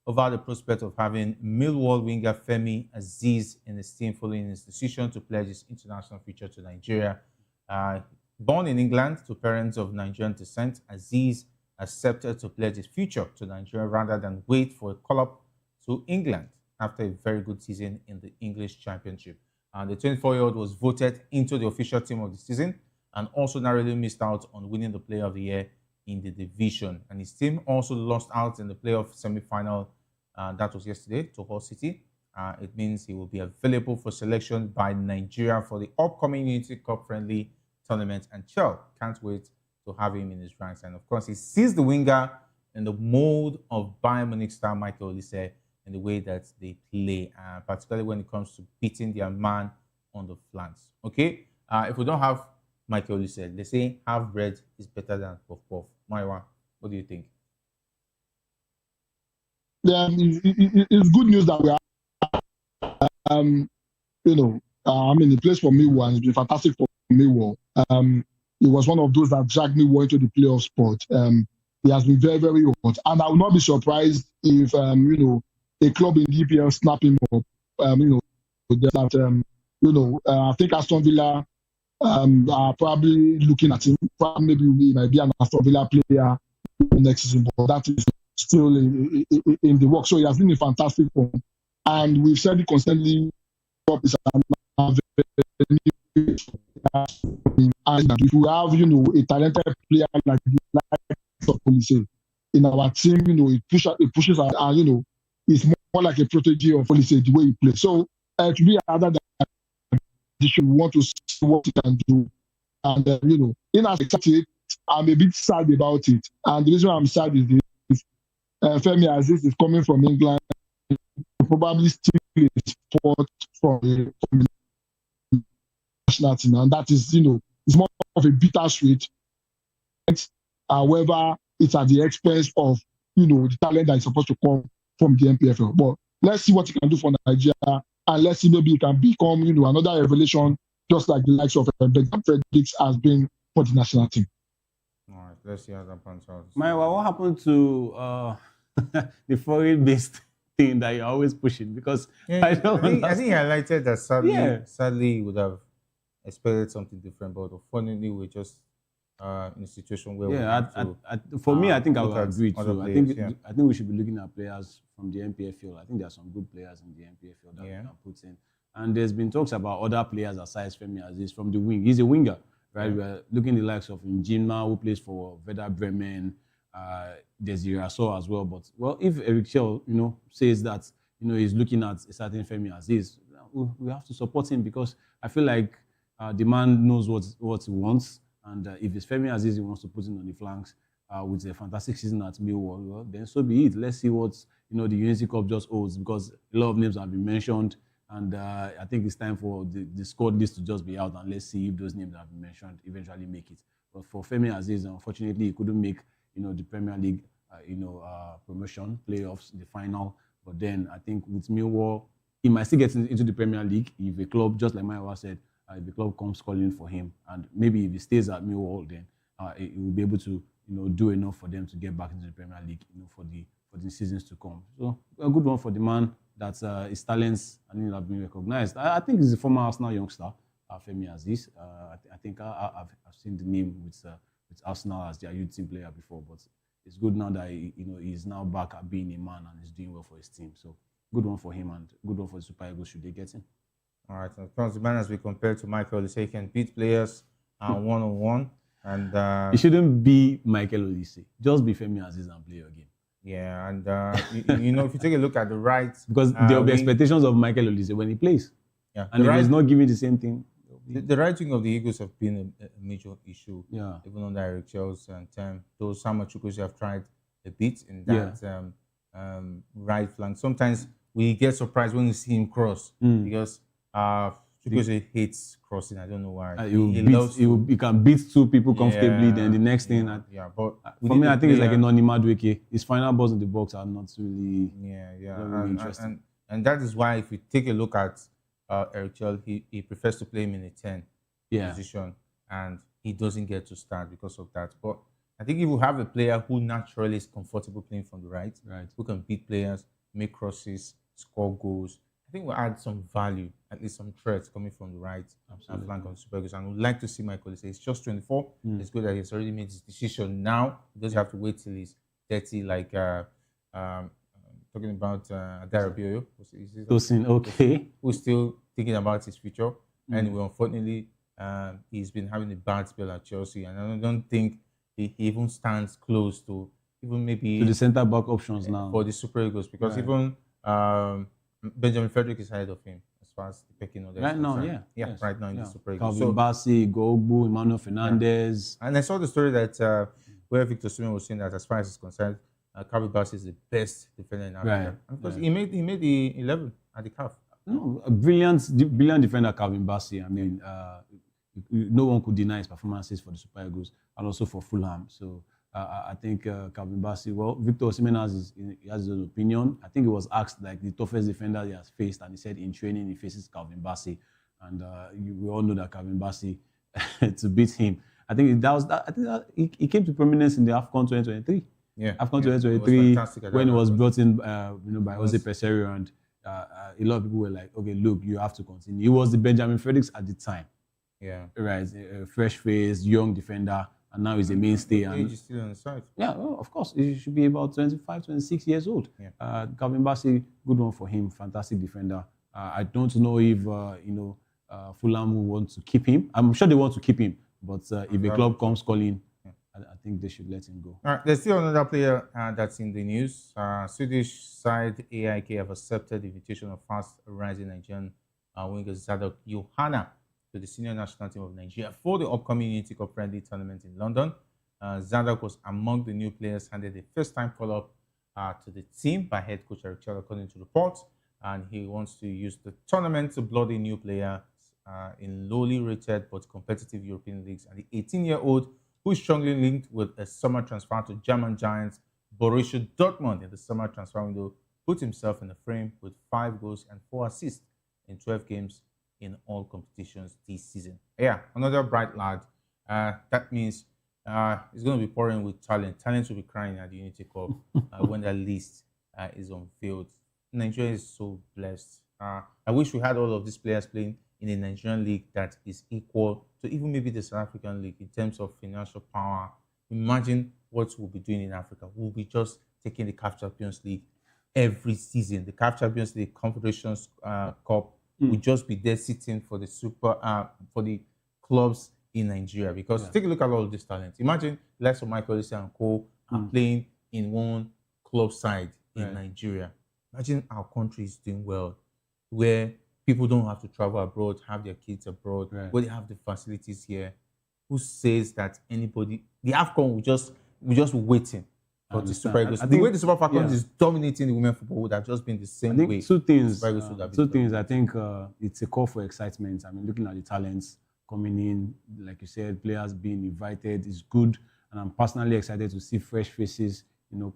over the prospect of having Millwall winger Femi Aziz in his team following his decision to pledge his international future to Nigeria. Born in England to parents of Nigerian descent, Aziz accepted to pledge his future to Nigeria rather than wait for a call-up to England after a very good season in the English Championship. The 24-year-old was voted into the official team of the season and also narrowly missed out on winning the Player of the Year in the division. And his team also lost out in the playoff semi-final. That was yesterday to Hull City. It means he will be available for selection by Nigeria for the upcoming Unity Cup friendly tournament. And Chell can't wait to have him in his ranks. And of course, he sees the winger in the mold of Bayern Munich star Michael Olise in the way that they play, particularly when it comes to beating their man on the flanks. Okay, if we don't have Michael Olise, they say half bread is better than puff puff. Maiwa, what do you think? Yeah, it's good news that we are, the place for Millwall and it's been fantastic for Millwall. It was one of those that dragged Millwall into the playoff spot. He has been very, very hot. And I will not be surprised if, a club in the EPL snap him up. I think Aston Villa are probably looking at him. Maybe he might be an Aston Villa player next season, but that is still in the work. So he has been a fantastic form. And we've said it constantly, and if we have, a talented player like Olise in our team, it pushes our, it's more like a protege of Olise, the way he plays. So to be other than we want to see what he can do. And, in as excited, I'm a bit sad about it. And the reason I'm sad is this. Femi Aziz is coming from England, probably still a sport from the national team, and that is, it's more of a bittersweet. However, it's at the expense of, the talent that is supposed to come from the MPFL. But let's see what he can do for Nigeria, and let's see maybe he can become, another revelation, just like the likes of Fredericks has been for the national team. All right, let's see how that pans out. Maiwa, what happened to the foreign-based thing that you're always pushing? Because I think he highlighted that sadly he would have expected something different, but unfortunately we're just in a situation where for me, I think I would agree too. I think we should be looking at players from the MPFL. I think there are some good players in the MPFL that we can put in. And there's been talks about other players aside Femi Aziz from the wing. He's a winger, right? We're looking at the likes of Njima, who plays for Werder Bremen. There's Iraso as well. But, if Eric Chell, says that, he's looking at a certain Femi Aziz, we have to support him because I feel like the man knows what he wants. And if it's Femi Aziz he wants to put him on the flanks with a fantastic season at Millwall, then so be it. Let's see what, the Unity Cup just holds, because a lot of names have been mentioned. And I think it's time for the squad list to just be out, and let's see if those names that have been mentioned eventually make it. But for Femi Aziz, unfortunately, he couldn't make, the Premier League, promotion, playoffs, the final. But then I think with Millwall, he might still get into the Premier League if a club, just like Maiwa said, if the club comes calling for him, and maybe if he stays at Millwall, then he will be able to do enough for them to get back into the Premier League, for the seasons to come. So a good one for the man that his talents have been recognized. I think he's a former Arsenal youngster, Femi Aziz. I think I've seen the name with Arsenal as their youth team player before, but it's good now that he's now back at being a man and he's doing well for his team. So good one for him and good one for the Super Eagles should they get him. All right, of course, the man as we compare to Michael Olise, he can beat players one-on-one. And it shouldn't be Michael Olise. Just be Femi Aziz and play your game. Yeah, and if you take a look at the right, because there will be expectations of Michael Olise when he plays. Yeah, and if he's not giving the same thing. The right wing of the Eagles have been a major issue. Yeah. Even under Eric Chelsea and those Samuel Chukwueze have tried a bit in that right flank. Sometimes we get surprised when we see him cross because Chukwueze hates crossing. I don't know why. He can beat two people comfortably. Then the next thing, but for me, I think it's like a non-Madueke. His final balls in the box are not really, really interesting. And that is why, if you take a look at Eric Chelsea, he prefers to play him in a 10 position, and he doesn't get to start because of that. But I think if you have a player who naturally is comfortable playing from the right, who can beat players, make crosses, score goals, I think we'll add some value, at least some threats coming from the right flank on Super Eagles. And we'd like to see Michael Olise. He's just 24. It's good that he's already made his decision now. He doesn't have to wait till he's 30, like talking about Adarabioyo. Okay. Who's still thinking about his future. Anyway, unfortunately, he's been having a bad spell at Chelsea, and I don't think he even stands close to even maybe to the centre back options now for the Super Eagles, because even Benjamin Frederick is ahead of him as far as the pecking order. Right now, right now in the Super Eagles. Calvin Bassey, Gogbu, Emmanuel Fernandez. And I saw the story that where Victor Osimhen was saying that as far as he's concerned, Calvin Bassey is the best defender in Africa. And of course, he made the 11 at the CAF. No, a brilliant defender, Calvin Bassey. I mean, no one could deny his performances for the Super Eagles and also for Fulham. So I think Calvin Bassey. Well, Victor Osimhen has his own opinion. I think he was asked like the toughest defender he has faced, and he said in training he faces Calvin Bassey, and we all know that Calvin Bassey to beat him. I think he came to prominence in the AFCON 2023. Yeah, AFCON 2023 when he was brought in, by Jose Peseiro, and a lot of people were like, okay, look, you have to continue. He was the Benjamin Fredericks at the time. Yeah. Right, a fresh face, young defender, and now he's a mainstay. And age is still on the side. Yeah, well, of course. He should be about 25, 26 years old. Yeah. Calvin Bassey, good one for him, fantastic defender. I don't know if, Fulham will want to keep him. I'm sure they want to keep him, but if a club comes calling, I think they should let him go. All right, there's still another player that's in the news. Swedish side AIK have accepted the invitation of fast rising Nigerian winger Zadok Johanna to the senior national team of Nigeria for the upcoming Unity Cup friendly tournament in London. Zadok was among the new players handed a first-time call-up to the team by head coach Eric Chelsea, according to reports, and he wants to use the tournament to blood a new player in lowly rated but competitive European leagues. And the 18-year-old, who is strongly linked with a summer transfer to German giants Borussia Dortmund in the summer transfer window, put himself in the frame with 5 goals and 4 assists in 12 games in all competitions this season. Yeah, another bright lad. That means he's going to be pouring with talent. Talent will be crying at the Unity Cup when that list is unveiled. Nigeria is so blessed. I wish we had all of these players playing in a Nigerian league that is equal to even maybe the South African league in terms of financial power. Imagine what we'll be doing in Africa. We'll be just taking the CAF Champions League every season. The CAF Champions League Confederations Cup will just be there sitting for the for the clubs in Nigeria. Because take a look at all of this talent. Imagine likes of Michael Olise and Co. are playing in one club side in Nigeria. Imagine our country is doing well, where people don't have to travel abroad, have their kids abroad, where they have the facilities here. Who says that anybody, the AFCON will just be waiting for the Super Eagles? The way the Super Falcons is dominating the women football would have just been the same way. Two things. I think it's a call for excitement. I mean, looking at the talents coming in, like you said, players being invited is good, and I'm personally excited to see fresh faces,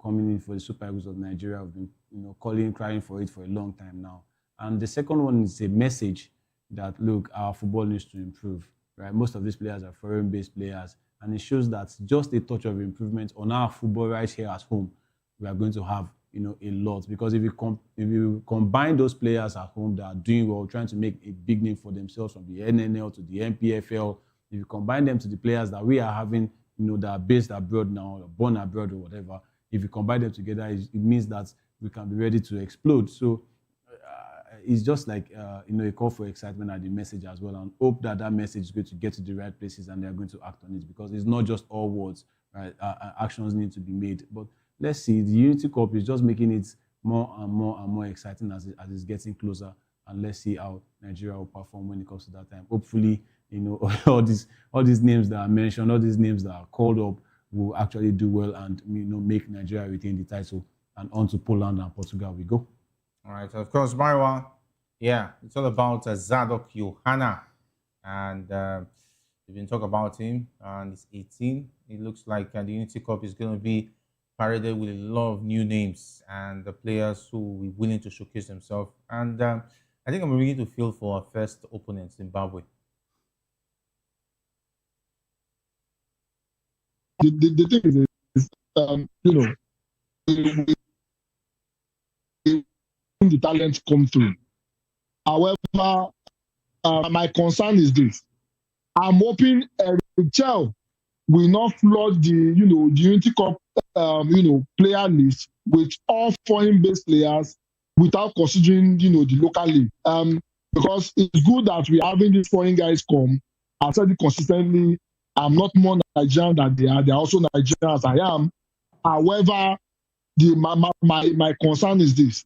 coming in for the Super Eagles of Nigeria. I've been, crying for it for a long time now. And the second one is a message, that, look, our football needs to improve, right? Most of these players are foreign-based players, and it shows that just a touch of improvement on our football right here at home, we are going to have, a lot. Because if you combine those players at home that are doing well, trying to make a big name for themselves from the NNL to the MPFL, if you combine them to the players that we are having, that are based abroad now, or born abroad or whatever, if you combine them together, it means that we can be ready to explode. So it's just like, a call for excitement at the message as well, and hope that that message is going to get to the right places and they're going to act on it, because it's not just all words, right? Actions need to be made. But let's see, the Unity Cup is just making it more and more and more exciting as it's getting closer, and let's see how Nigeria will perform when it comes to that time. Hopefully, all these names that are mentioned, all these names that are called up will actually do well and, make Nigeria retain the title, and on to Poland and Portugal we go. All right, of course, Marwa. Yeah, it's all about Zadok Yohana, and we've been talking about him, and he's 18. It looks like the Unity Cup is going to be paraded with a lot of new names and the players who will be willing to showcase themselves. And I think I'm beginning to feel for our first opponent, Zimbabwe. The thing is, the talent come through. However, my concern is this: I'm hoping Eric Chell will not flood the Unity Cup player list with all foreign-based players without considering the local league. Because it's good that we're having these foreign guys come. I've said it consistently. I'm not more Nigerian than they are. They're also Nigerian as I am. However, my concern is this: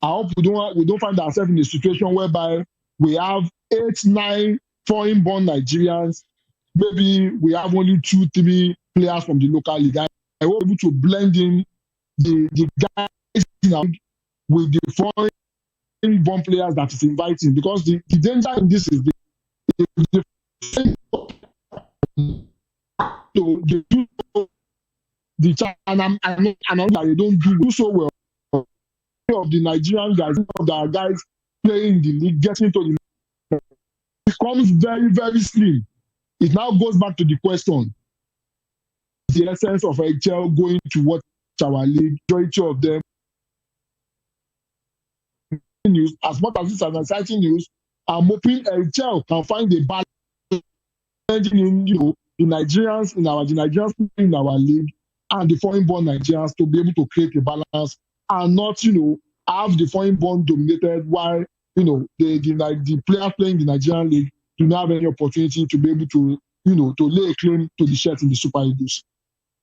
I hope we don't find ourselves in a situation whereby we have 8, 9 foreign-born Nigerians. Maybe we have only 2, 3 players from the local league. I hope we're able to blend in the guys with the foreign-born players that is inviting. Because the danger in this is and I know that they don't do so well. Of the Nigerian guys, of the guys playing in the league, getting to the league, becomes very, very slim. It now goes back to the question: the essence of HL going to watch our league, majority of them news. As much as it's an exciting news, I'm hoping HL can find a balance in the Nigerians in our league and the foreign-born Nigerians to be able to create a balance, and not have the foreign-born dominated while the players playing the Nigerian league do not have any opportunity to be able to to lay a claim to the shirt in the Super Eagles.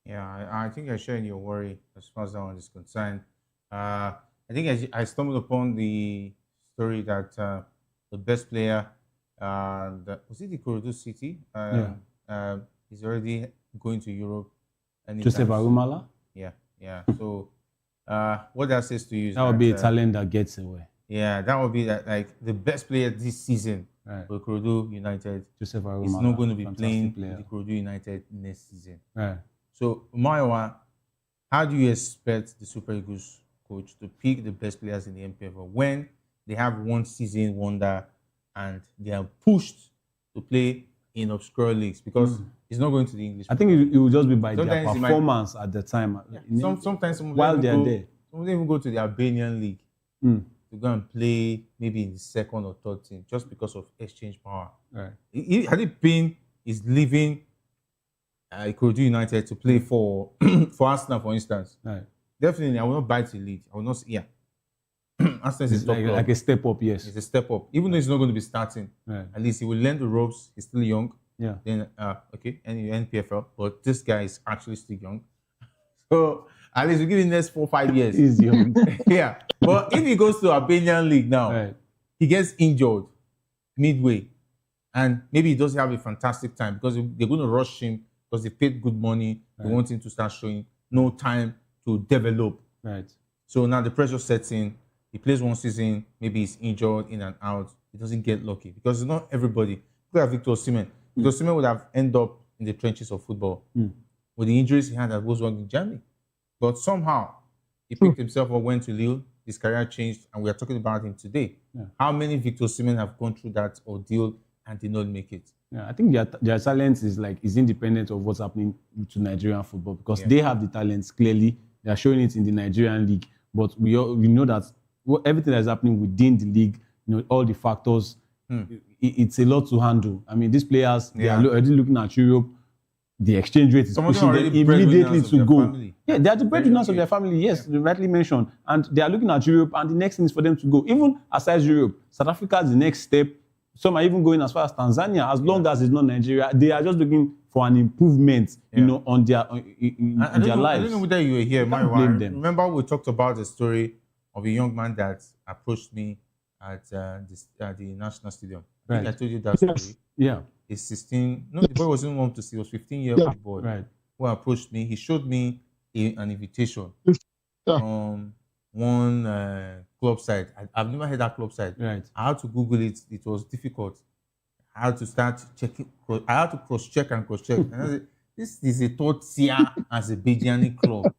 Yeah, I think I share in your worry as far as that one is concerned. I think I stumbled upon the story that the best player, was it the Ikorodu City? Is already going to Europe. Joseph Arumala? Yeah. So what that says to you is that would be a talent that gets away. Yeah, that would be like the best player this season for Ikorodu United. Joseph Arumala is not going to be playing player. with Ikorodu United next season. Right. So, Maiwa, how do you expect the Super Eagles coach to pick the best players in the MPFL when they have one season wonder and they are pushed to play in obscure leagues? Because it's not going to the English. I think it will just be by their performance at the time. Sometimes while they are there. Some of them even go to the Albanian league to go and play maybe in the second or third team just because of exchange power. Right. Hadid Payne is leaving Ikorodu United to play for Arsenal, for instance. Right. Definitely, I will not bite the lead. I will not. Arsenal is like a step up. Yes, it's a step up. Even though he's not going to be starting, at least he will learn the ropes. He's still young. Yeah. Then NPFL, but this guy is actually still young. So at least we give him the next 4 or 5 years. He's young. Yeah. But if he goes to Albanian league now, he gets injured midway, and maybe he doesn't have a fantastic time because they're going to rush him because they paid good money. They want him to start showing no time to develop. Right. So now the pressure sets in. He plays one season, maybe he's injured in and out. He doesn't get lucky because it's not everybody. Look at Victor Osimhen. Victor Osimhen would have ended up in the trenches of football with the injuries he had at Volkswagen Germany. But somehow he picked himself up, went to Lille, his career changed, and we are talking about him today. Yeah. How many Victor Osimhen have gone through that ordeal and did not make it? Yeah, I think their talent is independent of what's happening to Nigerian football because they have the talents clearly. They are showing it in the Nigerian league, but we know that everything that is happening within the league, all the factors, it's a lot to handle. I mean, these players they are already looking at Europe. The exchange rate is pushing them immediately to go. Family. Yeah, they are the breadwinners of their family. Yes, you rightly mentioned, and they are looking at Europe, and the next thing is for them to go. Even aside Europe, South Africa is the next step. Some are even going as far as Tanzania. As long as it's not Nigeria, they are just looking for an improvement, on their their lives. I don't know whether you were here, my wife. Remember we talked about the story of a young man that approached me at the National Stadium. I think I told you that story. Yeah. He's 16. No, the boy wasn't want to see. He was 15-year-old boy who approached me. He showed me an invitation from one club site. I've never heard that club site. Right. I had to Google it. It was difficult. I had to start checking. I had to cross-check and cross-check. And I said, this is a third tier Azerbaijani club.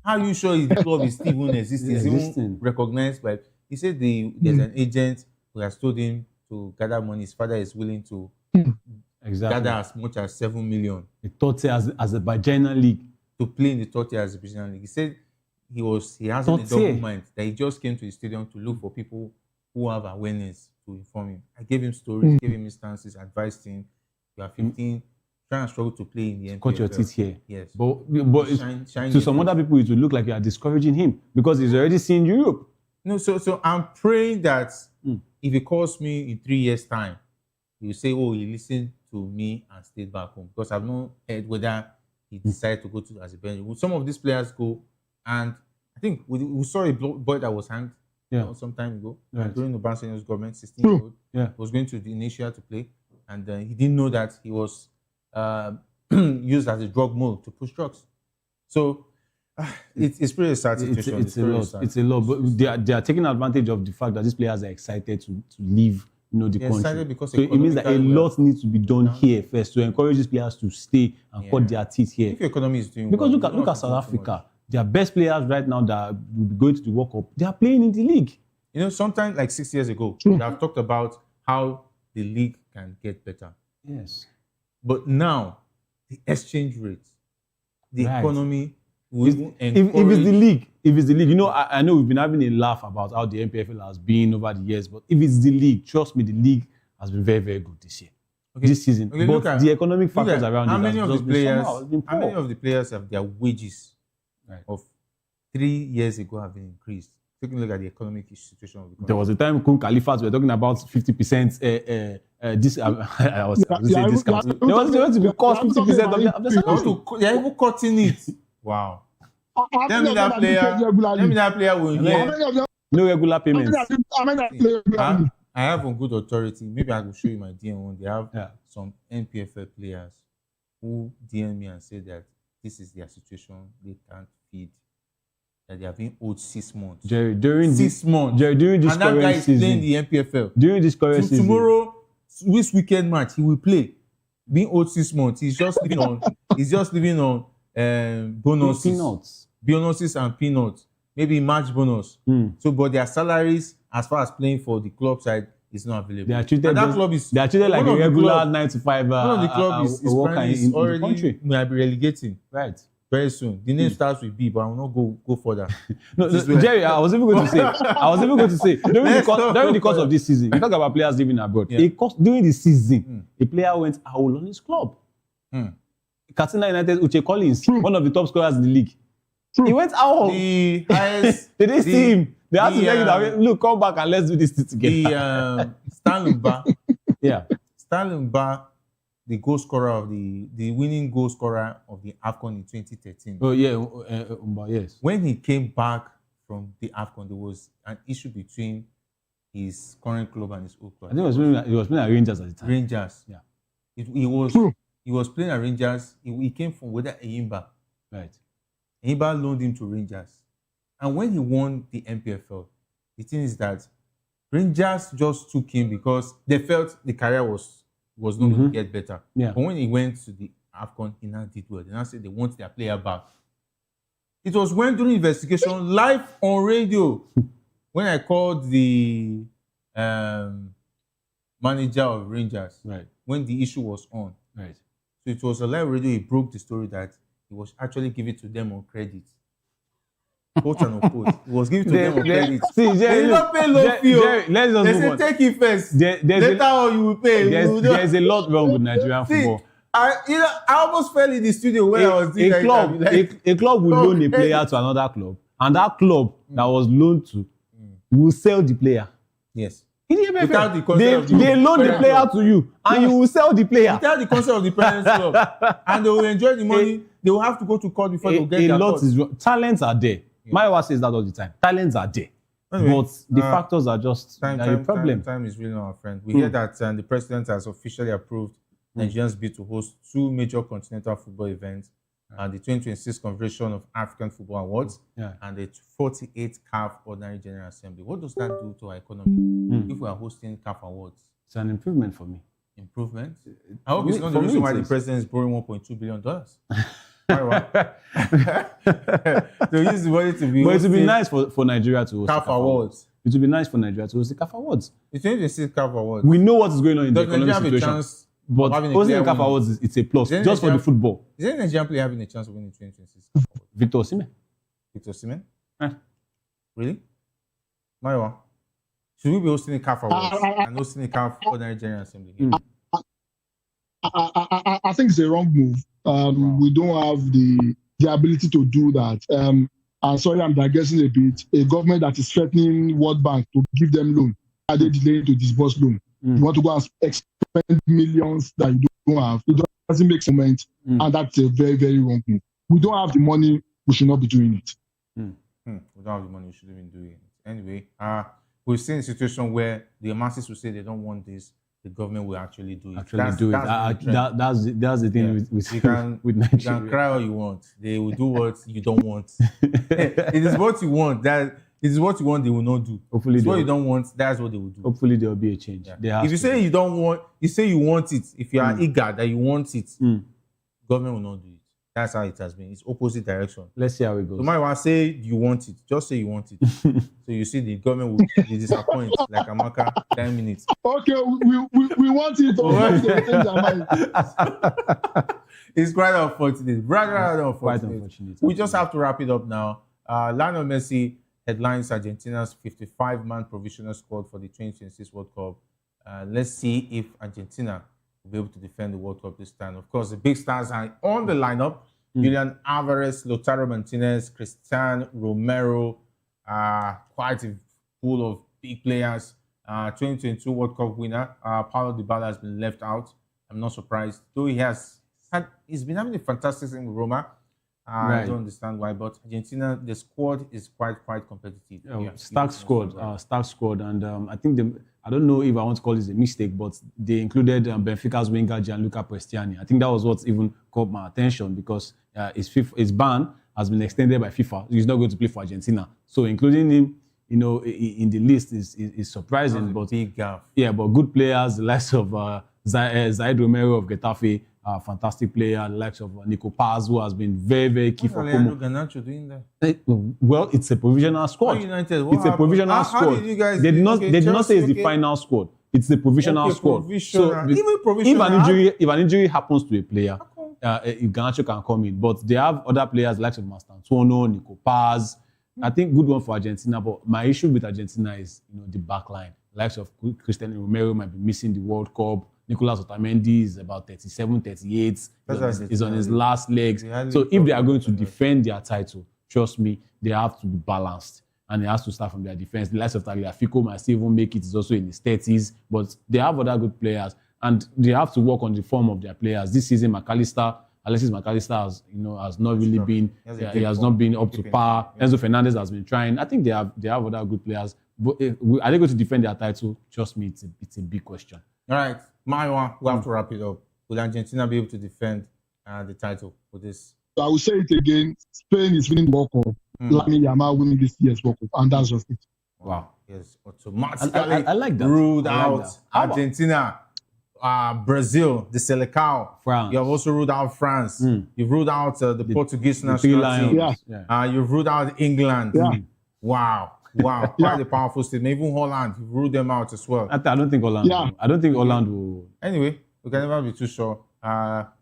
How are you sure the club is still even existing? It's even recognized by... He said there's an agent who has told him to gather money. His father is willing to gather as much as 7 million. The third tier Azerbaijani league. To play in the third tier Azerbaijani league. He said he has a double mind that he just came to the stadium to look for people who have awareness to inform him. I gave him stories, gave him instances, advised him. You are 15, try and struggle to play in the NPFL. Cut your teeth here. Yes. But to some other people, it will look like you are discouraging him because he's already seen Europe. No, so I'm praying that if he calls me in 3 years' time, he will say, oh, he listened to me and stayed back home. Because I've not heard whether he decided to go to Azerbaijan. Some of these players go, and I think we saw a boy that was hanged some time ago during the Obasanjo's government, 16-year-old. Was going to Indonesia to play, and he didn't know that he was used as a drug mule to push drugs. So it's pretty sad situation. It's a lot. But they are taking advantage of the fact that these players are excited to leave the country. Because so it means that a lot needs to be done here first to encourage these players to stay and cut their teeth here. If your economy is doing because well, look at South Africa. Their best players right now that will be going to the World Cup, they are playing in the league. Sometime like 6 years ago, we have talked about how the league can get better. Yes. But now, the exchange rate, the economy, if it's the league, I know we've been having a laugh about how the NPFL has been over the years, but if it's the league, trust me, the league has been very, very good this year. This season. But the economic factors around it how many of the players have their wages of 3 years ago have been increased? Take a look at the economic situation of the country. There was a time Kun Khalifat were talking about 50%. I was saying discount. There was going to be cost 50% of the salary. They're even cutting it. Wow. Tell me that player will hear. No regular payments. I have on good authority. Maybe I will show you my DM one. They have some NPFL players who DM me and say that this is their situation. They can't feed. That they have been owed 6 months. Jerry, during 6 months. Jerry, during this and that guy is playing the NPFL. During this current season. Tomorrow, this weekend match, he will play. Being owed 6 months. He's just living on. Bonuses. Peanuts. Bonuses and peanuts. Maybe match bonus. So, but their salaries, as far as playing for the club side, is not available. They are treated like a regular 9 to 5 one of the clubs is already the country. Might be relegating. Right. Very soon. The name starts with B, but I will not go further. No, Jerry, I was even going to say, during the course of this season, we talk about players living abroad. During the season, a player went owl on his club. Katsina United, Uche Collins, one of the top scorers in the league. He went owl. The highest. They didn't see him. They had to take it away. Look, come back and let's do this together. Stanley Mba, the goal scorer of the winning goal scorer of the AFCON in 2013. Oh yeah, yes. When he came back from the AFCON, there was an issue between his current club and his old club. I think he was playing at Rangers at the time. Rangers. Yeah. He was playing at Rangers. He came from Eyimba. Right. Eyimba loaned him to Rangers. And when he won the NPFL, the thing is that Rangers just took him because they felt the career was not going to get better. Yeah. But when he went to the AFCON, he now did well. They now said they want their player back. It was when during investigation, live on radio, when I called the manager of Rangers, when the issue was on, so it was a live radio. He broke the story that he was actually giving to them on credit. Quote and unquote. He was given to them on credit. See, they did not pay low fee. Let's just they move say on. take it first. Later on you will pay. There's a lot wrong with Nigerian football. I almost fell in the studio when I was doing a club will loan a player to another club, and that club that was loaned to will sell the player. Yes. Without the consent they loan the player to you, and you will sell the player without the consent of the parents' club, and they will enjoy the money. They will have to go to court before they get their lot is wrong. Talents are there. My wife says that all the time. Talents are there, but the factors are just a problem. Time is really not our friend. We hear that the president has officially approved Nigeria's bid to host 2 major continental football events, the 2026 Confederation of African Football Awards and the 48th CAF Ordinary General Assembly. What does that do to our economy if we are hosting CAF Awards? It's an improvement for me. Improvement? I hope it's not the reason why the president is borrowing $1.2 billion. So use the money to be. But it would be nice for Nigeria to host CAF Awards. It would be nice for Nigeria to host the CAF Awards. The 2026 CAF Awards. We know what is going on in the Does economic Nigeria situation. have a chance? But hosting the CAF Awards it's a plus, just for the football. Is there a Nigerian player having a chance of winning 2026 CAF Awards? Victor Osimhen. Victor Osimhen? Really? Maiwa? Should we be hosting the CAF Awards and hosting the CAF Ordinary General Assembly? I think it's a wrong move. We don't have the ability to do that. I'm sorry, I'm digressing a bit. A government that is threatening World Bank to give them loan, are they delaying to disburse loan? You want to go and expend millions that you don't have. It doesn't make sense, and that's a very, very wrong move. We don't have the money. We should not be doing it. We don't have the money. We shouldn't be doing it. Anyway, we've seen a situation where the masses will say they don't want this. The government will actually do it. That's the thing with Nigeria. You can cry all you want. They will do what you don't want. It is what you want. It is what you want. They will not do. Hopefully, it's what you don't want. That's what they will do. Hopefully, there will be a change. If you say you don't want, you say you want it. If you are eager that you want it, government will not do it. That's how it has been. It's opposite direction. Let's see how it goes. So my wife say you want it. Just say you want it. So you see the government will be disappointed like Amaka 10 minutes. Okay, we want it. It's quite unfortunate. Rather unfortunate. We just have to wrap it up now. Lionel Messi headlines Argentina's 55-man provisional squad for the 2026 World Cup. Let's see if Argentina will be able to defend the World Cup this time. Of course, the big stars are on the lineup. Julian Alvarez, Lautaro Martinez, Cristian Romero, quite a pool of big players. 2022 World Cup winner, Paulo Dybala has been left out. I'm not surprised. Though he's been having a fantastic season with Roma. I don't understand why, but Argentina, the squad is quite competitive. Stacked squad, and I think I don't know if I want to call this a mistake, but they included Benfica's winger Gianluca Prestiani. I think that was what even caught my attention because his ban has been extended by FIFA. He's not going to play for Argentina, so including him, in the list is surprising. But big gap. Yeah, but good players, the likes of Zaid Romero of Getafe. Fantastic player, the likes of Nico Paz, who has been very, very key for Como. Garnacho doing that? Well, it's a provisional squad. It's a provisional squad. How did you guys they did not say it's the final squad. It's the provisional squad. So if an injury happens to a player, if Garnacho can come in, but they have other players like Mastantuono, Nico Paz. I think good one for Argentina. But my issue with Argentina is the back line. The likes of Cristian Romero might be missing the World Cup. Nicolas Otamendi is about 37, 38. He's on his last legs. So if they are going to defend their title, trust me, they have to be balanced. And they have to start from their defense. The likes of Tagliafico might still even make it. He's also in his 30s. But they have other good players. And they have to work on the form of their players. This season, Alexis McAllister has not really been, he has not been up to par. Enzo Fernandez has been trying. I think they have other good players. But are they going to defend their title? Trust me, it's a big question. All right. Maiwa, we have to wrap it up. Will Argentina be able to defend the title with this? I will say it again. Spain is winning the World Cup. Lamine Yamal winning this year's World Cup, and that's just it. Wow. Yes, automatically I like that. Ruled out Argentina, Brazil, the Selecao. France. You have also ruled out France. You've ruled out the Portuguese national team. Yeah. You've ruled out England. Yeah. Wow. Wow, quite a powerful statement. Even Holland ruled them out as well. I don't think Holland. Yeah. I don't think Holland will. Anyway, we can never be too sure.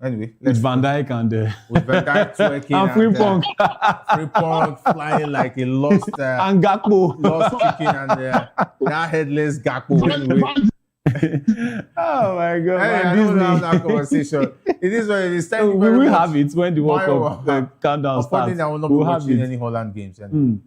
Anyway, With Van Dijk and with Van Dijk twerking and Frimpong. Frimpong flying like a lost and Gakpo. lost chicken and that headless Gakpo. Anyway. Oh my God! Hey, I don't have that conversation. It is what it is. Thank you we very will much. have it when the World Cup countdown starts. Unfortunately, I will not be We'll have watching it. any Holland games. Anyway.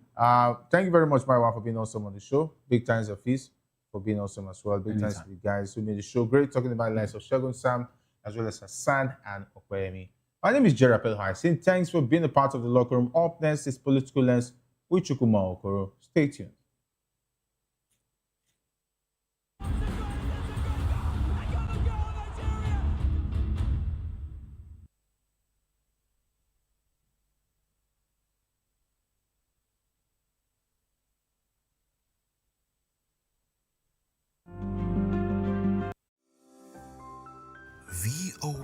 Thank you very much, Maiwa, for being awesome on the show. Big thanks to Fizz for being awesome as well. Big thanks to the guys who made the show great, talking about the likes of Shogun Sam, as well as Hassan and Okwemi. My name is Jerry Apelhai, saying thanks for being a part of the locker room. Up next is Political Lens with Chukuma Okoro. Stay tuned.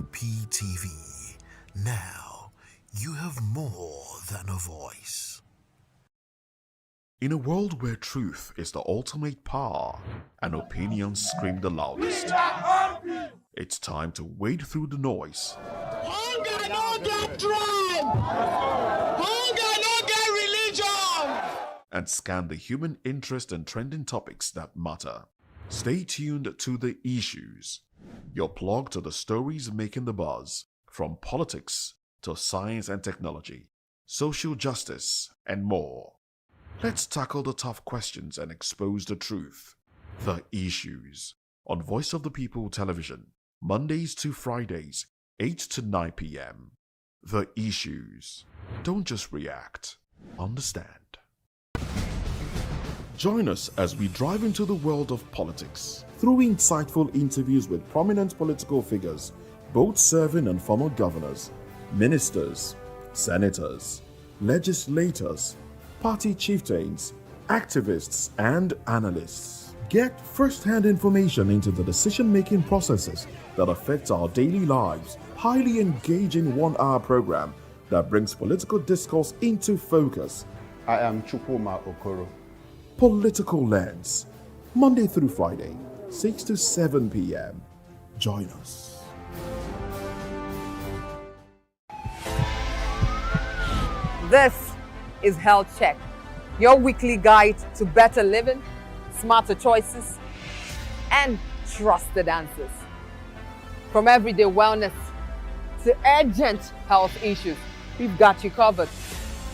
Voptv. Now you have more than a voice. In a world where truth is the ultimate power and opinions scream the loudest, it's time to wade through the noise. Hunger no get tribe! Hunger no get religion! And scan the human interest and trending topics that matter. Stay tuned to The Issues, your plug to the stories making the buzz, from politics to science and technology, social justice, and more. Let's tackle the tough questions and expose the truth. The Issues, on Voice of the People Television, Mondays to Fridays, 8 to 9 p.m. The Issues. Don't just react, understand. Join us as we drive into the world of politics through insightful interviews with prominent political figures, both serving and former governors, ministers, senators, legislators, party chieftains, activists, and analysts. Get first-hand information into the decision-making processes that affect our daily lives. Highly engaging one-hour program that brings political discourse into focus. I am Chukuma Okoro. Political Lens, Monday through Friday, 6 to 7 p.m. Join us. This is Health Check, your weekly guide to better living, smarter choices, and trusted answers. From everyday wellness to urgent health issues, we've got you covered.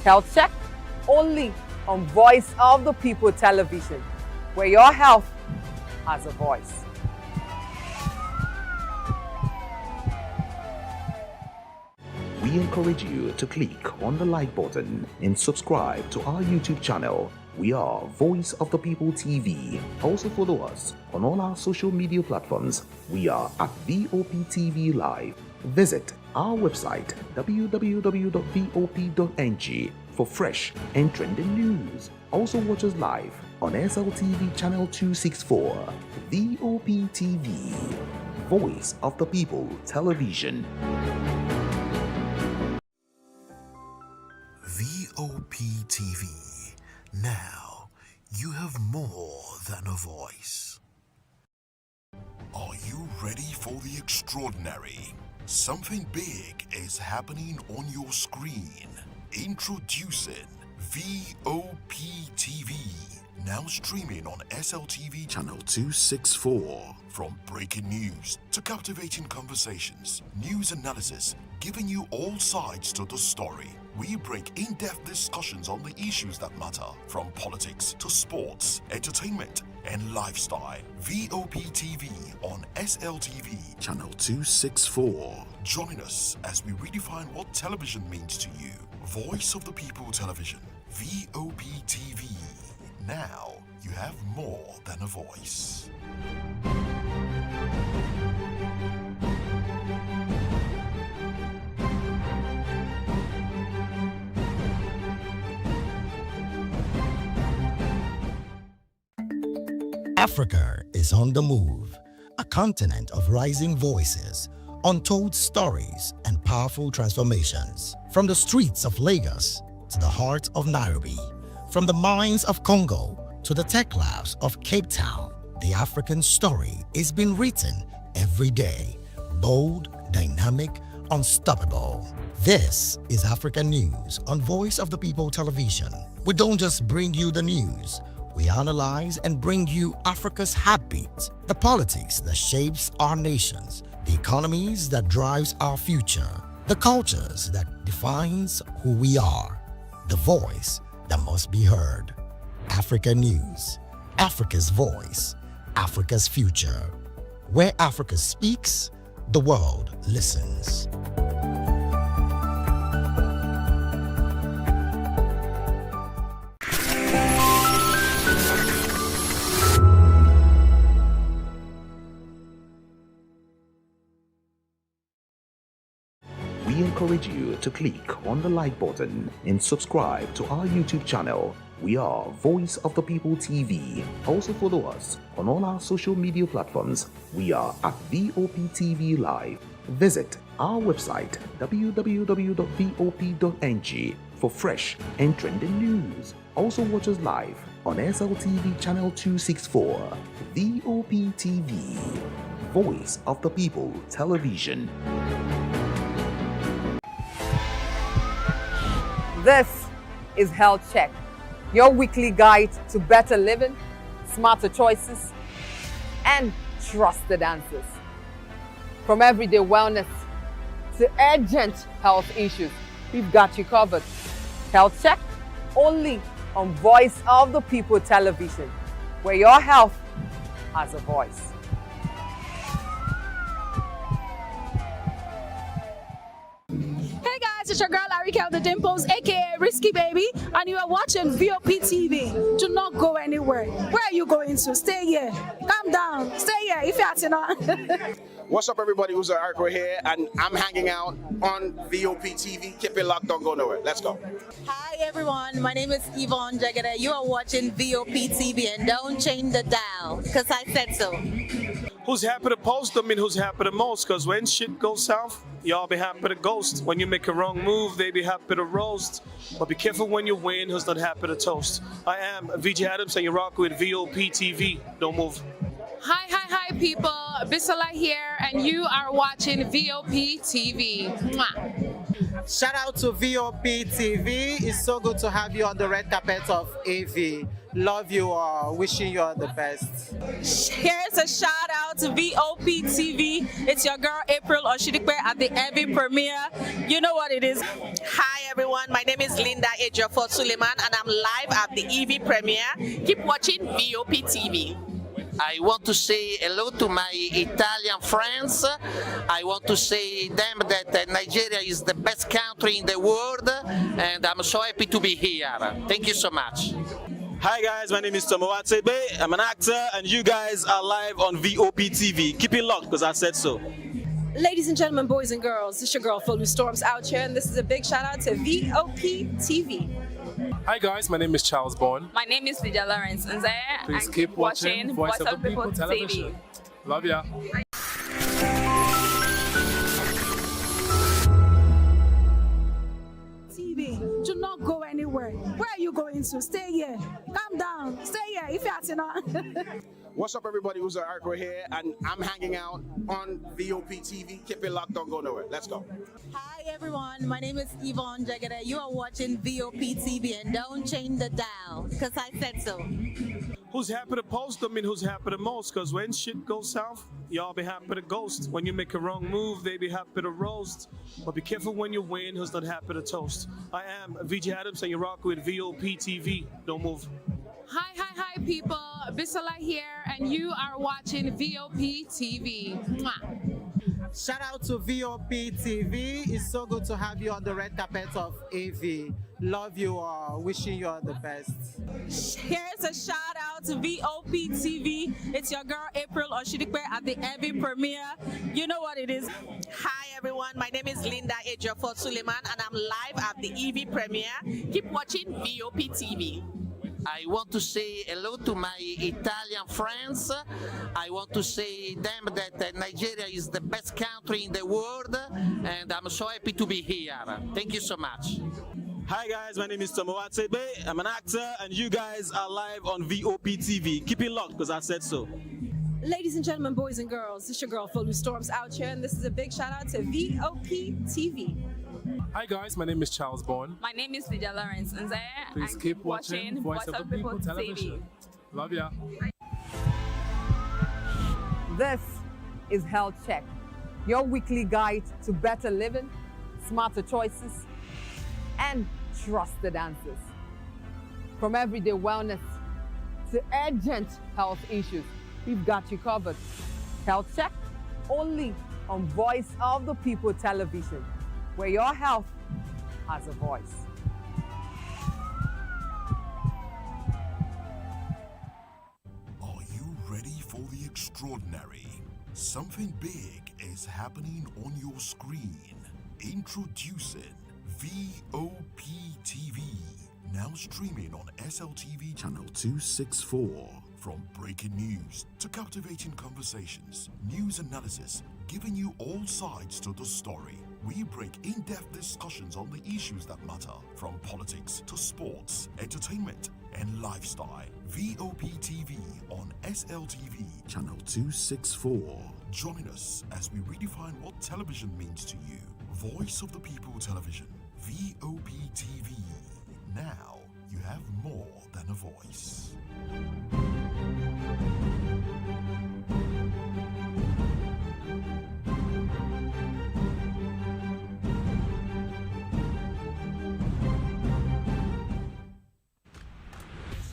Health Check, only on Voice of the People Television, where your health has a voice. We encourage you to click on the like button and subscribe to our YouTube channel. We are Voice of the People TV. Also follow us on all our social media platforms. We are at Voptv Live. Visit our website www.vop.ng for fresh and trending news. Also watch us live on SLTV channel 264. Voptv, Voice of the People Television. Voptv. Now you have more than a voice. Are you ready for the extraordinary? Something big is happening on your screen. Introducing Voptv. Now streaming on SLTV channel 264. From breaking news to captivating conversations, news analysis, giving you all sides to the story. We break in-depth discussions on the issues that matter, from politics to sports, entertainment, and lifestyle. Voptv on SLTV channel 264. Join us as we redefine what television means to you. Voice of the People Television, Voptv. Now you have more than a voice. Africa is on the move, a continent of rising voices, untold stories, and powerful transformations. From the streets of Lagos to the heart of Nairobi, From the mines of Congo to the tech labs of Cape Town, the African story is being written every day. Bold, dynamic, unstoppable. This is African News on Voice of the People Television. We don't just bring you the news. We analyze and bring you Africa's heartbeat, the politics that shapes our nations, the economies that drives our future, the cultures that defines who we are, the voice that must be heard. Africa News, Africa's voice, Africa's future. Where Africa speaks, the world listens. We encourage you to click on the like button and subscribe to our YouTube channel. We are Voice of the People TV. Also follow us on all our social media platforms. We are at Voptv Live. Visit our website www.vop.ng for fresh and trending news. Also watch us live on SLTV channel 264. Voptv, Voice of the People Television. This is Health Check, your weekly guide to better living, smarter choices, and trusted answers. From everyday wellness to urgent health issues, we've got you covered. Health Check, only on Voice of the People Television, where your health has a voice. Hey guys, it's your girl Arika of the Dimples, aka Risky Baby, and you are watching VOP TV. Do not go anywhere. Where are you going to? Stay here. Calm down. Stay here if you're not. What's up, everybody? Uzo Arco here, and I'm hanging out on VOP TV. Keep it locked, don't go nowhere. Let's go. Hi everyone, my name is Yvonne Jagade. You are watching VOP TV and don't change the dial, because I said so. Who's happy to post them and who's happy the most? Because when shit goes south, y'all be happy to ghost. When you make a wrong move, they be happy to roast. But be careful when you win, who's not happy to toast. I am VJ Adams and you're rocking with VOP TV. Don't move. Hi, people. Bisola here, and you are watching VOP TV. Mwah. Shout out to VOP TV. It's so good to have you on the red carpet of AV. Love you all. Wishing you all the best. Here's a shout out to VOP TV. It's your girl April Oshidikwe at the AV premiere. You know what it is. Hi everyone, my name is Linda Ejiofor Suleiman and I'm live at the EV premiere. Keep watching VOP TV. I want to say hello to my Italian friends. I want to say them that Nigeria is the best country in the world and I'm so happy to be here. Thank you so much. Hi guys, my name is Tomowatebe. I'm an actor and you guys are live on VOP TV. Keep it locked because I said so. Ladies and gentlemen, boys and girls, this is your girl Philly Storms out here, and this is a big shout out to VOP TV. Hi guys, my name is Charles Bourne. My name is Lydia Lawrence Nze. Please keep watching Voice of the People Television. Love ya. TV, do not go anywhere. Where are you going to? Stay here. Calm down. Stay here if you're not. What's up, everybody? Uzo Arco here, and I'm hanging out on VOP TV. Keep it locked, don't go nowhere. Let's go. Hi everyone, my name is Yvonne Jagade. You are watching VOP TV and don't change the dial, because I said so. Who's happy to post them and who's happy the most? Because when shit goes south, y'all be happy to ghost. When you make a wrong move, they be happy to roast. But be careful when you win, who's not happy to toast. I am VJ Adams and you're rocking with VOP TV. Don't move. Hi, people. Bisola here, and you are watching VOP TV. Mwah. Shout out to VOP TV. It's so good to have you on the red carpet of AV. Love you all. Wishing you all the best. Here's a shout out to VOP TV. It's your girl April Oshidikwe at the AV premiere. You know what it is. Hi everyone, my name is Linda Ejiofor Suleiman and I'm live at the EV premiere. Keep watching VOP TV. I want to say hello to my Italian friends. I want to say them that Nigeria is the best country in the world and I'm so happy to be here. Thank you so much. Hi guys, my name is Tomo Atsebe. I'm an actor, and you guys are live on Voptv. Keep it locked, because I said so. Ladies and gentlemen, boys and girls, it's your girl Folu Storms out here, and this is a big shout out to Voptv. Hi guys, my name is Charles Bond. My name is Lydia Lawrence Nzeye, Please and keep watching Voice of the People television. Love ya. This is Health Check, your weekly guide to better living, smarter choices, and trusted answers. From everyday wellness to urgent health issues, we've got you covered. Health Check, only on Voice of the People television, where your health has a voice. Are you ready for the extraordinary? Something big is happening on your screen. Introducing Voptv, now streaming on SLTV channel 264. From breaking news to captivating conversations, news analysis, giving you all sides to the story. We break in-depth discussions on the issues that matter, from politics to sports, entertainment, and lifestyle. Voptv on SLTV channel 264. Join us as we redefine what television means to you. Voice of the People Television, Voptv. Now you have more than a voice.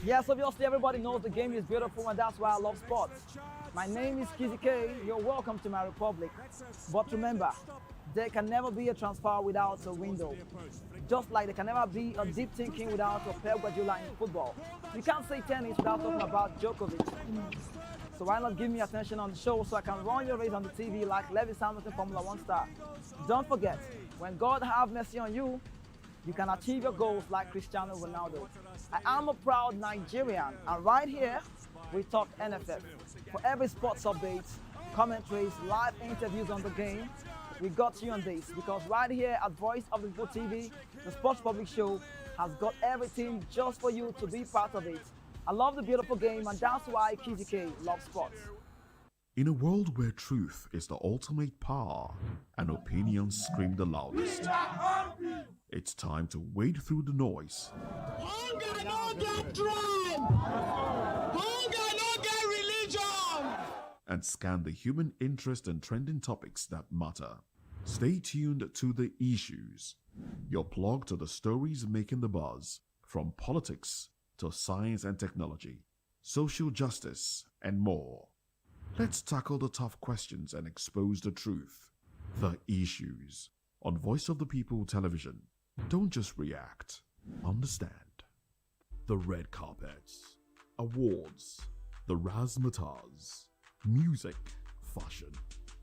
Yes, obviously everybody knows the game is beautiful, and that's why I love sports. My name is Kizzy K. You're welcome to my republic. But remember, there can never be a transfer without a window. Just like there can never be a deep thinking without a Pep Guardiola in football. You can't say tennis without talking about Djokovic. So why not give me attention on the show so I can run your race on the TV like Lewis Hamilton, Formula 1 star. Don't forget, when God have mercy on you, you can achieve your goals like Cristiano Ronaldo. I am a proud Nigerian, and right here, we talk NFF. For every sports update, commentaries, live interviews on the game, we got you on this, because right here at Voice of the People TV, the Sports Public Show has got everything just for you to be part of it. I love the beautiful game, and that's why Kizzy K loves sports. In a world where truth is the ultimate power and opinions scream the loudest, it's time to wade through the noise. Hunger no get tribe. Hunger no get religion. And scan the human interest and trending topics that matter. Stay tuned to The Issues, your plug to the stories making the buzz, from politics to science and technology, social justice, and more. Let's tackle the tough questions and expose the truth. The Issues on Voice of the People television. Don't just react, understand. The red carpets, awards, the razzmatazz, music, fashion,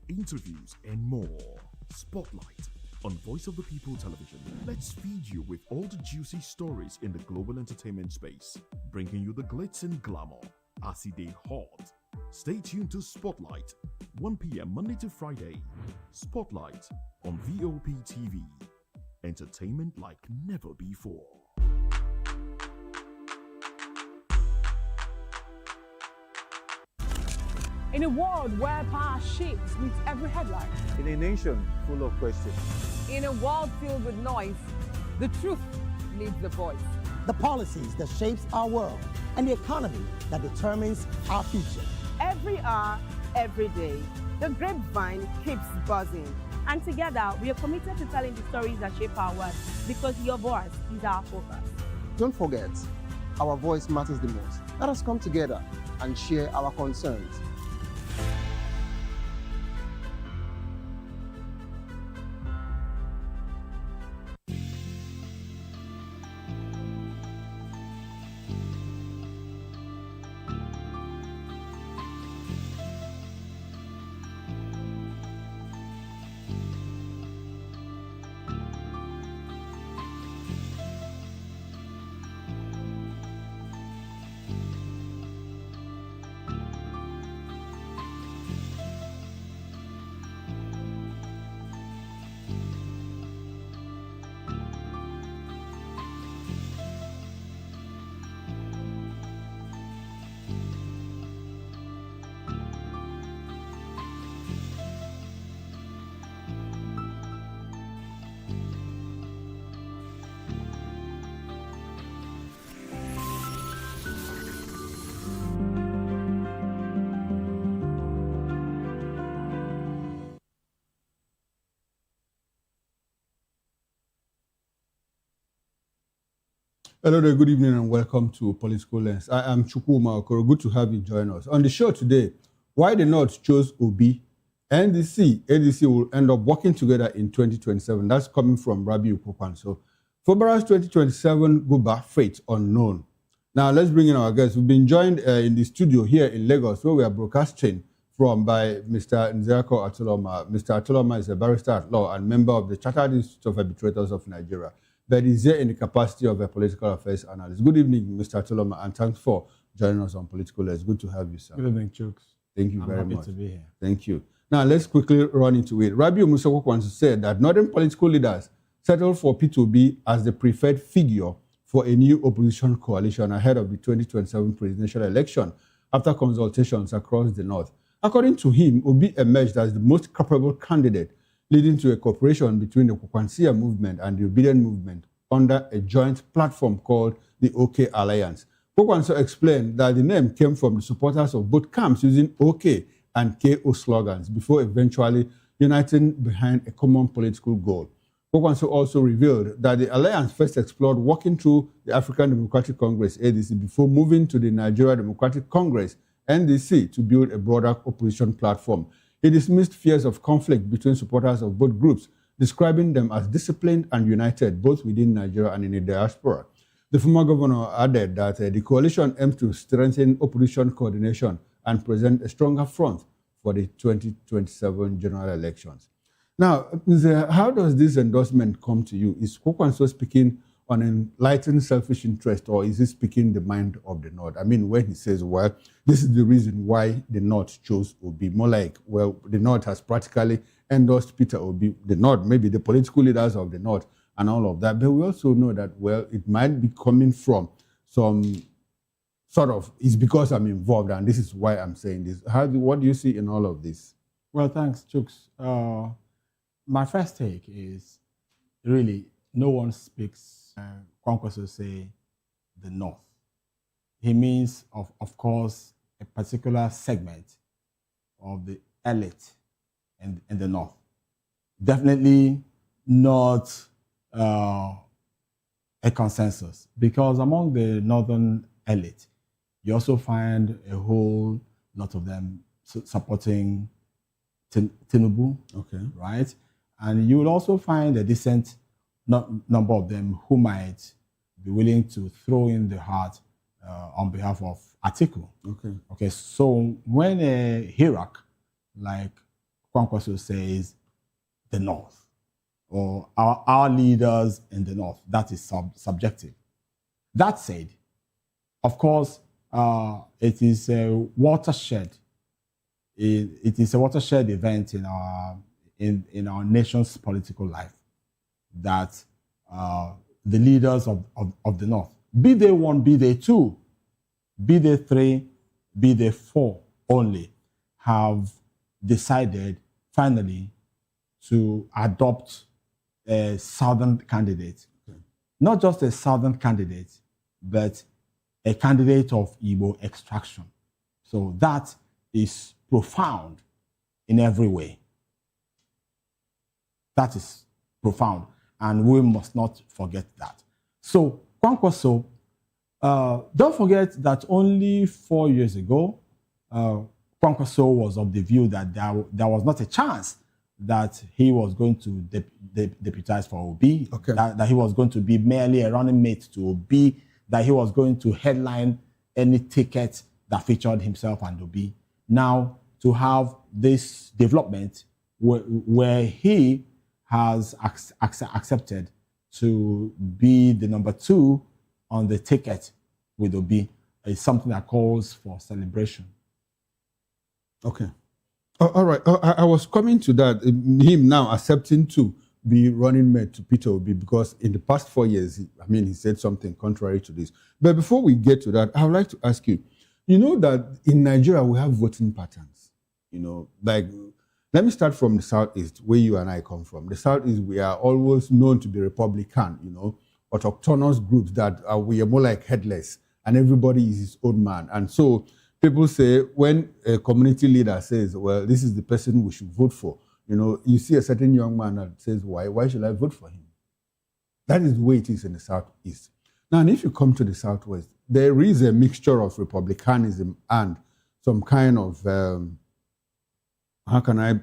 interviews, and more. Spotlight on Voice of the People television. Let's feed you with all the juicy stories in the global entertainment space, bringing you the glitz and glamour as they hot. Stay tuned to Spotlight, 1 p.m. Monday to Friday. Spotlight on Voptv. Entertainment like never before. In a world where power shapes with every headline. In a nation full of questions. In a world filled with noise, the truth needs a voice. The policies that shapes our world and the economy that determines our future. Every hour, every day, the grapevine keeps buzzing. And together, we are committed to telling the stories that shape our world, because your voice is our focus. Don't forget, our voice matters the most. Let us come together and share our concerns. Hello there, good evening and welcome to Political Lens. I am Chukwuma Okoro. Good to have you join us. On the show today, why the North chose Obi, NDC, ADC will end up working together in 2027. That's coming from Rabi Ukwopan. So, February's 2027 Guba fate unknown. Now, let's bring in our guests. We've been joined in the studio here in Lagos, where we are broadcasting from by Mr. Nzerako Atuloma. Mr. Atuloma is a barrister at law and member of the Chartered Institute of Arbitrators of Nigeria, but is here in the capacity of a political affairs analyst. Good evening, Mr. Atuloma, and thanks for joining us on Political Lens. Good to have you, sir. Good evening, Chooks. Thank you very I'm much. happy to be here. Thank you. Now, let's quickly run into it. Rabiu Musokokwan said that northern political leaders settled for P2B as the preferred figure for a new opposition coalition ahead of the 2027 presidential election after consultations across the north. According to him, Obi emerged as the most capable candidate, leading to a cooperation between the Kwakwansia movement and the Obedient movement under a joint platform called the OK Alliance. Kwakwansia explained that the name came from the supporters of both camps using OK and KO slogans before eventually uniting behind a common political goal. Kwakwansia also revealed that the alliance first explored working through the African Democratic Congress, ADC, before moving to the Nigeria Democratic Congress, NDC, to build a broader opposition platform. He dismissed fears of conflict between supporters of both groups, describing them as disciplined and united, both within Nigeria and in the diaspora. The former governor added that the coalition aims to strengthen opposition coordination and present a stronger front for the 2027 general elections. Now, how does this endorsement come to you? Is Kwakwansia speaking on enlightened selfish interest, or is he speaking the mind of the North? I mean, when he says, well, this is the reason why the North chose Obi, more like, well, the North has practically endorsed Peter Obi, the North, maybe the political leaders of the North and all of that. But we also know that, well, it might be coming from some sort of, it's because I'm involved and this is why I'm saying this. What do you see in all of this? Well, thanks, Chooks. My first take is really no one speaks, Kwankwaso say, the North. He means, of course, a particular segment of the elite in the North. Definitely not a consensus, because among the Northern elite, you also find a whole lot of them supporting Tinubu, okay, right? And you will also find a decent number of them who might be willing to throw in the hat on behalf of Atiku. Okay. Okay, so when a hierarch like Kwankwaso says the North, or our leaders in the North, that is subjective. That said, of course, it is a watershed. It is a watershed event in our nation's political life that the leaders of the North, be they one, be they two, be they three, be they four only, have decided finally to adopt a southern candidate. Okay. Not just a southern candidate, but a candidate of Igbo extraction. So that is profound in every way. That is profound, and we must not forget that. So, Kwankwaso, don't forget that only 4 years ago, Kwankwaso was of the view that there was not a chance that he was going to deputize for Obi, okay, that he was going to be merely a running mate to Obi, that he was going to headline any ticket that featured himself and Obi. Now, to have this development where he has accepted to be the number 2 on the ticket with Obi is something that calls for celebration. Okay. All right. I was coming to that, him now accepting to be running mate to Peter Obi, because in the past 4 years, he said something contrary to this. But before we get to that, I would like to ask you, you know that in Nigeria, we have voting patterns. You know, like, let me start from the Southeast, where you and I come from. The Southeast, we are always known to be Republican, you know, autochthonous groups that we are more like headless, and everybody is his own man. And so people say, when a community leader says, well, this is the person we should vote for, you know, you see a certain young man that says, why should I vote for him? That is the way it is in the Southeast. Now, and if you come to the Southwest, there is a mixture of republicanism and some kind of,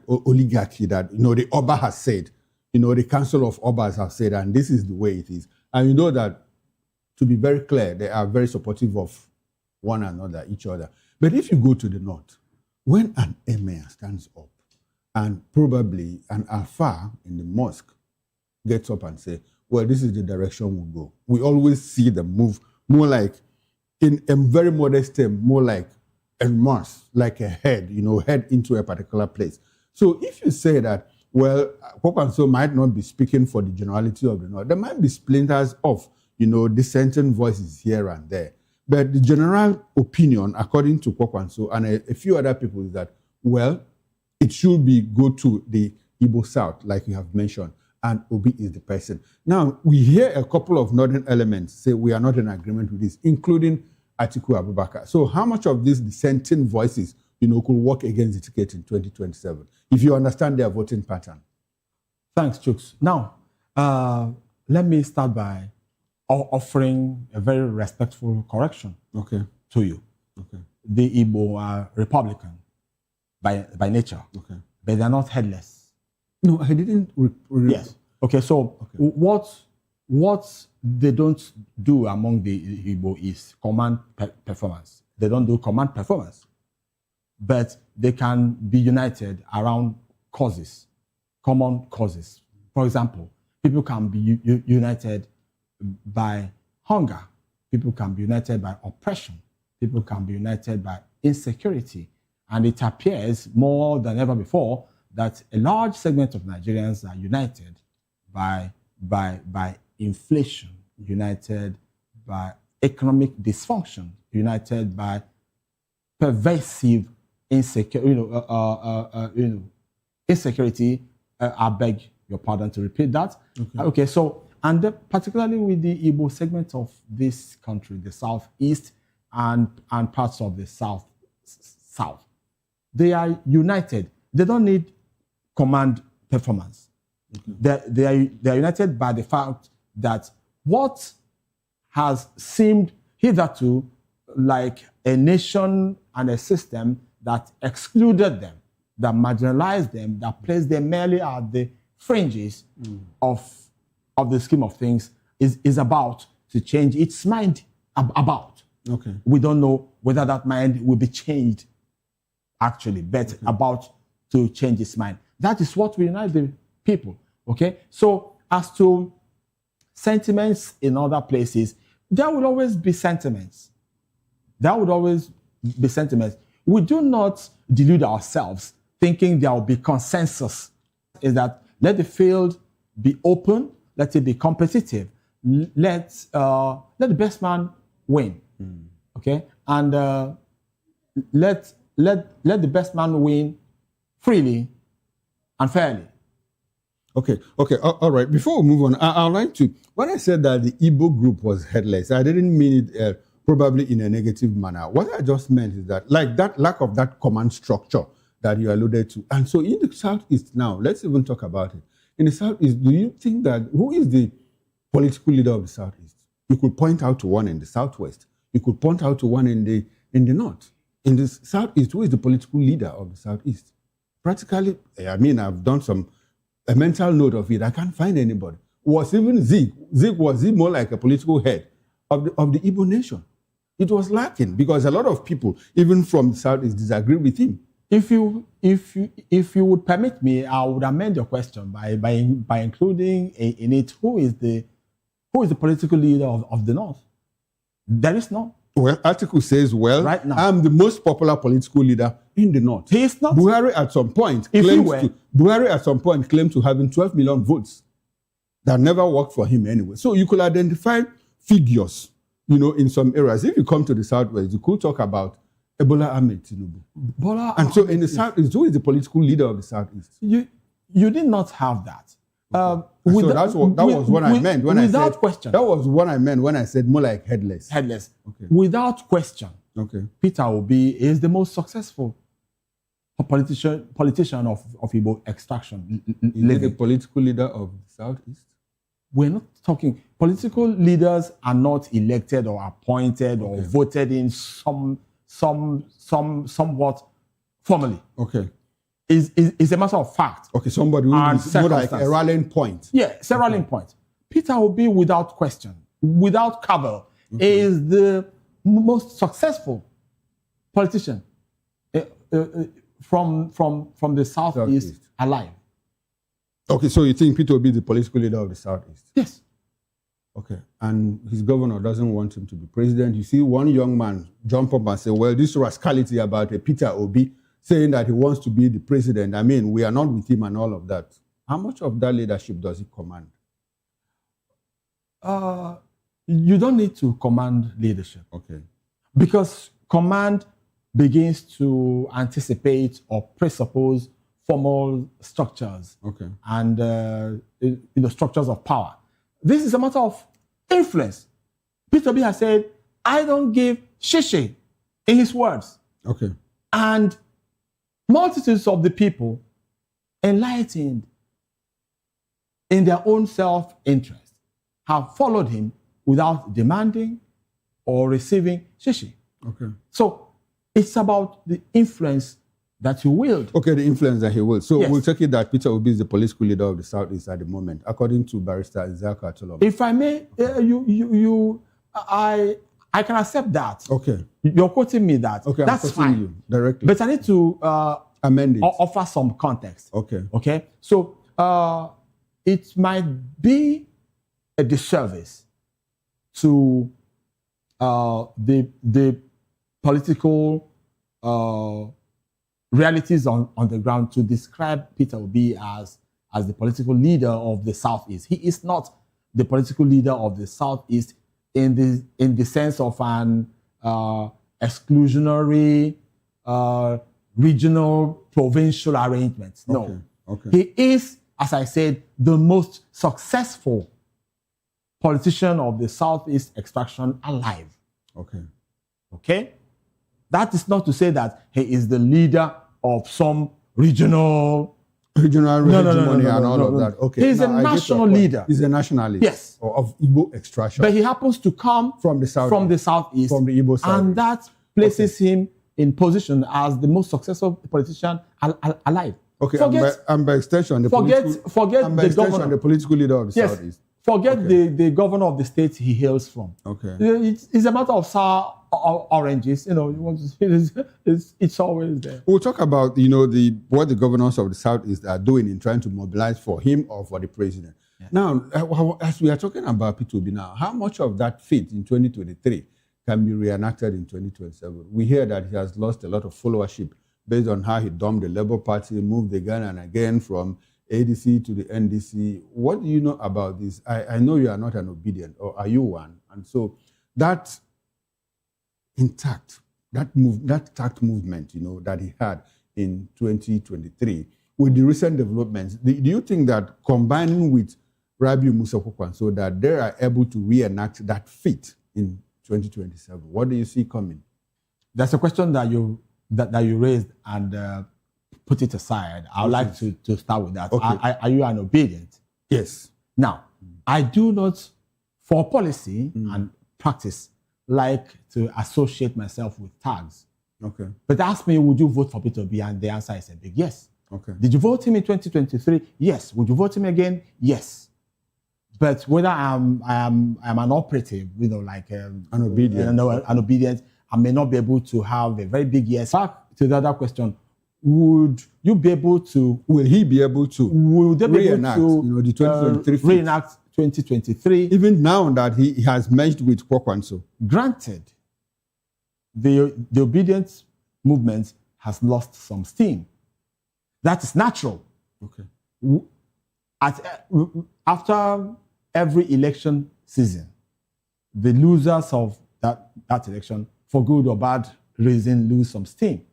oligarchy that, the Oba has said, the Council of Obas have said, and this is the way it is. And you know that, to be very clear, they are very supportive of one another, each other. But if you go to the North, when an emir stands up and probably an alpha in the mosque gets up and say, well, this is the direction we'll go, we always see them move more like, in a very modest term, more like a mass, like a head, head into a particular place. So if you say that, well, Kwakwanso might not be speaking for the generality of the North, there might be splinters of, dissenting voices here and there. But the general opinion, according to Kwakwanso and a few other people, is that, well, it should be go to the Igbo South, like you have mentioned, and Obi is the person. Now, we hear a couple of northern elements say we are not in agreement with this, including Atiku Abubakar. So how much of these dissenting voices, could work against the ticket in 2027, if you understand their voting pattern? Thanks, Chooks. Now, let me start by offering a very respectful correction to you. Okay. The Igbo are Republican by nature, but they're not headless. No, I didn't. Yes. Okay, so what they don't do among the Igbo is command performance. They don't do command performance, but they can be united around causes, common causes. For example, people can be united by hunger. People can be united by oppression. People can be united by insecurity. And it appears more than ever before that a large segment of Nigerians are united by inflation, united by economic dysfunction, united by pervasive insecurity. I beg your pardon to repeat that. Okay, so, and particularly with the Igbo segment of this country, the Southeast and parts of the South, they are united. They don't need command performance. They are united by the fact that what has seemed hitherto like a nation and a system that excluded them, that marginalized them, that placed them merely at the fringes of the scheme of things, is about to change its mind about. We don't know whether that mind will be changed actually, but about to change its mind. That is what will unite the people. Okay? So as to sentiments in other places, there will always be sentiments. There would always be sentiments. We do not delude ourselves thinking there will be consensus. Is that let the field be open, let it be competitive, let the best man win. Okay? And let the best man win freely and fairly. Okay, all right. Before we move on, I'd like to, when I said that the Igbo group was headless, I didn't mean it probably in a negative manner. What I just meant is that, like that lack of that command structure that you alluded to. And so in the Southeast now, let's even talk about it. In the Southeast, do you think that, who is the political leader of the Southeast? You could point out to one in the Southwest. You could point out to one in the North. In the Southeast, who is the political leader of the Southeast? Practically, I mean, I've done a mental note of it. I can't find anybody. Was even Zeke? Was he more like a political head of the Igbo nation? It was lacking because a lot of people, even from the Southeast, disagree with him. If you would permit me, I would amend your question by including in it who is the political leader of the North. There is none. Well, article says, right now, I'm the most popular political leader in the North. He is not. Buhari at some point claimed to having 12 million votes that never worked for him anyway. So you could identify figures, in some areas. If you come to the Southwest, you could talk about Ebola Ahmed Tinubu. And so in the Southeast, who is the political leader of the Southeast? You did not have that. That was what I meant when I said without question. That was what I meant when I said more like headless. Headless. Okay. Without question. Okay. Peter Obi is the most successful politician of Igbo extraction. Is he the political leader of the Southeast? we're not talking, political leaders are not elected or appointed or voted in somewhat formally. Okay. It's a matter of fact. Okay, somebody who is more like a rallying point. Yeah, it's a rallying point. Peter Obi, without question, without cavil, is the most successful politician from the Southeast alive. Okay, so you think Peter Obi is the political leader of the Southeast? Yes. Okay, and his governor doesn't want him to be president. You see one young man jump up and say, well, this rascality about Peter Obi saying that he wants to be the president. I mean, we are not with him and all of that. How much of that leadership does he command? You don't need to command leadership. Okay. Because command begins to anticipate or presuppose formal structures and structures of power. This is a matter of influence. Peter Obi has said, I don't give shishi, in his words. Okay. And multitudes of the people, enlightened in their own self-interest, have followed him without demanding or receiving shishi. Okay. So it's about the influence that you wield. Okay, the influence that he wields. So Yes. we'll take it that Peter Obi is the political leader of the Southeast at the moment, according to Barrister Isaac Atolom. If I may, I can accept that. Okay. You're quoting me that. Okay, that's I'm quoting fine. you directly. But I need to amend it. Offer some context. Okay. Okay. So it might be a disservice to the political realities on the ground to describe Peter Obi as the political leader of the Southeast. He is not the political leader of the Southeast in the sense of an exclusionary regional provincial arrangement. No. Okay. He is, as I said, the most successful politician of the Southeast extraction alive. Okay. Okay? That is not to say that he is the leader of some regional hegemony and all of that. Okay. He's a national leader. He's a nationalist. Yes. Of Igbo extraction. But he happens to come from the Southeast. From the Igbo side. And that places him in position as the most successful politician alive. Okay. Forget, and by extension, the forget the governor, the political leader of the yes, Southeast. Forget the governor of the state he hails from. Okay. It's a matter of sour oranges. You know, you want to say it's always there. We'll talk about what the governors of the Southeast are doing in trying to mobilize for him or for the president. Yeah. Now, as we are talking about P2B now, how much of that feat in 2023 can be reenacted in 2027? We hear that he has lost a lot of followership based on how he dumped the Labour Party, moved again and again from ADC to the NDC. What do you know about this? I know you are not an obedient, or are you one? And so that intact, that tact movement, that he had in 2023, with the recent developments, do you think that combining with Rabiu Musa Kwankwaso, that they are able to reenact that feat in 2027? What do you see coming? That's a question that you raised and put it aside. I would like to start with that. Okay. Are you an obedient? Yes. Now, I do not, for policy and practice, like to associate myself with tags. Okay. But ask me, would you vote for Peter Obi? And the answer is a big yes. Okay. Did you vote him in 2023? Yes. Would you vote him again? Yes. But whether I'm an operative, like an obedient, an obedient, I may not be able to have a very big yes. Back to the other question. Would you be able to? Will he be able to? Will they be reenact, able to the 2023 reenact 2023? Even now that he has merged with Kwakwanso. Granted, the obedience movement has lost some steam. That is natural. Okay. After every election season, the losers of that election, for good or bad reason, lose some steam.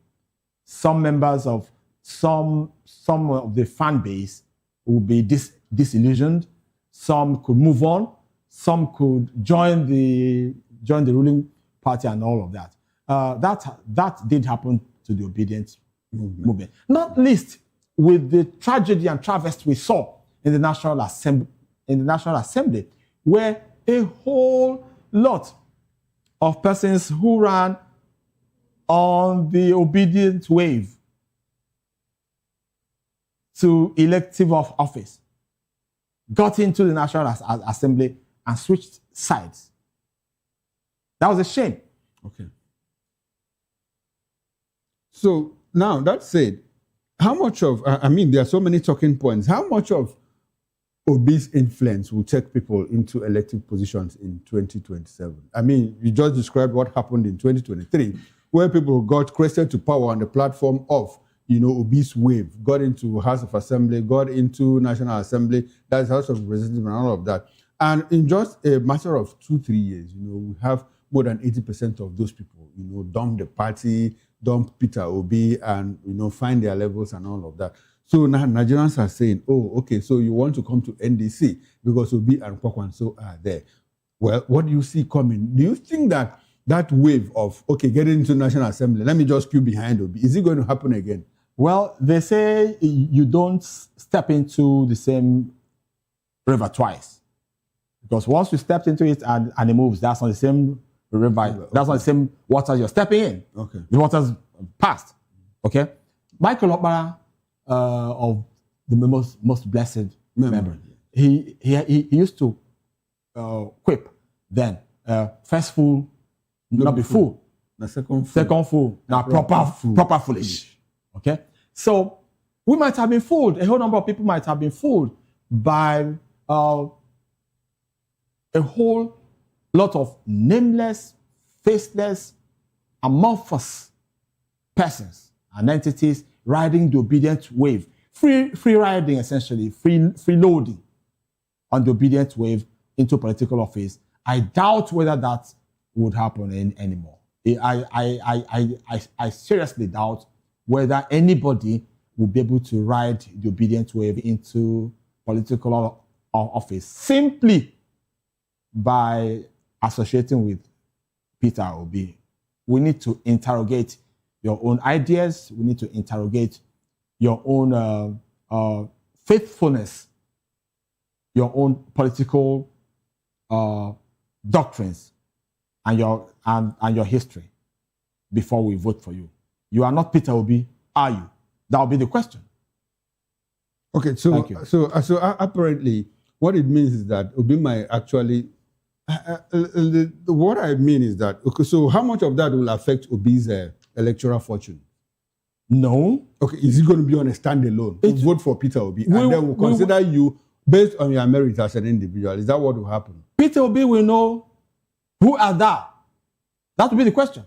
Some members of some of the fan base will be disillusioned. Some could move on. Some could join the ruling party and all of that. That did happen to the obedience movement. Not least with the tragedy and travesty we saw in the National in the National Assembly, where a whole lot of persons who ran on the obedient wave to elective of office got into the National Assembly and switched sides. That was a shame. Okay. So now that said, how much of, I mean, there are so many talking points. How much of Obi's influence will take people into elective positions in 2027? I mean, you just described what happened in 2023, where people got crested to power on the platform of, Obi's wave, got into House of Assembly, got into National Assembly, that's House of Representatives and all of that. And in just a matter of 2-3 years, we have more than 80% of those people, dump the party, dump Peter Obi, and, find their levels and all of that. So now Nigerians are saying, oh, okay, so you want to come to NDC because Obi and Kwakwanso are there. Well, what do you see coming? Do you think that that wave of, okay, getting into National Assembly, let me just queue behind Obi, is it going to happen again? Well, they say you don't step into the same river twice. Because once you stepped into it and it moves, that's on the same river, okay. That's on the same waters you're stepping in. Okay. The waters passed. Okay? Michael Okpara, of the most blessed memory, he used to quip then, first fool, not be fool. The second fool. Now proper foolish. Okay? So we might have been fooled. A whole number of people might have been fooled by a whole lot of nameless, faceless, amorphous persons and entities riding the obedient wave. Free riding, essentially, free loading on the obedient wave into political office. I doubt whether that would happen anymore. I seriously doubt whether anybody will be able to ride the obedient wave into political office simply by associating with Peter Obi. We need to interrogate your own ideas. We need to interrogate your own faithfulness, your own political doctrines, and your history before we vote for you. You are not Peter Obi, are you? That will be the question. Okay, so apparently, what it means is that Obi might actually. What I mean is that, okay, so how much of that will affect Obi's electoral fortune? No. Okay, is it going to be on a standalone? We'll vote for Peter Obi, and then we'll consider you based on your merit as an individual. Is that what will happen? Peter Obi will know who are thou. That will be the question.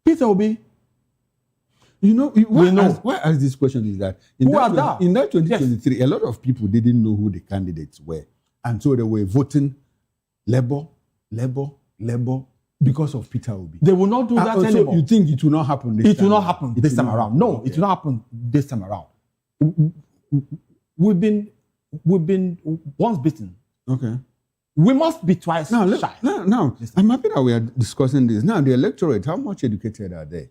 Peter Obi. Why I ask this question is that in that 2023, yes, a lot of people didn't know who the candidates were. And so they were voting Labour, because of Peter Obi. They will not do that anymore. So you think it will not happen this time? It will not happen this time around. No, it will not happen this time around. We've been once bitten. Okay. We must be twice shy. Now, I'm happy that we are discussing this. Now, the electorate, how much educated are they?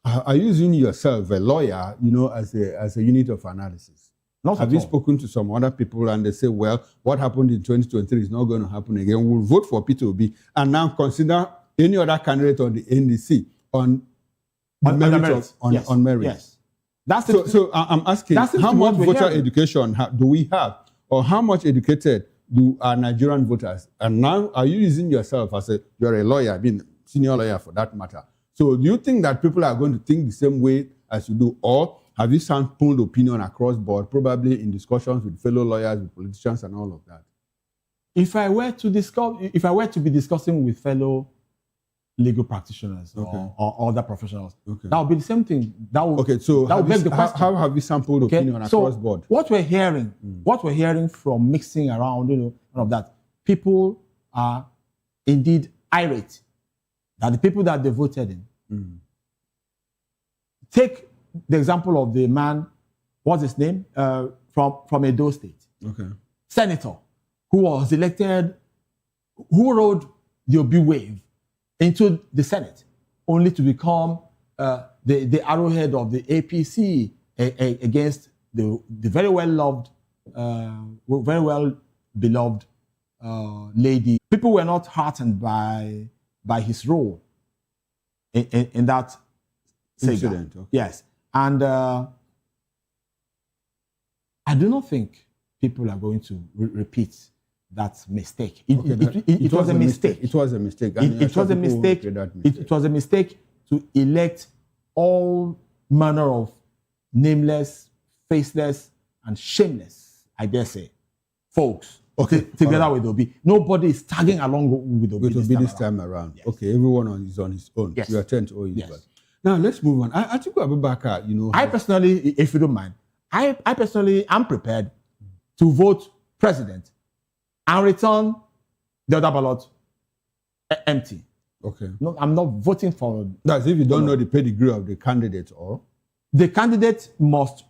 Are you using yourself, a lawyer, as a unit of analysis? Have you spoken to some other people and they say, well, what happened in 2023 is not going to happen again. We'll vote for Peter Obi and now consider any other candidate on the NDC on merit. Yes. So I'm asking, how much voter education do we have? Or how much educated do our Nigerian voters? And now, are you using yourself as you're a lawyer, I mean, senior lawyer for that matter. So do you think that people are going to think the same way as you do? Or have you sampled opinion across board, probably in discussions with fellow lawyers, with politicians and all of that? If I were to be discussing with fellow legal practitioners or other professionals, that would be the same thing. That would beg the question. How have you sampled opinion across board? What we're hearing from mixing around, all of that, people are indeed irate that the people that they voted in. Take the example of the man, what's his name? From Edo State. Okay. Senator, who was elected, who rode the Obi wave into the Senate, only to become the arrowhead of the APC against the very well-loved very well beloved lady. People were not heartened by his role in that incident. Okay. Yes, and I do not think people are going to repeat that mistake. It was a mistake. It was a mistake. It was a mistake. It was a mistake to elect all manner of nameless, faceless, and shameless, I dare say, folks. Okay, together with Obi. Nobody is tagging along with Obi this time around. Yes. Okay, everyone is on his own. Yes. You attend to all yes. Now let's move on. Atiku Abubakar, I personally, if you don't mind, I personally am prepared to vote president and return the other ballot empty. Okay. No, I'm not voting for. That's if you don't know the pedigree of the candidate, or the candidate must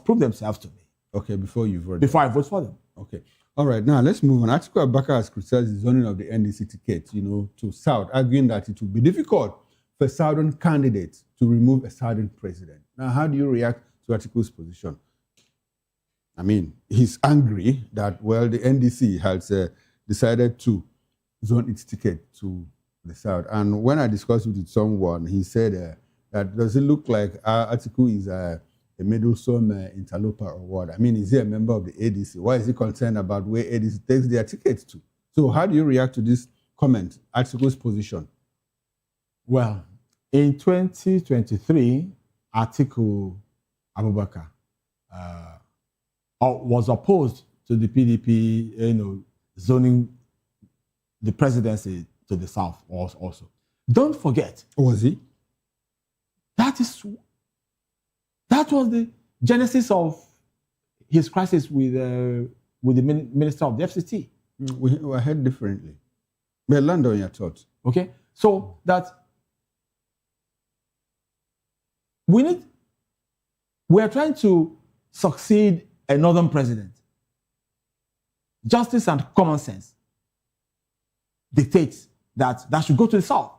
prove themselves to me. Okay, before you vote. Before I vote for them. Okay. All right. Now let's move on. Atiku Abubakar has criticized the zoning of the NDC ticket, to South, arguing that it will be difficult for Southern candidates to remove a Southern president. Now, how do you react to Atiku's position? I mean, he's angry that, well, the NDC has decided to zone its ticket to the South. And when I discussed it with someone, he said that does it look like Atiku is a meddlesome interloper or what? I mean, is he a member of the ADC? Why is he concerned about where ADC takes their tickets to? So how do you react to this comment, Atiku's position? Well, in 2023, Atiku Abubakar was opposed to the PDP, zoning the presidency to the South also. Don't forget. Was he? That was the genesis of his crisis with the minister of the FCT. We heard differently. But land on your thoughts. Okay, so that we are trying to succeed a northern president. Justice and common sense dictates that should go to the South.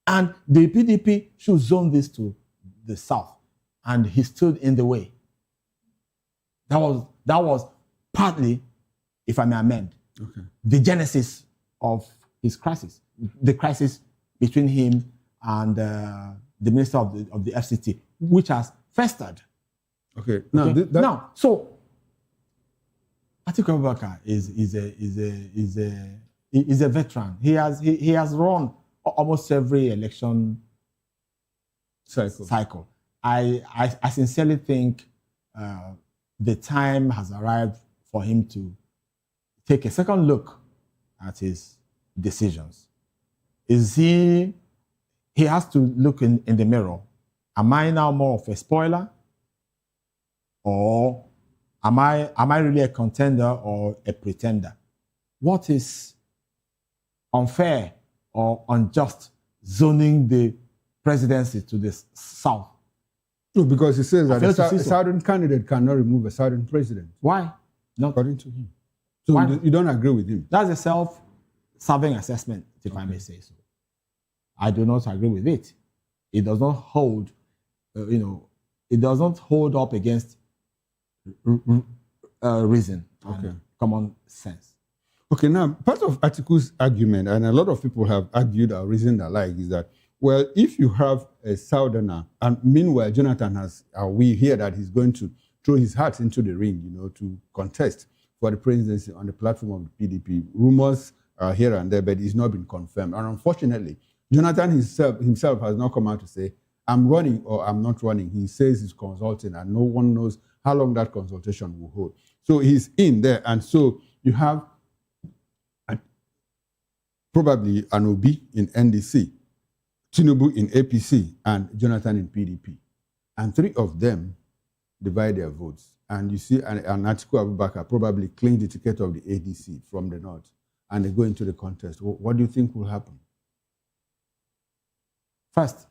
And the PDP should zone this to the South. And he stood in the way. That was partly, if I may amend, the genesis of his crisis. The crisis between him and the minister of the FCT, which has festered. Okay. Now, so Atiku Abubakar is a veteran. He has run almost every election cycle. I sincerely think the time has arrived for him to take a second look at his decisions. He has to look in the mirror. Am I now more of a spoiler? Or am I really a contender or a pretender? What is unfair or unjust zoning the presidency to the South? No, because he says that a Southern candidate cannot remove a Southern president. Why? Not according to him. So you don't agree with him? That's a self-serving assessment, if I may say so. I do not agree with it. It does not hold, it does not hold up against reason and common sense. Okay, now, part of Atiku's argument, and a lot of people have argued or reasoned alike, is that, well, if you have a Southerner, and meanwhile, Jonathan we hear that he's going to throw his hat into the ring, to contest for the presidency on the platform of the PDP. Rumors are here and there, but it's not been confirmed. And unfortunately, Jonathan himself has not come out to say, I'm running or I'm not running. He says he's consulting, and no one knows how long that consultation will hold. So he's in there, and so you have probably an Obi in NDC, Tinubu in APC, and Jonathan in PDP. And three of them divide their votes. And you see an Atiku Abubakar probably claim the ticket of the ADC from the north, and they go into the contest. What do you think will happen? First,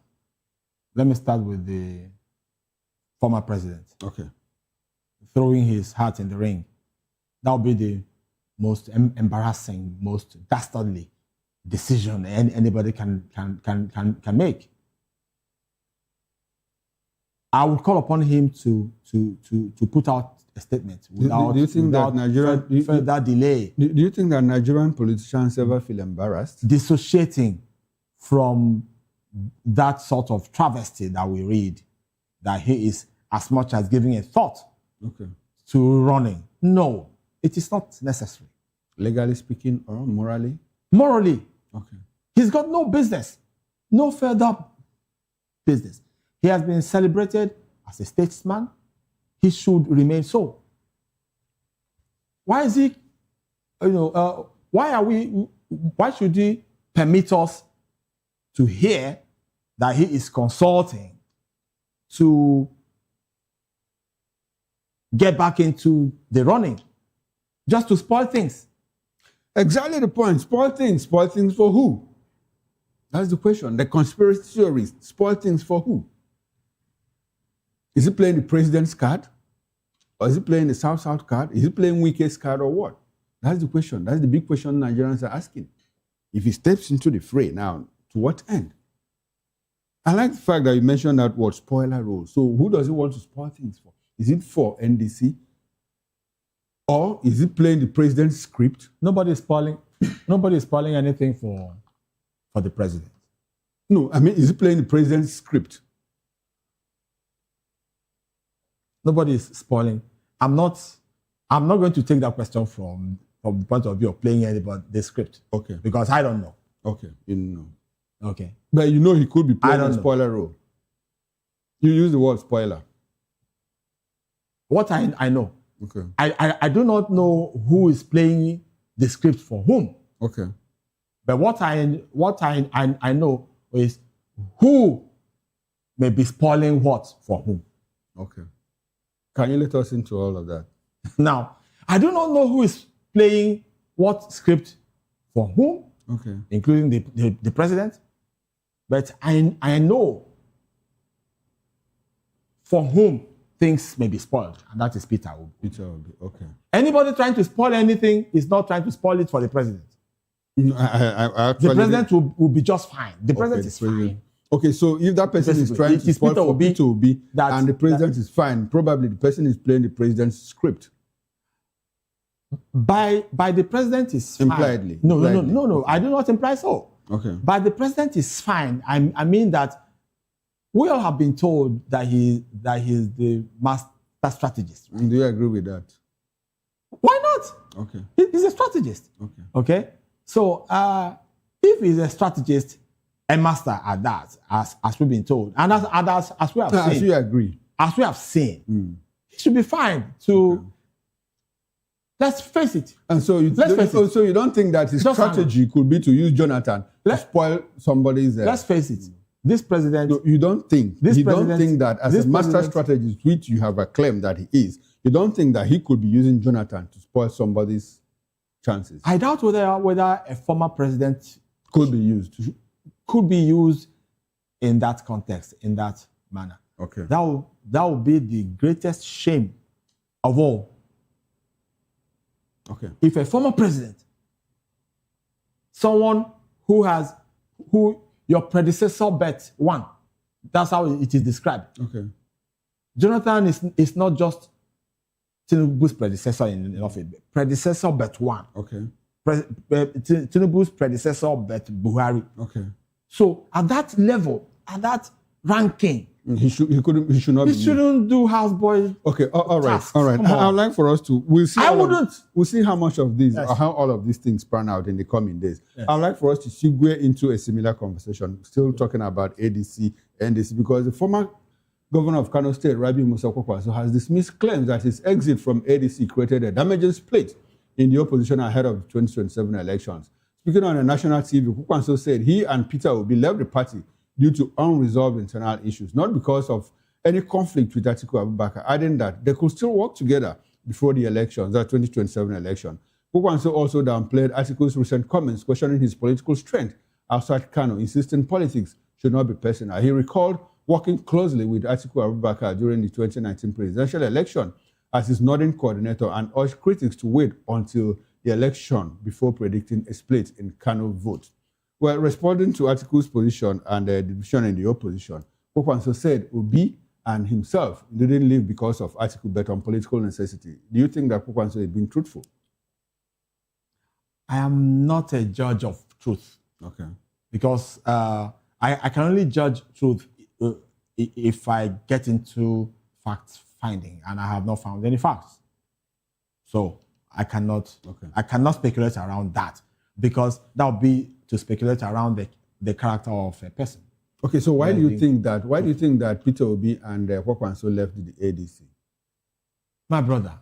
let me start with the former president. Okay. Throwing his hat in the ring. That would be the most embarrassing, most dastardly decision anybody can make. I would call upon him to put out a statement Do without, you think that Nigerian further delay. Do you think that Nigerian politicians ever feel embarrassed? Dissociating from that sort of travesty that we read, that he is as much as giving a thought to running. No, it is not necessary. Legally speaking or morally? Morally. Okay. He's got no business, no further business. He has been celebrated as a statesman. He should remain so. Why is he, why should he permit us to hear that he is consulting to get back into the running, just to spoil things? Exactly the point. Spoil things for who? That's the question. The conspiracy theorists, spoil things for who? Is he playing the president's card? Or is he playing the South-South card? Is he playing Wike's card or what? That's the question. That's the big question Nigerians are asking. If he steps into the fray now, to what end? I like the fact that you mentioned that word, spoiler role. So who does he want to spoil things for? Is it for NDC? Or is he playing the president's script? Nobody is spoiling anything for the president. No, I mean, is he playing the president's script? Nobody is spoiling. I'm not going to take that question from the point of view of playing the script. Okay. Because I don't know. Okay. You know. Okay. But you know he could be playing a spoiler role. You use the word spoiler. What I know. Okay. I do not know who is playing the script for whom. Okay. But what I know is who may be spoiling what for whom. Okay. Can you let us into all of that? Now, I do not know who is playing what script for whom, okay, including the president, but I know for whom things may be spoiled, and that is Peter Obi. Peter Obi, okay. Anybody trying to spoil anything is not trying to spoil it for the president. No, I actually, the president will be just fine. The president is fine. Okay, so if that person is trying to spoil for Peter Obi and the president is fine, probably the person is playing the president's script. By the president is fine. Impliedly. No. I do not imply so. Okay. By the president is fine. I mean that we all have been told that he's the master strategist. Right? Do you agree with that? Why not? Okay. He's a strategist. Okay. Okay. So if he's a strategist, a master at that, as we've been told, and as we have seen, as you agree, as we have seen, he should be fine to. Okay. Let's face it. And so you don't think that his strategy could be to use Jonathan to spoil somebody's. Let's face it. This president. No, you don't think. Don't think that as a master strategist, which you have acclaimed that he is, you don't think that he could be using Jonathan to spoil somebody's chances. I doubt whether a former president could be used. Could be used in that context, in that manner. Okay. That will be the greatest shame of all. Okay. If a former president, someone who your predecessor bet won, that's how it is described. Okay. Jonathan is not just Tinubu's predecessor in office. Predecessor bet won. Okay. Tinubu's predecessor bet Buhari. Okay. So at that level, at that ranking, he should not. He shouldn't do houseboy. Okay, all right. I'd like for us to. We'll see. We'll see how much of this, or how all of these things pan out in the coming days. Yes. I'd like for us to segue into a similar conversation, still talking about ADC, NDC, because the former governor of Kano State, Rabi Musa Kwankwaso, has dismissed claims that his exit from ADC created a damaging split in the opposition ahead of the 2027 elections. Speaking on a national TV, Kwankwaso said he and Peter Obi left the party due to unresolved internal issues, not because of any conflict with Atiku Abubakar, adding that they could still work together before the elections, the 2027 election. Kwankwaso also downplayed Atiku's recent comments questioning his political strength outside Kano, insisting politics should not be personal. He recalled working closely with Atiku Abubakar during the 2019 presidential election as his northern coordinator and urged critics to wait until the election before predicting a split in Kano vote. Well, responding to Atiku's position and the division in the opposition, Kwankwaso said Obi and himself didn't leave because of Atiku, but on political necessity. Do you think that Kwankwaso is being truthful? I am not a judge of truth. Okay. Because I can only judge truth if I get into fact finding, and I have not found any facts. So I cannot speculate around that, because that would be to speculate around the character of a person. Okay, so why do you think that Peter Obi and Kwankwaso left the ADC? My brother.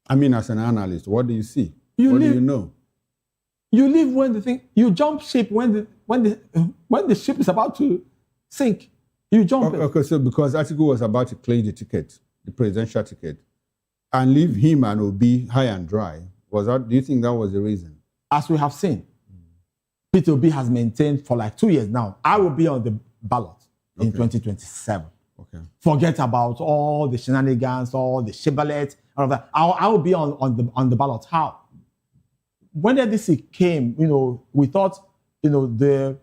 I mean, as an analyst, what do you see? What do you know? You leave when the thing, you jump ship when the ship is about to sink. You jump. Okay, so because Atiku was about to claim the ticket, the presidential ticket, and leave him and Obi high and dry, do you think that was the reason? As we have seen, Peter Obi has maintained for like 2 years now, I will be on the ballot in 2027. Okay. Forget about all the shenanigans, all the shibboleth, all of that. I will be on the ballot. How? When the ADC came, we thought, the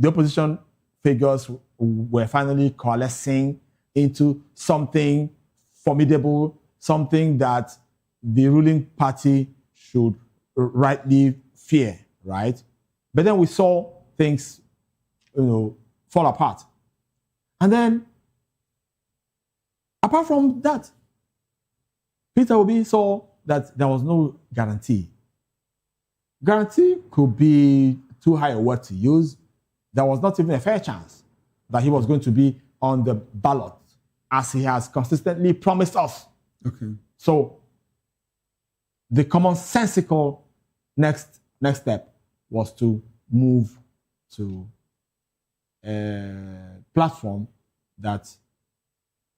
opposition figures were finally coalescing into something formidable, something that the ruling party should rightly fear, right? But then we saw things, fall apart. And then, apart from that, Peter Obi saw that there was no guarantee. Guarantee could be too high a word to use. There was not even a fair chance that he was going to be on the ballot, as he has consistently promised us. Okay. So the commonsensical next step was to move to a platform that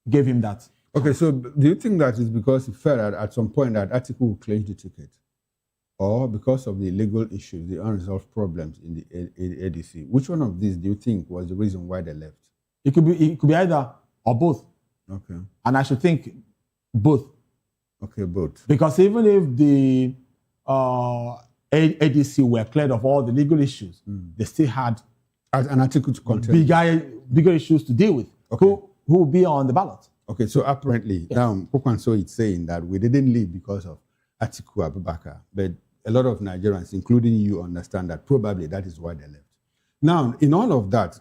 gave him that. Okay, so do you think that is because he felt that at some point that Atiku would claim the ticket? Or because of the legal issues, the unresolved problems in the ADC? Which one of these do you think was the reason why they left? It could be either or both. Okay. And I should think both. Okay, both. Because even if the ADC were cleared of all the legal issues, they still had an article to contend. Bigger issues to deal with. Okay. Who will be on the ballot? Okay, so apparently, now Kwankwaso is saying that we didn't leave because of Atiku Abubakar, but a lot of Nigerians, including you, understand that probably that is why they left. Now, in all of that,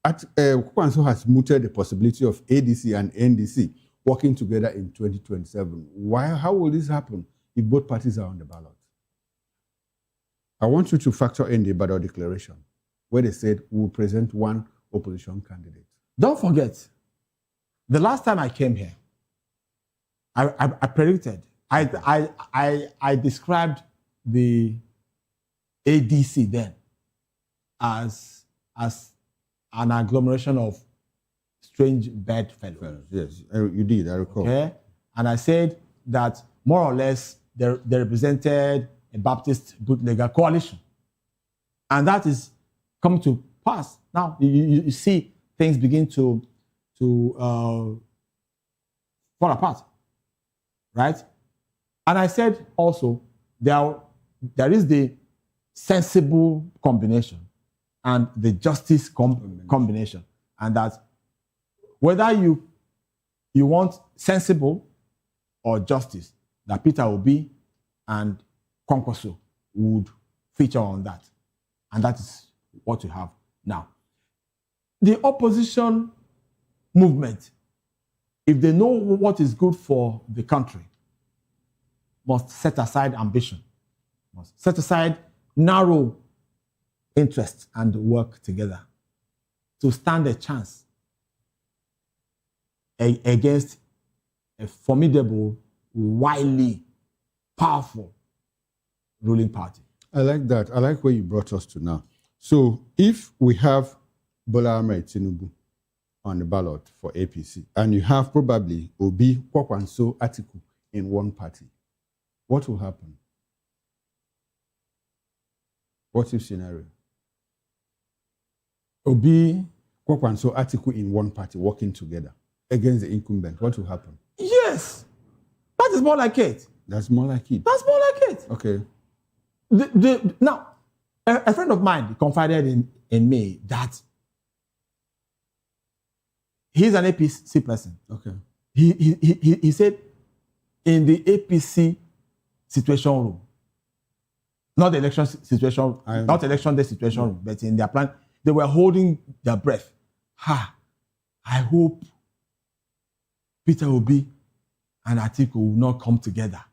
Kwankwaso has mooted the possibility of ADC and NDC working together in 2027. How will this happen if both parties are on the ballot? I want you to factor in the Ibadan Declaration, where they said we will present one opposition candidate. Don't forget, the last time I came here, I predicted, I described the ADC then as an agglomeration of strange bedfellows. Yes, you did, I recall. Okay? And I said that more or less they represented a Baptist bootlegger coalition. And that is coming to pass. Now, you see things begin to fall apart, right? And I said also, there is the sensible combination and the justice combination. And that whether you want sensible or justice, that Peter Obi and Kwankwaso would feature on that. And that is what we have now. The opposition movement, if they know what is good for the country, must set aside ambition, must set aside narrow interests and work together to stand a chance against a formidable, wily, powerful ruling party. I like that. I like where you brought us to now. So if we have Bola Ahmed Tinubu on the ballot for APC, and you have probably Obi, Kwankwaso, Atiku in one party, what will happen? What if scenario? Obi, Kwankwaso, Atiku in one party working together against the incumbent. What will happen? Yes. That is more like it. That's more like it. That's more like it. Okay. Now, a friend of mine confided in me that he's an APC person. Okay. He said in the APC situation room, not the election situation, not election day situation room, but in their plan, they were holding their breath. I hope Peter Obi and Atiku will not come together.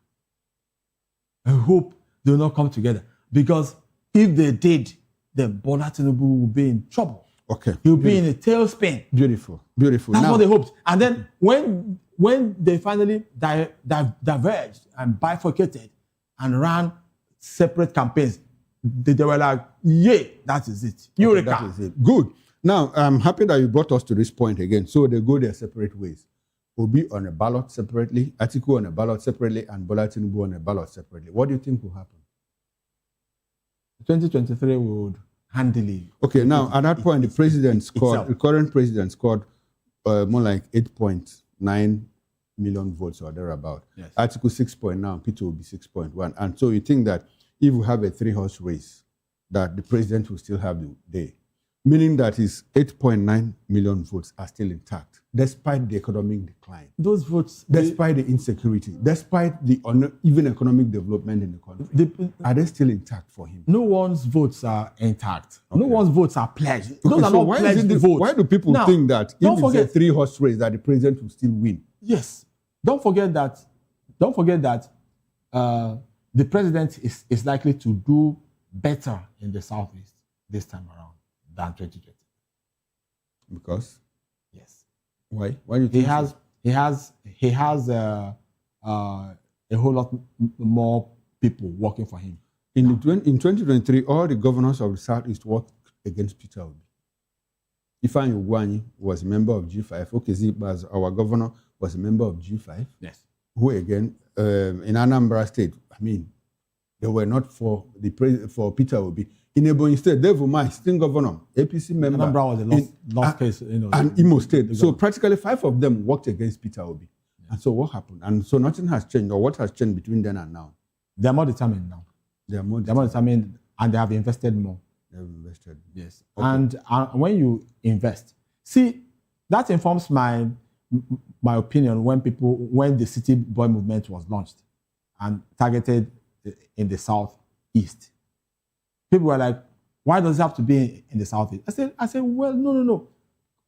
I hope they will not come together. Because if they did, then Bola Tinubu will be in trouble. Okay. He'll be in a tailspin. Beautiful. Beautiful. That's what they hoped. And then when they finally diverged and bifurcated and ran separate campaigns, they were like, yeah, that is it. Eureka. That is it. Good. Now, I'm happy that you brought us to this point again. So they go their separate ways. Obi on a ballot separately, Atiku on a ballot separately, and Bola Tinubu on a ballot separately. What do you think will happen? 2023 would handily. Okay, now at that point, the current president scored more like 8.9 million votes or thereabout. Yes. Atiku 6.9, now Peter will be 6.1. And so you think that if we have a 3-horse race, that the president will still have the day, meaning that his 8.9 million votes are still intact, despite the economic decline. Those votes... Despite the insecurity, despite the even economic development in the country, are they still intact for him? No one's votes are intact. Okay. No one's votes are pledged. Those are so not pledged votes. Why do people think that if it's a 3-horse race, that the president will still win? Yes. Don't forget that the president is likely to do better in the Southeast this time around than 2020. Because? Yes. Why? Why do you think he has a whole lot more people working for him. In 2023, all the governors of the Southeast worked against Peter Obi. Ifeanyi Ugwuanyi was a member of G5. Okezie, as our governor, was a member of G5. Yes. Who again, in Anambra State, I mean, they were not for Peter Obi. In Ebonyi State, Dave Umahi, sitting governor, APC member. Anambra was a lost case, and Imo State. So practically 5 of them worked against Peter Obi. Yeah. And so what happened? And so nothing has changed, or what has changed between then and now? They are more determined now. They are more determined, and they have invested more. They have invested. Yes. Okay. And when you invest, see, that informs my opinion when the City Boy movement was launched and targeted in the Southeast. People were like, why does it have to be in the Southeast? I said, well, no.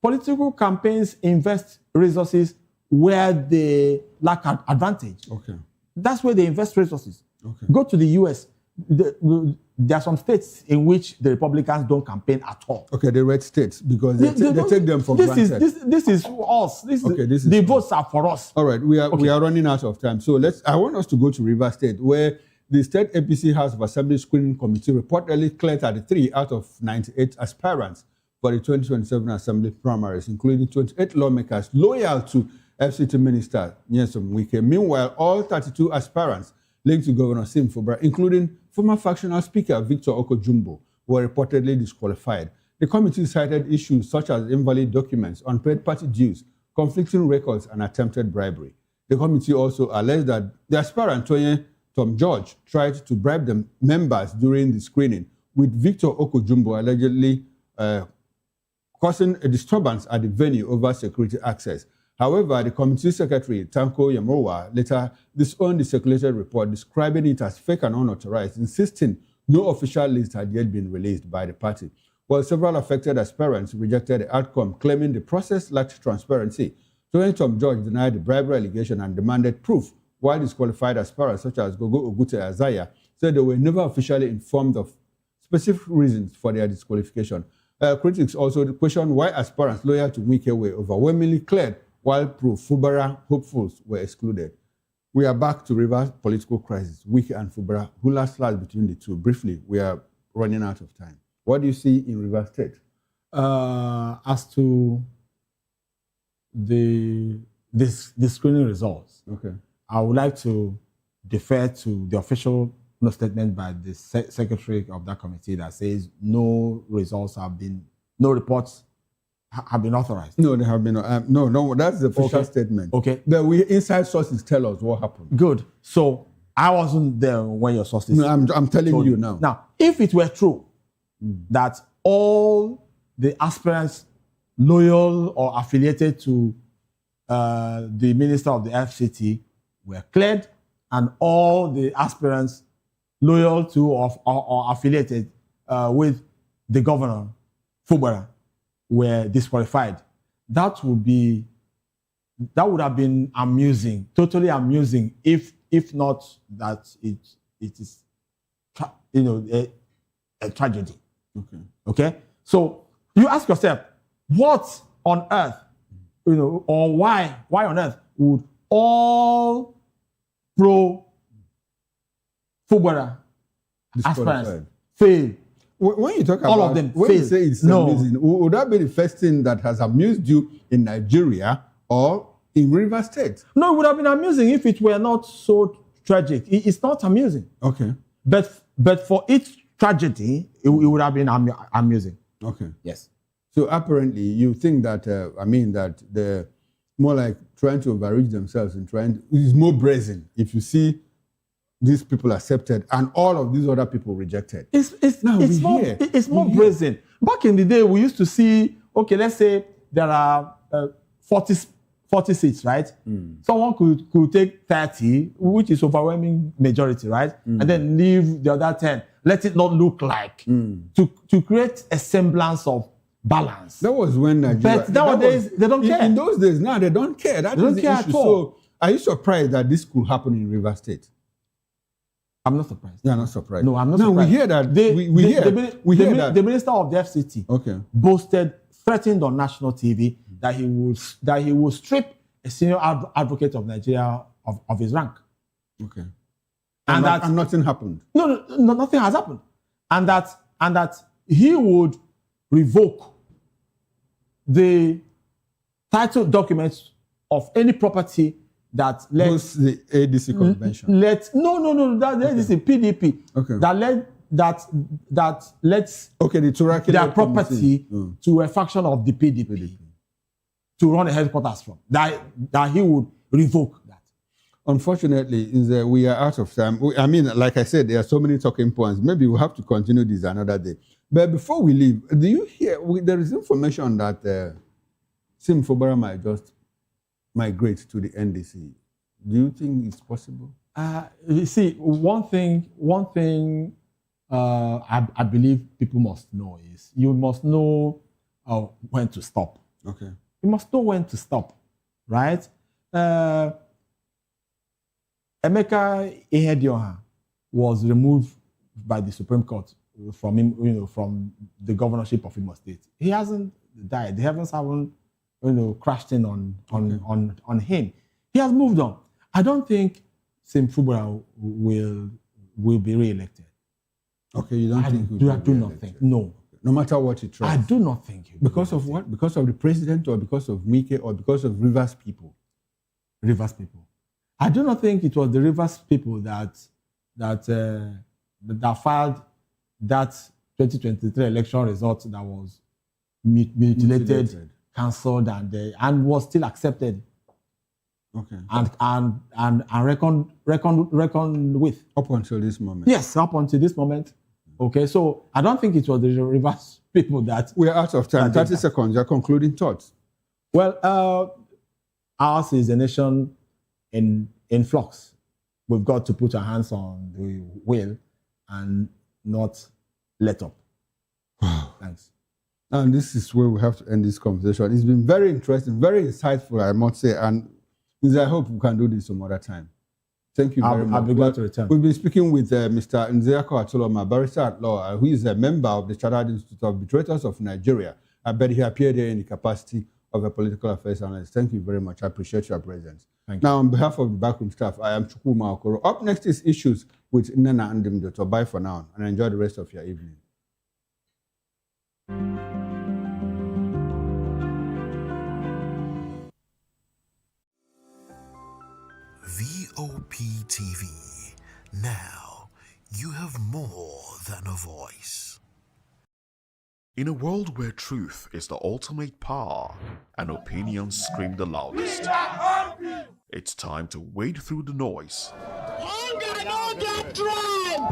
Political campaigns invest resources where they lack advantage. Okay. That's where they invest resources. Okay. Go to the US. There are some states in which the Republicans don't campaign at all. Okay, the red states, because they take them for granted. This is us. The votes are for us. All right, we are running out of time. So I want us to go to Rivers State, where the State APC House of Assembly Screening Committee reportedly cleared 33 out of 98 aspirants for the 2027 Assembly primaries, including 28 lawmakers loyal to FCT Minister Nyesom Wike. Meanwhile, all 32 aspirants linked to Governor Sim Fubara, including former factional Speaker Victor Okojumbo, were reportedly disqualified. The committee cited issues such as invalid documents, unpaid party dues, conflicting records, and attempted bribery. The committee also alleged that the aspirant, Tom George, tried to bribe the members during the screening, with Victor Okojumbo allegedly causing a disturbance at the venue over security access. However, the committee secretary, Tanko Yamowa, later disowned the circulated report, describing it as fake and unauthorized, insisting no official list had yet been released by the party. While several affected aspirants rejected the outcome, claiming the process lacked transparency, Tom George denied the bribery allegation and demanded proof, while disqualified aspirants such as Gogo Ogute Azaya said they were never officially informed of specific reasons for their disqualification. Critics also questioned why aspirants loyal to Wike were overwhelmingly cleared, while pro-Fubara hopefuls were excluded. We are back to Rivers political crisis. Wike and Fubara, who last between the two? Briefly, we are running out of time. What do you see in Rivers State? As to the screening results, okay, I would like to defer to the official statement by the secretary of that committee that says no reports have been authorized. No, they have been. No, that's the official statement. Okay. But inside sources tell us what happened. Good. So I wasn't there when your sources. No, I'm telling you now. Now, if it were true that all the aspirants loyal or affiliated to the minister of the FCT were cleared, and all the aspirants loyal to or affiliated with the governor, Fubara, were disqualified. That would have been amusing, totally amusing, if not that it is, a tragedy. Okay. So you ask yourself, what on earth, or why on earth would all pro Fubara aspirants fail? When you talk all about of them, when fail. you say it's amusing, would that be the first thing that has amused you in Nigeria or in River State? No, it would have been amusing if it were not so tragic. It's not amusing. Okay. But for each tragedy, it would have been amusing. Okay. Yes. So apparently, you think that that the more like trying to overreach themselves and is more brazen. If you see these people accepted and all of these other people rejected, it's more brazen. Back in the day, we used to see, okay, let's say there are 40 seats, right? Someone could take 30, which is overwhelming majority, right? And then leave the other 10. Let it not look like to create a semblance of balance. That was when Nigeria. But nowadays, they don't care. In those days, now they don't care. That They don't is the care issue. at all. So, are you surprised that this could happen in River State? I'm not surprised. You're not surprised. No, I'm not no, surprised. we hear that. We hear that The minister of the FCT threatened on national TV that he will strip a senior advocate of Nigeria of his rank. Okay. And nothing happened. No, nothing has happened. And that he would revoke the title documents of any property that led the ADC convention. That's the ADC PDP. Okay. That lets their property to a faction of the PDP to run a headquarters from. That he would revoke that. Unfortunately, we are out of time. Like I said, there are so many talking points. Maybe we'll have to continue this another day. But before we leave, do you hear, there is information that Sim Fubara might just migrate to the NDC. Do you think it's possible? You see, one thing I believe people must know is you must know when to stop. Okay. You must know when to stop, right? Emeka Ihedioha was removed by the Supreme Court from him, from the governorship of Imo State. He hasn't died. The heavens haven't, crashed in on him. He has moved on. I don't think Sim Fubara will be re-elected. Okay, you don't think he will I do not think. No. No matter what he tries. I do not think. Because of what? Because of the president, or because of Mike, or because of Rivers people? Rivers people. I do not think it was the Rivers people that filed that 2023 election result that was mutilated, cancelled, and was still accepted. Okay. And reckoned with. Up until this moment. Yes, up until this moment. Okay, so I don't think it was the Rivers people that... We're out of time. 30 seconds, your concluding thoughts. Well, ours is a nation in flux. We've got to put our hands on the wheel and not let up. Thanks. And this is where we have to end this conversation. It's been very interesting, very insightful, I must say. And I hope we can do this some other time. Thank you very much. I'll be glad to return. We've been speaking with Mr. Nzeako Atuloma, barrister at law, who is a member of the Chartered Institute of Arbitrators of Nigeria. But he appeared here in the capacity of a political affairs analyst. Thank you very much. I appreciate your presence. Thank you. Now, on behalf of the backroom staff, I am Chukwuma Okoro. Up next is Issues with Nana Andimdoto. Bye for now, and enjoy the rest of your evening. Voptv. Now, you have more than a voice. In a world where truth is the ultimate power and opinions scream the loudest, it's time to wade through the noise. Hunger no get tribe.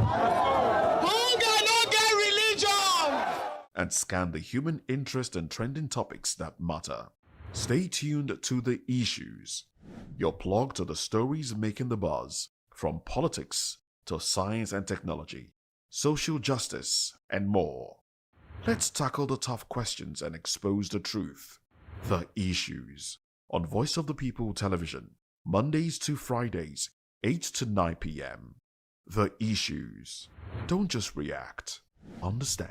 Hunger no get religion. and scan the human interest and trending topics that matter. Stay tuned to The Issues, your plug to the stories making the buzz, from politics to science and technology, social justice, and more. Let's tackle the tough questions and expose the truth. The Issues on Voice of the People Television, Mondays to Fridays, 8 to 9 p.m. The Issues. Don't just react, understand.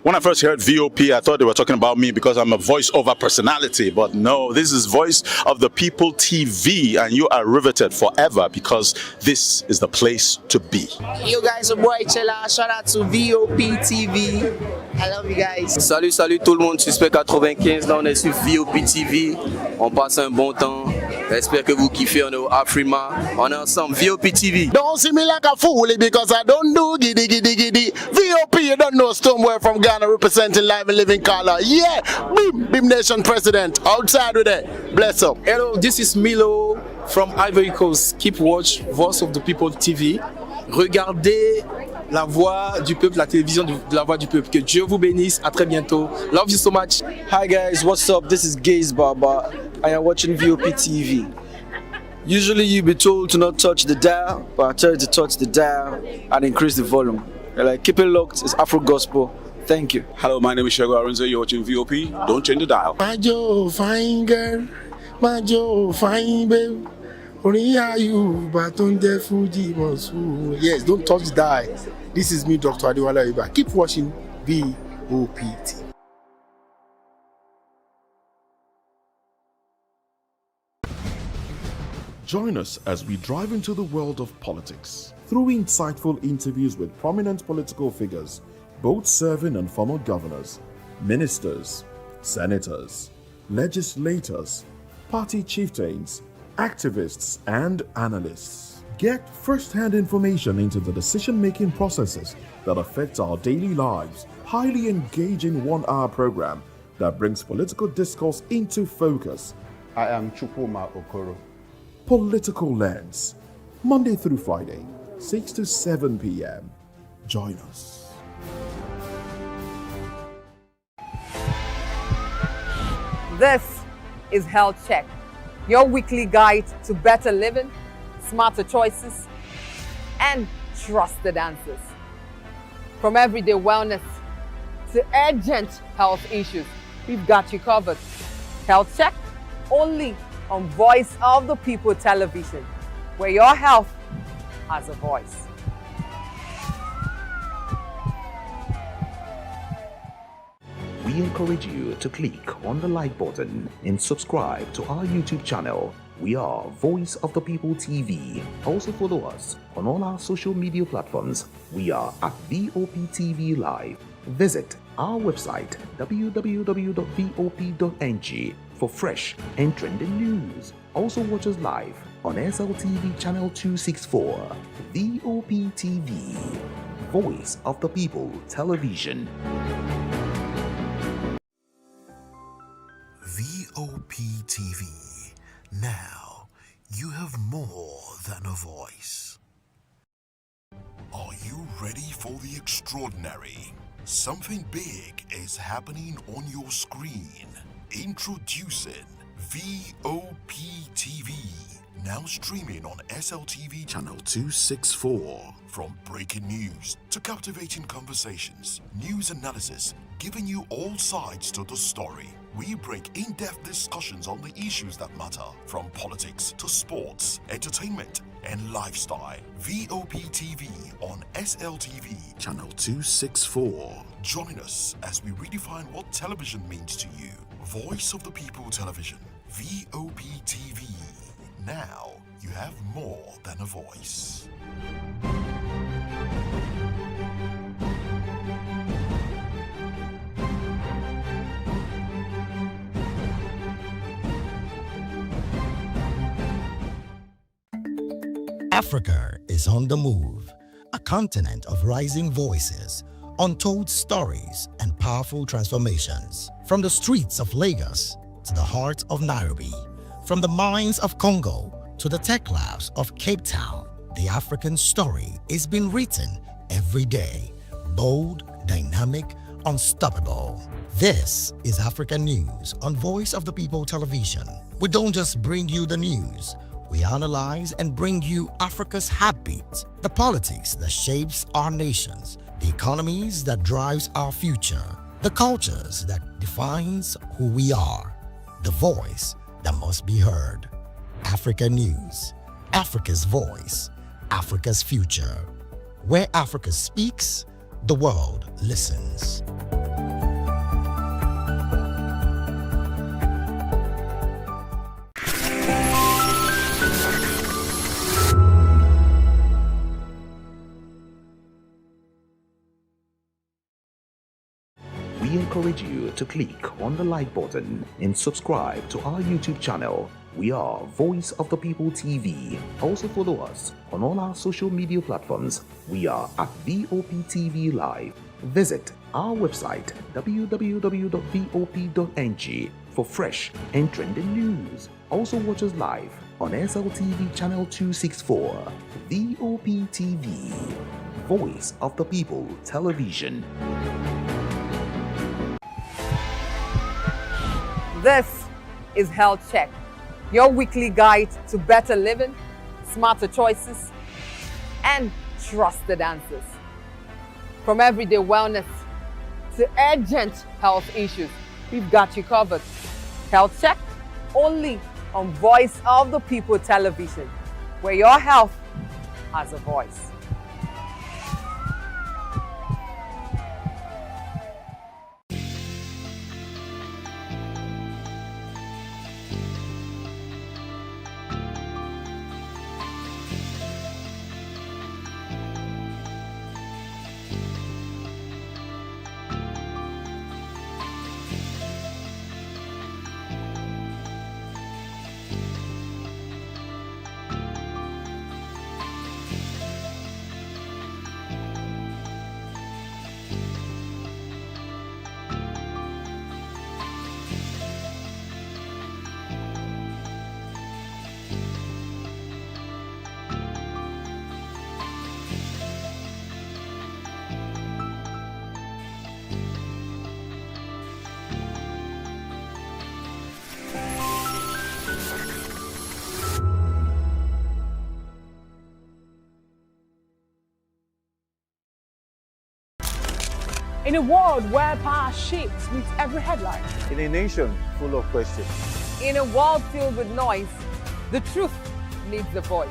When I first heard VOP, I thought they were talking about me because I'm a voice-over personality. But no, this is Voice of the People TV, and you are riveted forever because this is the place to be. Yo guys, your boy Chella. Shout out to VOP TV. I love you guys. Salut tout le monde, Suspect 95. Là, on est sur VOP TV. On passe un bon temps. J'espère que vous kiffez. On est au Afrima. On est ensemble. VOP TV. Don't see me like a fool because I don't do giddy giddy giddy. VOP, you don't know Stoneware from Ghana representing live and living color. Yeah, Beam Nation President. Outside with it. Bless up. Hello, this is Milo from Ivory Coast. Keep watch Voice of the People TV. Regardez la voix du peuple, la télévision de la voix du peuple. Que Dieu vous bénisse. À très bientôt. Love you so much. Hi guys, what's up? This is Gaze Baba. I am watching VOP TV. Usually you be told to not touch the dial, but I tell you to touch the dial and increase the volume. Like, keep it locked. It's Afro Gospel. Thank you. Hello, my name is Shego Arunze. You're watching VOP. Don't change the dial. My Joe, fine girl. My Joe, fine babe. Only are you, but on the Fuji was. Yes, don't touch the dial. This is me, Dr. Adiwala Iba. Keep watching VOP TV. Join us as we drive into the world of politics through insightful interviews with prominent political figures, both serving and former governors, ministers, senators, legislators, party chieftains, activists, and analysts. Get first-hand information into the decision-making processes that affect our daily lives. Highly engaging one-hour program that brings political discourse into focus. I am Chukwuma Okoro. Political Lens, Monday through Friday, 6 to 7 p.m. Join us. This is Health Check, your weekly guide to better living, smarter choices, and trusted answers. From everyday wellness to urgent health issues, we've got you covered. Health Check, only on Voice of the People Television, where your health has a voice. We encourage you to click on the like button and subscribe to our YouTube channel. We are Voice of the People TV. Also follow us on all our social media platforms. We are at VOPTV Live. Visit our website www.vop.ng for fresh and trending news. Also watch us live on SLTV channel 264. VOP TV, Voice of the People Television. VOP TV. Now, you have more than a voice. Are you ready for the extraordinary? Something big is happening on your screen. Introducing VOP TV. Now streaming on SLTV channel 264. From breaking news to captivating conversations, news analysis, giving you all sides to the story. We break in-depth discussions on the issues that matter, from politics to sports, entertainment, and lifestyle. VOP TV on SLTV channel 264. Join us as we redefine what television means to you. Voice of the People Television, VOP TV. Now you have more than a voice. Africa is on the move, a continent of rising voices, untold stories, and powerful transformations. From the streets of Lagos to the heart of Nairobi, from the mines of Congo to the tech labs of Cape Town, the African story is being written every day. Bold, dynamic, unstoppable. This is African News on Voice of the People Television. We don't just bring you the news, we analyze and bring you Africa's heartbeat, the politics that shapes our nations, the economies that drives our future, the cultures that defines who we are, the voice that must be heard. Africa News, Africa's voice, Africa's future. Where Africa speaks, the world listens. We encourage you to click on the like button and subscribe to our YouTube channel. We are Voice of the People TV. Also follow us on all our social media platforms. We are at Voptv Live. Visit our website www.vop.ng for fresh and trending news. Also watch us live on SLTV channel 264. Voptv, Voice of the People Television. This is Health Check, your weekly guide to better living, smarter choices, and trusted answers. From everyday wellness to urgent health issues, we've got you covered. Health Check, only on Voice of the People Television, where your health has a voice. In a world where power shifts with every headline. In a nation full of questions. In a world filled with noise, the truth needs a voice.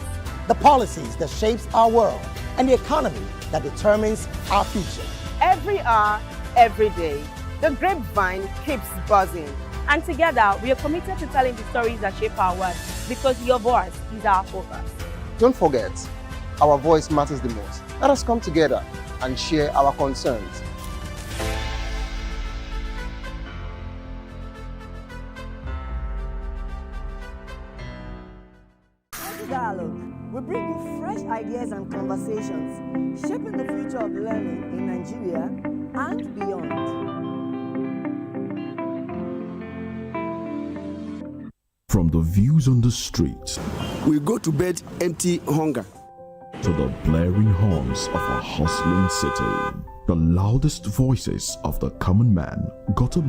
The policies that shapes our world and the economy that determines our future. Every hour, every day, the grapevine keeps buzzing. And together, we are committed to telling the stories that shape our world because your voice is our focus. Don't forget, our voice matters the most. Let us come together and share our concerns. Dialogue. We bring you fresh ideas and conversations, shaping the future of learning in Nigeria and beyond. From the views on the streets, we go to bed empty hunger, to the blaring horns of a hustling city, the loudest voices of the common man got a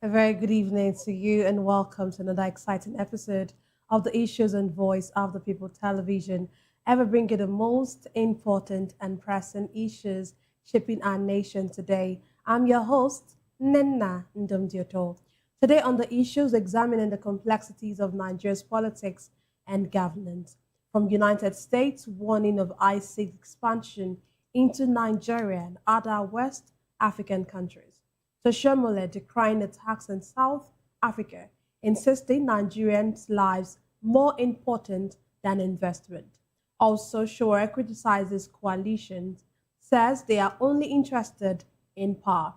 A very good evening to you and welcome to another exciting episode of the Issues and Voice of the People Television, ever bringing the most important and pressing issues shaping our nation today. I'm your host, Nenna Ndumdioto. Today on the issues, examining the complexities of Nigeria's politics and governance, from United States warning of ISIS expansion into Nigeria and other West African countries, to Shomole decrying attacks in South Africa, insisting Nigerians' lives more important than investment. Also, Shore criticizes coalitions, says they are only interested in power.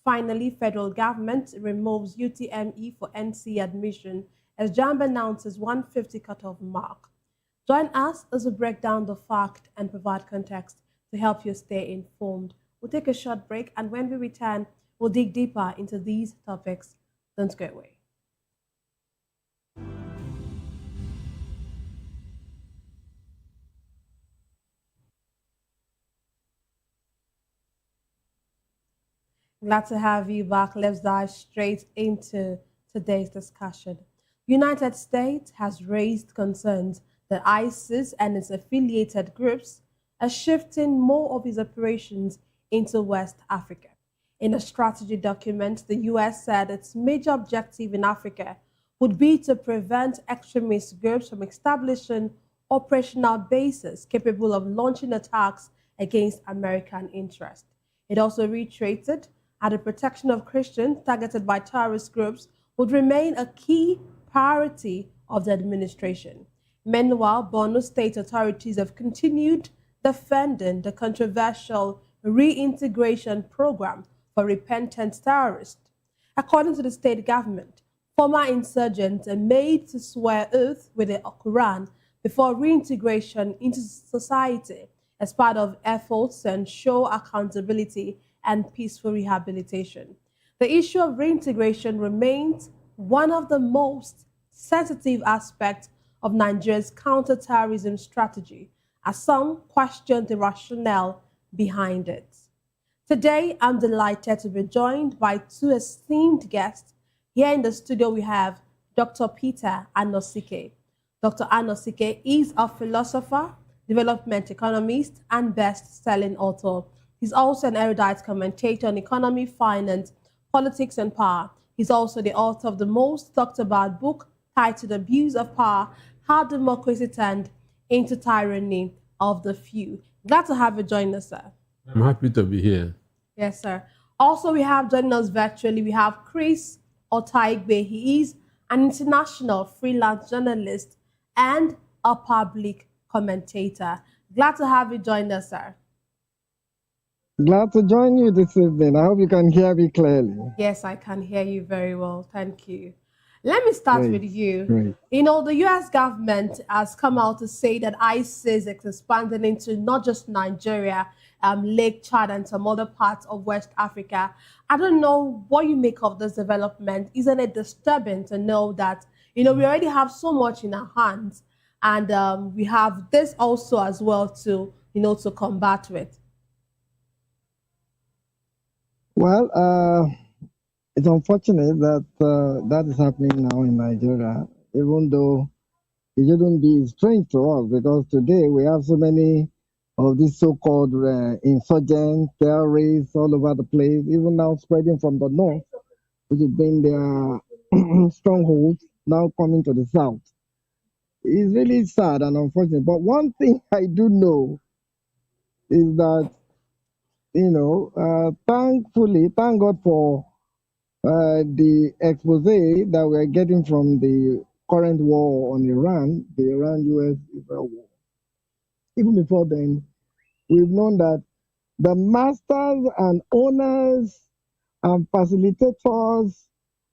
Finally, federal government removes UTME for NC admission as JAMB announces 150 cutoff mark. Join us as we break down the fact and provide context to help you stay informed. We'll take a short break, and when we return, we'll dig deeper into these topics. Don't go away. Glad to have you back. Let's dive straight into today's discussion. United States has raised concerns that ISIS and its affiliated groups are shifting more of its operations into West Africa. In a strategy document, the US said its major objective in Africa would be to prevent extremist groups from establishing operational bases capable of launching attacks against American interests. It also reiterated that the protection of Christians targeted by terrorist groups would remain a key priority of the administration. Meanwhile, Borno state authorities have continued defending the controversial reintegration program for repentant terrorists. According to the state government, former insurgents are made to swear oath with the Quran before reintegration into society as part of efforts to ensure accountability and peaceful rehabilitation. The issue of reintegration remains one of the most sensitive aspects of Nigeria's counterterrorism strategy, as some question the rationale behind it. Today, I'm delighted to be joined by two esteemed guests. Here in the studio, we have Dr. Peter Anosike. Dr. Anosike is a philosopher, development economist, and best-selling author. He's also an erudite commentator on economy, finance, politics, and power. He's also the author of the most talked about book titled Abuse of Power, How Democracy Turned into Tyranny of the Few. Glad to have you join us, sir. I'm happy to be here. Yes, sir. Also, we have joining us virtually, we have Chris Otaigbe. He is an international freelance journalist and a public commentator. Glad to have you join us, sir. Glad to join you this evening. I hope you can hear me clearly. Yes, I can hear you very well. Thank you. Let me start Great, with you. great. You know, the US government has come out to say that ISIS is expanding into not just Nigeria, Lake Chad, and some other parts of West Africa. I don't know what you make of this development. Isn't it disturbing to know that, you know, we already have so much in our hands, and we have this also as well to, you know, to combat with? Well, it's unfortunate that that is happening now in Nigeria, even though it shouldn't be strange to us because today we have so many of these so-called insurgent terrorists all over the place, even now spreading from the north, which has been their strongholds, now coming to the south. It's really sad and unfortunate. But one thing I do know is that, you know, thankfully, thank God for the expose that we are getting from the current war on Iran, the Iran-US-Israel war. Even before then, we've known that the masters and owners and facilitators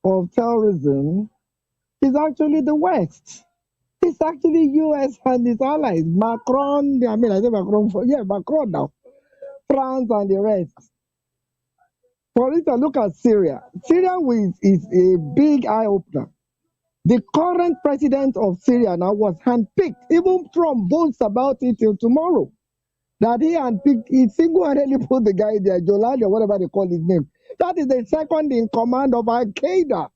of terrorism is actually the West. It's actually US and its allies. Macron, I mean, I say Macron, Macron now. France and the rest. For instance, look at Syria. Syria is a big eye-opener. The current president of Syria now was handpicked. Even Trump boasts about it till tomorrow. That he handpicked, he single-handedly put the guy there, Jolani or whatever they call his name. That is the second in command of Al-Qaeda.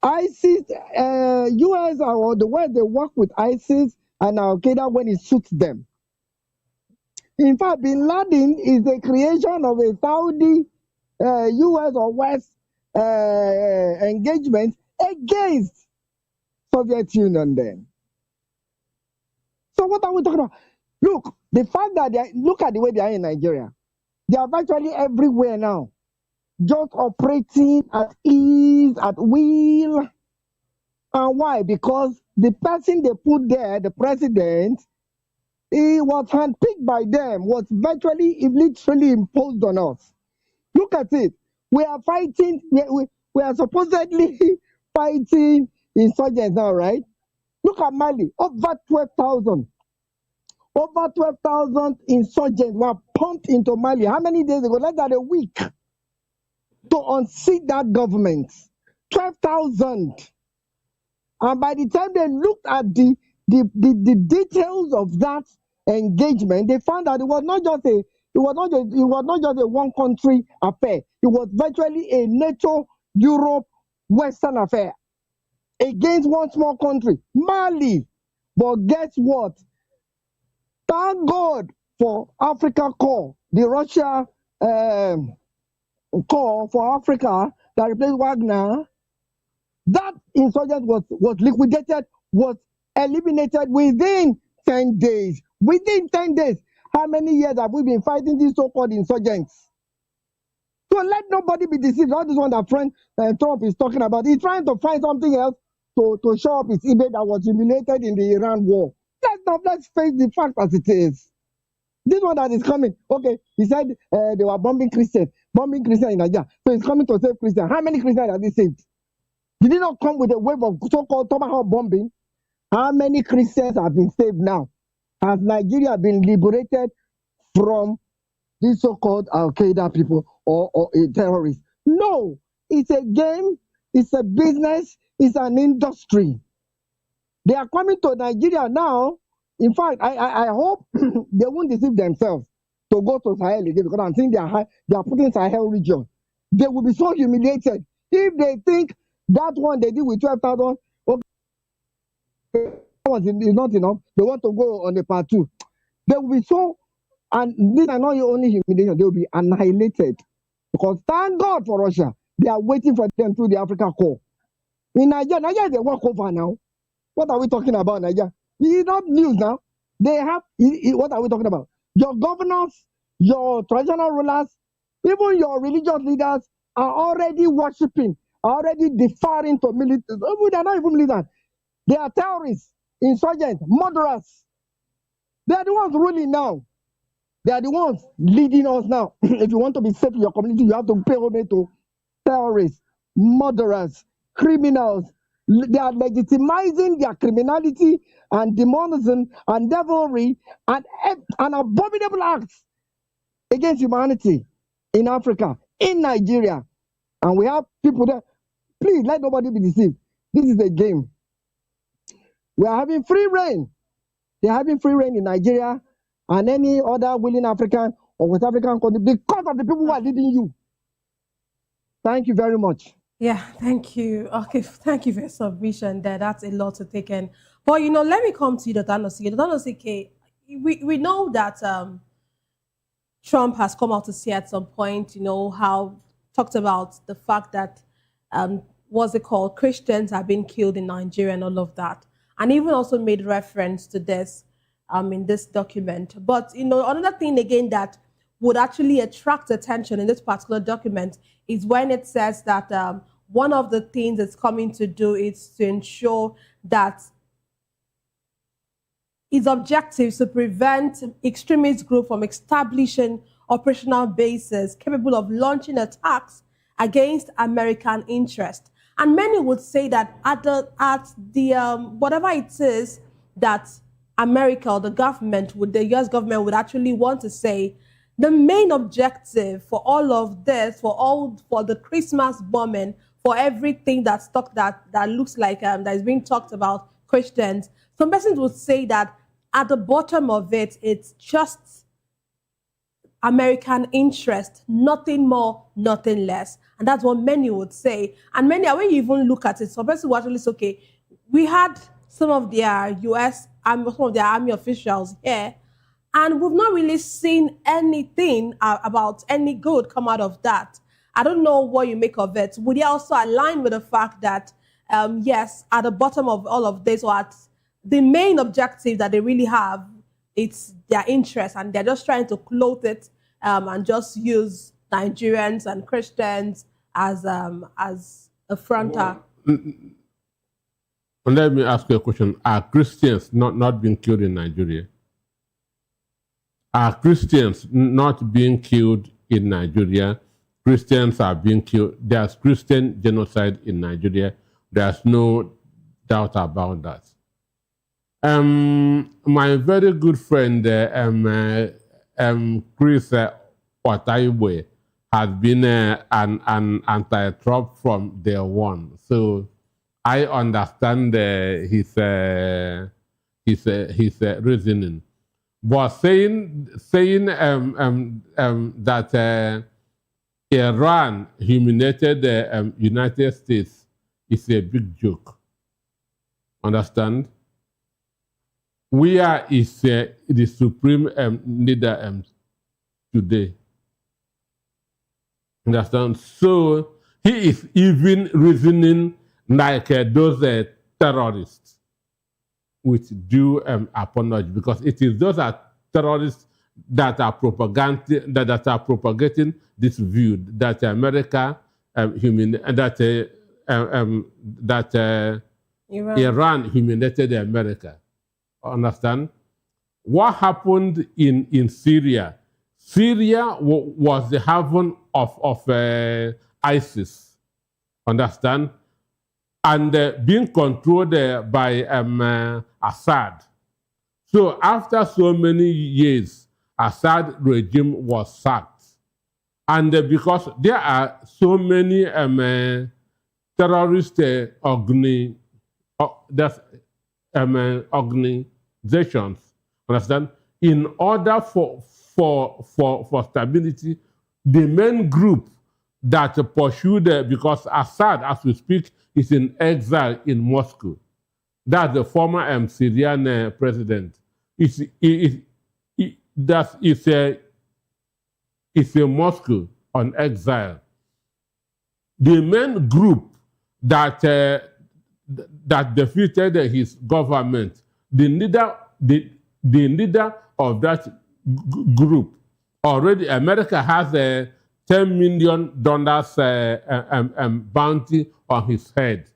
ISIS, US or the West, they work with ISIS and Al-Qaeda when it suits them. In fact, Bin Laden is the creation of a Saudi, US or West engagement against Soviet Union then. So what are we talking about? Look, the fact that look at the way they are in Nigeria. They are virtually everywhere now, just operating at ease, at will. And why? Because the person they put there, the president, he was handpicked by them, was virtually, literally imposed on us. Look at it. We are fighting, we are supposedly fighting insurgents now, right? Look at Mali, over 12,000. Over 12,000 insurgents were pumped into Mali. How many days ago? Less than a week. To unseat that government. 12,000. And by the time they looked at the details of that engagement, they found that it was not just It was not just a one country affair. It was virtually a NATO, Europe, Western affair against one small country, Mali. But guess what? Thank God for Africa Corps, the Russia Corps for Africa that replaced Wagner. That insurgent was liquidated, was eliminated within 10 days. Within 10 days. How many years have we been fighting these so-called insurgents? So let nobody be deceived. All this one that friend Trump is talking about, he's trying to find something else to show up his image that was humiliated in the Iran war. Let's face the fact as it is. This one that is coming, okay, he said they were bombing Christians in Nigeria. So he's coming to save Christians. How many Christians have he saved? Did he not come with a wave of so-called Tomahawk bombing? How many Christians have been saved now? Has Nigeria been liberated from these so-called Al-Qaeda people or terrorists? No, it's a game, it's a business, it's an industry. They are coming to Nigeria now. In fact, I hope they won't deceive themselves to go to Sahel again, because I'm saying they are putting Sahel region. They will be so humiliated if they think that one they did with 12,000. Okay, that one is not enough. They want to go on the part 2. They will be so, and these are not your only humiliation. They will be annihilated, because thank God for Russia. They are waiting for them through the Africa Corps. In Nigeria, they walk over now. What are we talking about, Nigeria? It's not news now. They have, what are we talking about? Your governors, your traditional rulers, even your religious leaders are already worshipping, are already deferring to military. They are not even leaders. They are terrorists, insurgents, murderers. They are the ones ruling now. They are the ones leading us now. If you want to be safe in your community, you have to pay homage to terrorists, murderers, criminals. They are legitimizing their criminality and demonism and devilry and abominable acts against humanity in Africa, in Nigeria. And we have people there. Please let nobody be deceived. This is a game. We are having free reign. They are having free reign in Nigeria and any other willing African or West African country because of the people who are leading you. Thank you very much. Yeah, thank you. Okay, thank you for your submission there. That's a lot to take in. But, let me come to you, Dr. Anosike. Dr. Anosike, we know that Trump has come out to say at some point, how talked about the fact that, what's it called, Christians have been killed in Nigeria and all of that. And even also made reference to this in this document. But, another thing again that would actually attract attention in this particular document is when it says that one of the things it's coming to do is to ensure that its objective is to prevent extremist groups from establishing operational bases capable of launching attacks against American interests. And many would say that at the whatever it is that America or the US government would actually want to say, the main objective for all of this, for the Christmas bombing, for everything that looks like that is being talked about Christians, some persons would say that at the bottom of it, it's just American interest, nothing more, nothing less. And that's what many would say. And many, when you even look at it, some persons would actually say, okay, we had some of their army officials here, and we've not really seen anything about any good come out of that. I don't know what you make of it. Would you also align with the fact that, yes, at the bottom of all of this, or at the main objective that they really have, it's their interest, and they're just trying to clothe it and just use Nigerians and Christians as a frontal? Let me ask you a question. Are Christians not being killed in Nigeria? Are Christians not being killed in Nigeria? Christians are being killed. There's Christian genocide in Nigeria. There's no doubt about that. My very good friend, Chris Otaiwe, has been an anti-Trump from day one. So I understand his reasoning. was saying that Iran humiliated the United States is a big joke. Understand? Where is the supreme leader today? Understand? So he is even reasoning like those terrorists with due apology, because it is those terrorists that are propagating this view that America Iran humiliated America. Understand? What happened in Syria? Syria was the haven of ISIS. Understand? And being controlled by Assad. So after so many years, Assad regime was sacked. And because there are so many terrorist organizations, understand? In order for stability, the main group that pursued, because Assad, as we speak, is in exile in Moscow. That's the former Syrian president. It's a Moscow on exile. The main group that defeated his government, the leader of that group, already America has a $10 million bounty on his head.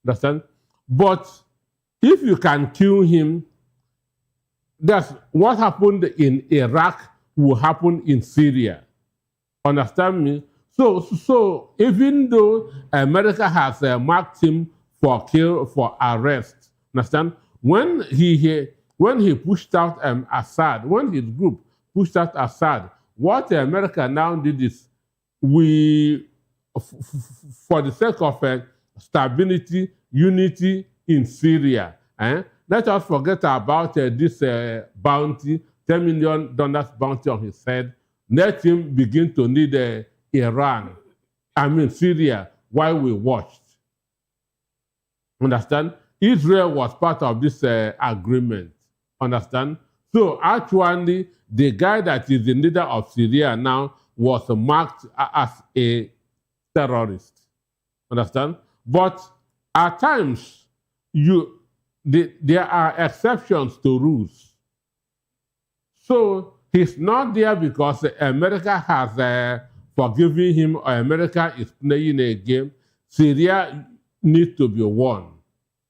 Understand? But if you can kill him, that's what happened in Iraq will happen in Syria. Understand me? So even though America has marked him for arrest, understand? When he pushed out Assad, when his group pushed out Assad, what America now did is for the sake of stability, unity in Syria, let us forget about this bounty, $10 million bounty on his head. Let him begin to need Syria, while we watched. Understand? Israel was part of this agreement. Understand? So actually, the guy that is the leader of Syria now was marked as a terrorist. Understand? But at times, there are exceptions to rules. So he's not there because America has forgiven him, or America is playing a game. Syria needs to be won.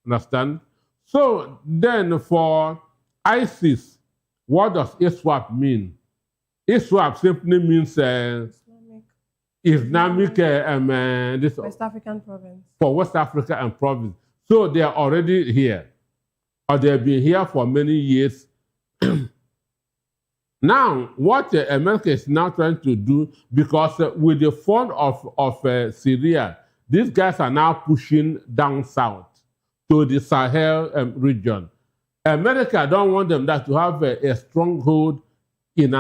Understand? So then for ISIS, what does ISWAP mean? ISWAP simply means Islamic West African province. For West Africa and province. So they are already here, or they've been here for many years. Now, what America is now trying to do, because with the fall of Syria, these guys are now pushing down south to the Sahel region. America don't want them to have a stronghold in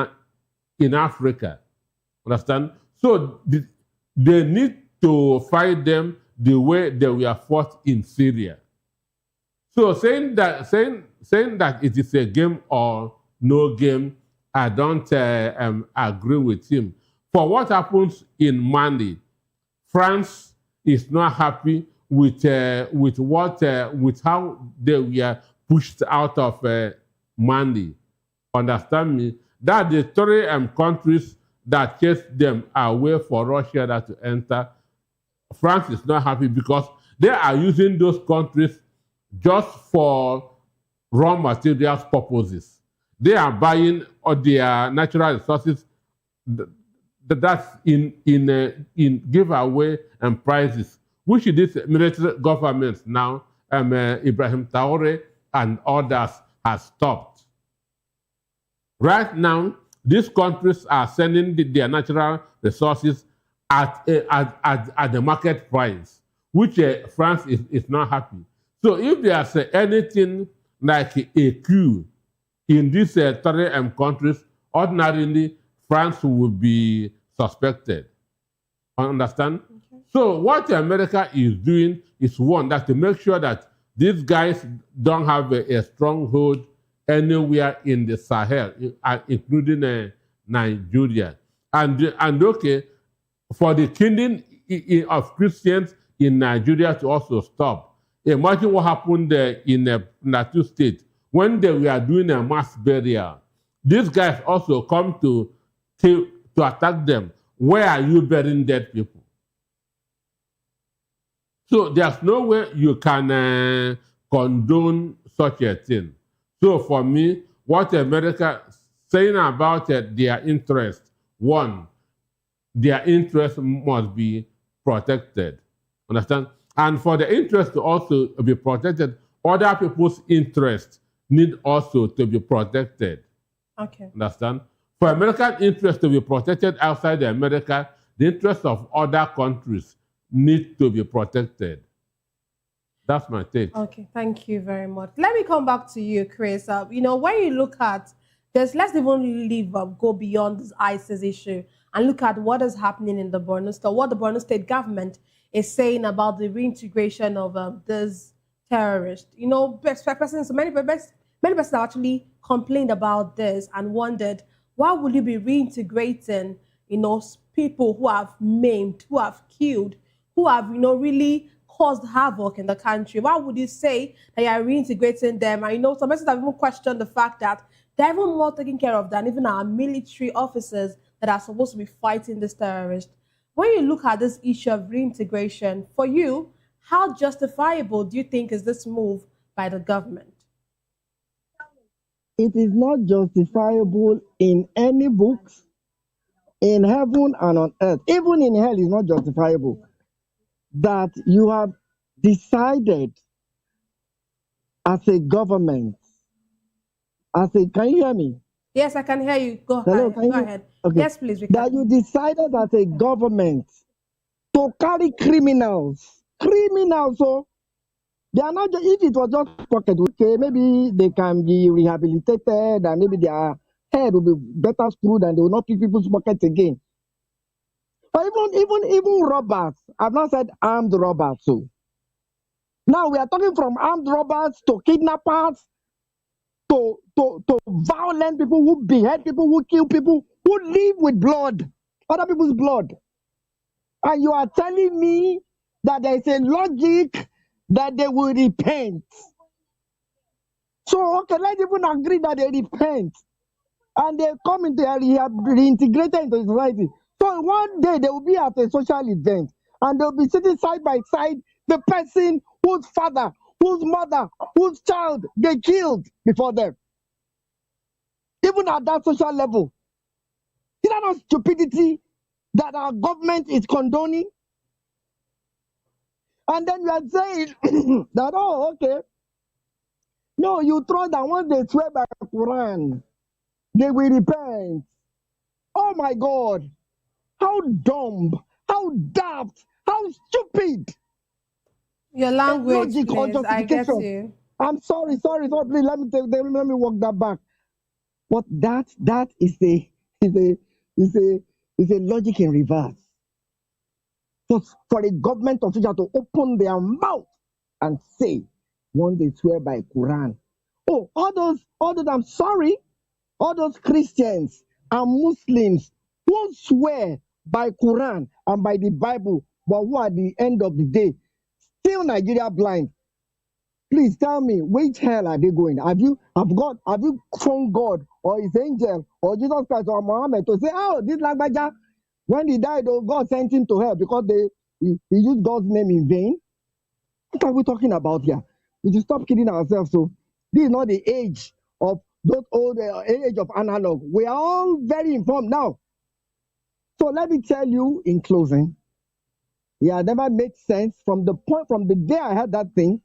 Africa. Understand? So they need to fight them the way they were fought in Syria. So saying that it is a game or no game, I don't agree with him. For what happens in Mali, France is not happy with how they were pushed out of Mali. Understand me? That the three countries that chased them away for Russia to enter, France is not happy because they are using those countries just for raw materials purposes. They are buying their natural resources that's in giveaway and prices, which these military governments now, Ibrahim Traoré and others, have stopped. Right now, these countries are sending their natural resources at the market price, which France is not happy. So if there's anything like a coup in these third countries, ordinarily France would be suspected. Understand? Okay. So what America is doing is one, that to make sure that these guys don't have a stronghold anywhere in the Sahel, including Nigeria. And okay, for the killing of Christians in Nigeria to also stop. Imagine what happened in Plateau State when they were doing a mass burial. These guys also come to attack them. Where are you burying dead people? So there's no way you can condone such a thing. So for me, what America saying about their interest, one, their interest must be protected. Understand? And for the interest to also be protected, other people's interests need also to be protected. Okay. Understand? For American interest to be protected outside America, the interests of other countries need to be protected. That's my take. Okay, thank you very much. Let me come back to you, Chris. When you look at this, let's even go beyond this ISIS issue and look at what is happening in the Borno State, what the Borno State government is saying about the reintegration of this terrorist. Many persons have actually complained about this and wondered, why would you be reintegrating, people who have maimed, who have killed, who have, really caused havoc in the country? Why would you say that you are reintegrating them? And some persons have even questioned the fact that they're even more taken care of than even our military officers that are supposed to be fighting this terrorist. When you look at this issue of reintegration, for you, how justifiable do you think is this move by the government? It is not justifiable in any books, in heaven and on earth. Even in hell is not justifiable. That you have decided as a government, can you hear me? Yes, I can hear you. Go ahead. Okay. Yes, please. That you decided as a government to carry criminals. So they are not, if it was just pocket, okay, maybe they can be rehabilitated and maybe their head will be better screwed and they will not pick people's pockets again. But even robbers, I've not said armed robbers. So now we are talking from armed robbers to kidnappers to violent people who behead people, who kill people, who live with blood, other people's blood. And you are telling me that there is a logic that they will repent. So, okay, let's even agree that they repent and they come into reintegrated into society. So one day they will be at a social event and they'll be sitting side by side, the person whose father, whose mother, whose child they killed before them. Even at that social level. Is that not stupidity that our government is condoning? And then you are saying that, oh, okay. No, you trust that once they swear by the Quran, they will repent. Oh my God. How dumb, how daft, how stupid. Your language, please. I get you. I'm sorry, please let me walk that back. But that is a logic in reverse. Just for a government official to open their mouth and say, when they swear by Quran. Oh, all those, I'm sorry, all those Christians and Muslims who swear by Quran and by the Bible, but who at the end of the day still Nigeria blind. Please tell me, which hell are they going? Have you phoned God or his angel or Jesus Christ or Muhammad to say, oh, this Lagbaja, when he died, oh, God sent him to hell because he used God's name in vain? What are we talking about here? We should stop kidding ourselves. So this is not the age of those old age of analog. We are all very informed now. So let me tell you in closing, it never made sense from the day I heard that thing.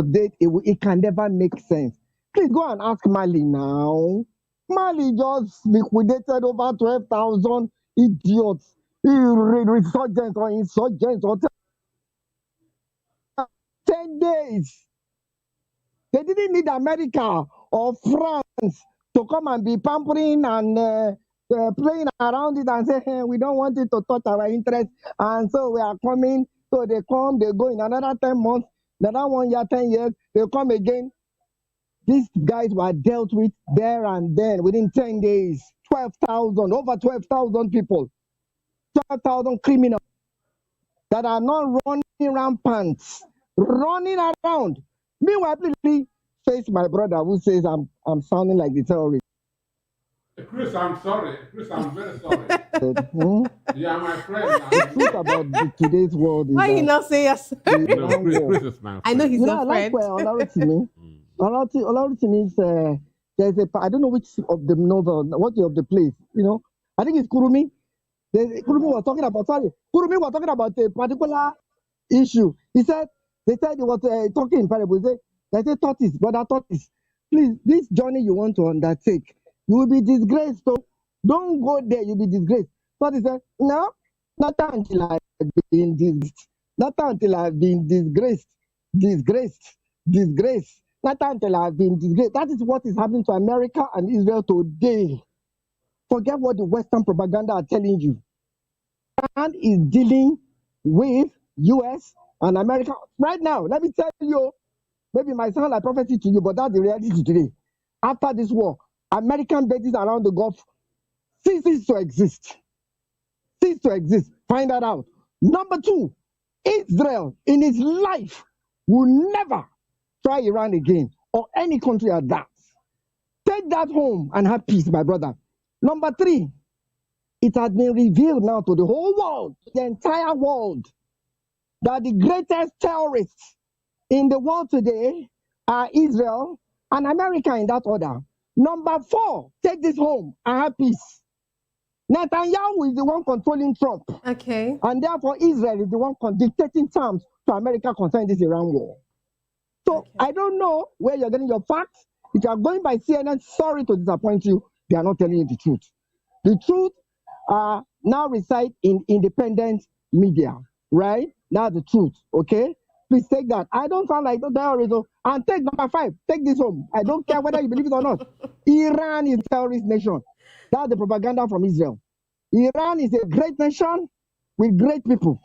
It can never make sense. Please go and ask Mali now. Mali just liquidated over 12,000 idiots, resurgents or insurgents, or 10 days. They didn't need America or France to come and be pampering and playing around it and say, hey, we don't want it to touch our interest. And so we are coming. So they come, they go in another 10 months, another 1 year, 10 years, they come again. These guys were dealt with there and then within 10 days. 12,000, over 12,000 people, 12,000 criminals that are not running rampant, running around. Meanwhile, please face my brother who says I'm sounding like the terrorist. Chris, I'm sorry. Chris, I'm very sorry. You are my friend. The truth about today's world is Why you not say yes? No, Chris is my friend. I know he's your I like friend. Olorotimi is there's a, I don't know which of the novel, what of the place, I think it's Kurumi. Kurumi was talking about a particular issue. They said he was talking in parables. They say tortoise, brother tortoise, please, this journey you want to undertake, you will be disgraced. So don't go there, you'll be disgraced. Tortoise said, no, not until I've been disgraced. Not until I've been disgraced. Not until I've been disgraced. That is what is happening to America and Israel today. Forget what the Western propaganda are telling you. And is dealing with US and America right now. Let me tell you, maybe it might sound like prophecy to you, but that's the reality today. After this war, American bases around the Gulf ceases to exist. Find that out. Number two, Israel in its life will never try Iran again, or any country at that. Take that home and have peace, my brother. Number three, it has been revealed now to the whole world, the entire world, that the greatest terrorists in the world today are Israel and America in that order. Number four, take this home and have peace. Netanyahu is the one controlling Trump. Okay. And therefore, Israel is the one dictating terms to America concerning this Iran war. So I don't know where you're getting your facts. If you are going by CNN, sorry to disappoint you, they are not telling you the truth. The truth now reside in independent media, right? That's the truth, okay? Please take that. I don't sound like the terrorist. And take number five, take this home. I don't care whether you believe it or not. Iran is a terrorist nation. That's the propaganda from Israel. Iran is a great nation with great people.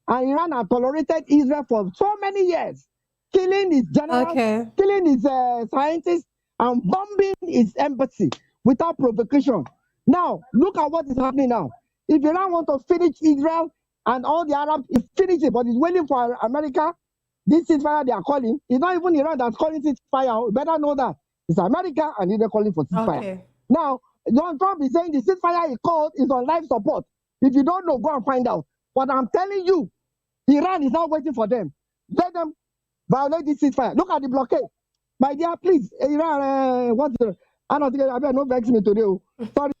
And Iran has tolerated Israel for so many years, killing its generals, killing its scientists, and bombing its embassy without provocation. Now, look at what is happening now. If Iran want to finish Israel and all the Arabs, it's finished it, but it's waiting for America. This ceasefire they are calling, it's not even Iran that's calling ceasefire. You better know that. It's America and they're calling for ceasefire. Okay. Now, Donald Trump is saying the ceasefire he called is on life support. If you don't know, go and find out. But I'm telling you, Iran is not waiting for them. Let them violate this ceasefire. Look at the blockade. My dear, please, Iran, I don't think I better not vex me today. Sorry.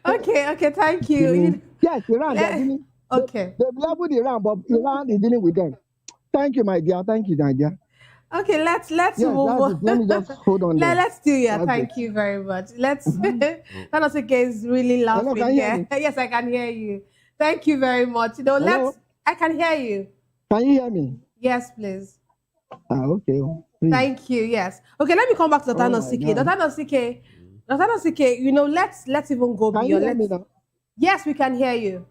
Okay, thank you. Yes, Iran, they're dealing. Okay. They've leveled Iran, but Iran is dealing with them. Thank you, my dear. Thank you, my dear. Okay, let's move on. Let me just hold on. Let's do it. Thank you very much. Let's. Thanosike is really laughing here. Yes, I can hear you. Thank you very much. I can hear you. Can you hear me? Yes, please. Okay. Please. Thank you. Yes. Okay, let me come back to Thanosike. Thanosike, let's even go beyond. Can you hear me now? Yes, we can hear you.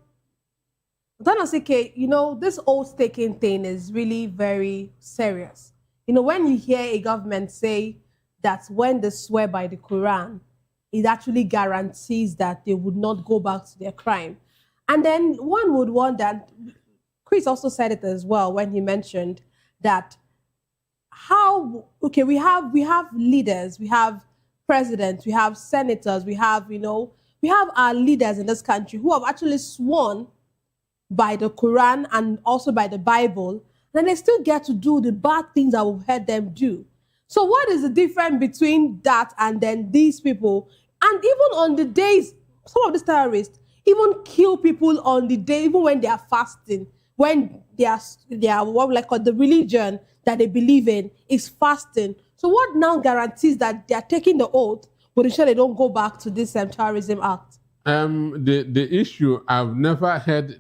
Thanosike, this oath-taking thing is really very serious. When you hear a government say that when they swear by the Quran, it actually guarantees that they would not go back to their crime. And then one would wonder, Chris also said it as well when he mentioned that we have leaders, we have presidents, we have senators, we have our leaders in this country who have actually sworn by the Quran and also by the Bible, then they still get to do the bad things that we've heard them do. So what is the difference between that and then these people? And even on the days, some of these terrorists even kill people on the day, even when they are fasting, when they are the religion that they believe in is fasting. So what now guarantees that they are taking the oath, but ensure they don't go back to this terrorism act? The issue, I've never heard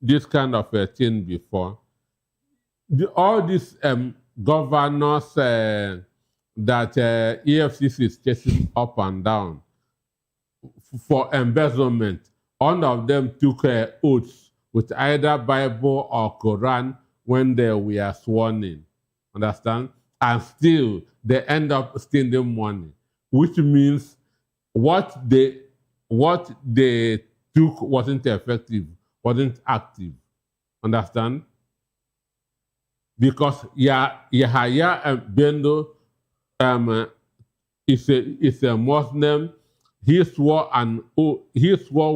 this kind of a thing before. all these governors that EFCC is chasing up and down for embezzlement, all of them took oaths with either Bible or Quran when they were sworn in. Understand? And still, they end up stealing money, which means what they took wasn't effective, wasn't active. Understand? Because Yahya Bendo is a Muslim. He swore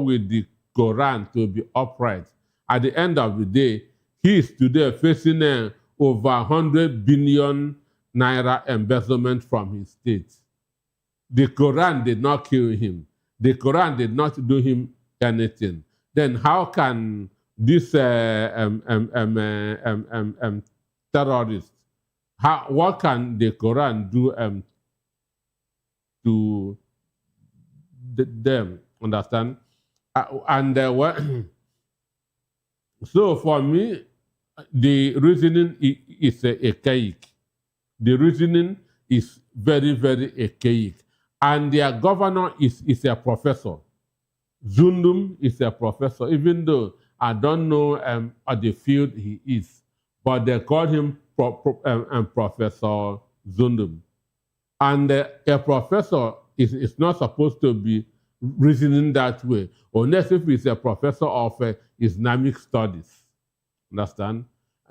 with the Quran to be upright. At the end of the day, he is today facing over 100 billion naira embezzlement from his state. The Quran did not kill him. The Quran did not do him anything. Then how can this terrorist, what can the Quran do to them? Understand? So for me, the reasoning is archaic. The reasoning is very, very archaic. And their governor is a professor. Zundum is a professor, even though I don't know at the field he is, but they call him Professor Zundum. And a professor is not supposed to be reasoning that way, unless if he's a professor of Islamic studies. Understand?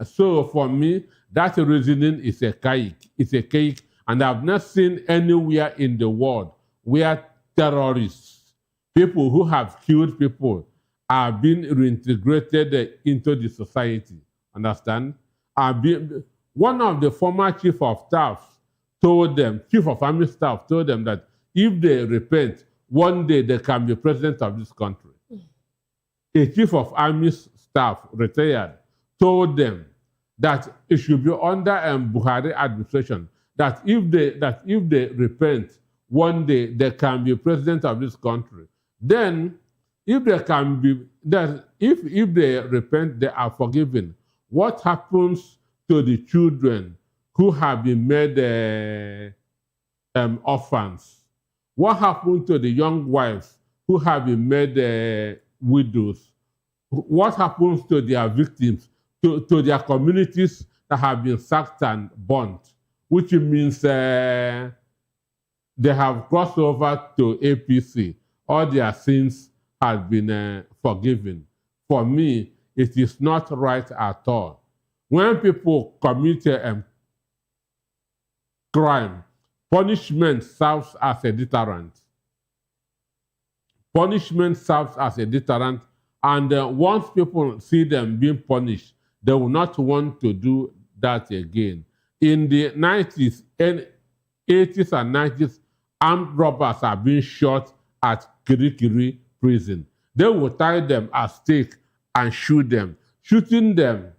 So for me, that reasoning is archaic. It's archaic, and I've not seen anywhere in the world where terrorists, people who have killed people, are being reintegrated into the society. Understand? One of the former chief of staff told them, chief of army staff told them that if they repent, one day they can be president of this country. A chief of army staff, retired, told them that it should be under Buhari administration, that if they repent, one day they can be president of this country. Then, if they can be, if they repent, they are forgiven. What happens to the children who have been made orphans? What happened to the young wives who have been made widows? What happens to their victims, to their communities that have been sacked and burnt? Which means they have crossed over to APC. All their sins have been forgiven. For me, it is not right at all. When people commit a crime, punishment serves as a deterrent. Punishment serves as a deterrent, and once people see them being punished, they will not want to do that again. In the 90s, 80s and 90s, armed robbers are being shot at Kirikiri prison. They will tie them at stake and shoot them. Shooting them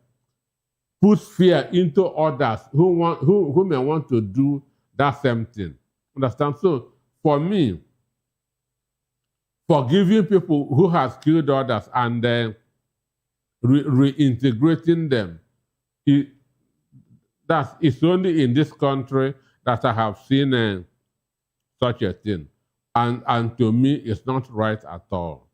puts fear into others who may want to do that same thing. Understand? So for me, forgiving people who have killed others and reintegrating them, it's only in this country that I have seen such a thing. And to me, it's not right at all.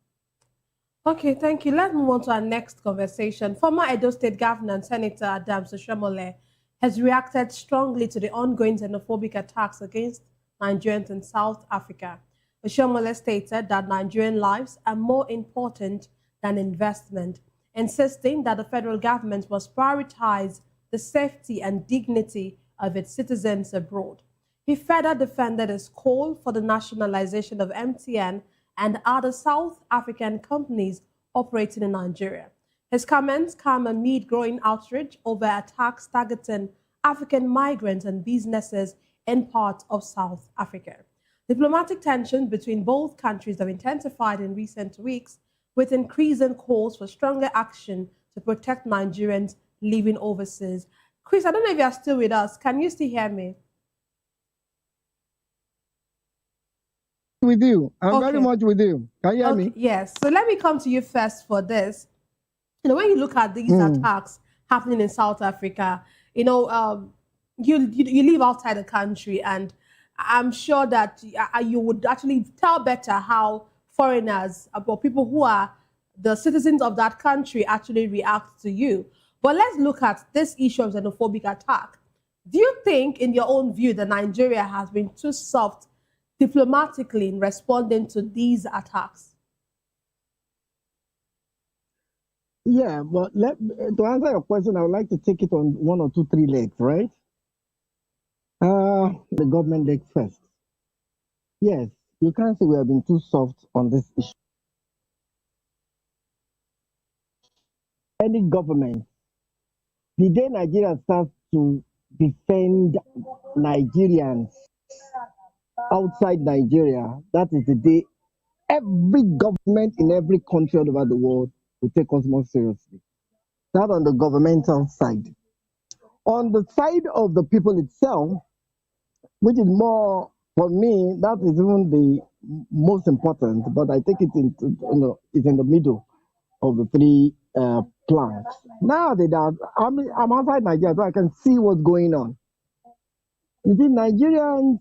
Okay, thank you. Let's move on to our next conversation. Former Edo State Governor and Senator Adams Oshomole has reacted strongly to the ongoing xenophobic attacks against Nigerians in South Africa. Oshomole stated that Nigerian lives are more important than investment, insisting that the federal government must prioritize the safety and dignity of its citizens abroad. He further defended his call for the nationalization of MTN and other South African companies operating in Nigeria. His comments come amid growing outrage over attacks targeting African migrants and businesses in parts of South Africa. Diplomatic tensions between both countries have intensified in recent weeks, with increasing calls for stronger action to protect Nigerians living overseas. Chris, I don't know if you are still with us. Can you still hear me? With you. I'm Okay. very much with you. Can you hear me? Yes. So let me come to you first for this. You know, when you look at these attacks happening in South Africa. You know, you live outside the country, and I'm sure that you would actually tell better how foreigners or people who are the citizens of that country actually react to you. But let's look at this issue of xenophobic attack. Do you think, in your own view, that Nigeria has been too soft diplomatically in responding to these attacks? Yeah, but to answer your question, I would like to take it on one or two, three legs, right? The government leg first. Yes, you can't say we have been too soft on this issue. Any government, the day Nigeria starts to defend Nigerians outside Nigeria, that is the day every government in every country all over the world will take us more seriously. That on the governmental side. On the side of the people itself, which is more, for me, that is even the most important, but I think it's in the middle of the three planks. Now I'm outside Nigeria, so I can see what's going on. You see, Nigerian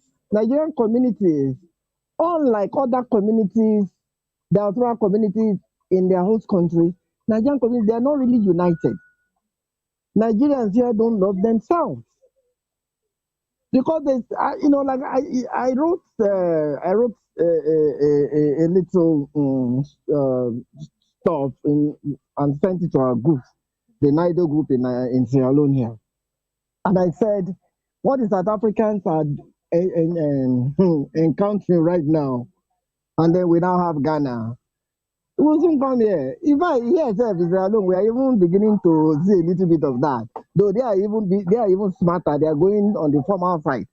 communities, unlike other communities, diaspora communities in their host countries, Nigerian communities, they are not really united. Nigerians here don't love themselves. Because there's, like I wrote a little stuff and sent it to our group, the NIDO group in Sierra Leone here, and I said, what is South Africans are encountering right now, and then we now have Ghana. It will soon come here. In fact, here itself in Sierra Leone, we are even beginning to see a little bit of that. Though they are even smarter. They are going on the formal side,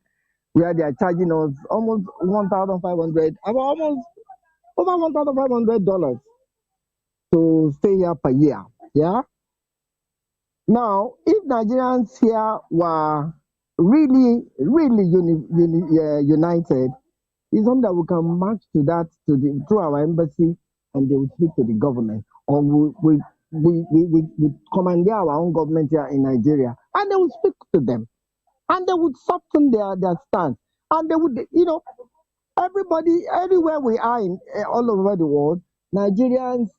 where they are charging us almost $1,500, almost over $1,500 to stay here per year. Yeah. Now, if Nigerians here were really united, it's something that we can match to that through our embassy, and they will speak to the government, or we commandeer our own government here in Nigeria, and they will speak to them, and they would soften their stance, and they would, everybody, everywhere we are all over the world, Nigerians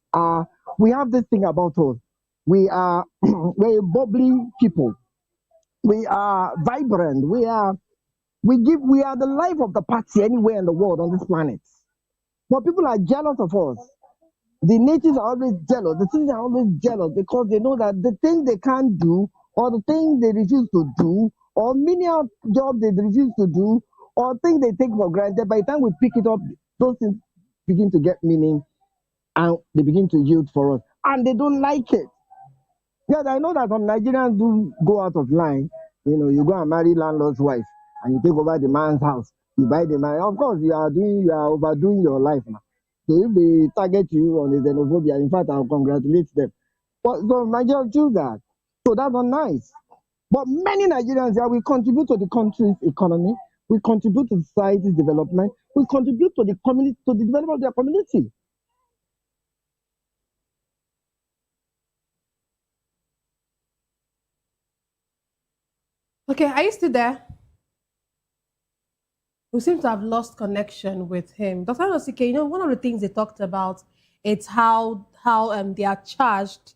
we have this thing about us. We are we're bubbly people. We are vibrant. We are the life of the party anywhere in the world on this planet. But people are jealous of us. The natives are always jealous. The citizens are always jealous because they know that the thing they can't do, or the thing they refuse to do, or menial job they refuse to do, or things they take for granted, by the time we pick it up, those things begin to get meaning and they begin to yield for us. And they don't like it. Yes, I know that some Nigerians do go out of line. You go and marry landlord's wife and you take over the man's house. You buy the man. Of course, you are overdoing your life now. So if they target you on the xenophobia, in fact, I'll congratulate them. But so Nigerians do that. So that's not nice. But many Nigerians here, we contribute to the country's economy. We contribute to society's development. We contribute to the community, to the development of their community. Okay, are you still there? We seem to have lost connection with him. Dr. Anosike, one of the things they talked about, it's how they are charged,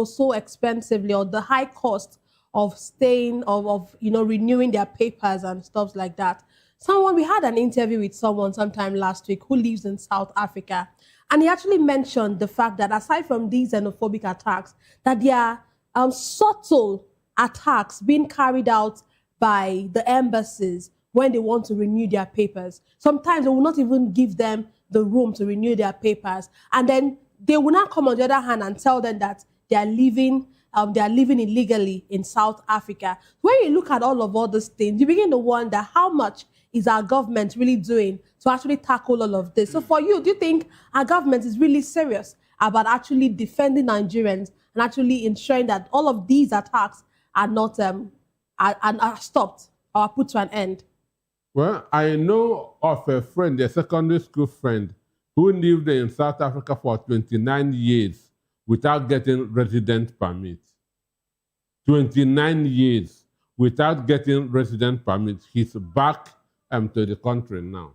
so expensively, or the high cost of staying, of renewing their papers and stuff like that. We had an interview with someone sometime last week who lives in South Africa, and he actually mentioned the fact that aside from these xenophobic attacks, that there are subtle attacks being carried out by the embassies when they want to renew their papers. Sometimes they will not even give them the room to renew their papers. And then they will not come on the other hand and tell them that they are living illegally in South Africa. When you look at all these things, you begin to wonder how much is our government really doing to actually tackle all of this. So for you, do you think our government is really serious about actually defending Nigerians and actually ensuring that all of these attacks are not are stopped or put to an end? Well, I know of a friend, a secondary school friend, who lived in South Africa for 29 years without getting resident permit. 29 years without getting resident permit. He's back to the country now.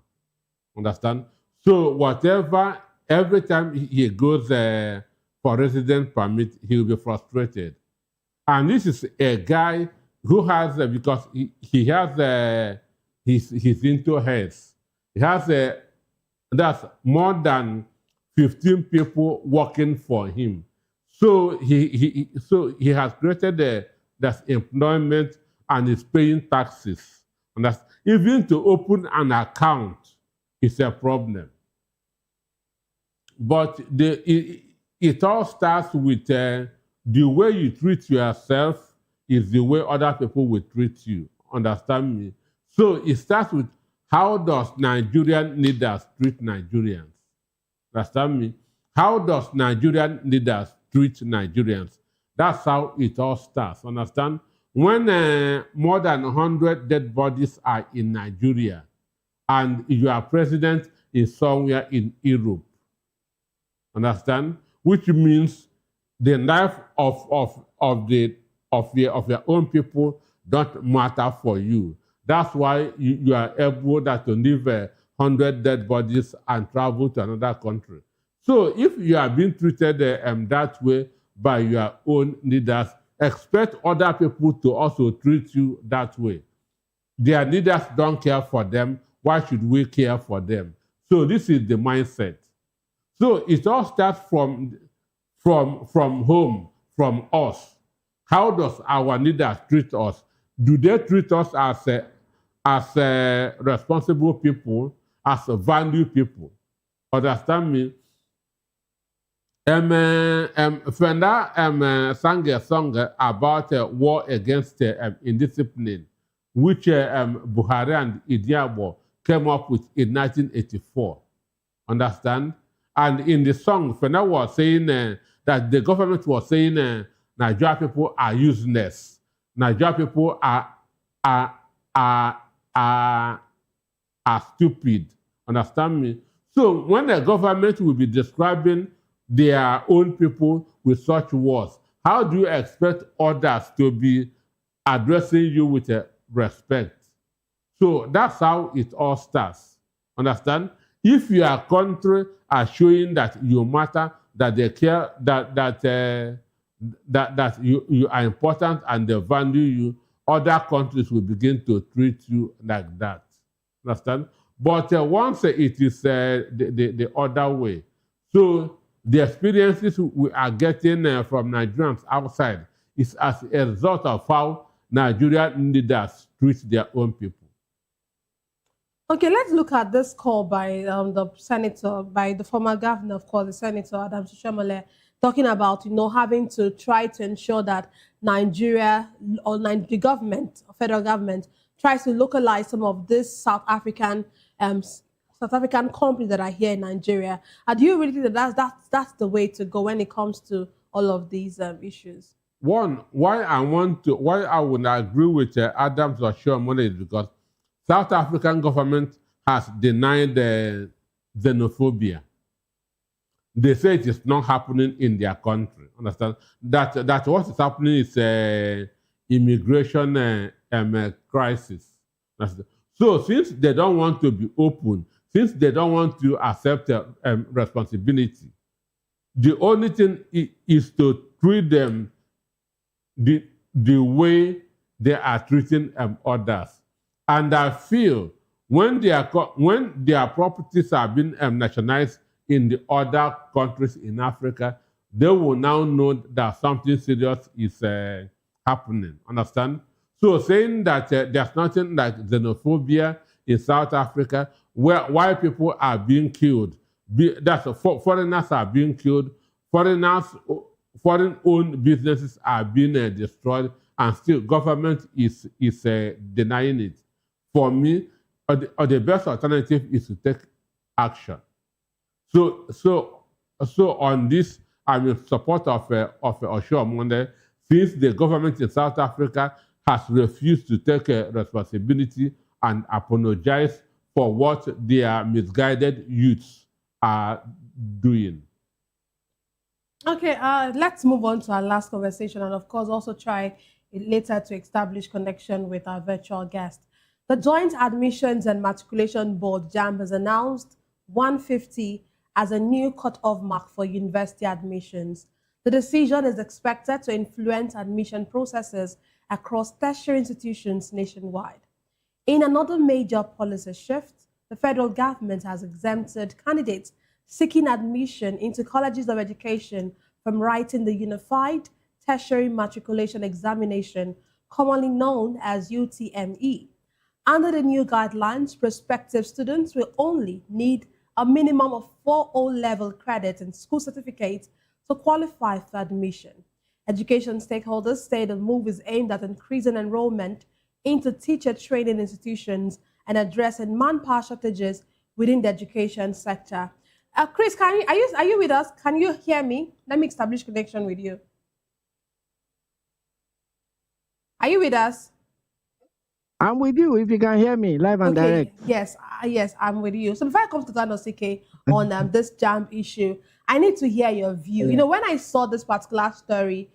Understand? So whatever, every time he goes for resident permit, he will be frustrated. And this is a guy who has, because he has, he's into health. He has, that's more than 15 people working for him. So he has created that employment and is paying taxes. And that's, even to open an account is a problem. But it all starts with the way you treat yourself is the way other people will treat you. Understand me? So it starts with, how does Nigerian leaders treat Nigerians? Understand me? How does Nigerian leaders treat Nigerians? That's how it all starts. Understand? When more than 100 dead bodies are in Nigeria and your president is somewhere in Europe, understand? Which means the life of your own people don't matter for you. That's why you are able to leave 100 dead bodies and travel to another country. So if you are being treated that way by your own leaders, expect other people to also treat you that way. Their leaders don't care for them. Why should we care for them? So this is the mindset. So it all starts from home, from us. How does our leaders treat us? Do they treat us as responsible people, as value people? Understand me? Fenda sang a song about war against indiscipline, which Buhari and Idiabo came up with in 1984. Understand? And in the song, Fenda was saying that the government was saying Nigeria people are useless. Nigeria people are stupid. Understand me? So when the government will be describing their own people with such words, how do you expect others to be addressing you with respect? So that's how it all starts. Understand? If your country are showing that you matter, that they care, that you are important and they value you, other countries will begin to treat you like that. Understand? But once it is the other way, so the experiences we are getting from Nigerians outside is as a result of how Nigerian leaders treat their own people. Okay, let's look at this call by the senator, by the former governor, of course, the senator Adams Shomole, talking about having to try to ensure that Nigeria or the government, federal government, tries to localize some of this South African companies that are here in Nigeria. And do you really think that that's the way to go when it comes to all of these issues? One, why I would agree with Adams Shomole is because South African government has denied xenophobia. They say it is not happening in their country. Understand? That what is happening is immigration crisis. So since they don't want to be open, since they don't want to accept responsibility, the only thing is to treat them the way they are treating others. And I feel when their properties are being nationalized in the other countries in Africa, they will now know that something serious is happening. Understand? So saying that there's nothing like xenophobia in South Africa, where white people are being killed, foreigners are being killed, foreign-owned businesses are being destroyed, and still government is denying it. For me, the best alternative is to take action. So on this, I'm in support of Oshiomhole, since the government in South Africa has refused to take responsibility and apologize for what their misguided youths are doing. Okay, let's move on to our last conversation, and of course also try later to establish connection with our virtual guest. The Joint Admissions and Matriculation Board, JAMB, has announced 150 as a new cut-off mark for university admissions. The decision is expected to influence admission processes across tertiary institutions nationwide. In another major policy shift, the federal government has exempted candidates seeking admission into colleges of education from writing the Unified Tertiary Matriculation Examination, commonly known as UTME. Under the new guidelines, prospective students will only need a minimum of 4 O-level credits and school certificates to qualify for admission. Education stakeholders say the move is aimed at increasing enrollment into teacher training institutions and addressing manpower shortages within the education sector. Chris, are you with us? Can you hear me? Let me establish connection with you. Are you with us? I'm with you if you can hear me live and direct. Yes, yes, I'm with you. So before I come to Danosike on this JAMB issue, I need to hear your view. Yeah. You know, when I saw this particular story,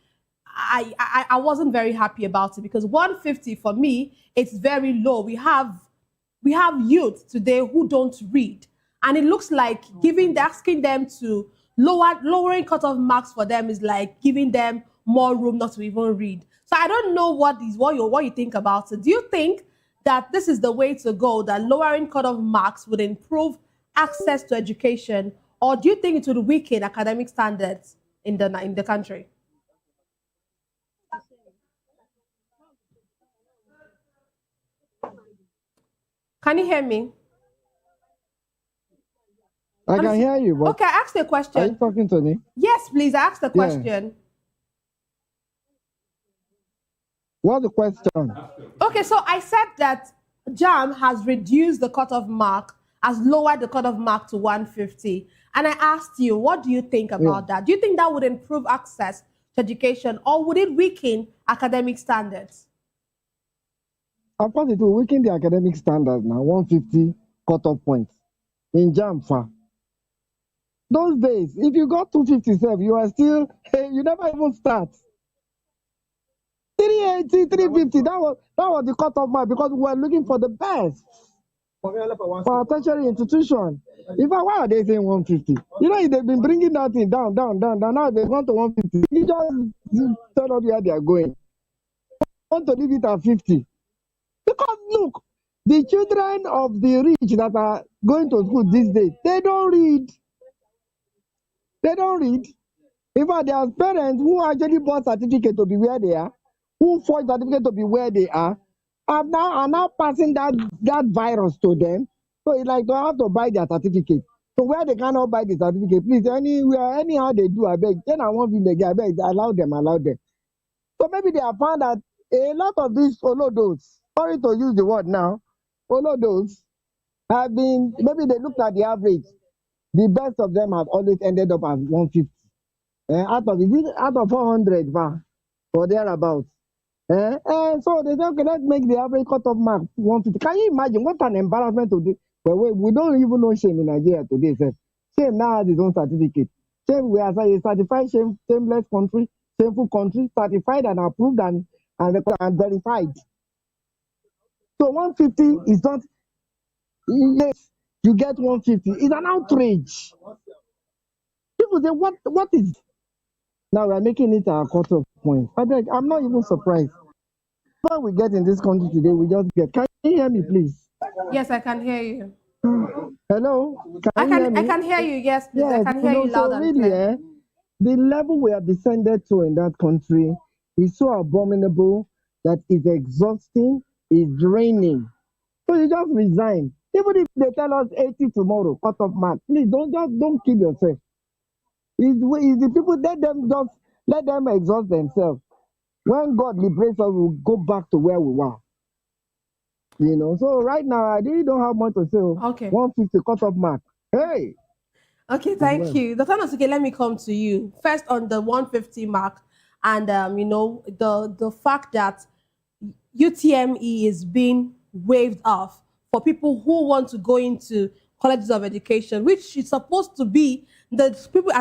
I wasn't very happy about it because 150 for me, it's very low. We have youth today who don't read, and it looks like asking them to lowering cutoff marks for them is like giving them more room not to even read. So I don't know what you think about it. Do you think that this is the way to go, that lowering cutoff marks would improve access to education, or do you think it would weaken academic standards in the country? Can you hear me? I can hear you, but okay, I asked a question. Are you talking to me? Yes, please. I asked a question. What's the question? Okay, so I said that JAM has reduced the cutoff mark, has lowered the cutoff mark to 150. And I asked you, what do you think about that? Do you think that would improve access to education, or would it weaken academic standards? Of course, it will weaken the academic standards now. 150 cutoff points in JAM. Those days, if you got 257, you are still, you never even start. 380, 350, that was the cutoff mark because we were looking for the best for our tertiary institution. In fact, why are they saying 150? You know, they've been bringing that thing down. Now they want to 150. You just tell us where they are going. Want to leave it at 50. Because look, the children of the rich that are going to school these days, they don't read. They don't read. In fact, there are parents who actually bought certificate to be where they are, who forged certificate to be where they are now passing that virus to them. So it's like they have to buy their certificate. So where they cannot buy the certificate, please, anywhere, anyhow they do, I beg. Then I want to I beg, allow them. So maybe they have found that a lot of these olodos, sorry to use the word now, olodos have been, maybe they looked at the average. The best of them have always ended up at 150. Out of 400 or thereabouts. So they say, okay, let's make the average cutoff mark 150. Can you imagine what an embarrassment to do? But we don't even know shame in Nigeria today. Shame now has his own certificate. Shame, we are a certified shameless country, shameful country, certified and approved and verified. So 150 is not, yes, you get 150. It's an outrage. People say, what is? Now we are making it our cutoff point. I'm not even surprised. What we get in this country today, we just get. Can you hear me, please? Yes, I can hear you. Hello? I can hear you, yes, please. Yes, I can hear you loud and clear. The level we have descended to in that country is so abominable that it's exhausting, it's draining. So you just resign. Even if they tell us 80 tomorrow, cut off mark, please don't kill yourself. It's the people, let them exhaust themselves. When God liberates us, we'll go back to where we were. You know, so right now I really don't have much to say. Okay. 150 cut-off mark. Hey. Okay, thank you. Dr. Nosuke, let me come to you. First on the 150 mark, and you know, the fact that UTME is being waived off for people who want to go into colleges of education, which is supposed to be the people,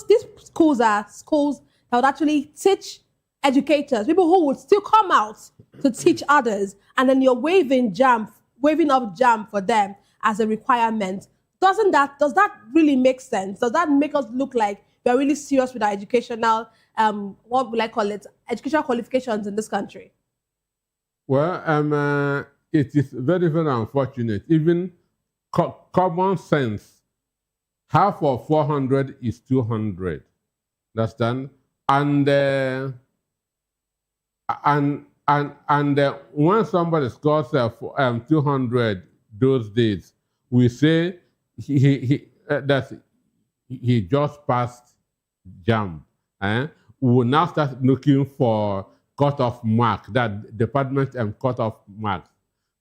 these schools are schools that would actually teach educators, people who would still come out to teach others, and then you're waving up jam for them as a requirement. Does that really make sense? Does that make us look like we're really serious with our educational, what will I call it, educational qualifications in this country? Well, it is very, very unfortunate. Even common sense, half of 400 is 200. Understand? And when somebody scores 200 those days, we say he just passed JAMB. We will now start looking for cut-off mark, that department and cut-off marks.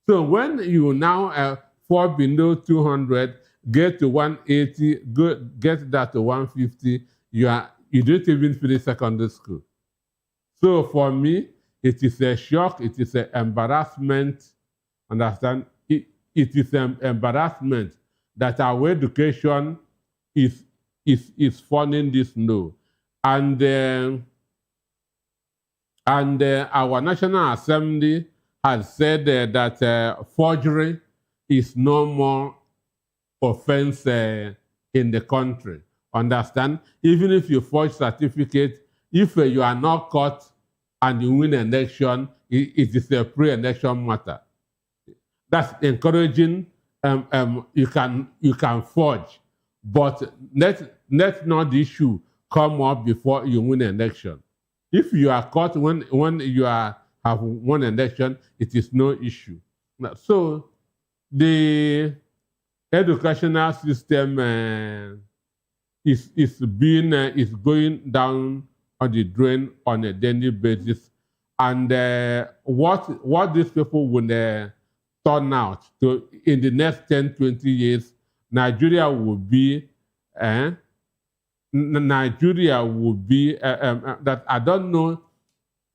So when you now fall below 200, get to 180, get that to 150, you don't even finish secondary school. So for me, it is a shock, it is an embarrassment, understand? It is an embarrassment that our education is falling this low. And our National Assembly has said that forgery is no more offense in the country. Understand? Even if you forge certificate, if you are not caught and you win an election, it is a pre-election matter. That's encouraging. You can forge, but let not the issue come up before you win an election. If you are caught when you have won an election, it is no issue. So the educational system is going down on the drain on a daily basis, and what these people will turn out to in the next 10-20 years, Nigeria will be that I don't know.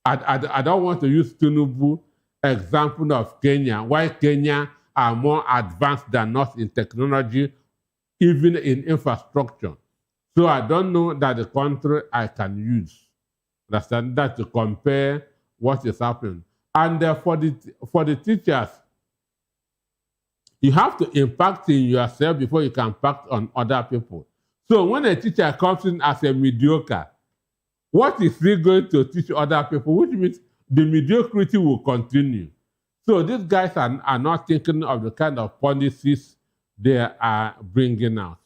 I don't want to use Tinubu example of Kenya. Why Kenya are more advanced than us in technology, even in infrastructure. So I don't know that the country I can use. Understand that to compare what is happening. And for the teachers, you have to impact in yourself before you can impact on other people. So when a teacher comes in as a mediocre, what is he going to teach other people? Which means the mediocrity will continue. So these guys are not thinking of the kind of policies they are bringing out.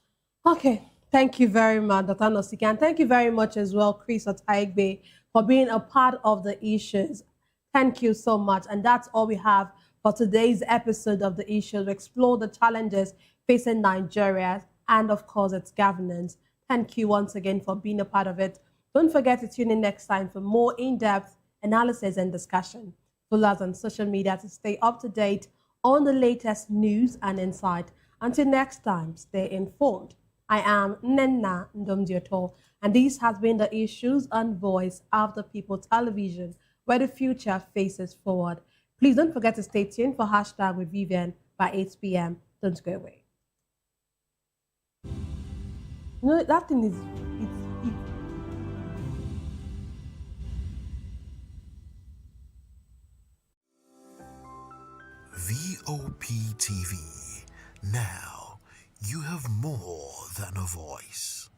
Okay. Thank you very much, Dr. Nosike. And thank you very much as well, Chris Otaigbe, for being a part of the issues. Thank you so much. And that's all we have for today's episode of The Issues. We explore the challenges facing Nigeria and, of course, its governance. Thank you once again for being a part of it. Don't forget to tune in next time for more in-depth analysis and discussion. Follow us on social media to stay up to date on the latest news and insight. Until next time, stay informed. I am Nenna Ndomdioto, and this has been The Issues and Voice of the People television, where the future faces forward. Please don't forget to stay tuned for Hashtag with Vivian by 8 p.m. Don't go away. You know, that thing is... Voptv. Now, you have more than a voice.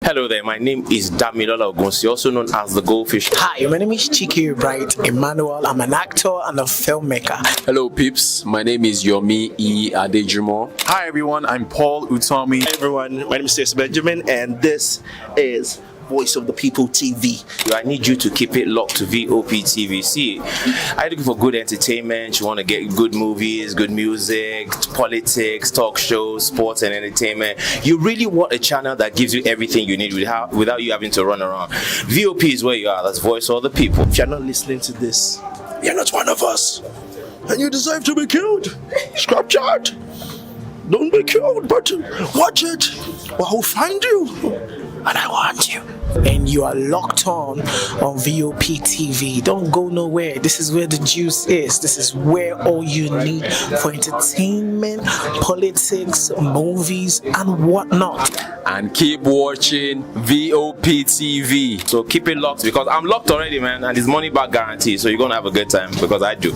Hello there, my name is Damilola Ogunsi, also known as the Goldfish. Hi, my name is Chiki Bright Emmanuel. I'm an actor and a filmmaker. Hello peeps, my name is Yomi E. Adejimo. Hi everyone, I'm Paul Utami. Hi everyone, my name is Stacey Benjamin, and this is Voice of the People TV. I need you to keep it locked to Voptv. See, are you looking for good entertainment? You want to get good movies, good music, politics, talk shows, sports and entertainment. You really want a channel that gives you everything you need without you having to run around. VOP is where you are. That's Voice of the People. If you're not listening to this, you're not one of us. And you deserve to be killed. Scrap chat. Don't be killed, but watch it. Or I'll find you. And I want you. And you are locked on VOP TV. Don't go nowhere. This is where the juice is. This is where all you need for entertainment entertainment, politics, movies, and whatnot. And keep watching VOP TV. So keep it locked because I'm locked already, man, and it's money back guarantee. So you're gonna have a good time because I do.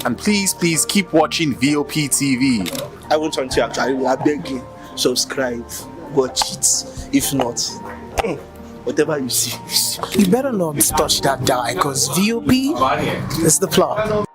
And please keep watching VOP TV. I want to actually, I beg you, subscribe, watch it. If not, whatever you see. You better not touch that die because VOP is the plot.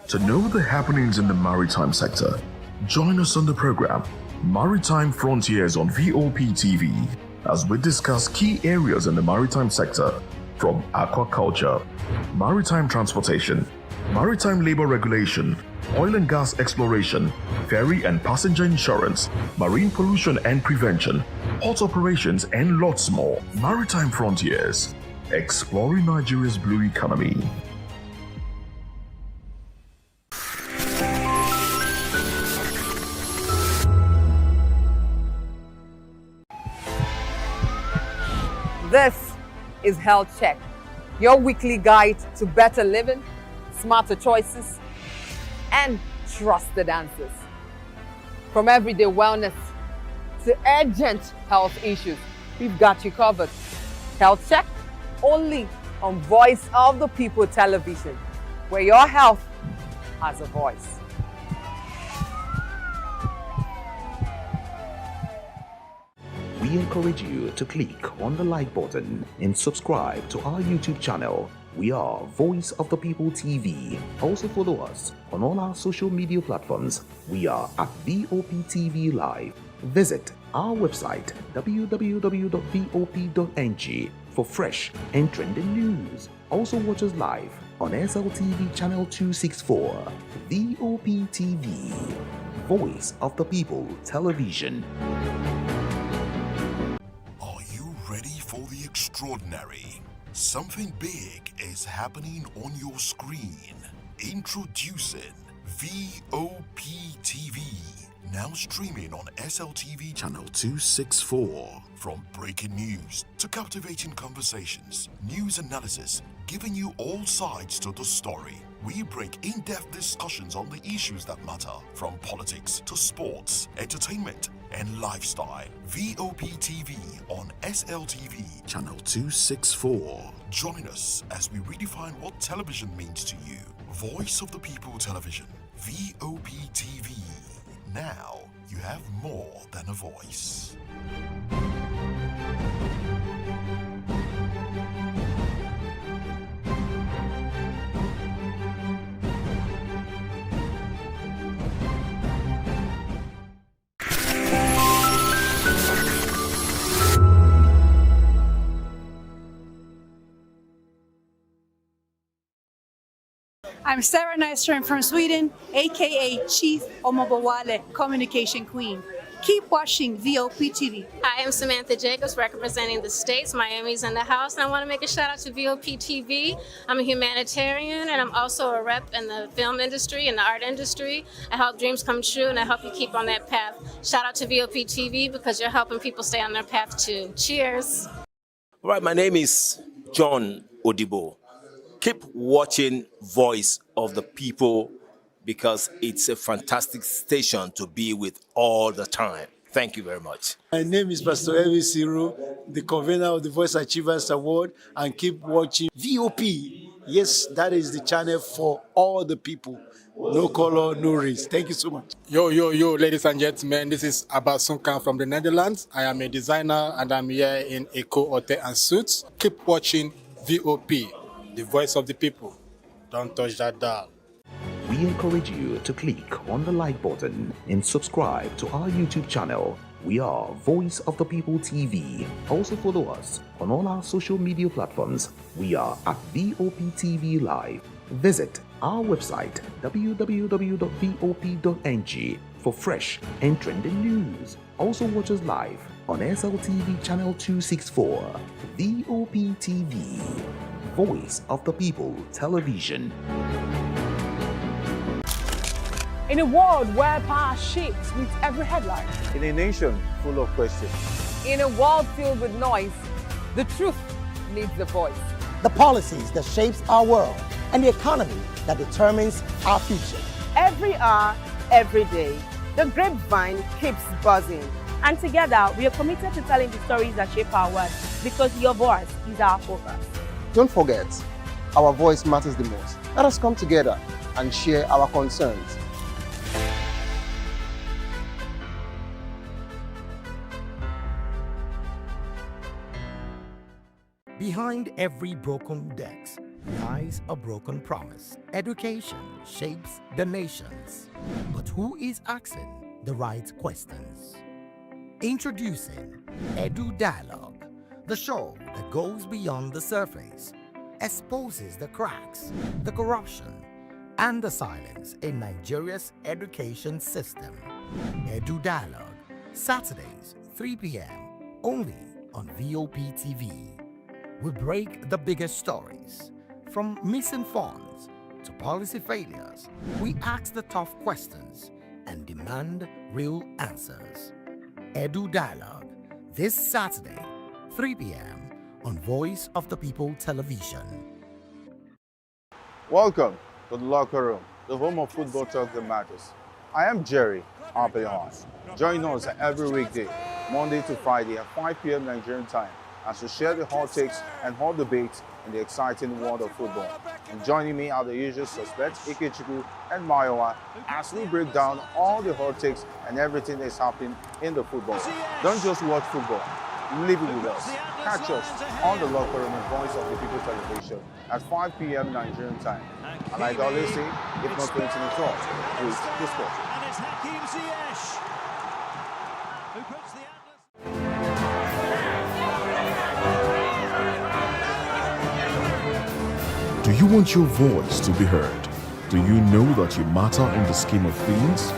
To know the happenings in the maritime sector, join us on the program Maritime Frontiers on VOP TV as we discuss key areas in the maritime sector from aquaculture, maritime transportation, maritime labor regulation, oil and gas exploration, ferry and passenger insurance, marine pollution and prevention, port operations and lots more. Maritime Frontiers, exploring Nigeria's blue economy. This is Health Check, your weekly guide to better living, smarter choices, and trusted answers. From everyday wellness to urgent health issues, we've got you covered. Health Check, only on Voice of the People television, where your health has a voice. We encourage you to click on the like button and subscribe to our YouTube channel. We are Voice of the People TV. Also follow us on all our social media platforms. We are at VOPTV Live. Visit our website www.vop.ng for fresh and trending news. Also watch us live on SLTV channel 264. VOPTV, Voice of the People Television. Ready for the extraordinary? Something big is happening on your screen. Introducing VOPtv, now streaming on SLTV channel 264. From breaking news to captivating conversations, news analysis, giving you all sides to the story. We bring in-depth discussions on the issues that matter, from politics to sports, entertainment, and lifestyle. VOPtv on SLTV channel 264. Join us as we redefine what television means to you. Voice of the People Television, VOPtv. Now you have more than a voice. I'm Sarah Nystrom from Sweden, aka Chief Omobowale Communication Queen. Keep watching VOP TV. I am Samantha Jacobs representing the States. Miami's in the house, and I want to make a shout out to VOP TV. I'm a humanitarian, and I'm also a rep in the film industry and the art industry. I help dreams come true, and I help you keep on that path. Shout out to VOP TV because you're helping people stay on their path too. Cheers. All right, my name is John Odibo. Keep watching Voice of the People because it's a fantastic station to be with all the time. Thank you very much. My name is Pastor Elvis Siru, the convener of the Voice Achievers Award, and keep watching VOP. Yes, that is the channel for all the people. no color, no race. Thank you so much. Yo, ladies and gentlemen, this is Abasunkan from the Netherlands. I am a designer and I'm here in Eco Hotel and Suits. Keep watching VOP, the voice of the people. Don't touch that dial. We encourage you to click on the like button and subscribe to our YouTube channel. We are Voice of the People TV. Also follow us on all our social media platforms. We are at VOPTV Live. Visit our website www.vop.ng for fresh and trending news. Also watch us live on SLTV channel 264. VOPTV, Voice of the People Television. In a world where power shapes with every headline. In a nation full of questions. In a world filled with noise, the truth needs a voice. The policies that shapes our world and the economy that determines our future. Every hour, every day, the grapevine keeps buzzing. And together, we are committed to telling the stories that shape our world because your voice is our focus. Don't forget, our voice matters the most. Let us come together and share our concerns. Behind every broken desk lies a broken promise. Education shapes the nations. But who is asking the right questions? Introducing Edu Dialogue, the show that goes beyond the surface, exposes the cracks, the corruption, and the silence in Nigeria's education system. Edu Dialogue, Saturdays, 3 p.m., only on VOP TV. We break the biggest stories, from missing funds to policy failures. We ask the tough questions and demand real answers. Edu Dialogue, this Saturday, 3 p.m. on Voice of the People Television. Welcome to the locker room, the home of football talk that matters. I am Jerry Arpelon. Join us every weekday, Monday to Friday at 5 p.m. Nigerian time, as we share the hot takes and hot debates in the exciting world of football. And joining me are the usual suspects, Ikechukwu and Mayowa, as we break down all the hot takes and everything that's happening in the football. Don't just watch football, live it with us. Catch us on the locker room and Voice of the People Television at 5 p.m. Nigerian time. And like I always say, if not 2024, please the sport. And it's Hakim Ziyech who puts the Do you want your voice to be heard? Do you know that you matter in the scheme of things?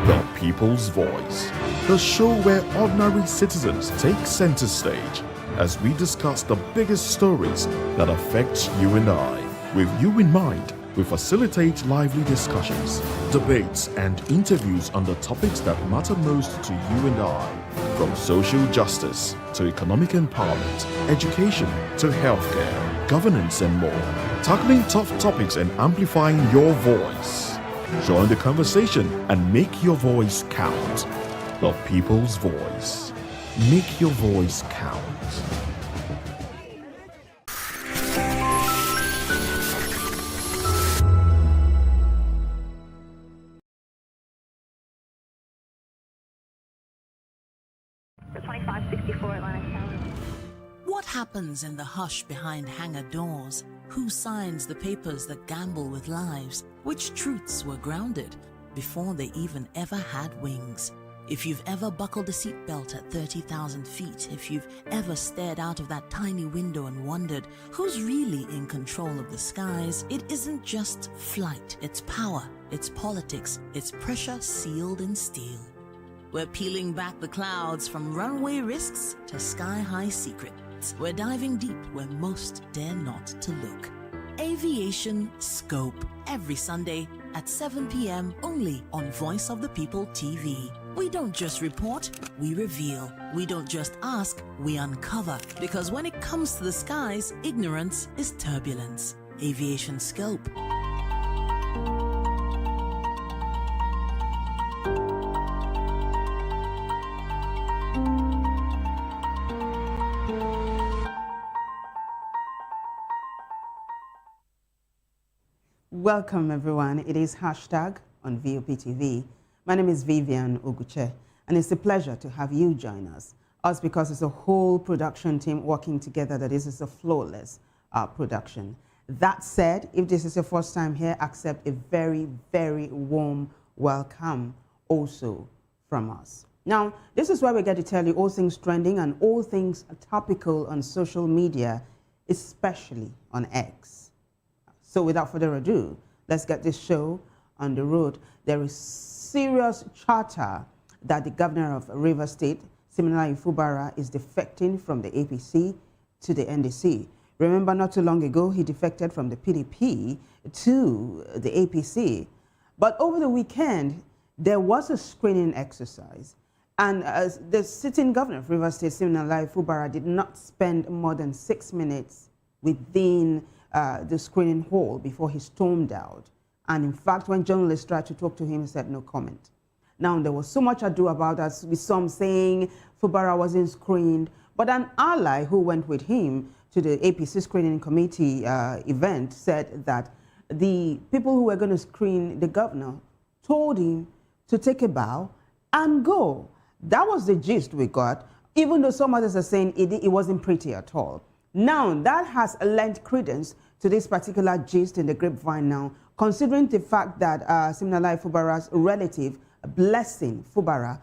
The People's Voice, the show where ordinary citizens take center stage as we discuss the biggest stories that affect you and I. With you in mind, we facilitate lively discussions, debates, and interviews on the topics that matter most to you and I. From social justice to economic empowerment, education to healthcare, governance, and more. Tackling tough topics and amplifying your voice. Join the conversation and make your voice count. The People's Voice. Make your voice count. What happens in the hush behind hangar doors? Who signs the papers that gamble with lives? Which truths were grounded before they even ever had wings? If you've ever buckled a seatbelt at 30,000 feet, if you've ever stared out of that tiny window and wondered who's really in control of the skies, it isn't just flight, it's power, it's politics, it's pressure sealed in steel. We're peeling back the clouds from runway risks to sky-high secrets. We're diving deep where most dare not to look. Aviation Scope, every Sunday at 7 p.m. only on Voice of the People TV. We don't just report, we reveal. We don't just ask, we uncover. Because when it comes to the skies, ignorance is turbulence. Aviation Scope. Welcome, everyone. It is hashtag on Voptv. My name is Vivian Oguche, and it's a pleasure to have you join us. Us because it's a whole production team working together that this is a flawless production. That said, if this is your first time here, accept a very, very warm welcome also from us. Now, this is where we get to tell you all things trending and all things topical on social media, especially on X. So without further ado, let's get this show on the road. There is serious chatter that the governor of Rivers State, Siminalayi Fubara, is defecting from the APC to the NDC. Remember, not too long ago, he defected from the PDP to the APC. But over the weekend, there was a screening exercise. And the sitting governor of Rivers State, Siminalayi Fubara, did not spend more than 6 minutes within the screening hall before he stormed out. And in fact, when journalists tried to talk to him, he said no comment. Now, there was so much ado about that, with some saying Fubara wasn't screened, but an ally who went with him to the APC screening committee event said that the people who were going to screen the governor told him to take a bow and go. That was the gist we got, even though some others are saying it wasn't pretty at all. Now, that has lent credence to this particular gist in the grapevine now, considering the fact that Siminalayi Fubara's relative, Blessing Fubara,